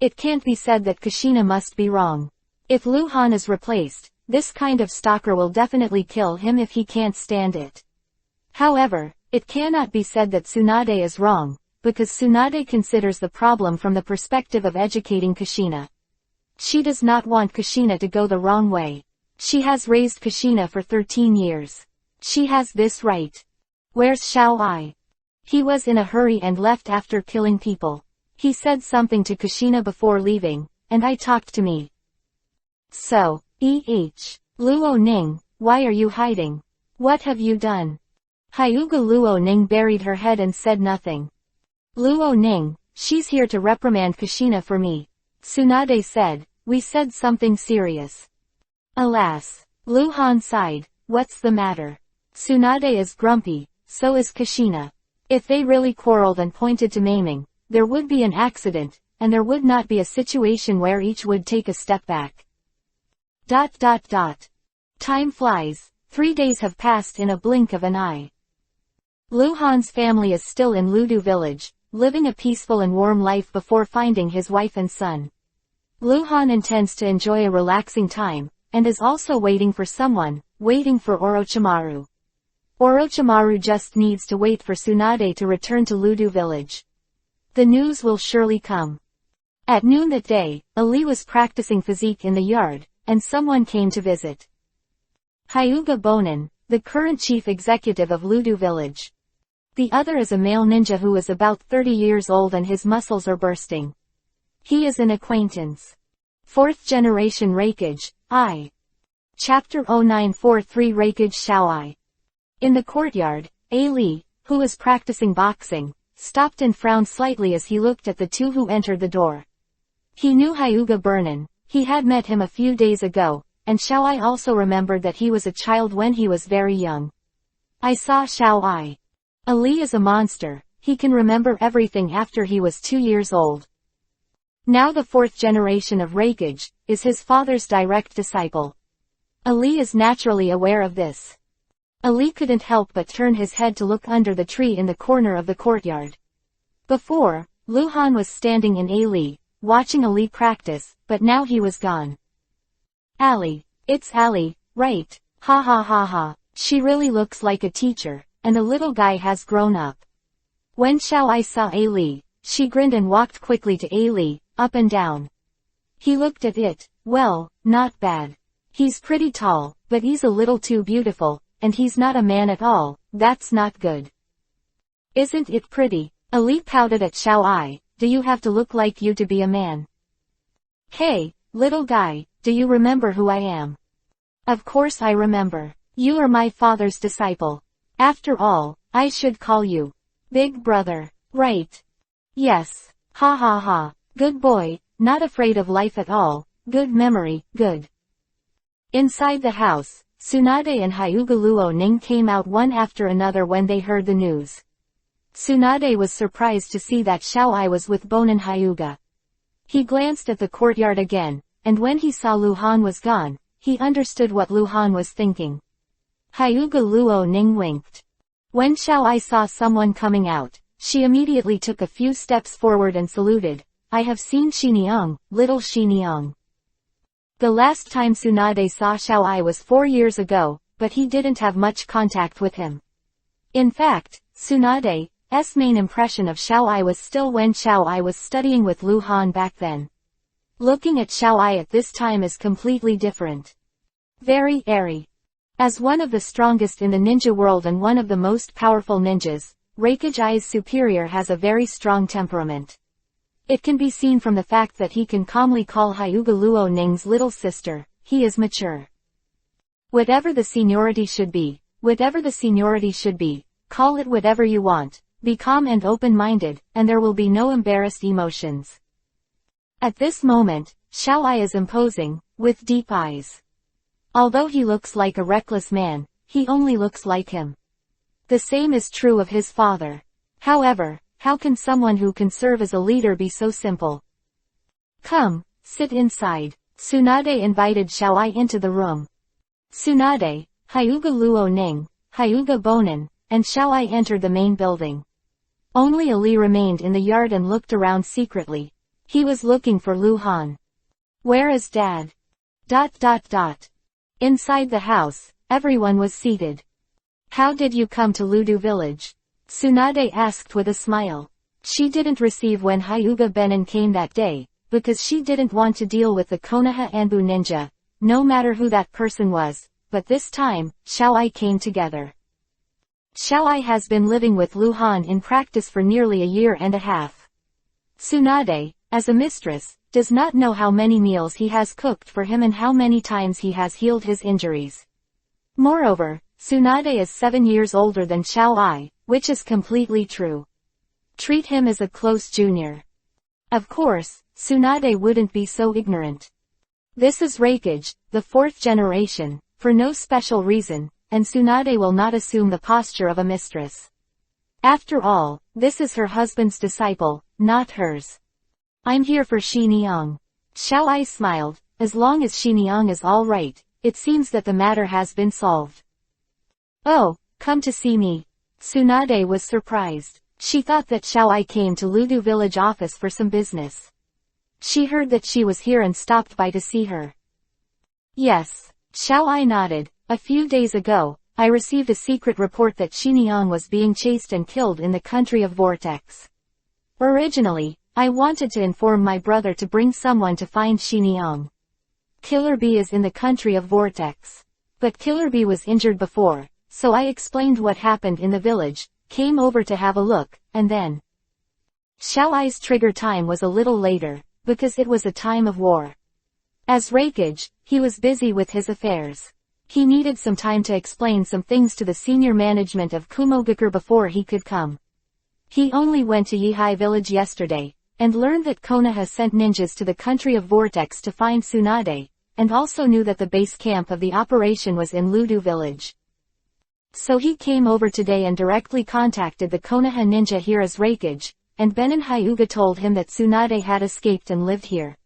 It can't be said that Kushina must be wrong. If Lu Han is replaced, this kind of stalker will definitely kill him if he can't stand it. However, it cannot be said that Tsunade is wrong, because Tsunade considers the problem from the perspective of educating Kushina. She does not want Kushina to go the wrong way. She has raised Kushina for 13 years. She has this right. Where's Xiaoai? He was in a hurry and left after killing people. He said something to Kushina before leaving, and I talked to me. So, Luo Ning, why are you hiding? What have you done? Hyuga Luo Ning buried her head and said nothing. Luo Ning, she's here to reprimand Kushina for me. Tsunade said, we said something serious. Alas. Lu Han sighed, what's the matter? Tsunade is grumpy, so is Kushina. If they really quarreled and pointed to maiming, there would be an accident, and there would not be a situation where each would take a step back. Time flies. 3 days have passed in a blink of an eye. Lu Han's family is still in Ludu village, living a peaceful and warm life before finding his wife and son. Lu Han intends to enjoy a relaxing time, and is also waiting for someone, waiting for Orochimaru. Orochimaru just needs to wait for Tsunade to return to Ludu village. The news will surely come. At noon that day, Ali was practicing physique in the yard, and someone came to visit. Hyuga Bonin, the current chief executive of Ludu village. The other is a male ninja who is about 30 years old and his muscles are bursting. He is an acquaintance. 4th generation Reikage, I. Chapter 0943 Reikage Xiaoai. In the courtyard, A Li, who was practicing boxing, stopped and frowned slightly as he looked at the two who entered the door. He knew Hyuga Burnin, he had met him a few days ago, and Xiaoai also remembered that he was a child when he was very young. I saw Xiaoai. Ali is a monster, he can remember everything after he was 2 years old. Now the 4th generation of Reikage, is his father's direct disciple. Ali is naturally aware of this. Ali couldn't help but turn his head to look under the tree in the corner of the courtyard. Before, Lu Han was standing in Ali, watching Ali practice, but now he was gone. Ali. It's Ali, right? Ha ha ha ha. She really looks like a teacher, and the little guy has grown up. When Xiaoai saw Ali, she grinned and walked quickly to Ali, up and down. He looked at it. Well, not bad. He's pretty tall, but he's a little too beautiful, and he's not a man at all. That's not good. Isn't it pretty? Ali pouted at Xiaoai. Do you have to look like you to be a man? Hey, little guy, do you remember who I am? Of course I remember. You are my father's disciple. After all, I should call you Big Brother, right? Yes. Ha ha ha. Good boy, not afraid of life at all. Good memory, good. Inside the house, Tsunade and Hyuga Luo Ning came out one after another when they heard the news. Tsunade was surprised to see that Xiaoai was with Bonin Hyuga. He glanced at the courtyard again, and when he saw Lu Han was gone, he understood what Lu Han was thinking. Hyuga Luo Ning winked. When Xiaoai saw someone coming out, she immediately took a few steps forward and saluted. I have seen Xiniang, little Xiniang. The last time Tsunade saw Xiaoai was 4 years ago, but he didn't have much contact with him. In fact, Tsunade's main impression of Xiaoai was still when Xiaoai was studying with Lu Han back then. Looking at Xiaoai at this time is completely different. Very airy. As one of the strongest in the ninja world and one of the most powerful ninjas, Raikage's superior has a very strong temperament. It can be seen from the fact that he can calmly call Hyuga Luo Ning's little sister. He is mature. Whatever the seniority should be, call it whatever you want, be calm and open-minded, and there will be no embarrassed emotions. At this moment, Xiao Ai is imposing, with deep eyes. Although he looks like a reckless man, he only looks like him. The same is true of his father. However, how can someone who can serve as a leader be so simple? Come, sit inside. Tsunade invited Xiao Ai into the room. Tsunade, Hyuga Luo Ning, Hyuga Bonin, and Xiao Ai entered the main building. Only Ali remained in the yard and looked around secretly. He was looking for Lu Han. Where is Dad? Inside the house, everyone was seated. How did you come to Ludu village? Tsunade asked with a smile. She didn't receive when Hyuga Benin came that day, because she didn't want to deal with the Konoha Anbu ninja, no matter who that person was, but this time, Xiao Ai came together. Xiao Ai has been living with Lu Han in practice for nearly a year and a half. Tsunade, as a mistress, does not know how many meals he has cooked for him and how many times he has healed his injuries. Moreover, Tsunade is 7 years older than Xiao Ai, which is completely true. Treat him as a close junior. Of course, Tsunade wouldn't be so ignorant. This is Raikage, the 4th generation, for no special reason, and Tsunade will not assume the posture of a mistress. After all, this is her husband's disciple, not hers. I'm here for Xiniang. Xiao Ai smiled. As long as Xiniang is all right, it seems that the matter has been solved. Oh, come to see me. Tsunade was surprised. She thought that Xiao Ai came to Ludu village office for some business. She heard that she was here and stopped by to see her. Yes. Xiao Ai nodded. A few days ago, I received a secret report that Xiniang was being chased and killed in the country of Vortex. Originally, I wanted to inform my brother to bring someone to find Xiniang. Killer Bee is in the country of Vortex. But Killer Bee was injured before, so I explained what happened in the village, came over to have a look, and then. Xiao Ai's trigger time was a little later, because it was a time of war. As Raikage, he was busy with his affairs. He needed some time to explain some things to the senior management of Kumogakure before he could come. He only went to Yihai village yesterday, and learned that Konoha sent ninjas to the country of Vortex to find Tsunade, and also knew that the base camp of the operation was in Ludu village. So he came over today and directly contacted the Konoha ninja here as Raikage, and Benin Hyuga told him that Tsunade had escaped and lived here.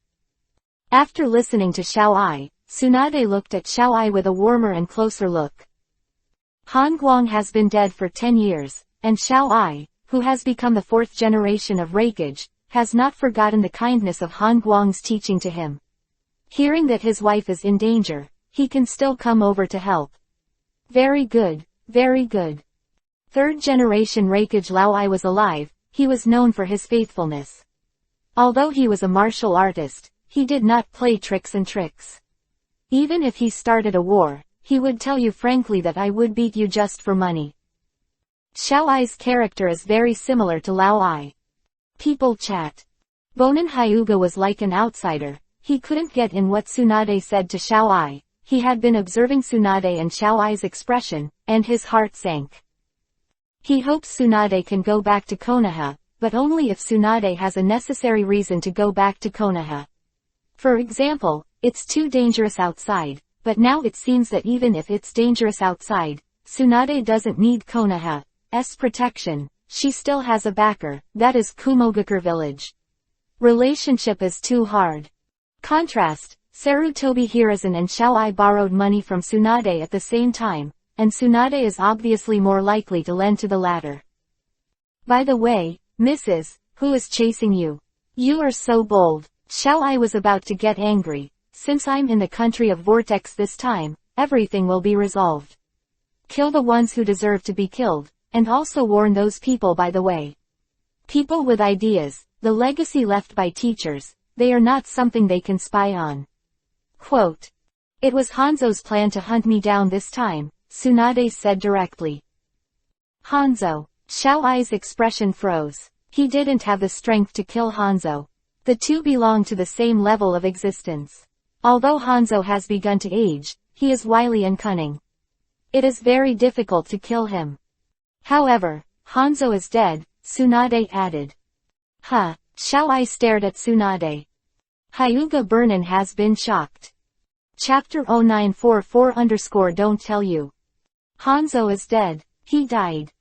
After listening to Xiao Ai, Tsunade looked at Xiao Ai with a warmer and closer look. Han Guang has been dead for 10 years, and Xiao Ai, who has become the 4th generation of Raikage, has not forgotten the kindness of Han Guang's teaching to him. Hearing that his wife is in danger, he can still come over to help. Very good, very good. 3rd generation Raikage Lao Ai was alive, he was known for his faithfulness. Although he was a martial artist, he did not play tricks and tricks. Even if he started a war, he would tell you frankly that I would beat you just for money. Xiao Ai's character is very similar to Lao Ai. People chat. Bonin Hyuga was like an outsider. He couldn't get in what Tsunade said to Xiao Ai. He had been observing Tsunade and Xiao Ai's expression, and his heart sank. He hopes Tsunade can go back to Konoha, but only if Tsunade has a necessary reason to go back to Konoha. For example, it's too dangerous outside, but now it seems that even if it's dangerous outside, Tsunade doesn't need Konoha's protection. She still has a backer, that is Kumogakure village. Relationship is too hard. Contrast, Sarutobi Hiruzen and Xiao Ai borrowed money from Tsunade at the same time, and Tsunade is obviously more likely to lend to the latter. By the way, Mrs., who is chasing you? You are so bold. Xiao Ai was about to get angry. Since I'm in the country of Vortex this time, everything will be resolved. Kill the ones who deserve to be killed, and also warn those people by the way. People with ideas, the legacy left by teachers, they are not something they can spy on. Quote. It was Hanzo's plan to hunt me down this time, Tsunade said directly. Hanzo. Xiao-Ai's expression froze. He didn't have the strength to kill Hanzo. The two belong to the same level of existence. Although Hanzo has begun to age, he is wily and cunning. It is very difficult to kill him. However, Hanzo is dead, Tsunade added. Huh, Xiao-Ai stared at Tsunade. Hyuga Burnin has been shocked. Chapter 0944_Don't tell you. Hanzo is dead. He died.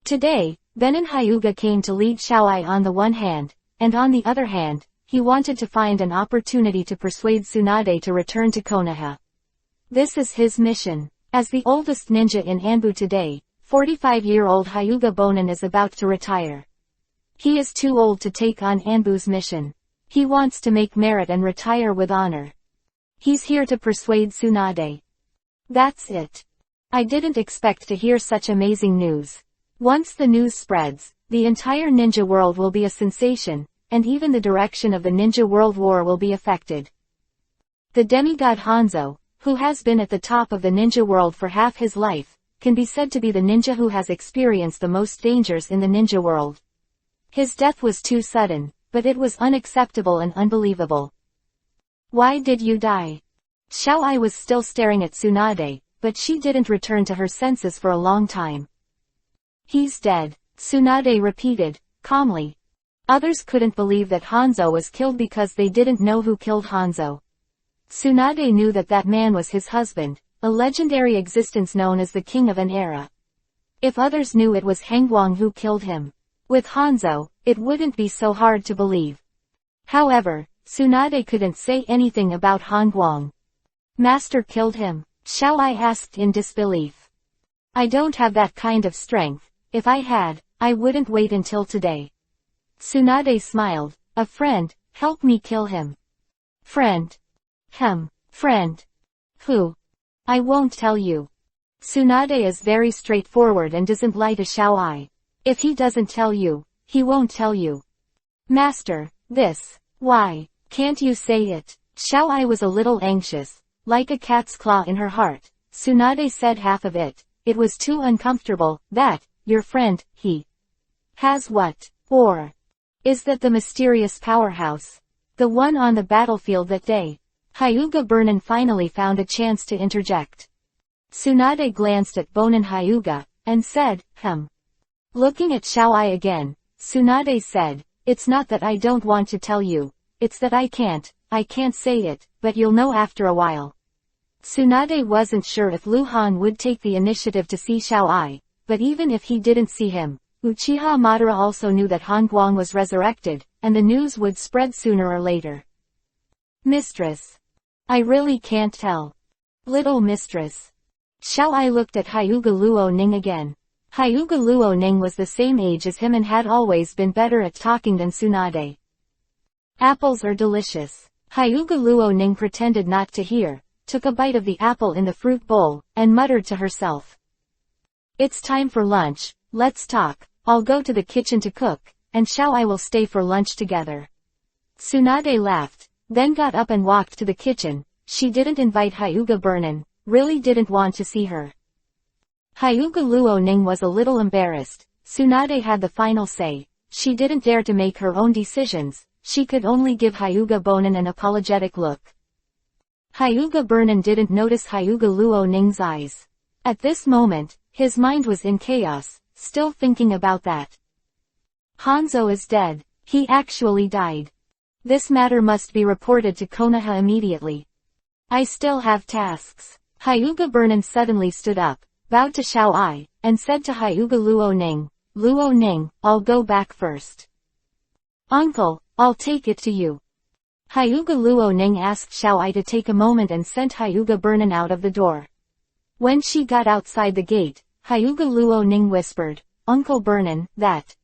Today, Benin Hyuga came to lead Xiao-Ai on the one hand, and on the other hand, he wanted to find an opportunity to persuade Tsunade to return to Konoha. This is his mission. As the oldest ninja in Anbu today, 45-year-old Hyuga Bonin is about to retire. He is too old to take on Anbu's mission. He wants to make merit and retire with honor. He's here to persuade Tsunade. That's it. I didn't expect to hear such amazing news. Once the news spreads, the entire ninja world will be a sensation, and even the direction of the ninja world war will be affected. The demigod Hanzo, who has been at the top of the ninja world for half his life, can be said to be the ninja who has experienced the most dangers in the ninja world. His death was too sudden, but it was unacceptable and unbelievable. Why did you die? Xiao-Ai was still staring at Tsunade, but she didn't return to her senses for a long time. He's dead, Tsunade repeated, calmly. Others couldn't believe that Hanzo was killed because they didn't know who killed Hanzo. Tsunade knew that that man was his husband, a legendary existence known as the king of an era. If others knew it was Hangguang who killed him, with Hanzo, it wouldn't be so hard to believe. However, Tsunade couldn't say anything about Hangguang. Master killed him, Xiao-Ai asked in disbelief. I don't have that kind of strength. If I had, I wouldn't wait until today. Tsunade smiled. A friend, help me kill him. Friend? Friend. Who? I won't tell you. Tsunade is very straightforward and doesn't lie to Xiao-Ai. If he doesn't tell you, he won't tell you. Master, this. Why, can't you say it? Xiao-Ai was a little anxious. Like a cat's claw in her heart, Tsunade said half of it. It was too uncomfortable, that, your friend, he has what? Or is that the mysterious powerhouse? The one on the battlefield that day? Hyuga Burnin finally found a chance to interject. Tsunade glanced at Bonin Hyuga, and said, Looking at Xiao-Ai again, Tsunade said, it's not that I don't want to tell you, it's that I can't say it, but you'll know after a while. Tsunade wasn't sure if Lu Han would take the initiative to see Xiao-Ai, but even if he didn't see him, Uchiha Madara also knew that Hangguang was resurrected, and the news would spread sooner or later. Mistress. I really can't tell. Little mistress. Xiao-Ai looked at Hyuga Luo Ning again. Hyuga Luo Ning was the same age as him and had always been better at talking than Tsunade. Apples are delicious. Hyuga Luo Ning pretended not to hear, took a bite of the apple in the fruit bowl, and muttered to herself. It's time for lunch, let's talk. I'll go to the kitchen to cook, and Xiao-Ai will stay for lunch together. Tsunade laughed, then got up and walked to the kitchen. She didn't invite Hyuga Burnin, really didn't want to see her. Hyuga Luo Ning was a little embarrassed. Tsunade had the final say. She didn't dare to make her own decisions, she could only give Hyuga Bonin an apologetic look. Hyuga Burnin didn't notice Hyuga Luo Ning's eyes. At this moment, his mind was in chaos, still thinking about that. Hanzo is dead. He actually died. This matter must be reported to Konoha immediately. I still have tasks. Hyuga Burnin suddenly stood up, bowed to Xiao-Ai, and said to Hyuga Luo Ning, I'll go back first. Uncle, I'll take it to you. Hyuga Luo Ning asked Xiao-Ai to take a moment and sent Hyuga Burnin out of the door. When she got outside the gate, Hyuga Luo Ning whispered, Uncle Burnin, that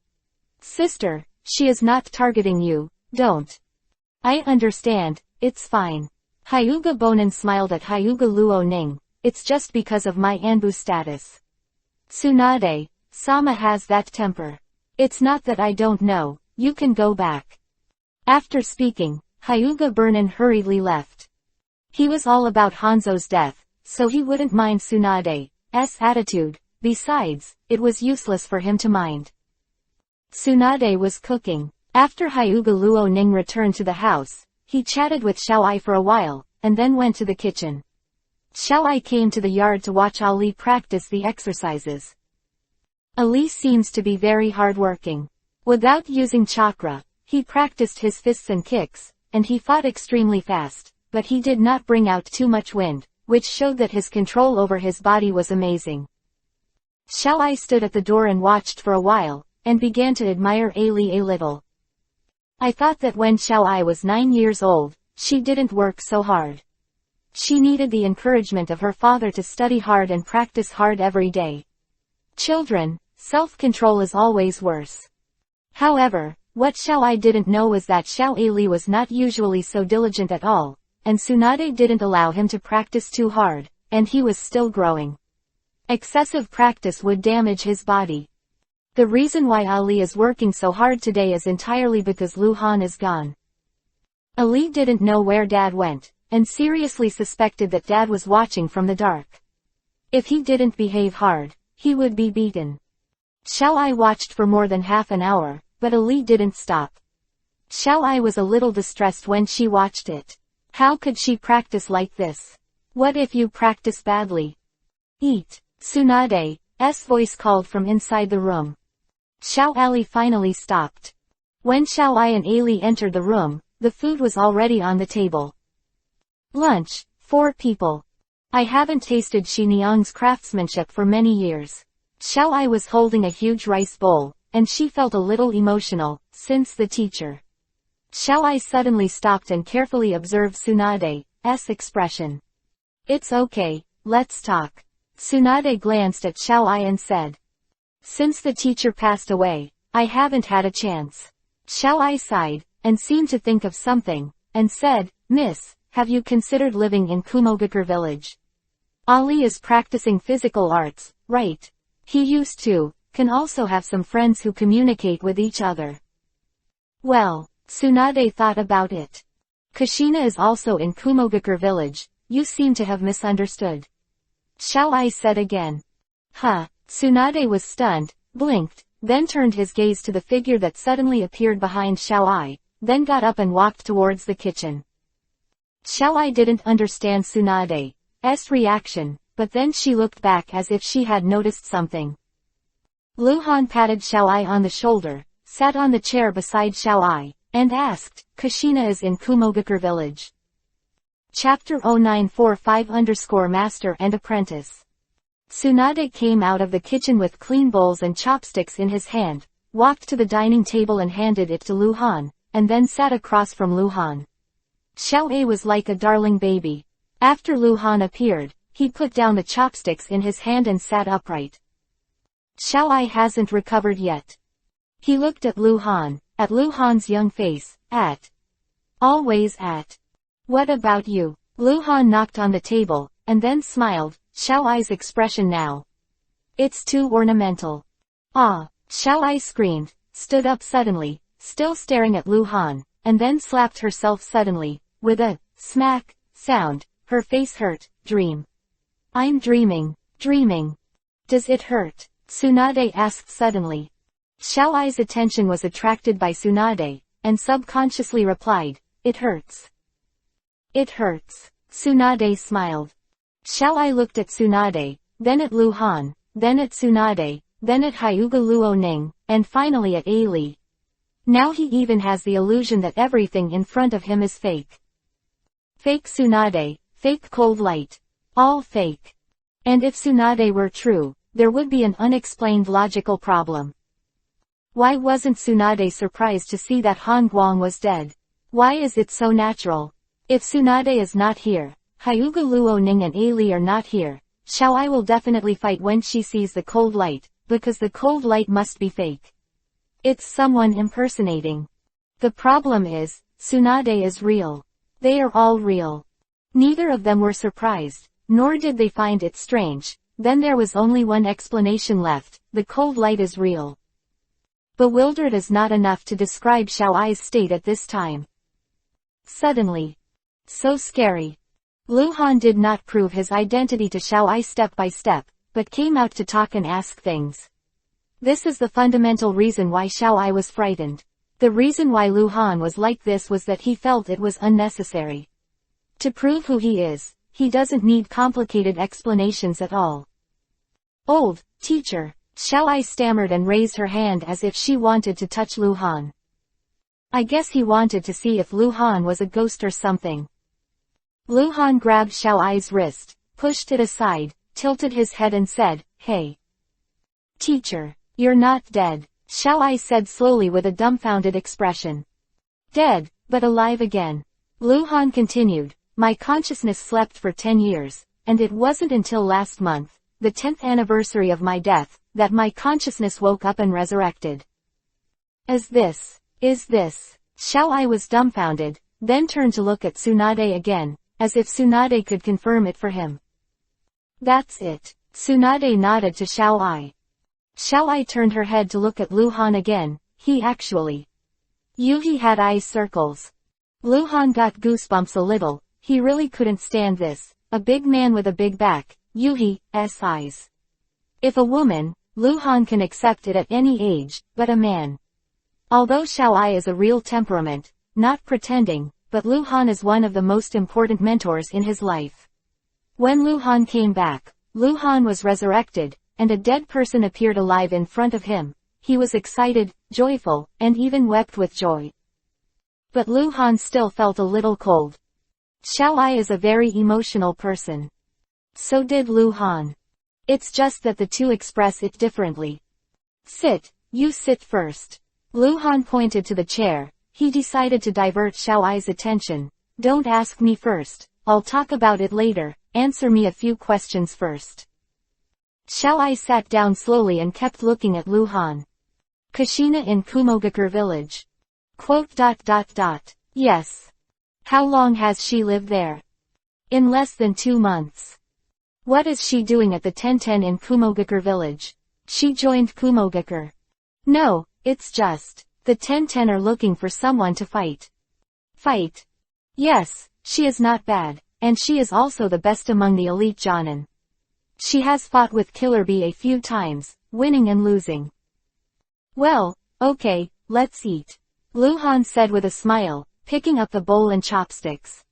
sister, she is not targeting you, don't. I understand, it's fine. Hyuga Bonin smiled at Hyuga Luo Ning, it's just because of my Anbu status. Tsunade, Sama has that temper. It's not that I don't know, you can go back. After speaking, Hyuga Burnin hurriedly left. He was all about Hanzo's death, so he wouldn't mind Tsunade's attitude. Besides, it was useless for him to mind. Tsunade was cooking. After Hyuga Luo Ning returned to the house, he chatted with Xiaoai for a while, and then went to the kitchen. Xiaoai came to the yard to watch Ali practice the exercises. Ali seems to be very hardworking. Without using chakra, he practiced his fists and kicks, and he fought extremely fast, but he did not bring out too much wind, which showed that his control over his body was amazing. Xiaoai stood at the door and watched for a while, and began to admire Ali a little. I thought that when Xiaoai was 9 years old, she didn't work so hard. She needed the encouragement of her father to study hard and practice hard every day. Children, self-control is always worse. However, what Xiaoai didn't know was that Xiao Ali was not usually so diligent at all, and Tsunade didn't allow him to practice too hard, and he was still growing. Excessive practice would damage his body. The reason why Ali is working so hard today is entirely because Lu Han is gone. Ali didn't know where Dad went, and seriously suspected that Dad was watching from the dark. If he didn't behave hard, he would be beaten. Xiaoai watched for more than half an hour, but Ali didn't stop. Xiaoai was a little distressed when she watched it. How could she practice like this? What if you practice badly? Eat. Tsunade's voice called from inside the room. Xiao Ali finally stopped. When Xiaoai and Ali entered the room, the food was already on the table. Lunch, 4 people. I haven't tasted Xinjiang's craftsmanship for many years. Xiaoai was holding a huge rice bowl, and she felt a little emotional, since the teacher. Xiaoai suddenly stopped and carefully observed Tsunade's expression. It's okay, let's talk. Tsunade glanced at Xiaoai and said. Since the teacher passed away, I haven't had a chance. Xiaoai sighed, and seemed to think of something, and said, Miss, have you considered living in Kumogakure village? Ali is practicing physical arts, right? He used to, can also have some friends who communicate with each other. Well, Tsunade thought about it. Kushina is also in Kumogakure village, you seem to have misunderstood. Xiaoai said again. Huh. Tsunade was stunned, blinked, then turned his gaze to the figure that suddenly appeared behind Xiaoai, then got up and walked towards the kitchen. Xiaoai didn't understand Tsunade's reaction, but then she looked back as if she had noticed something. Lu Han patted Xiaoai on the shoulder, sat on the chair beside Xiaoai, and asked, Kushina is in Kumogakure village. Chapter 0945_Master and Apprentice. Tsunade came out of the kitchen with clean bowls and chopsticks in his hand, walked to the dining table and handed it to Lu Han, and then sat across from Lu Han. Xiaoai was like a darling baby. After Lu Han appeared, he put down the chopsticks in his hand and sat upright. Xiaoai hasn't recovered yet. He looked at Lu Han's young face, always at. What about you? Lu Han knocked on the table, and then smiled. Xiaoai's expression now. It's too ornamental. Ah! Xiaoai screamed, stood up suddenly, still staring at Lu Han, and then slapped herself suddenly, with a smack sound. Her face hurt. Dream. I'm dreaming. Does it hurt? Tsunade asked suddenly. Xiaoai's attention was attracted by Tsunade, and subconsciously replied, it hurts. It hurts. Tsunade smiled. Xiaoai looked at Tsunade, then at Lu Han, then at Tsunade, then at Hyuga Luo Ning, and finally at Ali. Now he even has the illusion that everything in front of him is fake. Fake Tsunade, fake cold light. All fake. And if Tsunade were true, there would be an unexplained logical problem. Why wasn't Tsunade surprised to see that Han Guang was dead? Why is it so natural? If Tsunade is not here, Hyuga Luo Ning and Ali are not here, Xiaoai will definitely fight when she sees the cold light, because the cold light must be fake. It's someone impersonating. The problem is, Tsunade is real. They are all real. Neither of them were surprised, nor did they find it strange. Then there was only one explanation left, the cold light is real. Bewildered is not enough to describe Xiaoai's state at this time. Suddenly. So scary. Lu Han did not prove his identity to Xiao Ai step by step, but came out to talk and ask things. This is the fundamental reason why Xiao Ai was frightened. The reason why Lu Han was like this was that he felt it was unnecessary. To prove who he is, he doesn't need complicated explanations at all. Old teacher, Xiao Ai stammered and raised her hand as if she wanted to touch Lu Han. I guess he wanted to see if Lu Han was a ghost or something. Lu Han grabbed Xiao Ai's wrist, pushed it aside, tilted his head and said, "Hey. Teacher, you're not dead," Xiao Ai said slowly with a dumbfounded expression. "Dead, but alive again." Lu Han continued, "My consciousness slept for 10 years, and it wasn't until last month, the 10th anniversary of my death, that my consciousness woke up and resurrected." Is this? Xiao Ai was dumbfounded, then turned to look at Tsunade again, as if Tsunade could confirm it for him. "That's it." Tsunade nodded to Xiao Ai. Xiao Ai turned her head to look at Lu Han again. He actually. Yuhi had eye circles. Lu Han got goosebumps a little. He really couldn't stand this. A big man with a big back, Yuhi's eyes. If a woman, Lu Han can accept it at any age, but a man. Although Xiao Ai is a real temperament, not pretending, but Lu Han is one of the most important mentors in his life. When Lu Han came back, Lu Han was resurrected, and a dead person appeared alive in front of him. He was excited, joyful, and even wept with joy. But Lu Han still felt a little cold. Xiao Ai is a very emotional person. So did Lu Han. It's just that the two express it differently. "Sit, you sit first." Lu Han pointed to the chair. He decided to divert Xiao Ai's attention. "Don't ask me first, I'll talk about it later, answer me a few questions first." Xiao Ai sat down slowly and kept looking at Lu Han. "Kushina in Kumogakure village. Yes. How long has she lived there?" "In less than 2 months." "What is she doing at the 1010 in Kumogakure village?" "She joined Kumogakure." "No, it's just, the 1010 are looking for someone to fight." "Fight?" "Yes, she is not bad, and she is also the best among the elite Jonin. She has fought with Killer Bee a few times, winning and losing." "Well, okay, let's eat," Lu Han said with a smile, picking up the bowl and chopsticks.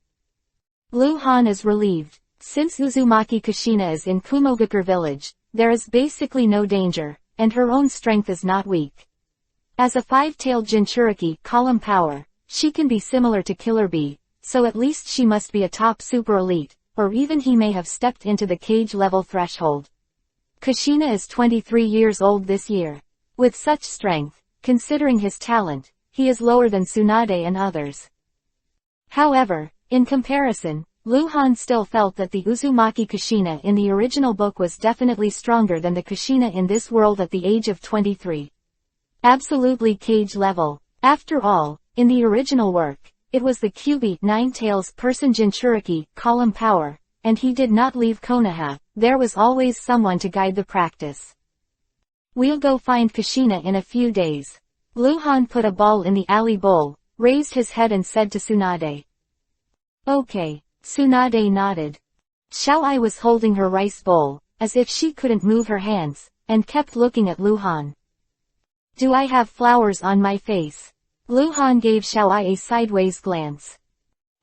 Lu Han is relieved. Since Uzumaki Kushina is in Kumogakure village, there is basically no danger, and her own strength is not weak. As a 5-tailed Jinchuriki column power, she can be similar to Killer Bee, so at least she must be a top super elite, or even he may have stepped into the cage level threshold. Kushina is 23 years old this year. With such strength, considering his talent, he is lower than Tsunade and others. However, in comparison, Lu Han still felt that the Uzumaki Kushina in the original book was definitely stronger than the Kushina in this world at the age of 23. Absolutely cage level. After all, in the original work, it was the Kyubi 9 tails person Jinchuriki column power, and he did not leave Konoha. There was always someone to guide the practice. "We'll go find Kushina in a few days." Lu Han put a ball in the alley bowl, raised his head and said to Tsunade. "Okay." Tsunade nodded. Xiao Ai was holding her rice bowl, as if she couldn't move her hands, and kept looking at Lu Han. "Do I have flowers on my face?" Lu Han gave Xiao Ai a sideways glance.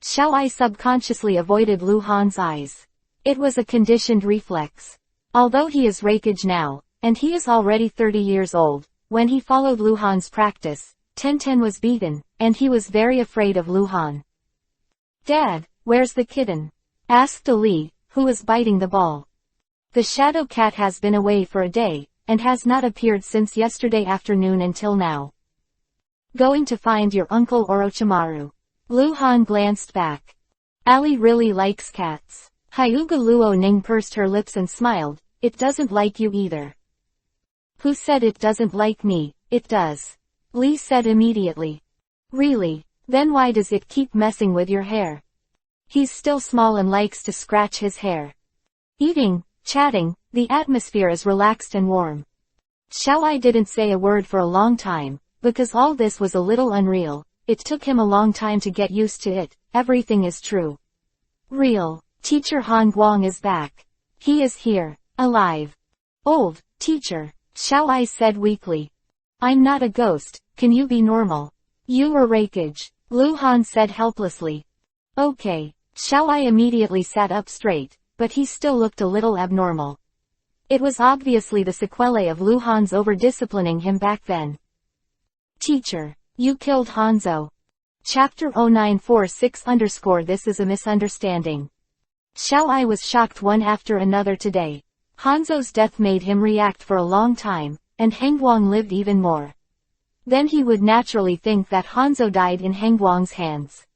Xiao Ai subconsciously avoided Lu Han's eyes. It was a conditioned reflex. Although he is Reikage now, and he is already 30 years old, when he followed Lu Han's practice, 1010 was beaten, and he was very afraid of Lu Han. "Dad, where's the kitten?" asked Ali, who was biting the ball. "The shadow cat has been away for a day, and has not appeared since yesterday afternoon until now." "Going to find your uncle Orochimaru." Lu Han glanced back. Ali really likes cats. Hyuga Luo Ning pursed her lips and smiled. "It doesn't like you either." "Who said it doesn't like me?" "It does," Li said immediately. "Really? Then why does it keep messing with your hair?" "He's still small and likes to scratch his hair." Eating, chatting, the atmosphere is relaxed and warm. Xiao Ai didn't say a word for a long time, because all this was a little unreal. It took him a long time to get used to it. Everything is true. Real. Teacher Han Guang is back. He is here, alive. Old, teacher, Xiao Ai said weakly. I'm not a ghost, can you be normal? You were Hokage, Lu Han said helplessly. Okay, Xiao Ai immediately sat up straight, but he still looked a little abnormal. It was obviously the sequelae of Lu Han's over-disciplining him back then. Teacher, you killed Hanzo. Chapter 0946 _ This is a misunderstanding. Xiao Ai was shocked one after another today. Hanzo's death made him react for a long time, and Hengguang lived even more. Then he would naturally think that Hanzo died in Hengguang's hands.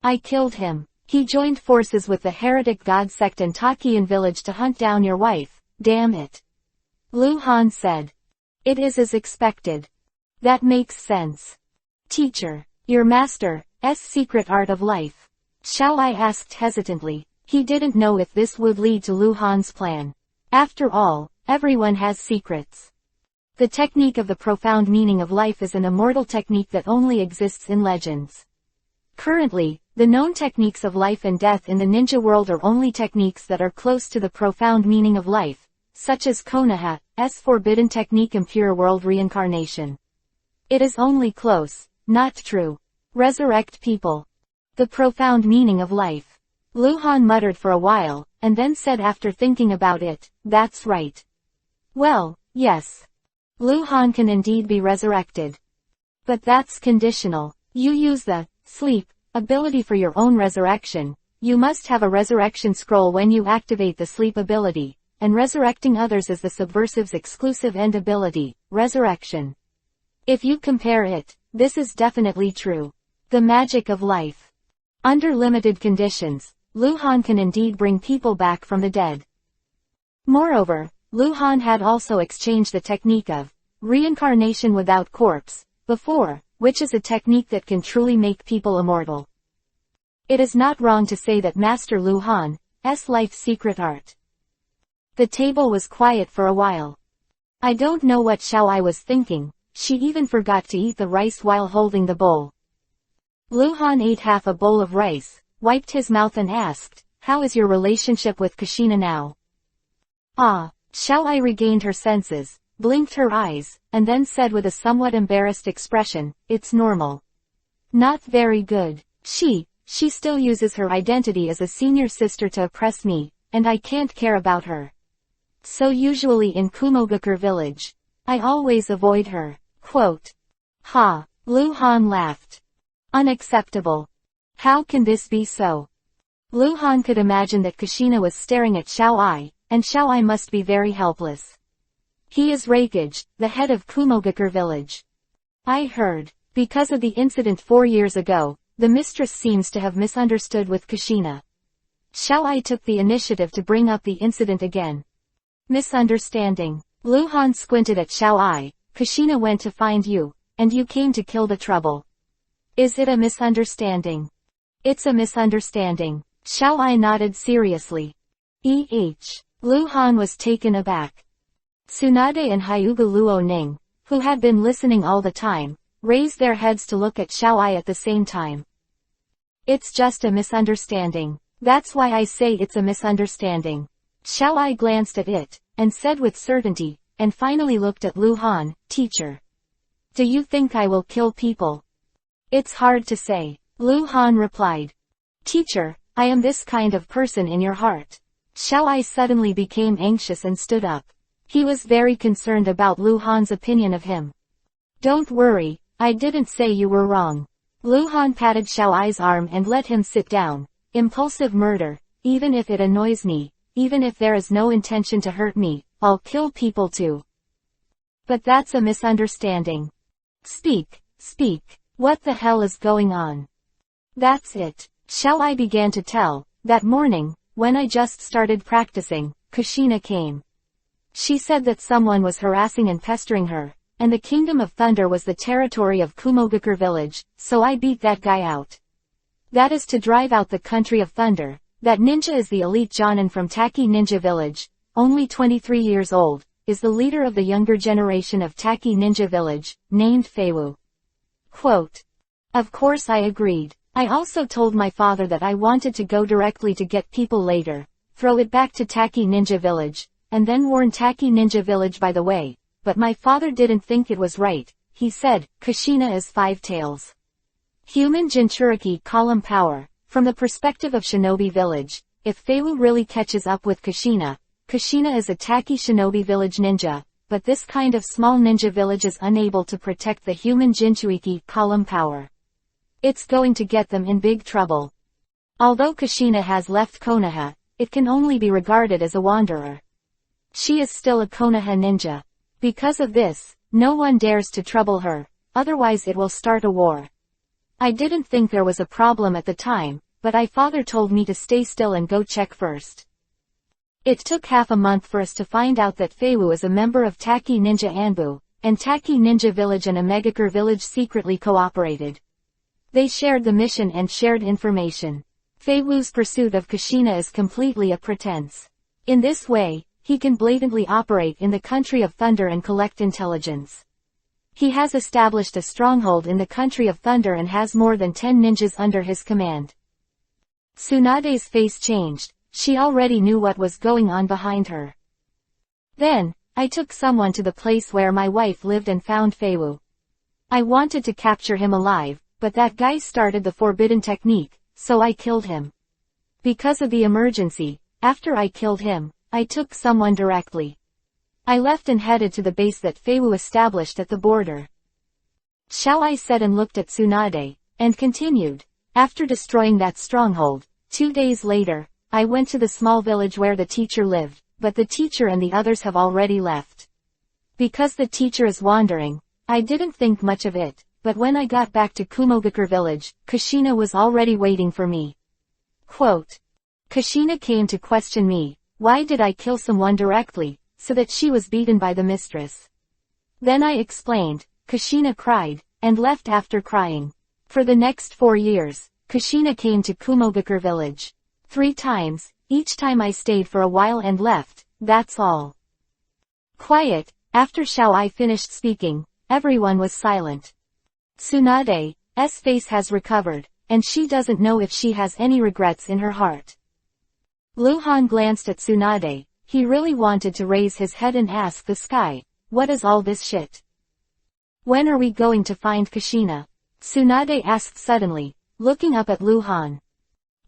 I killed him. He joined forces with the heretic god sect in Taqian village to hunt down your wife, damn it. Lu Han said. It is as expected. That makes sense. Teacher, your master's secret art of life? Xiao Ai asked hesitantly. He didn't know if this would lead to Lu Han's plan. After all, everyone has secrets. The technique of the profound meaning of life is an immortal technique that only exists in legends. Currently, the known techniques of life and death in the ninja world are only techniques that are close to the profound meaning of life, such as Konoha's forbidden technique impure world reincarnation. It is only close, not true. Resurrect people. The profound meaning of life. Lu Han muttered for a while, and then said after thinking about it, that's right. Well, yes. Lu Han can indeed be resurrected. But that's conditional. You use the sleep ability for your own resurrection. You must have a resurrection scroll when you activate the sleep ability, and resurrecting others is the subversive's exclusive end ability, resurrection. If you compare it, this is definitely true. The magic of life. Under limited conditions, Lu Han can indeed bring people back from the dead. Moreover, Lu Han had also exchanged the technique of reincarnation without corpse before, which is a technique that can truly make people immortal. It is not wrong to say that Master Lu Han's life secret art. The table was quiet for a while. I don't know what Xiao Ai was thinking, she even forgot to eat the rice while holding the bowl. Lu Han ate half a bowl of rice, wiped his mouth and asked, how is your relationship with Kushina now? Xiao Ai regained her senses, blinked her eyes, and then said with a somewhat embarrassed expression, it's normal. Not very good. She still uses her identity as a senior sister to oppress me, and I can't care about her. So usually in Kumogakure village, I always avoid her. Quote. Ha! Lu Han laughed. Unacceptable. How can this be so? Lu Han could imagine that Kushina was staring at Xiao Ai, and Xiao Ai must be very helpless. He is Hokage, the head of Kumogakure village. I heard. Because of the incident 4 years ago, the mistress seems to have misunderstood with Kushina. Xiao Ai took the initiative to bring up the incident again. Misunderstanding. Lu Han squinted at Xiao Ai. Kushina went to find you, and you came to kill the trouble. Is it a misunderstanding? It's a misunderstanding. Xiao Ai nodded seriously. Lu Han was taken aback. Tsunade and Hyuga Luo Ning, who had been listening all the time, raised their heads to look at Xiao Ai at the same time. It's just a misunderstanding. That's why I say it's a misunderstanding. Xiao Ai glanced at it, and said with certainty, and finally looked at Lu Han, teacher. Do you think I will kill people? It's hard to say. Lu Han replied. Teacher, I am this kind of person in your heart. Xiao Ai suddenly became anxious and stood up. He was very concerned about Lu Han's opinion of him. Don't worry, I didn't say you were wrong. Lu Han patted Xiao Ai's arm and let him sit down. Impulsive murder, even if it annoys me, even if there is no intention to hurt me, I'll kill people too. But that's a misunderstanding. Speak. What the hell is going on? That's it. Xiao Ai began to tell. That morning, when I just started practicing, Kushina came. She said that someone was harassing and pestering her, and the Kingdom of Thunder was the territory of Kumogakure village, so I beat that guy out. That is to drive out the country of thunder. That ninja is the elite Jonin from Taki Ninja Village, only 23 years old, is the leader of the younger generation of Taki Ninja Village, named Feiwu. Quote. Of course I agreed. I also told my father that I wanted to go directly to get people later, throw it back to Taki Ninja Village, and then warn Taki Ninja Village by the way, but my father didn't think it was right. He said, Kushina is 5 tails. Human Jinchuriki column power. From the perspective of Shinobi Village, if Feiwu really catches up with Kushina, Kushina is a Taki Shinobi Village ninja, but this kind of small ninja village is unable to protect the human Jinchuriki column power. It's going to get them in big trouble. Although Kushina has left Konoha, it can only be regarded as a wanderer. She is still a Konoha ninja. Because of this, no one dares to trouble her, otherwise it will start a war. I didn't think there was a problem at the time, but my father told me to stay still and go check first. It took half a month for us to find out that Feiwu is a member of Taki Ninja Anbu, and Taki Ninja Village and Omegakure Village secretly cooperated. They shared the mission and shared information. Feiwu's pursuit of Kushina is completely a pretense. In this way, he can blatantly operate in the country of thunder and collect intelligence. He has established a stronghold in the country of thunder and has more than 10 ninjas under his command. Tsunade's face changed. She already knew what was going on behind her. Then, I took someone to the place where my wife lived and found Feiwu. I wanted to capture him alive, but that guy started the forbidden technique, so I killed him. Because of the emergency, after I killed him, I took someone directly. I left and headed to the base that Feiwu established at the border. Xiao said and looked at Tsunade, and continued. After destroying that stronghold, 2 days later, I went to the small village where the teacher lived, but the teacher and the others have already left. Because the teacher is wandering, I didn't think much of it, but when I got back to Kumogakure village, Kushina was already waiting for me. Quote. Kushina came to question me, why did I kill someone directly, so that she was beaten by the mistress. Then I explained. Kushina cried, and left after crying. For the next 4 years, Kushina came to Kumogakure village. 3 times, each time I stayed for a while and left, that's all. Quiet. After Xiao finished speaking, everyone was silent. Tsunade's face has recovered, and she doesn't know if she has any regrets in her heart. Luhan glanced at Tsunade. He really wanted to raise his head and ask the sky, what is all this shit? When are we going to find Kushina? Tsunade asked suddenly, looking up at Luhan.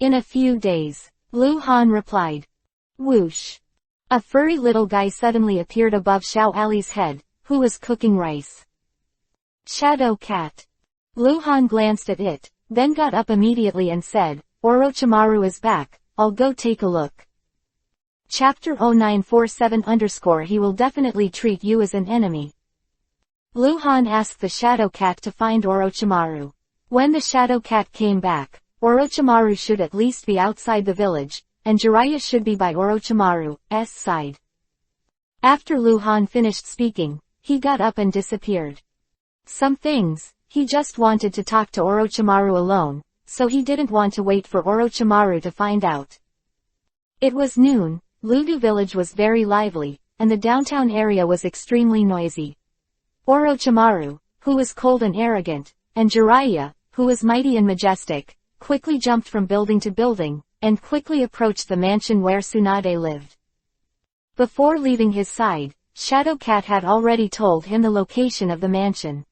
In a few days, Luhan replied. Whoosh. A furry little guy suddenly appeared above Xiao Ali's head, who was cooking rice. Shadow Cat. Luhan glanced at it, then got up immediately and said, Orochimaru is back, I'll go take a look. Chapter 0947 He will definitely treat you as an enemy. Luhan asked the Shadow Cat to find Orochimaru. When the Shadow Cat came back, Orochimaru should at least be outside the village, and Jiraiya should be by Orochimaru's side. After Luhan finished speaking, he got up and disappeared. Some things, he just wanted to talk to Orochimaru alone, so he didn't want to wait for Orochimaru to find out. It was noon, Ludu village was very lively, and the downtown area was extremely noisy. Orochimaru, who was cold and arrogant, and Jiraiya, who was mighty and majestic, quickly jumped from building to building, and quickly approached the mansion where Tsunade lived. Before leaving his side, Shadow Cat had already told him the location of the mansion.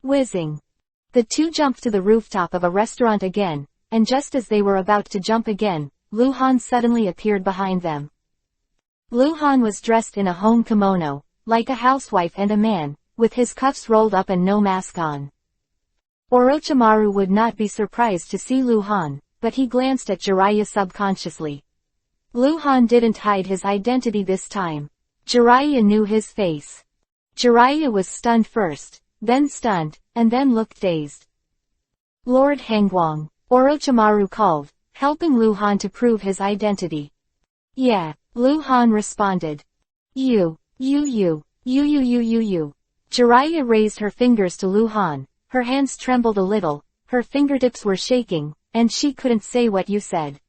Whizzing. The two jumped to the rooftop of a restaurant again, and just as they were about to jump again, Luhan suddenly appeared behind them. Luhan was dressed in a home kimono, like a housewife and a man, with his cuffs rolled up and no mask on. Orochimaru would not be surprised to see Luhan, but he glanced at Jiraiya subconsciously. Luhan didn't hide his identity this time. Jiraiya knew his face. Jiraiya was stunned first, then stunned, and then looked dazed. Lord Hangguang, Orochimaru called, helping Luhan to prove his identity. Yeah, Luhan responded. You. Jiraiya raised her fingers to Luhan, her hands trembled a little, her fingertips were shaking, and she couldn't say what you said.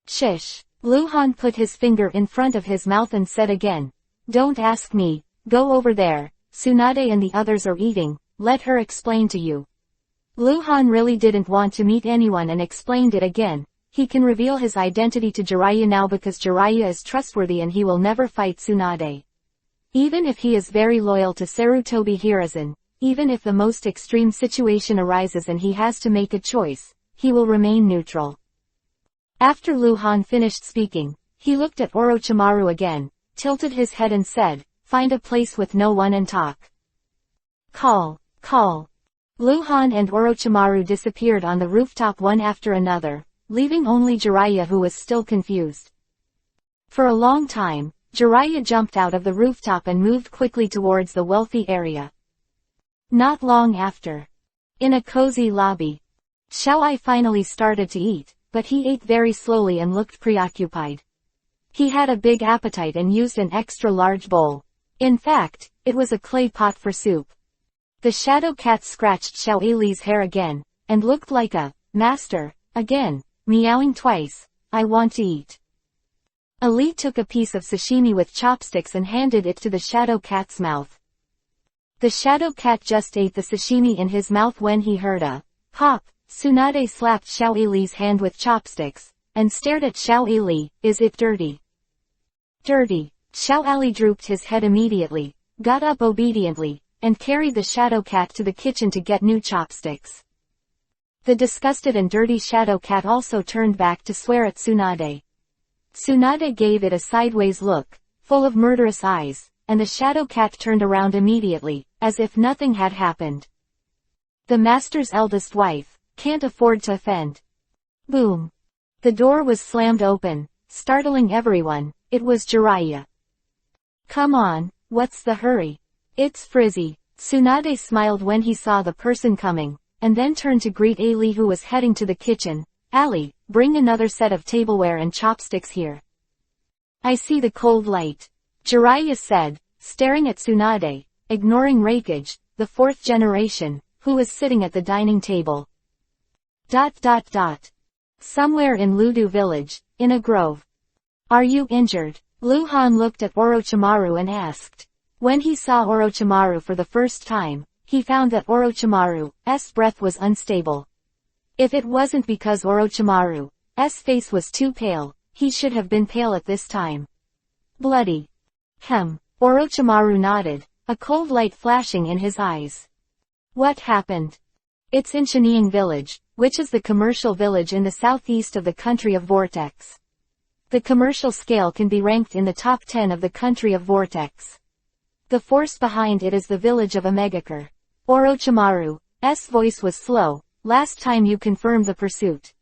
Shish. Luhan put his finger in front of his mouth and said again. Don't ask me, go over there, Tsunade and the others are eating, let her explain to you. Luhan really didn't want to meet anyone and explained it again. He can reveal his identity to Jiraiya now because Jiraiya is trustworthy and he will never fight Tsunade. Even if he is very loyal to Sarutobi Hiruzen, even if the most extreme situation arises and he has to make a choice, he will remain neutral. After Luhan finished speaking, he looked at Orochimaru again, tilted his head and said, "Find a place with no one and talk." Call. Luhan and Orochimaru disappeared on the rooftop one after another, leaving only Jiraiya who was still confused. For a long time, Jiraiya jumped out of the rooftop and moved quickly towards the wealthy area. Not long after, in a cozy lobby, Xiaoai finally started to eat, but he ate very slowly and looked preoccupied. He had a big appetite and used an extra large bowl. In fact, it was a clay pot for soup. The shadow cat scratched Xiaoai's hair again, and looked like a master, again, meowing twice, "I want to eat." Ali took a piece of sashimi with chopsticks and handed it to the shadow cat's mouth. The shadow cat just ate the sashimi in his mouth when he heard a pop. Tsunade slapped Xiaoai's hand with chopsticks, and stared at Xiaoai. "Is it dirty?" "Dirty." Xiaoai drooped his head immediately, got up obediently, and carried the shadow cat to the kitchen to get new chopsticks. The disgusted and dirty shadow cat also turned back to swear at Tsunade. Tsunade gave it a sideways look, full of murderous eyes, and the shadow cat turned around immediately, as if nothing had happened. The master's eldest wife can't afford to offend. Boom. The door was slammed open, startling everyone. It was Jiraiya. "Come on, what's the hurry? It's Frizzy." Tsunade smiled when he saw the person coming, and then turned to greet Ali who was heading to the kitchen. "Ali, bring another set of tableware and chopsticks here." "I see the cold light," Jiraiya said, staring at Tsunade, ignoring Raikage, the fourth generation, who was sitting at the dining table. Somewhere in Ludu village, in a grove. "Are you injured?" Luhan looked at Orochimaru and asked. When he saw Orochimaru for the first time, he found that Orochimaru's breath was unstable. If it wasn't because Orochimaru's face was too pale, he should have been pale at this time. "Bloody." Orochimaru nodded, a cold light flashing in his eyes. "What happened?" "It's in Shinying village, which is the commercial village in the southeast of the country of Vortex. The commercial scale can be ranked in the top 10 of the country of Vortex. The force behind it is the village of Omegakure." Orochimaru's voice was slow. "Last time you confirmed the pursuit.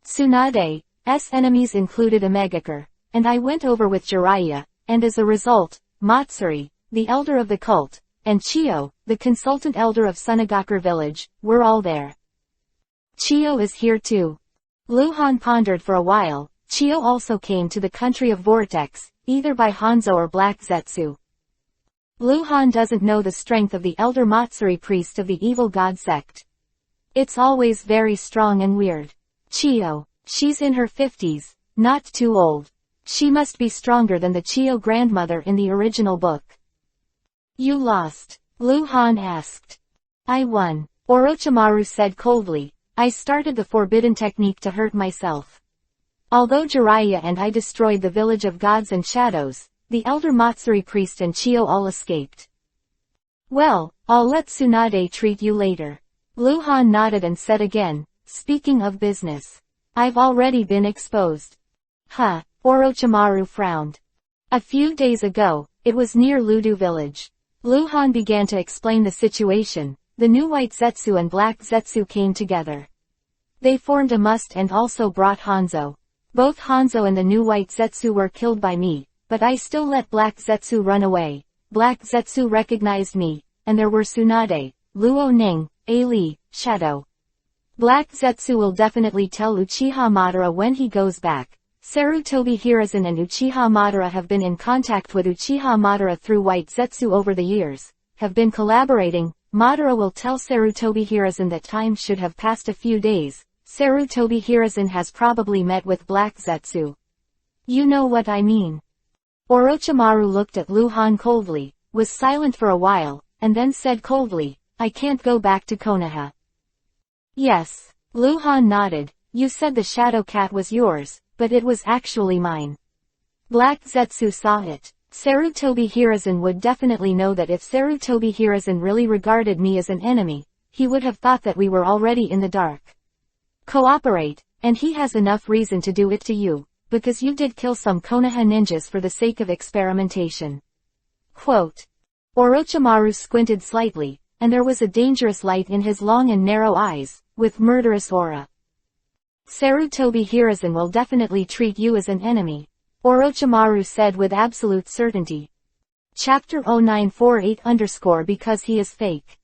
Tsunade's enemies included Omegakure, and I went over with Jiraiya, and as a result, Matsuri, the elder of the cult, and Chiyo, the consultant elder of Sunagakure village, were all there." "Chiyo is here too." Luhan pondered for a while. Chiyo also came to the country of Vortex, either by Hanzo or Black Zetsu. Luhan doesn't know the strength of the elder Matsuri priest of the evil god sect. It's always very strong and weird. Chiyo. She's in her 50s, not too old. She must be stronger than the Chiyo grandmother in the original book. "You lost?" Luhan asked. "I won," Orochimaru said coldly. "I started the forbidden technique to hurt myself. Although Jiraiya and I destroyed the village of gods and shadows, the elder Matsuri priest and Chiyo all escaped." "Well, I'll let Tsunade treat you later." Luhan nodded and said again, "Speaking of business, I've already been exposed." Orochimaru frowned. A few days ago, it was near Ludu village. Luhan began to explain the situation. The new White Zetsu and Black Zetsu came together. They formed a must and also brought Hanzo. Both Hanzo and the new White Zetsu were killed by me, but I still let Black Zetsu run away. Black Zetsu recognized me, and there were Tsunade, Luo Ning, Ali, Shadow. Black Zetsu will definitely tell Uchiha Madara when he goes back. Sarutobi Hiruzen and Uchiha Madara have been in contact with Uchiha Madara through White Zetsu over the years, have been collaborating. Madara will tell Sarutobi Hiruzen that time should have passed a few days. Sarutobi Hiruzen has probably met with Black Zetsu. You know what I mean. Orochimaru looked at Luhan coldly, was silent for a while, and then said coldly, "I can't go back to Konoha. Yes. Luhan nodded. You said the shadow cat was yours, but it was actually mine. Black Zetsu saw it. Sarutobi Hiruzen would definitely know that if Sarutobi Hiruzen really regarded me as an enemy, he would have thought that we were already in the dark. Cooperate, and he has enough reason to do it to you, because you did kill some Konoha ninjas for the sake of experimentation. Quote. Orochimaru squinted slightly, and there was a dangerous light in his long and narrow eyes, with murderous aura. Sarutobi Hiruzen will definitely treat you as an enemy, Orochimaru said with absolute certainty. Chapter 0948 because he is fake.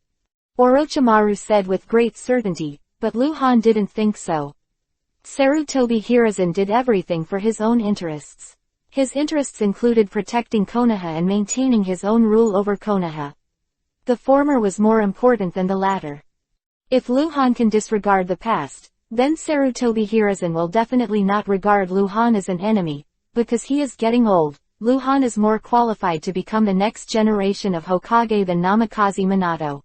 Orochimaru said with great certainty, but Luhan didn't think so. Sarutobi Hiruzen did everything for his own interests. His interests included protecting Konoha and maintaining his own rule over Konoha. The former was more important than the latter. If Luhan can disregard the past, then Sarutobi Hiruzen will definitely not regard Luhan as an enemy. Because he is getting old, Luhan is more qualified to become the next generation of Hokage than Namikaze Minato.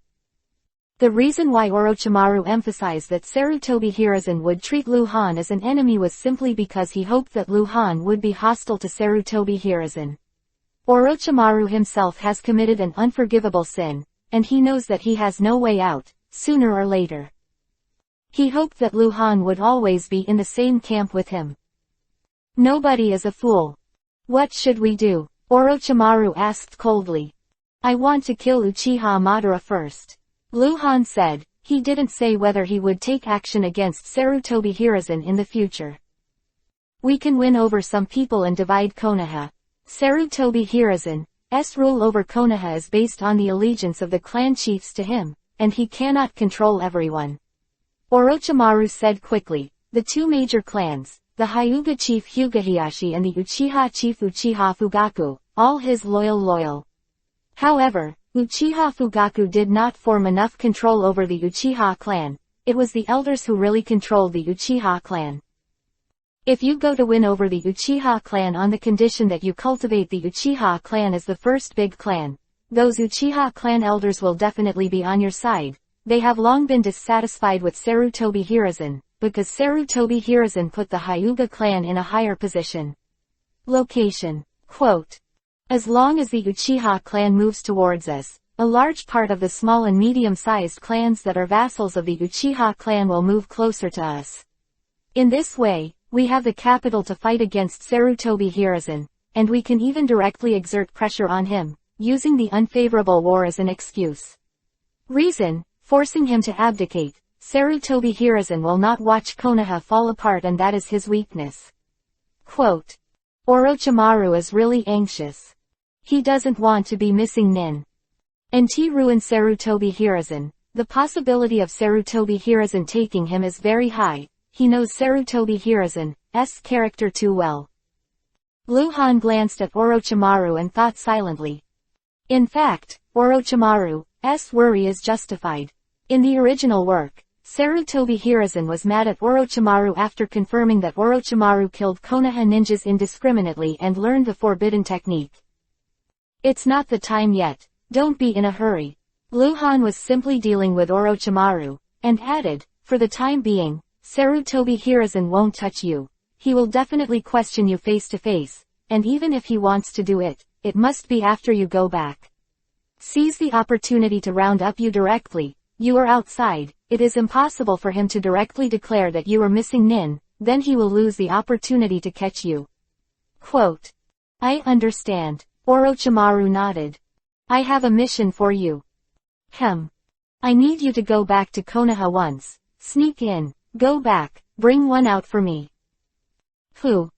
The reason why Orochimaru emphasized that Sarutobi Hiruzen would treat Luhan as an enemy was simply because he hoped that Luhan would be hostile to Sarutobi Hiruzen. Orochimaru himself has committed an unforgivable sin, and he knows that he has no way out, sooner or later. He hoped that Luhan would always be in the same camp with him. Nobody is a fool. What should we do? Orochimaru asked coldly. I want to kill Uchiha Madara first. Luhan said. He didn't say whether he would take action against Sarutobi Hiruzen in the future. We can win over some people and divide Konoha. Sarutobi Hiruzen's rule over Konoha is based on the allegiance of the clan chiefs to him, and he cannot control everyone. Orochimaru said quickly. The two major clans, the Hyuga chief Hyuga and the Uchiha chief Uchiha Fugaku, all his loyal. However, Uchiha Fugaku did not form enough control over the Uchiha clan. It was the elders who really controlled the Uchiha clan. If you go to win over the Uchiha clan on the condition that you cultivate the Uchiha clan as the first big clan, those Uchiha clan elders will definitely be on your side. They have long been dissatisfied with Sarutobi Hiruzen, because Sarutobi Hiruzen put the Hyuga clan in a higher position. Location. Quote. As long as the Uchiha clan moves towards us, a large part of the small and medium-sized clans that are vassals of the Uchiha clan will move closer to us. In this way, we have the capital to fight against Sarutobi Hiruzen, and we can even directly exert pressure on him, using the unfavorable war as an excuse. Reason, forcing him to abdicate. Sarutobi Hiruzen will not watch Konoha fall apart, and that is his weakness. Quote. Orochimaru is really anxious. He doesn't want to be missing Nin. And to ruin Sarutobi Hiruzen. The possibility of Sarutobi Hiruzen taking him is very high. He knows Sarutobi Hiruzen's character too well. Luhan glanced at Orochimaru and thought silently. In fact, Orochimaru's worry is justified. In the original work, Sarutobi Hiruzen was mad at Orochimaru after confirming that Orochimaru killed Konoha ninjas indiscriminately and learned the forbidden technique. It's not the time yet, don't be in a hurry. Luhan was simply dealing with Orochimaru, and added, for the time being, Sarutobi Hiruzen won't touch you. He will definitely question you face to face, and even if he wants to do it, it must be after you go back. Seize the opportunity to round up you directly. You are outside, it is impossible for him to directly declare that you are missing Nin, then he will lose the opportunity to catch you. Quote. I understand. Orochimaru nodded. I have a mission for you. I need you to go back to Konoha once. Sneak in, go back, bring one out for me. Who?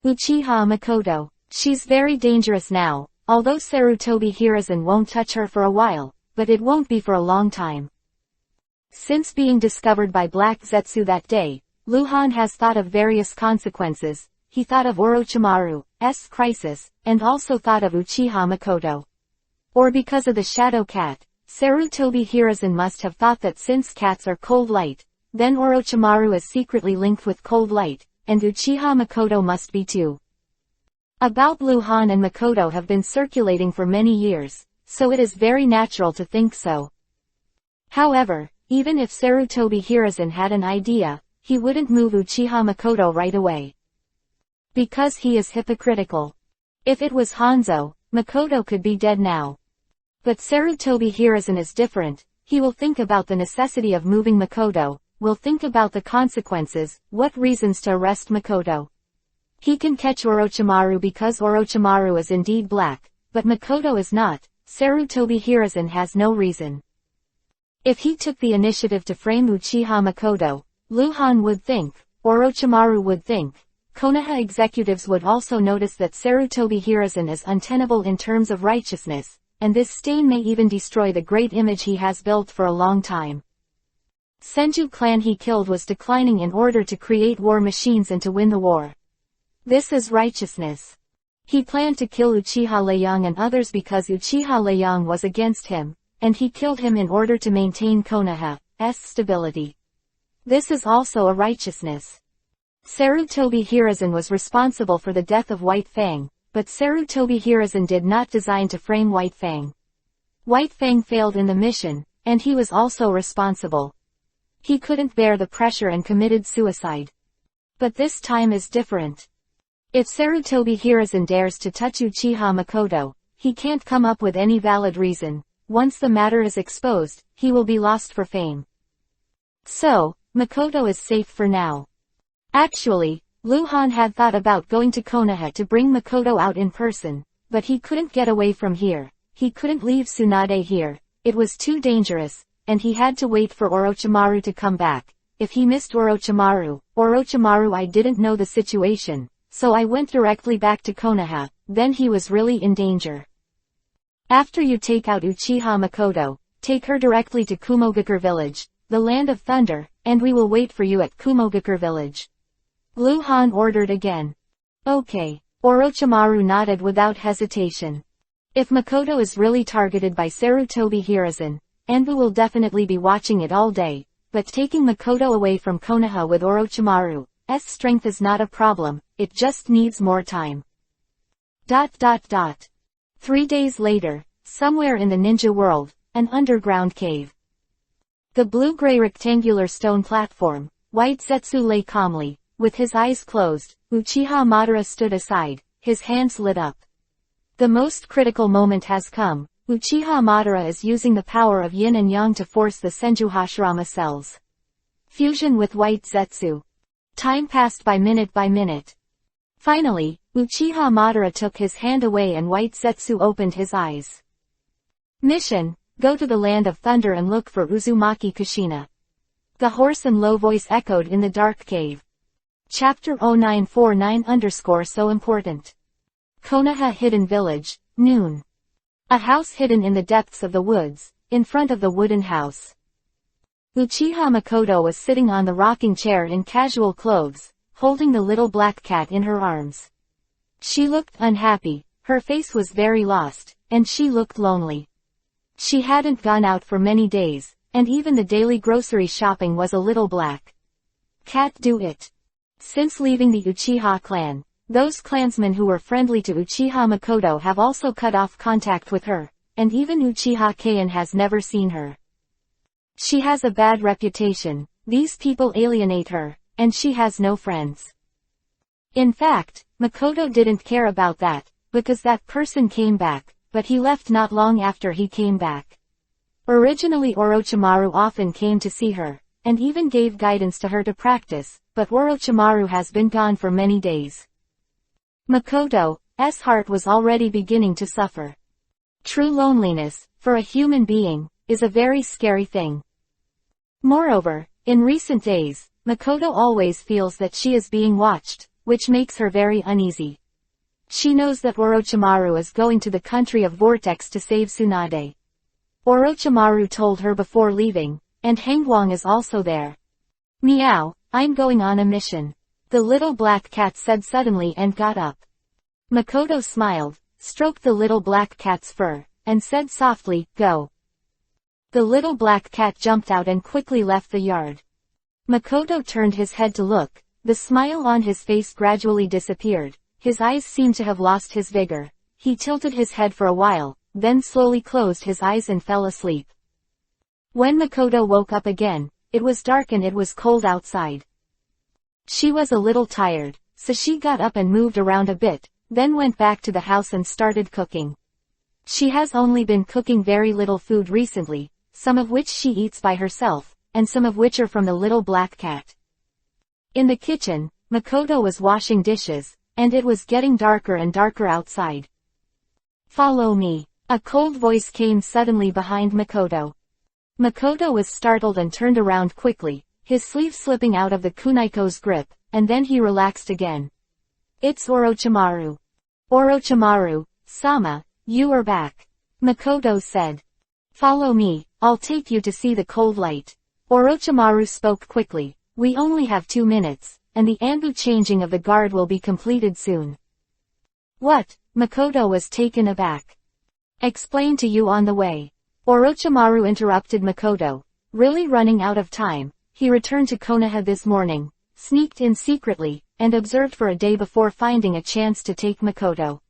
Uchiha Makoto. She's very dangerous now, although Sarutobi Hiruzen won't touch her for a while, but it won't be for a long time. Since being discovered by Black Zetsu that day, Luhan has thought of various consequences. He thought of Orochimaru's crisis, and also thought of Uchiha Makoto. Or because of the shadow cat, Sarutobi Hiruzen must have thought that since cats are cold light, then Orochimaru is secretly linked with cold light, and Uchiha Makoto must be too. About Luhan and Makoto have been circulating for many years, so it is very natural to think so. However, Even if Sarutobi Hiruzen had an idea, he wouldn't move Uchiha Makoto right away. Because he is hypocritical. If it was Hanzo, Makoto could be dead now. But Sarutobi Hiruzen is different. He will think about the necessity of moving Makoto, will think about the consequences, what reasons to arrest Makoto. He can catch Orochimaru because Orochimaru is indeed black, but Makoto is not. Sarutobi Hiruzen has no reason. If he took the initiative to frame Uchiha Makoto, Luhan would think, Orochimaru would think, Konoha executives would also notice that Sarutobi Hiruzen is untenable in terms of righteousness, and this stain may even destroy the great image he has built for a long time. Senju clan he killed was declining in order to create war machines and to win the war. This is righteousness. He planned to kill Uchiha Leiyang and others because Uchiha Leiyang was against him, and he killed him in order to maintain Konoha's stability. This is also a righteousness. Sarutobi Hiruzen was responsible for the death of White Fang, but Sarutobi Hiruzen did not design to frame White Fang. White Fang failed in the mission, and he was also responsible. He couldn't bear the pressure and committed suicide. But this time is different. If Sarutobi Hiruzen dares to touch Uchiha Makoto, he can't come up with any valid reason. Once the matter is exposed, he will be lost for fame. So, Makoto is safe for now. Actually, Luhan had thought about going to Konoha to bring Makoto out in person, but he couldn't get away from here. He couldn't leave Tsunade here. It was too dangerous, and he had to wait for Orochimaru to come back. If he missed Orochimaru, I didn't know the situation, so I went directly back to Konoha, then he was really in danger. After you take out Uchiha Makoto, take her directly to Kumogakure village, the land of thunder, and we will wait for you at Kumogakure village. Luhan ordered again. Okay. Orochimaru nodded without hesitation. If Makoto is really targeted by Sarutobi Hiruzen, Anbu will definitely be watching it all day, but taking Makoto away from Konoha with Orochimaru's strength is not a problem, it just needs more time. 3 days later, somewhere in the ninja world, an underground cave. The blue-gray rectangular stone platform, White Zetsu lay calmly, with his eyes closed. Uchiha Madara stood aside, his hands lit up. The most critical moment has come. Uchiha Madara is using the power of yin and yang to force the Senju Hashirama cells. Fusion with White Zetsu. Time passed by minute. Finally, Uchiha Madara took his hand away and White Zetsu opened his eyes. Mission: go to the land of thunder and look for Uzumaki Kushina. The hoarse and low voice echoed in the dark cave. Chapter 0949_so important. Konoha Hidden Village, noon. A house hidden in the depths of the woods, in front of the wooden house. Uchiha Makoto was sitting on the rocking chair in casual clothes, holding the little black cat in her arms. She looked unhappy, her face was very lost, and she looked lonely. She hadn't gone out for many days, and even the daily grocery shopping was a little black. Cat do it. Since leaving the Uchiha clan, those clansmen who were friendly to Uchiha Makoto have also cut off contact with her, and even Uchiha Kaien has never seen her. She has a bad reputation, these people alienate her, and she has no friends. In fact, Makoto didn't care about that, because that person came back, but he left not long after he came back. Originally Orochimaru often came to see her, and even gave guidance to her to practice, but Orochimaru has been gone for many days. Makoto's heart was already beginning to suffer. True loneliness, for a human being, is a very scary thing. Moreover, in recent days, Makoto always feels that she is being watched, which makes her very uneasy. She knows that Orochimaru is going to the country of Vortex to save Tsunade. Orochimaru told her before leaving, and Hangwang is also there. Meow, I'm going on a mission. The little black cat said suddenly and got up. Makoto smiled, stroked the little black cat's fur, and said softly, go. The little black cat jumped out and quickly left the yard. Makoto turned his head to look, the smile on his face gradually disappeared, his eyes seemed to have lost his vigor. He tilted his head for a while, then slowly closed his eyes and fell asleep. When Makoto woke up again, it was dark and it was cold outside. She was a little tired, so she got up and moved around a bit, then went back to the house and started cooking. She has only been cooking very little food recently, some of which she eats by herself, and some of which are from the little black cat. In the kitchen, Makoto was washing dishes, and it was getting darker and darker outside. "Follow me." A cold voice came suddenly behind Makoto. Makoto was startled and turned around quickly, his sleeve slipping out of the kuniko's grip, and then he relaxed again. "It's Orochimaru." "Orochimaru, Sama, you are back," Makoto said. "Follow me, I'll take you to see the cold light." Orochimaru spoke quickly. "We only have 2 minutes, and the Anbu changing of the guard will be completed soon." "What?" Makoto was taken aback. "Explain to you on the way." Orochimaru interrupted Makoto. Really running out of time, he returned to Konoha this morning, sneaked in secretly, and observed for a day before finding a chance to take Makoto.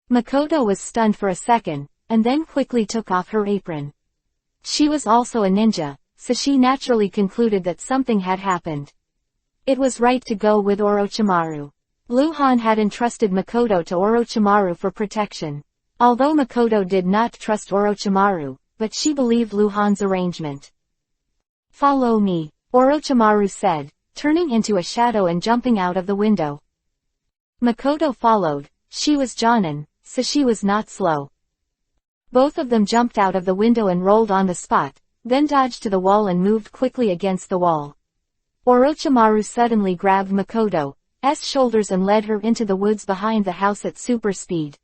Makoto was stunned for a second, and then quickly took off her apron. She was also a ninja, so she naturally concluded that something had happened. It was right to go with Orochimaru. Luhan had entrusted Makoto to Orochimaru for protection. Although Makoto did not trust Orochimaru, but she believed Luhan's arrangement. "Follow me," Orochimaru said, turning into a shadow and jumping out of the window. Makoto followed. She was Jonin, so she was not slow. Both of them jumped out of the window and rolled on the spot, then dodged to the wall and moved quickly against the wall. Orochimaru suddenly grabbed Makoto's shoulders and led her into the woods behind the house at super speed.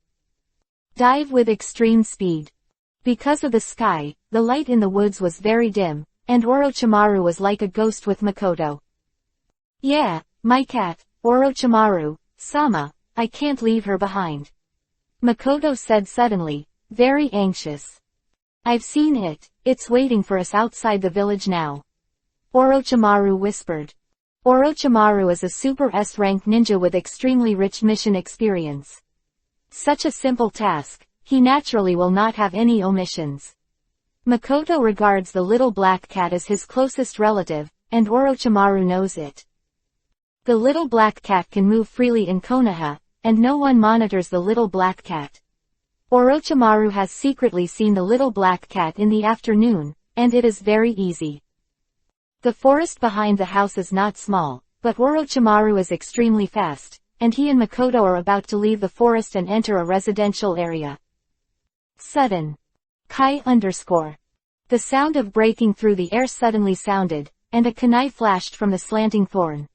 Dive with extreme speed. Because of the sky, the light in the woods was very dim, and Orochimaru was like a ghost with Makoto. "Yeah, my cat, Orochimaru, Sama, I can't leave her behind," Makoto said suddenly, very anxious. "I've seen it, it's waiting for us outside the village now," Orochimaru whispered. Orochimaru is a Super S-rank ninja with extremely rich mission experience. Such a simple task, he naturally will not have any omissions. Makoto regards the little black cat as his closest relative, and Orochimaru knows it. The little black cat can move freely in Konoha, and no one monitors the little black cat. Orochimaru has secretly seen the little black cat in the afternoon, and it is very easy. The forest behind the house is not small, but Orochimaru is extremely fast, and he and Makoto are about to leave the forest and enter a residential area. Sudden. Kai _. The sound of breaking through the air suddenly sounded, and a kunai flashed from the slanting thorn.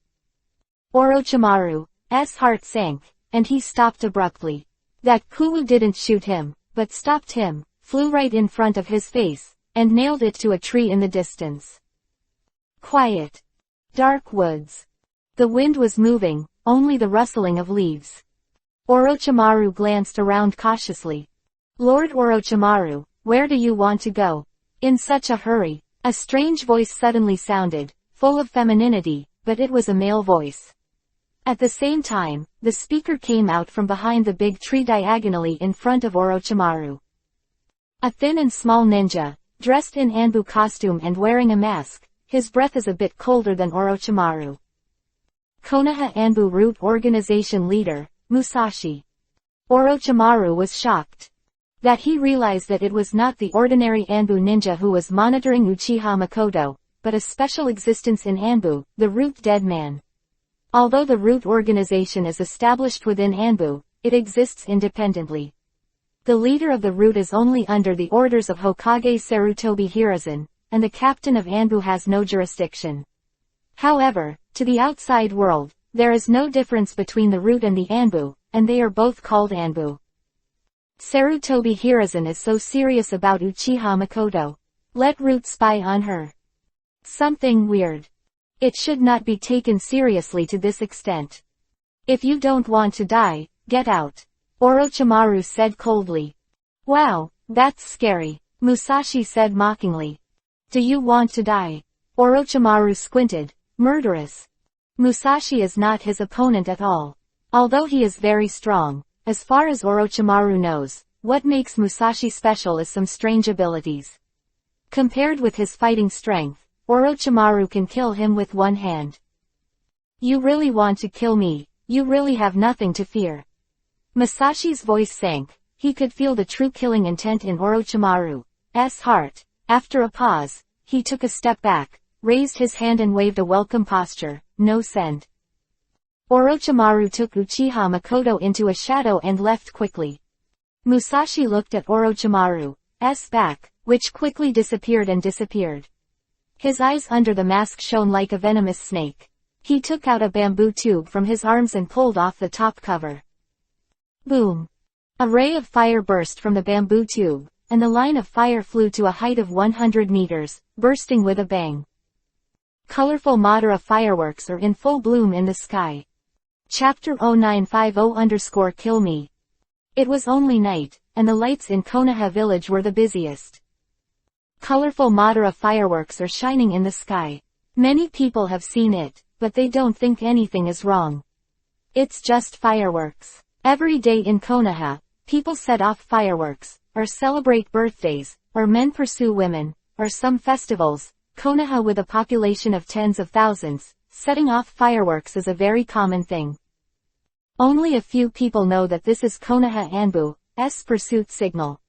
Orochimaru's heart sank, and he stopped abruptly. That kuwu didn't shoot him, but stopped him, flew right in front of his face, and nailed it to a tree in the distance. Quiet. Dark woods. The wind was moving, only the rustling of leaves. Orochimaru glanced around cautiously. "Lord Orochimaru, where do you want to go? In such a hurry?" A strange voice suddenly sounded, full of femininity, but it was a male voice. At the same time, the speaker came out from behind the big tree diagonally in front of Orochimaru. A thin and small ninja, dressed in Anbu costume and wearing a mask, his breath is a bit colder than Orochimaru. Konoha Anbu Root Organization Leader, Musashi. Orochimaru was shocked. That he realized that it was not the ordinary Anbu ninja who was monitoring Uchiha Makoto, but a special existence in Anbu, the Root Dead Man. Although the Root organization is established within Anbu, it exists independently. The leader of the Root is only under the orders of Hokage Sarutobi Hiruzen, and the captain of Anbu has no jurisdiction. However, to the outside world, there is no difference between the Root and the Anbu, and they are both called Anbu. Sarutobi Hiruzen is so serious about Uchiha Makoto. Let Root spy on her. Something weird. It should not be taken seriously to this extent. If you don't want to die, get out, Orochimaru said coldly. Wow, that's scary, Musashi said mockingly. Do you want to die? Orochimaru squinted. Murderous. Musashi is not his opponent at all. Although he is very strong, as far as Orochimaru knows, what makes Musashi special is some strange abilities. Compared with his fighting strength, Orochimaru can kill him with one hand. You really want to kill me, you really have nothing to fear. Musashi's voice sank. He could feel the true killing intent in Orochimaru's heart. After a pause, he took a step back, raised his hand and waved a welcome posture. No send. Orochimaru took Uchiha Makoto into a shadow and left quickly. Musashi looked at Orochimaru's back, which quickly disappeared and disappeared. His eyes under the mask shone like a venomous snake. He took out a bamboo tube from his arms and pulled off the top cover. Boom! A ray of fire burst from the bamboo tube, and the line of fire flew to a height of 100 meters, bursting with a bang. Colorful Madara fireworks are in full bloom in the sky. Chapter 0950_Kill Me. It was only night, and the lights in Konoha village were the busiest. Colorful Madara fireworks are shining in the sky. Many people have seen it, but they don't think anything is wrong. It's just fireworks. Every day in Konoha, people set off fireworks, or celebrate birthdays, or men pursue women, or some festivals. Konoha, with a population of tens of thousands, setting off fireworks is a very common thing. Only a few people know that this is Konoha Anbu's pursuit signal.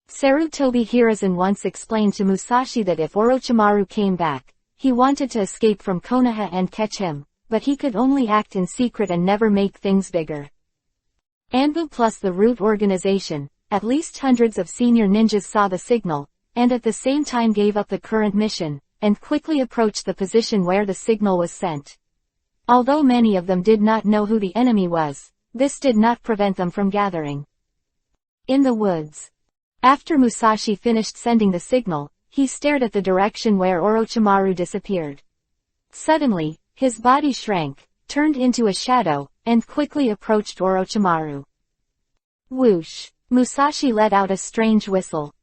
Sarutobi Hiruzen once explained to Musashi that if Orochimaru came back, he wanted to escape from Konoha and catch him, but he could only act in secret and never make things bigger. Anbu plus the root organization, at least hundreds of senior ninjas saw the signal, and at the same time gave up the current mission, and quickly approached the position where the signal was sent. Although many of them did not know who the enemy was, this did not prevent them from gathering in the woods. After Musashi finished sending the signal, he stared at the direction where Orochimaru disappeared. Suddenly, his body shrank, turned into a shadow, and quickly approached Orochimaru. Whoosh! Musashi let out a strange whistle.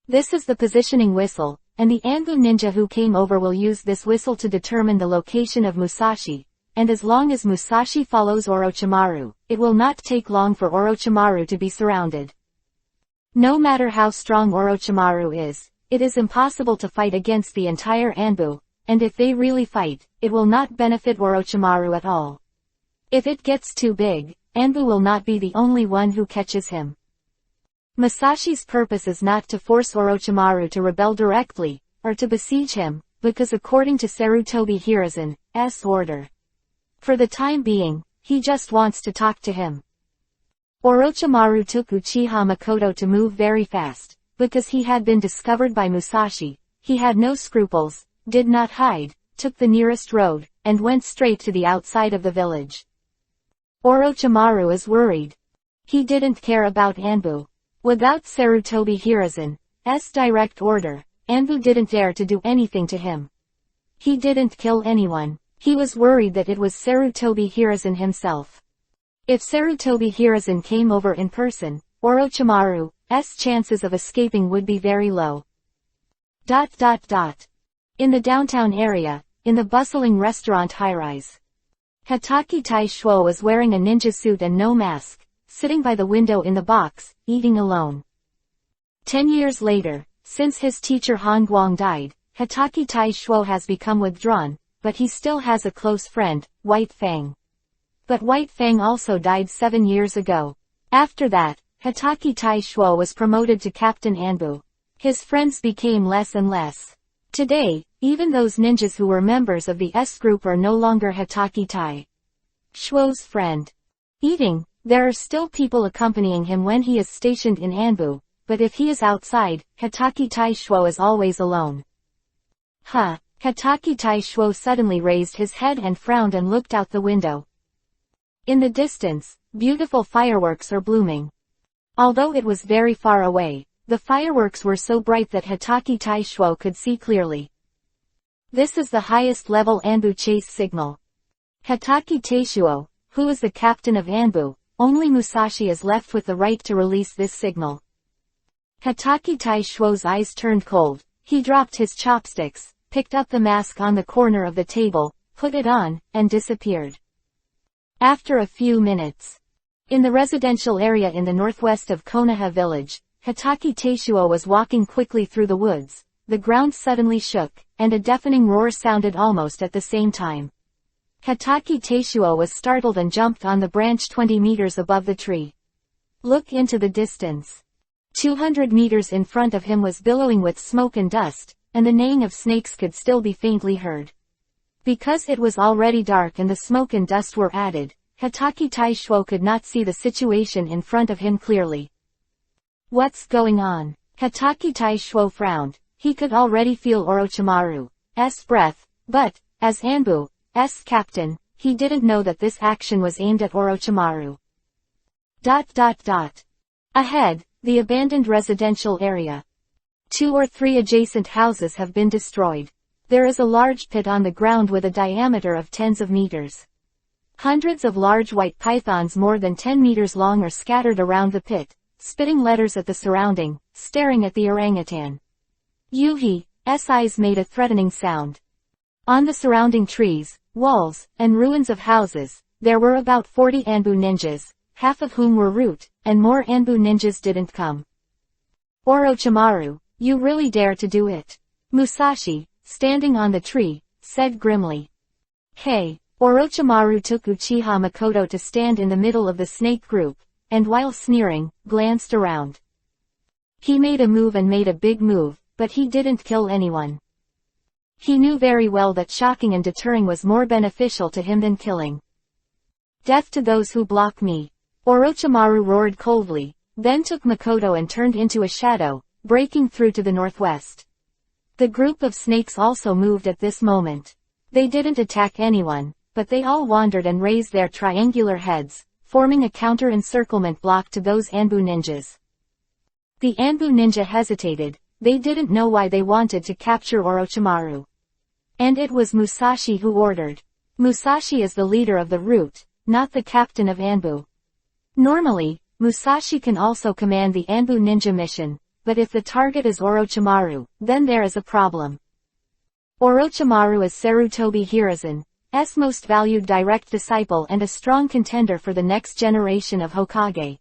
This is the positioning whistle, and the Anbu ninja who came over will use this whistle to determine the location of Musashi, and as long as Musashi follows Orochimaru, it will not take long for Orochimaru to be surrounded. No matter how strong Orochimaru is, it is impossible to fight against the entire Anbu, and if they really fight, it will not benefit Orochimaru at all. If it gets too big, Anbu will not be the only one who catches him. Musashi's purpose is not to force Orochimaru to rebel directly, or to besiege him, because according to Sarutobi Hiruzen's order, for the time being, he just wants to talk to him. Orochimaru took Uchiha Makoto to move very fast, because he had been discovered by Musashi. He had no scruples, did not hide, took the nearest road, and went straight to the outside of the village. Orochimaru is worried. He didn't care about Anbu. Without Sarutobi Hiruzen's direct order, Anbu didn't dare to do anything to him. He didn't kill anyone. He was worried that it was Sarutobi Hiruzen himself. If Sarutobi Hiruzen came over in person, Orochimaru's chances of escaping would be very low. In the downtown area, in the bustling restaurant high-rise, Hatake Taishuo was wearing a ninja suit and no mask, sitting by the window in the box, eating alone. 10 years later, since his teacher Han Guang died, Hatake Taishuo has become withdrawn, but he still has a close friend, White Fang. But White Fang also died 7 years ago. After that, Hatake Taishuo was promoted to Captain Anbu. His friends became less and less. Today, even those ninjas who were members of the S group are no longer Hatake Taishuo's friend. Eating, there are still people accompanying him when he is stationed in Anbu, but if he is outside, Hatake Taishuo is always alone. Hatake Taishuo suddenly raised his head and frowned and looked out the window. In the distance, beautiful fireworks are blooming. Although it was very far away, the fireworks were so bright that Hatake Taishuo could see clearly. This is the highest level Anbu chase signal. Hatake Taishuo, who is the captain of Anbu, only Musashi is left with the right to release this signal. Hatake Taishuo's eyes turned cold. He dropped his chopsticks, picked up the mask on the corner of the table, put it on, and disappeared. After a few minutes, in the residential area in the northwest of Konoha village, Hatake Taishuo was walking quickly through the woods, the ground suddenly shook, and a deafening roar sounded almost at the same time. Hatake Teishuo was startled and jumped on the branch 20 meters above the tree. Look into the distance. 200 meters in front of him was billowing with smoke and dust, and the neighing of snakes could still be faintly heard. Because it was already dark and the smoke and dust were added, Hatake Teishuo could not see the situation in front of him clearly. What's going on? Hatake Teishuo frowned. He could already feel Orochimaru's breath, but, as Anbu's captain, he didn't know that this action was aimed at Orochimaru. Ahead, the abandoned residential area. 2 or 3 adjacent houses have been destroyed. There is a large pit on the ground with a diameter of tens of meters. Hundreds of large white pythons more than 10 meters long are scattered around the pit, spitting letters at the surrounding, staring at the orangutan. Yuhi's eyes made a threatening sound. On the surrounding trees, walls, and ruins of houses, there were about 40 Anbu ninjas, half of whom were root, and more Anbu ninjas didn't come. Orochimaru, you really dare to do it? Musashi, standing on the tree, said grimly. Hey! Orochimaru took Uchiha Makoto to stand in the middle of the snake group, and while sneering, glanced around. He made a move and made a big move, but he didn't kill anyone. He knew very well that shocking and deterring was more beneficial to him than killing. Death to those who block me! Orochimaru roared coldly, then took Makoto and turned into a shadow, breaking through to the northwest. The group of snakes also moved at this moment. They didn't attack anyone, but they all wandered and raised their triangular heads, forming a counter-encirclement block to those Anbu ninjas. The Anbu ninja hesitated. They didn't know why they wanted to capture Orochimaru. And it was Musashi who ordered. Musashi is the leader of the root, not the captain of Anbu. Normally, Musashi can also command the Anbu ninja mission, but if the target is Orochimaru, then there is a problem. Orochimaru is Sarutobi Hiruzen's most valued direct disciple and a strong contender for the next generation of Hokage.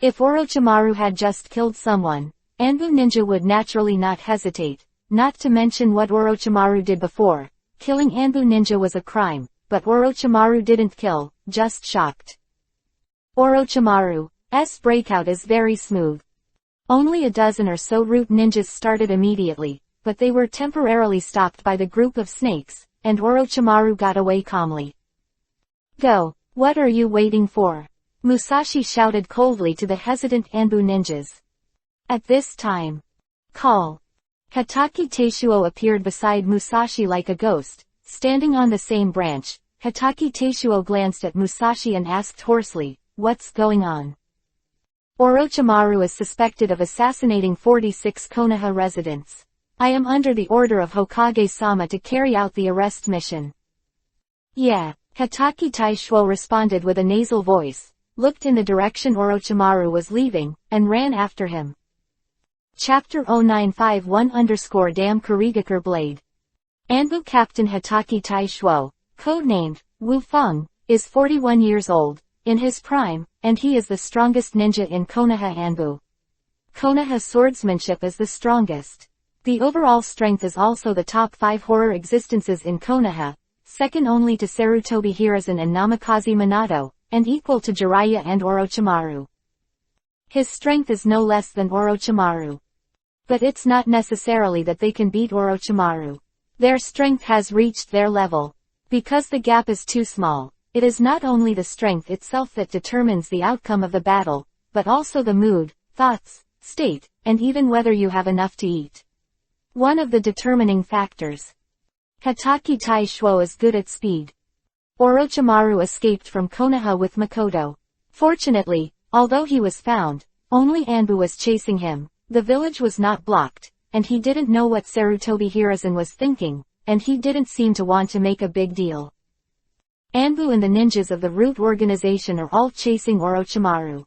If Orochimaru had just killed someone, Anbu ninja would naturally not hesitate, not to mention what Orochimaru did before. Killing Anbu ninja was a crime, but Orochimaru didn't kill, just shocked. Orochimaru's breakout is very smooth. Only a dozen or so root ninjas started immediately, but they were temporarily stopped by the group of snakes, and Orochimaru got away calmly. Go! What are you waiting for? Musashi shouted coldly to the hesitant Anbu ninjas. At this time, call. Hatake Teishuo appeared beside Musashi like a ghost, standing on the same branch. Hatake Teishuo glanced at Musashi and asked hoarsely, "What's going on?" Orochimaru is suspected of assassinating 46 Konoha residents. I am under the order of Hokage-sama to carry out the arrest mission. Yeah, Hatake Teishuo responded with a nasal voice, looked in the direction Orochimaru was leaving, and ran after him. Chapter 0951 Kurigakure Blade. Anbu Captain Hatake Teishuo, codenamed Wu Feng, is 41 years old, in his prime, and he is the strongest ninja in Konoha Anbu. Konoha swordsmanship is the strongest. The overall strength is also the top 5 horror existences in Konoha, second only to Sarutobi Hiruzen and Namikaze Minato, and equal to Jiraiya and Orochimaru. His strength is no less than Orochimaru. But it's not necessarily that they can beat Orochimaru. Their strength has reached their level. Because the gap is too small, it is not only the strength itself that determines the outcome of the battle, but also the mood, thoughts, state, and even whether you have enough to eat. One of the determining factors. Hatake Teishuo is good at speed. Orochimaru escaped from Konoha with Makoto. Fortunately, although he was found, only Anbu was chasing him. The village was not blocked, and he didn't know what Sarutobi Hiruzen was thinking, and he didn't seem to want to make a big deal. Anbu and the ninjas of the root organization are all chasing Orochimaru.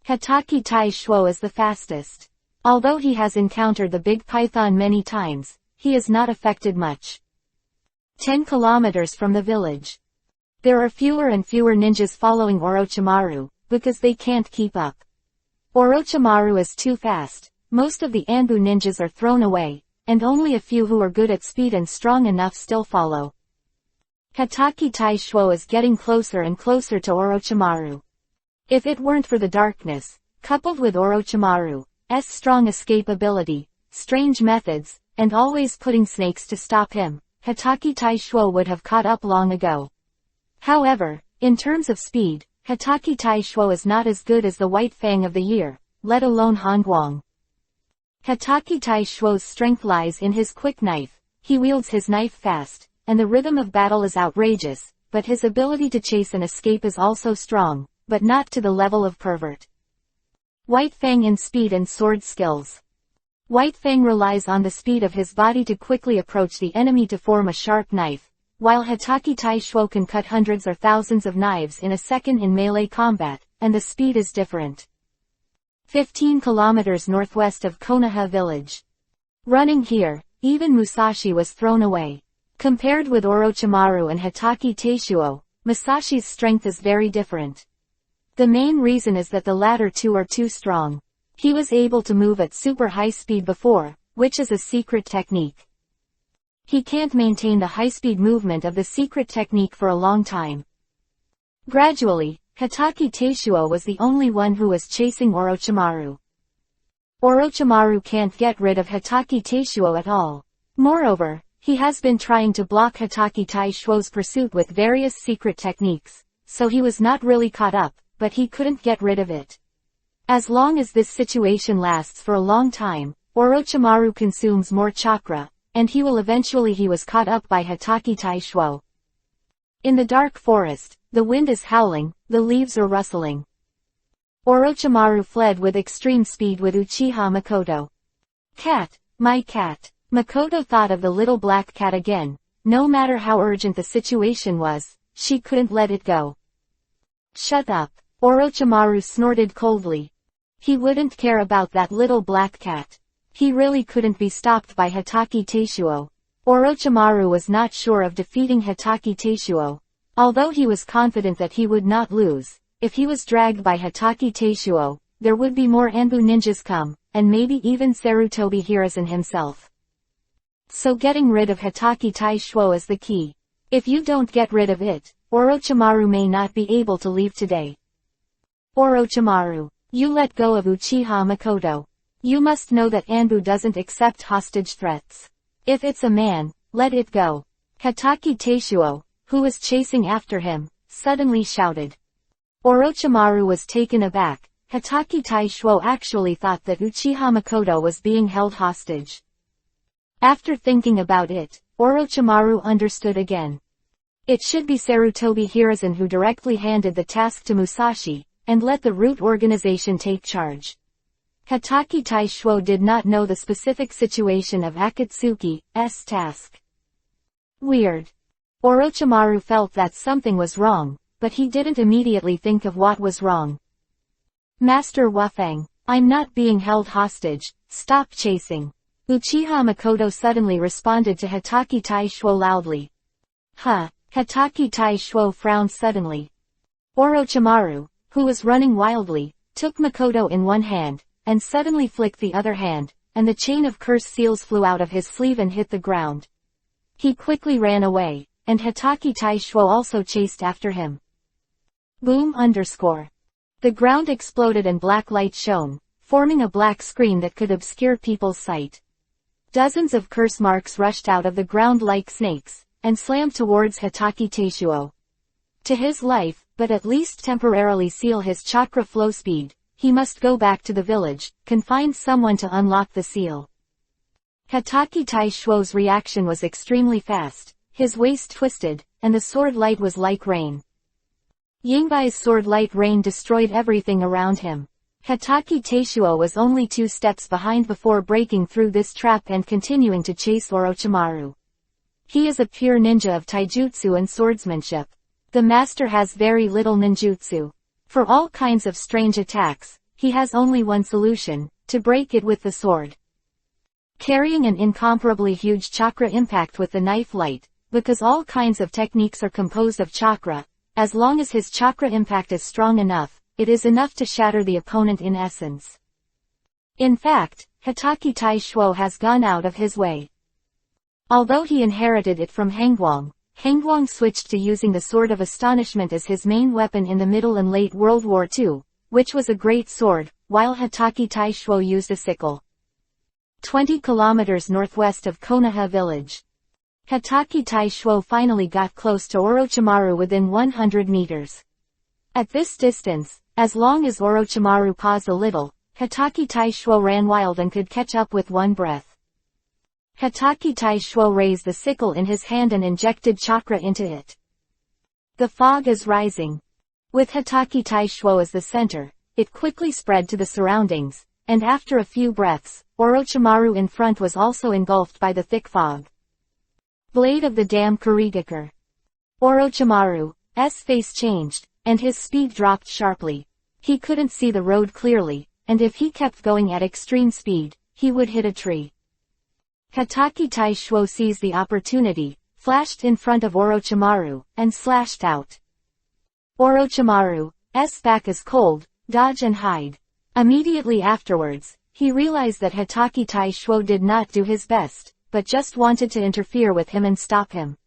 Hatake Teishuo is the fastest. Although he has encountered the big python many times, he is not affected much. 10 kilometers from the village. There are fewer and fewer ninjas following Orochimaru, because they can't keep up. Orochimaru is too fast. Most of the Anbu ninjas are thrown away, and only a few who are good at speed and strong enough still follow. Hatake Taishuo is getting closer and closer to Orochimaru. If it weren't for the darkness, coupled with Orochimaru's strong escape ability, strange methods, and always putting snakes to stop him, Hatake Taishuo would have caught up long ago. However, in terms of speed, Hatake Taishuo is not as good as the White Fang of the year, let alone Han Guang. Hatake Taishuo's strength lies in his quick knife. He wields his knife fast, and the rhythm of battle is outrageous, but his ability to chase and escape is also strong, but not to the level of pervert. White Fang in speed and sword skills. White Fang relies on the speed of his body to quickly approach the enemy to form a sharp knife, while Hatake Taishuo can cut hundreds or thousands of knives in a second in melee combat, and the speed is different. 15 kilometers northwest of Konoha village. Running here, even Musashi was thrown away. Compared with Orochimaru and Hatake Taishuo, Musashi's strength is very different. The main reason is that the latter two are too strong. He was able to move at super high speed before, which is a secret technique. He can't maintain the high-speed movement of the secret technique for a long time. Gradually, Hatake Taishuo was the only one who was chasing Orochimaru. Orochimaru can't get rid of Hatake Taishuo at all. Moreover, he has been trying to block Hatake Taishuo's pursuit with various secret techniques, so he was not really caught up, but he couldn't get rid of it. As long as this situation lasts for a long time, Orochimaru consumes more chakra, and he was caught up by Hatake Taishuo. In the dark forest, the wind is howling, the leaves are rustling. Orochimaru fled with extreme speed with Uchiha Makoto. Cat, my cat. Makoto thought of the little black cat again. No matter how urgent the situation was, she couldn't let it go. Shut up. Orochimaru snorted coldly. He wouldn't care about that little black cat. He really couldn't be stopped by Hatake Taishuo. Orochimaru was not sure of defeating Hatake Taishuo. Although he was confident that he would not lose, if he was dragged by Hatake Taishuo, there would be more Anbu ninjas come, and maybe even Sarutobi Hiruzen himself. So getting rid of Hatake Taishuo is the key. If you don't get rid of it, Orochimaru may not be able to leave today. Orochimaru, you let go of Uchiha Makoto. You must know that Anbu doesn't accept hostage threats. If it's a man, let it go. Hatake Taishuo, who was chasing after him, suddenly shouted. Orochimaru was taken aback. Hatake Taishuo actually thought that Uchiha Makoto was being held hostage. After thinking about it, Orochimaru understood again. It should be Sarutobi Hiruzen who directly handed the task to Musashi, and let the root organization take charge. Hatake Taishuo did not know the specific situation of Akatsuki's task. Weird. Orochimaru felt that something was wrong, but he didn't immediately think of what was wrong. Master Wufang, I'm not being held hostage, stop chasing. Uchiha Makoto suddenly responded to Hatake Taishuo loudly. Huh, Hatake Taishuo frowned suddenly. Orochimaru, who was running wildly, took Makoto in one hand, and suddenly flicked the other hand, and the chain of curse seals flew out of his sleeve and hit the ground. He quickly ran away, and Hatake Taishuo also chased after him. Boom _. The ground exploded and black light shone, forming a black screen that could obscure people's sight. Dozens of curse marks rushed out of the ground like snakes, and slammed towards Hatake Taishuo. To his life, but at least temporarily seal his chakra flow speed, he must go back to the village, can find someone to unlock the seal. Hatake Taishuo's reaction was extremely fast, his waist twisted, and the sword light was like rain. Yingbai's sword light rain destroyed everything around him. Hatake Taishuo was only 2 steps behind before breaking through this trap and continuing to chase Orochimaru. He is a pure ninja of taijutsu and swordsmanship. The master has very little ninjutsu. For all kinds of strange attacks, he has only one solution, to break it with the sword. Carrying an incomparably huge chakra impact with the knife light, because all kinds of techniques are composed of chakra, as long as his chakra impact is strong enough, it is enough to shatter the opponent in essence. In fact, Hitachi Taishuo has gone out of his way. Although he inherited it from Hangguang, Hangguang switched to using the Sword of Astonishment as his main weapon in the Middle and Late World War II, which was a great sword, while Hitachi Taishuo used a sickle. 20 kilometers northwest of Konoha village. Hitachi Taishuo finally got close to Orochimaru within 100 meters. At this distance, as long as Orochimaru paused a little, Hitachi Taishuo ran wild and could catch up with one breath. Hitachi Taishuo raised the sickle in his hand and injected chakra into it. The fog is rising. With Hitachi Taishuo as the center, it quickly spread to the surroundings, and after a few breaths, Orochimaru in front was also engulfed by the thick fog. Blade of the Damn Kurigaker. Orochimaru's face changed, and his speed dropped sharply. He couldn't see the road clearly, and if he kept going at extreme speed, he would hit a tree. Hitachi Taishuo seized the opportunity, flashed in front of Orochimaru, and slashed out. Orochimaru's back is cold, dodge and hide. Immediately afterwards, he realized that Hitachi Taishuo did not do his best, but just wanted to interfere with him and stop him.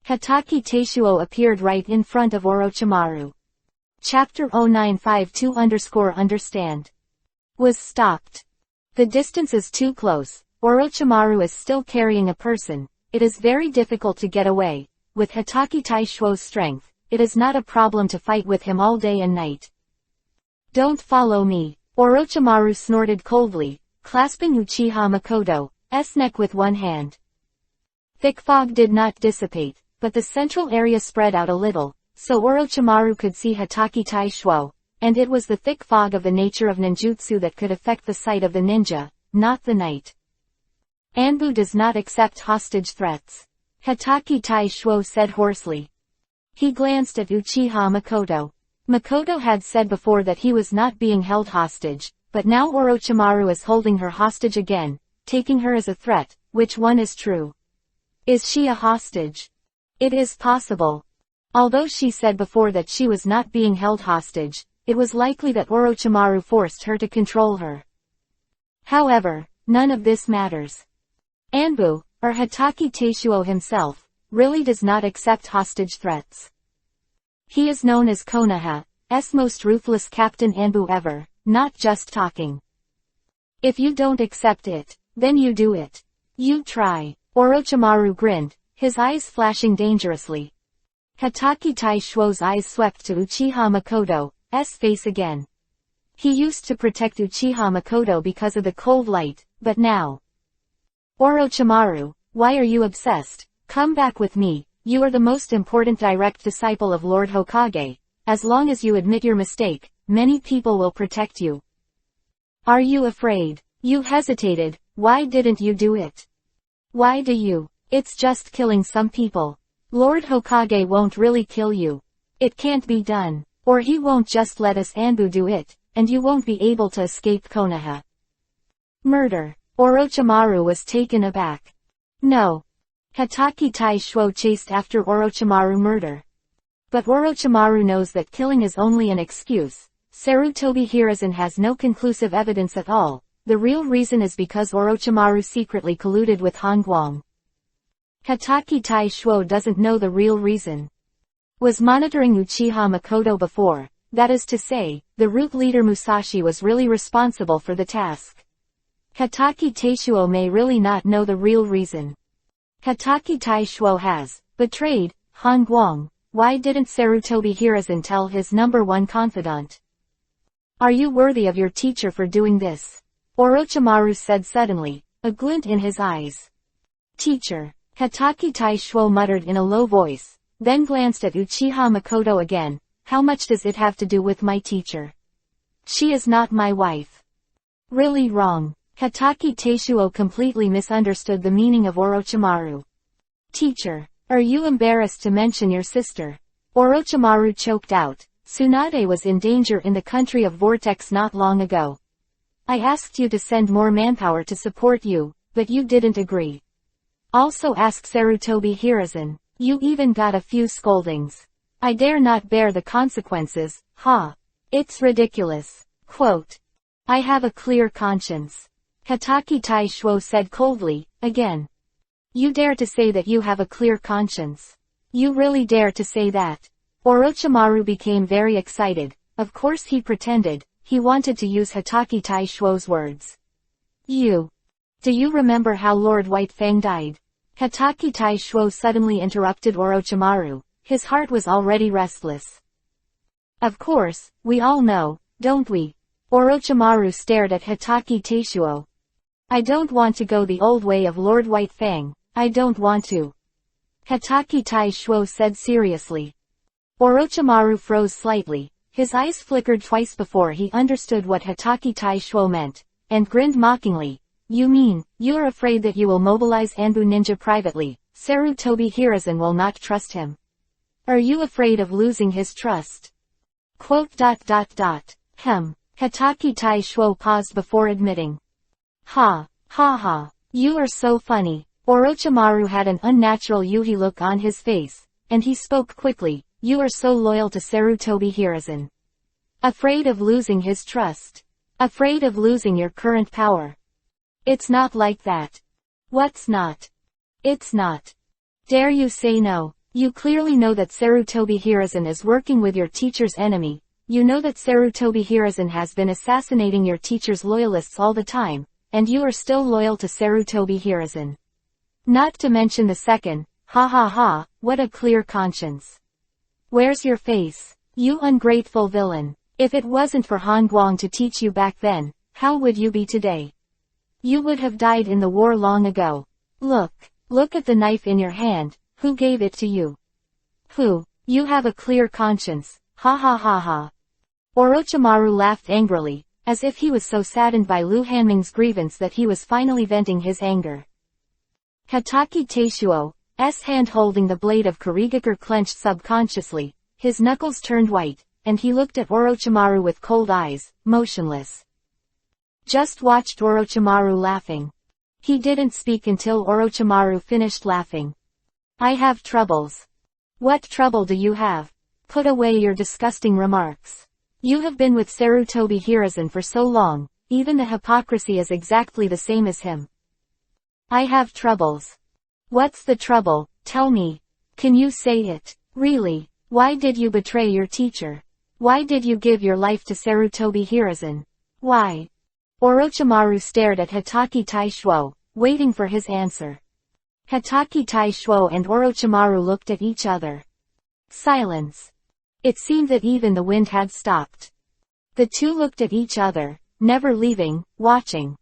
Hitachi Taishuo appeared right in front of Orochimaru. Chapter 0952_Understand. Was stopped. The distance is too close. Orochimaru is still carrying a person. It is very difficult to get away. With Hitachi Taishuo's strength, it is not a problem to fight with him all day and night. Don't follow me. Orochimaru snorted coldly, clasping Uchiha Makoto's neck with one hand. Thick fog did not dissipate, but the central area spread out a little, so Orochimaru could see Hitachi Taishuo, and it was the thick fog of the nature of ninjutsu that could affect the sight of the ninja, not the knight. Anbu does not accept hostage threats. Hitachi Taishuo said hoarsely. He glanced at Uchiha Makoto. Makoto had said before that he was not being held hostage, but now Orochimaru is holding her hostage again, taking her as a threat. Which one is true? Is she a hostage? It is possible. Although she said before that she was not being held hostage, it was likely that Orochimaru forced her to control her. However, none of this matters. Anbu, or Hitachi Taishuo himself, really does not accept hostage threats. He is known as Konoha's most ruthless Captain Anbu ever, not just talking. If you don't accept it, then you do it. You try. Orochimaru grinned, his eyes flashing dangerously. Hitachi Taishuo's eyes swept to Uchiha Makoto's face again. He used to protect Uchiha Makoto because of the cold light, but now. Orochimaru, why are you obsessed? Come back with me. You are the most important direct disciple of Lord Hokage. As long as you admit your mistake, many people will protect you. Are you afraid? You hesitated. Why didn't you do it? Why do you? It's just killing some people. Lord Hokage won't really kill you. It can't be done. Or he won't just let us Anbu do it, and you won't be able to escape Konoha. Murder. Orochimaru was taken aback. No. Hitachi Taishuo chased after Orochimaru murder. But Orochimaru knows that killing is only an excuse. Sarutobi Hiruzen has no conclusive evidence at all. The real reason is because Orochimaru secretly colluded with Hangguang. Hitachi Taishuo doesn't know the real reason. Was monitoring Uchiha Makoto before, that is to say, the root leader Musashi was really responsible for the task. Hitachi Taishuo may really not know the real reason. Hitachi Taishuo has betrayed Hangguang. Why didn't Sarutobi Hiruzen tell his #1 confidant? Are you worthy of your teacher for doing this? Orochimaru said suddenly, a glint in his eyes. Teacher. Hitachi Taishuo muttered in a low voice, then glanced at Uchiha Makoto again. How much does it have to do with my teacher? She is not my wife. Really wrong. Hitachi Taishuo completely misunderstood the meaning of Orochimaru. Teacher. Are you embarrassed to mention your sister? Orochimaru choked out. Tsunade was in danger in the country of Vortex not long ago. I asked you to send more manpower to support you, but you didn't agree. Also ask Sarutobi Hiruzen. You even got a few scoldings. I dare not bear the consequences, ha. It's ridiculous. Quote. I have a clear conscience. Hatake Taishuo said coldly, again. You dare to say that you have a clear conscience? You really dare to say that? Orochimaru became very excited. Of course he pretended. He wanted to use Hatake Taishuo's words. Do you remember how Lord Whitefang died? Hatake Taishuo suddenly interrupted Orochimaru. His heart was already restless. Of course, we all know, don't we? Orochimaru stared at Hatake Taishuo. I don't want to go the old way of Lord Whitefang. I don't want to. Hatake Taishuo said seriously. Orochimaru froze slightly. His eyes flickered twice before he understood what Hatake Taishuo meant, and grinned mockingly. You mean, you're afraid that you will mobilize Anbu Ninja privately, Sarutobi Hiruzen will not trust him? Are you afraid of losing his trust? Hatake Taishuo paused before admitting. Ha ha, you are so funny. Orochimaru had an unnatural Yuhi look on his face, and he spoke quickly. You are so loyal to Sarutobi Hiruzen. Afraid of losing his trust. Afraid of losing your current power. It's not like that. What's not? It's not. Dare you say no? You clearly know that Sarutobi Hiruzen is working with your teacher's enemy. You know that Sarutobi Hiruzen has been assassinating your teacher's loyalists all the time, and you are still loyal to Sarutobi Hiruzen. Not to mention the second, what a clear conscience. Where's your face? You ungrateful villain. If it wasn't for Han Guang to teach you back then, how would you be today? You would have died in the war long ago. Look at the knife in your hand. Who gave it to you? Who? You have a clear conscience. Ha. Orochimaru laughed angrily, as if he was so saddened by Lu Hanming's grievance that he was finally venting his anger. Hatake Taishuo's hand holding the blade of Kurigakure clenched subconsciously, his knuckles turned white, and he looked at Orochimaru with cold eyes, motionless. Just watched Orochimaru laughing. He didn't speak until Orochimaru finished laughing. I have troubles. What trouble do you have? Put away your disgusting remarks. You have been with Sarutobi Hiruzen for so long, even the hypocrisy is exactly the same as him. I have troubles. What's the trouble? Tell me. Can you say it? Really? Why did you betray your teacher? Why did you give your life to Sarutobi Hiruzen? Why? Orochimaru stared at Hatake Taishuo, waiting for his answer. Hatake Taishuo and Orochimaru looked at each other. Silence. It seemed that even the wind had stopped. The two looked at each other, never leaving, watching.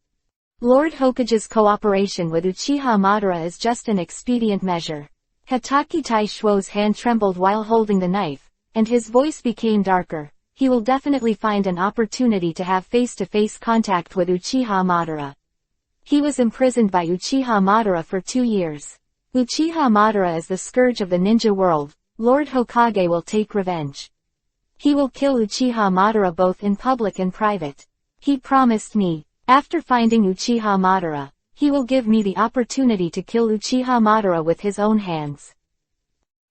Lord Hokage's cooperation with Uchiha Madara is just an expedient measure. Hatake Taishuo's hand trembled while holding the knife, and his voice became darker. He will definitely find an opportunity to have face-to-face contact with Uchiha Madara. He was imprisoned by Uchiha Madara for 2 years. Uchiha Madara is the scourge of the ninja world. Lord Hokage will take revenge. He will kill Uchiha Madara both in public and private. He promised me, after finding Uchiha Madara, he will give me the opportunity to kill Uchiha Madara with his own hands.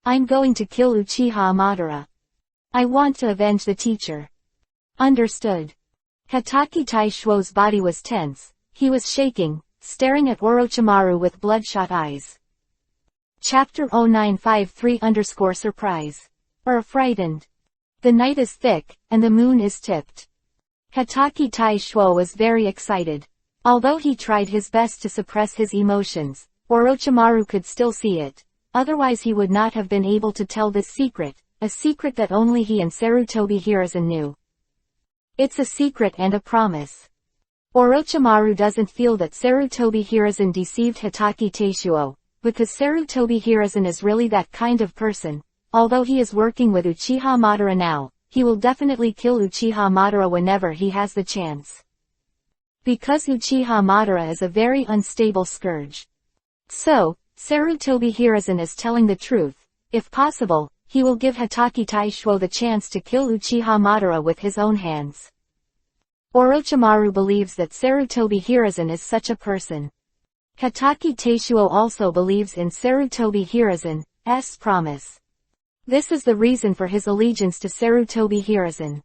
I'm going to kill Uchiha Madara. I want to avenge the teacher. Understood. Hatake Taishuo's body was tense. He was shaking, staring at Orochimaru with bloodshot eyes. Chapter 0953_surprise. Frightened. The night is thick, and the moon is tipped. Hatake Taishuo was very excited. Although he tried his best to suppress his emotions, Orochimaru could still see it. Otherwise he would not have been able to tell this secret, a secret that only he and Sarutobi Hiruzen knew. It's a secret and a promise. Orochimaru doesn't feel that Sarutobi Hiruzen deceived Hatake Taishuo, because Sarutobi Hiruzen is really that kind of person. Although he is working with Uchiha Madara now, he will definitely kill Uchiha Madara whenever he has the chance. Because Uchiha Madara is a very unstable scourge. So, Sarutobi Hiruzen is telling the truth. If possible, he will give Hatake Taishuo the chance to kill Uchiha Madara with his own hands. Orochimaru believes that Sarutobi Hiruzen is such a person. Hatake Taishuo also believes in Sarutobi Hiruzen's promise. This is the reason for his allegiance to Sarutobi Hiruzen.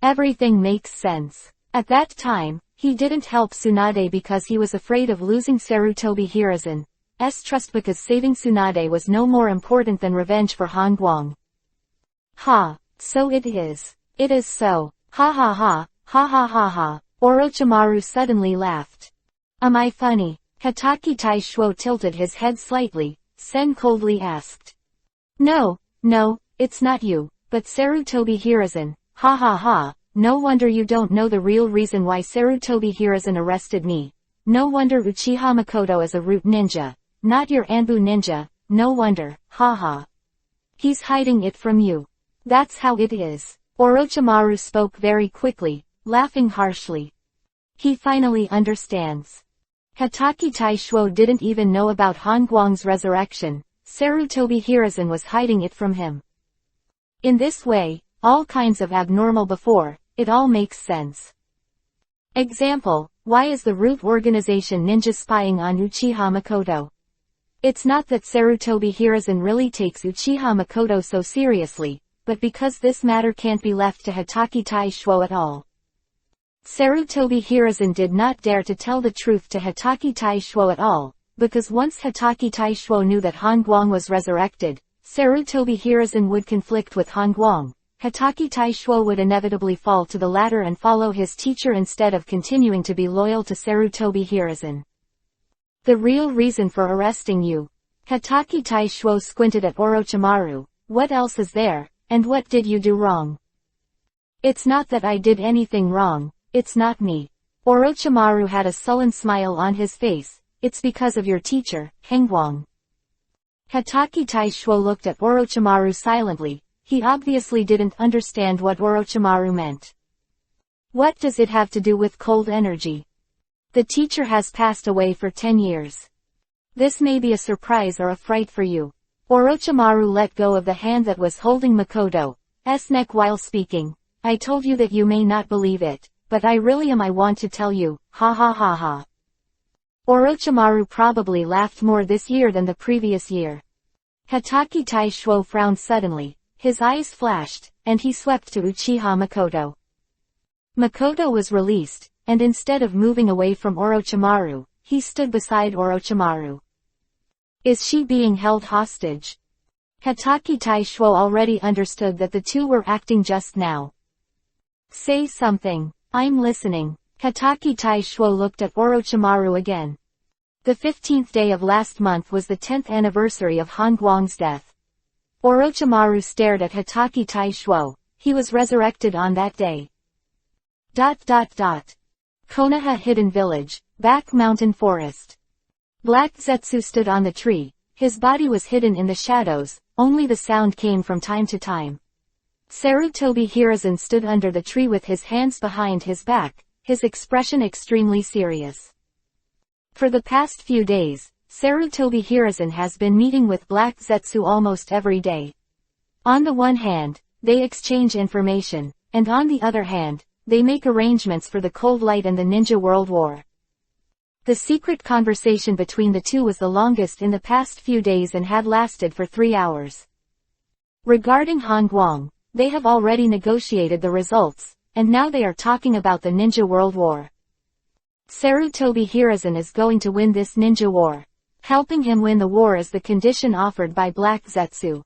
Everything makes sense. At that time, he didn't help Tsunade because he was afraid of losing Sarutobi Hiruzen's trust because saving Tsunade was no more important than revenge for Han Guang. Ha, so it is. It is so. Ha ha ha, ha ha ha ha. Orochimaru suddenly laughed. Am I funny? Hatake Taishuo tilted his head slightly. Sen coldly asked. No, it's not you, but Sarutobi Hiruzen. Ha ha ha. No wonder you don't know the real reason why Sarutobi Hiruzen arrested me. No wonder Uchiha Makoto is a root ninja, not your Anbu ninja. No wonder, haha. He's hiding it from you. That's how it is. Orochimaru spoke very quickly, laughing harshly. He finally understands. Hatake Taishuo didn't even know about Han Guang's resurrection. Sarutobi Hiruzen was hiding it from him. In this way, all kinds of abnormal before, it all makes sense. Example, why is the root organization ninja spying on Uchiha Makoto? It's not that Sarutobi Hiruzen really takes Uchiha Makoto so seriously, but because this matter can't be left to Hatake Taishuo at all. Sarutobi Hiruzen did not dare to tell the truth to Hatake Taishuo at all, because once Hatake Taishuo knew that Han Guang was resurrected, Sarutobi Hiruzen would conflict with Han Guang. Hatake Taishuo would inevitably fall to the latter and follow his teacher instead of continuing to be loyal to Sarutobi Hiruzen. The real reason for arresting you. Hatake Taishuo squinted at Orochimaru. What else is there, and what did you do wrong? It's not that I did anything wrong, it's not me. Orochimaru had a sullen smile on his face. It's because of your teacher, Hengguang. Hatake Taishuo looked at Orochimaru silently. He obviously didn't understand what Orochimaru meant. What does it have to do with cold energy? The teacher has passed away for 10 years. This may be a surprise or a fright for you. Orochimaru let go of the hand that was holding Makoto's neck while speaking. I told you that you may not believe it, but I want to tell you, ha ha ha ha. Orochimaru probably laughed more this year than the previous year. Hatake Taishuo frowned suddenly. His eyes flashed, and he swept to Uchiha Makoto. Makoto was released, and instead of moving away from Orochimaru, he stood beside Orochimaru. Is she being held hostage? Hatake Taishuo already understood that the two were acting just now. Say something. I'm listening. Hatake Taishuo looked at Orochimaru again. The 15th day of last month was the 10th anniversary of Han Guang's death. Orochimaru stared at Hatake Taishuo. He was resurrected on that day. Konoha Hidden Village, Back Mountain Forest. Black Zetsu stood on the tree. His body was hidden in the shadows, only the sound came from time to time. Sarutobi Hiruzen stood under the tree with his hands behind his back, his expression extremely serious. For the past few days, Sarutobi Hiruzen has been meeting with Black Zetsu almost every day. On the one hand, they exchange information, and on the other hand, they make arrangements for the Cold Light and the Ninja World War. The secret conversation between the two was the longest in the past few days and had lasted for 3 hours. Regarding Han Guang, they have already negotiated the results, and now they are talking about the Ninja World War. Sarutobi Hiruzen is going to win this ninja war. Helping him win the war is the condition offered by Black Zetsu.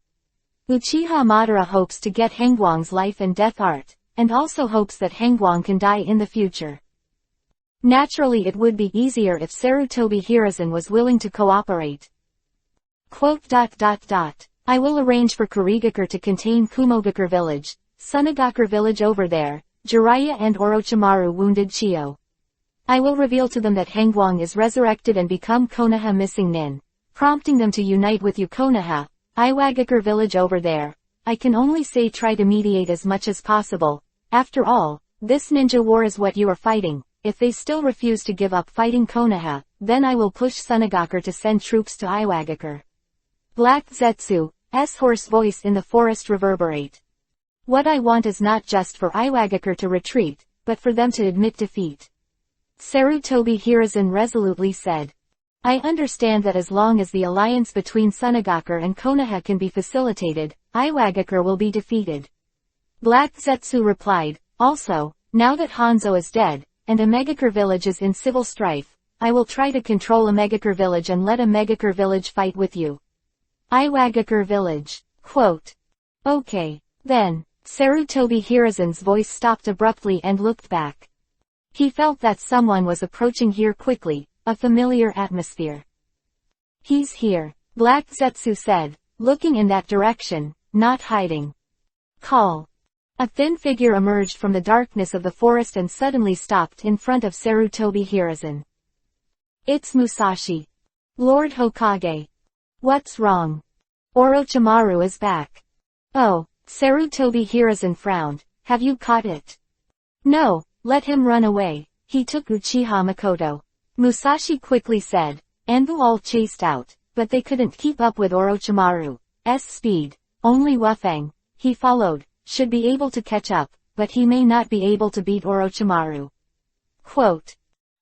Uchiha Madara hopes to get Hengguang's life and death art, and also hopes that Hengguang can die in the future. Naturally it would be easier if Sarutobi Hiruzen was willing to cooperate. I will arrange for Kurigakure to contain Kumogakure village, Sunagakure village over there, Jiraiya and Orochimaru wounded Chiyo. I will reveal to them that Hengguang is resurrected and become Konoha missing nin, prompting them to unite with Konoha, Iwagakure village over there. I can only say try to mediate as much as possible. After all, this ninja war is what you are fighting. If they still refuse to give up fighting Konoha, then I will push Sunagakure to send troops to Iwagakure. Black Zetsu's hoarse voice in the forest reverberate. What I want is not just for Iwagakure to retreat, but for them to admit defeat. Sarutobi Hiruzen resolutely said. I understand that as long as the alliance between Sunagakure and Konoha can be facilitated, Iwagakure will be defeated. Black Zetsu replied, also, Now that Hanzo is dead, and a Megakure village is in civil strife, I will try to control a Megakure village and let a Megakure village fight with you. Iwagakure village. Quote. Okay. Then, Sarutobi Hiruzen's voice stopped abruptly and looked back. He felt that someone was approaching here quickly, a familiar atmosphere. He's here, Black Zetsu said, looking in that direction, not hiding. Call. A thin figure emerged from the darkness of the forest and suddenly stopped in front of Sarutobi Hiruzen. It's Musashi. Lord Hokage. What's wrong? Orochimaru is back. Oh, Sarutobi Hiruzen frowned. Have you caught it? No, let him run away. He took Uchiha Makoto. Musashi quickly said. Anbu all chased out, but they couldn't keep up with Orochimaru's speed. Only Wufang, he followed, should be able to catch up, but he may not be able to beat Orochimaru. Quote.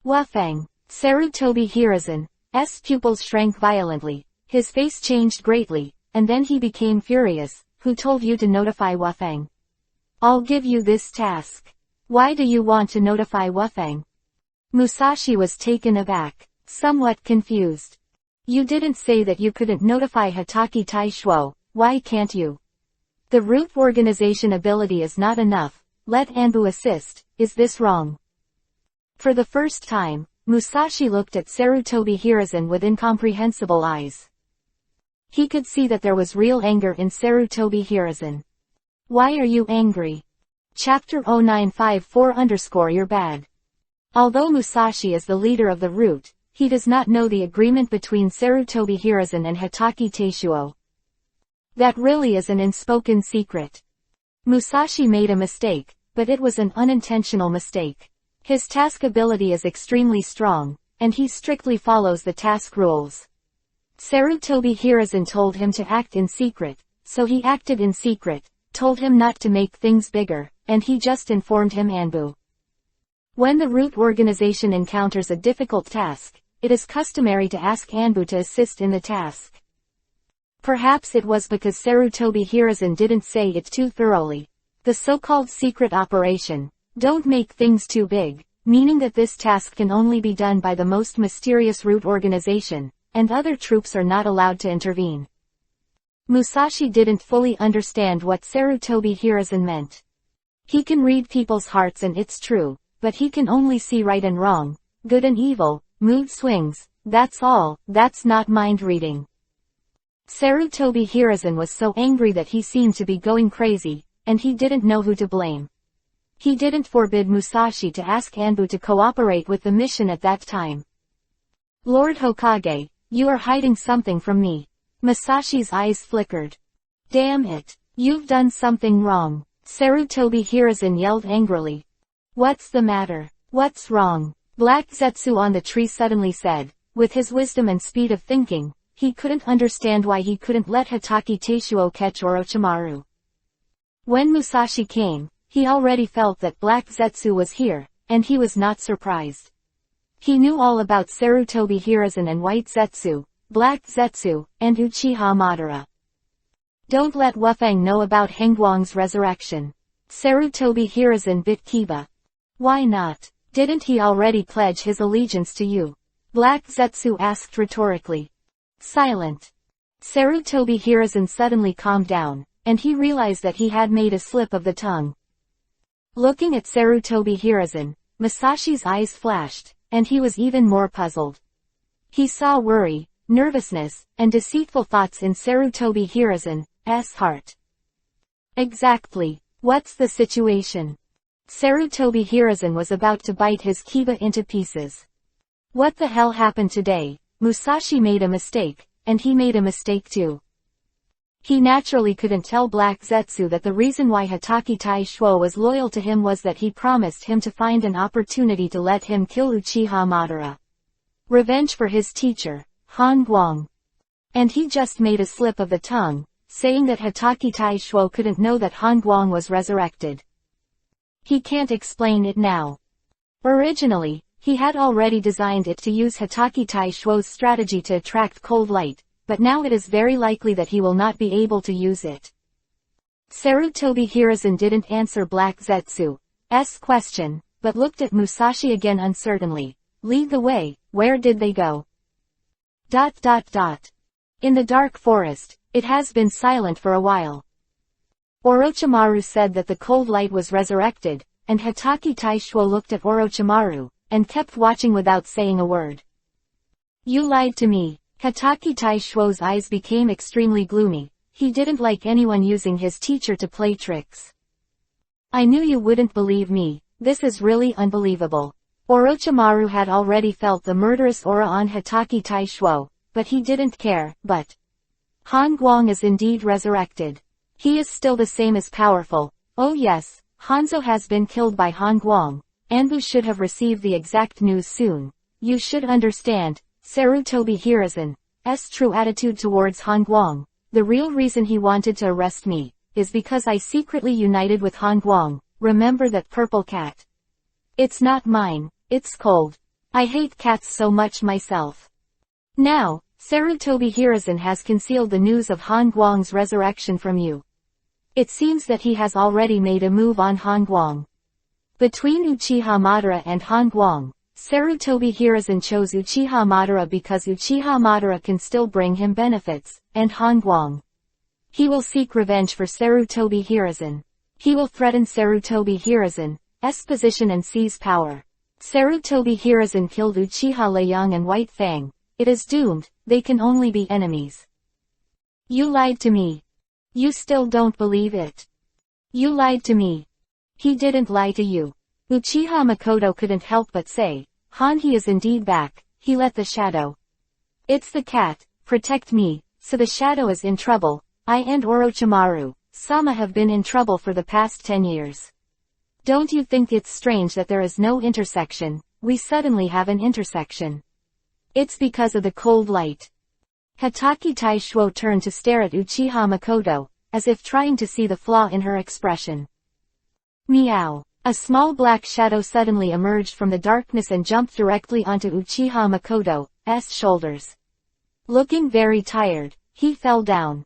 Wufang. Sarutobi Hiruzen's pupils shrank violently. His face changed greatly, and then he became furious. Who told you to notify Wufang? I'll give you this task. Why do you want to notify Wufang? Musashi was taken aback, somewhat confused. You didn't say that you couldn't notify Hatake Taishuo, why can't you? The root organization ability is not enough, let Anbu assist, is this wrong? For the first time, Musashi looked at Sarutobi Hiruzen with incomprehensible eyes. He could see that there was real anger in Sarutobi Hiruzen. Why are you angry? Chapter 0954_You're bad. Although Musashi is the leader of the root, he does not know the agreement between Sarutobi Hiruzen and Hatake Taishuo. That really is an unspoken secret. Musashi made a mistake, but it was an unintentional mistake. His task ability is extremely strong, and he strictly follows the task rules. Sarutobi Hiruzen told him to act in secret, so he acted in secret, told him not to make things bigger, and he just informed him Anbu. When the root organization encounters a difficult task, it is customary to ask Anbu to assist in the task. Perhaps it was because Sarutobi Hiruzen didn't say it too thoroughly. The so-called secret operation, don't make things too big, meaning that this task can only be done by the most mysterious root organization, and other troops are not allowed to intervene. Musashi didn't fully understand what Sarutobi Hiruzen meant. He can read people's hearts and it's true, but he can only see right and wrong, good and evil, mood swings, that's all, that's not mind reading. Sarutobi Hiruzen was so angry that he seemed to be going crazy, and he didn't know who to blame. He didn't forbid Musashi to ask Anbu to cooperate with the mission at that time. Lord Hokage, you are hiding something from me. Musashi's eyes flickered. Damn it, you've done something wrong. Sarutobi Hiruzen yelled angrily. What's the matter? What's wrong? Black Zetsu on the tree suddenly said. With his wisdom and speed of thinking, he couldn't understand why he couldn't let Hatake Taishuo catch Orochimaru. When Musashi came, he already felt that Black Zetsu was here, and he was not surprised. He knew all about Sarutobi Hiruzen and White Zetsu, Black Zetsu, and Uchiha Madara. Don't let Wufang know about Hengguang's resurrection. Sarutobi Hiruzen bit Kiba. Why not? Didn't he already pledge his allegiance to you? Black Zetsu asked rhetorically. Silent. Sarutobi Hiruzen suddenly calmed down, and he realized that he had made a slip of the tongue. Looking at Sarutobi Hiruzen, Musashi's eyes flashed, and he was even more puzzled. He saw worry, nervousness, and deceitful thoughts in Sarutobi Hiruzen's heart. Exactly. What's the situation? Sarutobi Hiruzen was about to bite his kiba into pieces. What the hell happened today? Musashi made a mistake, and he made a mistake too. He naturally couldn't tell Black Zetsu that the reason why Hatake Taishuo was loyal to him was that he promised him to find an opportunity to let him kill Uchiha Madara. Revenge for his teacher, Han Guang. And he just made a slip of the tongue, saying that Hatake Taishuo couldn't know that Han Guang was resurrected. He can't explain it now. Originally, he had already designed it to use Hatake Taishuo's strategy to attract cold light, but now it is very likely that he will not be able to use it. Sarutobi Hiruzen didn't answer Black Zetsu's question, but looked at Musashi again uncertainly. Lead the way, where did they go? In the dark forest, it has been silent for a while. Orochimaru said that the cold light was resurrected, and Hatake Taishuo looked at Orochimaru, and kept watching without saying a word. You lied to me. Hatake Taishuo's eyes became extremely gloomy. He didn't like anyone using his teacher to play tricks. I knew you wouldn't believe me. This is really unbelievable. Orochimaru had already felt the murderous aura on Hatake Taishuo, but he didn't care. But Han Guang is indeed resurrected. He is still the same as powerful. Oh yes, Hanzo has been killed by Han Guang. Anbu should have received the exact news soon. You should understand, Sarutobi Hiruzen's true attitude towards Han Guang. The real reason he wanted to arrest me, is because I secretly united with Han Guang. Remember that purple cat? It's not mine, it's cold. I hate cats so much myself. Now, Sarutobi Hiruzen has concealed the news of Han Guang's resurrection from you. It seems that he has already made a move on Han Guang. Between Uchiha Madara and Han Guang, Sarutobi Hiruzen chose Uchiha Madara because Uchiha Madara can still bring him benefits, and Han Guang. He will seek revenge for Sarutobi Hiruzen. He will threaten Sarutobi Hiruzen's position and seize power. Sarutobi Hiruzen killed Uchiha Liang and White Fang. It is doomed, they can only be enemies. You lied to me. You still don't believe it. You lied to me. He didn't lie to you. Uchiha Makoto couldn't help but say, Han, he is indeed back. He let the shadow. It's the cat, protect me, so the shadow is in trouble. I and Orochimaru-sama have been in trouble for the past 10 years. Don't you think it's strange that there is no intersection? We suddenly have an intersection. It's because of the cold light. Hatake Taishuo turned to stare at Uchiha Makoto, as if trying to see the flaw in her expression. Meow. A small black shadow suddenly emerged from the darkness and jumped directly onto Uchiha Makoto's shoulders. Looking very tired, he fell down.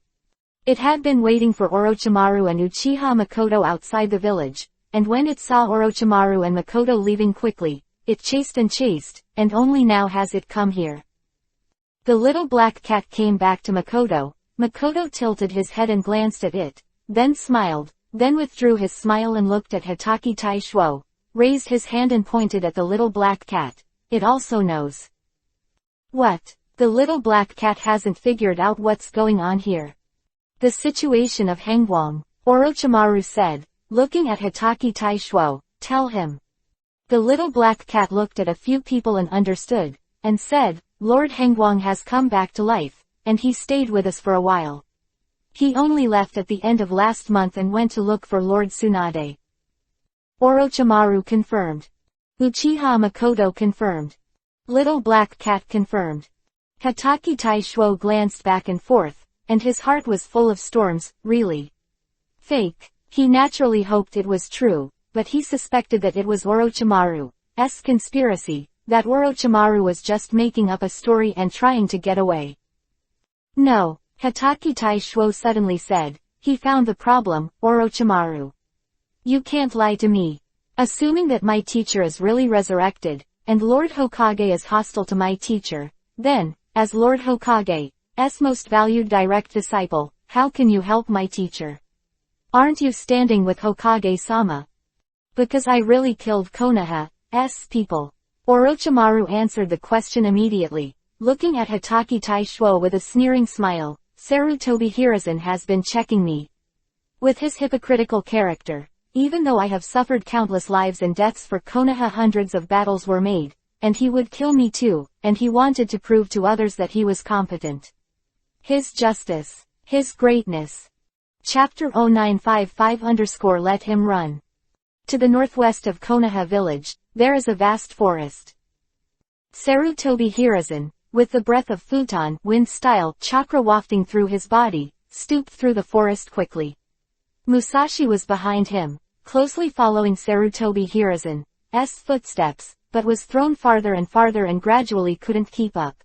It had been waiting for Orochimaru and Uchiha Makoto outside the village, and when it saw Orochimaru and Makoto leaving quickly, it chased, and only now has it come here. The little black cat came back to Makoto. Makoto tilted his head and glanced at it, then smiled, then withdrew his smile and looked at Hatake Taishuo, raised his hand and pointed at the little black cat. It also knows. What? The little black cat hasn't figured out what's going on here. The situation of Hangguang, Orochimaru said, looking at Hatake Taishuo. Tell him. The little black cat looked at a few people and understood, and said, Lord Hangguang has come back to life, and he stayed with us for a while. He only left at the end of last month and went to look for Lord Tsunade. Orochimaru confirmed. Uchiha Makoto confirmed. Little black cat confirmed. Hatake Taishuo glanced back and forth, and his heart was full of storms. Really? Fake. He naturally hoped it was true, but he suspected that it was Orochimaru's conspiracy, that Orochimaru was just making up a story and trying to get away. No, Hatake Taishuo suddenly said. He found the problem, Orochimaru. You can't lie to me. Assuming that my teacher is really resurrected, and Lord Hokage is hostile to my teacher, then, as Lord Hokage's most valued direct disciple, how can you help my teacher? Aren't you standing with Hokage-sama? Because I really killed Konoha's people. Orochimaru answered the question immediately, looking at Hatake Taishuo with a sneering smile. Sarutobi Hiruzen has been checking me. With his hypocritical character, even though I have suffered countless lives and deaths for Konoha, hundreds of battles were made, and he would kill me too, and he wanted to prove to others that he was competent. His justice. His greatness. Chapter 0955 Let him run. To the northwest of Konoha village, there is a vast forest. Sarutobi Hiruzen, with the breath of futon wind-style chakra wafting through his body, stooped through the forest quickly. Musashi was behind him, closely following Sarutobi Hiruzen's footsteps, but was thrown farther and gradually couldn't keep up.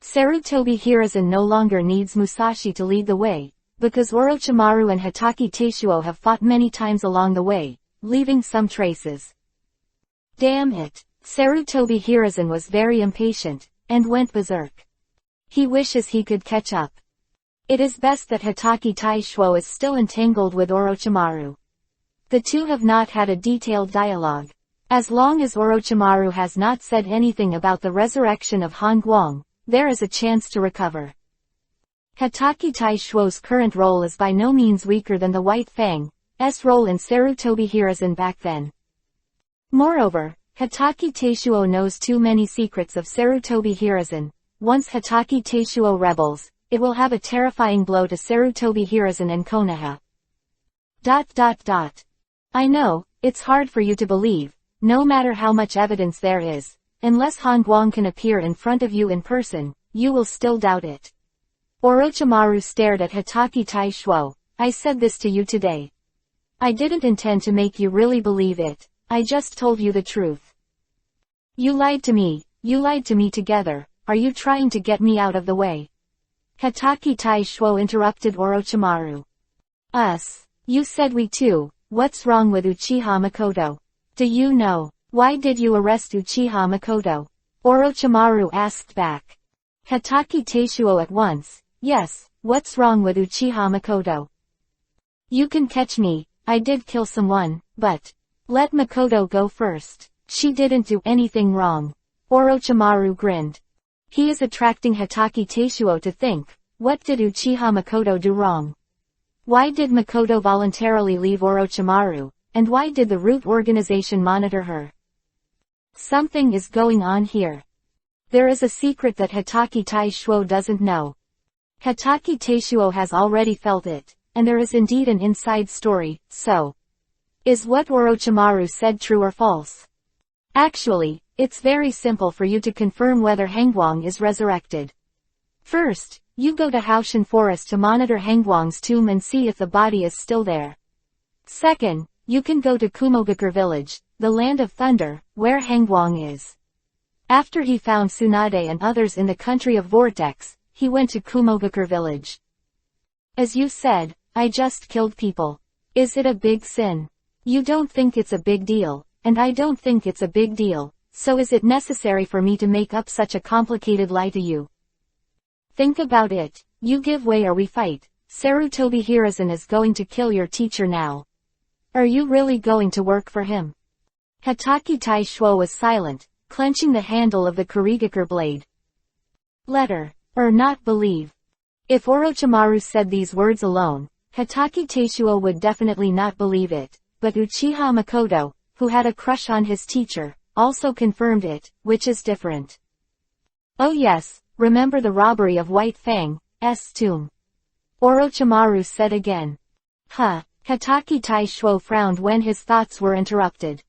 Sarutobi Hiruzen no longer needs Musashi to lead the way, because Orochimaru and Hatake Taishuo have fought many times along the way, leaving some traces. Damn it! Sarutobi Hiruzen was very impatient, and went berserk. He wishes he could catch up. It is best that Hitaki Taishuo is still entangled with Orochimaru. The two have not had a detailed dialogue. As long as Orochimaru has not said anything about the resurrection of Han Guang, there is a chance to recover. Hitaki Taishuo's current role is by no means weaker than the White Fang's role in Sarutobi Hiruzen back then. Moreover, Hitaki Taishuo knows too many secrets of Sarutobi Hiruzen. Once Hitaki Taishuo rebels, it will have a terrifying blow to Sarutobi Hiruzen and Konoha. I know, it's hard for you to believe, no matter how much evidence there is, unless Han Guang can appear in front of you in person, you will still doubt it. Orochimaru stared at Hitaki Taishuo. I said this to you today. I didn't intend to make you really believe it, I just told you the truth. You lied to me together, are you trying to get me out of the way? Hitaki Taishuo interrupted Orochimaru. Us. You said we too, what's wrong with Uchiha Makoto? Do you know, why did you arrest Uchiha Makoto? Orochimaru asked back. Hitaki Taishuo at once, yes, what's wrong with Uchiha Makoto? You can catch me, I did kill someone, but let Makoto go first. She didn't do anything wrong. Orochimaru grinned. He is attracting Hitaki Taishuo to think, what did Uchiha Makoto do wrong? Why did Makoto voluntarily leave Orochimaru, and why did the Root organization monitor her? Something is going on here. There is a secret that Hitaki Taishuo doesn't know. Hitaki Taishuo has already felt it, and there is indeed an inside story, so. Is what Orochimaru said true or false? Actually, it's very simple for you to confirm whether Hangguang is resurrected. First, you go to Haoshan Forest to monitor Hangguang's tomb and see if the body is still there. Second, you can go to Kumogakure village, the land of thunder, where Hangguang is. After he found Tsunade and others in the country of Vortex, he went to Kumogakure village. As you said, I just killed people. Is it a big sin? You don't think it's a big deal, and I don't think it's a big deal, so is it necessary for me to make up such a complicated lie to you? Think about it, you give way or we fight. Sarutobi Hiruzen is going to kill your teacher now. Are you really going to work for him? Hitaki Taishuo was silent, clenching the handle of the Kurigakure blade. Letter, or not believe. If Orochimaru said these words alone, Hitaki Taishuo would definitely not believe it, but Uchiha Makoto, who had a crush on his teacher, also confirmed it, which is different. Oh yes, remember the robbery of White Fang's tomb. Orochimaru said again. Hitaki Taishuo frowned when his thoughts were interrupted.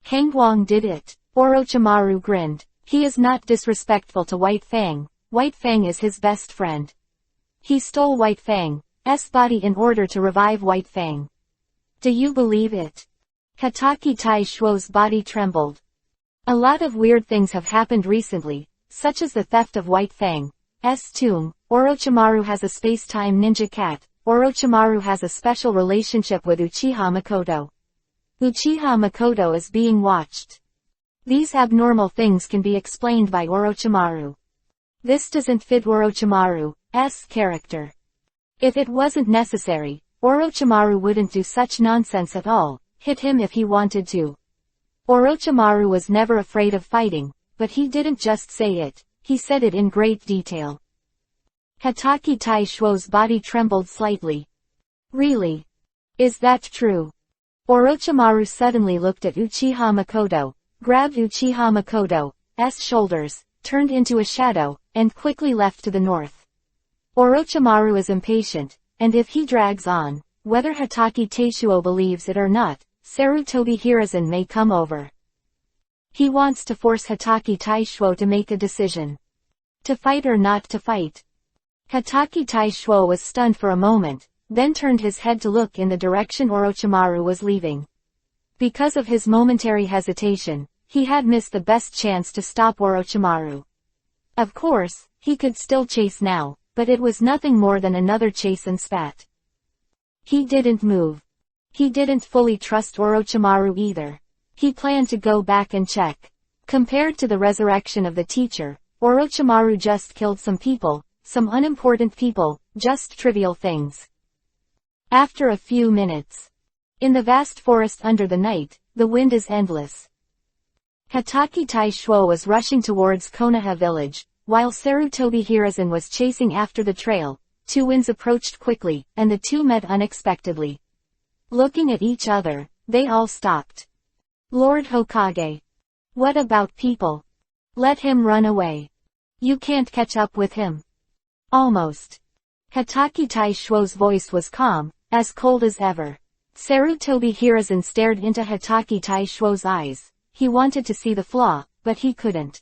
Hangguang did it. Orochimaru grinned. He is not disrespectful to White Fang. White Fang is his best friend. He stole White Fang's body in order to revive White Fang. Do you believe it? Hitaki Taishuo's body trembled. A lot of weird things have happened recently, such as the theft of White Fang's tomb. Orochimaru has a space-time ninja cat. Orochimaru has a special relationship with Uchiha Makoto. Uchiha Makoto is being watched. These abnormal things can be explained by Orochimaru. This doesn't fit Orochimaru's character. If it wasn't necessary, Orochimaru wouldn't do such nonsense at all, hit him if he wanted to. Orochimaru was never afraid of fighting, but he didn't just say it, he said it in great detail. Hitaki Taishuo's body trembled slightly. Really? Is that true? Orochimaru suddenly looked at Uchiha Makoto, grabbed Uchiha Makoto's shoulders, turned into a shadow, and quickly left to the north. Orochimaru is impatient, and if he drags on, whether Hitaki Taishuo believes it or not, Sarutobi Hiruzen may come over. He wants to force Hitaki Taishuo to make a decision. To fight or not to fight. Hitaki Taishuo was stunned for a moment, then turned his head to look in the direction Orochimaru was leaving. Because of his momentary hesitation, he had missed the best chance to stop Orochimaru. Of course, he could still chase now, but it was nothing more than another chase and spat. He didn't move. He didn't fully trust Orochimaru either. He planned to go back and check. Compared to the resurrection of the teacher, Orochimaru just killed some people, some unimportant people, just trivial things. After a few minutes. In the vast forest under the night, the wind is endless. Hatake Taishuo was rushing towards Konoha village, while Sarutobi Hiruzen was chasing after the trail. Two winds approached quickly, and the two met unexpectedly. Looking at each other, they all stopped. Lord Hokage. What about people? Let him run away. You can't catch up with him. Almost. Hatake Taishuo's voice was calm, as cold as ever. Sarutobi Hiruzen stared into Hatake Taishuo's eyes. He wanted to see the flaw, but he couldn't.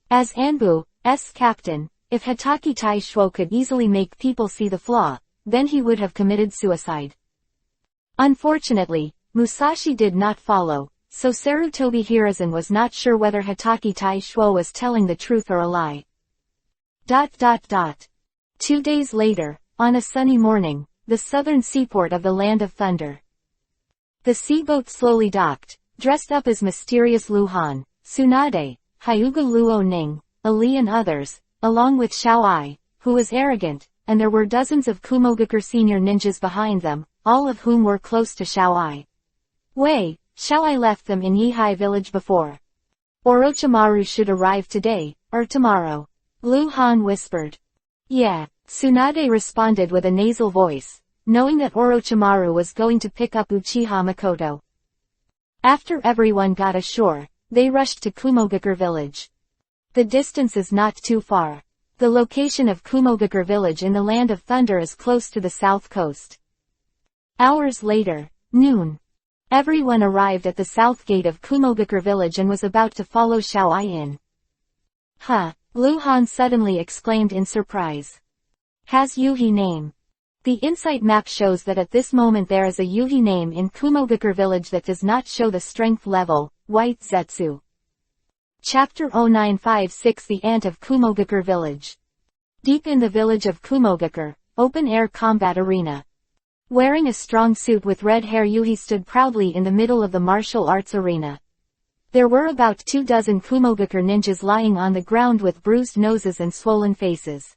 As Anbu's captain, if Hatake Taishuo could easily make people see the flaw, then he would have committed suicide. Unfortunately, Musashi did not follow, so Sarutobi Hiruzen was not sure whether Hatake Taishuo was telling the truth or a lie. 2 days later, on a sunny morning, the southern seaport of the Land of Thunder. The seaboat slowly docked, dressed up as mysterious Luhan, Tsunade, Hyuga Luo Ning, Ali and others, along with Xiao Ai, who was arrogant, and there were dozens of Kumogakure senior ninjas behind them, all of whom were close to Xiao Ai. Xiao Ai left them in Yihai village before. Orochimaru should arrive today, or tomorrow. Luhan whispered. Yeah, Tsunade responded with a nasal voice, knowing that Orochimaru was going to pick up Uchiha Makoto. After everyone got ashore, they rushed to Kumogakure village. The distance is not too far. The location of Kumogakure village in the Land of Thunder is close to the south coast. Hours later, noon. Everyone arrived at the south gate of Kumogakure village and was about to follow Xiao Ai in. Huh, Luhan suddenly exclaimed in surprise. Has Yuhi name? The insight map shows that at this moment there is a Yuhi name in Kumogakure village that does not show the strength level, White Zetsu. Chapter 0956 The Ant of Kumogakure Village. Deep in the village of Kumogakure, open-air combat arena. Wearing a strong suit with red hair, Yuhi stood proudly in the middle of the martial arts arena. There were about 24 Kumogakure ninjas lying on the ground with bruised noses and swollen faces.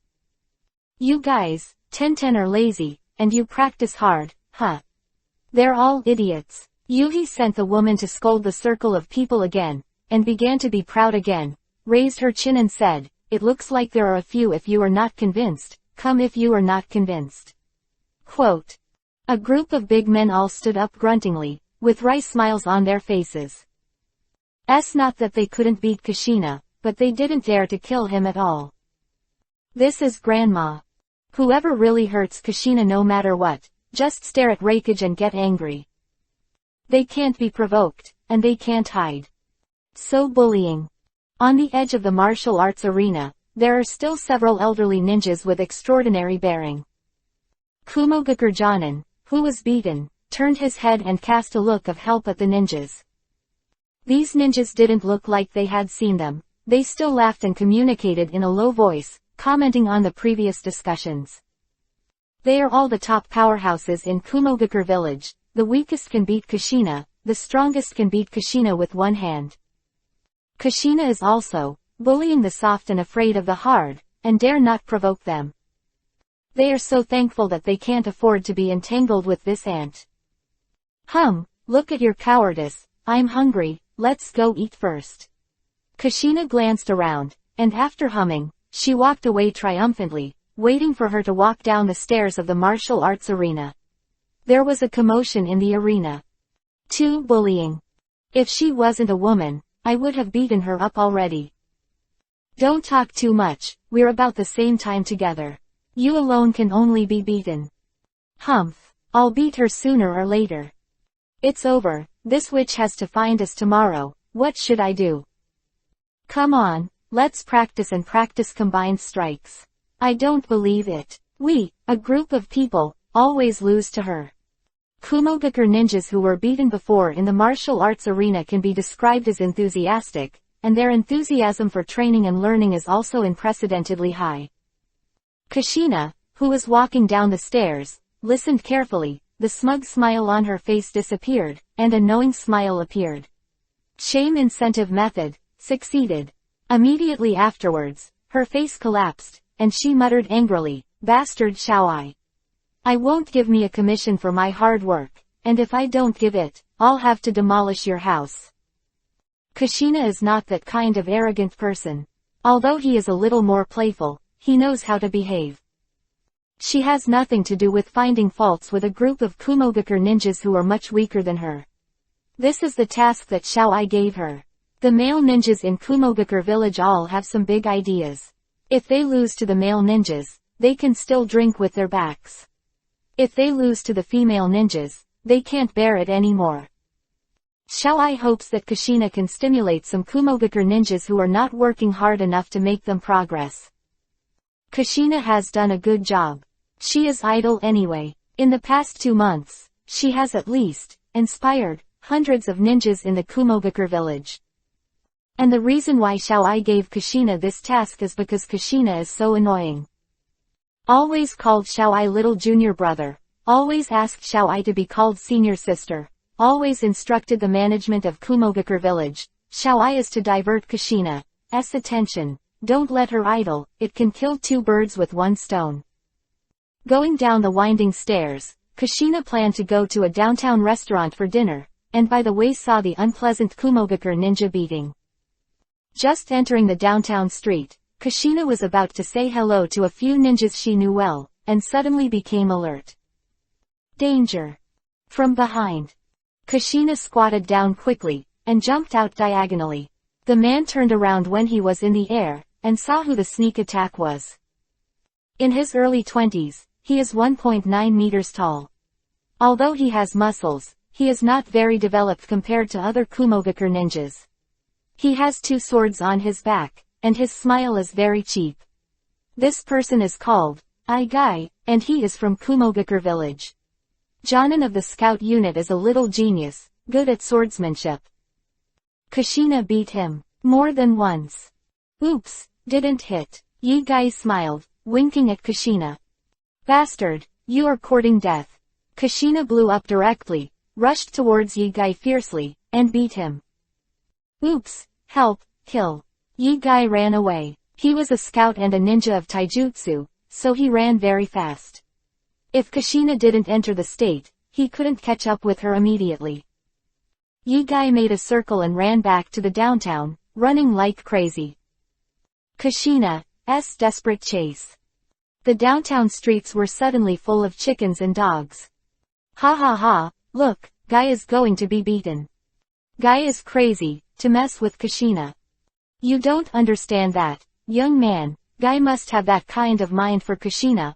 You guys, 10 are lazy, and you practice hard, huh? They're all idiots. Yuhi sent the woman to scold the circle of people again, and began to be proud again, raised her chin and said, it looks like there are a few if you are not convinced, come if you are not convinced. Quote. A group of big men all stood up gruntingly, with wry smiles on their faces. Not that they couldn't beat Kushina, but they didn't dare to kill him at all. This is Grandma. Whoever really hurts Kushina no matter what, just stare at Raikage and get angry. They can't be provoked, and they can't hide. So bullying. On the edge of the martial arts arena, there are still several elderly ninjas with extraordinary bearing. Kumogakure Jonin, who was beaten, turned his head and cast a look of help at the ninjas. These ninjas didn't look like they had seen them. They still laughed and communicated in a low voice, commenting on the previous discussions. They are all the top powerhouses in Kumogakure village. The weakest can beat Kushina, the strongest can beat Kushina with one hand. Kushina is also bullying the soft and afraid of the hard, and dare not provoke them. They are so thankful that they can't afford to be entangled with this ant. Look at your cowardice, I'm hungry, let's go eat first. Kushina glanced around, and after humming, she walked away triumphantly, waiting for her to walk down the stairs of the martial arts arena. There was a commotion in the arena. Too bullying. If she wasn't a woman, I would have beaten her up already. Don't talk too much, we're about the same time together. You alone can only be beaten. I'll beat her sooner or later. It's over, this witch has to find us tomorrow, what should I do? Come on, let's practice and practice combined strikes. I don't believe it. We, a group of people, always lose to her. Kumogakure ninjas who were beaten before in the martial arts arena can be described as enthusiastic, and their enthusiasm for training and learning is also unprecedentedly high. Kushina, who was walking down the stairs, listened carefully, the smug smile on her face disappeared, and a knowing smile appeared. Shame incentive method, succeeded. Immediately afterwards, her face collapsed, and she muttered angrily, "Bastard Xiaoai. I won't give me a commission for my hard work, and if I don't give it, I'll have to demolish your house." Kushina is not that kind of arrogant person. Although he is a little more playful, he knows how to behave. She has nothing to do with finding faults with a group of Kumogakure ninjas who are much weaker than her. This is the task that Xiaoai gave her. The male ninjas in Kumogakure village all have some big ideas. If they lose to the male ninjas, they can still drink with their backs. If they lose to the female ninjas, they can't bear it anymore. Xiaoai hopes that Kushina can stimulate some Kumogakure ninjas who are not working hard enough to make them progress. Kushina has done a good job. She is idle anyway. In the past 2 months, she has at least inspired hundreds of ninjas in the Kumogakure village. And the reason why Xiaoai gave Kushina this task is because Kushina is so annoying. Always called Xiaoai little junior brother, always asked Xiaoai to be called senior sister, always instructed the management of Kumogakure village. Xiaoai is to divert Kushina's attention. Don't let her idle, it can kill 2 birds with 1 stone. Going down the winding stairs, Kushina planned to go to a downtown restaurant for dinner, and by the way saw the unpleasant Kumogakure ninja beating. Just entering the downtown street, Kushina was about to say hello to a few ninjas she knew well, and suddenly became alert. Danger! From behind. Kushina squatted down quickly, and jumped out diagonally. The man turned around when he was in the air, and saw who the sneak attack was. In his early 20s, he is 1.9 meters tall. Although he has muscles, he is not very developed compared to other Kumogakure ninjas. He has 2 swords on his back, and his smile is very cheap. This person is called Igai, and he is from Kumogakure village. Jonin of the scout unit is a little genius, good at swordsmanship. Kushina beat him more than once. Oops, didn't hit. Igai smiled, winking at Kushina. Bastard, you are courting death. Kushina blew up directly, rushed towards Igai fiercely, and beat him. Oops, help, kill. Igai ran away. He was a scout and a ninja of taijutsu, so he ran very fast. If Kushina didn't enter the state, he couldn't catch up with her immediately. Igai made a circle and ran back to the downtown, running like crazy. Kushina's desperate chase. The downtown streets were suddenly full of chickens and dogs. Ha ha ha, look, Guy is going to be beaten. Guy is crazy, to mess with Kushina. You don't understand that, young man. Guy must have that kind of mind for Kushina.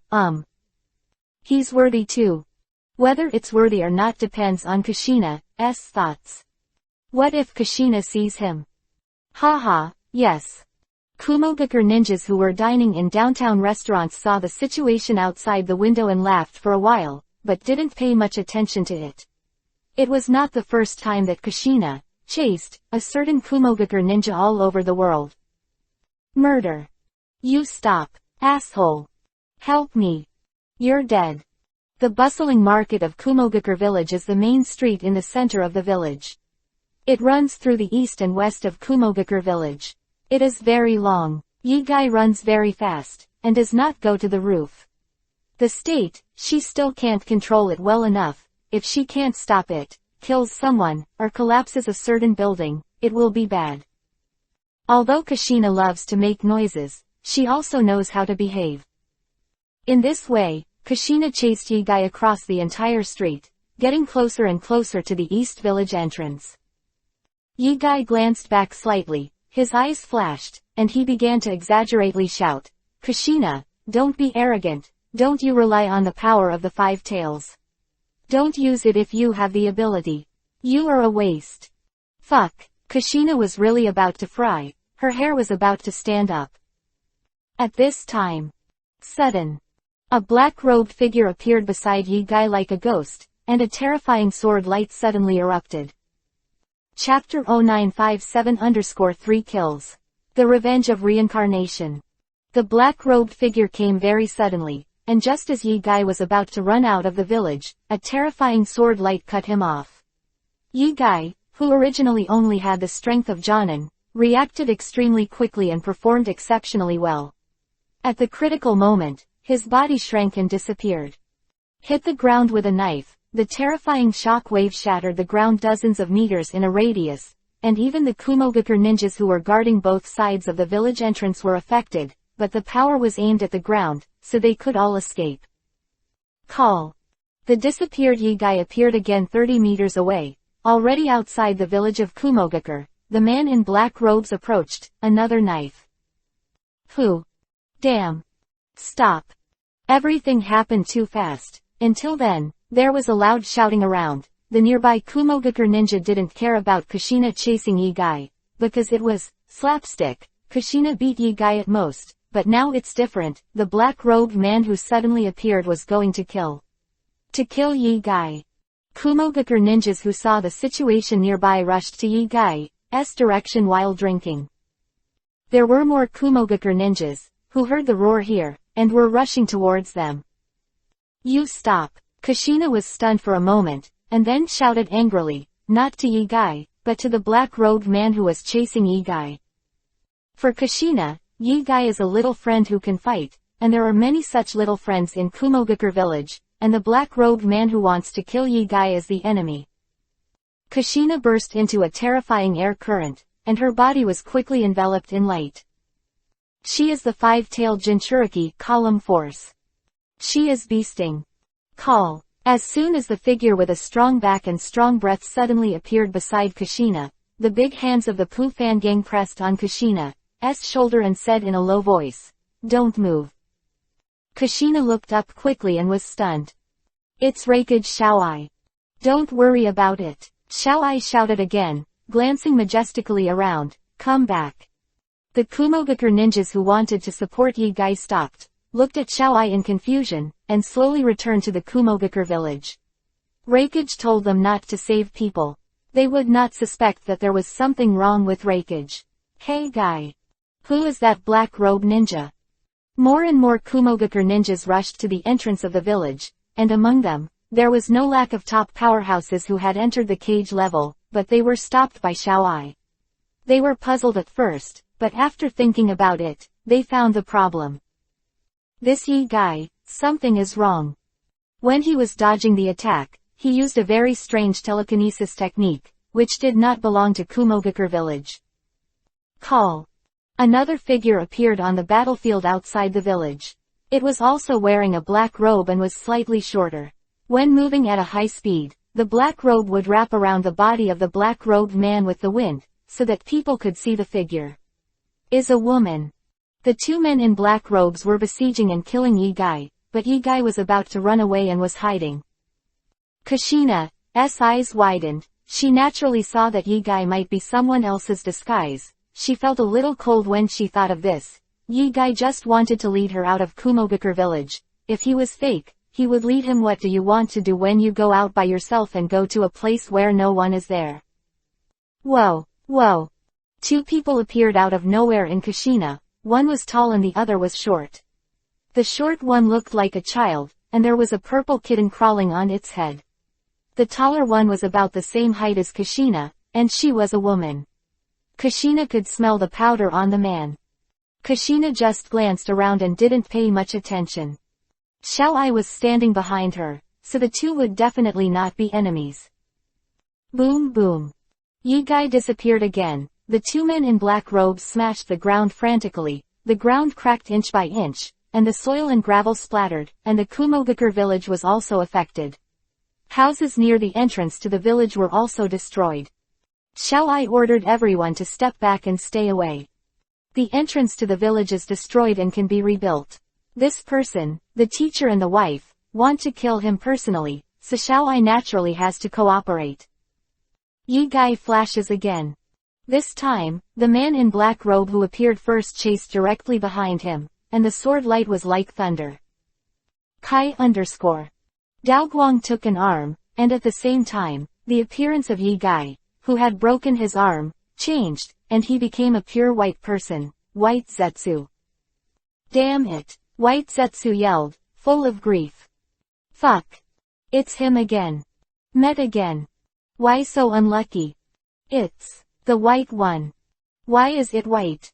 He's worthy too. Whether it's worthy or not depends on Kushina's thoughts. What if Kushina sees him? Haha, yes. Kumogakure ninjas who were dining in downtown restaurants saw the situation outside the window and laughed for a while, but didn't pay much attention to it. It was not the first time that Kushina chased a certain Kumogakure ninja all over the world. Murder. You stop, asshole. Help me. You're dead. The bustling market of Kumogakure village is the main street in the center of the village. It runs through the east and west of Kumogakure village. It is very long. Igai runs very fast, and does not go to the roof. The state, she still can't control it well enough. If she can't stop it, kills someone, or collapses a certain building, it will be bad. Although Kushina loves to make noises, she also knows how to behave. In this way, Kushina chased Igai across the entire street, getting closer and closer to the East Village entrance. Igai glanced back slightly, his eyes flashed, and he began to exaggerately shout, Kushina, don't be arrogant, don't you rely on the power of the 5 tails. Don't use it if you have the ability. You are a waste. Fuck. Kushina was really about to fry, her hair was about to stand up. At this time, sudden, a black-robed figure appeared beside Igai like a ghost, and a terrifying sword light suddenly erupted. Chapter 0957_3 Kills. The Revenge of Reincarnation. The black-robed figure came very suddenly, and just as Yi Gai was about to run out of the village, a terrifying sword light cut him off. Yi Gai, who originally only had the strength of Jonin, reacted extremely quickly and performed exceptionally well. At the critical moment, his body shrank and disappeared. Hit the ground with a knife, the terrifying shock wave shattered the ground dozens of meters in a radius, and even the Kumogakure ninjas who were guarding both sides of the village entrance were affected, but the power was aimed at the ground, so they could all escape. Call. The disappeared Yi Gai appeared again 30 meters away. Already outside the village of Kumogakure, the man in black robes approached, another knife. Who? Damn. Stop. Everything happened too fast. Until then, there was a loud shouting around. The nearby Kumogakure ninja didn't care about Kushina chasing Yi Gai, because it was slapstick. Kushina beat Yi Gai at most, but now it's different. The black-robed man who suddenly appeared was going to kill. To kill Yi Gai. Kumogakure ninjas who saw the situation nearby rushed to Yi Gai's direction while drinking. There were more Kumogakure ninjas, who heard the roar here, and were rushing towards them. You stop. Kushina was stunned for a moment, and then shouted angrily, not to Yi Gai, but to the black-robed man who was chasing Yi Gai. For Kushina, Yi Gai is a little friend who can fight, and there are many such little friends in Kumogakure village, and the black-robed man who wants to kill Yi Gai is the enemy. Kushina burst into a terrifying air current, and her body was quickly enveloped in light. She is the five-tailed Jinchuriki column force. She is beasting. Call. As soon as the figure with a strong back and strong breath suddenly appeared beside Kushina, the big hands of the Pu Fan gang pressed on Kushina's shoulder and said in a low voice, "Don't move." Kushina looked up quickly and was stunned. It's Reikage Xiaoai. Don't worry about it. Xiaoai shouted again, glancing majestically around, come back. The Kumogakure ninjas who wanted to support Yi Gai stopped, looked at Xiaoai in confusion, and slowly returned to the Kumogakure village. Reikage told them not to save people. They would not suspect that there was something wrong with Reikage. Hey Gai. Who is that black robe ninja? More and more Kumogakure ninjas rushed to the entrance of the village, and among them, there was no lack of top powerhouses who had entered the cage level, but they were stopped by Xiaoai. They were puzzled at first, but after thinking about it, they found the problem. This Yi Gai, something is wrong. When he was dodging the attack, he used a very strange telekinesis technique, which did not belong to Kumogakure village. Call. Another figure appeared on the battlefield outside the village. It was also wearing a black robe and was slightly shorter. When moving at a high speed, the black robe would wrap around the body of the black-robed man with the wind, so that people could see the figure. Is a woman. The two men in black robes were besieging and killing Yi Gai, but Yi Gai was about to run away and was hiding. Kushina's eyes widened. She naturally saw that Yi Gai might be someone else's disguise. She felt a little cold when she thought of this. Yi Gai just wanted to lead her out of Kumogakure village. If he was fake, he would lead him. What do you want to do when you go out by yourself and go to a place where no one is there? Whoa, whoa. Two people appeared out of nowhere in Kushina. One was tall and the other was short. The short one looked like a child, and there was a purple kitten crawling on its head. The taller one was about the same height as Kushina, and she was a woman. Kushina could smell the powder on the man. Kushina just glanced around and didn't pay much attention. Xiaoai was standing behind her, so the two would definitely not be enemies. Boom boom. Yi Gai disappeared again. The two men in black robes smashed the ground frantically. The ground cracked inch by inch, and the soil and gravel splattered, and the Kumogakure village was also affected. Houses near the entrance to the village were also destroyed. Xiaoai ordered everyone to step back and stay away. The entrance to the village is destroyed and can be rebuilt. This person, the teacher and the wife, want to kill him personally, so Xiaoai naturally has to cooperate. Yi Gai flashes again. This time, the man in black robe who appeared first chased directly behind him, and the sword light was like thunder. Kai _ Daoguang took an arm, and at the same time, the appearance of Yi Gai, who had broken his arm, changed, and he became a pure white person, White Zetsu. Damn it! White Zetsu yelled, full of grief. Fuck. It's him again. Met again. Why so unlucky? It's the white one. Why is it white?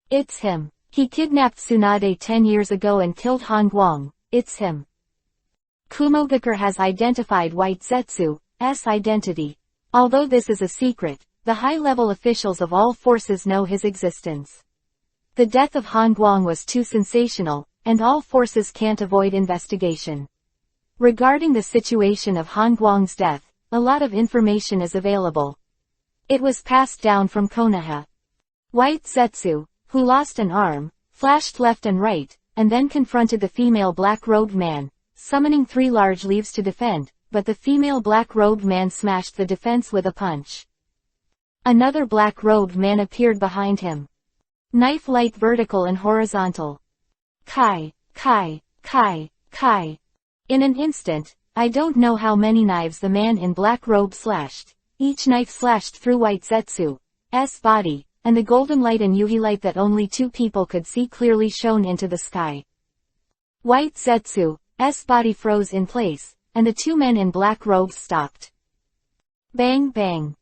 It's him. He kidnapped Tsunade 10 years ago and killed Han Guang. It's him. Kumogakure has identified White Zetsu's identity. Although this is a secret, the high-level officials of all forces know his existence. The death of Han Guang was too sensational, and all forces can't avoid investigation. Regarding the situation of Han Guang's death, a lot of information is available. It was passed down from Konoha. White Zetsu, who lost an arm, flashed left and right, and then confronted the female black-robed man, summoning 3 large leaves to defend, but the female black-robed man smashed the defense with a punch. Another black-robed man appeared behind him. Knife light vertical and horizontal. Kai, Kai, Kai, Kai. In an instant, I don't know how many knives the man in black robe slashed. Each knife slashed through White Zetsu's body, and the golden light and Yuhi light that only 2 people could see clearly shone into the sky. White Zetsu's body froze in place, and the 2 men in black robes stopped. Bang bang.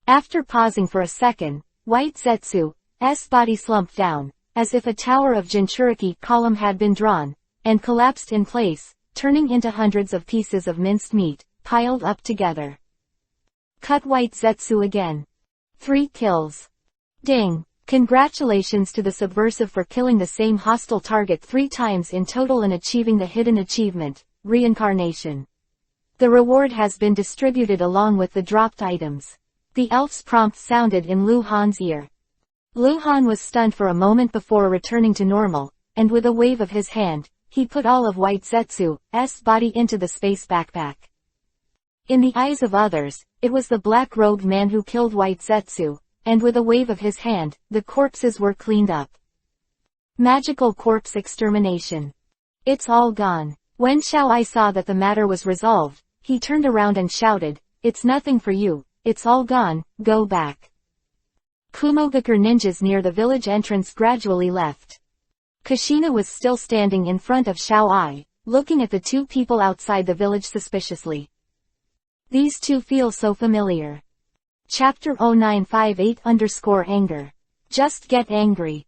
After pausing for a second, White Zetsu's body slumped down, as if a tower of Jinchuriki column had been drawn, and collapsed in place, turning into hundreds of pieces of minced meat, piled up together. Cut White Zetsu again. 3 kills. Ding. Congratulations to the subversive for killing the same hostile target 3 times in total and achieving the hidden achievement, reincarnation. The reward has been distributed along with the dropped items. The elf's prompt sounded in Lu Han's ear. Lu Han was stunned for a moment before returning to normal, and with a wave of his hand, he put all of White Zetsu's body into the space backpack. In the eyes of others, it was the black-robed man who killed White Zetsu, and with a wave of his hand, the corpses were cleaned up. Magical corpse extermination. It's all gone. When Xiao-ai saw that the matter was resolved, he turned around and shouted, "It's nothing for you, it's all gone, go back." Kumogakure ninjas near the village entrance gradually left. Kushina was still standing in front of Xiao-ai, looking at the 2 people outside the village suspiciously. These 2 feel so familiar. Chapter 0958_Anger. Just get angry.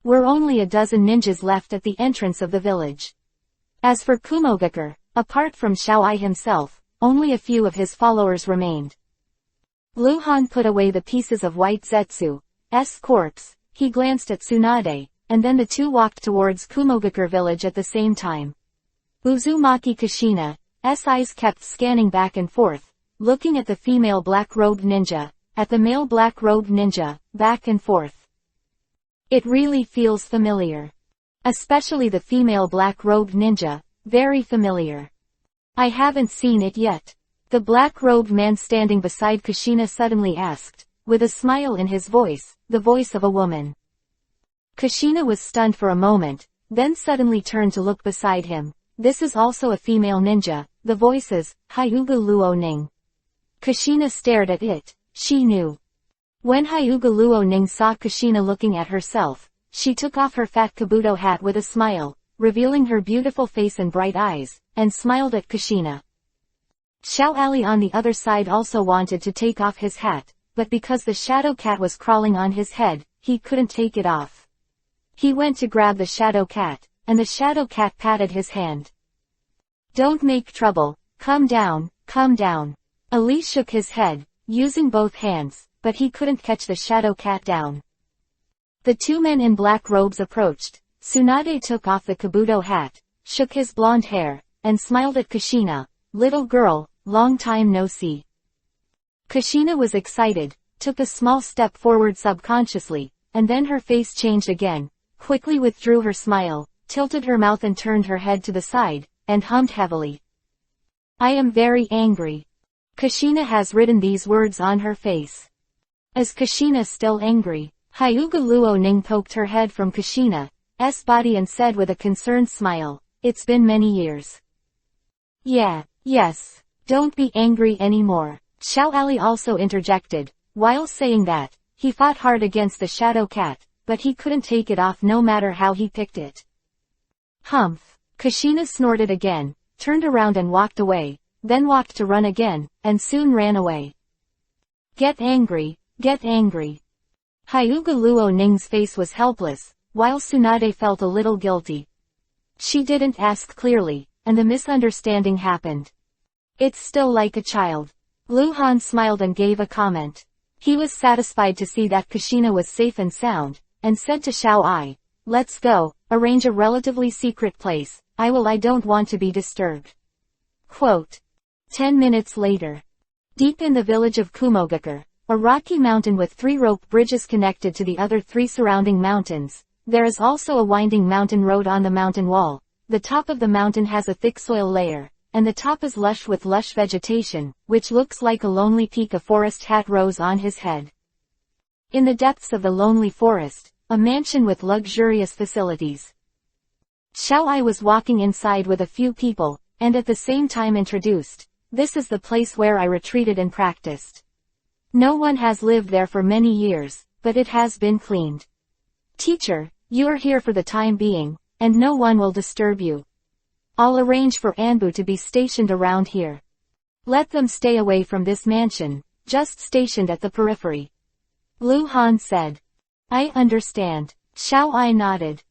We're only a dozen ninjas left at the entrance of the village. As for Kumogakure, apart from Xiao-ai himself, only a few of his followers remained. Lu Han put away the pieces of White Zetsu's corpse, he glanced at Tsunade, and then the 2 walked towards Kumogakure village at the same time. Uzumaki Kushina's eyes kept scanning back and forth, looking at the female black-robed ninja, at the male black-robed ninja, back and forth. It really feels familiar. Especially the female black-robed ninja, very familiar. I haven't seen it yet. The black-robed man standing beside Kushina suddenly asked, with a smile in his voice, the voice of a woman. Kushina was stunned for a moment, then suddenly turned to look beside him. This is also a female ninja, the voice is, Hyuga Luo-ning. Kushina stared at it, she knew. When Hyuga Luo-ning saw Kushina looking at herself, she took off her fat kabuto hat with a smile, revealing her beautiful face and bright eyes, and smiled at Kushina. Xiao-ali on the other side also wanted to take off his hat, but because the shadow cat was crawling on his head, he couldn't take it off. He went to grab the shadow cat, and the shadow cat patted his hand. "Don't make trouble, come down, come down." Ali shook his head, using both hands, but he couldn't catch the shadow cat down. The 2 men in black robes approached. Tsunade took off the kabuto hat, shook his blonde hair, and smiled at Kushina. "Little girl, long time no see." Kushina was excited, took a small step forward subconsciously, and then her face changed again, quickly withdrew her smile, tilted her mouth and turned her head to the side, and hummed heavily. "I am very angry." Kushina has written these words on her face. Is Kushina still angry? Hyuga Luo-ning poked her head from Kushina's body and said with a concerned smile, "It's been many years." Yes. Don't be angry anymore. Xiao-ali also interjected. While saying that, he fought hard against the shadow cat, but he couldn't take it off no matter how he picked it. Humph. Kushina snorted again, turned around and walked away, then walked to run again, and soon ran away. Get angry, get angry. Hyuga Luo Ning's face was helpless, while Tsunade felt a little guilty. She didn't ask clearly, and the misunderstanding happened. It's still like a child. Lu Han smiled and gave a comment. He was satisfied to see that Kushina was safe and sound, and said to Xiao Ai, let's go, arrange a relatively secret place, I don't want to be disturbed. Quote. 10 minutes later. Deep in the village of Kumogakure, a rocky mountain with 3 rope bridges connected to the other 3 surrounding mountains, there is also a winding mountain road on the mountain wall. The top of the mountain has a thick soil layer, and the top is lush with lush vegetation, which looks like a lonely peak. A forest hat rose on his head. In the depths of the lonely forest, a mansion with luxurious facilities. Xiao Ai was walking inside with a few people, and at the same time introduced, this is the place where I retreated and practiced. No one has lived there for many years, but it has been cleaned. Teacher, you are here for the time being, and no one will disturb you. I'll arrange for Anbu to be stationed around here. Let them stay away from this mansion, just stationed at the periphery. Lu Han said. I understand. Xiao Ai nodded.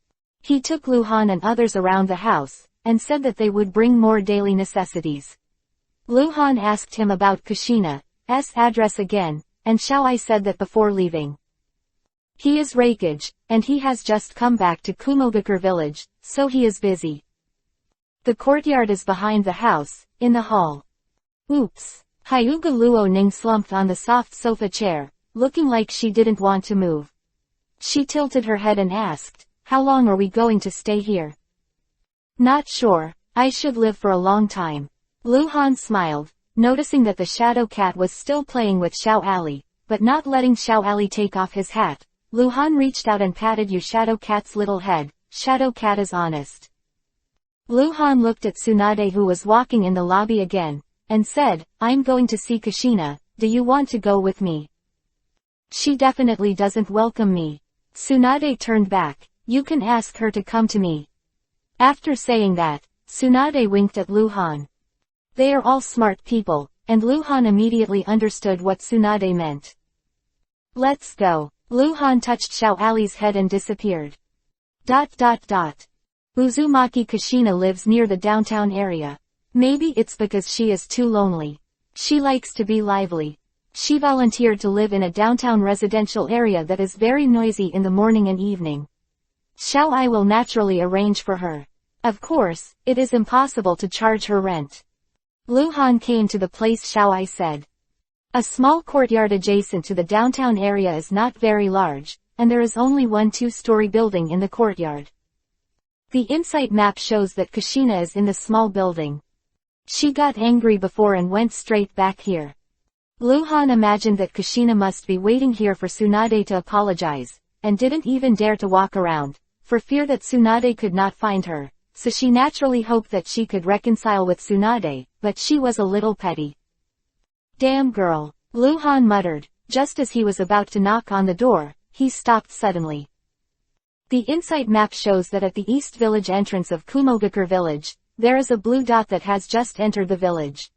He took Lu Han and others around the house, and said that they would bring more daily necessities. Lu Han asked him about Kushina's address again, and Xiao Ai said that before leaving. He is Hokage, and he has just come back to Kumogakure village, so he is busy. The courtyard is behind the house, in the hall. Oops. Hyuga Luo Ning slumped on the soft sofa chair, looking like she didn't want to move. She tilted her head and asked, how long are we going to stay here? Not sure, I should live for a long time. Lu Han smiled, noticing that the shadow cat was still playing with Xiao Ali, but not letting Xiao Ali take off his hat. Lu Han reached out and patted Shadow Cat's little head. Shadow Cat is honest. Lu Han looked at Tsunade, who was walking in the lobby again, and said, I'm going to see Kushina, do you want to go with me? She definitely doesn't welcome me. Tsunade turned back, you can ask her to come to me. After saying that, Tsunade winked at Lu Han. They are all smart people, and Lu Han immediately understood what Tsunade meant. Let's go. Lu Han touched Xiao Ali's head and disappeared. Uzumaki Kushina lives near the downtown area. Maybe it's because she is too lonely. She likes to be lively. She volunteered to live in a downtown residential area that is very noisy in the morning and evening. Xiao Ai will naturally arrange for her. Of course, it is impossible to charge her rent. Lu Han came to the place Xiao Ai said. A small courtyard adjacent to the downtown area is not very large, and there is only one 2-story building in the courtyard. The insight map shows that Kushina is in the small building. She got angry before and went straight back here. Lu Han imagined that Kushina must be waiting here for Tsunade to apologize, and didn't even dare to walk around, for fear that Tsunade could not find her, so she naturally hoped that she could reconcile with Tsunade, but she was a little petty. Damn girl, Lu Han muttered. Just as he was about to knock on the door, he stopped suddenly. The insight map shows that at the East Village entrance of Kumogakure village, there is a blue dot that has just entered the village.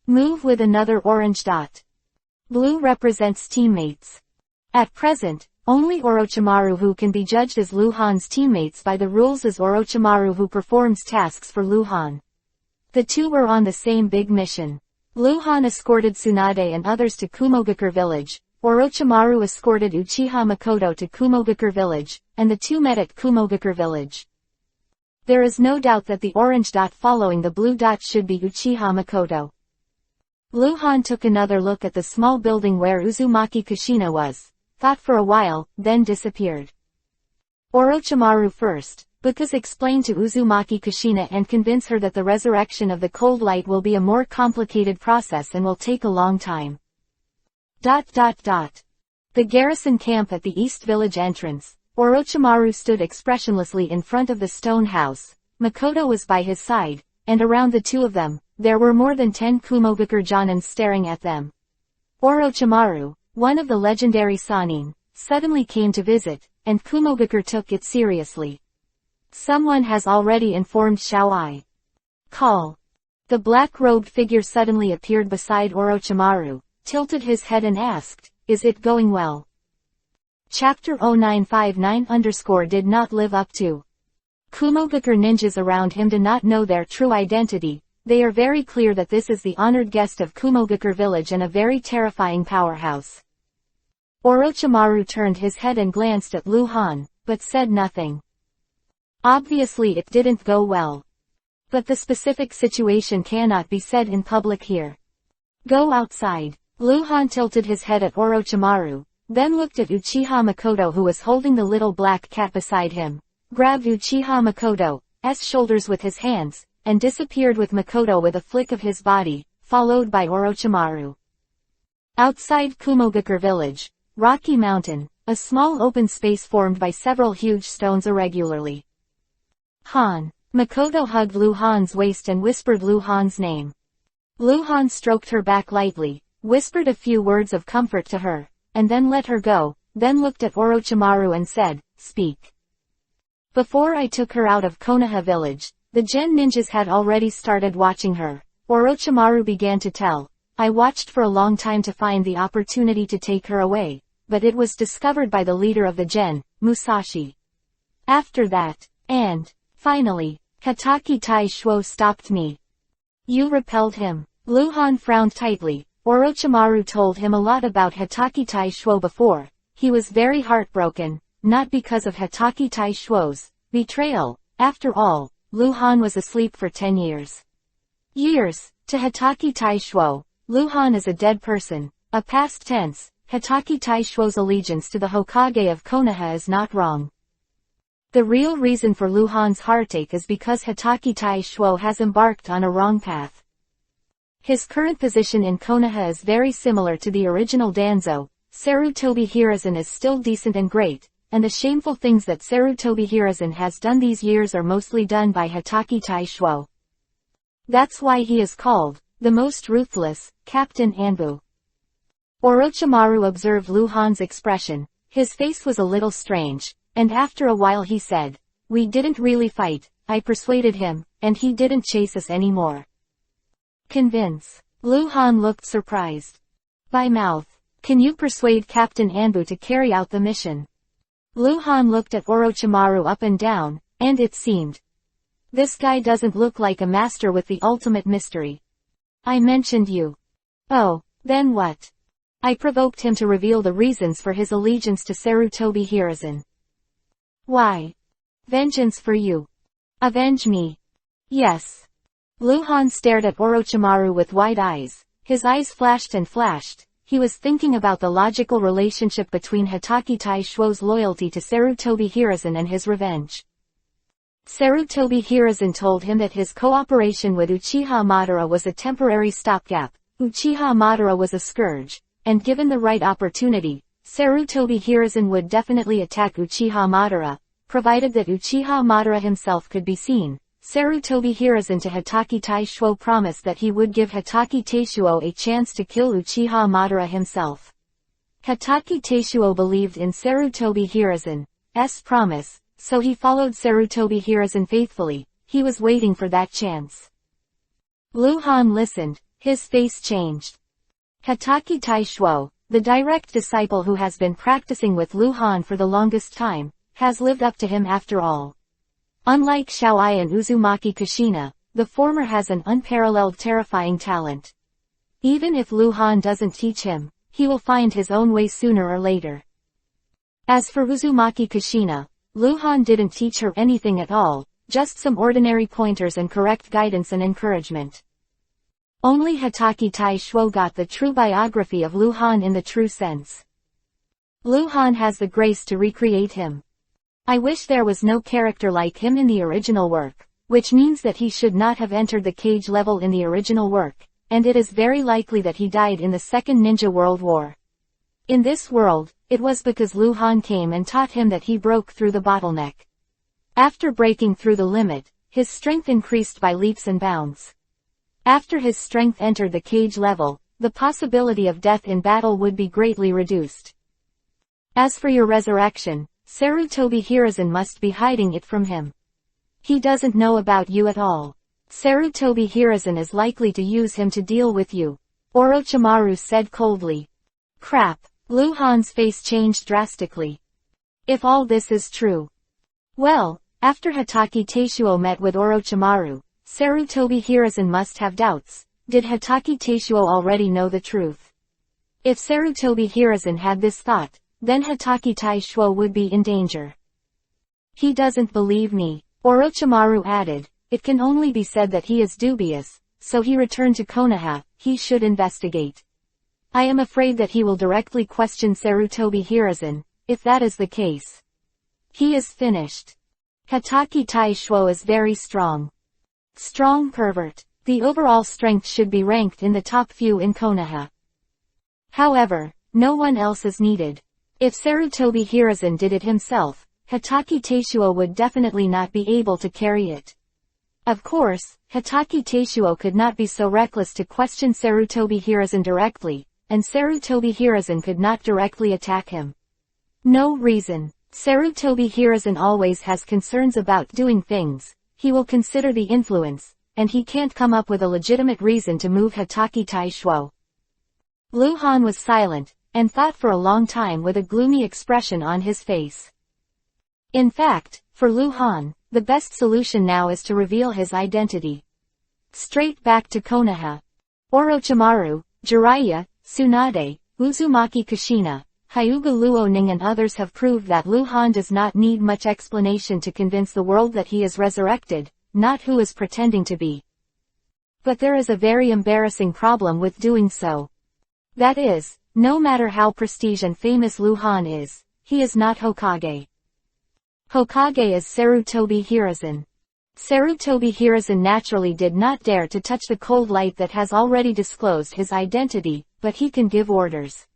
Move with another orange dot. Blue represents teammates. At present, only Orochimaru, who can be judged as Lu Han's teammates by the rules, is Orochimaru, who performs tasks for Lu Han. The two were on the same big mission. Lu Han escorted Tsunade and others to Kumogakure village. Orochimaru escorted Uchiha Makoto to Kumogakure village, and the two met at Kumogakure village. There is no doubt that the orange dot following the blue dot should be Uchiha Makoto. Lu Han took another look at the small building where Uzumaki Kushina was, thought for a while, then disappeared. Orochimaru first, because explain to Uzumaki Kushina and convince her that the resurrection of the cold light will be a more complicated process and will take a long time. The garrison camp at the East Village entrance. Orochimaru stood expressionlessly in front of the stone house. Makoto was by his side, and around the two of them, there were more than 10 Kumogakure Jonins staring at them. Orochimaru, one of the legendary Sannin, suddenly came to visit, and Kumogakure took it seriously. Someone has already informed Xiao. Call. The black-robed figure suddenly appeared beside Orochimaru, tilted his head and asked, "Is it going well?" Chapter 0959_ did not live up to. Kumogakure ninjas around him do not know their true identity. They are very clear that this is the honored guest of Kumogakure village and a very terrifying powerhouse. Orochimaru turned his head and glanced at Lu Han, but said nothing. Obviously it didn't go well. But the specific situation cannot be said in public here. Go outside. Lu Han tilted his head at Orochimaru, then looked at Uchiha Makoto who was holding the little black cat beside him, grabbed Uchiha Makoto's shoulders with his hands, and disappeared with Makoto with a flick of his body, followed by Orochimaru. Outside Kumogakure village, Rocky Mountain, a small open space formed by several huge stones irregularly. Han. Makoto hugged Lu Han's waist and whispered Lu Han's name. Lu Han stroked her back lightly, whispered a few words of comfort to her, and then let her go, then looked at Orochimaru and said, "Speak." Before I took her out of Konoha village, the Gen ninjas had already started watching her. Orochimaru began to tell. I watched for a long time to find the opportunity to take her away, but it was discovered by the leader of the Gen, Musashi. After that, and, finally, Hatake Tai Shuo stopped me. You repelled him. Lu Han frowned tightly. Orochimaru told him a lot about Hatake Tai Shuo before. He was very heartbroken, not because of Hatake Tai Shuo's betrayal. After all, Lu Han was asleep for 10 years. To Hatake Tai Shuo, Lu Han is a dead person, a past tense. Hatake Tai Shuo's allegiance to the Hokage of Konoha is not wrong. The real reason for Lu Han's heartache is because Hatake Tai Shuo has embarked on a wrong path. His current position in Konoha is very similar to the original Danzo. Sarutobi Hiruzen is still decent and great, and the shameful things that Sarutobi Hiruzen has done these years are mostly done by Hatake Tai Shuo. That's why he is called the most ruthless Captain Anbu. Orochimaru observed Lu Han's expression. His face was a little strange, and after a while he said, "We didn't really fight, I persuaded him, and he didn't chase us anymore." Convince. Lu Han looked surprised. By mouth. Can you persuade Captain Anbu to carry out the mission? Lu Han looked at Orochimaru up and down, and it seemed. This guy doesn't look like a master with the ultimate mystery. I mentioned you. Oh, then what? I provoked him to reveal the reasons for his allegiance to Sarutobi Hiruzen. Why? Vengeance for you. Avenge me. Yes. Lu Han stared at Orochimaru with wide eyes. His eyes flashed and flashed. He was thinking about the logical relationship between Hatake Tai Shuo's loyalty to Sarutobi Hiruzen and his revenge. Sarutobi Hiruzen told him that his cooperation with Uchiha Madara was a temporary stopgap. Uchiha Madara was a scourge, and given the right opportunity, Sarutobi Hiruzen would definitely attack Uchiha Madara, provided that Uchiha Madara himself could be seen. Sarutobi Hiruzen to Hatake Tai Shuo promised that he would give Hatake Taishuo a chance to kill Uchiha Madara himself. Hatake Taishuo believed in Sarutobi Hiruzen's promise, so he followed Sarutobi Hiruzen faithfully. He was waiting for that chance. Lu Han listened, his face changed. Hatake Tai Shuo, the direct disciple who has been practicing with Lu Han for the longest time, has lived up to him after all. Unlike Xiao and Uzumaki Kushina, the former has an unparalleled terrifying talent. Even if Lu Han doesn't teach him, he will find his own way sooner or later. As for Uzumaki Kushina, Lu Han didn't teach her anything at all, just some ordinary pointers and correct guidance and encouragement. Only Hatake Tai Shuo got the true biography of Lu Han in the true sense. Lu Han has the grace to recreate him. I wish there was no character like him in the original work, which means that he should not have entered the cage level in the original work, and it is very likely that he died in the Second Ninja World War. In this world, it was because Lu Han came and taught him that he broke through the bottleneck. After breaking through the limit, his strength increased by leaps and bounds. After his strength entered the cage level, the possibility of death in battle would be greatly reduced. As for your resurrection, Sarutobi Hiruzen must be hiding it from him. He doesn't know about you at all. Sarutobi Hiruzen is likely to use him to deal with you, Orochimaru said coldly. Crap. Luhan's face changed drastically. If all this is true. Well, after Hatake Teishuo met with Orochimaru, Sarutobi Hiruzen must have doubts. Did Hatake Teishuo already know the truth? If Sarutobi Hiruzen had this thought, then Hatake Teishuo would be in danger. He doesn't believe me, Orochimaru added. It can only be said that he is dubious, so he returned to Konoha. He should investigate. I am afraid that he will directly question Sarutobi Hiruzen. If that is the case, he is finished. Hatake Teishuo is very strong. Strong pervert. The overall strength should be ranked in the top few in Konoha. However, no one else is needed. If Sarutobi Hiruzen did it himself, Hatake Teishuo would definitely not be able to carry it. Of course, Hatake Teishuo could not be so reckless to question Sarutobi Hiruzen directly, and Sarutobi Hiruzen could not directly attack him. No reason. Sarutobi Hiruzen always has concerns about doing things. He will consider the influence, and he can't come up with a legitimate reason to move Hatake Teishuo. Luhan was silent, and thought for a long time with a gloomy expression on his face. In fact, for Luhan, the best solution now is to reveal his identity. Straight back to Konoha. Orochimaru, Jiraiya, Tsunade, Uzumaki Kushina, Hyuga Luoning and others have proved that Luhan does not need much explanation to convince the world that he is resurrected, not who is pretending to be. But there is a very embarrassing problem with doing so. That is, no matter how prestige and famous Luhan is, he is not Hokage. Hokage is Sarutobi Hiruzen. Sarutobi Hiruzen naturally did not dare to touch the cold light that has already disclosed his identity, but he can give orders.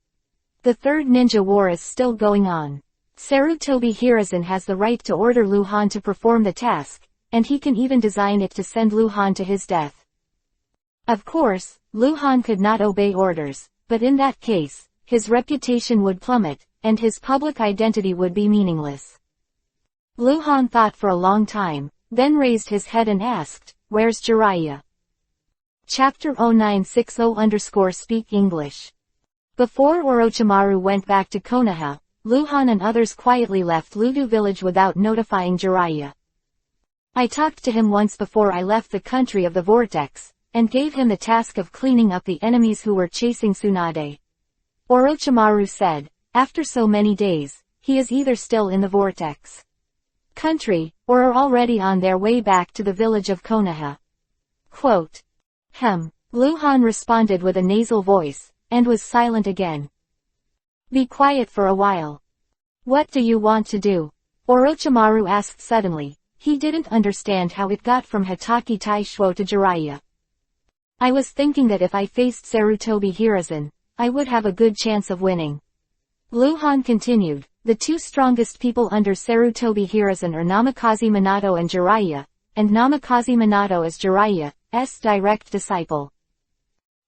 The Third Ninja War is still going on. Sarutobi Hiruzen has the right to order Luhan to perform the task, and he can even design it to send Luhan to his death. Of course, Luhan could not obey orders, but in that case, his reputation would plummet, and his public identity would be meaningless. Luhan thought for a long time, then raised his head and asked, "Where's Jiraiya?" Chapter 0960_Speak English. Before Orochimaru went back to Konoha, Luhan and others quietly left Ludu village without notifying Jiraiya. I talked to him once before I left the country of the vortex, and gave him the task of cleaning up the enemies who were chasing Tsunade. Orochimaru said, after so many days, he is either still in the vortex country, or are already on their way back to the village of Konoha. Quote. Luhan responded with a nasal voice, and was silent again. Be quiet for a while. What do you want to do? Orochimaru asked suddenly. He didn't understand how it got from Hatake Teishuo to Jiraiya. I was thinking that if I faced Sarutobi Hiruzen, I would have a good chance of winning. Luhan continued. The two strongest people under Sarutobi Hiruzen are Namikaze Minato and Jiraiya, and Namikaze Minato is Jiraiya's direct disciple.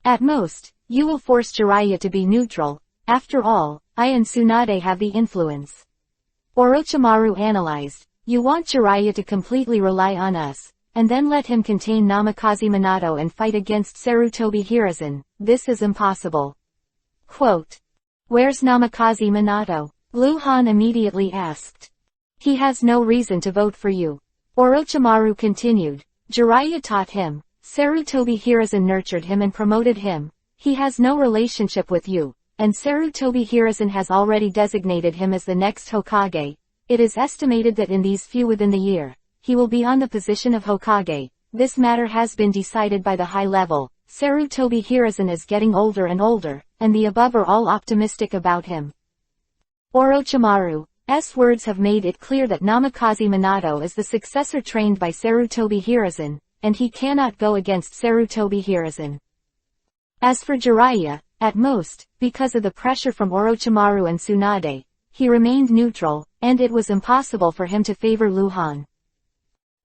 At most, you will force Jiraiya to be neutral. After all, I and Tsunade have the influence. Orochimaru analyzed. You want Jiraiya to completely rely on us, and then let him contain Namikaze Minato and fight against Sarutobi Hiruzen. This is impossible. Quote. Where's Namikaze Minato? Luhan immediately asked. He has no reason to vote for you. Orochimaru continued. Jiraiya taught him. Sarutobi Hiruzen nurtured him and promoted him. He has no relationship with you, and Sarutobi Hiruzen has already designated him as the next Hokage. It is estimated that in these few within the year, he will be on the position of Hokage. This matter has been decided by the high level. Sarutobi Hiruzen is getting older and older, and the above are all optimistic about him. Orochimaru's words have made it clear that Namikaze Minato is the successor trained by Sarutobi Hiruzen, and he cannot go against Sarutobi Hiruzen. As for Jiraiya, at most, because of the pressure from Orochimaru and Tsunade, he remained neutral, and it was impossible for him to favor Luhan.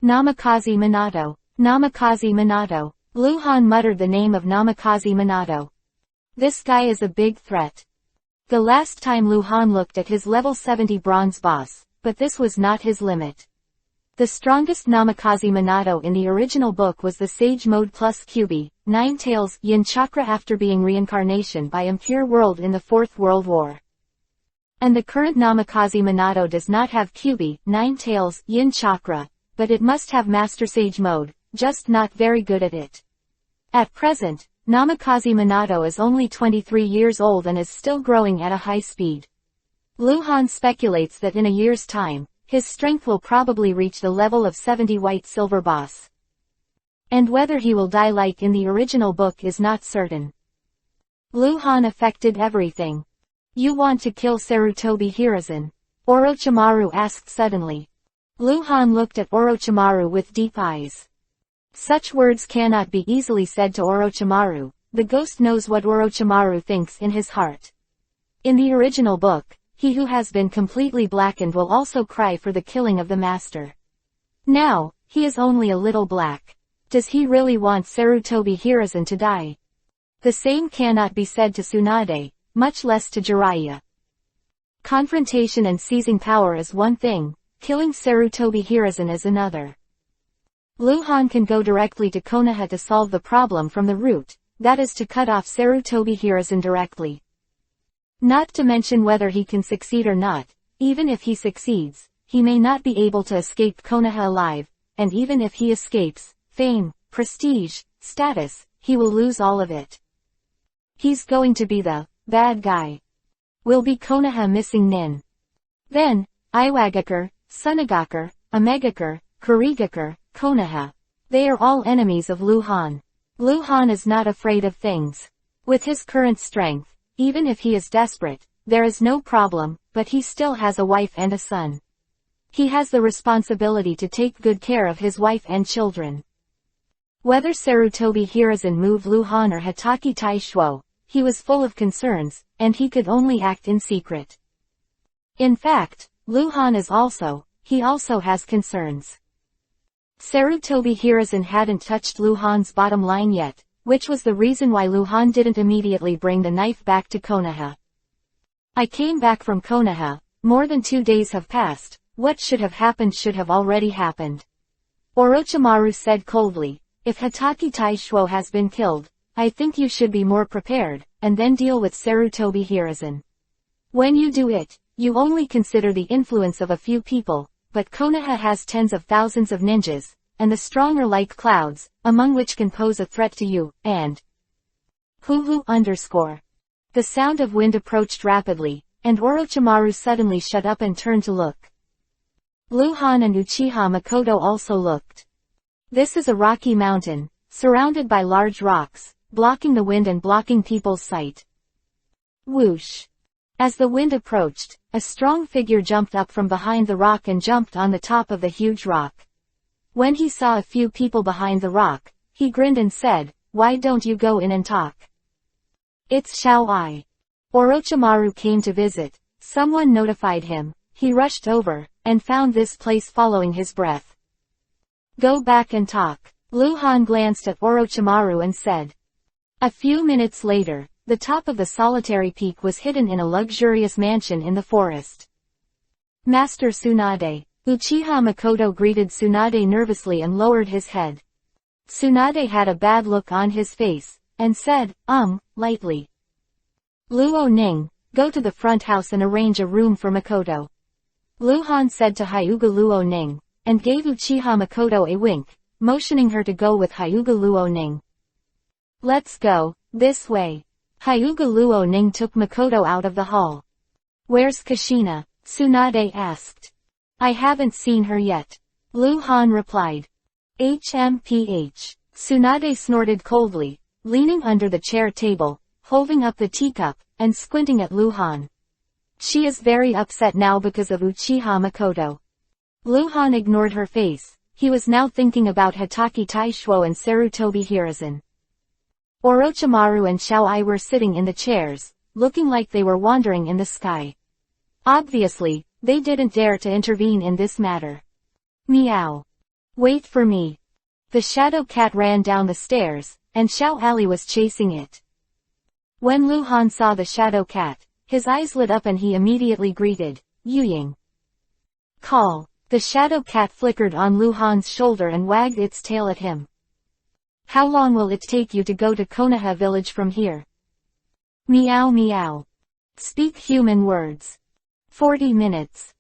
Namikaze Minato. Namikaze Minato. Luhan muttered the name of Namikaze Minato. This guy is a big threat. The last time Luhan looked at his level 70 bronze boss, but this was not his limit. The strongest Namikaze Minato in the original book was the Sage Mode plus Kyubi, 9 Tails, Yin Chakra after being reincarnation by Impure World in the Fourth World War. And the current Namikaze Minato does not have Kyubi, 9 Tails, Yin Chakra, but it must have Master Sage Mode, just not very good at it. At present, Namikaze Minato is only 23 years old and is still growing at a high speed. Luhan speculates that in a year's time, his strength will probably reach the level of 70 White Silver Boss. And whether he will die like in the original book is not certain. Luhan affected everything. You want to kill Sarutobi Hiruzen? Orochimaru asked suddenly. Luhan looked at Orochimaru with deep eyes. Such words cannot be easily said to Orochimaru. The ghost knows what Orochimaru thinks in his heart. In the original book, he who has been completely blackened will also cry for the killing of the master. Now, he is only a little black. Does he really want Sarutobi Hiruzen to die? The same cannot be said to Tsunade, much less to Jiraiya. Confrontation and seizing power is one thing, killing Sarutobi Hiruzen is another. Luhan can go directly to Konoha to solve the problem from the root, that is to cut off Sarutobi Hiruzen directly. Not to mention whether he can succeed or not, even if he succeeds, he may not be able to escape Konoha alive, and even if he escapes, fame, prestige, status, he will lose all of it. He's going to be the bad guy. Will be Konoha missing Nin. Then, Iwagakure, Sunagakure, Omegakure, Kurigakure, Konoha. They are all enemies of Luhan. Luhan is not afraid of things. With his current strength, even if he is desperate, there is no problem, but he still has a wife and a son. He has the responsibility to take good care of his wife and children. Whether Sarutobi Hiruzen moved Luhan or Hatake Taishuo, he was full of concerns, and he could only act in secret. In fact, Luhan he also has concerns. Sarutobi Hiruzen hadn't touched Luhan's bottom line yet, which was the reason why Luhan didn't immediately bring the knife back to Konoha. I came back from Konoha, more than 2 days have passed, what should have happened should have already happened. Orochimaru said coldly, if Hatake Taishuo has been killed, I think you should be more prepared, and then deal with Sarutobi Hiruzen. When you do it, you only consider the influence of a few people, but Konoha has tens of thousands of ninjas, and the strong are like clouds, among which can pose a threat to you, and _. The sound of wind approached rapidly, and Orochimaru suddenly shut up and turned to look. Luhan and Uchiha Makoto also looked. This is a rocky mountain, surrounded by large rocks, blocking the wind and blocking people's sight. Whoosh! As the wind approached, a strong figure jumped up from behind the rock and jumped on the top of the huge rock. When he saw a few people behind the rock, he grinned and said, why don't you go in and talk? It's Xiao Ai. Orochimaru came to visit. Someone notified him. He rushed over, and found this place following his breath. Go back and talk. Luhan glanced at Orochimaru and said. A few minutes later, the top of the solitary peak was hidden in a luxurious mansion in the forest. Master Tsunade. Uchiha Makoto greeted Tsunade nervously and lowered his head. Tsunade had a bad look on his face, and said, lightly. Luo Ning, go to the front house and arrange a room for Makoto. Luhan said to Hyuga Luo Ning, and gave Uchiha Makoto a wink, motioning her to go with Hyuga Luo Ning. Let's go, this way. Hyuga Luo Ning took Makoto out of the hall. Where's Kushina? Tsunade asked. I haven't seen her yet. Luhan replied. HMPH. Tsunade snorted coldly, leaning under the chair table, holding up the teacup, and squinting at Luhan. She is very upset now because of Uchiha Makoto. Luhan ignored her face. He was now thinking about Hatake Taishuo and Sarutobi Hiruzen. Orochimaru and Xiao Ai were sitting in the chairs, looking like they were wandering in the sky. Obviously, they didn't dare to intervene in this matter. Meow. Wait for me. The shadow cat ran down the stairs, and Xiao Ali was chasing it. When Luhan saw the shadow cat, his eyes lit up and he immediately greeted, Yuying. Call. The shadow cat flickered on Lu Han's shoulder and wagged its tail at him. How long will it take you to go to Konoha village from here? Meow meow. Speak human words. 40 minutes.